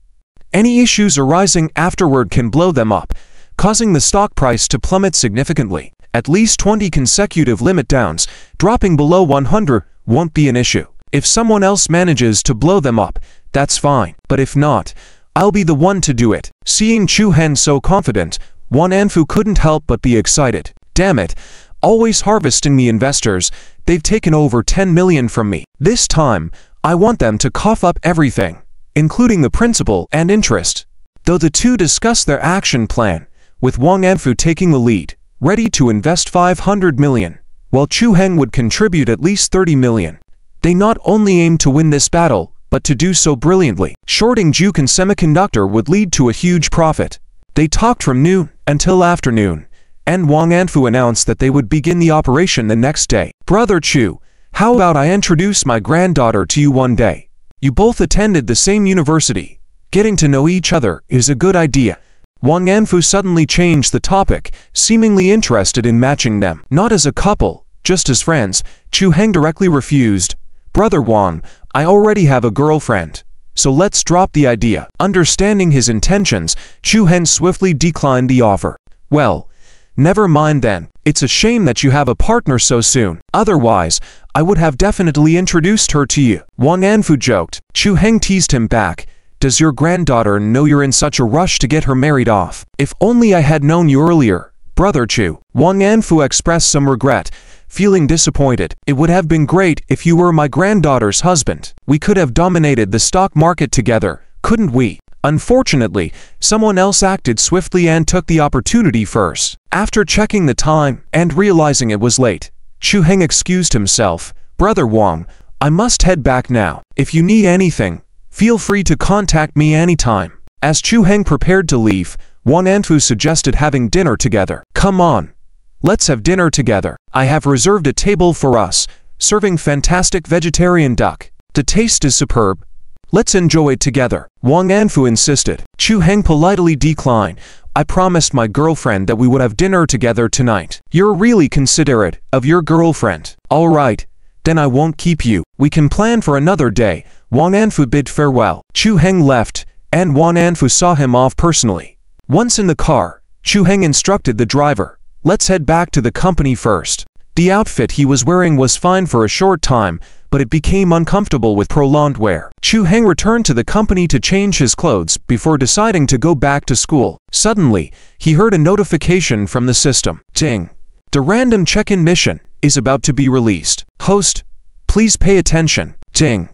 Any issues arising afterward can blow them up, causing the stock price to plummet significantly. At least 20 consecutive limit downs, dropping below 100, won't be an issue. If someone else manages to blow them up, that's fine. But if not, I'll be the one to do it. Seeing Chu Heng so confident, Wang Anfu couldn't help but be excited. Damn it, always harvesting the investors, they've taken over 10 million from me. This time, I want them to cough up everything, including the principal and interest. Though the two discussed their action plan, with Wang Anfu taking the lead, ready to invest 500 million, while Chu Heng would contribute at least 30 million. They not only aimed to win this battle, but to do so brilliantly. Shorting Jukin Semiconductor would lead to a huge profit. They talked from noon until afternoon, and Wang Anfu announced that they would begin the operation the next day. Brother Chu, how about I introduce my granddaughter to you one day? You both attended the same university. Getting to know each other is a good idea. Wang Anfu suddenly changed the topic, seemingly interested in matching them. Not as a couple, just as friends, Chu Heng directly refused. Brother Wang, I already have a girlfriend, so let's drop the idea. Understanding his intentions, Chu Heng swiftly declined the offer. Well, never mind then. It's a shame that you have a partner so soon. Otherwise, I would have definitely introduced her to you. Wang Anfu joked. Chu Heng teased him back. Does your granddaughter know you're in such a rush to get her married off? If only I had known you earlier, Brother Chu. Wang Anfu expressed some regret, feeling disappointed. It would have been great if you were my granddaughter's husband. We could have dominated the stock market together, couldn't we? Unfortunately, someone else acted swiftly and took the opportunity first. After checking the time and realizing it was late, Chu Heng excused himself. Brother Wang, I must head back now. If you need anything, feel free to contact me anytime. As Chu Heng prepared to leave, Wang Anfu suggested having dinner together. Come on. Let's have dinner together. I have reserved a table for us, serving fantastic vegetarian duck. The taste is superb. Let's enjoy it together. Wang Anfu insisted. Chu Heng politely declined. I promised my girlfriend that we would have dinner together tonight. You're really considerate of your girlfriend. All right, then I won't keep you. We can plan for another day. Wang Anfu bid farewell. Chu Heng left, and Wang Anfu saw him off personally. Once in the car, Chu Heng instructed the driver. Let's head back to the company first. The outfit he was wearing was fine for a short time, but it became uncomfortable with prolonged wear. Chu Heng returned to the company to change his clothes before deciding to go back to school. Suddenly, he heard a notification from the system. Ding! The random check-in mission is about to be released. Host, please pay attention. Ding!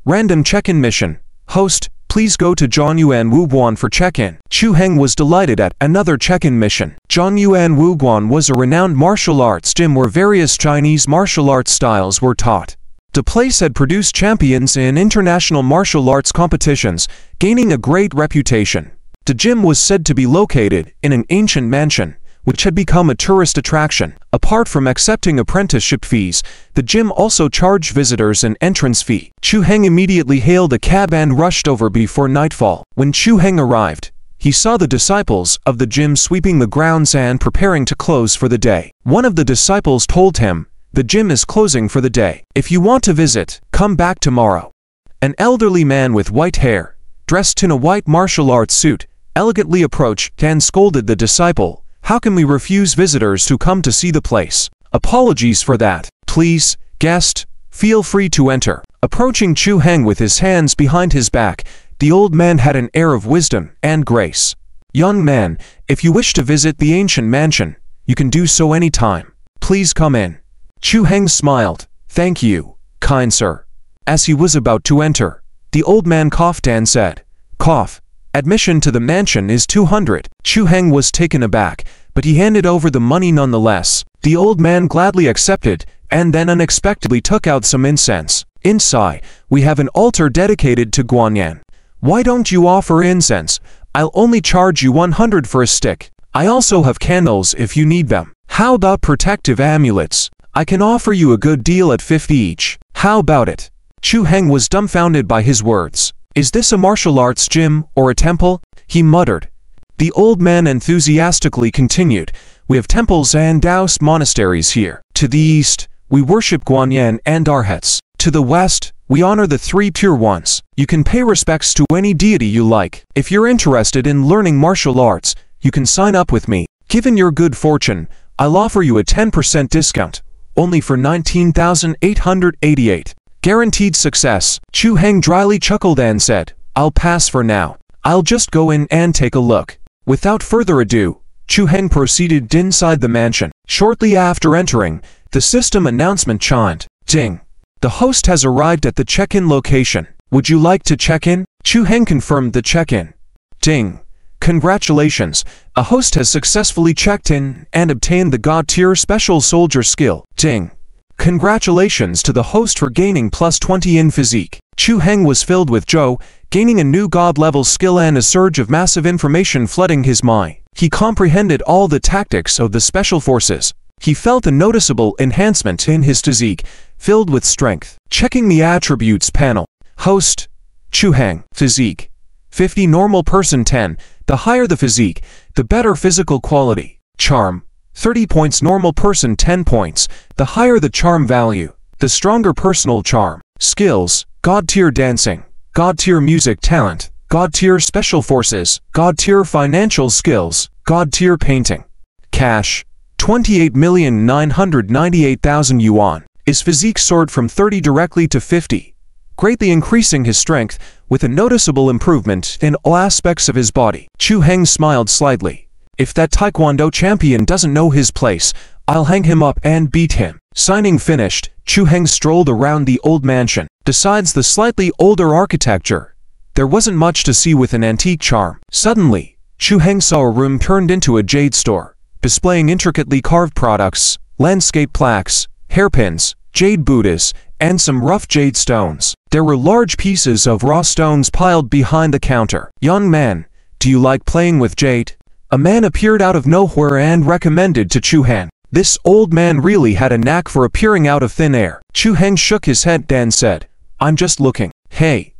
Random check-in mission. Host, please go to Zhongyuan Wuguan for check-in. Chu Heng was delighted at another check-in mission. Zhongyuan Wuguan was a renowned martial arts gym where various Chinese martial arts styles were taught. The place had produced champions in international martial arts competitions, gaining a great reputation. The gym was said to be located in an ancient mansion, which had become a tourist attraction. Apart from accepting apprenticeship fees, the gym also charged visitors an entrance fee. Chu Heng immediately hailed a cab and rushed over before nightfall. When Chu Heng arrived, he saw the disciples of the gym sweeping the grounds and preparing to close for the day. One of the disciples told him, "The gym is closing for the day. If you want to visit, come back tomorrow." An elderly man with white hair, dressed in a white martial arts suit, elegantly approached and scolded the disciple. "How can we refuse visitors who come to see the place? Apologies for that. Please, guest, feel free to enter." Approaching Chu Heng with his hands behind his back, the old man had an air of wisdom and grace. "Young man, if you wish to visit the ancient mansion, you can do so any time. Please come in." Chu Heng smiled. "Thank you, kind sir." As he was about to enter, the old man coughed and said, "Cough. Admission to the mansion is 200. Chu Heng was taken aback, but he handed over the money nonetheless. The old man gladly accepted, and then unexpectedly took out some incense. "Inside, we have an altar dedicated to Guanyan. Why don't you offer incense? I'll only charge you 100 for a stick. I also have candles if you need them. How about protective amulets? I can offer you a good deal at 50 each. How about it?" Chu Heng was dumbfounded by his words. "Is this a martial arts gym or a temple?" he muttered. The old man enthusiastically continued, "We have temples and Taoist monasteries here. To the east, we worship Guanyan and Arhats. To the west, we honor the three pure ones. You can pay respects to any deity you like. If you're interested in learning martial arts, you can sign up with me. Given your good fortune, I'll offer you a 10% discount, only for 19,888. Guaranteed success." Chu Heng dryly chuckled and said, "I'll pass for now. I'll just go in and take a look." Without further ado, Chu Heng proceeded inside the mansion. Shortly after entering, the system announcement chimed. Ding. "The host has arrived at the check-in location. Would you like to check in?" Chu Heng confirmed the check-in. Ding. "Congratulations, a host has successfully checked in and obtained the God-tier special soldier skill." Ding. "Congratulations to the host for gaining plus 20 in physique." Chu Heng was filled with joy, gaining a new god-level skill and a surge of massive information flooding his mind. He comprehended all the tactics of the special forces. He felt a noticeable enhancement in his physique, filled with strength. Checking the attributes panel. Host, Chu Heng. Physique, 50. Normal person, 10. The higher the physique, the better physical quality. Charm, 30 points. Normal person, 10 points. The higher the charm value, the stronger personal charm. Skills, God-tier dancing, God-tier music talent, God-tier special forces, God-tier financial skills, God-tier painting. Cash, 28,998,000 yuan. His physique soared from 30 directly to 50, greatly increasing his strength with a noticeable improvement in all aspects of his body. Chu Heng smiled slightly. "If that Taekwondo champion doesn't know his place, I'll hang him up and beat him." Signing finished, Chu Heng strolled around the old mansion. Besides the slightly older architecture, there wasn't much to see with an antique charm. Suddenly, Chu Heng saw a room turned into a jade store, displaying intricately carved products, landscape plaques, hairpins, jade Buddhas, and some rough jade stones. There were large pieces of raw stones piled behind the counter. "Young man, do you like playing with jade?" A man appeared out of nowhere and recommended to Chu Heng. This old man really had a knack for appearing out of thin air. Chu Heng shook his head and said, "I'm just looking." "Hey,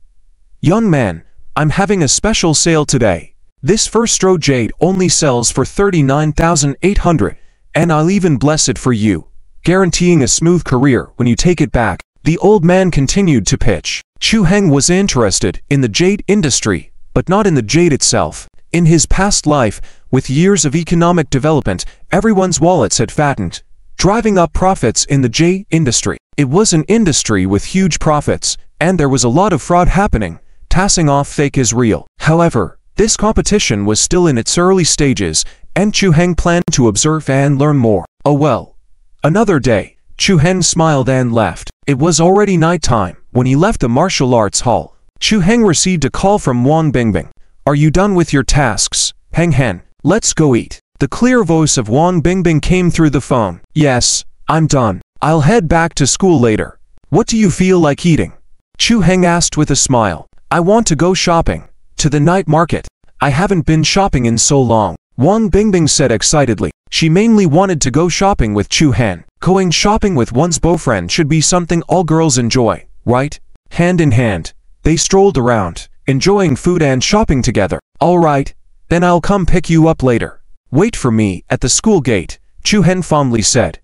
young man, I'm having a special sale today. This first row jade only sells for 39,800, and I'll even bless it for you, guaranteeing a smooth career when you take it back." The old man continued to pitch. Chu Heng was interested in the jade industry, but not in the jade itself. In his past life, with years of economic development, everyone's wallets had fattened, driving up profits in the jade industry. It was an industry with huge profits, and there was a lot of fraud happening, passing off fake as real. However, this competition was still in its early stages, and Chu Heng planned to observe and learn more. Oh well. Another day, Chu Heng smiled and left. It was already nighttime when he left the martial arts hall. Chu Heng received a call from Wang Bingbing. "Are you done with your tasks, Heng Hen? Let's go eat." The clear voice of Wang Bingbing came through the phone. "Yes, I'm done. I'll head back to school later. What do you feel like eating?" Chu Heng asked with a smile. "I want to go shopping. To the night market." I haven't been shopping in so long, Wang Bingbing said excitedly. She mainly wanted to go shopping with Chu Han. Going shopping with one's boyfriend should be something all girls enjoy, right? Hand in hand, they strolled around, enjoying food and shopping together. All right, then I'll come pick you up later. Wait for me at the school gate, Chu Han fondly said.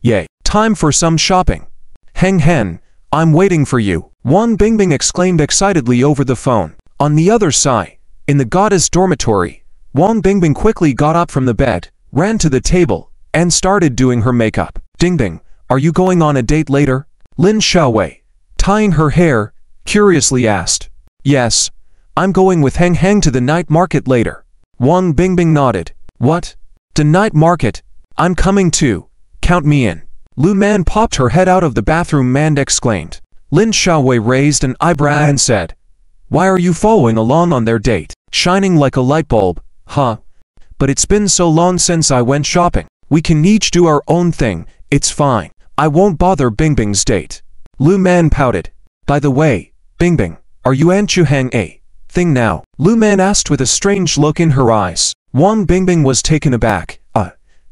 Yay, time for some shopping. Heng Hen, I'm waiting for you, Wang Bingbing exclaimed excitedly over the phone. On the other side, in the goddess dormitory, Wang Bingbing quickly got up from the bed, ran to the table, and started doing her makeup. Bingbing, are you going on a date later? Lin Xiaowei, tying her hair, curiously asked. Yes, I'm going with Heng Heng to the night market later. Wang Bingbing nodded. What? The night market? I'm coming too. Count me in. Lu Man popped her head out of the bathroom and exclaimed. Lin Xiaowei raised an eyebrow and said, Why are you following along on their date? Shining like a light bulb, huh? But it's been so long since I went shopping. We can each do our own thing, it's fine. I won't bother Bingbing's date. Lu Man pouted. By the way, Bingbing, are you and Chu Hang a thing now? Lu Man asked with a strange look in her eyes. Wang Bingbing was taken aback.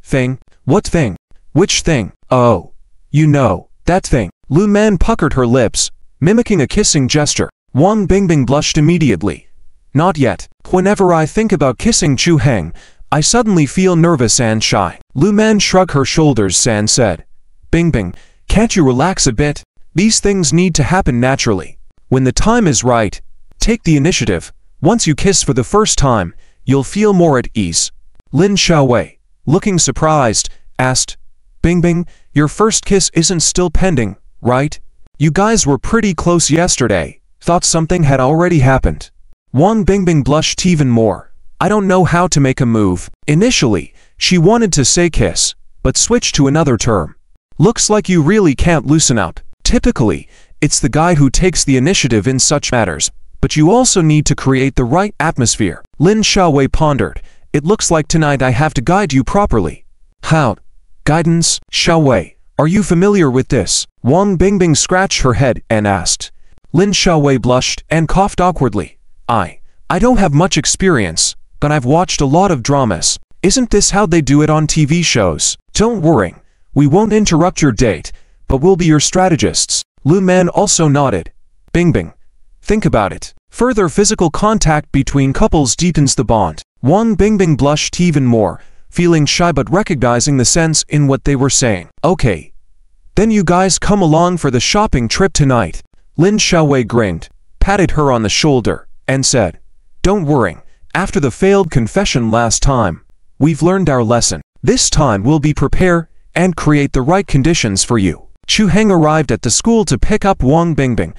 Thing? What thing? Which thing? Oh, you know, that thing. Lu Man puckered her lips, mimicking a kissing gesture. Wang Bingbing blushed immediately. Not yet. Whenever I think about kissing Chu Hang, I suddenly feel nervous and shy. Lu Man shrugged her shoulders and said, Bingbing, can't you relax a bit? These things need to happen naturally. When the time is right, take the initiative. Once you kiss for the first time, you'll feel more at ease. Lin Xiaowei, looking surprised, asked, Bingbing, your first kiss isn't still pending, right? You guys were pretty close yesterday. Thought something had already happened. Wang Bingbing blushed even more. I don't know how to make a move. Initially, she wanted to say kiss, but switched to another term. Looks like you really can't loosen up. Typically, it's the guy who takes the initiative in such matters, but you also need to create the right atmosphere. Lin Xiaowei pondered. It looks like tonight I have to guide you properly. How? Guidance? Xiaowei, are you familiar with this? Wang Bingbing scratched her head and asked. Lin Xiaowei blushed and coughed awkwardly. I don't have much experience, but I've watched a lot of dramas. Isn't this how they do it on TV shows? Don't worry, we won't interrupt your date, but we'll be your strategists. Lu Man also nodded. Bingbing, think about it. Further physical contact between couples deepens the bond. Wang Bingbing blushed even more, feeling shy but recognizing the sense in what they were saying. Okay, then you guys come along for the shopping trip tonight. Lin Xiaowei grinned, patted her on the shoulder, and said, Don't worry, after the failed confession last time, we've learned our lesson. This time we'll be prepared and create the right conditions for you. Chu Heng arrived at the school to pick up Wang Bingbing,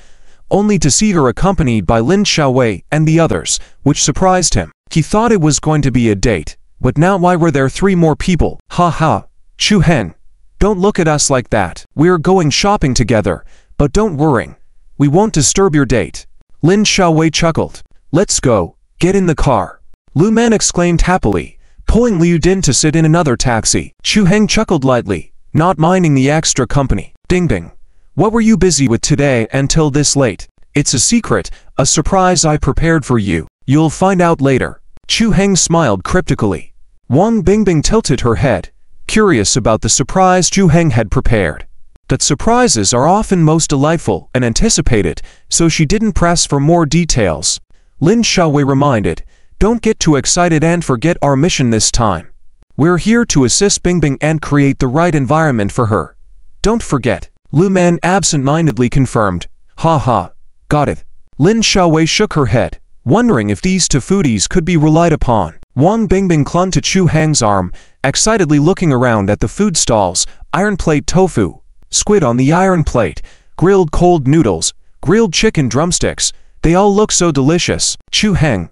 only to see her accompanied by Lin Xiaowei and the others, which surprised him. He thought it was going to be a date, but now why were there 3 more people? Ha ha, Chu Heng, don't look at us like that. We're going shopping together, but don't worry, we won't disturb your date. Lin Xiaowei chuckled. Let's go, get in the car. Lu Man exclaimed happily, pulling Liu Din to sit in another taxi. Chu Heng chuckled lightly, not minding the extra company. Bingbing, what were you busy with today until this late? It's a secret, a surprise I prepared for you. You'll find out later. Chu Heng smiled cryptically. Wang Bingbing tilted her head, curious about the surprise Chu Heng had prepared. That surprises are often most delightful and anticipated, so she didn't press for more details. Lin Xiaowei reminded, Don't get too excited and forget our mission this time. We're here to assist Bingbing and create the right environment for her. Don't forget. Lu Man absent-mindedly confirmed. Ha ha, got it. Lin Xiaowei shook her head, wondering if these 2 foodies could be relied upon. Wang Bingbing clung to Chu Heng's arm, excitedly looking around at the food stalls, iron plate tofu, squid on the iron plate, grilled cold noodles, grilled chicken drumsticks. They all look so delicious. Chu Heng,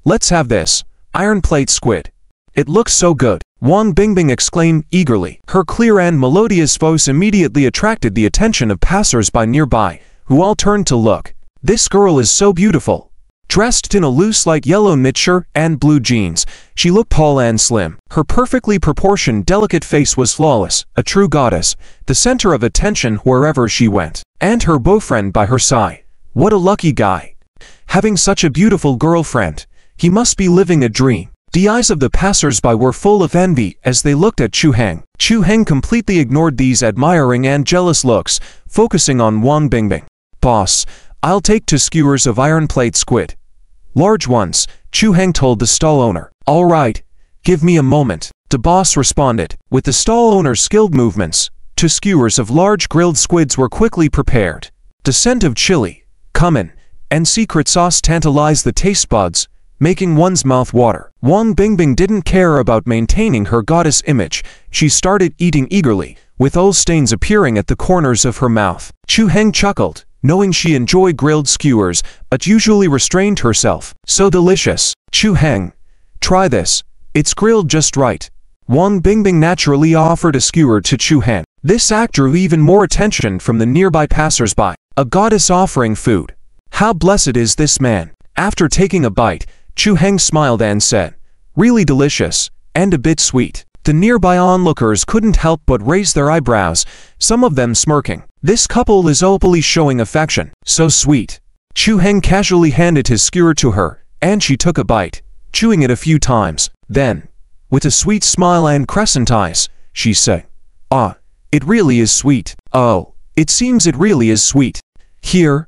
let's have this. Iron plate squid. It looks so good. Wang Bingbing exclaimed eagerly. Her clear and melodious voice immediately attracted the attention of passers-by nearby, who all turned to look. This girl is so beautiful. Dressed in a loose light yellow knit-shirt and blue jeans, she looked tall and slim. Her perfectly proportioned, delicate face was flawless, a true goddess, the center of attention wherever she went. And her boyfriend by her side. What a lucky guy. Having such a beautiful girlfriend. He must be living a dream. The eyes of the passers-by were full of envy as they looked at Chu Heng. Chu Heng completely ignored these admiring and jealous looks, focusing on Wang Bingbing. "Boss, I'll take 2 skewers of iron plate squid. Large ones," Chu Heng told the stall owner. "All right, give me a moment," the boss responded. With the stall owner's skilled movements, 2 skewers of large grilled squids were quickly prepared. The scent of chili, cumin, and secret sauce tantalized the taste buds, making one's mouth water. Wang Bingbing didn't care about maintaining her goddess image. She started eating eagerly, with oil stains appearing at the corners of her mouth. Chu Heng chuckled, knowing she enjoyed grilled skewers, but usually restrained herself. "So delicious. Chu Heng, try this. It's grilled just right." Wang Bingbing naturally offered a skewer to Chu Heng. This act drew even more attention from the nearby passers-by. A goddess offering food. How blessed is this man. After taking a bite, Chu Heng smiled and said, "Really delicious, and a bit sweet." The nearby onlookers couldn't help but raise their eyebrows, some of them smirking. This couple is openly showing affection. So sweet. Chu Heng casually handed his skewer to her, and she took a bite, chewing it a few times. Then, with a sweet smile and crescent eyes, she said, "Ah, it really is sweet. Oh, it seems it really is sweet. Here,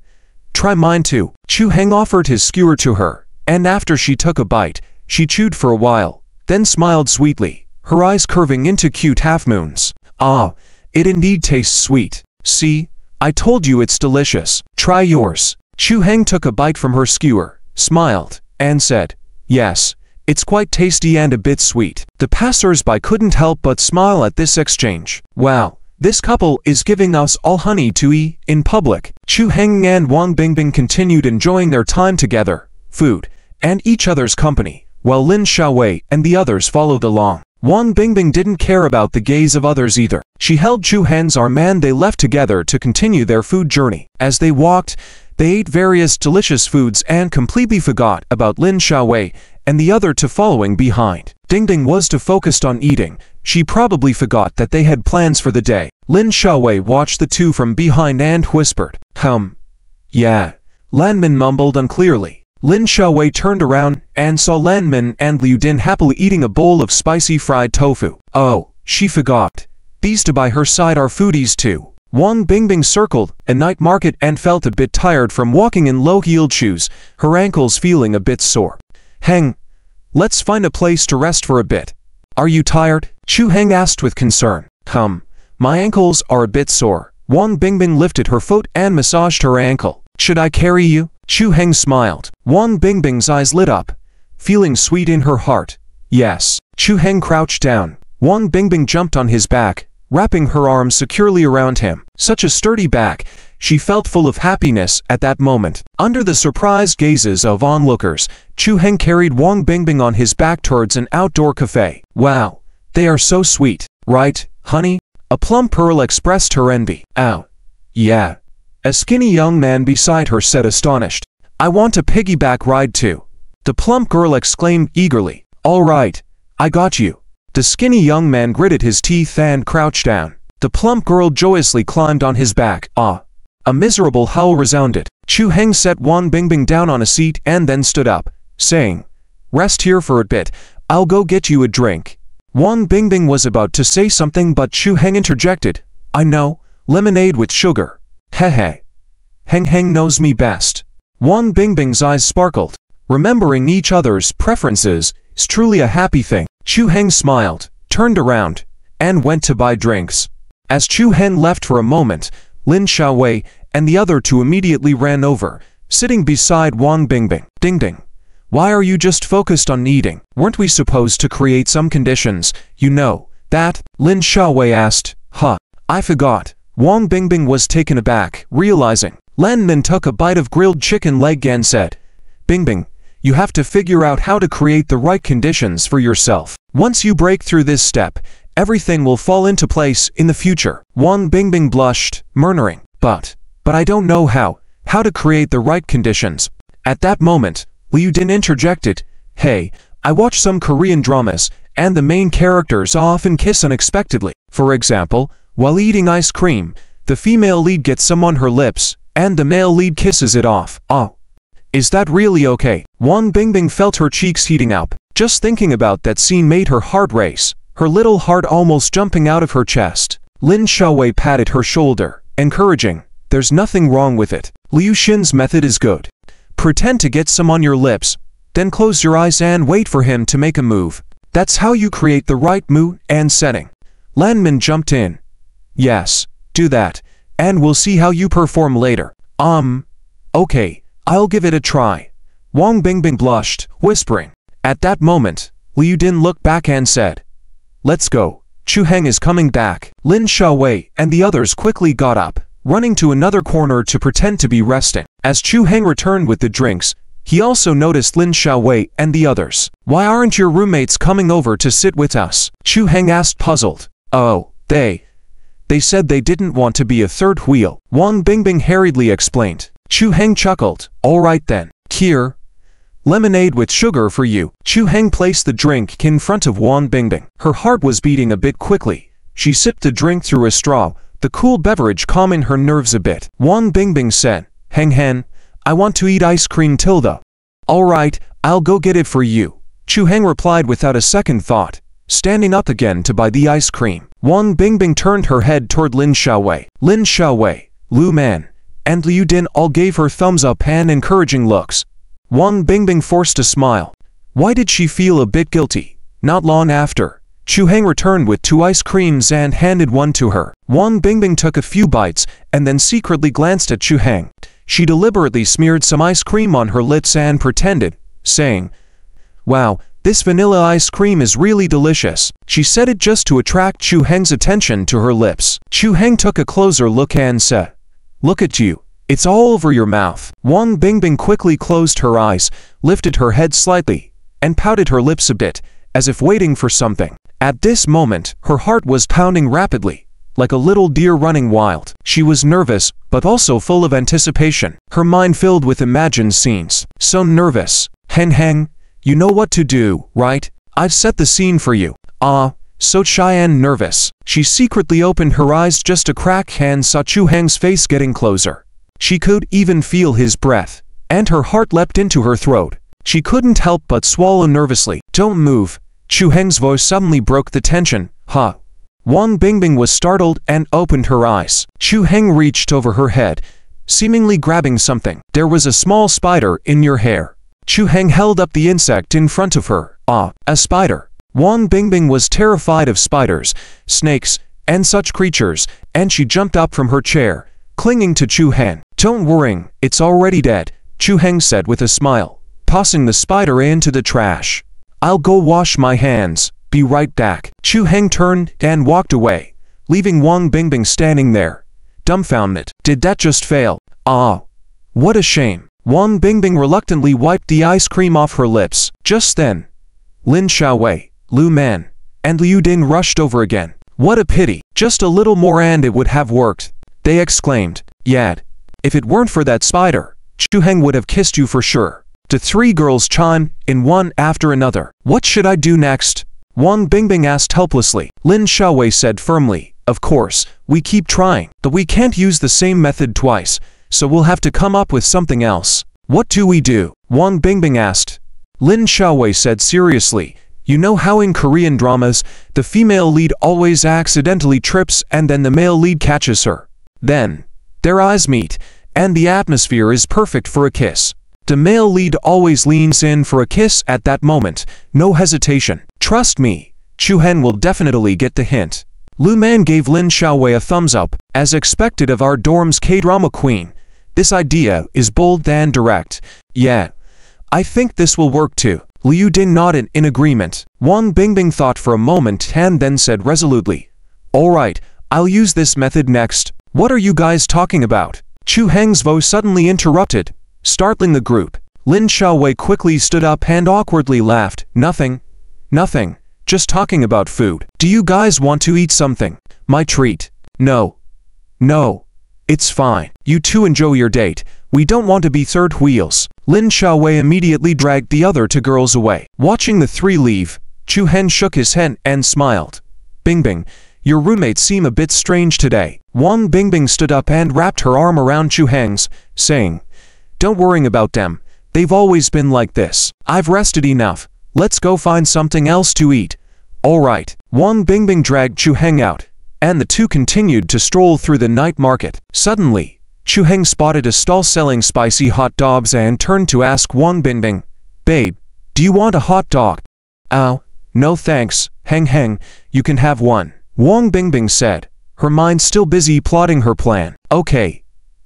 try mine too." Chu Heng offered his skewer to her, and after she took a bite, she chewed for a while, then smiled sweetly, her eyes curving into cute half-moons. "Ah, it indeed tastes sweet. See, I told you it's delicious. Try yours." Chu Heng took a bite from her skewer, smiled, and said, "Yes, it's quite tasty and a bit sweet." The passers-by couldn't help but smile at this exchange. "Wow, this couple is giving us all honey to eat in public." Chu Heng and Wang Bingbing continued enjoying their time together, food, and each other's company, while Lin Xiaowei and the others followed along. Wang Bingbing didn't care about the gaze of others either. She held Chu Heng's arm and they left together to continue their food journey. As they walked, they ate various delicious foods and completely forgot about Lin Xiaowei and the other two following behind. Dingding was too focused on eating. She probably forgot that they had plans for the day. Lin Xiaowei watched the two from behind and whispered, Yeah. Lanmin mumbled unclearly. Lin Xiaowei turned around and saw Lanmin and Liu Din happily eating a bowl of spicy fried tofu. Oh, she forgot. These two by her side are foodies too. Wang Bingbing circled a night market and felt a bit tired from walking in low-heeled shoes, her ankles feeling a bit sore. "Heng, let's find a place to rest for a bit. Are you tired?" Chu Heng asked with concern. My ankles are a bit sore." Wang Bingbing lifted her foot and massaged her ankle. "Should I carry you?" Chu Heng smiled. Wang Bingbing's eyes lit up, feeling sweet in her heart. "Yes." Chu Heng crouched down. Wang Bingbing jumped on his back, wrapping her arms securely around him. Such a sturdy back, she felt full of happiness at that moment. Under the surprised gazes of onlookers, Chu Heng carried Wang Bingbing on his back towards an outdoor cafe. "Wow, they are so sweet, right, honey?" A plump girl expressed her envy. "Ow. Yeah." A skinny young man beside her said astonished. "I want a piggyback ride too." The plump girl exclaimed eagerly. "All right, I got you." The skinny young man gritted his teeth and crouched down. The plump girl joyously climbed on his back. "Ah." A miserable howl resounded. Chu Heng set Wang Bingbing down on a seat and then stood up, saying, "Rest here for a bit, I'll go get you a drink." Wang Bingbing was about to say something but Chu Heng interjected. "I know, lemonade with sugar." "Hehe. Heng knows me best." Wang Bingbing's eyes sparkled. Remembering each other's preferences is truly a happy thing. Chu Heng smiled, turned around, and went to buy drinks. As Chu Heng left for a moment, Lin Xiaowei and the other two immediately ran over, sitting beside Wang Bingbing. "Ding. Why are you just focused on eating? Weren't we supposed to create some conditions, you know, that?" Lin Xiaowei asked. I forgot." Wang Bingbing was taken aback, realizing. Lan Min took a bite of grilled chicken leg and said, "Bingbing, you have to figure out how to create the right conditions for yourself. Once you break through this step, everything will fall into place in the future." Wang Bingbing blushed, murmuring, But I don't know how to create the right conditions." At that moment, Liu Din interjected, "Hey, I watch some Korean dramas, and the main characters often kiss unexpectedly. For example, while eating ice cream, the female lead gets some on her lips, and the male lead kisses it off. Is that really okay? Wang Bingbing felt her cheeks heating up. Just thinking about that scene made her heart race, her little heart almost jumping out of her chest. Lin Xiaowei patted her shoulder, encouraging, "There's nothing wrong with it. Liu Xin's method is good. Pretend to get some on your lips, then close your eyes and wait for him to make a move. That's how you create the right mood and setting." Lanmin jumped in. "Yes, do that, and we'll see how you perform later." Okay, I'll give it a try." Wang Bingbing blushed, whispering. At that moment, Liu Din looked back and said, "Let's go. Chu Heng is coming back." Lin Xiaowei and the others quickly got up, running to another corner to pretend to be resting. As Chu Heng returned with the drinks, he also noticed Lin Xiaowei and the others. "Why aren't your roommates coming over to sit with us?" Chu Heng asked, puzzled. "Oh, they said they didn't want to be a third wheel," Wang Bingbing hurriedly explained. Chu Heng chuckled. "All right then. Here, lemonade with sugar for you." Chu Heng placed the drink in front of Wang Bingbing. Her heart was beating a bit quickly. She sipped the drink through a straw, the cool beverage calming her nerves a bit. Wang Bingbing said, Hen, I want to eat ice cream Tilda." "All right, I'll go get it for you," Chu Heng replied without a second thought, standing up again to buy the ice cream. Wang Bingbing turned her head toward Lin Xiaowei. Lin Xiaowei, Lu Man, and Liu Din all gave her thumbs up and encouraging looks. Wang Bingbing forced a smile. Why did she feel a bit guilty? Not long after, Chu Heng returned with 2 ice creams and handed one to her. Wang Bingbing took a few bites and then secretly glanced at Chu Heng. She deliberately smeared some ice cream on her lips and pretended, saying, "Wow, this vanilla ice cream is really delicious." She said it just to attract Chu Heng's attention to her lips. Chu Heng took a closer look and said, "Look at you. It's all over your mouth." Wang Bingbing quickly closed her eyes, lifted her head slightly, and pouted her lips a bit, as if waiting for something. At this moment, her heart was pounding rapidly, like a little deer running wild. She was nervous, but also full of anticipation, her mind filled with imagined scenes. So nervous. Heng, you know what to do, right? I've set the scene for you." So shy and nervous. She secretly opened her eyes just a crack and saw Chu Heng's face getting closer. She could even feel his breath, and her heart leapt into her throat. She couldn't help but swallow nervously. "Don't move." Chu Heng's voice suddenly broke the tension. "Huh?" Wang Bingbing was startled and opened her eyes. Chu Heng reached over her head, seemingly grabbing something. "There was a small spider in your hair." Chu Heng held up the insect in front of her. A spider. Wang Bingbing was terrified of spiders, snakes, and such creatures, and she jumped up from her chair, clinging to Chu Heng. "Don't worry, it's already dead," Chu Heng said with a smile, tossing the spider into the trash. "I'll go wash my hands. Be right back." Chu Heng turned and walked away, leaving Wang Bingbing standing there, dumbfounded. Did that just fail? What a shame. Wang Bingbing reluctantly wiped the ice cream off her lips. Just then, Lin Xiaowei, Lu Man, and Liu Din rushed over again. "What a pity. Just a little more and it would have worked," they exclaimed. "Yet, if it weren't for that spider, Chu Heng would have kissed you for sure." The 3 girls chimed in one after another. "What should I do next?" Wang Bingbing asked helplessly. Lin Xiaowei said firmly, "Of course, we keep trying, but we can't use the same method twice, so we'll have to come up with something else." "What do we do?" Wang Bingbing asked. Lin Xiaowei said seriously, "You know how in Korean dramas, the female lead always accidentally trips and then the male lead catches her. Then, their eyes meet, and the atmosphere is perfect for a kiss. The male lead always leans in for a kiss at that moment, no hesitation. Trust me, Chu Heng will definitely get the hint." Lu Man gave Lin Xiaowei a thumbs up. "As expected of our dorm's K-drama queen, this idea is bold and direct. Yeah, I think this will work too." Liu Din nodded in agreement. Wang Bingbing thought for a moment and then said resolutely, "All right, I'll use this method next." "What are you guys talking about?" Chu Heng's voice suddenly interrupted, startling the group. Lin Xiaowei quickly stood up and awkwardly laughed. Nothing, just talking about food. Do you guys want to eat something? My treat." No, it's fine. You two enjoy your date. We don't want to be third wheels." Lin Xiaowei immediately dragged the other 2 girls away. Watching the 3 leave, Chu Heng shook his head and smiled. "Bingbing, your roommates seem a bit strange today." Wang Bingbing stood up and wrapped her arm around Chu Heng's, saying, "Don't worry about them. They've always been like this. I've rested enough. Let's go find something else to eat. Alright. Wang Bingbing dragged Chu Heng out, and the two continued to stroll through the night market. Suddenly, Chu Heng spotted a stall selling spicy hot dogs and turned to ask Wang Bingbing, "Babe, do you want a hot dog?" "Oh, no thanks, Heng, you can have one," Wang Bingbing said, her mind still busy plotting her plan. "Okay,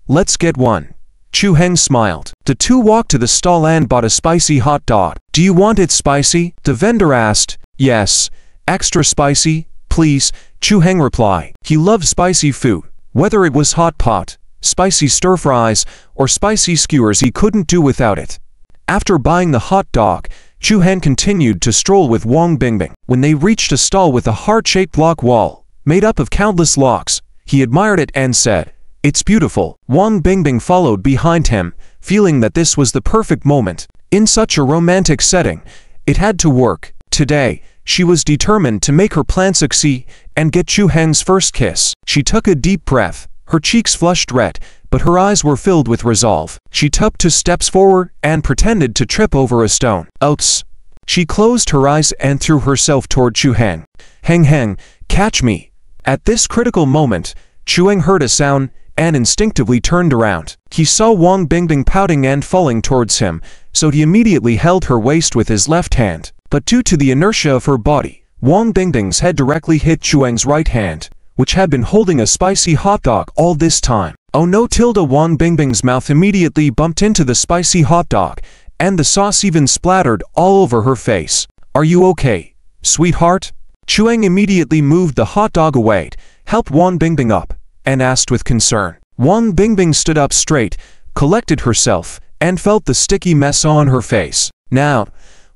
let's get one." Chu Heng smiled. The two walked to the stall and bought a spicy hot dog. "Do you want it spicy?" the vendor asked. "Yes, extra spicy, please," Chu Heng replied. He loved spicy food. Whether it was hot pot, spicy stir-fries, or spicy skewers, he couldn't do without it. After buying the hot dog, Chu Heng continued to stroll with Wang Bingbing. When they reached a stall with a heart-shaped lock wall, made up of countless locks, he admired it and said, "It's beautiful." Wang Bingbing followed behind him, feeling that this was the perfect moment. In such a romantic setting, it had to work. Today, she was determined to make her plan succeed and get Chu Heng's first kiss. She took a deep breath. Her cheeks flushed red, but her eyes were filled with resolve. She took 2 steps forward and pretended to trip over a stone. Oops! She closed her eyes and threw herself toward Chu Heng. Heng, catch me!" At this critical moment, Chu Heng heard a sound and instinctively turned around. He saw Wang Bingbing pouting and falling towards him, so he immediately held her waist with his left hand. But due to the inertia of her body, Wang Bingbing's head directly hit Chu Heng's right hand, which had been holding a spicy hot dog all this time. "Oh no!" Wang Bingbing's mouth immediately bumped into the spicy hot dog, and the sauce even splattered all over her face. "Are you okay, sweetheart?" Chu Heng immediately moved the hot dog away, helped Wang Bingbing up, and asked with concern. Wang Bingbing stood up straight, collected herself, and felt the sticky mess on her face. Now,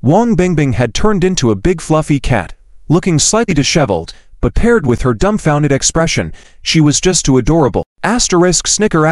Wang Bingbing had turned into a big fluffy cat, looking slightly disheveled, but paired with her dumbfounded expression, she was just too adorable. Snicker.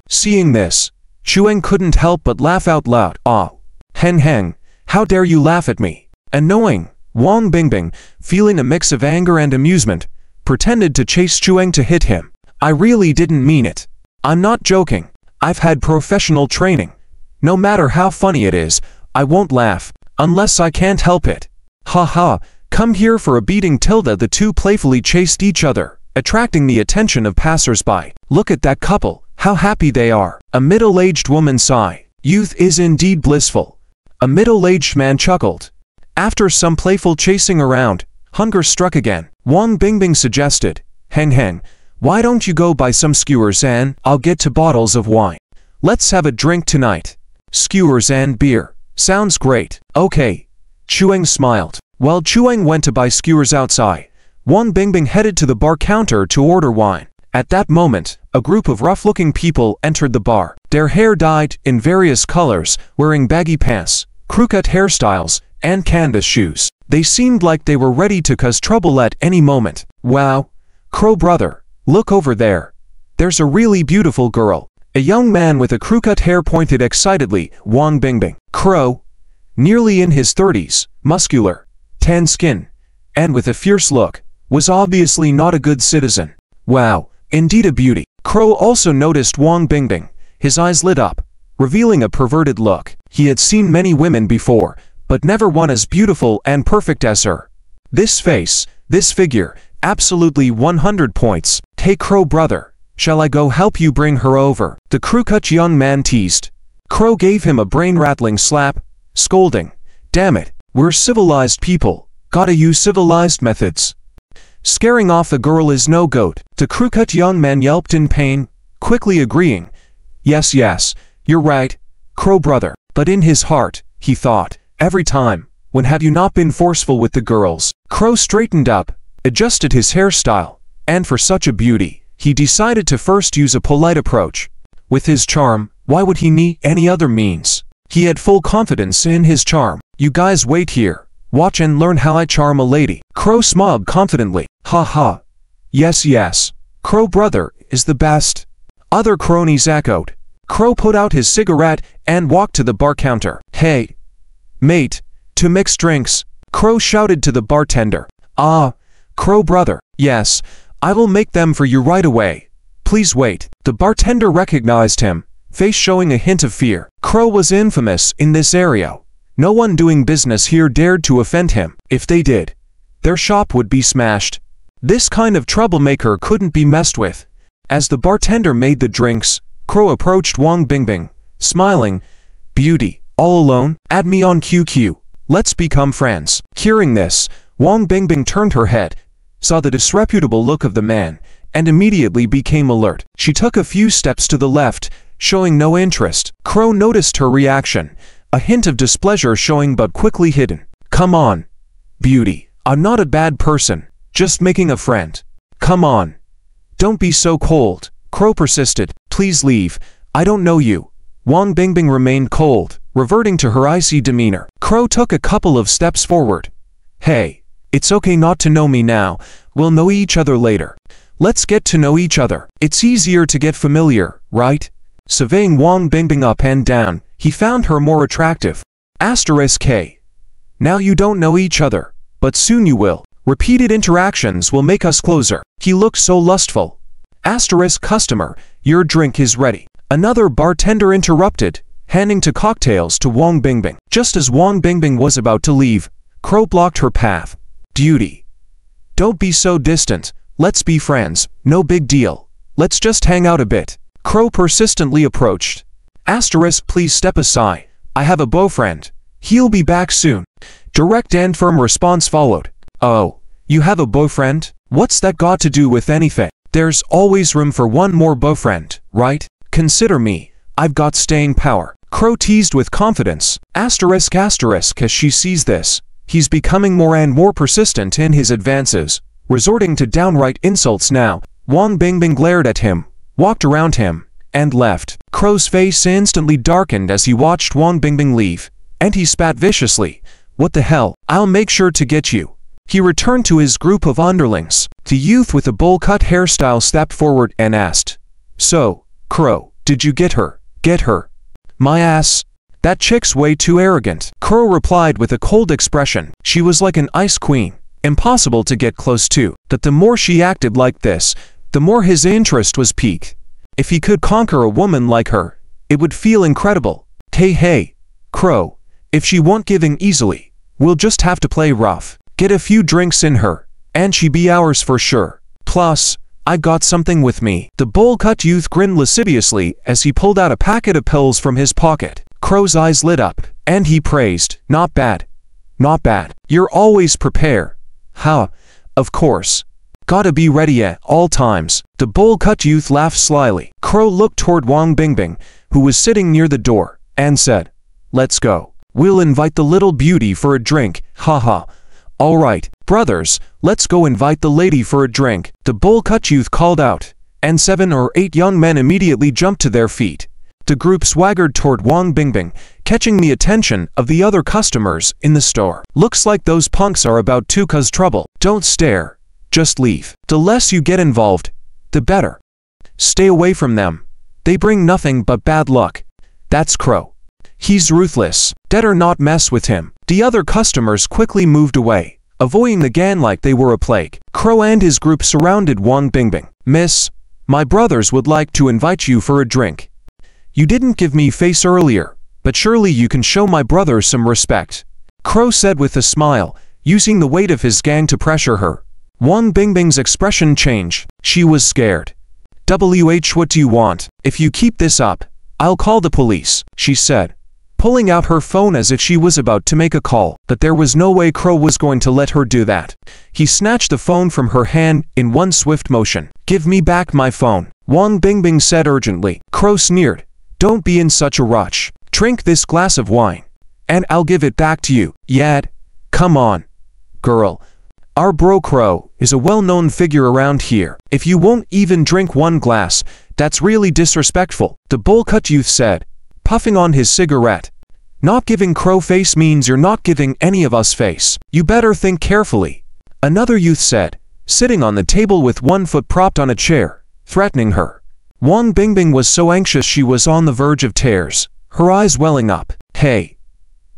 Seeing this, Chu Heng couldn't help but laugh out loud. "Ah, Heng, how dare you laugh at me?" Annoying. Wang Bingbing, feeling a mix of anger and amusement, pretended to chase Chu Heng to hit him. "I really didn't mean it. I'm not joking. I've had professional training. No matter how funny it is, I won't laugh, unless I can't help it. Ha, come here for a beating." The two playfully chased each other, attracting the attention of passers-by. "Look at that couple, how happy they are." A middle-aged woman sighed. "Youth is indeed blissful." A middle-aged man chuckled. After some playful chasing around, hunger struck again. Wang Bingbing suggested, Heng, why don't you go buy some skewers and I'll get 2 bottles of wine. Let's have a drink tonight. Skewers and beer. Sounds great. Okay. Chu Heng smiled. While Chu Heng went to buy skewers outside, Wang Bingbing headed to the bar counter to order wine. At that moment, a group of rough-looking people entered the bar. Their hair dyed in various colors, wearing baggy pants, crew-cut hairstyles, and canvas shoes. They seemed like they were ready to cause trouble at any moment. "Wow, Crow brother, look over there. There's a really beautiful girl." A young man with a crew-cut hair pointed excitedly. Wang Bingbing. Crow, nearly in his 30s, muscular, tan skin, and with a fierce look, was obviously not a good citizen. "Wow, indeed a beauty." Crow also noticed Wang Bingbing. His eyes lit up, revealing a perverted look. He had seen many women before, but never one as beautiful and perfect as her. This face, this figure, absolutely 100 points. "Hey Crow brother, shall I go help you bring her over?" the crew-cut young man teased. Crow gave him a brain-rattling slap, scolding, "Damn it, we're civilized people, gotta use civilized methods. Scaring off a girl is no goat." The crew-cut young man yelped in pain, quickly agreeing, Yes, you're right, Crow brother." But in his heart, he thought, every time, when have you not been forceful with the girls? Crow straightened up, adjusted his hairstyle, and for such a beauty, he decided to first use a polite approach. With his charm, why would he need any other means? He had full confidence in his charm. "You guys wait here, watch and learn how I charm a lady." Crow smiled confidently. Ha. Yes, Crow brother is the best. Other cronies echoed. Crow put out his cigarette and walked to the bar counter. "Hey, mate, 2 mixed drinks," Crow shouted to the bartender. "Ah, Crow brother, yes, I will make them for you right away. Please wait." The bartender recognized him, face showing a hint of fear. Crow was infamous in this area. No one doing business here dared to offend him. If they did, their shop would be smashed. This kind of troublemaker couldn't be messed with. As the bartender made the drinks, Crow approached Wang Bingbing, smiling. "Beauty, all alone? Add me on QQ. Let's become friends." Hearing this, Wang Bingbing turned her head, saw the disreputable look of the man, and immediately became alert. She took a few steps to the left, showing no interest. Crow noticed her reaction, a hint of displeasure showing but quickly hidden. "Come on, beauty. I'm not a bad person, just making a friend. Come on. Don't be so cold." Crow persisted. "Please leave. I don't know you." Wang Bingbing remained cold, reverting to her icy demeanor. Crow took a couple of steps forward. "Hey, it's okay not to know me now. We'll know each other later. Let's get to know each other. It's easier to get familiar, right?" Surveying Wang Bingbing up and down, he found her more attractive. *K. Now you don't know each other, but soon you will. Repeated interactions will make us closer. He looked so lustful. *Customer, your drink is ready. Another bartender interrupted, handing to cocktails to Wang Bingbing. Just as Wang Bingbing was about to leave, Crow blocked her path. "Beauty, don't be so distant. Let's be friends. No big deal. Let's just hang out a bit." Crow persistently approached. "Please step aside. I have a boyfriend. He'll be back soon." Direct and firm response followed. "Oh, you have a boyfriend? What's that got to do with anything? There's always room for one more boyfriend, right? Consider me. I've got staying power." Crow teased with confidence. As she sees this, he's becoming more and more persistent in his advances, resorting to downright insults now. Wang Bingbing glared at him, walked around him, and left. Crow's face instantly darkened as he watched Wang Bingbing leave, and he spat viciously. "What the hell? I'll make sure to get you." He returned to his group of underlings. The youth with the bowl-cut hairstyle stepped forward and asked, "So, Crow, did you get her?" "Get her? My ass. That chick's way too arrogant." Crow replied with a cold expression. She was like an ice queen, impossible to get close to. But the more she acted like this, the more his interest was piqued. If he could conquer a woman like her, it would feel incredible. Hey, Crow, if she won't giving easily, we'll just have to play rough. Get a few drinks in her, and she be ours for sure. Plus, I got something with me." The bowl-cut youth grinned lasciviously as he pulled out a packet of pills from his pocket. Crow's eyes lit up, and he praised. "Not bad. Not bad. You're always prepared." "Huh, of course. Gotta be ready at all times." The bowl-cut youth laughed slyly. Crow looked toward Wang Bingbing, who was sitting near the door, and said, "Let's go. We'll invite the little beauty for a drink. Haha. All right, brothers, let's go invite the lady for a drink." The bowl-cut youth called out, and 7 or 8 young men immediately jumped to their feet. The group swaggered toward Wang Bingbing, catching the attention of the other customers in the store. "Looks like those punks are about to cause trouble. Don't stare. Just leave. The less you get involved, the better. Stay away from them. They bring nothing but bad luck." "That's Crow. He's ruthless. Better not mess with him." The other customers quickly moved away, avoiding the gang like they were a plague. Crow and his group surrounded Wang Bingbing. "Miss, my brothers would like to invite you for a drink. You didn't give me face earlier, but surely you can show my brothers some respect," Crow said with a smile, using the weight of his gang to pressure her. Wang Bingbing's expression changed. She was scared. "What do you want? If you keep this up, I'll call the police," she said, pulling out her phone as if she was about to make a call. But there was no way Crow was going to let her do that. He snatched the phone from her hand in one swift motion. "Give me back my phone," Wang Bingbing said urgently. Crow sneered. "Don't be in such a rush. Drink this glass of wine, and I'll give it back to you." "Yad, come on, girl. Our bro Crow is a well-known figure around here. If you won't even drink one glass, that's really disrespectful," the bowl-cut youth said, puffing on his cigarette. "Not giving Crow face means you're not giving any of us face. You better think carefully," another youth said, sitting on the table with one foot propped on a chair, threatening her. Wang Bingbing was so anxious she was on the verge of tears, her eyes welling up. "Hey,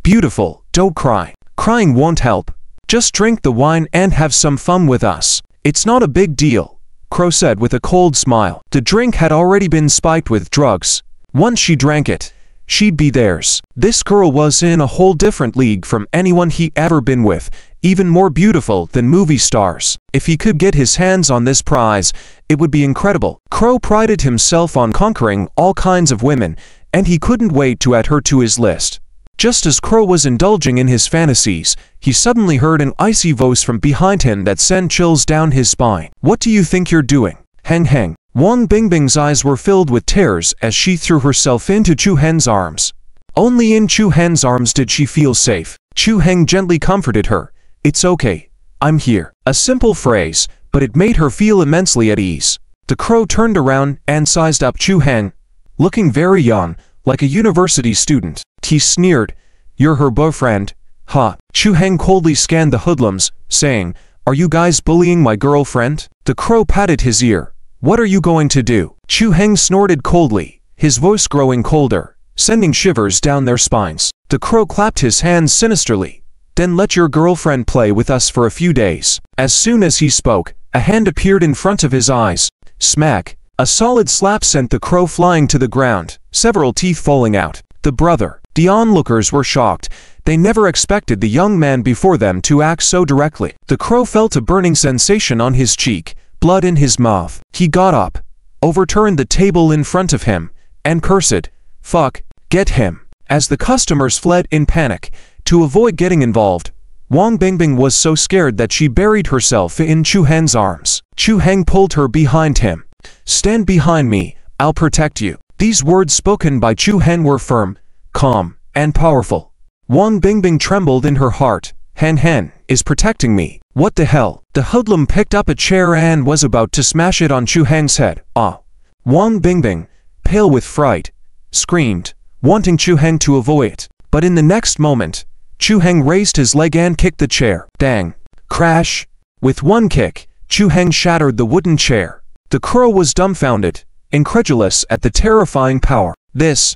beautiful, don't cry. Crying won't help. Just drink the wine and have some fun with us. It's not a big deal," Crow said with a cold smile. The drink had already been spiked with drugs. Once she drank it, she'd be theirs. This girl was in a whole different league from anyone he ever been with, even more beautiful than movie stars. If he could get his hands on this prize, it would be incredible. Crow prided himself on conquering all kinds of women, and he couldn't wait to add her to his list. Just as Crow was indulging in his fantasies, he suddenly heard an icy voice from behind him that sent chills down his spine. "What do you think you're doing? Hang hang." Wang Bingbing's eyes were filled with tears as she threw herself into Chu Heng's arms. Only in Chu Heng's arms did she feel safe. Chu Heng gently comforted her. "It's okay. I'm here." A simple phrase, but it made her feel immensely at ease. The crow turned around and sized up Chu Heng, looking very young, like a university student. He sneered, "You're her boyfriend, huh?" Chu Heng coldly scanned the hoodlums, saying, "Are you guys bullying my girlfriend?" The crow patted his ear. "What are you going to do?" Chu Heng snorted coldly, his voice growing colder, sending shivers down their spines. The crow clapped his hands sinisterly. "Then let your girlfriend play with us for a few days." As soon as he spoke, a hand appeared in front of his eyes. Smack! A solid slap sent the crow flying to the ground, several teeth falling out. The onlookers were shocked. They never expected the young man before them to act so directly. The crow felt a burning sensation on his cheek, blood in his mouth. He got up, overturned the table in front of him, and cursed, "Fuck, get him." As the customers fled in panic, to avoid getting involved, Wang Bingbing was so scared that she buried herself in Chu Heng's arms. Chu Heng pulled her behind him. "Stand behind me, I'll protect you." These words spoken by Chu Heng were firm, calm, and powerful. Wang Bingbing trembled in her heart. Hen is protecting me. What the hell? The hoodlum picked up a chair and was about to smash it on Chu Heng's head. Ah! Wang Bingbing, pale with fright, screamed, wanting Chu Heng to avoid it. But in the next moment, Chu Heng raised his leg and kicked the chair. Dang! Crash! With one kick, Chu Heng shattered the wooden chair. The crow was dumbfounded, incredulous at the terrifying power. This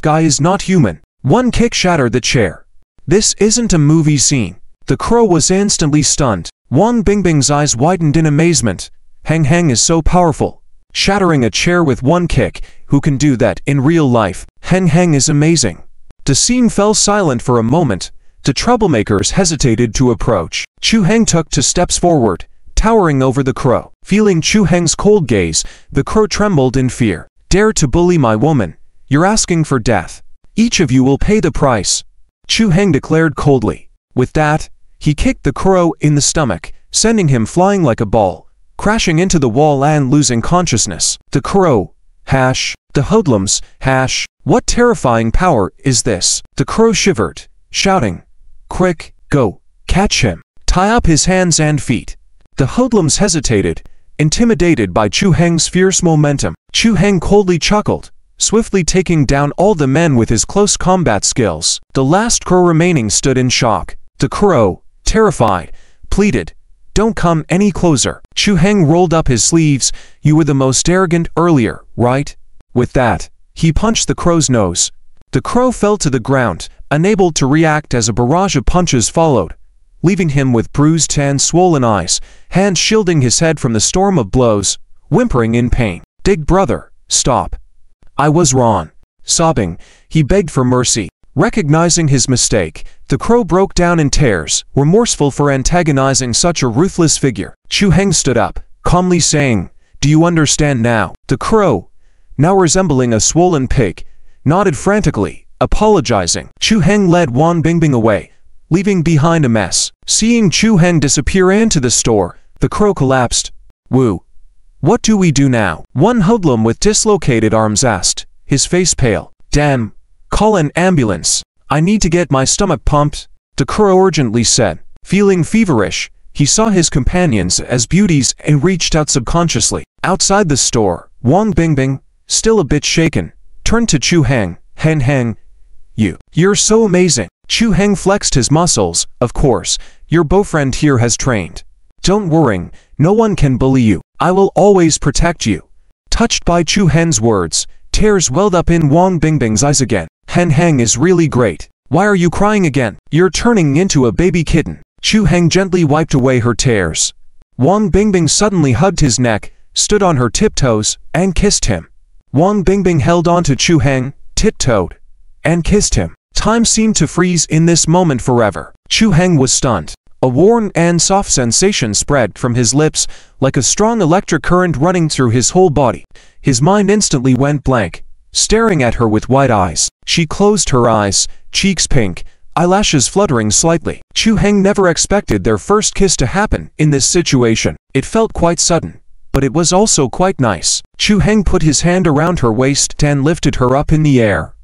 guy is not human. One kick shattered the chair. This isn't a movie scene. The crow was instantly stunned. Wang Bingbing's eyes widened in amazement. Heng is so powerful. Shattering a chair with one kick, who can do that in real life? Heng is amazing. The scene fell silent for a moment. The troublemakers hesitated to approach. Chu Heng took 2 steps forward, towering over the crow. Feeling Chu Heng's cold gaze, the crow trembled in fear. "Dare to bully my woman? You're asking for death. Each of you will pay the price," Chu Heng declared coldly. With that, he kicked the crow in the stomach, sending him flying like a ball, crashing into the wall and losing consciousness. The crow, the hoodlums, what terrifying power is this? The crow shivered, shouting, "Quick, go, catch him. Tie up his hands and feet." The hoodlums hesitated, intimidated by Chu Heng's fierce momentum. Chu Heng coldly chuckled, swiftly taking down all the men with his close combat skills. The last crow remaining stood in shock. The crow, terrified, pleaded, "Don't come any closer." Chu Heng rolled up his sleeves. "You were the most arrogant earlier, right?" With that, he punched the crow's nose. The crow fell to the ground, unable to react as a barrage of punches followed, leaving him with bruised and swollen eyes, hands shielding his head from the storm of blows, whimpering in pain. "Big brother, stop. I was wrong." Sobbing, he begged for mercy. Recognizing his mistake, the crow broke down in tears, remorseful for antagonizing such a ruthless figure. Chu Heng stood up, calmly saying, "Do you understand now?" The crow, now resembling a swollen pig, nodded frantically, apologizing. Chu Heng led Wang Bingbing away, leaving behind a mess. Seeing Chu Heng disappear into the store, the crow collapsed. "Woo! What do we do now?" One hoodlum with dislocated arms asked, his face pale. "Damn! Call an ambulance. I need to get my stomach pumped," the crow urgently said. Feeling feverish, he saw his companions as beauties and reached out subconsciously. Outside the store, Wang Bingbing, still a bit shaken, turned to Chu Heng. Heng, you're so amazing." Chu Heng flexed his muscles. "Of course, your boyfriend here has trained. Don't worry, no one can bully you. I will always protect you." Touched by Chu Heng's words, tears welled up in Wang Bingbing's eyes again. Heng is really great. Why are you crying again? You're turning into a baby kitten." Chu Heng gently wiped away her tears. Wang Bingbing suddenly hugged his neck, stood on her tiptoes, and kissed him. Wang Bingbing held on to Chu Heng, tiptoed, and kissed him. Time seemed to freeze in this moment forever. Chu Heng was stunned. A warm and soft sensation spread from his lips, like a strong electric current running through his whole body. His mind instantly went blank, staring at her with wide eyes. She closed her eyes, cheeks pink, eyelashes fluttering slightly. Chu Heng never expected their first kiss to happen in this situation. It felt quite sudden, but it was also quite nice. Chu Heng put his hand around her waist and lifted her up in the air.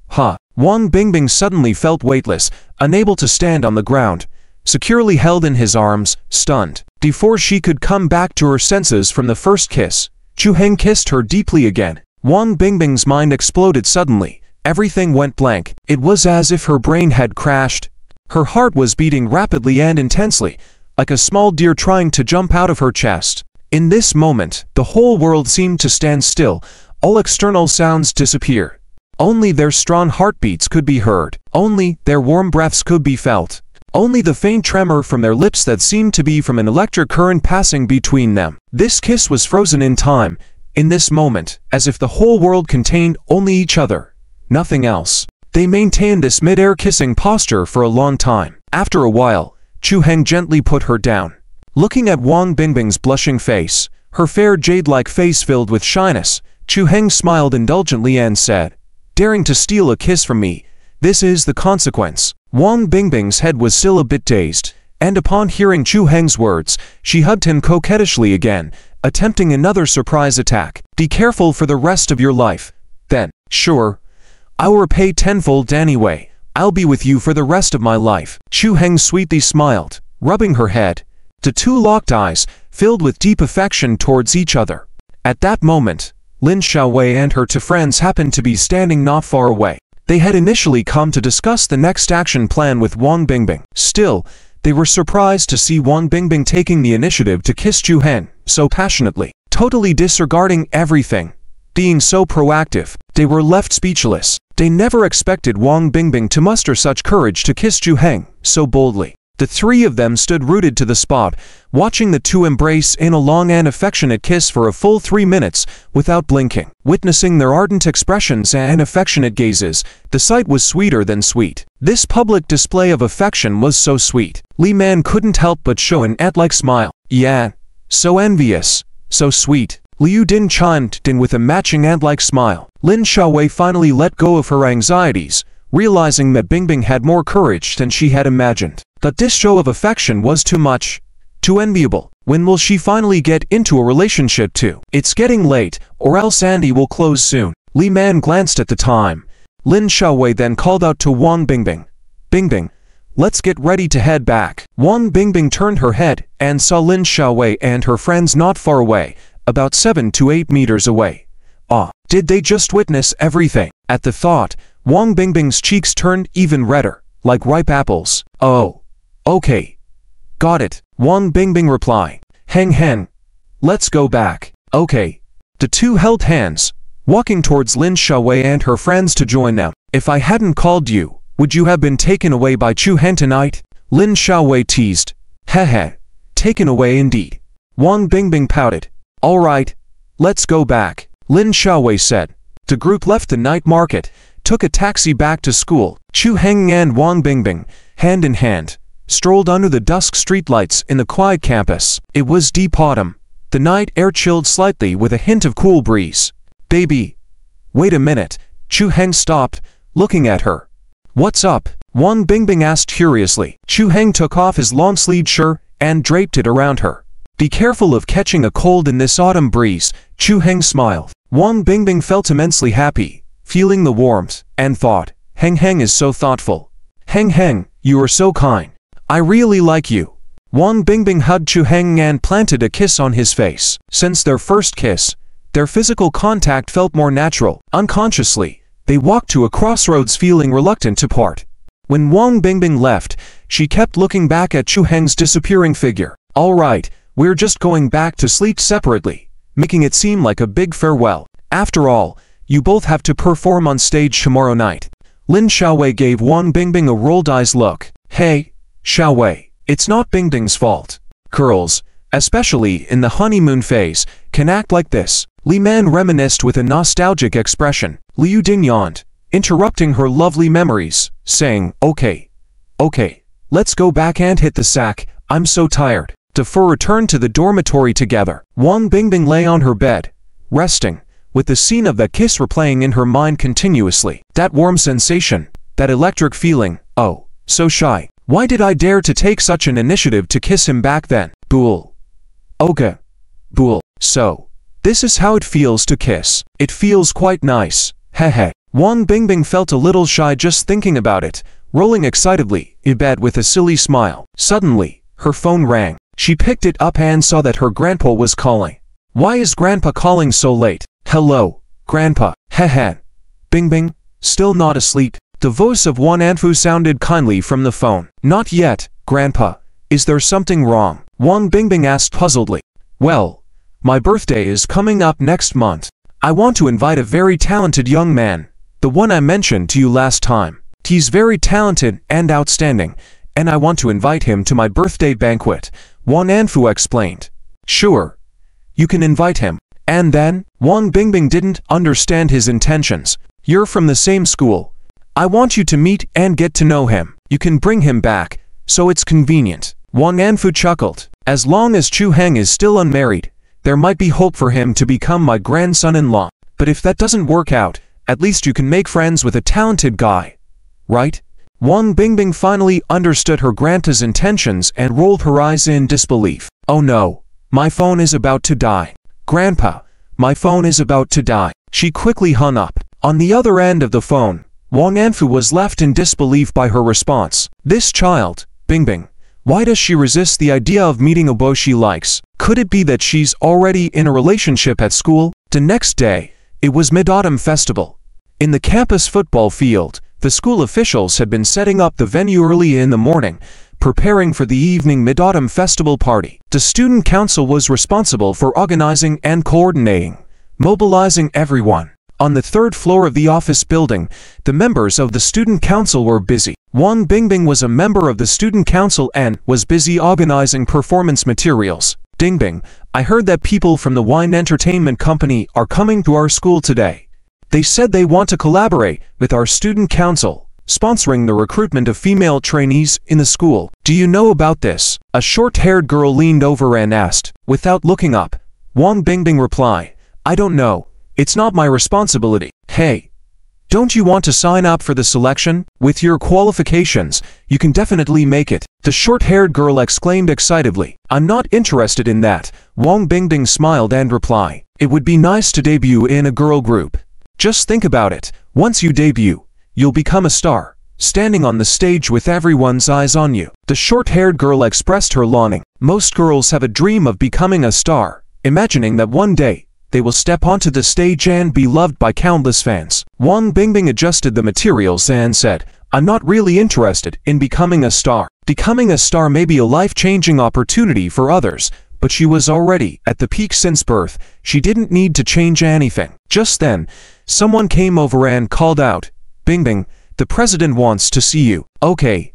Wang Bingbing suddenly felt weightless, unable to stand on the ground, securely held in his arms, stunned. Before she could come back to her senses from the first kiss, Chu Heng kissed her deeply again. Wang Bingbing's mind exploded suddenly. Everything went blank. It was as if her brain had crashed. Her heart was beating rapidly and intensely, like a small deer trying to jump out of her chest. In this moment, the whole world seemed to stand still. All external sounds disappeared. Only their strong heartbeats could be heard. Only their warm breaths could be felt. Only the faint tremor from their lips that seemed to be from an electric current passing between them. This kiss was frozen in time, in this moment, as if the whole world contained only each other. Nothing else. They maintained this mid-air kissing posture for a long time. After a while, Chu Heng gently put her down. Looking at Wang Bingbing's blushing face, her fair jade-like face filled with shyness, Chu Heng smiled indulgently and said, "Daring to steal a kiss from me, this is the consequence." Wang Bingbing's head was still a bit dazed, and upon hearing Chu Heng's words, she hugged him coquettishly again, attempting another surprise attack. "Be careful for the rest of your life, then." "Sure. I'll repay tenfold anyway. I'll be with you for the rest of my life." Chu Heng sweetly smiled, rubbing her head. The two locked eyes, filled with deep affection towards each other. At that moment, Lin Xiaowei and her two friends happened to be standing not far away. They had initially come to discuss the next action plan with Wang Bingbing. Still, they were surprised to see Wang Bingbing taking the initiative to kiss Chu Heng so passionately, totally disregarding everything. Being so proactive, they were left speechless. They never expected Wang Bingbing to muster such courage to kiss Chu Heng so boldly. The three of them stood rooted to the spot, watching the two embrace in a long and affectionate kiss for a full 3 minutes without blinking. Witnessing their ardent expressions and affectionate gazes, the sight was sweeter than sweet. This public display of affection was so sweet. Li Man couldn't help but show an ant-like smile. "Yeah, so envious, so sweet." Liu Din chimed in with a matching ant-like smile. Lin Xiaowei finally let go of her anxieties, realizing that Bingbing had more courage than she had imagined. That this show of affection was too much, too enviable. When will she finally get into a relationship too? It's getting late, or else Andy will close soon. Li Man glanced at the time. Lin Xiaowei then called out to Wang Bingbing. "Bingbing, let's get ready to head back." Wang Bingbing turned her head and saw Lin Xiaowei and her friends not far away, about 7 to 8 meters away. Did they just witness everything? At the thought, Wang Bingbing's cheeks turned even redder, like ripe apples. "Oh. Okay. Got it," Wang Bingbing replied. Heng, let's go back." "Okay." The two held hands, walking towards Lin Xiaowei and her friends to join them. "If I hadn't called you, would you have been taken away by Chu Heng tonight?" Lin Xiaowei teased. "Heh, taken away indeed." Wang Bingbing pouted. "All right, let's go back," Lin Xiaowei said. The group left the night market, took a taxi back to school. Chu Heng and Wang Bingbing, hand in hand, strolled under the dusk streetlights in the quiet campus. It was deep autumn. The night air chilled slightly with a hint of cool breeze. "Baby, wait a minute." Chu Heng stopped, looking at her. "What's up?" Wang Bingbing asked curiously. Chu Heng took off his long-sleeved shirt and draped it around her. "Be careful of catching a cold in this autumn breeze," Chu Heng smiled. Wang Bingbing felt immensely happy, feeling the warmth, and thought, Heng is so thoughtful. Heng, you are so kind. I really like you." Wang Bingbing hugged Chu Heng and planted a kiss on his face. Since their first kiss, their physical contact felt more natural. Unconsciously, they walked to a crossroads feeling reluctant to part. When Wang Bingbing left, she kept looking back at Chu Heng's disappearing figure. "All right, we're just going back to sleep separately," making it seem like a big farewell. "After all, you both have to perform on stage tomorrow night." Lin Xiaowei gave Wang Bingbing a rolled-eyes look. "Hey, Xiaowei, it's not Bingbing's fault. Girls, especially in the honeymoon phase, can act like this." Li Man reminisced with a nostalgic expression. Liu Ding yawned, interrupting her lovely memories, saying, okay, let's go back and hit the sack, I'm so tired. The four returned to the dormitory together. Wang Bingbing lay on her bed, resting, with the scene of that kiss replaying in her mind continuously. That warm sensation, that electric feeling, oh, so shy. Why did I dare to take such an initiative to kiss him back then? Bool. Okay. Bool. So, this is how it feels to kiss. It feels quite nice. Hehe. Wang Bingbing felt a little shy just thinking about it, rolling excitedly in bed with a silly smile. Suddenly, her phone rang. She picked it up and saw that her grandpa was calling. Why is grandpa calling so late? Hello, grandpa. Hehe. Bingbing, still not asleep? The voice of Wan Anfu sounded kindly from the phone. Not yet, grandpa. Is there something wrong? Wang Bingbing asked puzzledly. Well, my birthday is coming up next month. I want to invite a very talented young man, the one I mentioned to you last time. He's very talented and outstanding, and I want to invite him to my birthday banquet, Wan Anfu explained. Sure, you can invite him. And then, Wang Bingbing didn't understand his intentions. You're from the same school. I want you to meet and get to know him. You can bring him back, so it's convenient. Wang Anfu chuckled. As long as Chu Heng is still unmarried, there might be hope for him to become my grandson-in-law. But if that doesn't work out, at least you can make friends with a talented guy. Right? Wang Bingbing finally understood her grandpa's intentions and rolled her eyes in disbelief. Oh no, my phone is about to die. Grandpa, my phone is about to die. She quickly hung up. On the other end of the phone, Wang Anfu was left in disbelief by her response. This child, Bingbing, why does she resist the idea of meeting a beau she likes? Could it be that she's already in a relationship at school? The next day, it was Mid-Autumn Festival. In the campus football field, the school officials had been setting up the venue early in the morning, preparing for the evening Mid-Autumn Festival party. The student council was responsible for organizing and coordinating, mobilizing everyone. On the third floor of the office building, the members of the student council were busy. Wang Bingbing was a member of the student council and was busy organizing performance materials. Bingbing, I heard that people from the wine entertainment company are coming to our school today. They said they want to collaborate with our student council, sponsoring the recruitment of female trainees in the school. Do you know about this? A short-haired girl leaned over and asked. Without looking up, Wang Bingbing replied, I don't know. It's not my responsibility. Hey, don't you want to sign up for the selection? With your qualifications, you can definitely make it. The short-haired girl exclaimed excitedly. I'm not interested in that. Wang Bingbing smiled and replied. It would be nice to debut in a girl group. Just think about it. Once you debut, you'll become a star, standing on the stage with everyone's eyes on you. The short-haired girl expressed her longing. Most girls have a dream of becoming a star, imagining that one day, they will step onto the stage and be loved by countless fans. Wang Bingbing adjusted the materials and said, I'm not really interested in becoming a star. Becoming a star may be a life-changing opportunity for others, but she was already at the peak since birth. She didn't need to change anything. Just then, someone came over and called out, Bingbing, the president wants to see you. Okay,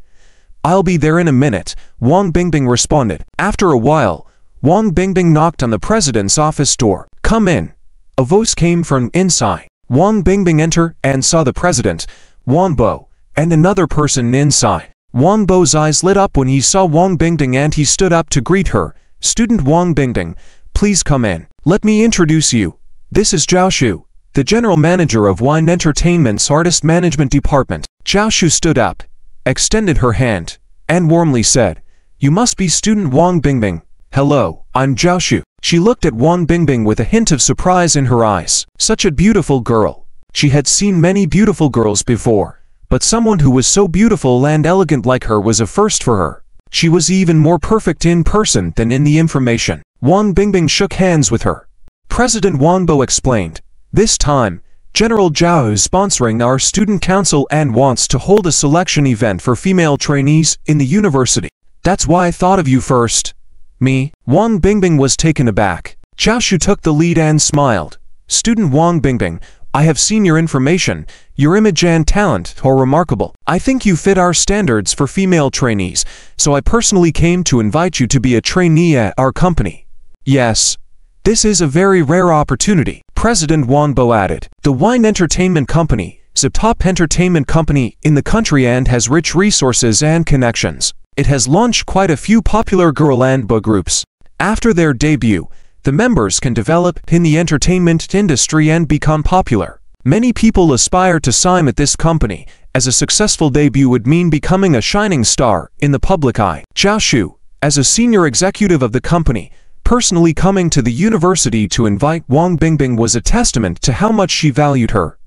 I'll be there in a minute, Wang Bingbing responded. After a while, Wang Bingbing knocked on the president's office door. Come in. A voice came from inside. Wang Bingbing entered and saw the president, Wang Bo, and another person inside. Wang Bo's eyes lit up when he saw Wang Bingbing and he stood up to greet her. Student Wang Bingbing, please come in. Let me introduce you. This is Zhao Shu, the general manager of Wine Entertainment's Artist Management Department. Zhao Shu stood up, extended her hand, and warmly said, You must be student Wang Bingbing. Hello, I'm Zhao Shu. She looked at Wang Bingbing with a hint of surprise in her eyes. Such a beautiful girl. She had seen many beautiful girls before, but someone who was so beautiful and elegant like her was a first for her. She was even more perfect in person than in the information. Wang Bingbing shook hands with her. President Wang Bo explained, This time, General Zhao is sponsoring our student council and wants to hold a selection event for female trainees in the university. That's why I thought of you first. Me? Wang Bingbing was taken aback. Zhao Shu took the lead and smiled. Student Wang Bingbing, I have seen your information. Your image and talent are remarkable. I think you fit our standards for female trainees, so I personally came to invite you to be a trainee at our company. Yes, This is a very rare opportunity, President Wang Bo added. The Wine Entertainment Company is a top entertainment company in the country and has rich resources and connections. It has launched quite a few popular girl and boy groups. After their debut, the members can develop in the entertainment industry and become popular. Many people aspire to sign at this company, as a successful debut would mean becoming a shining star in the public eye. Zhao Shu, as a senior executive of the company, personally coming to the university to invite Wang Bingbing was a testament to how much she valued her.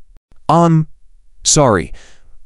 Sorry,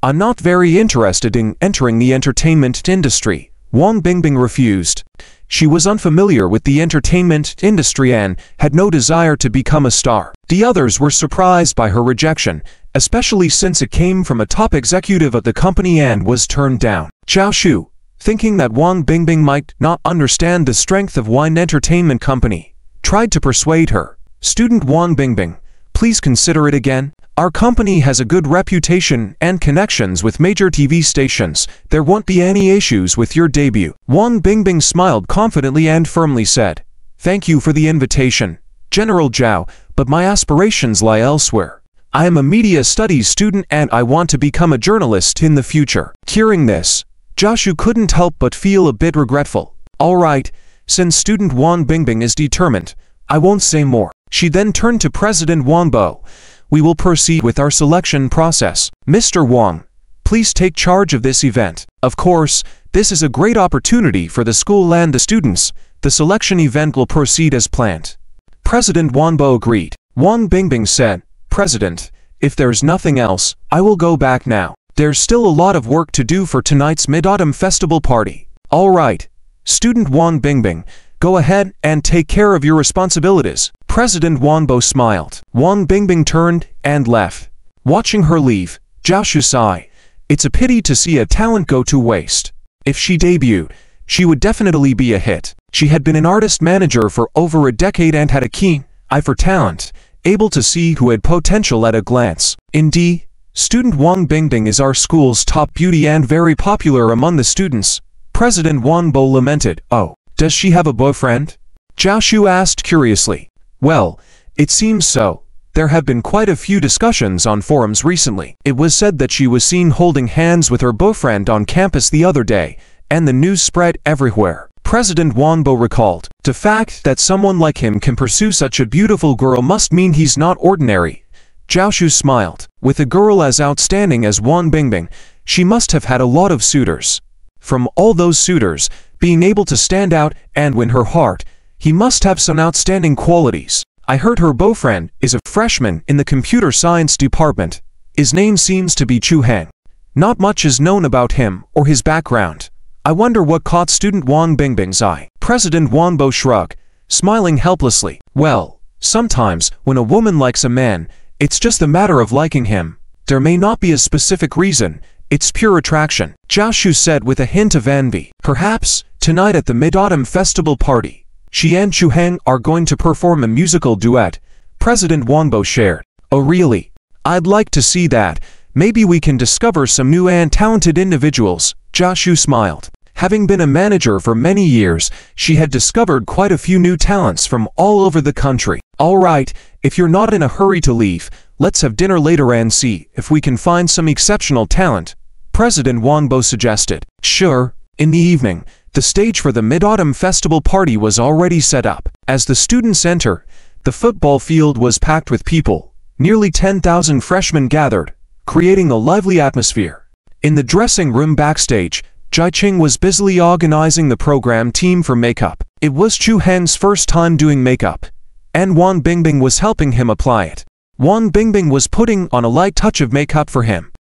I'm not very interested in entering the entertainment industry, Wang Bingbing refused. She was unfamiliar with the entertainment industry and had no desire to become a star. The others were surprised by her rejection, especially since it came from a top executive of the company and was turned down. Zhao Shu, thinking that Wang Bingbing might not understand the strength of Wine Entertainment Company, tried to persuade her. Student Wang Bingbing, please consider it again. Our company has a good reputation and connections with major TV stations. There won't be any issues with your debut. Wang Bingbing smiled confidently and firmly said, "Thank you for the invitation, General Zhao, but my aspirations lie elsewhere. I am a media studies student and I want to become a journalist in the future." Hearing this, Zhao Shu couldn't help but feel a bit regretful. Alright, since student Wang Bingbing is determined, I won't say more. She then turned to President Wang Bo. We will proceed with our selection process. Mr. Wang, please take charge of this event. Of course, this is a great opportunity for the school and the students. The selection event will proceed as planned. President Wang Bo agreed. Wang Bingbing said, "President, if there's nothing else, I will go back now. There's still a lot of work to do for tonight's Mid-Autumn Festival party." Alright, student Wang Bingbing, go ahead and take care of your responsibilities. President Wang Bo smiled. Wang Bingbing turned and left. Watching her leave, Zhao Shu sighed. It's a pity to see a talent go to waste. If she debuted, she would definitely be a hit. She had been an artist manager for over a decade and had a keen eye for talent, able to see who had potential at a glance. Indeed, student Wang Bingbing is our school's top beauty and very popular among the students. President Wang Bo lamented. Oh, does she have a boyfriend? Zhao Shu asked curiously. Well, it seems so. There have been quite a few discussions on forums recently. It was said that she was seen holding hands with her boyfriend on campus the other day, and the news spread everywhere. President Wang Bo recalled. The fact that someone like him can pursue such a beautiful girl must mean he's not ordinary. Zhao Shu smiled. With a girl as outstanding as Wang Bingbing, she must have had a lot of suitors. From all those suitors, being able to stand out and win her heart, he must have some outstanding qualities. I heard her boyfriend is a freshman in the computer science department. His name seems to be Chu Heng. Not much is known about him or his background. I wonder what caught student Wang Bingbing's eye. President Wang Bo shrugged, smiling helplessly. Well, sometimes, when a woman likes a man, it's just a matter of liking him. There may not be a specific reason. It's pure attraction, Zhao Shu said with a hint of envy. Perhaps, tonight at the Mid-Autumn Festival party, she and Chu Heng are going to perform a musical duet, President Wang Bo shared. Oh really? I'd like to see that. Maybe we can discover some new and talented individuals, Zhao Shu smiled. Having been a manager for many years, she had discovered quite a few new talents from all over the country. Alright, if you're not in a hurry to leave, let's have dinner later and see if we can find some exceptional talent, President Wang Bo suggested. Sure. In the evening, the stage for the Mid-Autumn Festival party was already set up. As the students entered, the football field was packed with people. Nearly 10,000 freshmen gathered, creating a lively atmosphere. In the dressing room backstage, Jai Qing was busily organizing the program team for makeup. It was Chu Heng's first time doing makeup, and Wang Bingbing was helping him apply it. Wang Bingbing was putting on a light touch of makeup for him.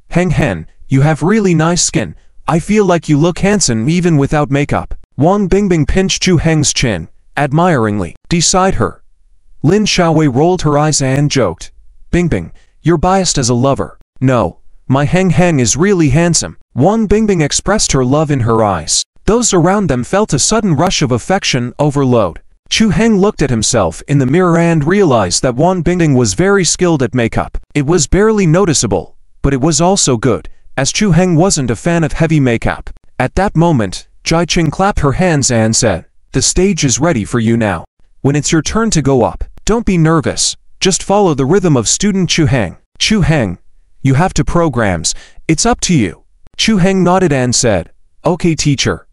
Heng, you have really nice skin. I feel like you look handsome even without makeup. Wang Bingbing pinched Chu Heng's chin, admiringly. Beside her, Lin Xiaowei rolled her eyes and joked. Bingbing, you're biased as a lover. No, my Heng is really handsome. Wang Bingbing expressed her love in her eyes. Those around them felt a sudden rush of affection overload. Chu Heng looked at himself in the mirror and realized that Wang Bingbing was very skilled at makeup. It was barely noticeable, but it was also good, as Chu Heng wasn't a fan of heavy makeup. At that moment, Jai Qing clapped her hands and said, "The stage is ready for you now." When it's your turn to go up, don't be nervous. Just follow the rhythm of student Chuheng. Chuheng, you have to programs. It's up to you. Chuheng nodded and said, "Okay, teacher.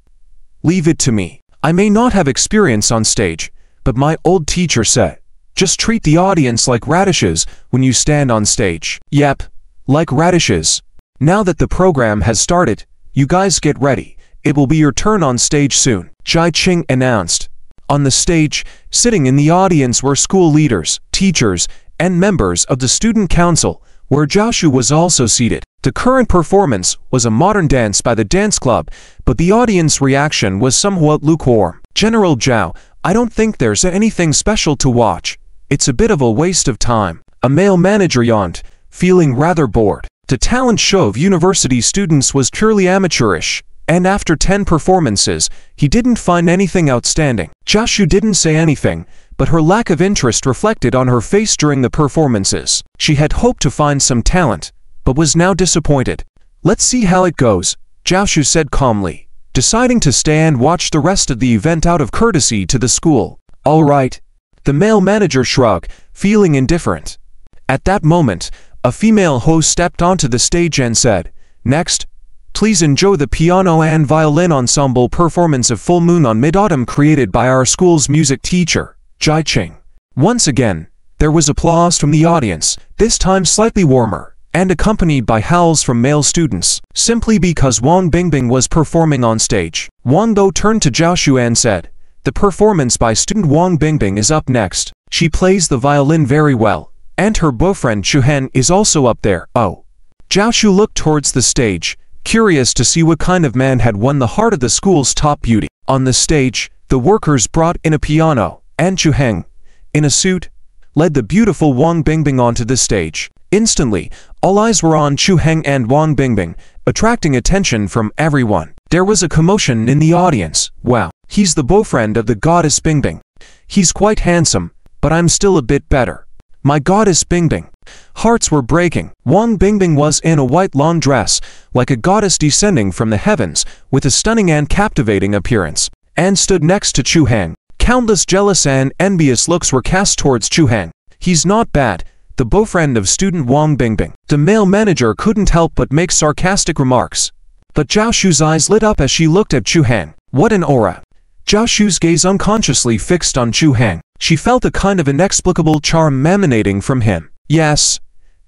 Leave it to me. I may not have experience on stage, but my old teacher said, just treat the audience like radishes when you stand on stage." Yep, like radishes. Now that the program has started, you guys get ready. It will be your turn on stage soon, Jai Ching announced. On the stage, sitting in the audience were school leaders, teachers, and members of the student council, where Jiaoshu was also seated. The current performance was a modern dance by the dance club, but the audience reaction was somewhat lukewarm. "General Zhao, I don't think there's anything special to watch. It's a bit of a waste of time." A male manager yawned, feeling rather bored. The talent show of university students was purely amateurish, and after 10 performances, he didn't find anything outstanding. Jiaoshu didn't say anything, but her lack of interest reflected on her face during the performances. She had hoped to find some talent, but was now disappointed. "Let's see how it goes," Jiaoshu said calmly, deciding to stay and watch the rest of the event out of courtesy to the school. "All right." The male manager shrugged, feeling indifferent. At that moment, a female host stepped onto the stage and said, "Next, please enjoy the piano and violin ensemble performance of Full Moon on Mid-Autumn created by our school's music teacher, Jai Ching." Once again, there was applause from the audience, this time slightly warmer, and accompanied by howls from male students, simply because Wang Bingbing was performing on stage. Wang Bo turned to Jiaoshu and said, "The performance by student Wang Bingbing is up next. She plays the violin very well, and her boyfriend Chuhan is also up there." Oh. Jiaoshu looked towards the stage, curious to see what kind of man had won the heart of the school's top beauty. On the stage, the workers brought in a piano, and Chuheng, in a suit, led the beautiful Wang Bingbing onto the stage. Instantly, all eyes were on Chuheng and Wang Bingbing, attracting attention from everyone. There was a commotion in the audience. "Wow, he's the boyfriend of the goddess Bingbing. He's quite handsome, but I'm still a bit better. My goddess Bingbing." Hearts were breaking. Wang Bingbing was in a white long dress, like a goddess descending from the heavens, with a stunning and captivating appearance, and stood next to Chuheng. Countless jealous and envious looks were cast towards Chuheng. "He's not bad, the boyfriend of student Wang Bingbing." The male manager couldn't help but make sarcastic remarks. But Jiaoshu's eyes lit up as she looked at Chuheng. What an aura! Jiaoshu's gaze unconsciously fixed on Chuheng. She felt a kind of inexplicable charm emanating from him. Yes,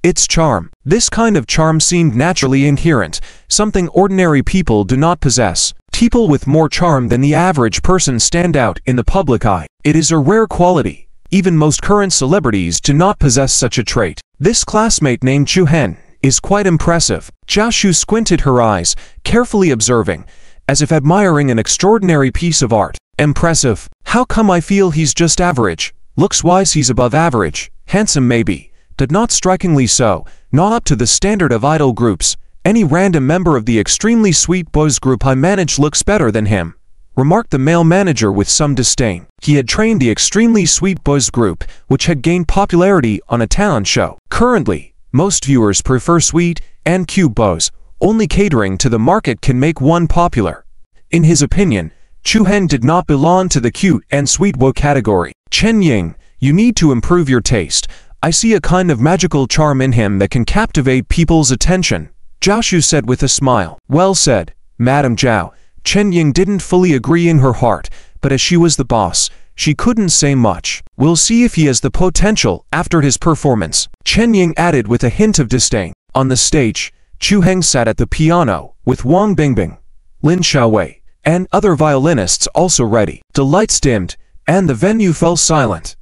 it's charm. This kind of charm seemed naturally inherent, something ordinary people do not possess. People with more charm than the average person stand out in the public eye. It is a rare quality. Even most current celebrities do not possess such a trait. This classmate named Chuhen is quite impressive. Jiaoshu squinted her eyes, carefully observing, as if admiring an extraordinary piece of art. Impressive. How come I feel he's just average? Looks-wise he's above average. Handsome maybe, but not strikingly so, not up to the standard of idol groups. Any random member of the extremely sweet boys group I manage looks better than him, remarked the male manager with some disdain. He had trained the extremely sweet boys group, which had gained popularity on a talent show. Currently, most viewers prefer sweet and cute boys. Only catering to the market can make one popular. In his opinion, Chuhen did not belong to the cute and sweet boy category. Chen Ying, you need to improve your taste. I see a kind of magical charm in him that can captivate people's attention, Jiaoshu said with a smile. Well said, Madam Zhao. Chen Ying didn't fully agree in her heart, but as she was the boss, she couldn't say much. We'll see if he has the potential after his performance, Chen Ying added with a hint of disdain. On the stage, Chu Heng sat at the piano, with Wang Bingbing, Lin Xiaowei, and other violinists also ready. The lights dimmed, and the venue fell silent.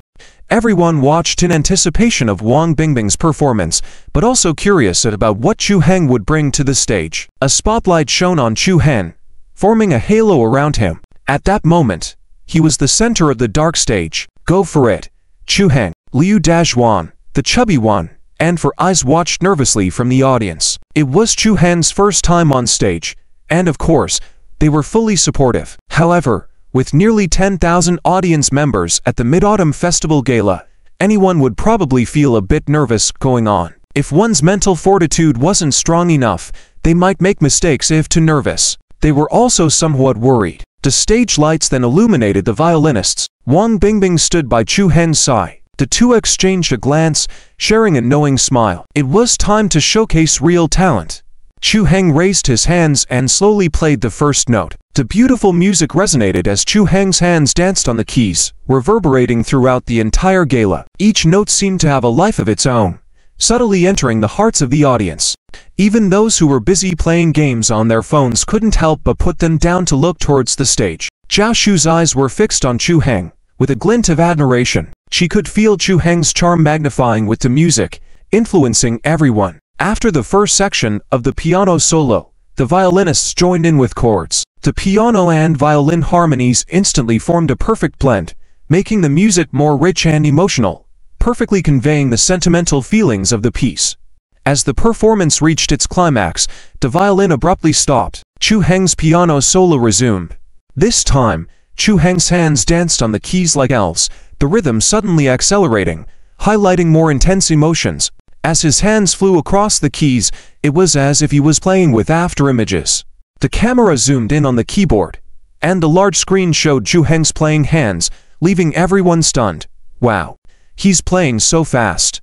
Everyone watched in anticipation of Wang Bingbing's performance, but also curious about what Chu Heng would bring to the stage. A spotlight shone on Chu Heng, forming a halo around him. At that moment, he was the center of the dark stage. Go for it, Chu Heng. Liu Dazhuan, the chubby one, and for eyes watched nervously from the audience. It was Chu Heng's first time on stage, and of course, they were fully supportive. However, with nearly 10,000 audience members at the Mid-Autumn Festival Gala, anyone would probably feel a bit nervous going on. If one's mental fortitude wasn't strong enough, they might make mistakes if too nervous. They were also somewhat worried. The stage lights then illuminated the violinists. Wang Bingbing stood by Chu Heng's side. The two exchanged a glance, sharing a knowing smile. It was time to showcase real talent. Chu Heng raised his hands and slowly played the first note. The beautiful music resonated as Chu Heng's hands danced on the keys, reverberating throughout the entire gala. Each note seemed to have a life of its own, subtly entering the hearts of the audience. Even those who were busy playing games on their phones couldn't help but put them down to look towards the stage. Zhao Shu's eyes were fixed on Chu Heng, with a glint of admiration. She could feel Chu Heng's charm magnifying with the music, influencing everyone. After the first section of the piano solo, the violinists joined in with chords. The piano and violin harmonies instantly formed a perfect blend, making the music more rich and emotional, perfectly conveying the sentimental feelings of the piece. As the performance reached its climax, the violin abruptly stopped. Chu Heng's piano solo resumed. This time, Chu Heng's hands danced on the keys like elves, the rhythm suddenly accelerating, highlighting more intense emotions. As his hands flew across the keys, it was as if he was playing with afterimages. The camera zoomed in on the keyboard, and the large screen showed Chu Heng's playing hands, leaving everyone stunned. Wow, he's playing so fast.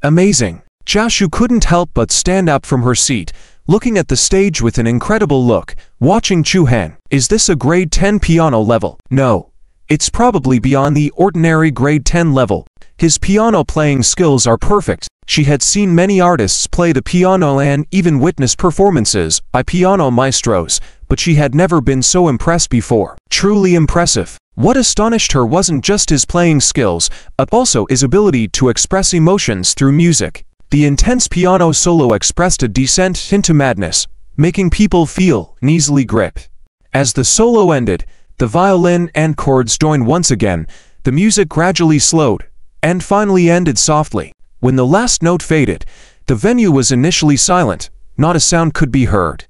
Amazing. Zhao Shu couldn't help but stand up from her seat, looking at the stage with an incredible look, watching Chu Heng. Is this a grade 10 piano level? No. It's probably beyond the ordinary grade 10 level. His piano playing skills are perfect. She had seen many artists play the piano and even witnessed performances by piano maestros, but she had never been so impressed before. Truly impressive. What astonished her wasn't just his playing skills, but also his ability to express emotions through music. The intense piano solo expressed a descent into madness, making people feel easily gripped. As the solo ended, the violin and chords joined once again. The music gradually slowed, and finally ended softly. When the last note faded, the venue was initially silent. Not a sound could be heard.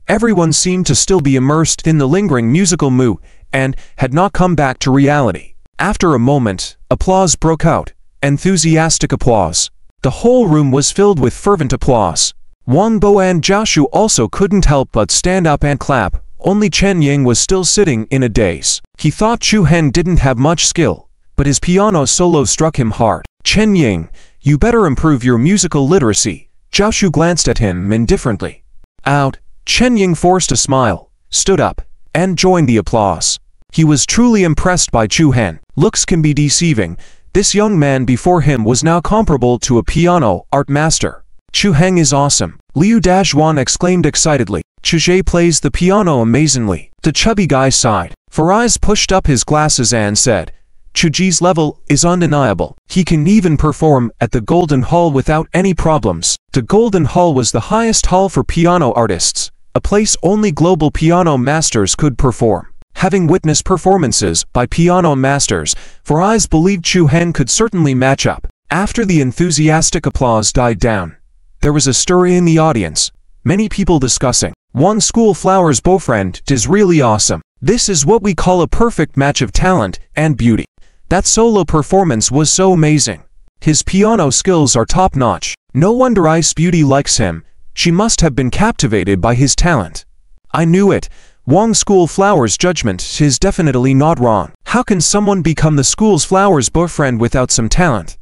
Everyone seemed to still be immersed in the lingering musical mood, and had not come back to reality. After a moment, applause broke out. Enthusiastic applause. The whole room was filled with fervent applause. Wang Bo and Zhao Shu also couldn't help but stand up and clap. Only Chen Ying was still sitting in a daze. He thought Chu Heng didn't have much skill, but his piano solo struck him hard. Chen Ying, you better improve your musical literacy. Zhao Shu glanced at him indifferently. Out. Chen Ying forced a smile, stood up, and joined the applause. He was truly impressed by Chu Heng. Looks can be deceiving. This young man before him was now comparable to a piano art master. Chu Heng is awesome. Liu Dazhuan exclaimed excitedly. Chu Zhe plays the piano amazingly. The chubby guy sighed. Faraz pushed up his glasses and said, Chu Ji's level is undeniable. He can even perform at the Golden Hall without any problems. The Golden Hall was the highest hall for piano artists, a place only global piano masters could perform. Having witnessed performances by piano masters, Faraz believed Chu Heng could certainly match up. After the enthusiastic applause died down, there was a stir in the audience, many people discussing. One school flower's boyfriend is really awesome. This is what we call a perfect match of talent and beauty. That solo performance was so amazing. His piano skills are top-notch. No wonder Ice Beauty likes him. She must have been captivated by his talent. I knew it. Wang School Flower's judgment is definitely not wrong. How can someone become the school's flower's boyfriend without some talent?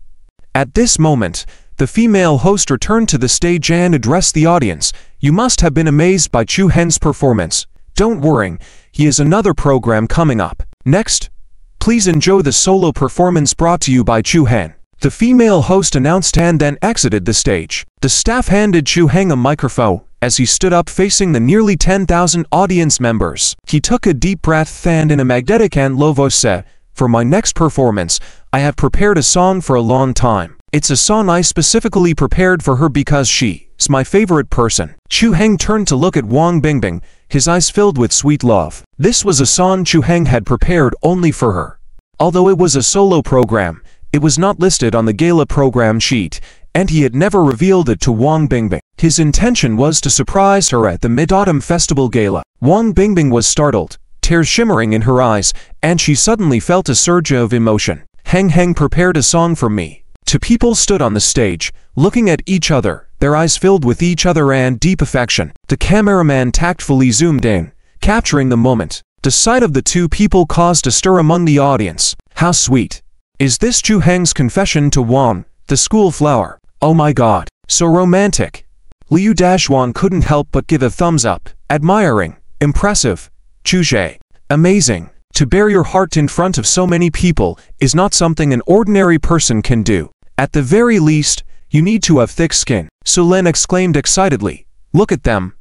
At this moment, the female host returned to the stage and addressed the audience. You must have been amazed by Chu Heng's performance. Don't worry, he has another program coming up. Next, please enjoy the solo performance brought to you by Chu Heng. The female host announced and then exited the stage. The staff handed Chu Heng a microphone as he stood up facing the nearly 10,000 audience members. He took a deep breath and in a magnetic and low voice said, For my next performance, I have prepared a song for a long time. It's a song I specifically prepared for her because she is my favorite person. Chu Heng turned to look at Wang Bingbing, his eyes filled with sweet love. This was a song Chu Heng had prepared only for her. Although it was a solo program, it was not listed on the gala program sheet, and he had never revealed it to Wang Bingbing. His intention was to surprise her at the Mid-Autumn Festival Gala. Wang Bingbing was startled, tears shimmering in her eyes, and she suddenly felt a surge of emotion. Heng prepared a song for me. Two people stood on the stage, looking at each other, their eyes filled with each other and deep affection. The cameraman tactfully zoomed in, capturing the moment. The sight of the two people caused a stir among the audience. How sweet. Is this Chu Heng's confession to Wang, the school flower? Oh my god, so romantic. Liu Dashwan couldn't help but give a thumbs up, admiring, impressive, Chuje, amazing. To bare your heart in front of so many people is not something an ordinary person can do. At the very least, you need to have thick skin. Sulen exclaimed excitedly. Look at them.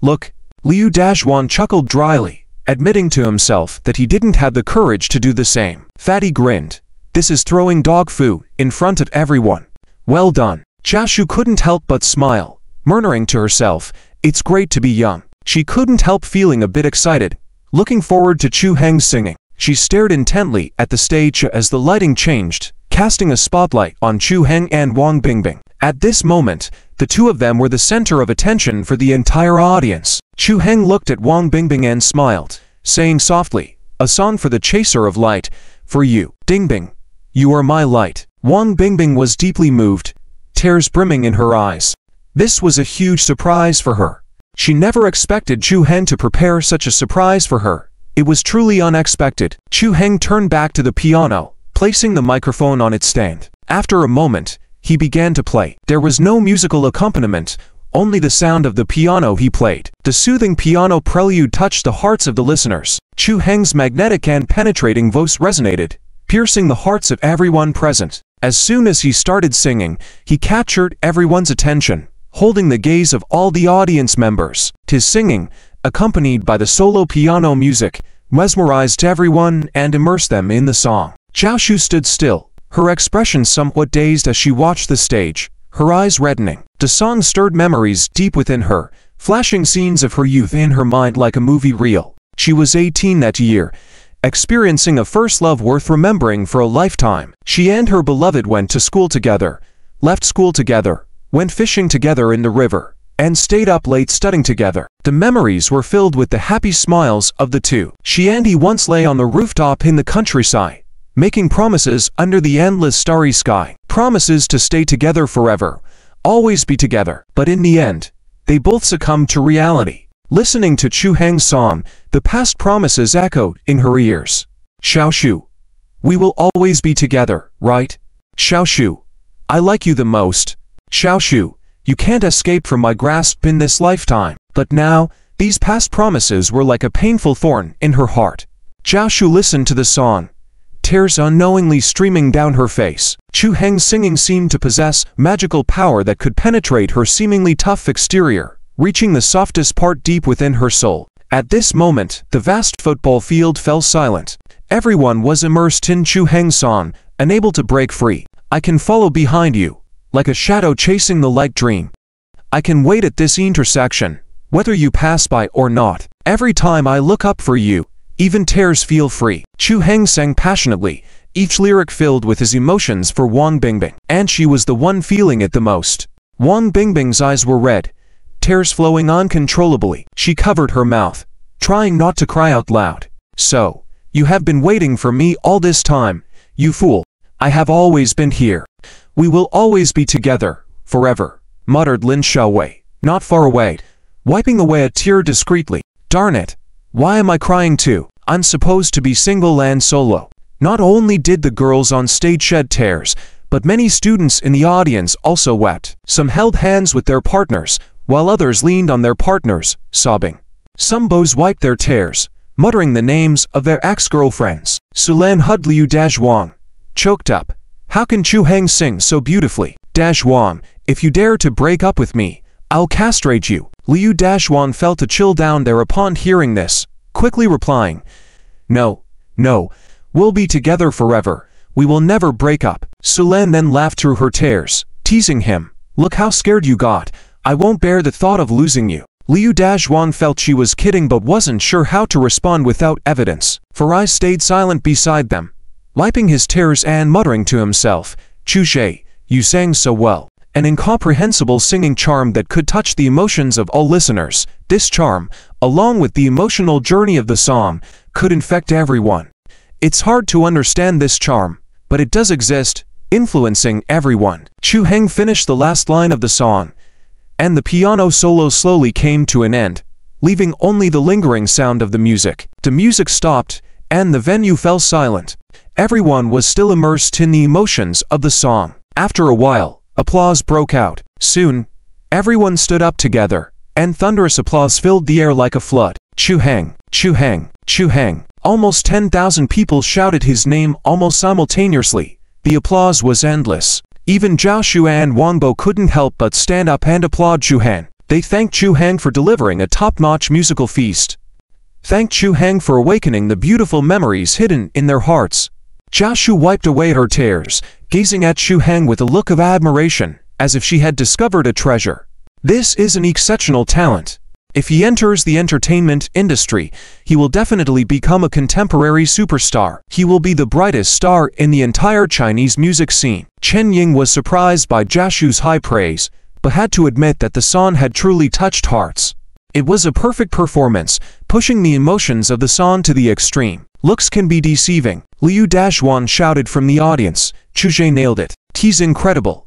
Look. Liu Dashwan chuckled dryly, admitting to himself that he didn't have the courage to do the same. Fatty grinned. This is throwing dog food in front of everyone. Well done. Jiaxu couldn't help but smile, murmuring to herself, it's great to be young. She couldn't help feeling a bit excited, looking forward to Chu Heng's singing. She stared intently at the stage as the lighting changed, casting a spotlight on Chu Heng and Wang Bingbing. At this moment, the two of them were the center of attention for the entire audience. Chu Heng looked at Wang Bingbing and smiled, saying softly, a song for the chaser of light, for you, Dingbing. You are my light. Wang Bingbing was deeply moved, tears brimming in her eyes. This was a huge surprise for her. She never expected Chu Heng to prepare such a surprise for her. It was truly unexpected. Chu Heng turned back to the piano, placing the microphone on its stand. After a moment, he began to play. There was no musical accompaniment, only the sound of the piano he played. The soothing piano prelude touched the hearts of the listeners. Chu Heng's magnetic and penetrating voice resonated, piercing the hearts of everyone present. As soon as he started singing, he captured everyone's attention, holding the gaze of all the audience members. His singing, accompanied by the solo piano music, mesmerized everyone and immersed them in the song. Jiaxu stood still, her expression somewhat dazed as she watched the stage, her eyes reddening. The song stirred memories deep within her, flashing scenes of her youth in her mind like a movie reel. She was 18 that year, experiencing a first love worth remembering for a lifetime. She and her beloved went to school together, left school together, went fishing together in the river, and stayed up late studying together. The memories were filled with the happy smiles of the two. She and he once lay on the rooftop in the countryside, making promises under the endless starry sky. Promises to stay together forever, always be together. But in the end, they both succumbed to reality. Listening to Chu Heng's song, the past promises echoed in her ears. Xiaoshu, we will always be together, right? Xiaoshu, I like you the most. Xiaoshu, you can't escape from my grasp in this lifetime. But now, these past promises were like a painful thorn in her heart. Jiaxu listened to the song, tears unknowingly streaming down her face. Chu Heng's singing seemed to possess magical power that could penetrate her seemingly tough exterior, reaching the softest part deep within her soul. At this moment, the vast football field fell silent. Everyone was immersed in Chu Heng's song, unable to break free. I can follow behind you, like a shadow chasing the light dream. I can wait at this intersection, whether you pass by or not. Every time I look up for you, even tears feel free. Chu Heng sang passionately, each lyric filled with his emotions for Wang Bingbing. And she was the one feeling it the most. Wang Bingbing's eyes were red, tears flowing uncontrollably. She covered her mouth, trying not to cry out loud. So, you have been waiting for me all this time, you fool. I have always been here. We will always be together, forever, muttered Lin Xiaowei, not far away, wiping away a tear discreetly. Darn it. Why am I crying too? I'm supposed to be single and solo. Not only did the girls on stage shed tears, but many students in the audience also wept. Some held hands with their partners, while others leaned on their partners, sobbing. Some boys wiped their tears, muttering the names of their ex-girlfriends. Sulan hugged Liu Dashwan, choked up. How can Chu Heng sing so beautifully? Dashwan, if you dare to break up with me, I'll castrate you. Liu Dashwan felt a chill down there upon hearing this, quickly replying, No, no, we'll be together forever. We will never break up. Sulan then laughed through her tears, teasing him. Look how scared you got. I won't bear the thought of losing you. Liu Dashwan felt she was kidding but wasn't sure how to respond without evidence. Farai stayed silent beside them, wiping his tears and muttering to himself, Chu She, you sang so well. An incomprehensible singing charm that could touch the emotions of all listeners. This charm, along with the emotional journey of the song, could infect everyone. It's hard to understand this charm, but it does exist, influencing everyone. Chu Heng finished the last line of the song, and the piano solo slowly came to an end, leaving only the lingering sound of the music. The music stopped, and the venue fell silent. Everyone was still immersed in the emotions of the song. After a while, applause broke out. Soon, everyone stood up together, and thunderous applause filled the air like a flood. Chu Heng, Chu Heng, Chu Heng. Almost 10,000 people shouted his name almost simultaneously. The applause was endless. Even Zhao Shu and Wang Bo couldn't help but stand up and applaud Chu Heng. They thanked Chu Heng for delivering a top-notch musical feast. Thanked Chu Heng for awakening the beautiful memories hidden in their hearts. Zhao Shu wiped away her tears, gazing at Chu Heng with a look of admiration, as if she had discovered a treasure. This is an exceptional talent. If he enters the entertainment industry, he will definitely become a contemporary superstar. He will be the brightest star in the entire Chinese music scene. Chen Ying was surprised by Zhao Shu's high praise, but had to admit that the song had truly touched hearts. It was a perfect performance, pushing the emotions of the song to the extreme. Looks can be deceiving, Liu Dashwan shouted from the audience. Chu Zhe nailed it. He's incredible.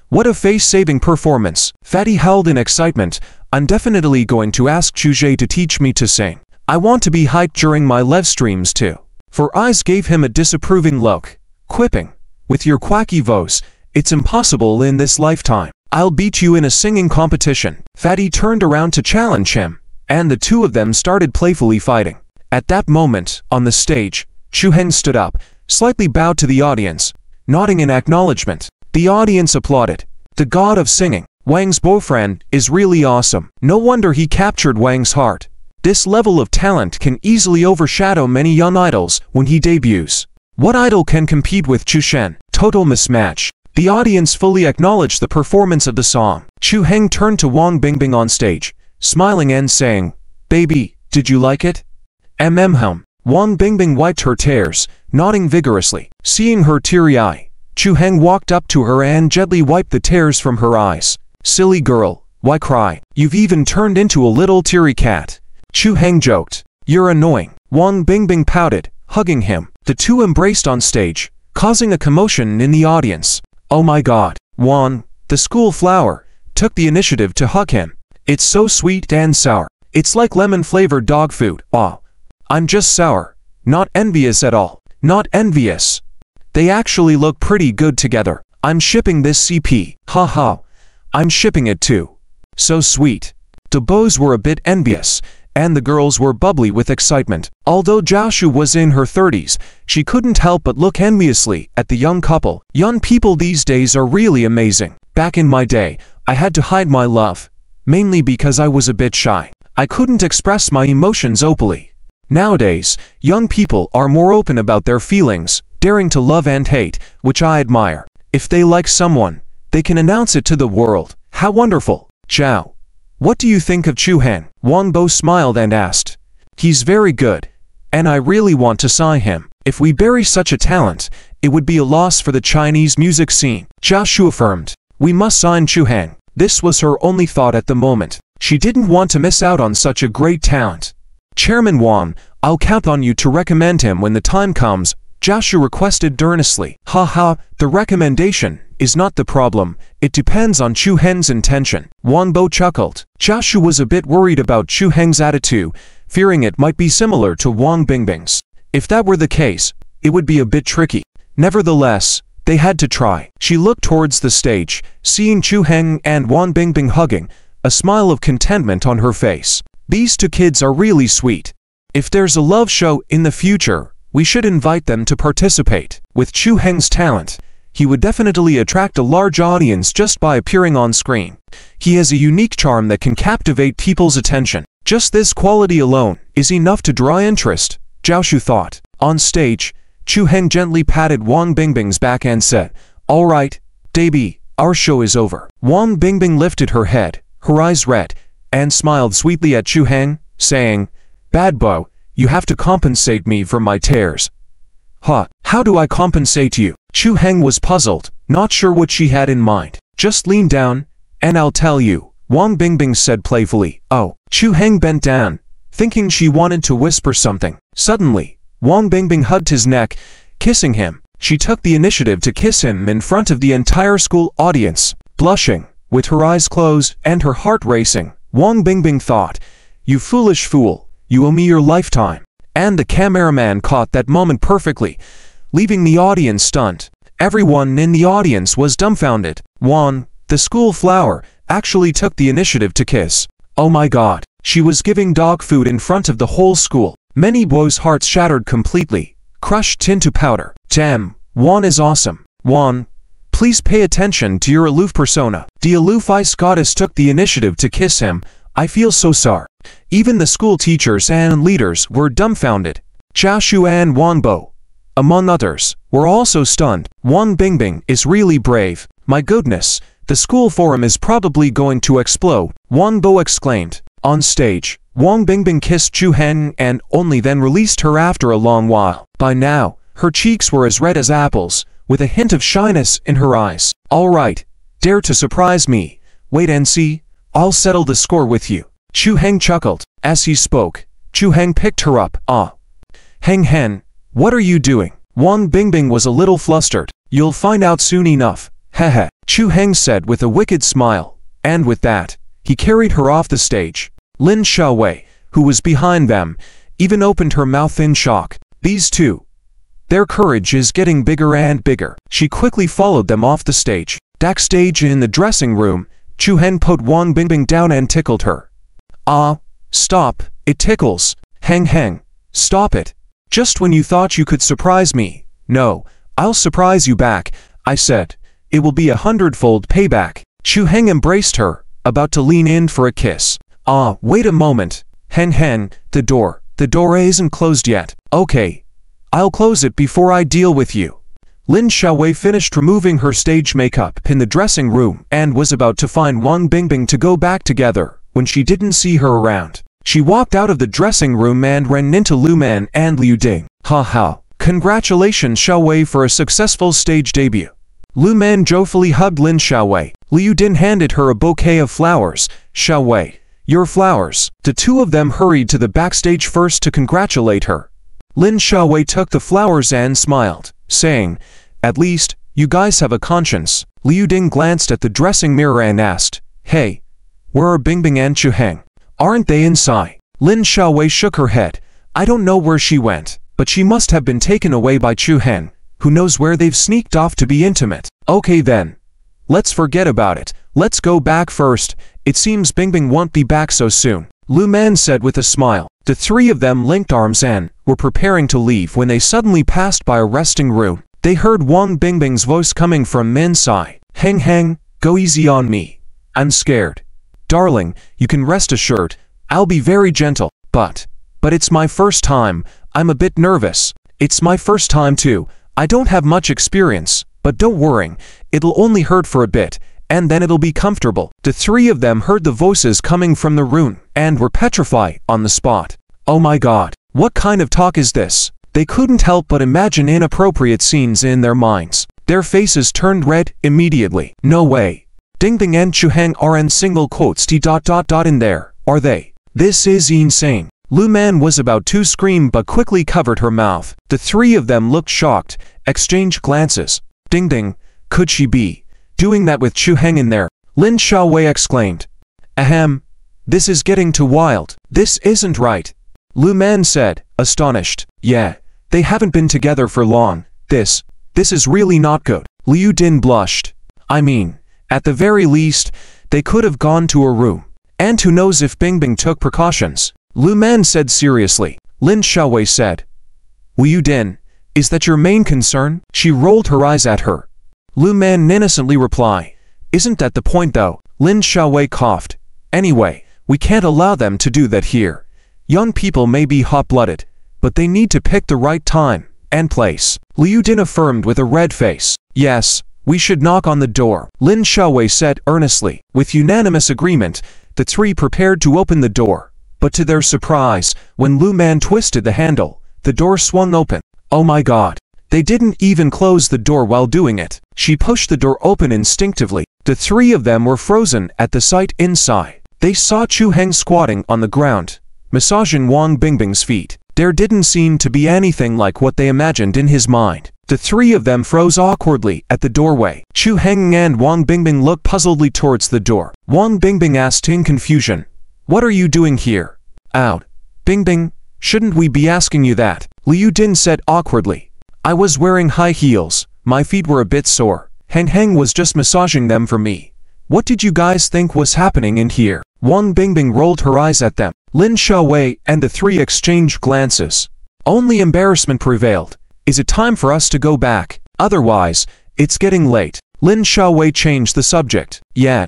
What a face-saving performance. Fatty howled in excitement. I'm definitely going to ask Chu Zhe to teach me to sing. I want to be hyped during my live streams too. For Eyes gave him a disapproving look, quipping, with your quacky voice, it's impossible in this lifetime. I'll beat you in a singing competition. Fatty turned around to challenge him, and the two of them started playfully fighting. At that moment, on the stage, Chu Heng stood up, slightly bowed to the audience, nodding in acknowledgement. The audience applauded. The god of singing, Wang's boyfriend, is really awesome. No wonder he captured Wang's heart. This level of talent can easily overshadow many young idols when he debuts. What idol can compete with Chu Shen? Total mismatch. The audience fully acknowledged the performance of the song. Chu Heng turned to Wang Bingbing on stage, smiling and saying, "Baby, did you like it?" Hum. Wang Bingbing wiped her tears, nodding vigorously. Seeing her teary eye, Chu Heng walked up to her and gently wiped the tears from her eyes. "Silly girl, why cry? You've even turned into a little teary cat." Chu Heng joked. "You're annoying." Wang Bingbing pouted, hugging him. The two embraced on stage, causing a commotion in the audience. Oh my god. Wang, the school flower, took the initiative to hug him. "It's so sweet and sour. It's like lemon-flavored dog food." "Ah, I'm just sour. Not envious at all. Not envious. They actually look pretty good together. I'm shipping this CP. Haha. I'm shipping it too. So sweet." The boys were a bit envious, and the girls were bubbly with excitement. Although Zhao Shu was in her 30s, she couldn't help but look enviously at the young couple. Young people these days are really amazing. Back in my day, I had to hide my love, mainly because I was a bit shy. I couldn't express my emotions openly. Nowadays, young people are more open about their feelings, daring to love and hate, which I admire. If they like someone, they can announce it to the world. How wonderful. Zhao, what do you think of Chu Heng? Wang Bo smiled and asked. "He's very good, and I really want to sign him. If we bury such a talent, it would be a loss for the Chinese music scene." Zhao Shu affirmed. "We must sign Chu Heng." This was her only thought at the moment. She didn't want to miss out on such a great talent. "Chairman Wang, I'll count on you to recommend him when the time comes," Zhao Shu requested earnestly. "Haha, the recommendation is not the problem. It depends on Chu Heng's intention." Wang Bo chuckled. Zhao Shu was a bit worried about Chu Heng's attitude, fearing it might be similar to Wang Bingbing's. If that were the case, it would be a bit tricky. Nevertheless, they had to try. She looked towards the stage, seeing Chu Heng and Wang Bingbing hugging, a smile of contentment on her face. These two kids are really sweet. If there's a love show in the future, we should invite them to participate. With Chu Heng's talent, he would definitely attract a large audience just by appearing on screen. He has a unique charm that can captivate people's attention. Just this quality alone is enough to draw interest, Zhao Shu thought. On stage, Chu Heng gently patted Wang Bingbing's back and said, "All right, baby, our show is over." Wang Bingbing lifted her head, her eyes red, and smiled sweetly at Chu Heng, saying, "Bad boy, you have to compensate me for my tears." "Huh, how do I compensate you?" Chu Heng was puzzled, not sure what she had in mind. "Just lean down, and I'll tell you," Wang Bingbing said playfully. "Oh." Chu Heng bent down, thinking she wanted to whisper something. Suddenly, Wang Bingbing hugged his neck, kissing him. She took the initiative to kiss him in front of the entire school audience. Blushing, with her eyes closed and her heart racing, Wang Bingbing thought, "You foolish fool, you owe me your lifetime." And the cameraman caught that moment perfectly. leaving the audience stunned. Everyone in the audience was dumbfounded. Won, the school flower, actually took the initiative to kiss. Oh my god, she was giving dog food in front of the whole school. Many boys' hearts shattered completely, crushed into powder. Damn, Won is awesome. Won, please pay attention to your aloof persona. The aloof ice goddess took the initiative to kiss him. I feel so sorry. Even the school teachers and leaders were dumbfounded. Jiaxu and Wanbo, among others, were also stunned. Wang Bingbing is really brave. My goodness, the school forum is probably going to explode, Wanbo exclaimed. On stage, Wang Bingbing kissed Chu Heng and only then released her after a long while. By now, her cheeks were as red as apples, with a hint of shyness in her eyes. Alright, dare to surprise me. Wait and see, I'll settle the score with you. Chu Heng chuckled. As he spoke, Chu Heng picked her up. Heng Hen, what are you doing? Wang Bingbing was a little flustered. You'll find out soon enough. Hehe, Chu Heng said with a wicked smile. And with that, he carried her off the stage. Lin Xiaowei, who was behind them, even opened her mouth in shock. These two, their courage is getting bigger and bigger. She quickly followed them off the stage. Backstage in the dressing room, Chu Heng put Wang Bingbing down and tickled her. Stop, it tickles. Heng, stop it. Just when you thought you could surprise me. No, I'll surprise you back, I said. It will be 100-fold payback. Chu Heng embraced her, about to lean in for a kiss. Wait a moment. Heng, the door isn't closed yet. Okay, I'll close it before I deal with you. Lin Xiaowei finished removing her stage makeup in the dressing room and was about to find Wang Bingbing to go back together when she didn't see her around. She walked out of the dressing room and ran into Lu Man and Liu Ding. Ha. Congratulations Xiaowei for a successful stage debut. Lu Man joyfully hugged Lin Xiaowei. Liu Din handed her a bouquet of flowers. Xiaowei, your flowers. The two of them hurried to the backstage first to congratulate her. Lin Xiaowei took the flowers and smiled, saying, at least, you guys have a conscience. Liu Ding glanced at the dressing mirror and asked, hey, where are Bingbing and Chu Heng? Aren't they inside? Lin Xiaowei shook her head. I don't know where she went, but she must have been taken away by Chu Heng. Who knows where they've sneaked off to be intimate. Okay then. Let's forget about it. Let's go back first. It seems Bingbing won't be back so soon. Lu Man said with a smile. The three of them linked arms and were preparing to leave when they suddenly passed by a resting room. They heard Wang Bingbing's voice coming from inside. Heng, go easy on me. I'm scared. Darling, you can rest assured, I'll be very gentle, but it's my first time, I'm a bit nervous. It's my first time too, I don't have much experience, but don't worry, it'll only hurt for a bit, and then it'll be comfortable. The three of them heard the voices coming from the room, and were petrified on the spot. Oh my god, what kind of talk is this? They couldn't help but imagine inappropriate scenes in their minds. Their faces turned red immediately. No way. Bingbing and Chu Heng are in single quotes in there, are they? This is insane. Lu Man was about to scream but quickly covered her mouth. The three of them looked shocked, exchanged glances. Ding, could she be doing that with Chu Heng in there? Lin Xiaowei exclaimed. Ahem, this is getting too wild. This isn't right. Lu Man said, astonished. Yeah, they haven't been together for long. This is really not good. Liu Din blushed. I mean, at the very least, they could have gone to a room. And who knows if Bingbing took precautions? Lu Man said seriously. Lin Xiaowei said, Liu Din, is that your main concern? She rolled her eyes at her. Lu Man innocently replied, isn't that the point though? Lin Xiaowei coughed. Anyway, we can't allow them to do that here. Young people may be hot-blooded, but they need to pick the right time and place. Liu Din affirmed with a red face. Yes, we should knock on the door, Lin Xiaowei said earnestly. With unanimous agreement, the three prepared to open the door. But to their surprise, when Lu Man twisted the handle, the door swung open. Oh my god. They didn't even close the door while doing it. She pushed the door open instinctively. The three of them were frozen at the sight inside. They saw Chu Heng squatting on the ground, massaging Wang Bingbing's feet. There didn't seem to be anything like what they imagined in his mind. The three of them froze awkwardly at the doorway. Chu Heng and Wang Bingbing looked puzzledly towards the door. Wang Bingbing asked in confusion, what are you doing here? Out. Bingbing, shouldn't we be asking you that? Liu Din said awkwardly. I was wearing high heels, my feet were a bit sore. Heng was just massaging them for me. What did you guys think was happening in here? Wang Bingbing rolled her eyes at them. Lin Xiaowei and the three exchanged glances. Only embarrassment prevailed. Is it time for us to go back? Otherwise, it's getting late. Lin Xiaowei changed the subject. Yeah.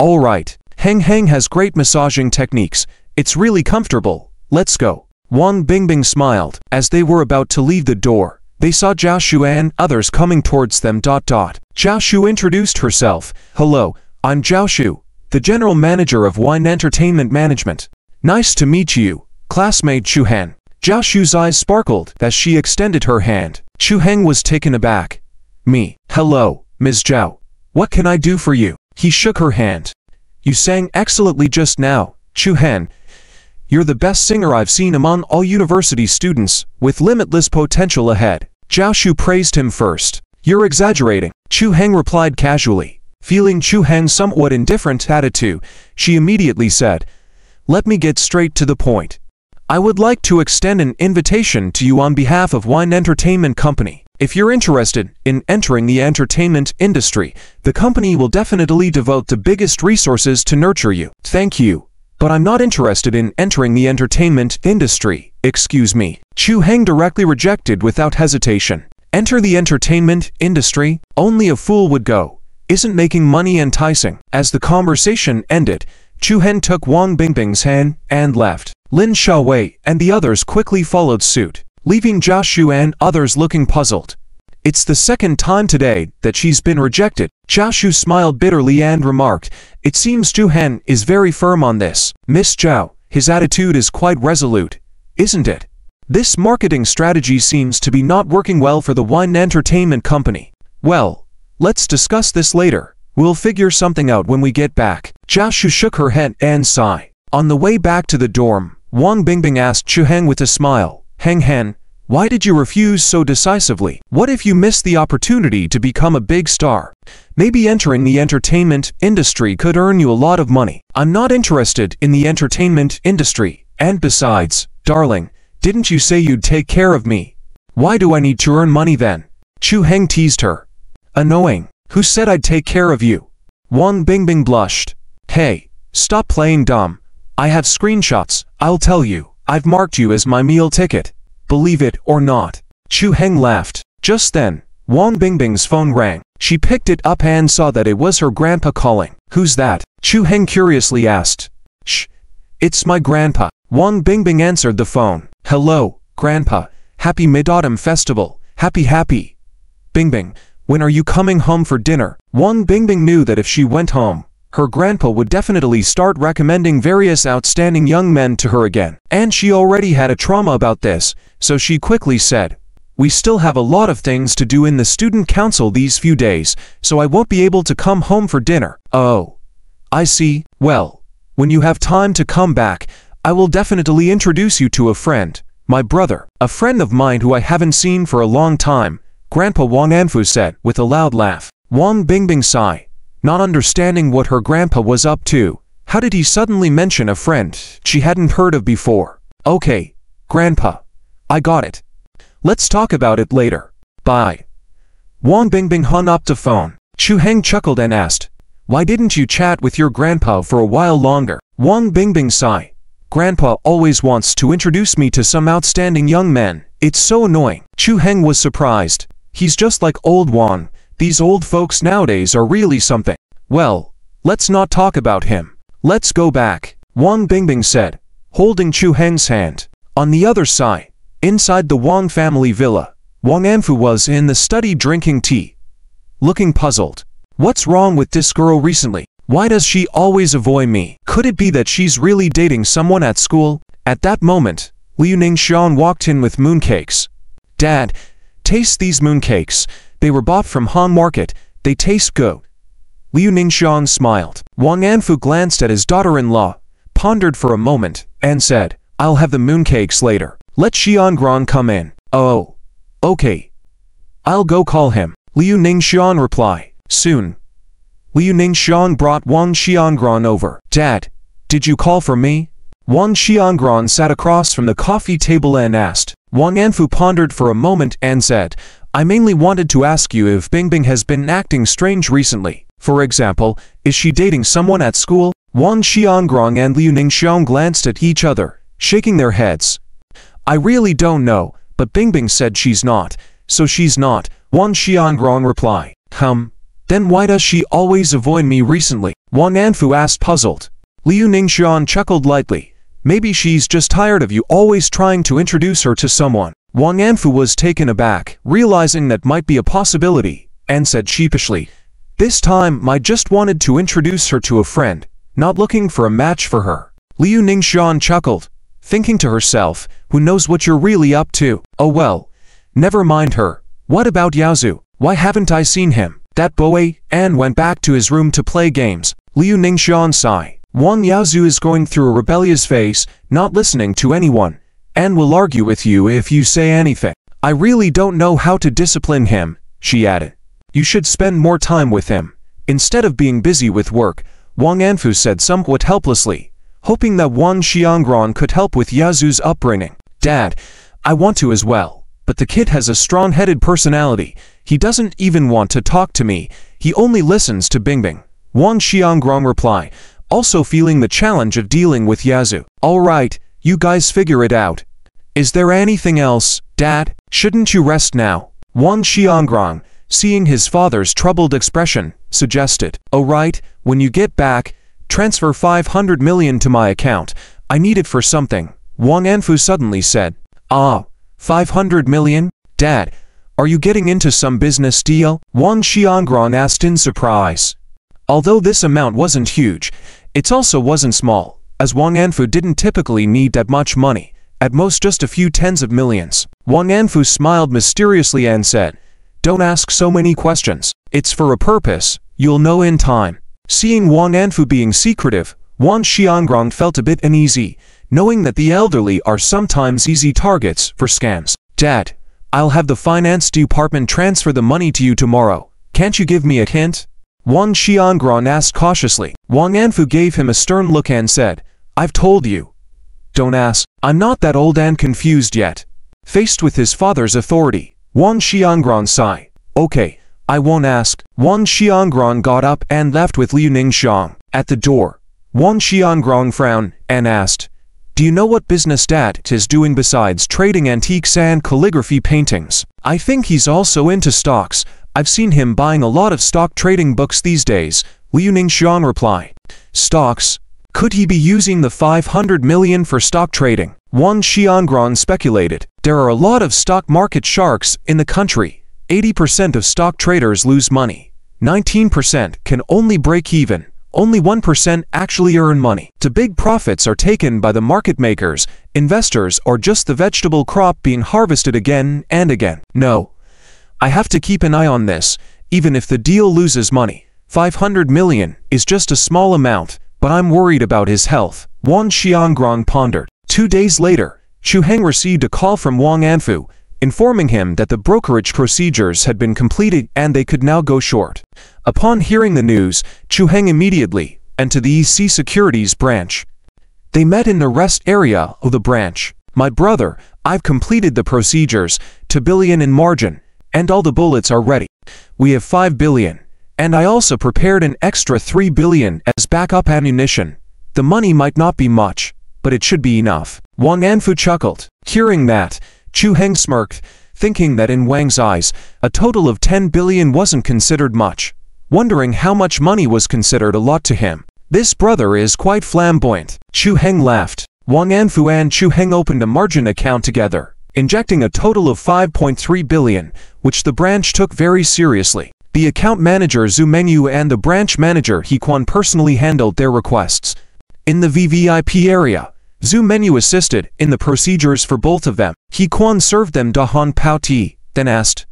Alright. Heng has great massaging techniques. It's really comfortable. Let's go. Wang Bingbing smiled. As they were about to leave the door, they saw Zhao Shu and others coming towards them. Zhao Shu introduced herself. Hello, I'm Zhao Shu, the general manager of Wine Entertainment Management. Nice to meet you, classmate Chuhan. Zhao Shu's eyes sparkled as she extended her hand. Chu Heng was taken aback. Me. Hello, Ms. Zhao. What can I do for you? He shook her hand. You sang excellently just now, Chu Hen. You're the best singer I've seen among all university students, with limitless potential ahead. Zhao Shu praised him first. You're exaggerating, Chu Heng replied casually. Feeling Chu Heng's somewhat indifferent attitude, she immediately said, Let me get straight to the point. I would like to extend an invitation to you on behalf of Wine Entertainment Company. If you're interested in entering the entertainment industry, the company will definitely devote the biggest resources to nurture you. Thank you. But I'm not interested in entering the entertainment industry. Excuse me. Chu Heng directly rejected without hesitation. Enter the entertainment industry? Only a fool would go. Isn't making money enticing? As the conversation ended, Chu Heng took Wang Bingbing's hand and left. Lin Xiaowei and the others quickly followed suit, leaving Zhao Shu and others looking puzzled. It's the second time today that she's been rejected. Zhao Shu smiled bitterly and remarked, It seems Chu Hen is very firm on this. Miss Zhao, his attitude is quite resolute, isn't it? This marketing strategy seems to be not working well for the Wine Entertainment Company. Well, let's discuss this later. We'll figure something out when we get back. Zhao Shu shook her head and sighed. On the way back to the dorm, Wang Bingbing asked Chu Heng with a smile, Heng, why did you refuse so decisively? What if you missed the opportunity to become a big star? Maybe entering the entertainment industry could earn you a lot of money. I'm not interested in the entertainment industry. And besides, darling, didn't you say you'd take care of me? Why do I need to earn money then? Chu Heng teased her. Annoying. Who said I'd take care of you? Wang Bingbing blushed. Hey, stop playing dumb. I have screenshots. I'll tell you. I've marked you as my meal ticket. Believe it or not. Chu Heng laughed. Just then, Wang Bingbing's phone rang. She picked it up and saw that it was her grandpa calling. Who's that? Chu Heng curiously asked. Shh. It's my grandpa. Wang Bingbing answered the phone. Hello, grandpa. Happy Mid-Autumn Festival. Happy. Bingbing, when are you coming home for dinner? Wang Bingbing knew that if she went home, her grandpa would definitely start recommending various outstanding young men to her again. And she already had a trauma about this, so she quickly said, We still have a lot of things to do in the student council these few days, so I won't be able to come home for dinner. Oh, I see. Well, when you have time to come back, I will definitely introduce you to a friend, my brother, a friend of mine who I haven't seen for a long time, Grandpa Wang Anfu said with a loud laugh. Wang Bingbing sighed, not understanding what her grandpa was up to. How did he suddenly mention a friend she hadn't heard of before? Okay, grandpa. I got it. Let's talk about it later. Bye. Wang Bingbing hung up the phone. Chu Heng chuckled and asked, Why didn't you chat with your grandpa for a while longer? Wang Bingbing sighed. Grandpa always wants to introduce me to some outstanding young men. It's so annoying. Chu Heng was surprised. He's just like old Wang. These old folks nowadays are really something. Well, let's not talk about him. Let's go back, Wang Bingbing said, holding Chu Heng's hand. On the other side, inside the Wang family villa, Wang Anfu was in the study drinking tea, looking puzzled. What's wrong with this girl recently? Why does she always avoid me? Could it be that she's really dating someone at school? At that moment, Liu Ningxian walked in with mooncakes. Dad, taste these mooncakes. They were bought from Han Market. They taste good. Liu Ningxian smiled. Wang Anfu glanced at his daughter-in-law, pondered for a moment, and said, I'll have the mooncakes later. Let Xiangran come in. Oh, okay. I'll go call him. Liu Ningxian replied. Soon, Liu Ningxian brought Wang Xiangran over. Dad, did you call for me? Wang Xiangran sat across from the coffee table and asked. Wang Anfu pondered for a moment and said, I mainly wanted to ask you if Bingbing has been acting strange recently. For example, is she dating someone at school? Wang Xiangrong and Liu Ningxiang glanced at each other, shaking their heads. I really don't know, but Bingbing said she's not, so she's not, Wang Xiangrong replied. Then why does she always avoid me recently? Wang Anfu asked, puzzled. Liu Ningxiang chuckled lightly. Maybe she's just tired of you always trying to introduce her to someone. Wang Anfu was taken aback, realizing that might be a possibility, and said sheepishly, this time I just wanted to introduce her to a friend, not looking for a match for her. Liu Ningxiang chuckled, thinking to herself, who knows what you're really up to? Oh well, never mind her. What about Yaozu? Why haven't I seen him? That boy, and went back to his room to play games. Liu Ningxiang sighed. Wang Yaozu is going through a rebellious phase, not listening to anyone, and will argue with you if you say anything. I really don't know how to discipline him, she added. You should spend more time with him, instead of being busy with work, Wang Anfu said somewhat helplessly, hoping that Wang Xiangrong could help with Yaozu's upbringing. Dad, I want to as well, but the kid has a strong-headed personality. He doesn't even want to talk to me, he only listens to Bingbing. Wang Xiangrong replied, also feeling the challenge of dealing with Yaozu. Alright, you guys figure it out. Is there anything else, Dad? Shouldn't you rest now? Wang Xiangrong, seeing his father's troubled expression, suggested. Alright, when you get back, transfer 500 million to my account. I need it for something. Wang Anfu suddenly said. 500 million? Dad, are you getting into some business deal? Wang Xiangrong asked in surprise. Although this amount wasn't huge, it also wasn't small, as Wang Anfu didn't typically need that much money, at most just a few tens of millions. Wang Anfu smiled mysteriously and said, don't ask so many questions. It's for a purpose, you'll know in time. Seeing Wang Anfu being secretive, Wang Xiangrong felt a bit uneasy, knowing that the elderly are sometimes easy targets for scams. Dad, I'll have the finance department transfer the money to you tomorrow. Can't you give me a hint? Wang Xiangrong asked cautiously. Wang Anfu gave him a stern look and said, I've told you. Don't ask. I'm not that old and confused yet. Faced with his father's authority, Wang Xiangrong sighed. Okay, I won't ask. Wang Xiangrong got up and left with Liu Ningxiang. At the door, Wang Xiangrong frowned and asked, do you know what business Dad is doing besides trading antiques and calligraphy paintings? I think he's also into stocks. I've seen him buying a lot of stock trading books these days, Liu Ningxiang replied. Stocks? Could he be using the 500 million for stock trading? Wang Xiangrong speculated. There are a lot of stock market sharks in the country. 80% of stock traders lose money. 19% can only break even. Only 1% actually earn money. The big profits are taken by the market makers, investors, or just the vegetable crop being harvested again and again. No. I have to keep an eye on this, even if the deal loses money. 500 million is just a small amount, but I'm worried about his health. Wang Xiangrong pondered. 2 days later, Chu Heng received a call from Wang Anfu, informing him that the brokerage procedures had been completed and they could now go short. Upon hearing the news, Chu Heng immediately went to the EC Securities branch. They met in the rest area of the branch. My brother, I've completed the procedures, 2 billion in margin, and all the bullets are ready. We have 5 billion, and I also prepared an extra 3 billion as backup ammunition. The money might not be much, but it should be enough. Wang Anfu chuckled. Hearing that, Chu Heng smirked, thinking that in Wang's eyes, a total of 10 billion wasn't considered much, wondering how much money was considered a lot to him. This brother is quite flamboyant. Chu Heng laughed. Wang Anfu and Chu Heng opened a margin account together, injecting a total of 5.3 billion, which the branch took very seriously. The account manager Zhu Mengyu and the branch manager He Quan personally handled their requests. In the VVIP area, Zhu Mengyu assisted in the procedures for both of them. He Quan served them Dahan Pao tea, then asked,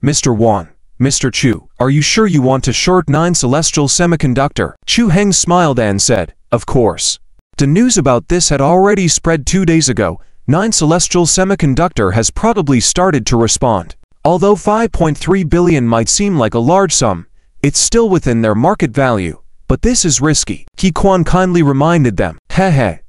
Mr. Wan, Mr. Chu, are you sure you want to short 9 Celestial Semiconductor? Chu Heng smiled and said, of course. The news about this had already spread 2 days ago. 9 Celestial Semiconductor has probably started to respond. Although 5.3 billion might seem like a large sum, it's still within their market value. But this is risky. He Quan kindly reminded them. Heh.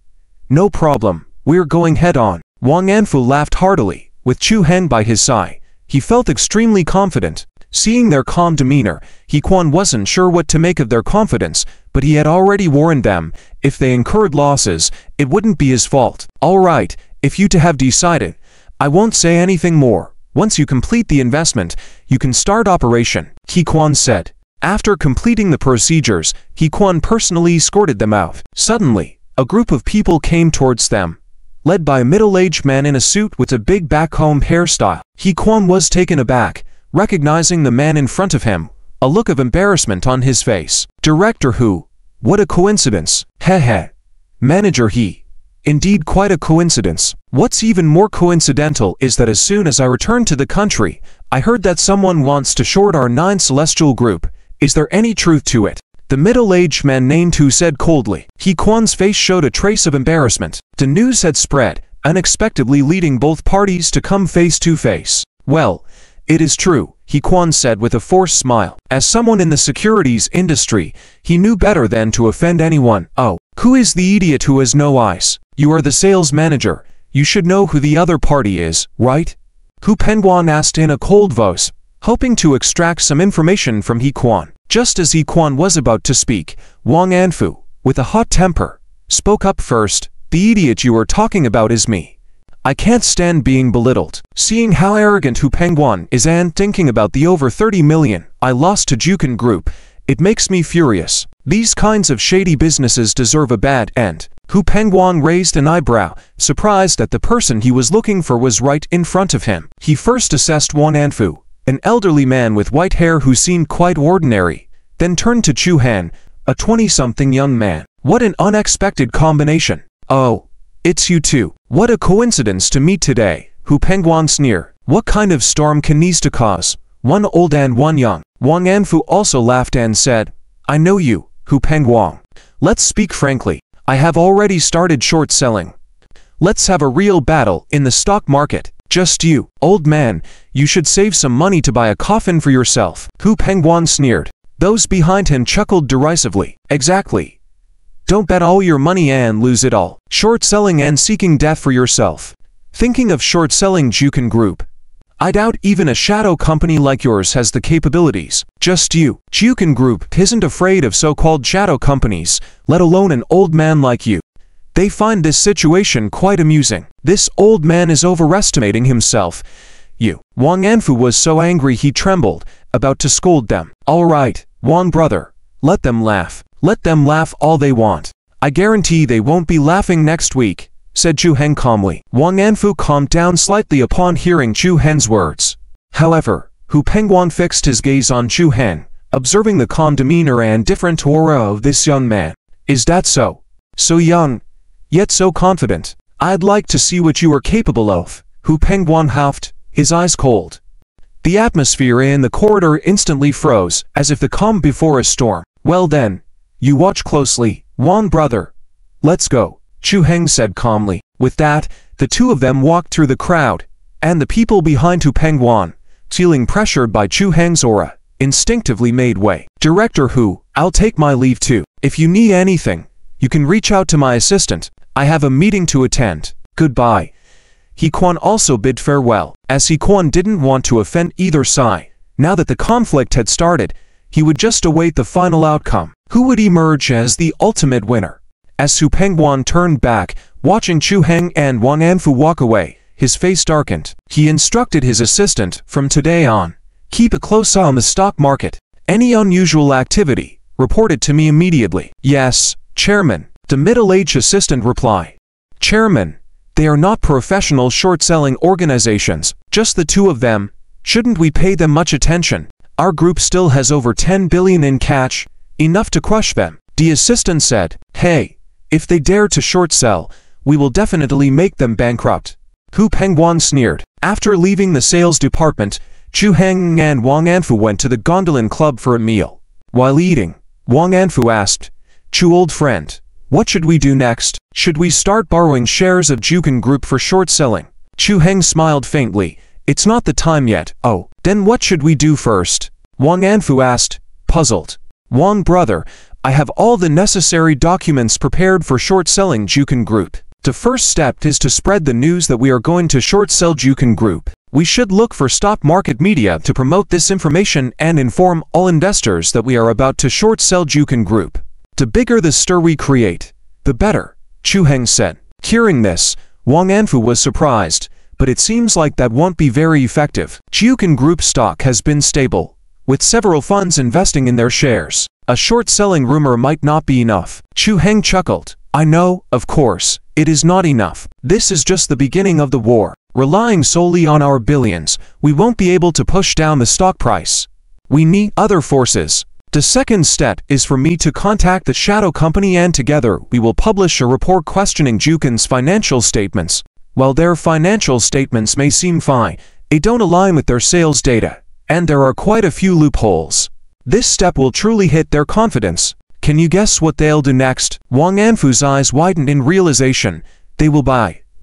No problem, we're going head on. Wang Anfu laughed heartily, With Chu Heng by his side, he felt extremely confident. Seeing their calm demeanor, He Quan wasn't sure what to make of their confidence, but he had already warned them, if they incurred losses, it wouldn't be his fault. All right, if you two have decided, I won't say anything more. Once you complete the investment, you can start operation, He Quan said. After completing the procedures, He Quan personally escorted them out. Suddenly, a group of people came towards them, led by a middle-aged man in a suit with a big back-home hairstyle. He Quan was taken aback, recognizing the man in front of him, a look of embarrassment on his face. Director Hu, what a coincidence. Heh. Manager He, indeed quite a coincidence. What's even more coincidental is that as soon as I returned to the country, I heard that someone wants to short our 9 celestial group. Is there any truth to it? The middle-aged man named Hu said coldly. He Quan's face showed a trace of embarrassment. The news had spread, unexpectedly leading both parties to come face to face. Well, it is true, He Quan said with a forced smile. As someone in the securities industry, he knew better than to offend anyone. Oh, who is the idiot who has no eyes? You are the sales manager. You should know who the other party is, right? Hu Pengguan asked in a cold voice, hoping to extract some information from He Quan. Just as He Quan was about to speak, Wang Anfu, with a hot temper, spoke up first. The idiot you are talking about is me. I can't stand being belittled. Seeing how arrogant Hu Pengguan is and thinking about the over 30 million I lost to Jukan Group, it makes me furious. These kinds of shady businesses deserve a bad end. Hu Pengguan raised an eyebrow, surprised that the person he was looking for was right in front of him. He first assessed Wang Anfu, an elderly man with white hair who seemed quite ordinary, then turned to Chu Han, a 20-something young man. What an unexpected combination. Oh, it's you two. What a coincidence to meet today. Hu Pengguan sneered. What kind of storm can these two cause? One old and one young. Wang Anfu also laughed and said, I know you, Hu Pengguan. Let's speak frankly. I have already started short selling. Let's have a real battle in the stock market. Just you. Old man, you should save some money to buy a coffin for yourself. Hu Pengguan sneered. Those behind him chuckled derisively. Exactly. Don't bet all your money and lose it all. Short selling and seeking death for yourself. Thinking of short selling Jukan Group? I doubt even a shadow company like yours has the capabilities. Just you. Jukan Group isn't afraid of so-called shadow companies, let alone an old man like you. They find this situation quite amusing. This old man is overestimating himself. You. Wang Anfu was so angry he trembled, about to scold them. All right, Wang brother, let them laugh. Let them laugh all they want. I guarantee they won't be laughing next week, said Chu Heng calmly. Wang Anfu calmed down slightly upon hearing Chu Heng's words. However, Hu Pengguan fixed his gaze on Chu Heng, observing the calm demeanor and different aura of this young man. Is that so? So young, yet so confident. I'd like to see what you are capable of. Hu Pengguan huffed, his eyes cold. The atmosphere in the corridor instantly froze, as if the calm before a storm. Well then, you watch closely, Wang brother. Let's go, Chu Heng said calmly. With that, the two of them walked through the crowd, and the people behind Hu Pengguan, feeling pressured by Chu Heng's aura, instinctively made way. Director Hu, I'll take my leave too. If you need anything, you can reach out to my assistant. I have a meeting to attend. Goodbye. He Quan also bid farewell. As He Quan didn't want to offend either side, now that the conflict had started, he would just await the final outcome. Who would emerge as the ultimate winner? As Hu Pengguan turned back, watching Chu Heng and Wang Anfu walk away, his face darkened. He instructed his assistant, from today on, keep a close eye on the stock market. Any unusual activity, report it to me immediately. Yes, Chairman, the middle-aged assistant replied. Chairman, they are not professional short-selling organizations, just the two of them. Shouldn't we pay them much attention? Our group still has over 10 billion in cash, enough to crush them. The assistant said, hey, if they dare to short sell, we will definitely make them bankrupt. Hu Pengguan sneered. After leaving the sales department, Chu Heng and Wang Anfu went to the Gondolin Club for a meal. While eating, Wang Anfu asked, Chu old friend, what should we do next? Should we start borrowing shares of Jukan Group for short selling? Chu Heng smiled faintly. It's not the time yet. Oh, then what should we do first? Wang Anfu asked, puzzled. Wang brother, I have all the necessary documents prepared for short selling Jukan Group. The first step is to spread the news that we are going to short sell Jukin Group. We should look for stock market media to promote this information and inform all investors that we are about to short sell Jukin Group. The bigger the stir we create, the better, Chu Heng said. Hearing this, Wang Anfu was surprised, but it seems like that won't be very effective. Jukin Group stock has been stable, with several funds investing in their shares. A short-selling rumor might not be enough. Chu Heng chuckled. I know, of course, it is not enough. This is just the beginning of the war. Relying solely on our billions, we won't be able to push down the stock price. We need other forces. The second step is for me to contact the shadow company, and together we will publish a report questioning Jukin's financial statements. While their financial statements may seem fine, they don't align with their sales data, and there are quite a few loopholes. This step will truly hit their confidence. Can you guess what they'll do next? Wang Anfu's eyes widened in realization. They will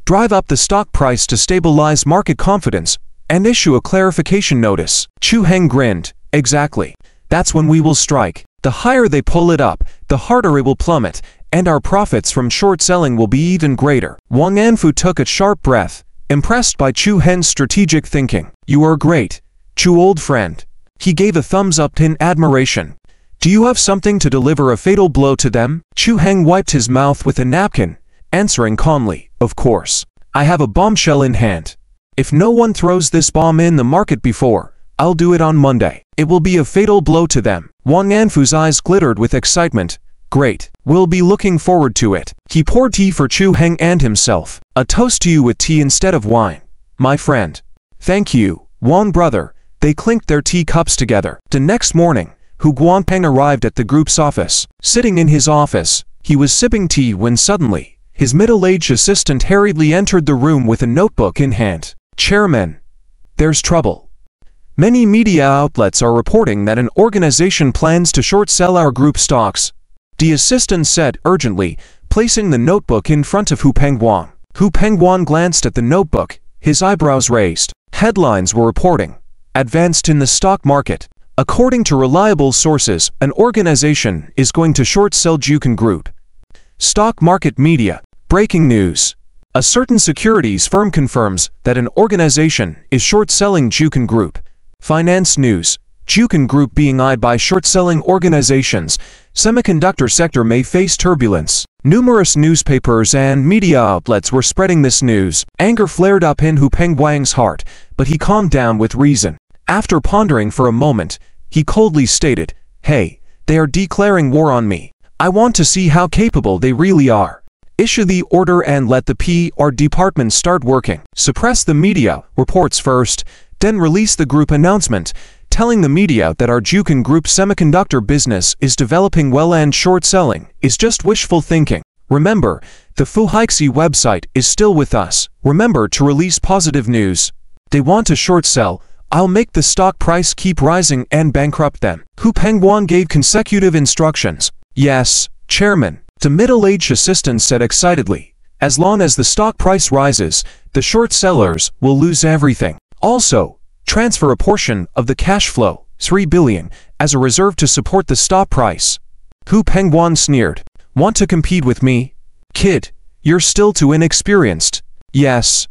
drive up the stock price to stabilize market confidence, and issue a clarification notice. Chu Heng grinned. Exactly. That's when we will strike. The higher they pull it up, the harder it will plummet, and our profits from short selling will be even greater. Wang Anfu took a sharp breath, impressed by Chu Heng's strategic thinking. You are great, Chu old friend. He gave a thumbs up in admiration. Do you have something to deliver a fatal blow to them? Chu Heng wiped his mouth with a napkin, answering calmly, of course. I have a bombshell in hand. If no one throws this bomb in the market before, I'll do it on Monday. It will be a fatal blow to them. Wang Anfu's eyes glittered with excitement. Great. We'll be looking forward to it. He poured tea for Chu Heng and himself. A toast to you with tea instead of wine, my friend. Thank you, Wang brother. They clinked their tea cups together. The next morning, Hu Guangpeng arrived at the group's office. Sitting in his office, he was sipping tea when suddenly, his middle-aged assistant hurriedly entered the room with a notebook in hand. Chairman, there's trouble. Many media outlets are reporting that an organization plans to short sell our group stocks, the assistant said urgently, placing the notebook in front of Hu Pengguan. Hu Pengguan glanced at the notebook, his eyebrows raised. Headlines were reporting. Advanced in the stock market. According to reliable sources, an organization is going to short sell Jukin Group. Stock market media. Breaking news. A certain securities firm confirms that an organization is short selling Jukin Group. Finance news. Jukin Group being eyed by short-selling organizations. Semiconductor sector may face turbulence. Numerous newspapers and media outlets were spreading this news. Anger flared up in Hu Pengguang's heart, but he calmed down with reason. After pondering for a moment, he coldly stated, Hey, they are declaring war on me. I want to see how capable they really are. Issue the order and let the PR department start working. Suppress the media reports first, then release the group announcement, telling the media that our Jukin Group semiconductor business is developing well and short selling is just wishful thinking. Remember, the Fuhaixi website is still with us. Remember to release positive news. They want to short sell. I'll make the stock price keep rising and bankrupt them. Hu Pengguan gave consecutive instructions. Yes, Chairman, the middle-aged assistant said excitedly. As long as the stock price rises, the short sellers will lose everything. Also, transfer a portion of the cash flow, 3 billion, as a reserve to support the stock price. Hu Pengguan sneered. Want to compete with me? Kid, you're still too inexperienced. Yes,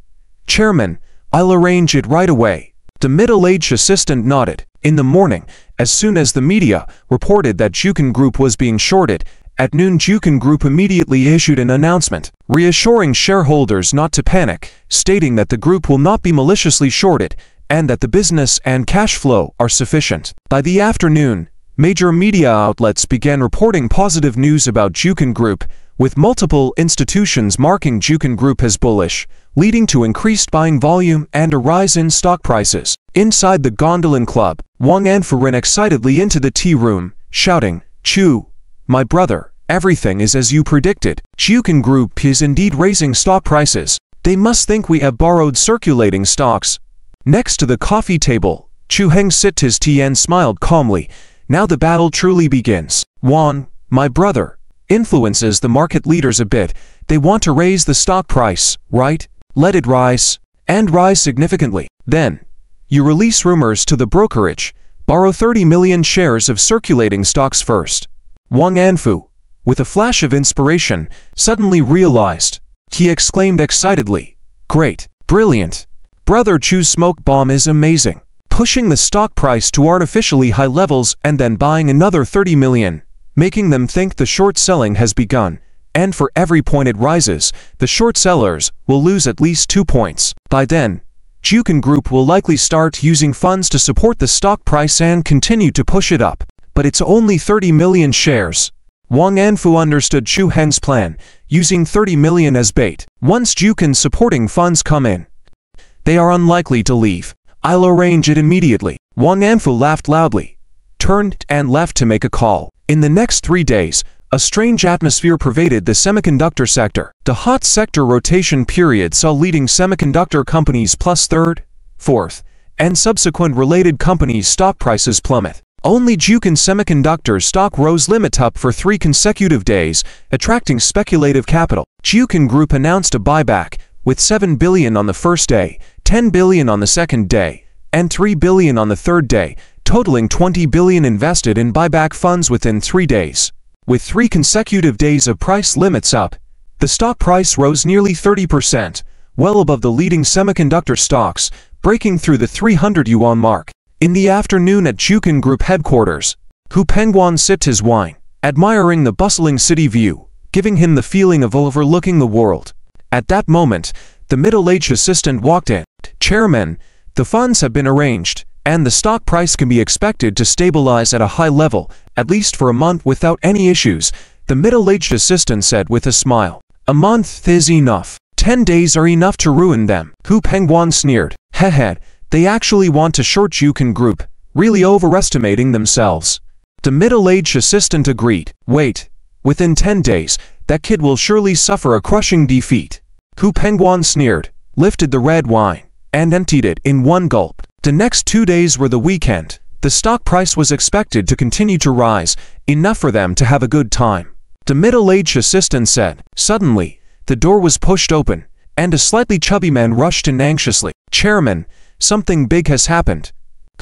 Chairman, I'll arrange it right away. The middle-aged assistant nodded. In the morning, as soon as the media reported that Jukin Group was being shorted, at noon Jukin Group immediately issued an announcement, reassuring shareholders not to panic, stating that the group will not be maliciously shorted, and that the business and cash flow are sufficient. By the afternoon, major media outlets began reporting positive news about Jukin Group, with multiple institutions marking Jukin Group as bullish, leading to increased buying volume and a rise in stock prices. Inside the Gondolin Club, Wang Anfu ran excitedly into the tea room, shouting, Chu, my brother, everything is as you predicted. Jukin Group is indeed raising stock prices. They must think we have borrowed circulating stocks. Next to the coffee table, Chu Heng sipped his tea and smiled calmly. Now the battle truly begins. Wang, my brother, influences the market leaders a bit. They want to raise the stock price, right? Let it rise, and rise significantly. Then, you release rumors to the brokerage. Borrow 30 million shares of circulating stocks first. Wang Anfu, with a flash of inspiration, suddenly realized, he exclaimed excitedly. Great, brilliant. Brother Chu's smoke bomb is amazing. Pushing the stock price to artificially high levels and then buying another 30 million, making them think the short selling has begun, and for every point it rises, the short sellers will lose at least 2 points. By then, Jukan Group will likely start using funds to support the stock price and continue to push it up. But it's only 30 million shares. Wang Anfu understood Chu Heng's plan, using 30 million as bait. Once Jukan's supporting funds come in, they are unlikely to leave. I'll arrange it immediately. Wang Anfu laughed loudly, turned and left to make a call. In the next 3 days, a strange atmosphere pervaded the semiconductor sector. The hot sector rotation period saw leading semiconductor companies plus third, fourth, and subsequent related companies' stock prices plummet. Only Jukan Semiconductor's stock rose limit up for 3 consecutive days, attracting speculative capital. Jukan Group announced a buyback, with 7 billion on the first day, 10 billion on the second day, and 3 billion on the third day, totaling 20 billion invested in buyback funds within 3 days. With 3 consecutive days of price limits up, the stock price rose nearly 30%, well above the leading semiconductor stocks, breaking through the 300 yuan mark. In the afternoon at Jukan Group headquarters, Hu Pengguan sipped his wine, admiring the bustling city view, giving him the feeling of overlooking the world. At that moment, the middle-aged assistant walked in. Chairman, the funds have been arranged, and the stock price can be expected to stabilize at a high level, at least for a month without any issues, the middle-aged assistant said with a smile. A month is enough. 10 days are enough to ruin them. Hu Pengguan sneered. Hehe, they actually want to short Jukan Group, really overestimating themselves. The middle-aged assistant agreed. Wait, within 10 days, that kid will surely suffer a crushing defeat. Hu Pengguan sneered, lifted the red wine, and emptied it in one gulp. The next 2 days were the weekend. The stock price was expected to continue to rise, enough for them to have a good time. The middle-aged assistant said. Suddenly, the door was pushed open, and a slightly chubby man rushed in anxiously. Chairman, something big has happened.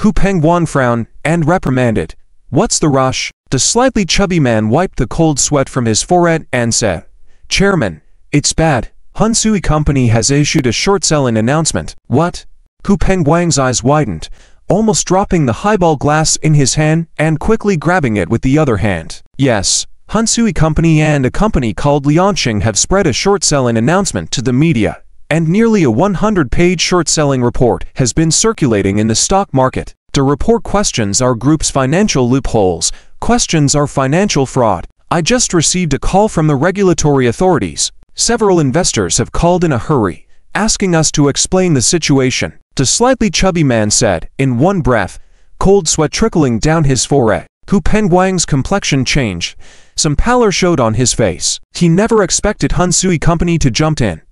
Hu Pengguan frowned and reprimanded. What's the rush? The slightly chubby man wiped the cold sweat from his forehead and said, Chairman, it's bad. Hansui Company has issued a short-selling announcement. What? Hu Pengguan's eyes widened, almost dropping the highball glass in his hand and quickly grabbing it with the other hand. Yes, Hansui Company and a company called Lianxing have spread a short-selling announcement to the media, and nearly a 100-page short-selling report has been circulating in the stock market. The report questions our group's financial loopholes, questions our financial fraud. I just received a call from the regulatory authorities. Several investors have called in a hurry, asking us to explain the situation. The slightly chubby man said, in one breath, cold sweat trickling down his forehead. Hu Pengguan's complexion changed. Some pallor showed on his face. He never expected Hansui Company to jump in.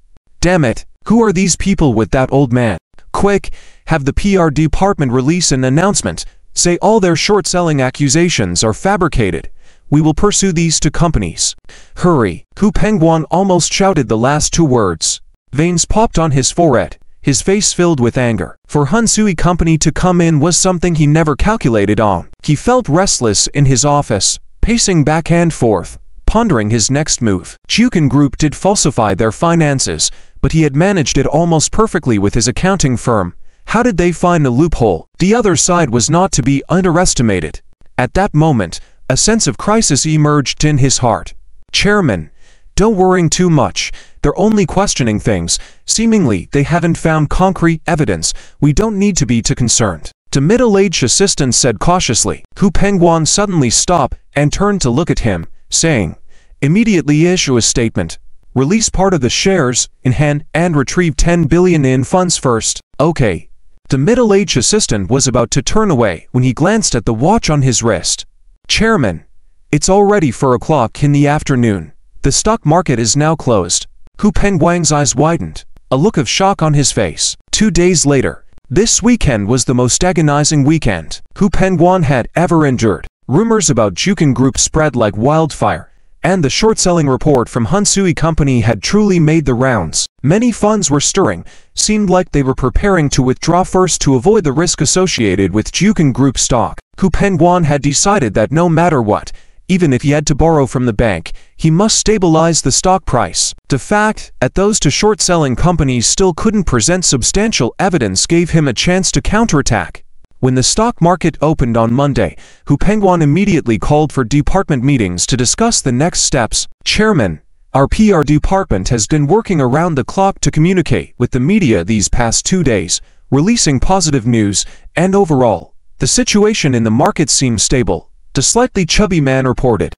Damn it, who are these people with that old man? Quick, have the PR department release an announcement. Say all their short-selling accusations are fabricated. We will pursue these 2 companies. Hurry. Hu Pengguan almost shouted the last 2 words. Veins popped on his forehead, his face filled with anger. For Hansui Company to come in was something he never calculated on. He felt restless in his office, pacing back and forth, pondering his next move. Jukan Group did falsify their finances, but he had managed it almost perfectly with his accounting firm. How did they find a loophole? The other side was not to be underestimated. At that moment, a sense of crisis emerged in his heart. Chairman, don't worry too much. They're only questioning things. Seemingly, they haven't found concrete evidence. We don't need to be too concerned. The middle-aged assistant said cautiously. Hu Pengguan suddenly stopped and turned to look at him, saying, immediately issue a statement. Release part of the shares in hand and retrieve 10 billion in funds first. Okay. The middle-aged assistant was about to turn away when he glanced at the watch on his wrist. Chairman, it's already 4 o'clock in the afternoon. The stock market is now closed. Hu Pengguan's eyes widened, a look of shock on his face. 2 days later, this weekend was the most agonizing weekend Hu Pengguan had ever endured. Rumors about Jukan Group spread like wildfire, and the short-selling report from Hansui Company had truly made the rounds. Many funds were stirring, seemed like they were preparing to withdraw first to avoid the risk associated with Jukan Group stock. Hu Pengguan had decided that no matter what, Even if he had to borrow from the bank, he must stabilize the stock price. The fact that those two short-selling companies still couldn't present substantial evidence gave him a chance to counterattack. When the stock market opened on Monday, Hu Penghuan immediately called for department meetings to discuss the next steps. Chairman, our PR department has been working around the clock to communicate with the media these past 2 days, releasing positive news, and overall, the situation in the market seems stable. The slightly chubby man reported.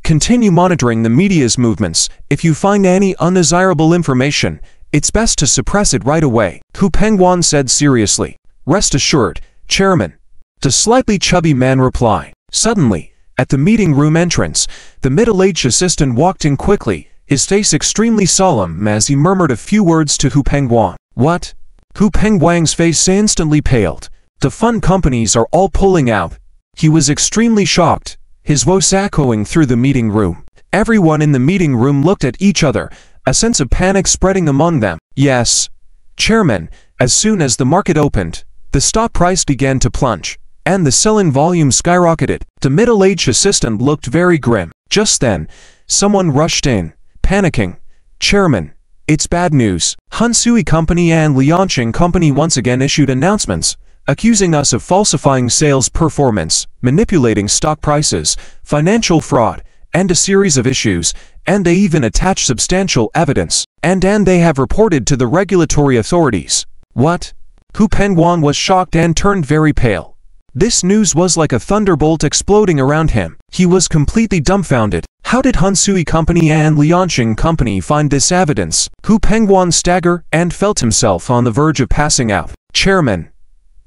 Continue monitoring the media's movements. If you find any undesirable information, it's best to suppress it right away, Hu Penghuan said seriously. Rest assured, Chairman, the slightly chubby man replied. Suddenly, at the meeting room entrance, the middle-aged assistant walked in quickly, his face extremely solemn as he murmured a few words to Hu Penghuan. What? Hu Penghuan's face instantly paled. The fund companies are all pulling out. He was extremely shocked, his voice echoing through the meeting room. Everyone in the meeting room looked at each other, a sense of panic spreading among them. Yes, Chairman, as soon as the market opened, the stock price began to plunge, and the sell-in volume skyrocketed. The middle-aged assistant looked very grim. Just then, someone rushed in, panicking. Chairman, it's bad news. Hansui Company and Lianqing Company once again issued announcements, accusing us of falsifying sales performance, manipulating stock prices, financial fraud, and a series of issues, and they even attach substantial evidence, and they have reported to the regulatory authorities. What? Hu Penghuan was shocked and turned very pale. This news was like a thunderbolt exploding around him. He was completely dumbfounded. How did Hansui Company and Lianqing Company find this evidence? Hu Penghuan staggered and felt himself on the verge of passing out. Chairman,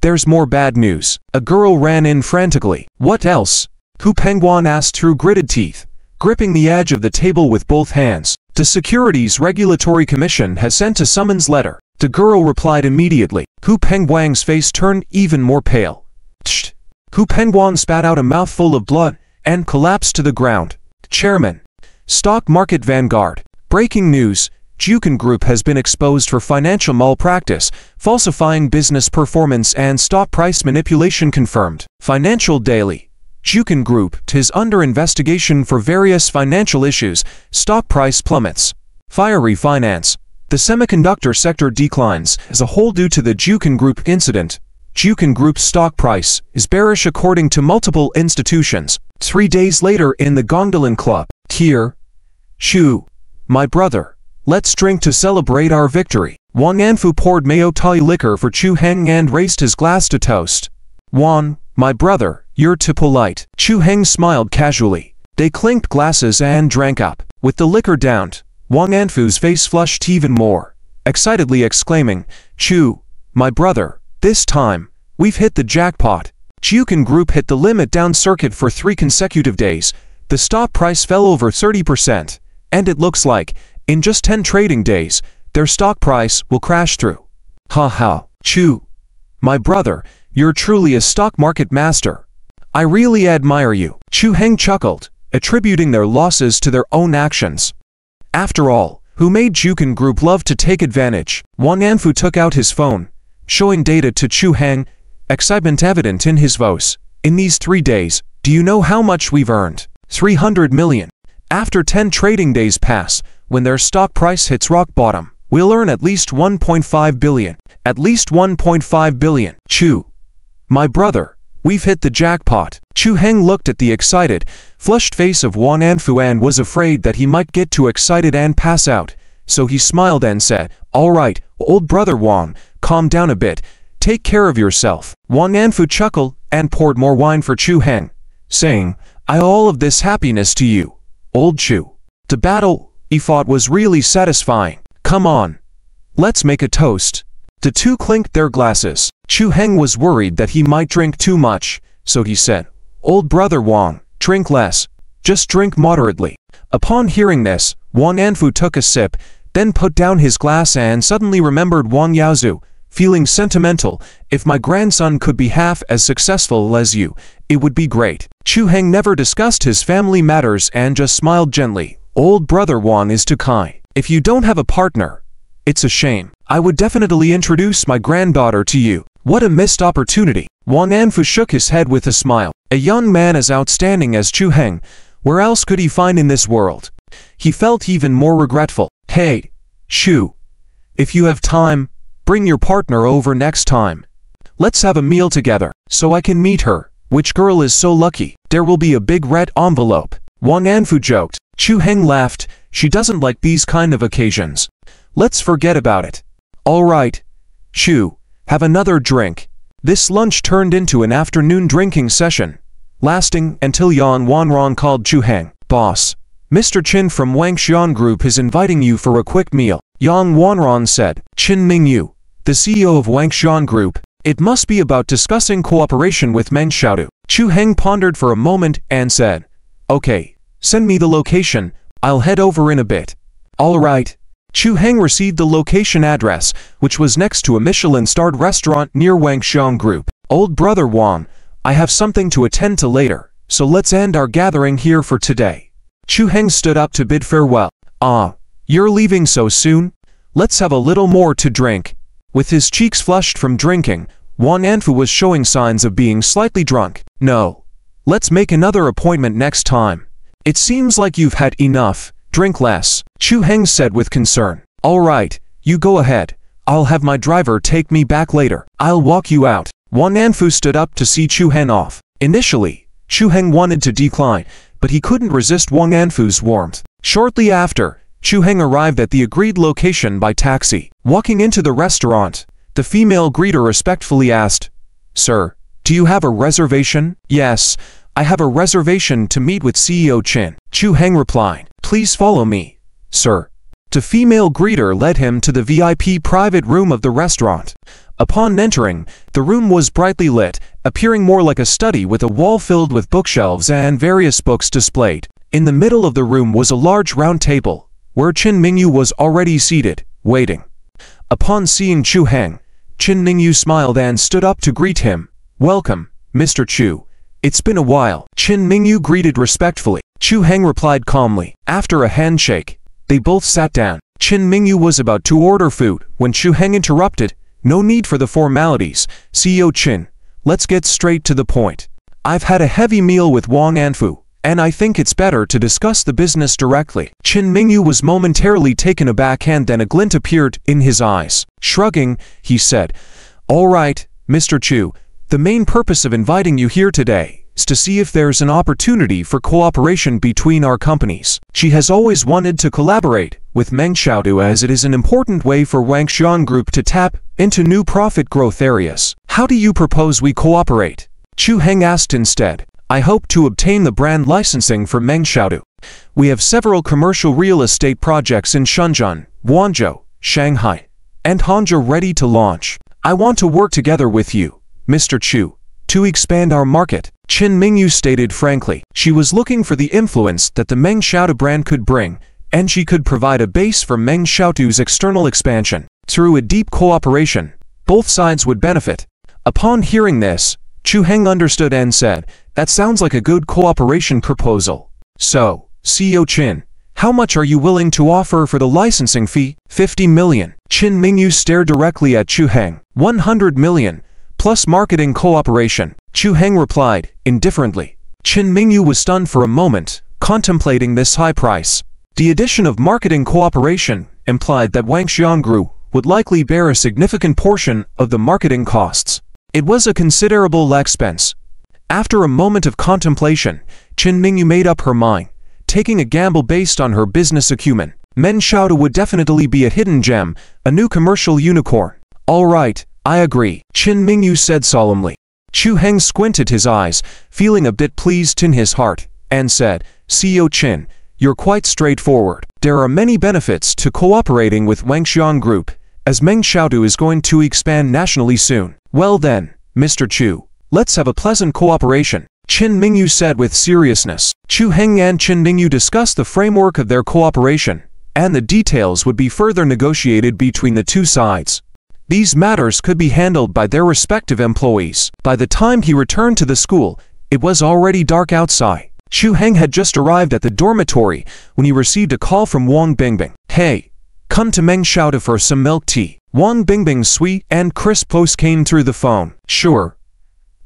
there's more bad news. A girl ran in frantically. What else? Hu Penghuan asked through gritted teeth, gripping the edge of the table with both hands. The Securities Regulatory Commission has sent a summons letter. The girl replied immediately. Hu Penghuan's face turned even more pale. Tsh! Hu Penghuan spat out a mouthful of blood and collapsed to the ground. Chairman, Stock Market Vanguard. Breaking news. Juken Group has been exposed for financial malpractice, falsifying business performance and stock price manipulation confirmed. Financial Daily. Juken Group is under investigation for various financial issues. Stock price plummets. Fiery Finance. The semiconductor sector declines as a whole due to the Juken Group incident. Juken Group's stock price is bearish according to multiple institutions. 3 days later in the Gongdalan Club. Here. Shu. My brother. Let's drink to celebrate our victory. Wang Anfu poured Mayo Tai liquor for Chu Heng and raised his glass to toast. Wang, my brother, you're too polite. Chu Heng smiled casually. They clinked glasses and drank up. With the liquor downed, Wang Anfu's face flushed even more, excitedly exclaiming, Chu, my brother, this time, we've hit the jackpot. Juken Group hit the limit down circuit for 3 consecutive days. The stock price fell over 30%, and it looks like, in just 10 trading days, their stock price will crash through. Ha ha, Chu, my brother, you're truly a stock market master. I really admire you. Chu Heng chuckled, attributing their losses to their own actions. After all, who made Juken Group love to take advantage? Wang Anfu took out his phone, showing data to Chu Heng, excitement evident in his voice. In these 3 days, do you know how much we've earned? 300 million. After 10 trading days pass, when their stock price hits rock bottom, we'll earn at least 1.5 billion. At least 1.5 billion. Chu, my brother, we've hit the jackpot. Chu Heng looked at the excited, flushed face of Wang Anfu and was afraid that he might get too excited and pass out, so he smiled and said, All right, old brother Wang, calm down a bit, take care of yourself. Wang Anfu chuckled and poured more wine for Chu Heng, saying, I owe all of this happiness to you, old Chu. The battle, he thought, was really satisfying. Come on, let's make a toast. The two clinked their glasses. Chu Heng was worried that he might drink too much, so he said, Old brother Wang, drink less, just drink moderately. Upon hearing this, Wang Anfu took a sip, then put down his glass and suddenly remembered Wang Yaozu, feeling sentimental. If my grandson could be half as successful as you, it would be great. Chu Heng never discussed his family matters and just smiled gently. Old brother Wang is too kind. If you don't have a partner, it's a shame. I would definitely introduce my granddaughter to you. What a missed opportunity. Wang Anfu shook his head with a smile. A young man as outstanding as Chu Heng, where else could he find in this world? He felt even more regretful. Hey, Shu, if you have time, bring your partner over next time. Let's have a meal together, so I can meet her. Which girl is so lucky? There will be a big red envelope. Wang Anfu joked. Chu Heng laughed. She doesn't like these kind of occasions. Let's forget about it. All right, Shu, have another drink. This lunch turned into an afternoon drinking session, lasting until Yang Wanran called Chu Heng. Boss, Mr. Qin from Wangxian Group is inviting you for a quick meal. Yang Wanran said. Qin Mingyu, the CEO of Wangxian Group. It must be about discussing cooperation with Meng Xiaodu. Chu Heng pondered for a moment and said, Okay, send me the location. I'll head over in a bit. All right. Chu Heng received the location address, which was next to a Michelin-starred restaurant near Wangxian Group. Old brother Wang, I have something to attend to later, so let's end our gathering here for today. Chu Heng stood up to bid farewell. Ah, you're leaving so soon? Let's have a little more to drink. With his cheeks flushed from drinking, Wang Anfu was showing signs of being slightly drunk. No. Let's make another appointment next time. It seems like you've had enough. Drink less, Chu Heng said with concern. All right, you go ahead. I'll have my driver take me back later. I'll walk you out. Wang Anfu stood up to see Chu Heng off. Initially, Chu Heng wanted to decline, but he couldn't resist Wang Anfu's warmth. Shortly after, Chu Heng arrived at the agreed location by taxi. Walking into the restaurant, the female greeter respectfully asked, Sir, do you have a reservation? Yes, I have a reservation to meet with CEO Qin. Chu Heng replied. Please follow me, sir. The female greeter led him to the VIP private room of the restaurant. Upon entering, the room was brightly lit, appearing more like a study with a wall filled with bookshelves and various books displayed. In the middle of the room was a large round table, where Qin Mingyu was already seated, waiting. Upon seeing Chu Heng, Qin Mingyu smiled and stood up to greet him. Welcome, Mr. Chu. It's been a while. Qin Mingyu greeted respectfully. Chu Heng replied calmly. After a handshake, they both sat down. Qin Mingyu was about to order food when Chu Heng interrupted. No need for the formalities, CEO Qin. Let's get straight to the point. I've had a heavy meal with Wang Anfu, and I think it's better to discuss the business directly. Qin Mingyu was momentarily taken aback and then a glint appeared in his eyes. Shrugging, he said, All right, Mr. Chu, the main purpose of inviting you here today is to see if there's an opportunity for cooperation between our companies. She has always wanted to collaborate with Meng Xiaodu as it is an important way for Wangxian Group to tap into new profit growth areas. How do you propose we cooperate? Chu Heng asked instead. I hope to obtain the brand licensing for Meng Xiaodu. We have several commercial real estate projects in Shenzhen, Guangzhou, Shanghai, and Hangzhou ready to launch. I want to work together with you, Mr. Chu, to expand our market. Qin Mingyu stated frankly. She was looking for the influence that the Meng Xiaodu brand could bring, and she could provide a base for Meng Xiaodu's external expansion. Through a deep cooperation, both sides would benefit. Upon hearing this, Chu Heng understood and said, That sounds like a good cooperation proposal. So, CEO Qin, how much are you willing to offer for the licensing fee? 50 million. Qin Mingyu stared directly at Chu Heng. 100 million, plus marketing cooperation. Chu Heng replied, indifferently. Qin Mingyu was stunned for a moment, contemplating this high price. The addition of marketing cooperation implied that Wangxian Group would likely bear a significant portion of the marketing costs. It was a considerable expense. After a moment of contemplation, Qin Mingyu made up her mind, taking a gamble based on her business acumen. Meng Xiaodu would definitely be a hidden gem, a new commercial unicorn. All right, I agree, Qin Mingyu said solemnly. Chu Heng squinted his eyes, feeling a bit pleased in his heart, and said, CEO Qin, you're quite straightforward. There are many benefits to cooperating with Wangxian Group, as Meng Xiaodu is going to expand nationally soon. Well then, Mr. Chu, let's have a pleasant cooperation, Qin Mingyu said with seriousness. Chu Heng and Qin Mingyu discussed the framework of their cooperation, and the details would be further negotiated between the two sides. These matters could be handled by their respective employees. By the time he returned to the school, it was already dark outside. Chu Heng had just arrived at the dormitory when he received a call from Wang Bingbing. Hey, come to Meng Xiaodu for some milk tea. Wang Bingbing's sweet and crisp voice came through the phone. Sure.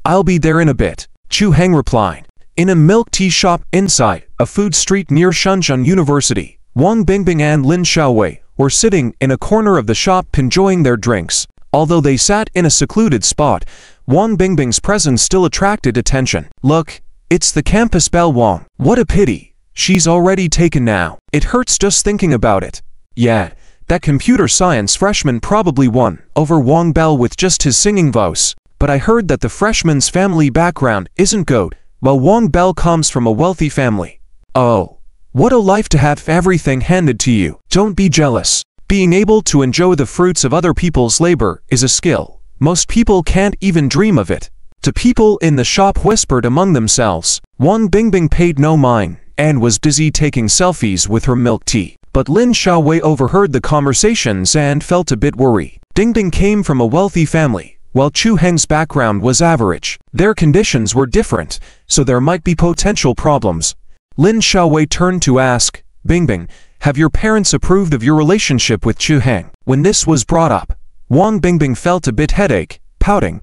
I'll be there in a bit, Chu Heng replied. In a milk tea shop inside a food street near Shenzhen University, Wang Bingbing and Lin Xiaowei were sitting in a corner of the shop enjoying their drinks. Although they sat in a secluded spot, Wang Bingbing's presence still attracted attention. Look, it's the campus belle Wang. What a pity. She's already taken now. It hurts just thinking about it. Yeah, that computer science freshman probably won over Wang Belle with just his singing voice. But I heard that the freshman's family background isn't good, while Wang Belle comes from a wealthy family. Oh, what a life to have everything handed to you. Don't be jealous. Being able to enjoy the fruits of other people's labor is a skill. Most people can't even dream of it. The people in the shop whispered among themselves. Wang Bingbing paid no mind and was busy taking selfies with her milk tea. But Lin Xiaowei overheard the conversations and felt a bit worried. Bingbing came from a wealthy family, while Chu Heng's background was average. Their conditions were different, so there might be potential problems. Lin Xiaowei turned to ask, Bingbing, have your parents approved of your relationship with Chu Heng? When this was brought up, Wang Bingbing felt a bit headache, pouting,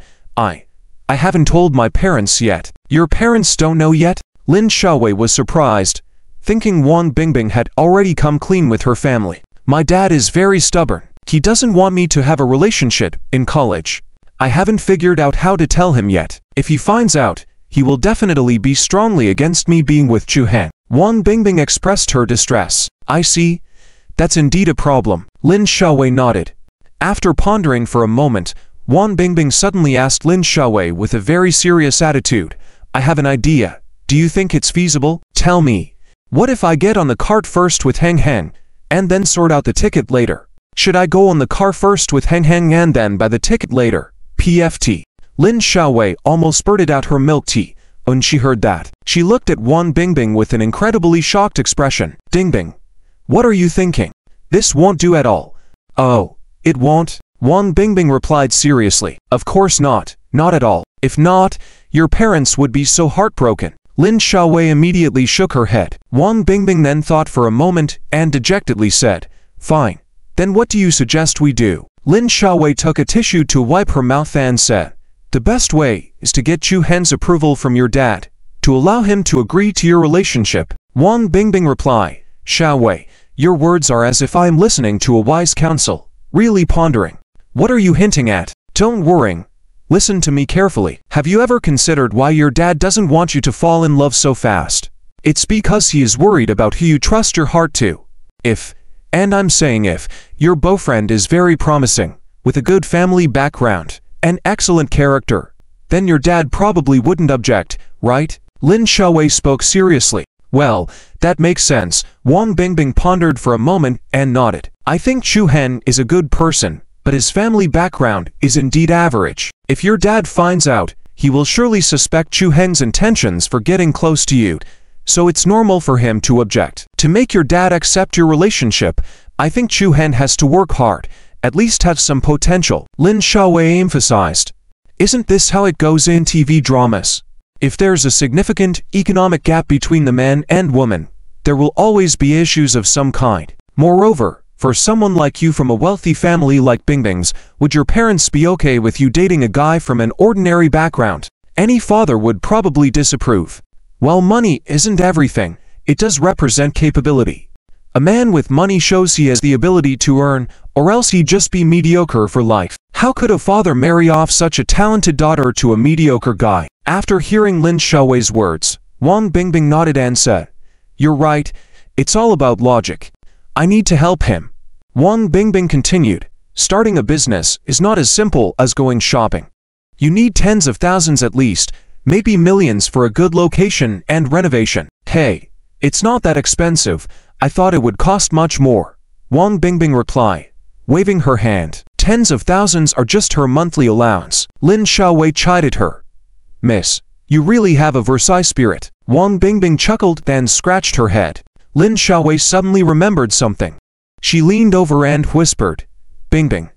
I haven't told my parents yet. Your parents don't know yet? Lin Xiaowei was surprised, thinking Wang Bingbing had already come clean with her family. My dad is very stubborn. He doesn't want me to have a relationship in college. I haven't figured out how to tell him yet. If he finds out, he will definitely be strongly against me being with Chu Heng. Wang Bingbing expressed her distress. I see. That's indeed a problem. Lin Xiaowei nodded. After pondering for a moment, Wang Bingbing suddenly asked Lin Xiaowei with a very serious attitude, I have an idea. Do you think it's feasible? Tell me. What if I get on the cart first with Heng Heng, and then sort out the ticket later? Should I go on the car first with Heng Heng and then buy the ticket later? PFT. Lin Xiaowei almost spurted out her milk tea. When she heard that, she looked at Wang Bingbing with an incredibly shocked expression. Bingbing, what are you thinking? This won't do at all. Oh, it won't? Wang Bingbing replied seriously. Of course not. Not at all. If not, your parents would be so heartbroken. Lin Xiaowei immediately shook her head. Wang Bingbing then thought for a moment and dejectedly said, Fine. Then what do you suggest we do? Lin Xiaowei took a tissue to wipe her mouth and said, The best way is to get Chu Heng's approval from your dad, to allow him to agree to your relationship. Wang Bingbing replied, Xiaowei, your words are as if I am listening to a wise counsel, really pondering. What are you hinting at? Don't worry. Listen to me carefully. Have you ever considered why your dad doesn't want you to fall in love so fast? It's because he is worried about who you trust your heart to. If, and I'm saying if, your boyfriend is very promising, with a good family background, an excellent character, then your dad probably wouldn't object, right? Lin Xiaowei spoke seriously. Well, that makes sense. Wang Bingbing pondered for a moment and nodded. I think Chu Heng is a good person, but his family background is indeed average. If your dad finds out, he will surely suspect Chu Heng's intentions for getting close to you, so it's normal for him to object. To make your dad accept your relationship, I think Chu Heng has to work hard, at least have some potential. Lin Xiaowei emphasized. Isn't this how it goes in TV dramas? If there's a significant economic gap between the man and woman, there will always be issues of some kind. Moreover, for someone like you from a wealthy family like Bingbing's, would your parents be okay with you dating a guy from an ordinary background? Any father would probably disapprove. While money isn't everything, it does represent capability. A man with money shows he has the ability to earn, or else he'd just be mediocre for life. How could a father marry off such a talented daughter to a mediocre guy? After hearing Lin Xiaowei's words, Wang Bingbing nodded and said, You're right, it's all about logic. I need to help him. Wang Bingbing continued, Starting a business is not as simple as going shopping. You need tens of thousands at least, maybe millions for a good location and renovation. Hey, it's not that expensive. I thought it would cost much more. Wang Bingbing replied, waving her hand. Tens of thousands are just her monthly allowance. Lin Xiaowei chided her. Miss, you really have a Versailles spirit. Wang Bingbing chuckled then scratched her head. Lin Xiaowei suddenly remembered something. She leaned over and whispered, Bingbing,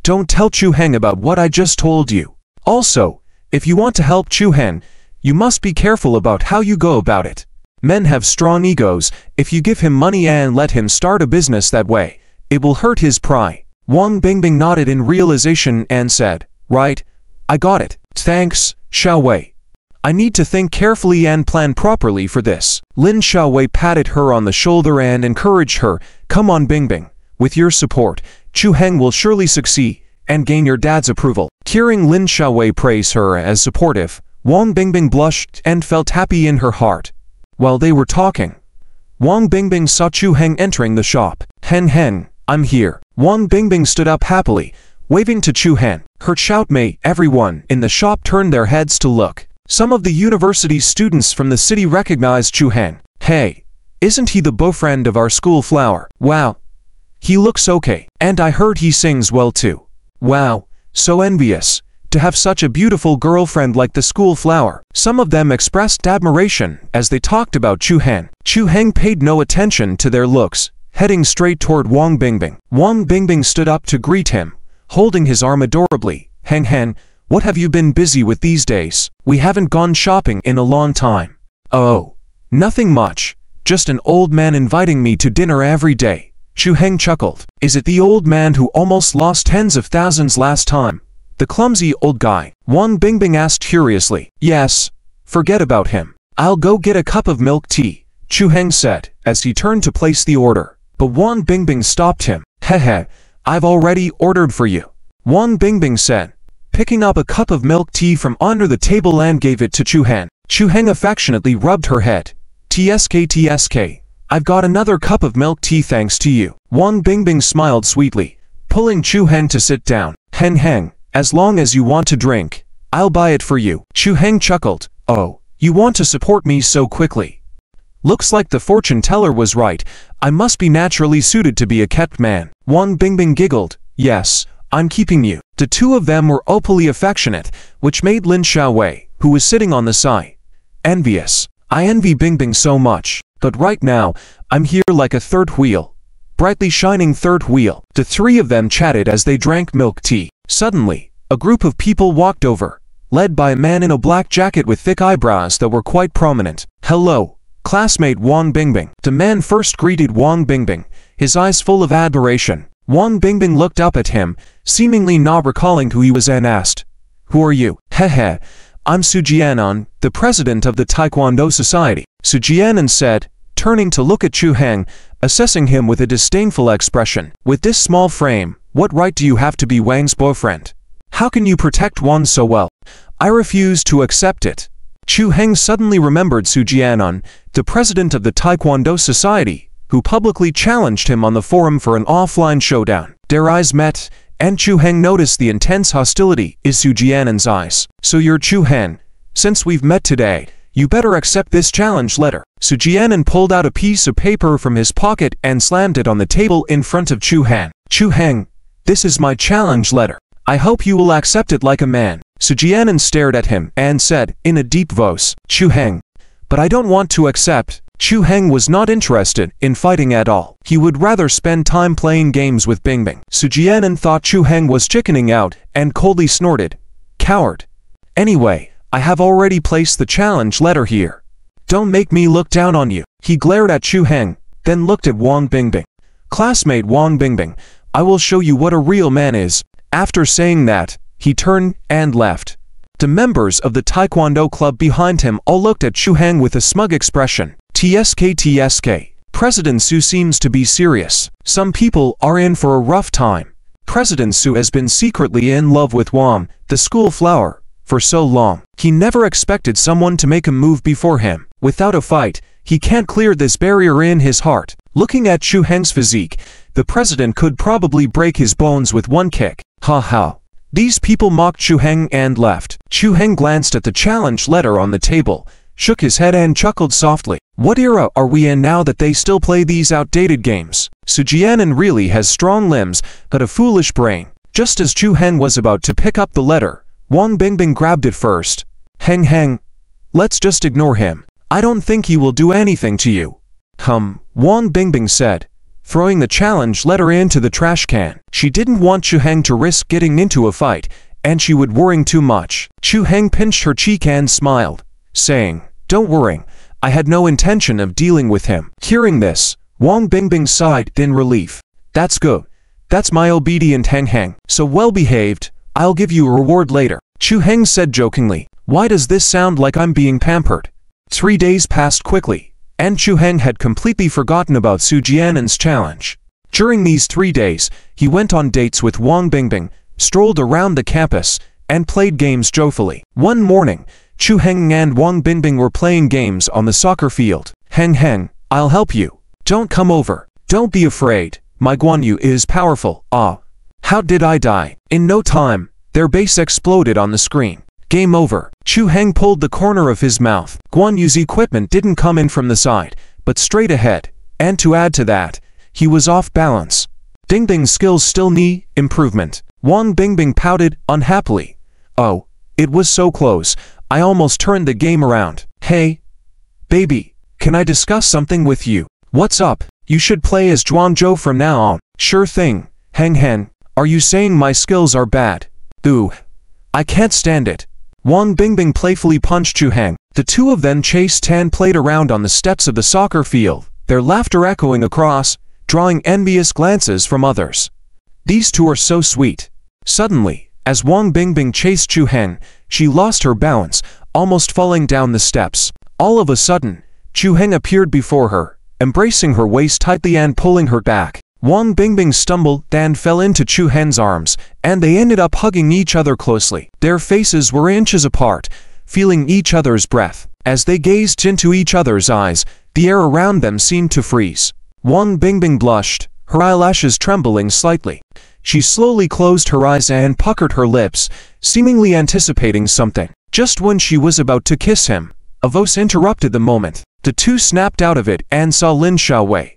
don't tell Chu Heng about what I just told you. Also, if you want to help Chu Heng, you must be careful about how you go about it. Men have strong egos. If you give him money and let him start a business that way, it will hurt his pride. Wang Bingbing nodded in realization and said, "Right, I got it. Thanks, Xiaowei. I need to think carefully and plan properly for this." Lin Xiaowei patted her on the shoulder and encouraged her, "Come on Bingbing, with your support, Chu Heng will surely succeed and gain your dad's approval." Hearing Lin Xiaowei praise her as supportive, Wang Bingbing blushed and felt happy in her heart. While they were talking, Wang Bingbing saw Chu Heng entering the shop. "Hen Hen, I'm here." Wang Bingbing stood up happily, waving to Chu Heng. Her shout made everyone in the shop turn their heads to look. Some of the university students from the city recognized Chu Heng. "Hey, isn't he the boyfriend of our school flower? Wow, he looks okay. And I heard he sings well too. Wow, so envious to have such a beautiful girlfriend like the school flower." Some of them expressed admiration as they talked about Chu Heng. Chu Heng paid no attention to their looks, heading straight toward Wang Bingbing. Wang Bingbing stood up to greet him, holding his arm adorably. "Heng Heng, what have you been busy with these days? We haven't gone shopping in a long time." "Oh, nothing much, just an old man inviting me to dinner every day." Chu Heng chuckled. "Is it the old man who almost lost tens of thousands last time? The clumsy old guy?" Wang Bingbing asked curiously. "Yes, forget about him. I'll go get a cup of milk tea," Chu Heng said as he turned to place the order. But Wang Bingbing stopped him. "Hehe, I've already ordered for you," Wang Bingbing said, picking up a cup of milk tea from under the table and gave it to Chu Heng. Chu Heng affectionately rubbed her head. "TSK, I've got another cup of milk tea thanks to you." Wang Bingbing smiled sweetly, pulling Chu Heng to sit down. "Heng Heng, as long as you want to drink, I'll buy it for you." Chu Heng chuckled. "Oh, you want to support me so quickly? Looks like the fortune teller was right. I must be naturally suited to be a kept man." Wang Bingbing giggled. "Yes, I'm keeping you." The two of them were opally affectionate, which made Lin Xiaowei, who was sitting on the side, envious. "I envy Bingbing so much, but right now, I'm here like a third wheel. Brightly shining third wheel." The three of them chatted as they drank milk tea. Suddenly, a group of people walked over, led by a man in a black jacket with thick eyebrows that were quite prominent. "Hello, classmate Wang Bingbing." The man first greeted Wang Bingbing, his eyes full of admiration. Wang Bingbing looked up at him, seemingly not recalling who he was, and asked, "Who are you?" "Hehe, I'm Su Jianan, the president of the Taekwondo Society," Su Jianan said, turning to look at Chu Heng, assessing him with a disdainful expression. "With this small frame, what right do you have to be Wang's boyfriend? How can you protect Wang so well? I refuse to accept it." Chu Heng suddenly remembered Su Jianan, the president of the Taekwondo Society, who publicly challenged him on the forum for an offline showdown. Their eyes met, and Chu Heng noticed the intense hostility in Su Jianan's eyes. "So you're Chu Heng. Since we've met today, you better accept this challenge letter." Su Jianan pulled out a piece of paper from his pocket and slammed it on the table in front of Chu Heng. "Chu Heng, this is my challenge letter. I hope you will accept it like a man." Su Jianan stared at him and said, in a deep voice, "Chu Heng, but I don't want to accept." Chu Heng was not interested in fighting at all. He would rather spend time playing games with Bingbing. Su Jianan thought Chu Heng was chickening out and coldly snorted, "Coward. Anyway, I have already placed the challenge letter here. Don't make me look down on you." He glared at Chu Heng, then looked at Wang Bingbing. "Classmate Wang Bingbing, I will show you what a real man is." After saying that, he turned and left. The members of the Taekwondo club behind him all looked at Chu Heng with a smug expression. TSK, President Su seems to be serious. Some people are in for a rough time. President Su has been secretly in love with Wang, the school flower, for so long. He never expected someone to make a move before him. Without a fight, he can't clear this barrier in his heart. Looking at Chu Heng's physique, the president could probably break his bones with one kick. Ha ha. These people mocked Chu Heng and left. Chu Heng glanced at the challenge letter on the table, shook his head and chuckled softly. What era are we in now that they still play these outdated games? Su Jianan really has strong limbs, but a foolish brain. Just as Chu Heng was about to pick up the letter, Wang Bingbing grabbed it first. Heng Heng, let's just ignore him. I don't think he will do anything to you. Wang Bingbing said, throwing the challenge letter into the trash can. She didn't want Chu Heng to risk getting into a fight, and she would worry too much. Chu Heng pinched her cheek and smiled, saying, "Don't worry, I had no intention of dealing with him." Hearing this, Wang Bingbing sighed in relief. That's good. That's my obedient Heng Heng. So well behaved, I'll give you a reward later. Chu Heng said jokingly. Why does this sound like I'm being pampered? 3 days passed quickly, and Chu Heng had completely forgotten about Su Jianen's challenge. During these 3 days, he went on dates with Wang Bingbing, strolled around the campus, and played games joyfully. One morning, Chu Heng and Wang Bingbing were playing games on the soccer field. Heng Heng, I'll help you. Don't come over. Don't be afraid. My Guan Yu is powerful. Ah. How did I die? In no time, their base exploded on the screen. Game over. Chu Heng pulled the corner of his mouth. Guan Yu's equipment didn't come in from the side, but straight ahead. And to add to that, he was off balance. Dingbing's skills still need improvement. Wang Bingbing pouted unhappily. Oh, it was so close. I almost turned the game around. Hey, baby, can I discuss something with you? What's up? You should play as Zhuangzhou from now on. Sure thing. Heng Heng, are you saying my skills are bad? Ooh, I can't stand it. Wang Bingbing playfully punched Chu Heng. The two of them chased and played around on the steps of the soccer field, their laughter echoing across, drawing envious glances from others. These two are so sweet. Suddenly, as Wang Bingbing chased Chu Heng, she lost her balance, almost falling down the steps. All of a sudden, Chu Heng appeared before her, embracing her waist tightly and pulling her back. Wang Bingbing stumbled and fell into Chu Heng's arms, and they ended up hugging each other closely. Their faces were inches apart, feeling each other's breath. As they gazed into each other's eyes, the air around them seemed to freeze. Wang Bingbing blushed, her eyelashes trembling slightly. She slowly closed her eyes and puckered her lips, seemingly anticipating something. Just when she was about to kiss him, a voice interrupted the moment. The two snapped out of it and saw Lin Xiaowei,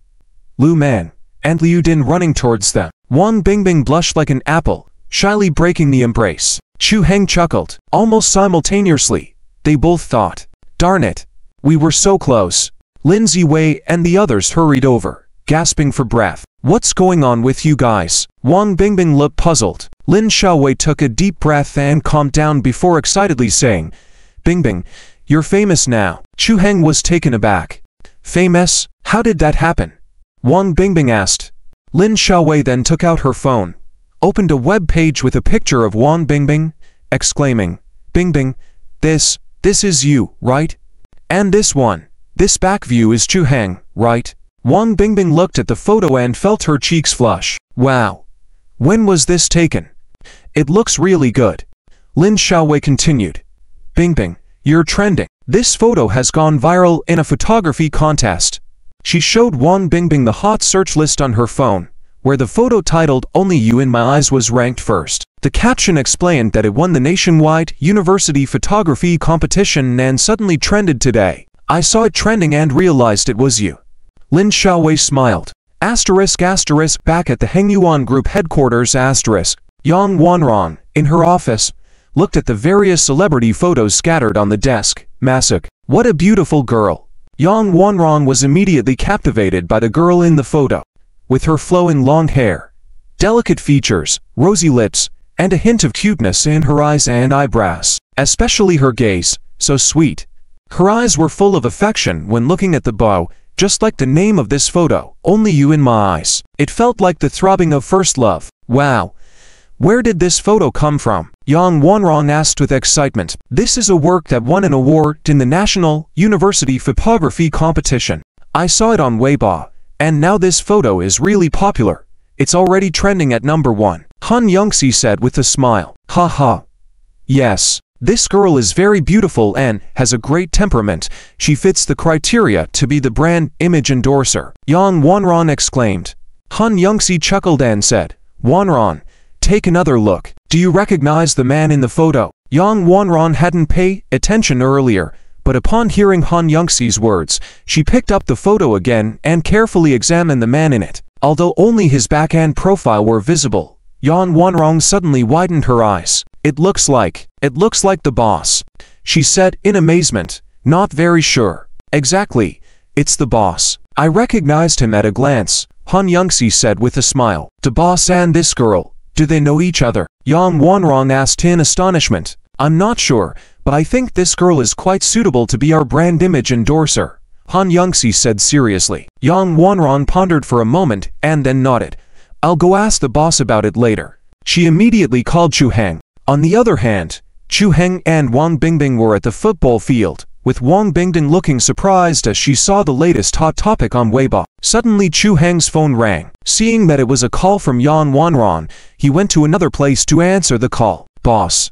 Lu Man, and Liu Din running towards them. Wang Bingbing blushed like an apple, shyly breaking the embrace. Chu Heng chuckled. Almost simultaneously, they both thought, darn it, we were so close. Lin Ziwei and the others hurried over, gasping for breath. What's going on with you guys? Wang Bingbing looked puzzled. Lin Xiaowei took a deep breath and calmed down before excitedly saying, Bingbing, you're famous now. Chu Heng was taken aback. Famous? How did that happen? Wang Bingbing asked. Lin Xiaowei then took out her phone, opened a web page with a picture of Wang Bingbing, exclaiming, Bingbing, this is you, right? And this back view is Chu Heng, right? Wang Bingbing looked at the photo and felt her cheeks flush. Wow. When was this taken? It looks really good. Lin Xiaowei continued. Bingbing, you're trending. This photo has gone viral in a photography contest. She showed Wang Bingbing the hot search list on her phone, where the photo titled Only You in My Eyes was ranked first. The caption explained that it won the nationwide university photography competition and suddenly trended today. I saw it trending and realized it was you. Lin Xiaowei smiled. Asterisk asterisk back at the Hengyuan Group headquarters asterisk. Yang Wanran, in her office, looked at the various celebrity photos scattered on the desk. Masuk. What a beautiful girl. Yang Wanran was immediately captivated by the girl in the photo. With her flowing long hair, delicate features, rosy lips, and a hint of cuteness in her eyes and eyebrows. Especially her gaze, so sweet. Her eyes were full of affection when looking at the bow, just like the name of this photo, Only You in My Eyes. It felt like the throbbing of first love. Wow. Where did this photo come from? Yang Wanran asked with excitement. This is a work that won an award in the National University Photography Competition. I saw it on Weibo, and now this photo is really popular. It's already trending at #1. Han Yongxi said with a smile. Haha. Yes, this girl is very beautiful and has a great temperament. She fits the criteria to be the brand image endorser. Yang Wanran exclaimed. Han Yongxi chuckled and said, Wanran, take another look. Do you recognize the man in the photo? Yang Wanran hadn't paid attention earlier, but upon hearing Han Yongxi's words, she picked up the photo again and carefully examined the man in it. Although only his back and profile were visible, Yang Wanran suddenly widened her eyes. It looks like the boss, she said in amazement, not very sure. Exactly, it's the boss. I recognized him at a glance, Han Yongxi said with a smile. The boss and this girl, do they know each other? Yang Wanran asked in astonishment. I'm not sure, but I think this girl is quite suitable to be our brand image endorser, Han Yongxi said seriously. Yang Wanran pondered for a moment and then nodded. I'll go ask the boss about it later. She immediately called Chu Heng. On the other hand, Chu Heng and Wang Bingbing were at the football field, with Wang Bingbing looking surprised as she saw the latest hot topic on Weibo. Suddenly Chu Heng's phone rang. Seeing that it was a call from Yang Wanran, he went to another place to answer the call. Boss,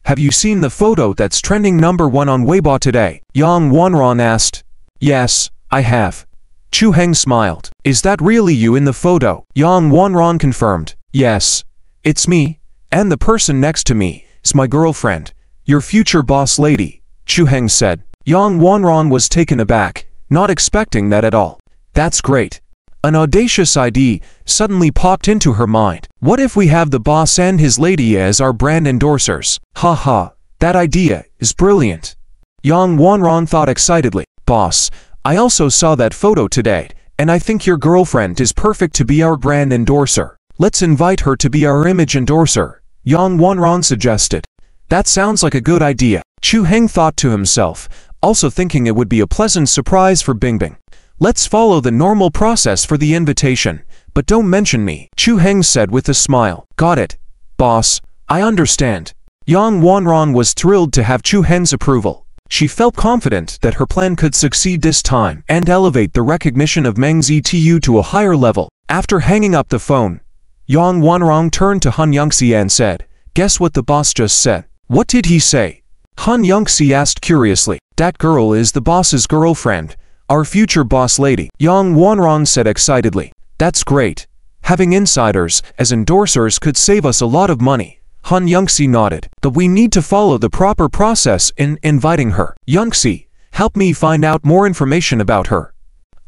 have you seen the photo that's trending #1 on Weibo today? Yang Wanran asked. Yes, I have. Chu Heng smiled. Is that really you in the photo? Yang Wanran confirmed. Yes, it's me, and the person next to me is my girlfriend, your future boss lady, Chu Heng said. Yang Wanran was taken aback, not expecting that at all. That's great. An audacious idea suddenly popped into her mind. What if we have the boss and his lady as our brand endorsers? Haha, that idea is brilliant. Yang Wanran thought excitedly. Boss, I also saw that photo today, and I think your girlfriend is perfect to be our brand endorser. Let's invite her to be our image endorser, Yang Wanran suggested. That sounds like a good idea, Chu Heng thought to himself, also thinking it would be a pleasant surprise for Bingbing. Let's follow the normal process for the invitation, but don't mention me, Chu Heng said with a smile. Got it, boss, I understand. Yang Wanran was thrilled to have Chu Heng's approval. She felt confident that her plan could succeed this time and elevate the recognition of Meng Ztu to a higher level. After hanging up the phone, Yang Wanran turned to Han Yongxi and said, Guess what the boss just said? What did he say? Han Yongxi asked curiously. That girl is the boss's girlfriend, our future boss lady, Yang Wanran said excitedly. That's great. Having insiders as endorsers could save us a lot of money. Han Yongxi nodded. But we need to follow the proper process in inviting her. Yongxi, help me find out more information about her.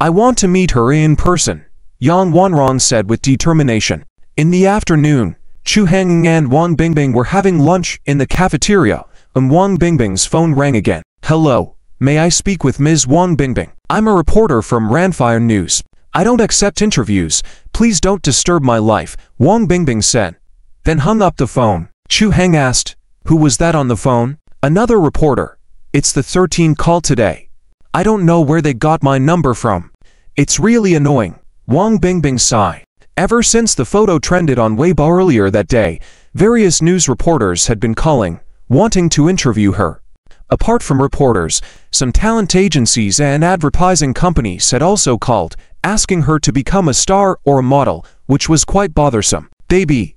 I want to meet her in person, Yang Wanran said with determination. In the afternoon, Chu Heng and Wang Bingbing were having lunch in the cafeteria, and Wang Bingbing's phone rang again. Hello, may I speak with Ms. Wang Bingbing? I'm a reporter from Ranfire News. I don't accept interviews. Please don't disturb my life, Wang Bingbing said. Then hung up the phone. Chu Heng asked, Who was that on the phone? Another reporter. It's the 13th call today. I don't know where they got my number from. It's really annoying, Wang Bingbing sighed. Ever since the photo trended on Weibo earlier that day, various news reporters had been calling, wanting to interview her. Apart from reporters, some talent agencies and advertising companies had also called, asking her to become a star or a model, which was quite bothersome. Baby,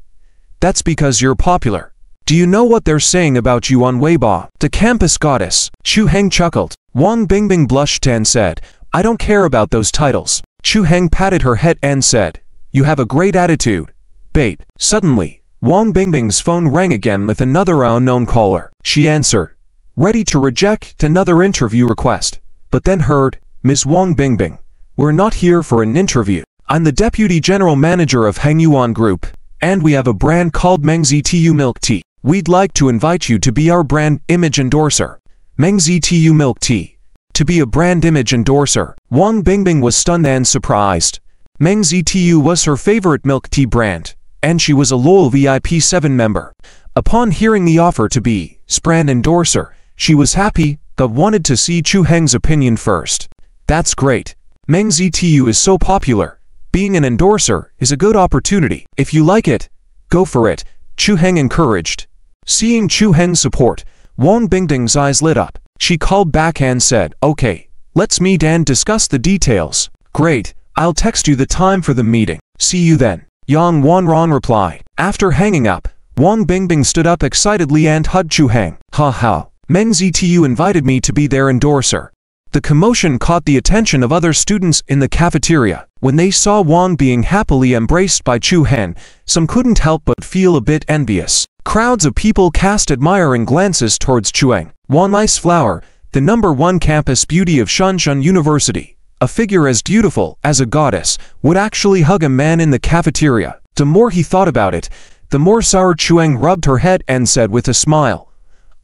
that's because you're popular. Do you know what they're saying about you on Weibo? The campus goddess. Chu Heng chuckled. Wang Bingbing blushed and said, I don't care about those titles. Chu Heng patted her head and said, You have a great attitude. Babe. Suddenly, Wang Bingbing's phone rang again with another unknown caller. She answered, ready to reject another interview request, but then heard, Ms. Wang Bingbing, we're not here for an interview. I'm the Deputy General Manager of Hangyuan Group, and we have a brand called Meng Ztu Milk Tea. We'd like to invite you to be our brand image endorser. Meng Ztu Milk Tea. To be a brand image endorser, Wang Bingbing was stunned and surprised. Meng Ztu was her favorite milk tea brand, and she was a loyal VIP 7 member. Upon hearing the offer to be brand endorser, she was happy, but wanted to see Chu Heng's opinion first. That's great. Meng Ztu is so popular. Being an endorser is a good opportunity. If you like it, go for it, Chu Heng encouraged. Seeing Chu Heng's support, Wang Bingbing's eyes lit up. She called back and said, Okay, let's meet and discuss the details. Great, I'll text you the time for the meeting. See you then, Yang Wanran replied. After hanging up, Wang Bingbing stood up excitedly and hugged Chu Heng. Ha. Meng Ztu invited me to be their endorser. The commotion caught the attention of other students in the cafeteria. When they saw Wang being happily embraced by Chu Heng, some couldn't help but feel a bit envious. Crowds of people cast admiring glances towards Chu Heng. Wang Ice Flower, the #1 campus beauty of Shenzhen University, a figure as beautiful as a goddess, would actually hug a man in the cafeteria. The more he thought about it, the more sour Chu Heng rubbed her head and said with a smile,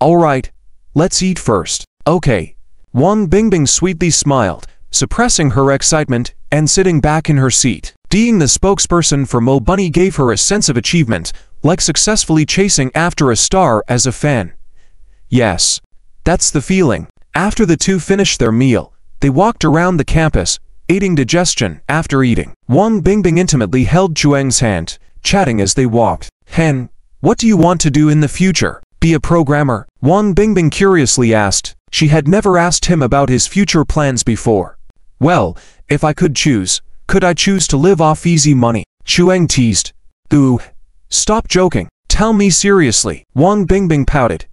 Alright, let's eat first. Okay. Wang Bingbing sweetly smiled, suppressing her excitement and sitting back in her seat. Being the spokesperson for Mo Bunny gave her a sense of achievement, like successfully chasing after a star as a fan. Yes, that's the feeling. After the two finished their meal, they walked around the campus, aiding digestion after eating. Wang Bingbing intimately held Chuang's hand, chatting as they walked. Hen, what do you want to do in the future? Be a programmer? Wang Bingbing curiously asked. She had never asked him about his future plans before. Well, if I could choose, could I choose to live off easy money? Chuang teased. Ooh, stop joking. Tell me seriously. Wang Bingbing pouted.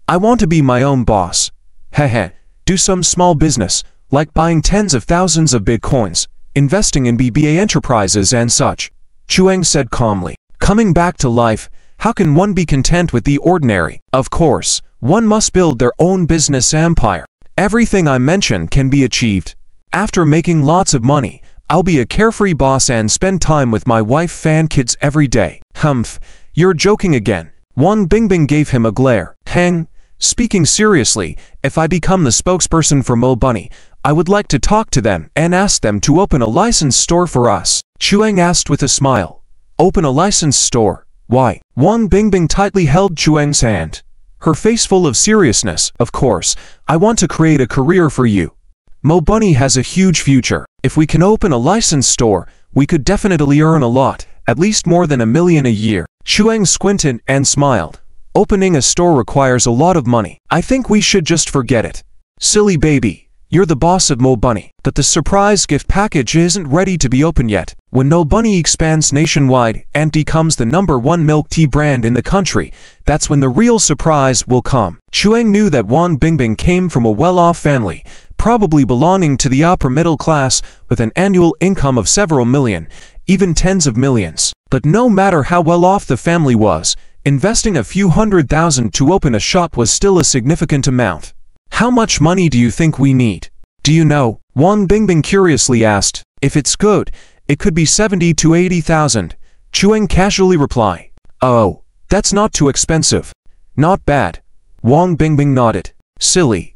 I want to be my own boss. Heh. Do some small business, like buying tens of thousands of bitcoins, investing in BBA enterprises and such. Chuang said calmly. Coming back to life, how can one be content with the ordinary? Of course, one must build their own business empire. Everything I mentioned can be achieved. After making lots of money, I'll be a carefree boss and spend time with my wife and kids every day. Humph, you're joking again. Wang Bingbing gave him a glare. Heng, speaking seriously, if I become the spokesperson for Mo Bunny, I would like to talk to them and ask them to open a licensed store for us. Chuang asked with a smile. Open a licensed store? Why? Wang Bingbing tightly held Chuang's hand. Her face full of seriousness. Of course, I want to create a career for you. Mo Bunny has a huge future. If we can open a licensed store, we could definitely earn a lot, at least more than $1 million a year. Chuang squinted and smiled. Opening a store requires a lot of money. I think we should just forget it. Silly baby. You're the boss of Mo Bunny, but the surprise gift package isn't ready to be opened yet. When Mo Bunny expands nationwide and becomes the #1 milk tea brand in the country, that's when the real surprise will come. Chuang knew that Wang Bingbing came from a well-off family, probably belonging to the upper middle class with an annual income of several million, even tens of millions. But no matter how well off the family was, investing a few $100,000 to open a shop was still a significant amount. How much money do you think we need? Do you know? Wang Bingbing curiously asked. If it's good, it could be 70 to 80,000. Chuang casually replied. Oh, that's not too expensive. Not bad. Wang Bingbing nodded. Silly.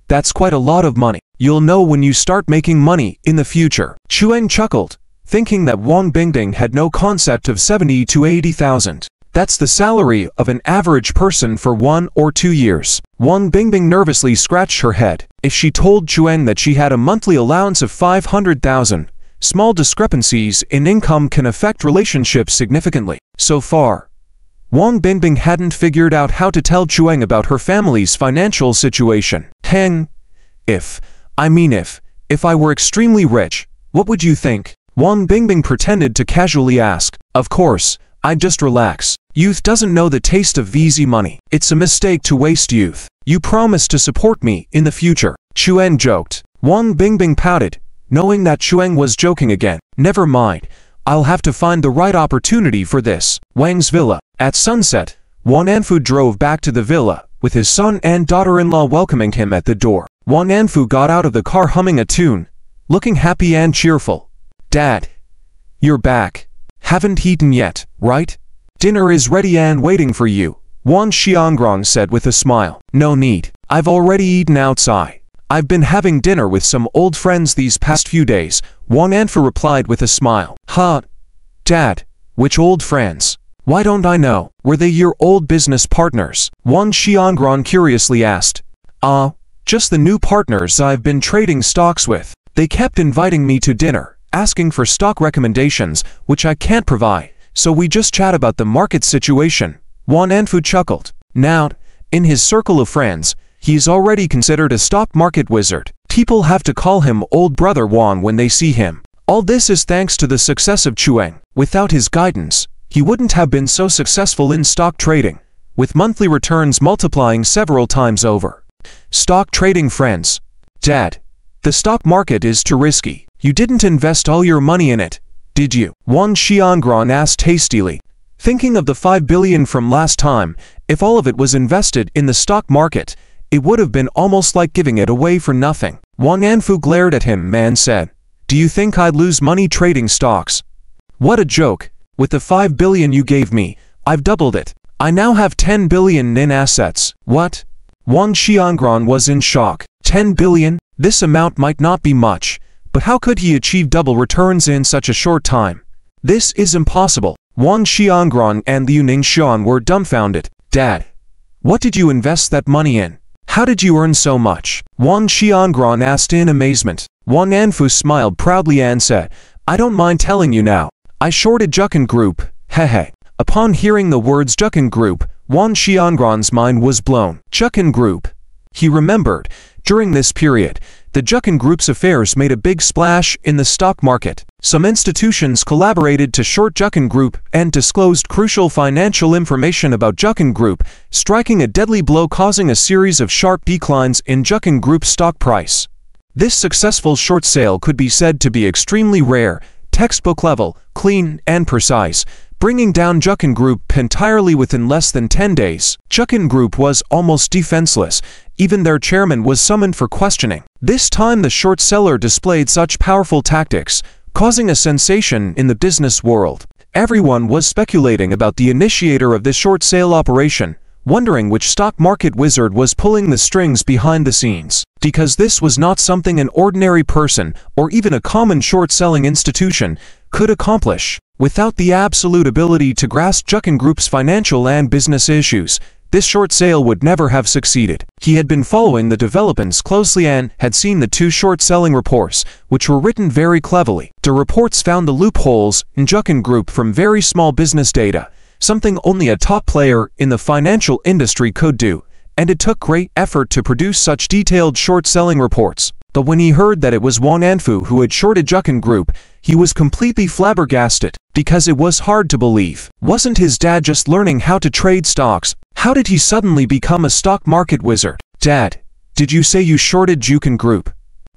That's quite a lot of money. You'll know when you start making money in the future. Chuang chuckled, thinking that Wang Bingbing had no concept of 70 to 80,000. That's the salary of an average person for 1 or 2 years. Wang Bingbing nervously scratched her head. If she told Chuang that she had a monthly allowance of 500,000, small discrepancies in income can affect relationships significantly. So far, Wang Bingbing hadn't figured out how to tell Chuang about her family's financial situation. Heng, if I were extremely rich, what would you think? Wang Bingbing pretended to casually ask. Of course, I'd just relax. Youth doesn't know the taste of easy money. It's a mistake to waste youth. You promised to support me in the future. Chuang joked. Wang Bingbing pouted, knowing that Chuang was joking again. Never mind. I'll have to find the right opportunity for this. Wang's villa. At sunset, Wan Anfu drove back to the villa, with his son and daughter-in-law welcoming him at the door. Wan Anfu got out of the car humming a tune, looking happy and cheerful. Dad, you're back. Haven't eaten yet, right? Dinner is ready and waiting for you, Wan Xiangrong said with a smile. No need. I've already eaten outside. I've been having dinner with some old friends these past few days, Wan Anfu replied with a smile. Huh? Dad, which old friends? Why don't I know? Were they your old business partners? Wan Xiangrong curiously asked. Just the new partners I've been trading stocks with. They kept inviting me to dinner, asking for stock recommendations, which I can't provide. So we just chat about the market situation. Wan Anfu chuckled. Now, in his circle of friends, he's already considered a stock market wizard. People have to call him old brother Wan when they see him. All this is thanks to the success of Chuang. Without his guidance, he wouldn't have been so successful in stock trading, with monthly returns multiplying several times over. Stock trading friends. Dad, the stock market is too risky. You didn't invest all your money in it, did you? Wan Xiangrong asked hastily. Thinking of the 5 billion from last time, if all of it was invested in the stock market, it would have been almost like giving it away for nothing. Wang Anfu glared at him and said, Do you think I'd lose money trading stocks? What a joke. With the 5 billion you gave me, I've doubled it. I now have 10 billion in assets. What? Wan Xiangrong was in shock. 10 billion? This amount might not be much, but how could he achieve double returns in such a short time? This is impossible. Wan Xiangrong and Liu Ningxian were dumbfounded. Dad, what did you invest that money in? How did you earn so much? Wan Xiangrong asked in amazement. Wang Anfu smiled proudly and said, I don't mind telling you now. I shorted Jukan Group, hehe. Upon hearing the words Jukan Group, Wang Xiangran's mind was blown. Jukan Group. He remembered, during this period, the Jukan Group's affairs made a big splash in the stock market. Some institutions collaborated to short Jukan Group and disclosed crucial financial information about Jukan Group, striking a deadly blow causing a series of sharp declines in Jukan Group's stock price. This successful short sale could be said to be extremely rare, textbook level, clean, and precise, bringing down Jukan Group entirely within less than 10 days. Jukan Group was almost defenseless. Even their chairman was summoned for questioning. This time the short seller displayed such powerful tactics, causing a sensation in the business world. Everyone was speculating about the initiator of this short sale operation, wondering which stock market wizard was pulling the strings behind the scenes. Because this was not something an ordinary person, or even a common short-selling institution, could accomplish. Without the absolute ability to grasp Jukan Group's financial and business issues, this short sale would never have succeeded. He had been following the developments closely and had seen the two short-selling reports, which were written very cleverly. The reports found the loopholes in Jukan Group from very small business data, something only a top player in the financial industry could do, and it took great effort to produce such detailed short-selling reports. But when he heard that it was Wang Anfu who had shorted Jukan Group, he was completely flabbergasted, because it was hard to believe. Wasn't his dad just learning how to trade stocks? How did he suddenly become a stock market wizard? Dad, did you say you shorted Jukan Group?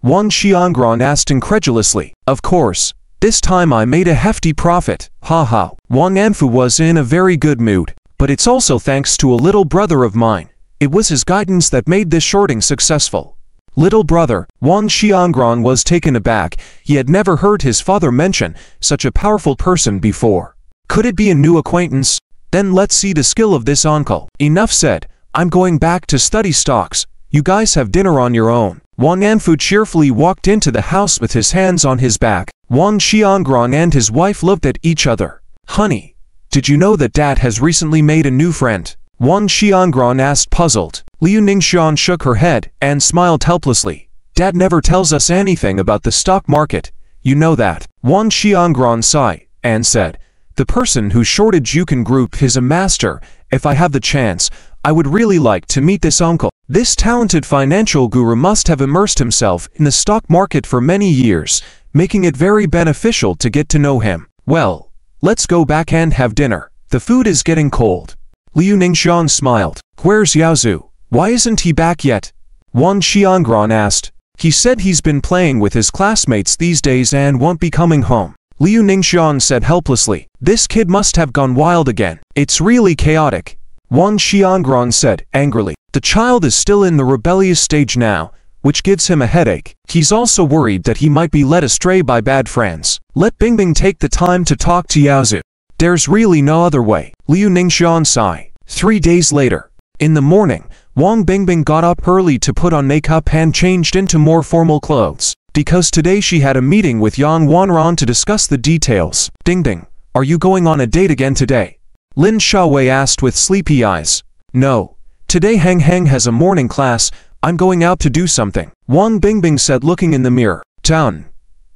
Wang Xiangran asked incredulously. Of course. This time I made a hefty profit, haha. Wang Anfu was in a very good mood, but it's also thanks to a little brother of mine. It was his guidance that made this shorting successful. Little brother, Wang Xiangran was taken aback. He had never heard his father mention such a powerful person before. Could it be a new acquaintance? Then let's see the skill of this uncle. Enough said. I'm going back to study stocks. You guys have dinner on your own. Wang Anfu cheerfully walked into the house with his hands on his back. Wang Xiangran and his wife looked at each other. Honey, did you know that Dad has recently made a new friend? Wang Xiangran asked, puzzled. Liu Ningxian shook her head and smiled helplessly. Dad never tells us anything about the stock market. You know that. Wang Xiangran sighed and said, the person who shorted Jukan Group is a master. If I have the chance, I would really like to meet this uncle. This talented financial guru must have immersed himself in the stock market for many years, making it very beneficial to get to know him. Well, let's go back and have dinner. The food is getting cold. Liu Ningxian smiled. Where's Yaozu? Why isn't he back yet? Wang Xiangran asked. He said he's been playing with his classmates these days and won't be coming home. Liu Ningxian said helplessly. This kid must have gone wild again. It's really chaotic. Wang Xiangran said angrily. The child is still in the rebellious stage now, which gives him a headache. He's also worried that he might be led astray by bad friends. Let Bingbing take the time to talk to Yaozu. There's really no other way. Liu Ningxian sighed. 3 days later. In the morning, Wang Bingbing got up early to put on makeup and changed into more formal clothes. Because today she had a meeting with Yang Wanran to discuss the details. Bingbing, are you going on a date again today? Lin Xiaowei asked with sleepy eyes. No. Today Hang Hang has a morning class. I'm going out to do something. Wang Bingbing said looking in the mirror. Done.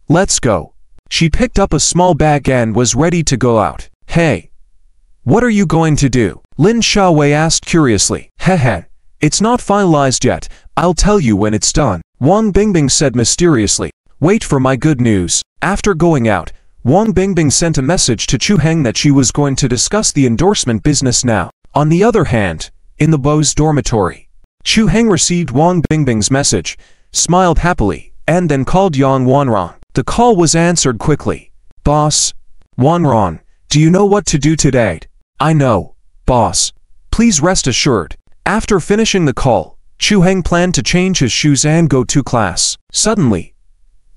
Let's go. She picked up a small bag and was ready to go out. Hey. What are you going to do? Lin Xiaowei asked curiously. Hehe. It's not finalized yet. I'll tell you when it's done. Wang Bingbing said mysteriously. Wait for my good news. After going out, Wang Bingbing sent a message to Chu Heng that she was going to discuss the endorsement business now. On the other hand, in the Bo's dormitory, Chu Heng received Wang Bingbing's message, smiled happily, and then called Yang Wanran. The call was answered quickly. Boss. Wanran, do you know what to do today? I know, boss. Please rest assured. After finishing the call, Chu Heng planned to change his shoes and go to class. Suddenly,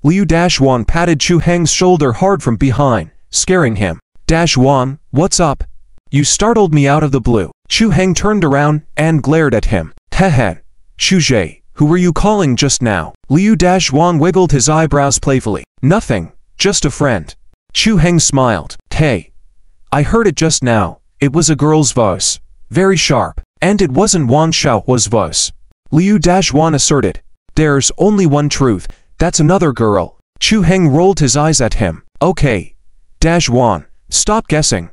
Liu Dashwan patted Chu Heng's shoulder hard from behind, scaring him. Dashwan, what's up? You startled me out of the blue. Chu Heng turned around and glared at him. Hehe. Shuzhe, who were you calling just now? Liu Dashwan wiggled his eyebrows playfully. Nothing, just a friend. Chu Heng smiled. Hey. I heard it just now. It was a girl's voice. Very sharp. And it wasn't Wang Xiaohua's voice. Liu Dashwan asserted. There's only one truth. That's another girl. Chu Heng rolled his eyes at him. Okay. Dajwan, stop guessing.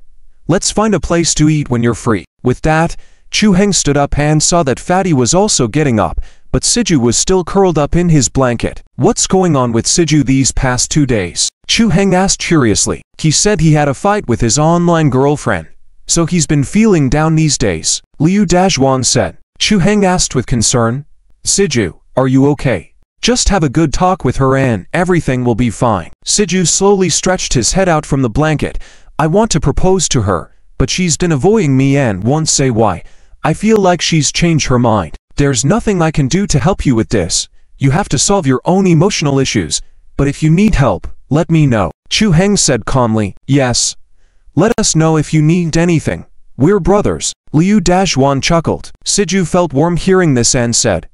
Let's find a place to eat when you're free. With that, Chu Heng stood up and saw that Fatty was also getting up, but Siju was still curled up in his blanket. What's going on with Siju these past 2 days? Chu Heng asked curiously. He said he had a fight with his online girlfriend, so he's been feeling down these days. Liu Dajwan said. Chu Heng asked with concern. Siju, are you okay? Just have a good talk with her and everything will be fine. Siju slowly stretched his head out from the blanket. I want to propose to her, but she's been avoiding me and won't say why. I feel like she's changed her mind. There's nothing I can do to help you with this. You have to solve your own emotional issues, but if you need help, let me know. Chu Heng said calmly. Yes. Let us know if you need anything. We're brothers. Liu Dajwan chuckled. Siju felt warm hearing this and said,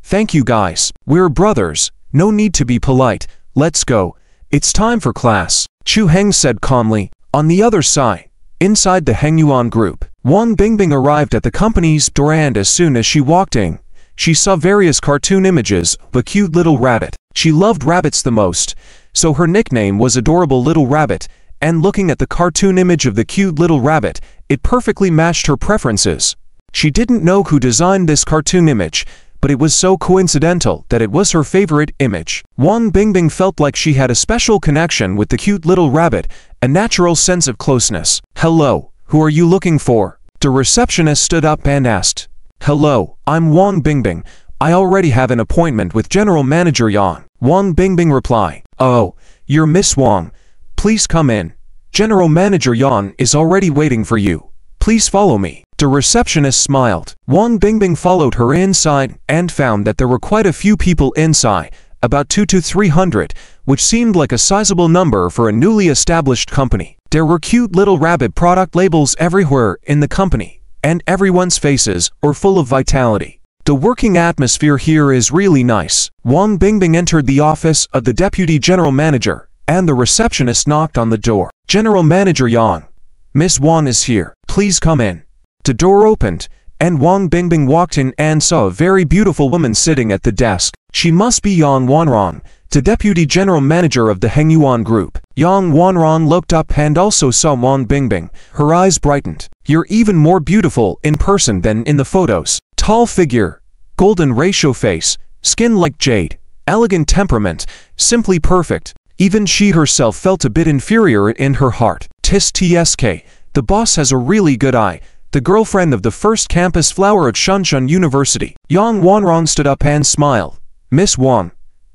Thank you guys. We're brothers. No need to be polite. Let's go. It's time for class. Chu Heng said calmly. On the other side, inside the Hengyuan group, Wang Bingbing arrived at the company's door and as soon as she walked in, she saw various cartoon images of a cute little rabbit. She loved rabbits the most, so her nickname was Adorable Little Rabbit, and looking at the cartoon image of the cute little rabbit, it perfectly matched her preferences. She didn't know who designed this cartoon image, but it was so coincidental that it was her favorite image. Wang Bingbing felt like she had a special connection with the cute little rabbit, a natural sense of closeness. Hello, who are you looking for? The receptionist stood up and asked. Hello, I'm Wang Bingbing. I already have an appointment with General Manager Yang. Wang Bingbing replied. Oh, you're Miss Wang. Please come in. General Manager Yang is already waiting for you. Please follow me. The receptionist smiled. Wang Bingbing followed her inside and found that there were quite a few people inside, about 200 to 300, which seemed like a sizable number for a newly established company. There were cute little rabbit product labels everywhere in the company, and everyone's faces were full of vitality. The working atmosphere here is really nice. Wang Bingbing entered the office of the Deputy General Manager, and the receptionist knocked on the door. General Manager Yang, Miss Wang is here. Please come in. The door opened, and Wang Bingbing walked in and saw a very beautiful woman sitting at the desk. She must be Yang Wanran, the Deputy General Manager of the Hengyuan Group. Yang Wanran looked up and also saw Wang Bingbing. Her eyes brightened. You're even more beautiful in person than in the photos. Tall figure, golden ratio face, skin like jade, elegant temperament, simply perfect. Even she herself felt a bit inferior in her heart. TSK, the boss has a really good eye. The girlfriend of the first campus flower at Shenzhen University. Yang Wanran stood up and smiled. Miss Wang,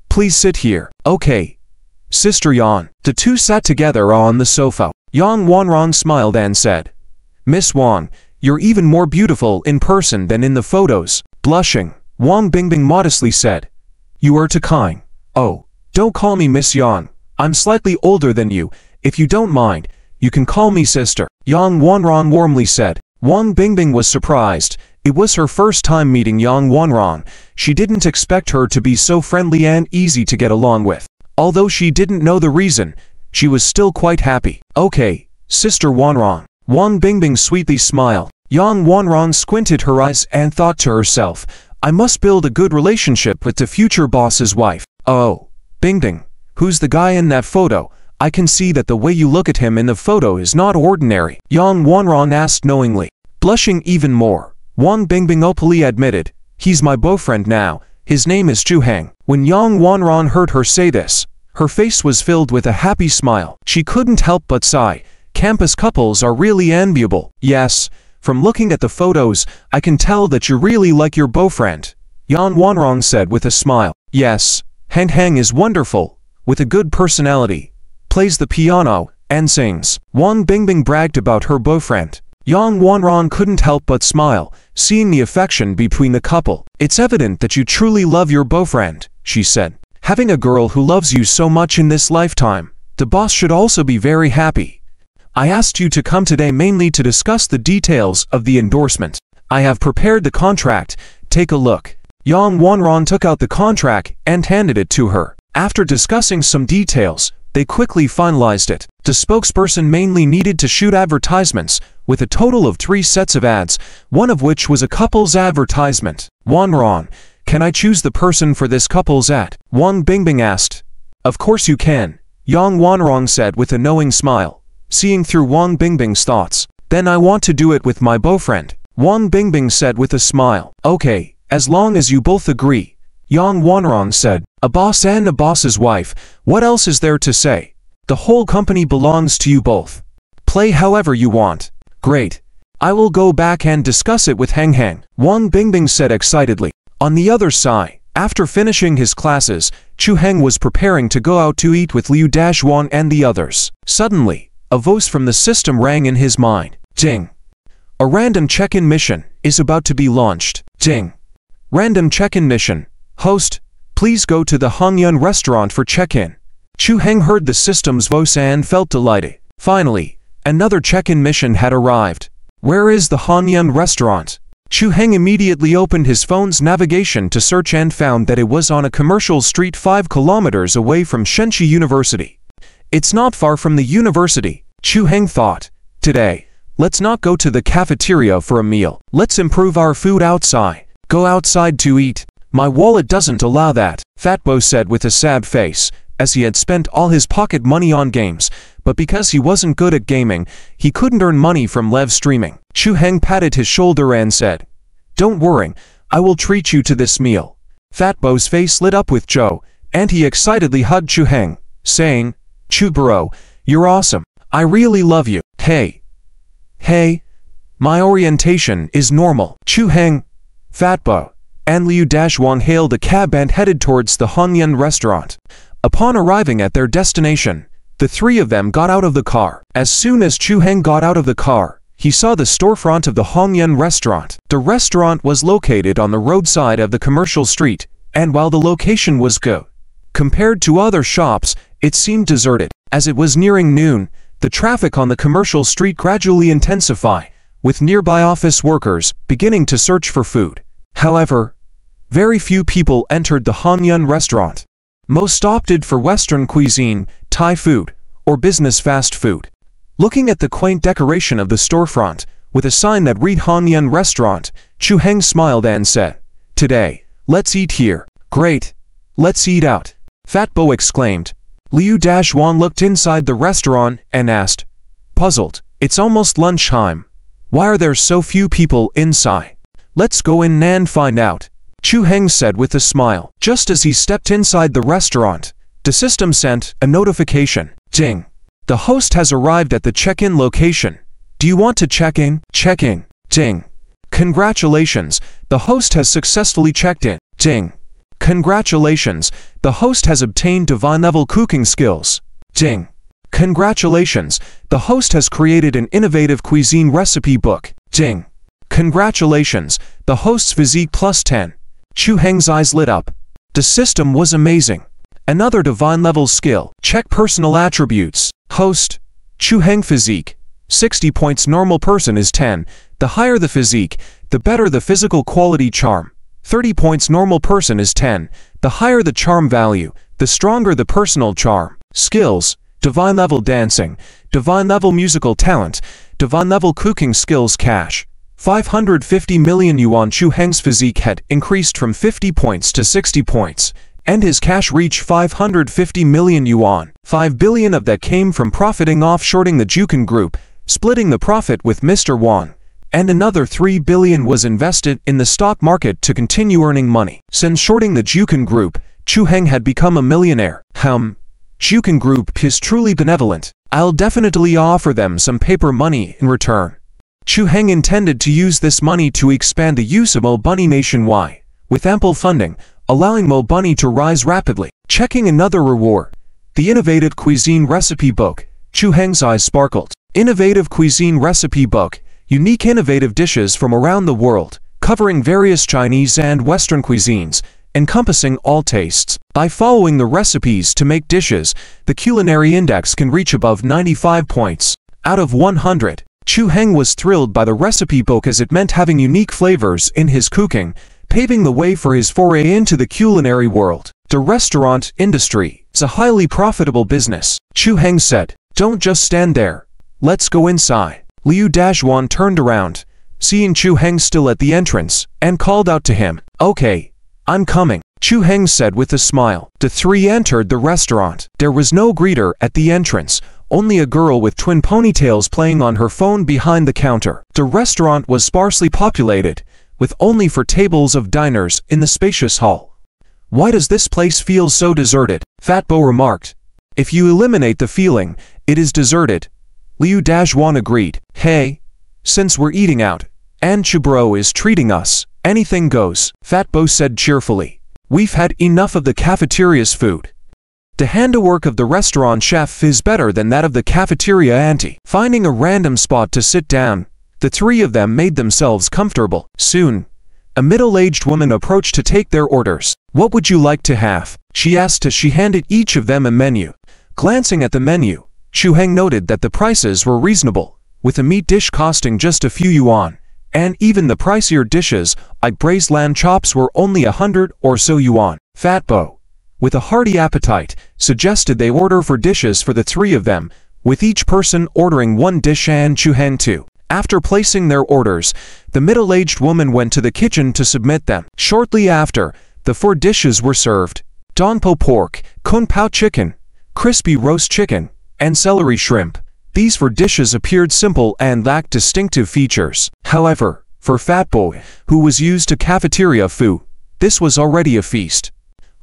please sit here. Okay. Sister Yang. The two sat together on the sofa. Yang Wanran smiled and said, Miss Wang, you're even more beautiful in person than in the photos. Blushing, Wang Bingbing modestly said, You are too kind. Oh, don't call me Miss Yang. I'm slightly older than you. If you don't mind, you can call me sister. Yang Wanran warmly said. Wang Bingbing was surprised. It was her first time meeting Yang Wanran. She didn't expect her to be so friendly and easy to get along with. Although she didn't know the reason, she was still quite happy. Okay, Sister Wanran. Wang Bingbing sweetly smiled. Yang Wanran squinted her eyes and thought to herself, I must build a good relationship with the future boss's wife. Oh, Bingbing, who's the guy in that photo? I can see that the way you look at him in the photo is not ordinary. Yang Wanran asked knowingly. Blushing even more, Wang Bingbing openly admitted, He's my boyfriend now. His name is Chu Heng. When Yang Wanran heard her say this, her face was filled with a happy smile. She couldn't help but sigh. Campus couples are really enviable. Yes, from looking at the photos, I can tell that you really like your boyfriend. Yang Wanran said with a smile. Yes, Heng is wonderful, with a good personality. Plays the piano, and sings. Wang Bingbing bragged about her boyfriend. Yang Wanran couldn't help but smile, seeing the affection between the couple. It's evident that you truly love your boyfriend, she said. Having a girl who loves you so much in this lifetime, the boss should also be very happy. I asked you to come today mainly to discuss the details of the endorsement. I have prepared the contract. Take a look. Yang Wanran took out the contract and handed it to her. After discussing some details, they quickly finalized it. The spokesperson mainly needed to shoot advertisements, with a total of 3 sets of ads, one of which was a couple's advertisement. Wanran, Can I choose the person for this couple's at? Wang Bingbing asked. Of course you can, Yang Wanrong said with a knowing smile, seeing through Wang Bingbing's thoughts. Then I want to do it with my boyfriend, Wang Bingbing said with a smile. Okay, as long as you both agree, Yang Wanrong said. A boss and a boss's wife, what else is there to say? The whole company belongs to you both. Play however you want. Great. I will go back and discuss it with Hang, Wang Bingbing said excitedly. On the other side, after finishing his classes, Chu Heng was preparing to go out to eat with Liu Dashwang and the others. Suddenly, a voice from the system rang in his mind. Ding. A random check-in mission is about to be launched. Ding. Random check-in mission. Host, please go to the Hangyun restaurant for check-in. Chu Heng heard the system's voice and felt delighted. Finally, another check-in mission had arrived. Where is the Hangyun restaurant? Chu Heng immediately opened his phone's navigation to search and found that it was on a commercial street 5 kilometers away from Shenqi University. It's not far from the university, Chu Heng thought. Today, let's not go to the cafeteria for a meal. Let's improve our food outside. Go outside to eat. My wallet doesn't allow that, Fatbo said with a sad face, as he had spent all his pocket money on games, but because he wasn't good at gaming, he couldn't earn money from live streaming. Chu Heng patted his shoulder and said, Don't worry, I will treat you to this meal. Fatbo's face lit up with joy, and he excitedly hugged Chu Heng, saying, Chu bro, you're awesome. I really love you. Hey, my orientation is normal. Chu Heng, Fatbo, and Liu Dashwang hailed a cab and headed towards the Hangyun restaurant. Upon arriving at their destination, the three of them got out of the car. As soon as Chu Heng got out of the car, he saw the storefront of the Hangyun restaurant. The restaurant was located on the roadside of the commercial street, and while the location was good, compared to other shops, it seemed deserted. As it was nearing noon, the traffic on the commercial street gradually intensified, with nearby office workers beginning to search for food. However, very few people entered the Hangyun restaurant. Most opted for Western cuisine, Thai food, or business fast food. Looking at the quaint decoration of the storefront, with a sign that read Hangyun restaurant, Chu Heng smiled and said, Today, let's eat here. Great. Let's eat out. Fatbo exclaimed. Liu Dashwang looked inside the restaurant and asked, puzzled, It's almost lunchtime. Why are there so few people inside? Let's go in and find out. Chu Heng said with a smile. Just as he stepped inside the restaurant, the system sent a notification. Ding. The host has arrived at the check-in location. Do you want to check in? Check in. Ding. Congratulations, the host has successfully checked in. Ding. Congratulations, the host has obtained divine-level cooking skills. Ding. Congratulations, the host has created an innovative cuisine recipe book. Ding. Congratulations, the host's physique plus 10. Chu Heng's eyes lit up. The system was amazing. Another divine-level skill. Check personal attributes. Host. Chu Heng physique. 60 points. Normal person is 10. The higher the physique, the better the physical quality charm. 30 points. Normal person is 10. The higher the charm value, the stronger the personal charm. Skills. Divine-level dancing. Divine-level musical talent. Divine-level cooking skills. Cash. 550 million yuan. Chu Heng's physique had increased from 50 points to 60 points, and his cash reached 550 million yuan. 5 billion of that came from profiting off shorting the Jukan Group, splitting the profit with Mr. Wang, and another 3 billion was invested in the stock market to continue earning money. Since shorting the Jukan Group, Chu Heng had become a millionaire. Jukan Group is truly benevolent. I'll definitely offer them some paper money in return. Chu Heng intended to use this money to expand the use of Mo-Bunny nationwide, with ample funding, allowing Mo-Bunny to rise rapidly. Checking another reward. The Innovative Cuisine Recipe Book. Chu Heng's eyes sparkled. Innovative Cuisine Recipe Book. Unique innovative dishes from around the world, covering various Chinese and Western cuisines, encompassing all tastes. By following the recipes to make dishes, the culinary index can reach above 95 points out of 100. Chu Heng was thrilled by the recipe book as it meant having unique flavors in his cooking, paving the way for his foray into the culinary world. The restaurant industry is a highly profitable business. Chu Heng said, Don't just stand there. Let's go inside. Liu Dashwang turned around, seeing Chu Heng still at the entrance, and called out to him, Okay, I'm coming, Chu Heng said with a smile. The three entered the restaurant. There was no greeter at the entrance, only a girl with twin ponytails playing on her phone behind the counter. The restaurant was sparsely populated, with only 4 tables of diners in the spacious hall. Why does this place feel so deserted? Fat Bo remarked. If you eliminate the feeling, it is deserted. Liu Dazhuan agreed. Hey, since we're eating out, and Chubro is treating us, anything goes, Fat Bo said cheerfully. We've had enough of the cafeteria's food. The handiwork of the restaurant chef is better than that of the cafeteria auntie. Finding a random spot to sit down, the 3 of them made themselves comfortable. Soon, a middle-aged woman approached to take their orders. What would you like to have? She asked as she handed each of them a menu. Glancing at the menu, Chu Heng noted that the prices were reasonable, with a meat dish costing just a few yuan, and even the pricier dishes, like braised lamb chops, were only 100 or so yuan. Fat Bo, with a hearty appetite, suggested they order 4 dishes for the 3 of them, with each person ordering 1 dish and Chu Heng 2. After placing their orders, the middle-aged woman went to the kitchen to submit them. Shortly after, the 4 dishes were served: donpo pork, kung pao chicken, crispy roast chicken, and celery shrimp. These 4 dishes appeared simple and lacked distinctive features. However, for Fat Boy, who was used to cafeteria food, this was already a feast.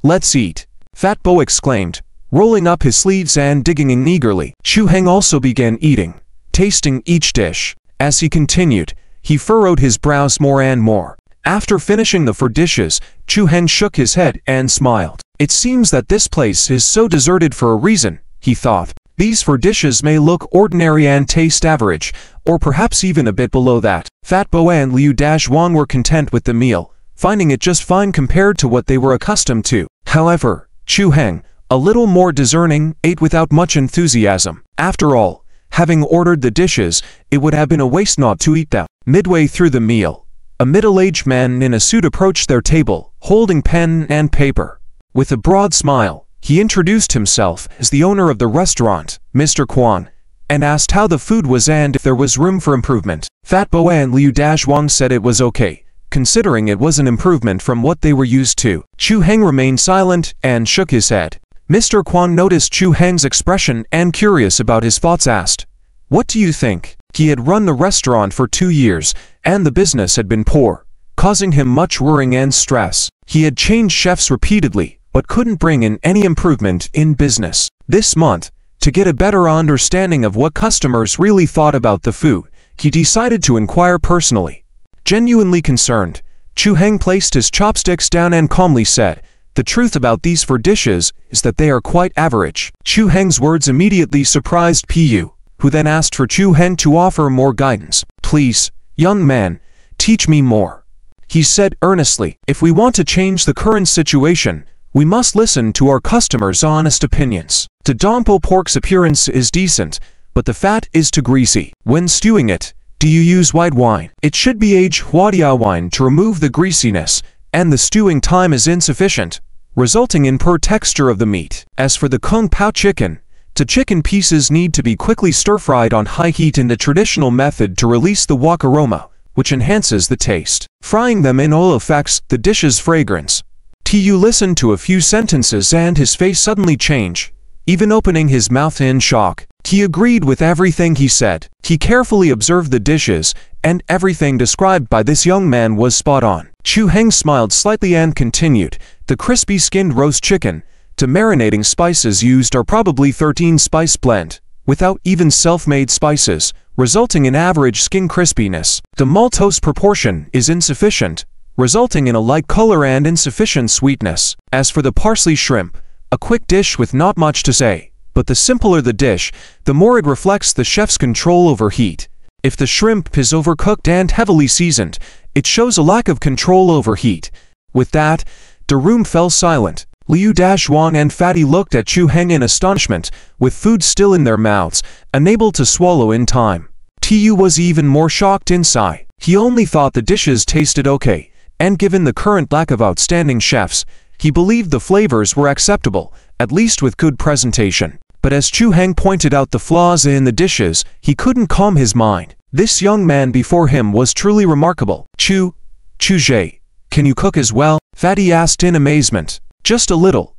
Let's eat, Fat Bo exclaimed, rolling up his sleeves and digging in eagerly. Chu Heng also began eating, tasting each dish. As he continued, he furrowed his brows more and more. After finishing the 4 dishes, Chu Heng shook his head and smiled. It seems that this place is so deserted for a reason, he thought. These 4 dishes may look ordinary and taste average, or perhaps even a bit below that. Fat Bo and Liu Dazhuan were content with the meal, finding it just fine compared to what they were accustomed to. However, Chu Heng, a little more discerning, ate without much enthusiasm. After all, having ordered the dishes, it would have been a waste not to eat them. Midway through the meal, a middle-aged man in a suit approached their table, holding pen and paper. With a broad smile, he introduced himself as the owner of the restaurant, Mr. Quan, and asked how the food was and if there was room for improvement. Fat Bo and Liu Dazhuang said it was okay, considering it was an improvement from what they were used to. Chu Heng remained silent and shook his head. Mr. Quan noticed Chu Heng's expression and, curious about his thoughts, asked, "What do you think?" He had run the restaurant for 2 years, and the business had been poor, causing him much worrying and stress. He had changed chefs repeatedly, but couldn't bring in any improvement in business. This month, to get a better understanding of what customers really thought about the food, he decided to inquire personally. Genuinely concerned, Chu Heng placed his chopsticks down and calmly said, "The truth about these 4 dishes is that they are quite average." Chu Heng's words immediately surprised Pu, who then asked for Chu Heng to offer more guidance. "Please, young man, teach me more," he said earnestly. "If we want to change the current situation, we must listen to our customers' honest opinions. The donpo pork's appearance is decent, but the fat is too greasy. When stewing it, do you use white wine? It should be aged Huadia wine to remove the greasiness, and the stewing time is insufficient, resulting in poor texture of the meat. As for the kung pao chicken, the chicken pieces need to be quickly stir-fried on high heat in the traditional method to release the wok aroma, which enhances the taste. Frying them in oil affects the dish's fragrance." Tu listened to a few sentences and his face suddenly changed, even opening his mouth in shock. He agreed with everything he said. He carefully observed the dishes, and everything described by this young man was spot on. Chu Heng smiled slightly and continued, "The crispy skinned roast chicken, the marinating spices used are probably 13 spice blend, without even self-made spices, resulting in average skin crispiness. The maltose proportion is insufficient, resulting in a light color and insufficient sweetness. As for the parsley shrimp, a quick dish with not much to say, but the simpler the dish, the more it reflects the chef's control over heat. If the shrimp is overcooked and heavily seasoned, it shows a lack of control over heat." With that, the room fell silent. Liu Dazhuang and Fatty looked at Chu Heng in astonishment, with food still in their mouths, unable to swallow in time. Tu was even more shocked inside. He only thought the dishes tasted okay, and given the current lack of outstanding chefs, he believed the flavors were acceptable, at least with good presentation. But as Chu Heng pointed out the flaws in the dishes, he couldn't calm his mind. This young man before him was truly remarkable. Chu Zhe, Can you cook as well? Fatty asked in amazement. Just a little,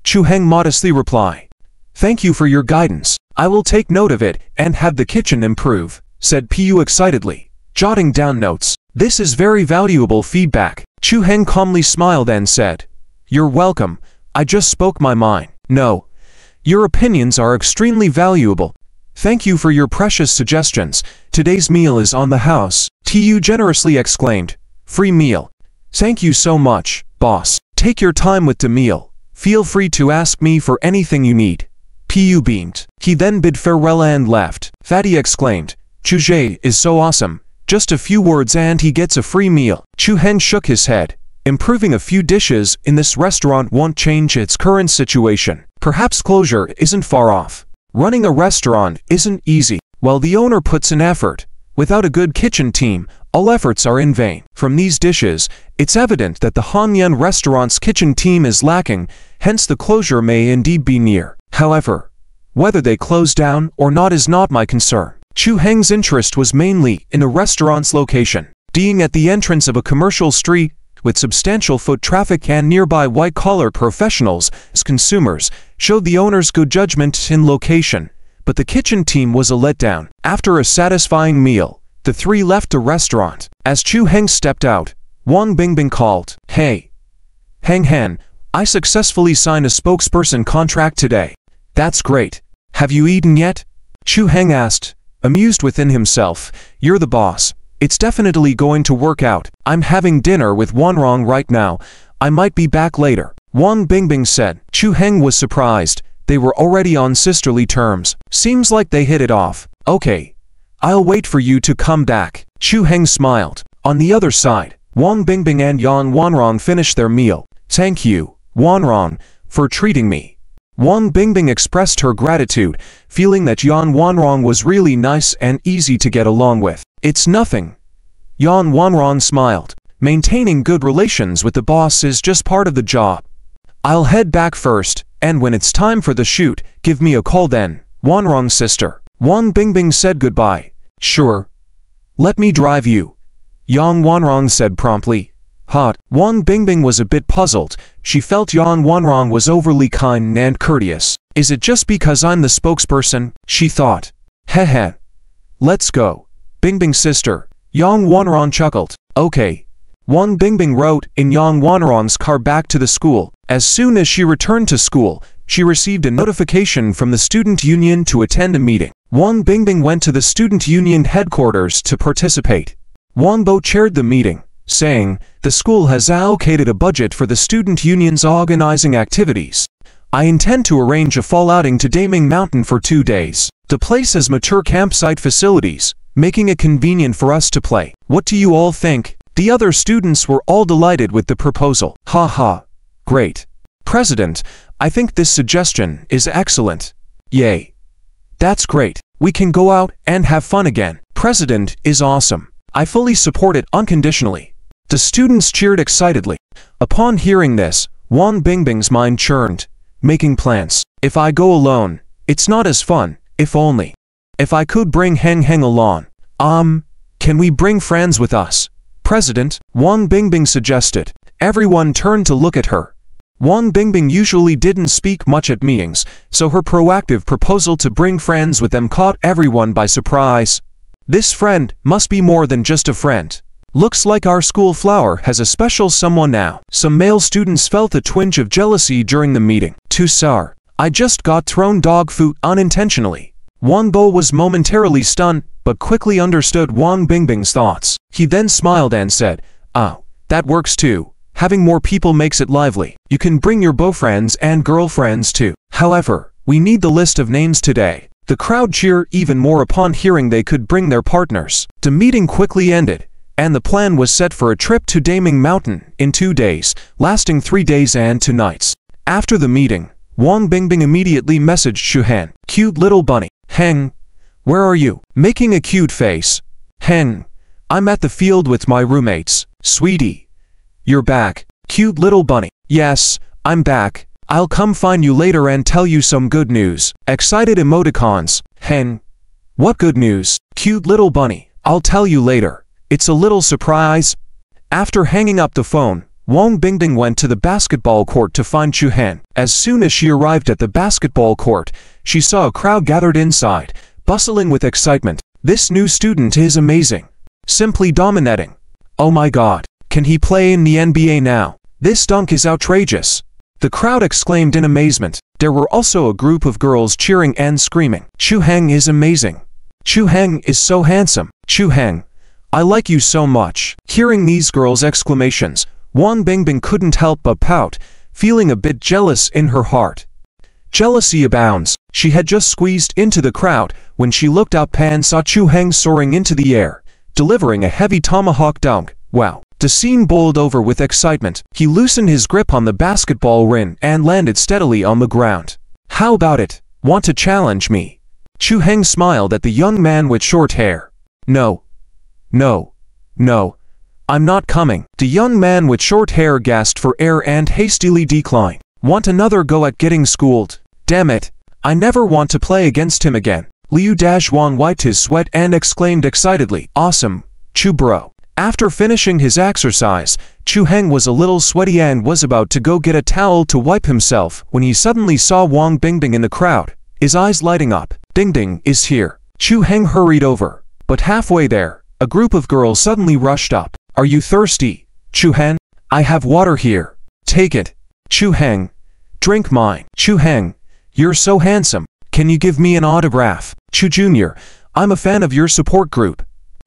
Chu Heng modestly replied. Thank you for your guidance. I will take note of it and have the kitchen improve, said Pu excitedly, jotting down notes. This is very valuable feedback. Chu Heng calmly smiled and said, You're welcome. I just spoke my mind. No. Your opinions are extremely valuable. Thank you for your precious suggestions. Today's meal is on the house, Tu generously exclaimed. Free meal. Thank you so much, boss. Take your time with the meal. Feel free to ask me for anything you need. Pu beamed. He then bid farewell and left. Fatty exclaimed, Chuje is so awesome. Just a few words and he gets a free meal. Chu Heng shook his head. Improving a few dishes in this restaurant won't change its current situation. Perhaps closure isn't far off. Running a restaurant isn't easy. While the owner puts in effort, without a good kitchen team, all efforts are in vain. From these dishes, it's evident that the Hanyan restaurant's kitchen team is lacking, hence the closure may indeed be near. However, whether they close down or not is not my concern. Chu Heng's interest was mainly in the restaurant's location. Being at the entrance of a commercial street, with substantial foot traffic and nearby white-collar professionals as consumers, showed the owner's good judgment in location. But the kitchen team was a letdown. After a satisfying meal, the three left the restaurant. As Chu Heng stepped out, Wang Bingbing called, Hey, Heng Han, I successfully signed a spokesperson contract today. That's great. Have you eaten yet? Chu Heng asked, amused within himself. You're the boss. It's definitely going to work out. I'm having dinner with Wanrong right now. I might be back later. Wang Bingbing said. Chu Heng was surprised. They were already on sisterly terms. Seems like they hit it off. Okay. I'll wait for you to come back. Chu Heng smiled. On the other side, Wang Bingbing and Yan Wanrong finished their meal. Thank you, Wanrong, for treating me. Wang Bingbing expressed her gratitude, feeling that Yan Wanrong was really nice and easy to get along with. It's nothing. Yan Wanrong smiled. Maintaining good relations with the boss is just part of the job. I'll head back first, and when it's time for the shoot, give me a call then. Wanrong's sister. Wang Bingbing said goodbye. Sure. Let me drive you. Yang Wanrong said promptly. Hot. Wang Bingbing was a bit puzzled. She felt Yan Wanrong was overly kind and courteous. Is it just because I'm the spokesperson? She thought. Heh. Let's go. Bingbing's sister. Yang Wanrong chuckled. Okay. Wang Bingbing rode in Yang Wanrong's car back to the school. As soon as she returned to school, she received a notification from the student union to attend a meeting. Wang Bingbing went to the student union headquarters to participate. Wang Bo chaired the meeting, saying, the school has allocated a budget for the student union's organizing activities. I intend to arrange a fall outing to Daming Mountain for 2 days. The place has mature campsite facilities, making it convenient for us to play. What do you all think? The other students were all delighted with the proposal. Ha. Great. President, I think this suggestion is excellent. Yay. That's great. We can go out and have fun again. President is awesome. I fully support it unconditionally. The students cheered excitedly. Upon hearing this, Wang Bingbing's mind churned, making plans. If I go alone, it's not as fun, if only. If I could bring Heng along. Can we bring friends with us? President, Wang Bingbing suggested. Everyone turned to look at her. Wang Bingbing usually didn't speak much at meetings, so her proactive proposal to bring friends with them caught everyone by surprise. This friend must be more than just a friend. Looks like our school flower has a special someone now. Some male students felt a twinge of jealousy during the meeting. Tusar, I just got thrown dog food unintentionally. Wang Bo was momentarily stunned, but quickly understood Wang Bingbing's thoughts. He then smiled and said, Oh, that works too. Having more people makes it lively. You can bring your boyfriends and girlfriends too. However, we need the list of names today. The crowd cheered even more upon hearing they could bring their partners. The meeting quickly ended, and the plan was set for a trip to Daming Mountain in 2 days, lasting 3 days and 2 nights. After the meeting, Wang Bingbing immediately messaged Shuhan. Cute little bunny. Heng, where are you? Making a cute face. Heng, I'm at the field with my roommates. Sweetie, you're back. Cute little bunny. Yes, I'm back. I'll come find you later and tell you some good news. Excited emoticons. Heng, what good news? Cute little bunny. I'll tell you later. It's a little surprise. After hanging up the phone, Wang Bingbing went to the basketball court to find Chu Han. As soon as she arrived at the basketball court, she saw a crowd gathered inside, bustling with excitement. This new student is amazing. Simply dominating. Oh my god, can he play in the NBA now? This dunk is outrageous. The crowd exclaimed in amazement. There were also a group of girls cheering and screaming. Chu Han is amazing. Chu Han is so handsome. Chu Han, I like you so much. Hearing these girls' exclamations, Wang Bingbing couldn't help but pout, feeling a bit jealous in her heart. Jealousy abounds. She had just squeezed into the crowd when she looked up and saw Chu Han soaring into the air, delivering a heavy tomahawk dunk. Wow. The scene bowled over with excitement. He loosened his grip on the basketball rim and landed steadily on the ground. How about it? Want to challenge me? Chu Han smiled at the young man with short hair. No. No. No. I'm not coming. The young man with short hair gasped for air and hastily declined. Want another go at getting schooled? Damn it. I never want to play against him again. Liu Dashwan wiped his sweat and exclaimed excitedly. Awesome, Chu bro. After finishing his exercise, Chu Han was a little sweaty and was about to go get a towel to wipe himself when he suddenly saw Wang Bingbing in the crowd, his eyes lighting up. Ding Ding is here. Chu Han hurried over, but halfway there, a group of girls suddenly rushed up. Are you thirsty, Chu Han? I have water here. Take it. Chu Han, drink mine. Chu Han, you're so handsome. Can you give me an autograph? Chu Jr., I'm a fan of your support group.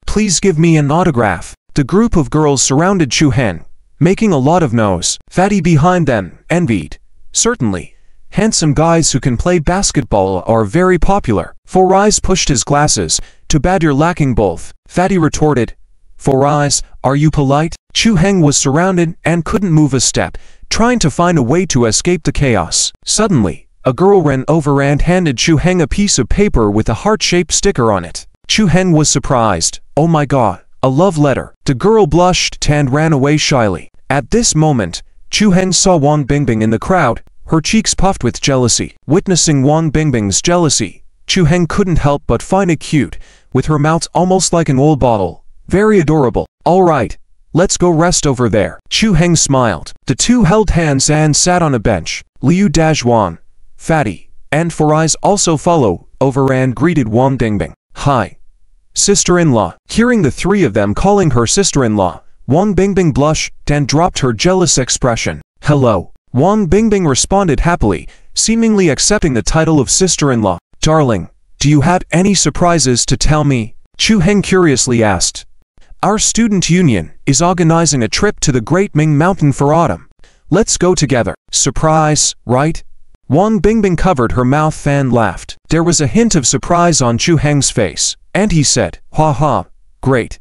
Please give me an autograph. The group of girls surrounded Chu Han, making a lot of noise. Fatty behind them envied. Certainly, handsome guys who can play basketball are very popular. Four Eyes pushed his glasses. Too bad you're lacking both. Fatty retorted. Four Eyes, are you polite? Chu Han was surrounded and couldn't move a step, trying to find a way to escape the chaos. Suddenly, a girl ran over and handed Chu Han a piece of paper with a heart-shaped sticker on it. Chu Han was surprised. Oh my god, a love letter. The girl blushed and ran away shyly. At this moment, Chu Han saw Wang Bingbing in the crowd, her cheeks puffed with jealousy. Witnessing Wang Bingbing's jealousy, Chu Han couldn't help but find it cute, with her mouth almost like an old bottle. Very adorable. Alright, let's go rest over there. Chu Han smiled. The two held hands and sat on a bench. Liu Dashwan, Fatty, and Four Eyes also followed over and greeted Wang Bingbing. Hi. Sister-in-law. Hearing the three of them calling her sister-in-law, Wang Bingbing blushed and dropped her jealous expression. Hello. Wang Bingbing responded happily, seemingly accepting the title of sister-in-law. Darling, do you have any surprises to tell me? Chu Han curiously asked. Our student union is organizing a trip to the Great Ming Mountain for autumn. Let's go together. Surprise, right? Wang Bingbing covered her mouth and laughed. There was a hint of surprise on Chu Han's face. And he said, ha ha, great.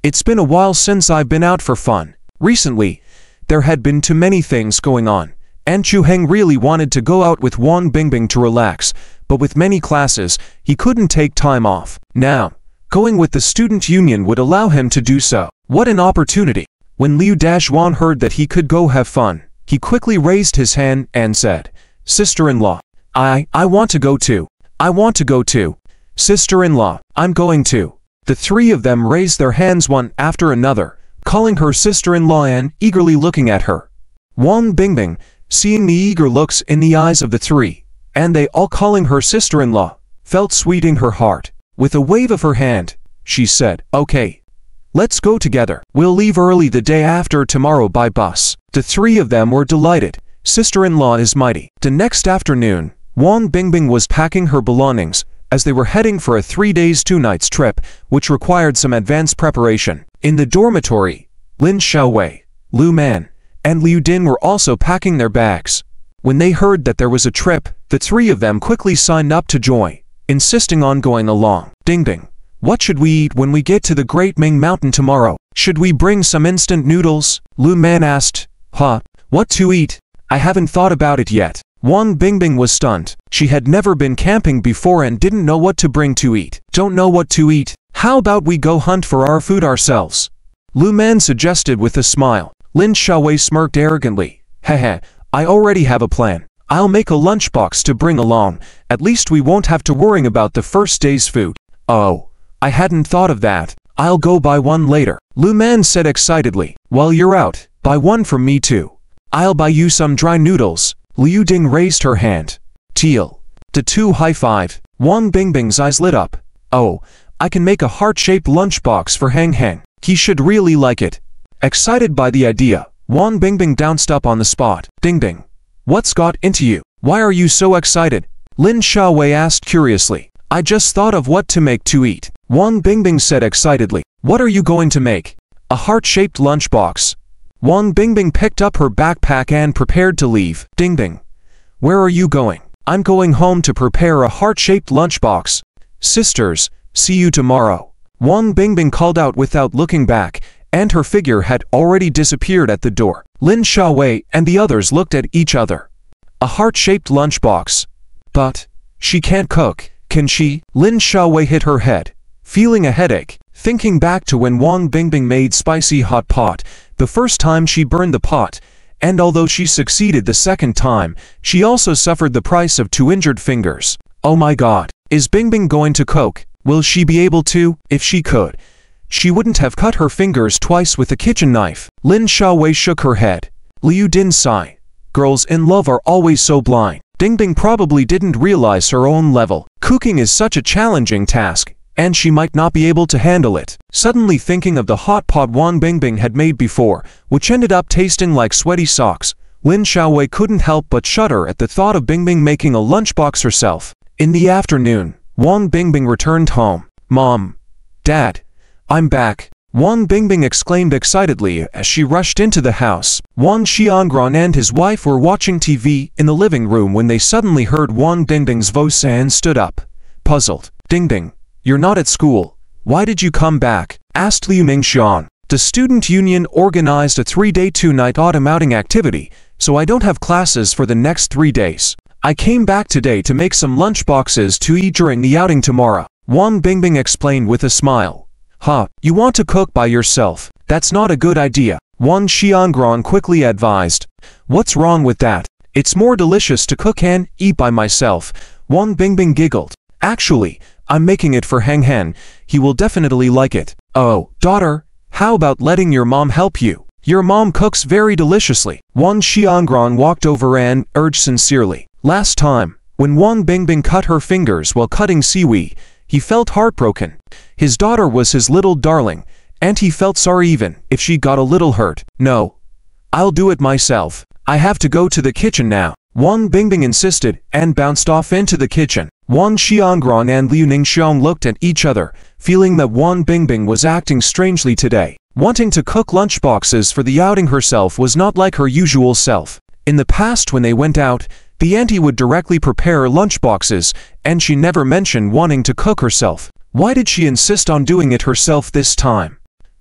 It's been a while since I've been out for fun. Recently, there had been too many things going on, and Chu Han really wanted to go out with Wang Bingbing to relax, but with many classes, he couldn't take time off. Now, going with the student union would allow him to do so. What an opportunity. When Liu Dashwan heard that he could go have fun, he quickly raised his hand and said, Sister-in-law, I want to go too. I want to go too. Sister-in-law, I'm going to. The three of them raised their hands one after another, calling her sister-in-law and eagerly looking at her. Wang Bingbing, seeing the eager looks in the eyes of the three, and they all calling her sister-in-law, felt sweet in her heart. With a wave of her hand, she said, Okay. Let's go together. We'll leave early the day after tomorrow by bus. The three of them were delighted. Sister-in-law is mighty. The next afternoon, Wang Bingbing was packing her belongings, as they were heading for a 3 days 2 nights trip, which required some advanced preparation. In the dormitory, Lin Xiaowei, Lu Man, and Liu Din were also packing their bags. When they heard that there was a trip, the three of them quickly signed up to join, insisting on going along. Ding Ding, what should we eat when we get to the Great Ming Mountain tomorrow? Should we bring some instant noodles? Lu Man asked. Huh? What to eat? I haven't thought about it yet. Wang Bingbing was stunned. She had never been camping before and didn't know what to bring to eat. Don't know what to eat? How about we go hunt for our food ourselves? Lu Man suggested with a smile. Lin Xiaowei smirked arrogantly. Hehe, I already have a plan. I'll make a lunchbox to bring along. At least we won't have to worry about the first day's food. Oh, I hadn't thought of that. I'll go buy one later, Lu Man said excitedly. While you're out, buy one for me too. I'll buy you some dry noodles. Liu Ding raised her hand. Teal. The two high-fived. Wang Bingbing's eyes lit up. Oh, I can make a heart-shaped lunchbox for Hang Hang. He should really like it. Excited by the idea, Wang Bingbing bounced up on the spot. Ding ding. What's got into you? Why are you so excited? Lin Xiaowei asked curiously. I just thought of what to make to eat. Wang Bingbing said excitedly. What are you going to make? A heart-shaped lunchbox. Wang Bingbing picked up her backpack and prepared to leave. Ding ding. Where are you going? I'm going home to prepare a heart-shaped lunchbox. Sisters, see you tomorrow. Wang Bingbing called out without looking back, and her figure had already disappeared at the door. Lin Xiaowei and the others looked at each other. A heart-shaped lunchbox. But she can't cook, can she? Lin Xiaowei hit her head, feeling a headache, thinking back to when Wang Bingbing made spicy hot pot, the first time she burned the pot, and although she succeeded the second time, she also suffered the price of 2 injured fingers. Oh my god, is Bingbing going to cook? Will she be able to? If she could, she wouldn't have cut her fingers twice with a kitchen knife. Lin Xiaowei shook her head. Liu Din sighed. Girls in love are always so blind. Bingbing probably didn't realize her own level. Cooking is such a challenging task, and she might not be able to handle it. Suddenly thinking of the hot pot Wang Bingbing had made before, which ended up tasting like sweaty socks, Lin Xiaowei couldn't help but shudder at the thought of Bingbing making a lunchbox herself. In the afternoon, Wang Bingbing returned home. Mom. Dad. I'm back. Wang Bingbing exclaimed excitedly as she rushed into the house. Wang Xiangran and his wife were watching TV in the living room when they suddenly heard Wang Bingbing's voice and stood up. Puzzled. Ding ding. You're not at school. Why did you come back? Asked Liu Ningxian. The student union organized a 3-day 2-night autumn outing activity, so I don't have classes for the next 3 days. I came back today to make some lunch boxes to eat during the outing tomorrow. Wang Bingbing explained with a smile. Huh, you want to cook by yourself? That's not a good idea. Wang Xiangran quickly advised. What's wrong with that? It's more delicious to cook and eat by myself. Wang Bingbing giggled. Actually, I'm making it for Hang Hang. He will definitely like it. Oh, daughter, how about letting your mom help you? Your mom cooks very deliciously. Wang Xiangran walked over and urged sincerely. Last time, when Wang Bingbing cut her fingers while cutting seaweed, he felt heartbroken. His daughter was his little darling, and he felt sorry even if she got a little hurt. No, I'll do it myself. I have to go to the kitchen now. Wang Bingbing insisted and bounced off into the kitchen. Wang Xiangran and Liu Ningxiang looked at each other, feeling that Wang Bingbing was acting strangely today. Wanting to cook lunchboxes for the outing herself was not like her usual self. In the past when they went out, the auntie would directly prepare lunchboxes, and she never mentioned wanting to cook herself. Why did she insist on doing it herself this time?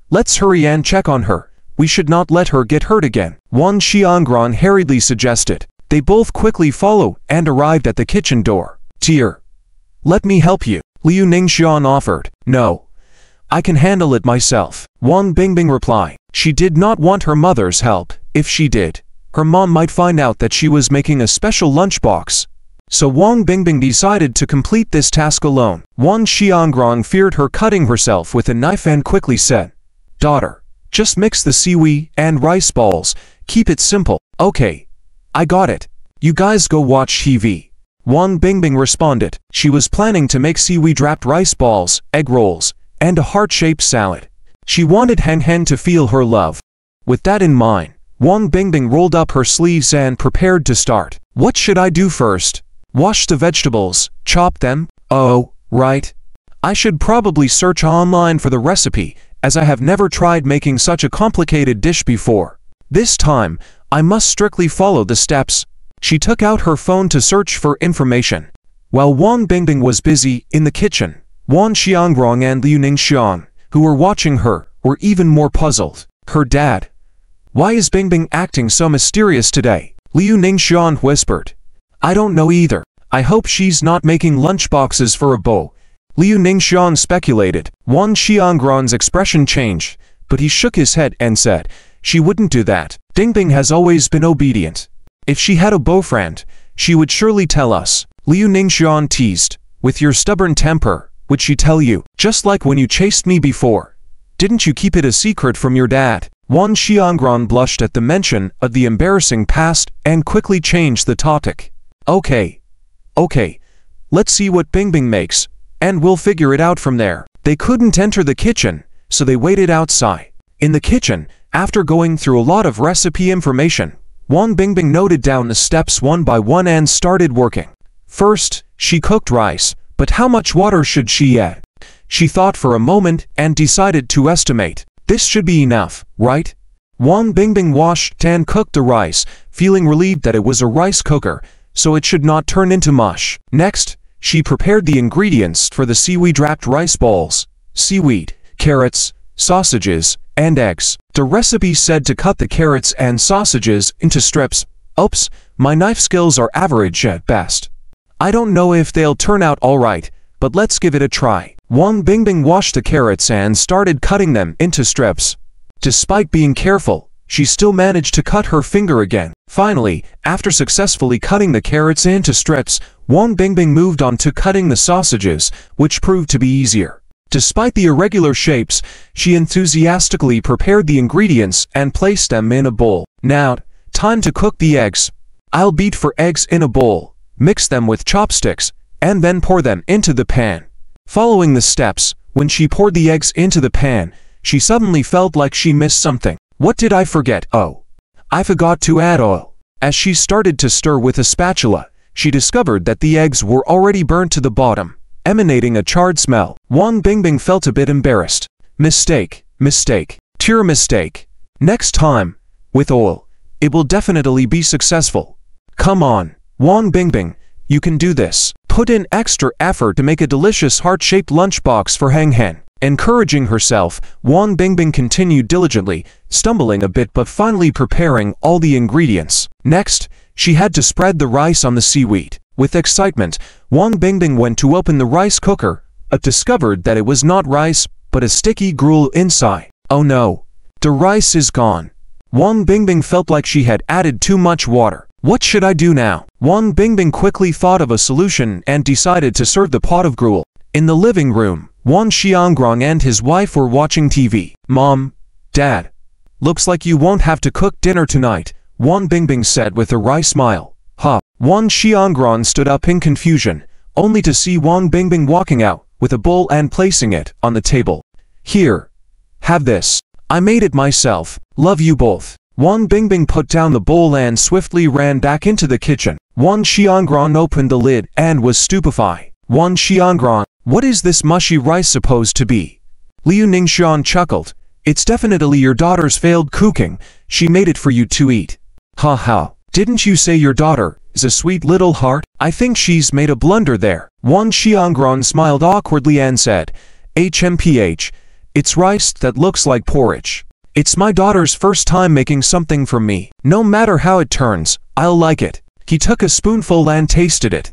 Let's hurry and check on her. We should not let her get hurt again. Wang Xiangran hurriedly suggested. They both quickly followed and arrived at the kitchen door. Dear, let me help you, Liu Ningxian offered. No, I can handle it myself, Wang Bingbing replied. She did not want her mother's help. If she did, her mom might find out that she was making a special lunchbox. So Wang Bingbing decided to complete this task alone. Wang Xiangran feared her cutting herself with a knife and quickly said, Daughter, just mix the seaweed and rice balls. Keep it simple. Okay, I got it. You guys go watch TV. Wang Bingbing responded. She was planning to make seaweed-wrapped rice balls, egg rolls, and a heart-shaped salad. She wanted Hang Hang to feel her love. With that in mind, Wang Bingbing rolled up her sleeves and prepared to start. What should I do first? Wash the vegetables, chop them? Oh, right. I should probably search online for the recipe, as I have never tried making such a complicated dish before. This time, I must strictly follow the steps. She took out her phone to search for information. While Wang Bingbing was busy in the kitchen, Wang Xiangran and Liu Ningxiang, who were watching her, were even more puzzled. Her dad. Why is Bingbing acting so mysterious today? Liu Ningxiang whispered. I don't know either. I hope she's not making lunchboxes for a beau. Liu Ningxiang speculated. Wang Xiangran's expression changed, but he shook his head and said, she wouldn't do that. Bingbing has always been obedient. If she had a boyfriend, she would surely tell us. Liu Ningxiang teased. With your stubborn temper, would she tell you? Just like when you chased me before. Didn't you keep it a secret from your dad? Wang Xiangran blushed at the mention of the embarrassing past and quickly changed the topic. Okay, let's see what Bingbing makes, and we'll figure it out from there. They couldn't enter the kitchen, so they waited outside. In the kitchen, after going through a lot of recipe information, Wang Bingbing noted down the steps one by one and started working. First, she cooked rice, but how much water should she add? She thought for a moment and decided to estimate. This should be enough, right? Wang Bingbing washed and cooked the rice, feeling relieved that it was a rice cooker, so it should not turn into mush. Next, she prepared the ingredients for the seaweed-wrapped rice balls: seaweed, carrots, sausages, and eggs. The recipe said to cut the carrots and sausages into strips. Oops, my knife skills are average at best. I don't know if they'll turn out alright, but let's give it a try. Wang Bingbing washed the carrots and started cutting them into strips. Despite being careful, she still managed to cut her finger again. Finally, after successfully cutting the carrots into strips, Wang Bingbing moved on to cutting the sausages, which proved to be easier. Despite the irregular shapes, she enthusiastically prepared the ingredients and placed them in a bowl. Now, time to cook the eggs. I'll beat for eggs in a bowl, mix them with chopsticks, and then pour them into the pan. Following the steps, when she poured the eggs into the pan, she suddenly felt like she missed something. What did I forget? Oh, I forgot to add oil. As she started to stir with a spatula, she discovered that the eggs were already burnt to the bottom, emanating a charred smell. Wang Bingbing felt a bit embarrassed. Mistake, pure mistake. Next time, with oil, it will definitely be successful. Come on, Wang Bingbing, you can do this. Put in extra effort to make a delicious heart-shaped lunchbox for Hang Hen. Encouraging herself, Wang Bingbing continued diligently, stumbling a bit but finally preparing all the ingredients. Next, she had to spread the rice on the seaweed. With excitement, Wang Bingbing went to open the rice cooker, but discovered that it was not rice, but a sticky gruel inside. Oh no, the rice is gone. Wang Bingbing felt like she had added too much water. What should I do now? Wang Bingbing quickly thought of a solution and decided to serve the pot of gruel. In the living room, Wang Xiangran and his wife were watching TV. Mom, Dad, looks like you won't have to cook dinner tonight, Wang Bingbing said with a wry smile. Huh. Wang Xiangran stood up in confusion, only to see Wang Bingbing walking out with a bowl and placing it on the table. Here, have this. I made it myself. Love you both. Wang Bingbing put down the bowl and swiftly ran back into the kitchen. Wang Xiangran opened the lid and was stupefied. Wang Xiangran, what is this mushy rice supposed to be? Liu Ningxian chuckled. It's definitely your daughter's failed cooking. She made it for you to eat. Ha ha. Didn't you say your daughter is a sweet little heart? I think she's made a blunder there. Wang Xiangran smiled awkwardly and said, HMPH, it's rice that looks like porridge. It's my daughter's first time making something for me. No matter how it turns, I'll like it. He took a spoonful and tasted it.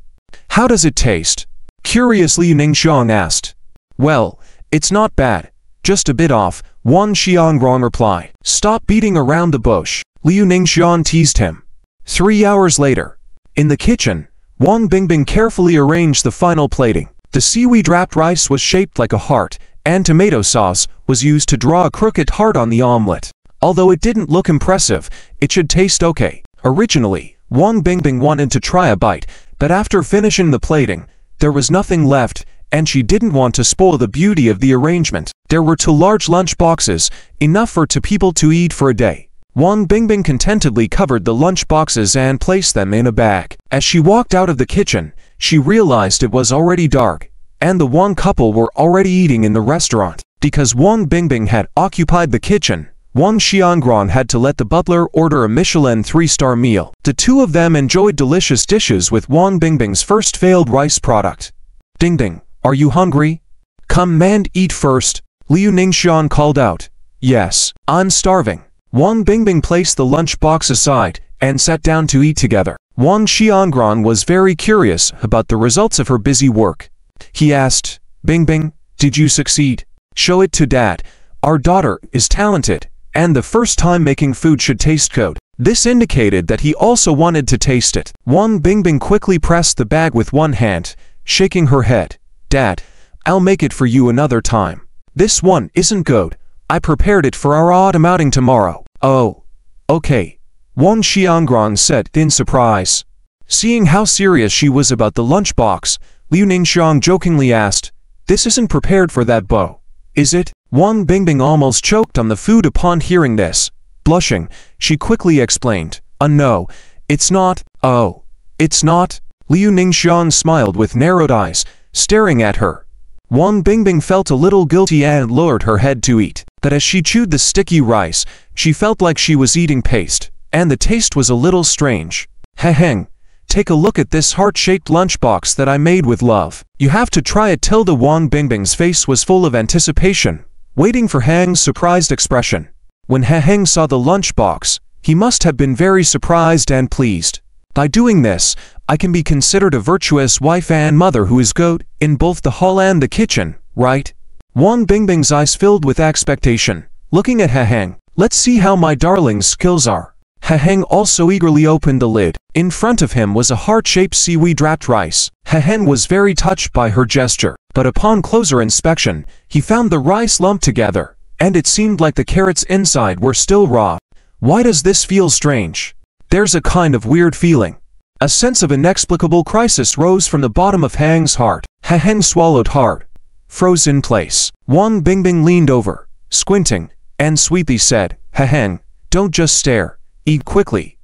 How does it taste? Curiously, Ningxiang asked. Well, it's not bad. Just a bit off, Wang Xiangran replied. Stop beating around the bush. Liu Ningxian teased him. 3 hours later, in the kitchen, Wang Bingbing carefully arranged the final plating. The seaweed-wrapped rice was shaped like a heart, and tomato sauce was used to draw a crooked heart on the omelette. Although it didn't look impressive, it should taste okay. Originally, Wang Bingbing wanted to try a bite, but after finishing the plating, there was nothing left, and she didn't want to spoil the beauty of the arrangement. There were 2 large lunch boxes, enough for 2 people to eat for a day. Wang Bingbing contentedly covered the lunch boxes and placed them in a bag. As she walked out of the kitchen, she realized it was already dark, and the Wang couple were already eating in the restaurant. Because Wang Bingbing had occupied the kitchen, Wang Xiangran had to let the butler order a Michelin 3-star meal. The 2 of them enjoyed delicious dishes with Wang Bingbing's first failed rice product. Ding ding, are you hungry? Come and eat first, Liu Ningxian called out. Yes, I'm starving. Wang Bingbing placed the lunch box aside and sat down to eat together. Wang Xiangran was very curious about the results of her busy work. He asked, Bingbing, did you succeed? Show it to Dad. Our daughter is talented, and the first time making food should taste good. This indicated that he also wanted to taste it. Wang Bingbing quickly pressed the bag with one hand, shaking her head. Dad, I'll make it for you another time. This one isn't good. I prepared it for our autumn outing tomorrow. Oh, okay. Wang Xiangran said in surprise. Seeing how serious she was about the lunchbox, Liu Ningxiang jokingly asked, "This isn't prepared for that beau, is it?" Wang Bingbing almost choked on the food upon hearing this. Blushing, she quickly explained, no, it's not." "Oh, it's not?" Liu Ningxiang smiled with narrowed eyes, staring at her. Wang Bingbing felt a little guilty and lowered her head to eat. But as she chewed the sticky rice, she felt like she was eating paste, and the taste was a little strange. "Heng, take a look at this heart-shaped lunchbox that I made with love. You have to try it." Wang Bingbing's face was full of anticipation, waiting for Heng's surprised expression. When Heng saw the lunchbox, he must have been very surprised and pleased. "By doing this, I can be considered a virtuous wife and mother who is good in both the hall and the kitchen, right?" Wang Bingbing's eyes filled with expectation, looking at Heng. "Let's see how my darling's skills are." Heng also eagerly opened the lid. In front of him was a heart-shaped seaweed-wrapped rice. Heng was very touched by her gesture, but upon closer inspection, he found the rice lumped together, and it seemed like the carrots inside were still raw. "Why does this feel strange? There's a kind of weird feeling." A sense of inexplicable crisis rose from the bottom of Heng's heart. Heng swallowed hard, froze in place. Wang Bingbing leaned over, squinting, and sweetly said, "Heng, don't just stare. Eat quickly.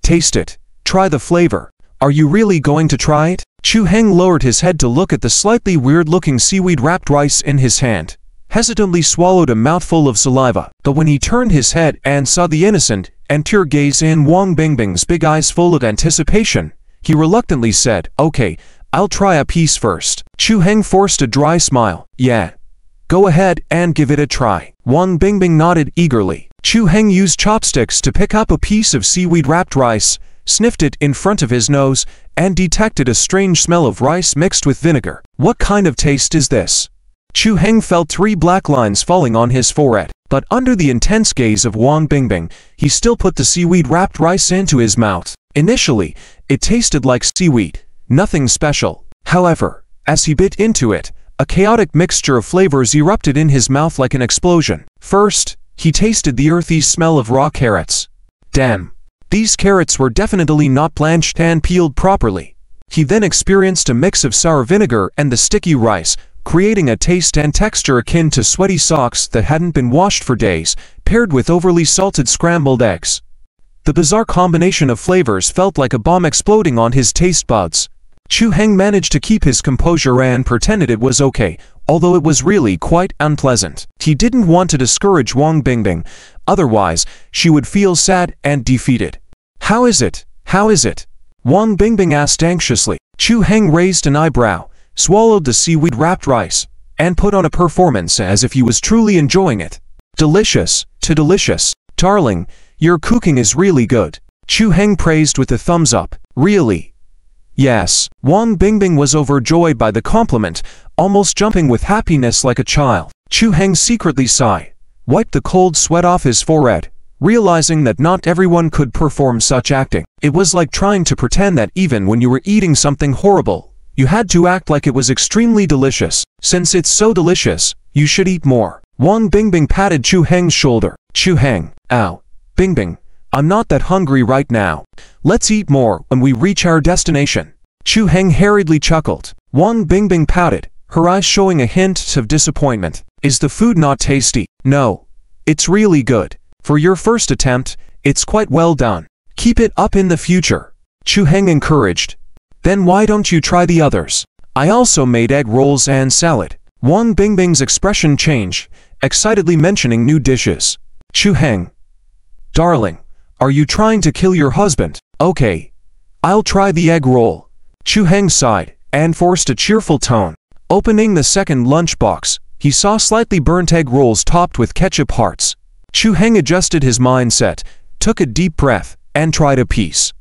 Taste it. Try the flavor." "Are you really going to try it?" Chu Heng lowered his head to look at the slightly weird-looking seaweed-wrapped rice in his hand, hesitantly swallowed a mouthful of saliva. But when he turned his head and saw the innocent and pure gaze in Wang Bingbing's big eyes full of anticipation, he reluctantly said, "Okay, I'll try a piece first." Chu Heng forced a dry smile. "Yeah. Go ahead and give it a try." Wang Bingbing nodded eagerly. Chu Heng used chopsticks to pick up a piece of seaweed-wrapped rice, sniffed it in front of his nose, and detected a strange smell of rice mixed with vinegar. "What kind of taste is this?" Chu Heng felt 3 black lines falling on his forehead, but under the intense gaze of Wang Bingbing, he still put the seaweed-wrapped rice into his mouth. Initially, it tasted like seaweed, nothing special. However, as he bit into it, a chaotic mixture of flavors erupted in his mouth like an explosion. First, he tasted the earthy smell of raw carrots. Damn! These carrots were definitely not blanched and peeled properly. He then experienced a mix of sour vinegar and the sticky rice, creating a taste and texture akin to sweaty socks that hadn't been washed for days, paired with overly salted scrambled eggs. The bizarre combination of flavors felt like a bomb exploding on his taste buds. Chu Heng managed to keep his composure and pretended it was okay, although it was really quite unpleasant. He didn't want to discourage Wang Bingbing, otherwise she would feel sad and defeated. "How is it? How is it?" Wang Bingbing asked anxiously. Chu Heng raised an eyebrow, swallowed the seaweed-wrapped rice, and put on a performance as if he was truly enjoying it. "Delicious, too delicious. Darling, your cooking is really good." Chu Heng praised with a thumbs up. "Really?" "Yes." Wang Bingbing was overjoyed by the compliment, almost jumping with happiness like a child. Chu Heng secretly sighed, wiped the cold sweat off his forehead, realizing that not everyone could perform such acting. It was like trying to pretend that even when you were eating something horrible, you had to act like it was extremely delicious. "Since it's so delicious, you should eat more." Wang Bingbing patted Chu Heng's shoulder. "Chu Heng, ow, Bingbing, I'm not that hungry right now. Let's eat more when we reach our destination." Chu Heng hurriedly chuckled. Wang Bingbing pouted, her eyes showing a hint of disappointment. "Is the food not tasty?" "No. It's really good. For your first attempt, it's quite well done. Keep it up in the future," Chu Heng encouraged. "Then why don't you try the others? I also made egg rolls and salad." Wang Bingbing's expression changed, excitedly mentioning new dishes. "Chu Heng, darling, are you trying to kill your husband?" "Okay. I'll try the egg roll." Chu Heng sighed, and forced a cheerful tone. Opening the second lunchbox, he saw slightly burnt egg rolls topped with ketchup hearts. Chu Heng adjusted his mindset, took a deep breath, and tried a piece.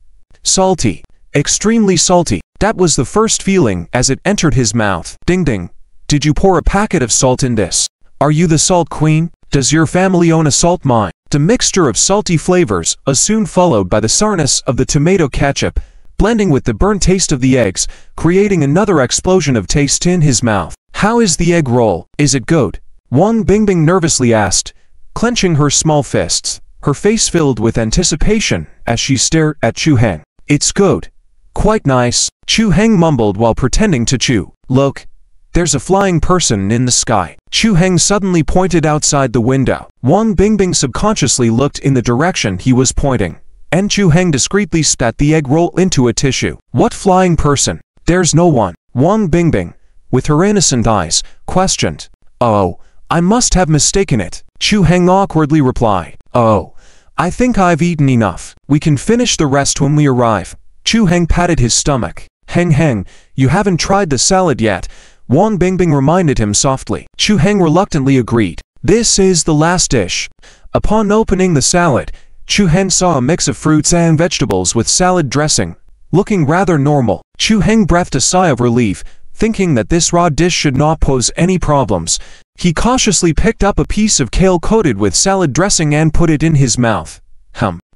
Salty. Extremely salty. That was the first feeling as it entered his mouth. "Ding ding. Did you pour a packet of salt in this? Are you the salt queen? Does your family own a salt mine?" The mixture of salty flavors was soon followed by the sourness of the tomato ketchup, blending with the burnt taste of the eggs, creating another explosion of taste in his mouth. "How is the egg roll? Is it good?" Wang Bingbing nervously asked, clenching her small fists, her face filled with anticipation as she stared at Chu Heng. "It's good. Quite nice," Chu Heng mumbled while pretending to chew. "Look, there's a flying person in the sky." Chu Heng suddenly pointed outside the window. Wang Bingbing subconsciously looked in the direction he was pointing, and Chu Heng discreetly spat the egg roll into a tissue. "What flying person? There's no one," Wang Bingbing, with her innocent eyes, questioned. "Oh, I must have mistaken it," Chu Heng awkwardly replied. "Oh, I think I've eaten enough. We can finish the rest when we arrive." Chu Heng patted his stomach. Heng, you haven't tried the salad yet," Wang Bingbing reminded him softly. Chu Heng reluctantly agreed. "This is the last dish." Upon opening the salad, Chu Heng saw a mix of fruits and vegetables with salad dressing, looking rather normal. Chu Heng breathed a sigh of relief, thinking that this raw dish should not pose any problems. He cautiously picked up a piece of kale coated with salad dressing and put it in his mouth.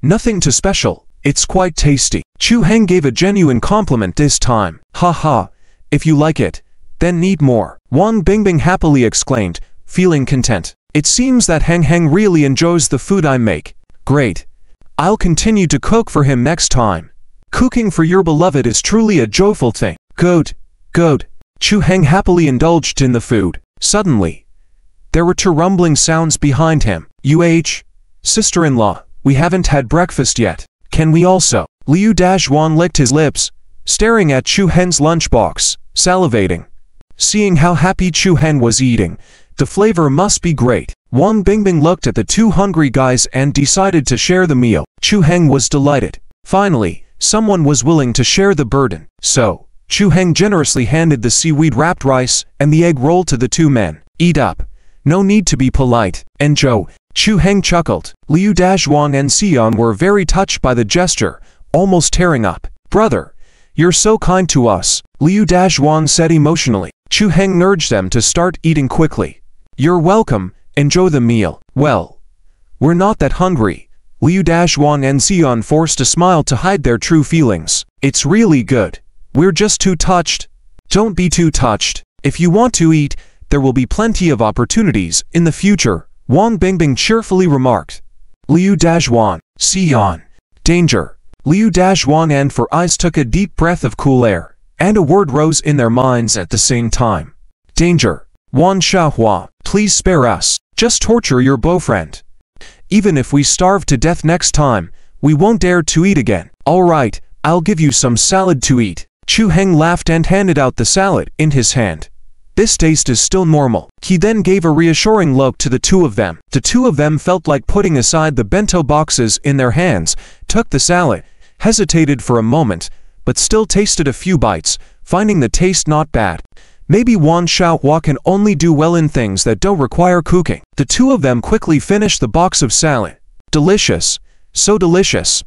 Nothing too special. It's quite tasty." Chu Heng gave a genuine compliment this time. "Ha, if you like it, then eat more," Wang Bingbing happily exclaimed, feeling content. "It seems that Heng really enjoys the food I make. Great. I'll continue to cook for him next time. Cooking for your beloved is truly a joyful thing." Good. Chu Heng happily indulged in the food. Suddenly, there were two rumbling sounds behind him. Sister-in-law, we haven't had breakfast yet. Can we also?" Liu Dazhuan licked his lips, staring at Chu Heng's lunchbox, salivating. Seeing how happy Chu Heng was eating, the flavor must be great. Wang Bingbing looked at the two hungry guys and decided to share the meal. Chu Heng was delighted. Finally, someone was willing to share the burden. So, Chu Heng generously handed the seaweed-wrapped rice and the egg roll to the two men. "Eat up. No need to be polite. Enjoy." Chu Heng chuckled. Liu Dazhuan and Xian were very touched by the gesture, almost tearing up. "Brother, you're so kind to us," Liu Dazhuan said emotionally. Chu Heng urged them to start eating quickly. "You're welcome, enjoy the meal." "Well, we're not that hungry." Liu Dazhuan and Xian forced a smile to hide their true feelings. "It's really good. We're just too touched." "Don't be too touched. If you want to eat, there will be plenty of opportunities in the future," Wang Bingbing cheerfully remarked. Liu Dazhuan, Xian, danger. Liu Dazhuan and Four Eyes took a deep breath of cool air, and a word rose in their minds at the same time. Danger. Wan Xiaohua, please spare us. Just torture your boyfriend. Even if we starve to death next time, we won't dare to eat again. All right, I'll give you some salad to eat. Chu Heng laughed and handed out the salad in his hand. This taste is still normal. He then gave a reassuring look to the two of them. The two of them felt like putting aside the bento boxes in their hands, took the salad, hesitated for a moment, but still tasted a few bites, finding the taste not bad. Maybe Wan Xiaohua can only do well in things that don't require cooking. The two of them quickly finished the box of salad. Delicious. So delicious.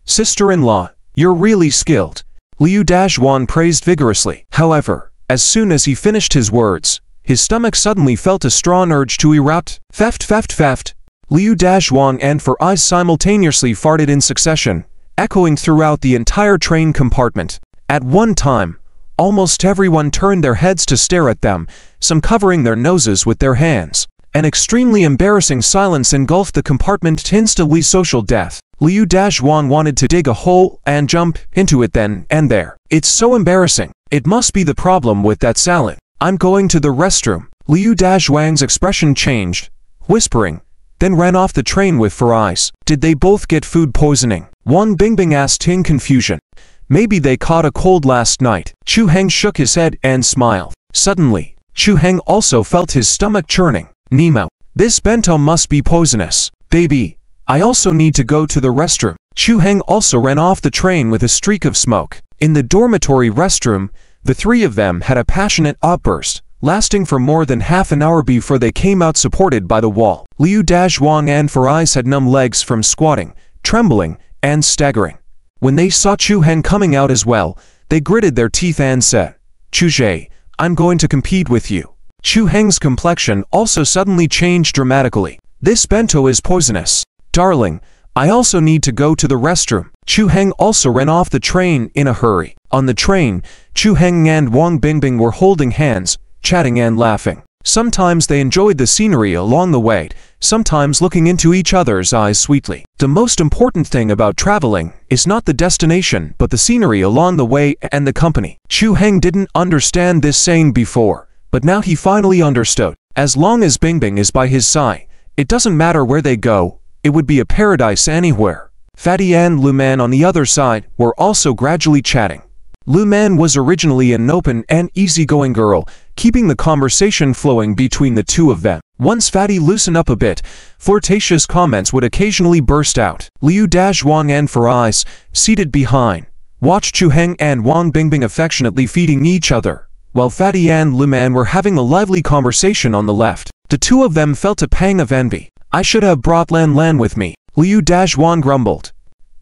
Sister-in-law, you're really skilled. Liu Dazhuan praised vigorously. However, as soon as he finished his words, his stomach suddenly felt a strong urge to erupt. Feft. Liu Dazhuan and Four Eyes simultaneously farted in succession, echoing throughout the entire train compartment. At one time, almost everyone turned their heads to stare at them, some covering their noses with their hands. An extremely embarrassing silence engulfed the compartment. Instantly social death. Liu Dazhuan wanted to dig a hole and jump into it then and there. It's so embarrassing. It must be the problem with that salad. I'm going to the restroom. Liu Dazhuan's expression changed, whispering, then ran off the train with Four Eyes. Did they both get food poisoning? Wang Bingbing asked in confusion. Maybe they caught a cold last night. Chu Heng shook his head and smiled. Suddenly, Chu Heng also felt his stomach churning. Nemo, this bento must be poisonous. Baby, I also need to go to the restroom. Chu Heng also ran off the train with a streak of smoke. In the dormitory restroom, the three of them had a passionate outburst, lasting for more than half an hour before they came out supported by the wall. Liu Dazhuan and Four Eyes had numb legs from squatting, trembling, and staggering. When they saw Chu Heng coming out as well, they gritted their teeth and said, Chu Zhe, I'm going to compete with you. Chu Heng's complexion also suddenly changed dramatically. This bento is poisonous. Darling, I also need to go to the restroom. Chu Heng also ran off the train in a hurry. On the train, Chu Heng and Wang Bingbing were holding hands, chatting and laughing. Sometimes they enjoyed the scenery along the way, sometimes looking into each other's eyes sweetly. The most important thing about traveling is not the destination but the scenery along the way and the company. Chu Heng didn't understand this saying before, but now he finally understood. As long as Bingbing is by his side, it doesn't matter where they go, it would be a paradise anywhere. Fatty and Lu Man on the other side were also gradually chatting. Lu Man was originally an open and easygoing girl, keeping the conversation flowing between the two of them. Once Fatty loosened up a bit, flirtatious comments would occasionally burst out. Liu Dazhuang and Farais, seated behind, watched Chu Heng and Wang Bingbing affectionately feeding each other, while Fatty and Lu Man were having a lively conversation on the left. The two of them felt a pang of envy. I should have brought Lan Lan with me, Liu Dazhuang grumbled.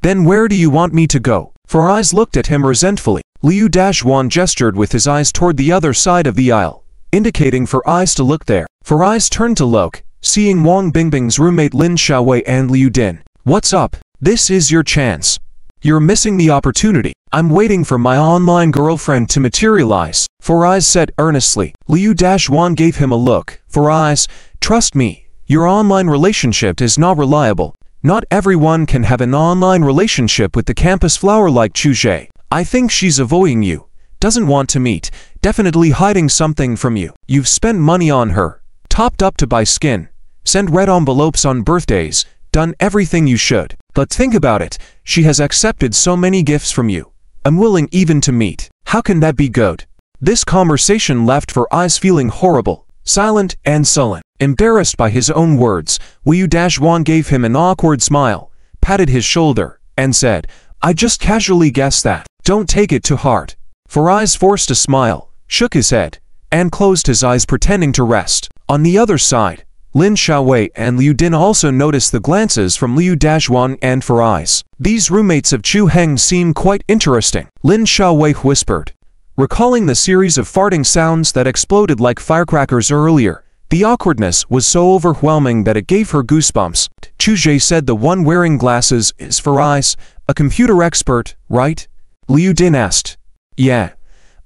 Then where do you want me to go? Farais looked at him resentfully. Liu Dazhuang gestured with his eyes toward the other side of the aisle, indicating for eyes to look there. Farais turned to look, seeing Wang Bingbing's roommate Lin Xiaowei and Liu Din. What's up? This is your chance. You're missing the opportunity. I'm waiting for my online girlfriend to materialize, Farais said earnestly. Liu Dazhuang gave him a look. Farais, trust me, your online relationship is not reliable. Not everyone can have an online relationship with the campus flower like Chu Zhe. I think she's avoiding you, doesn't want to meet, definitely hiding something from you. You've spent money on her, topped up to buy skin, sent red envelopes on birthdays, done everything you should. But think about it, she has accepted so many gifts from you, unwilling even to meet. How can that be good? This conversation left Farais feeling horrible, silent and sullen. Embarrassed by his own words, Liu Dazhuang gave him an awkward smile, patted his shoulder, and said, I just casually guessed that. Don't take it to heart. Farais forced a smile, shook his head, and closed his eyes pretending to rest. On the other side, Lin Xiaowei and Liu Din also noticed the glances from Liu Dazhuang and Farais. These roommates of Chu Heng seem quite interesting, Lin Xiaowei whispered. Recalling the series of farting sounds that exploded like firecrackers earlier, the awkwardness was so overwhelming that it gave her goosebumps. Chu Zhe said the one wearing glasses is Farais, a computer expert, right? Liu Din asked. Yeah.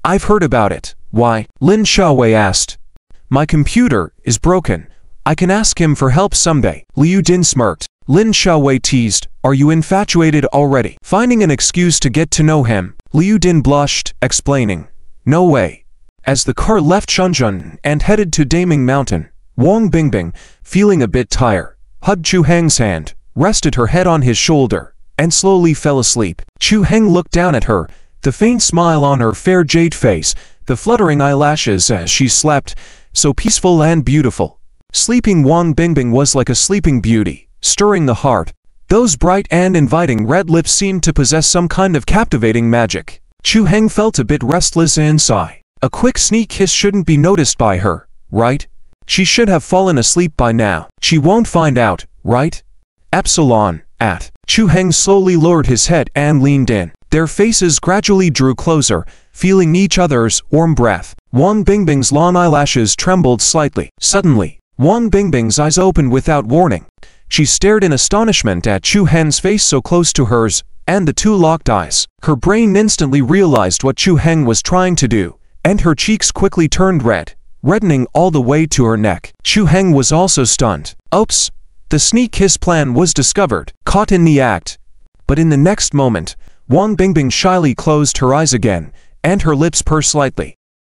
I've heard about it. Why? Lin Xiaowei asked. My computer is broken. I can ask him for help someday. Liu Din smirked. Lin Xiaowei teased, are you infatuated already? Finding an excuse to get to know him, Liu Din blushed, explaining. No way. As the car left Shenzhen and headed to Daming Mountain, Wang Bingbing, feeling a bit tired, hugged Chu Heng's hand, rested her head on his shoulder, and slowly fell asleep. Chu Heng looked down at her, the faint smile on her fair jade face, the fluttering eyelashes as she slept, so peaceful and beautiful. Sleeping Wang Bingbing was like a sleeping beauty, stirring the heart. Those bright and inviting red lips seemed to possess some kind of captivating magic. Chu Heng felt a bit restless inside. A quick sneak kiss shouldn't be noticed by her, right? She should have fallen asleep by now. She won't find out, right? Epsilon, at. Chu Heng slowly lowered his head and leaned in. Their faces gradually drew closer, feeling each other's warm breath. Wang Bingbing's long eyelashes trembled slightly. Suddenly, Wang Bingbing's eyes opened without warning. She stared in astonishment at Chu Heng's face so close to hers, and the two locked eyes. Her brain instantly realized what Chu Heng was trying to do, and her cheeks quickly turned red, reddening all the way to her neck. Chu Heng was also stunned. Oops! The sneak kiss plan was discovered, caught in the act. But in the next moment, Wang Bingbing shyly closed her eyes again, and her lips pursed slightly.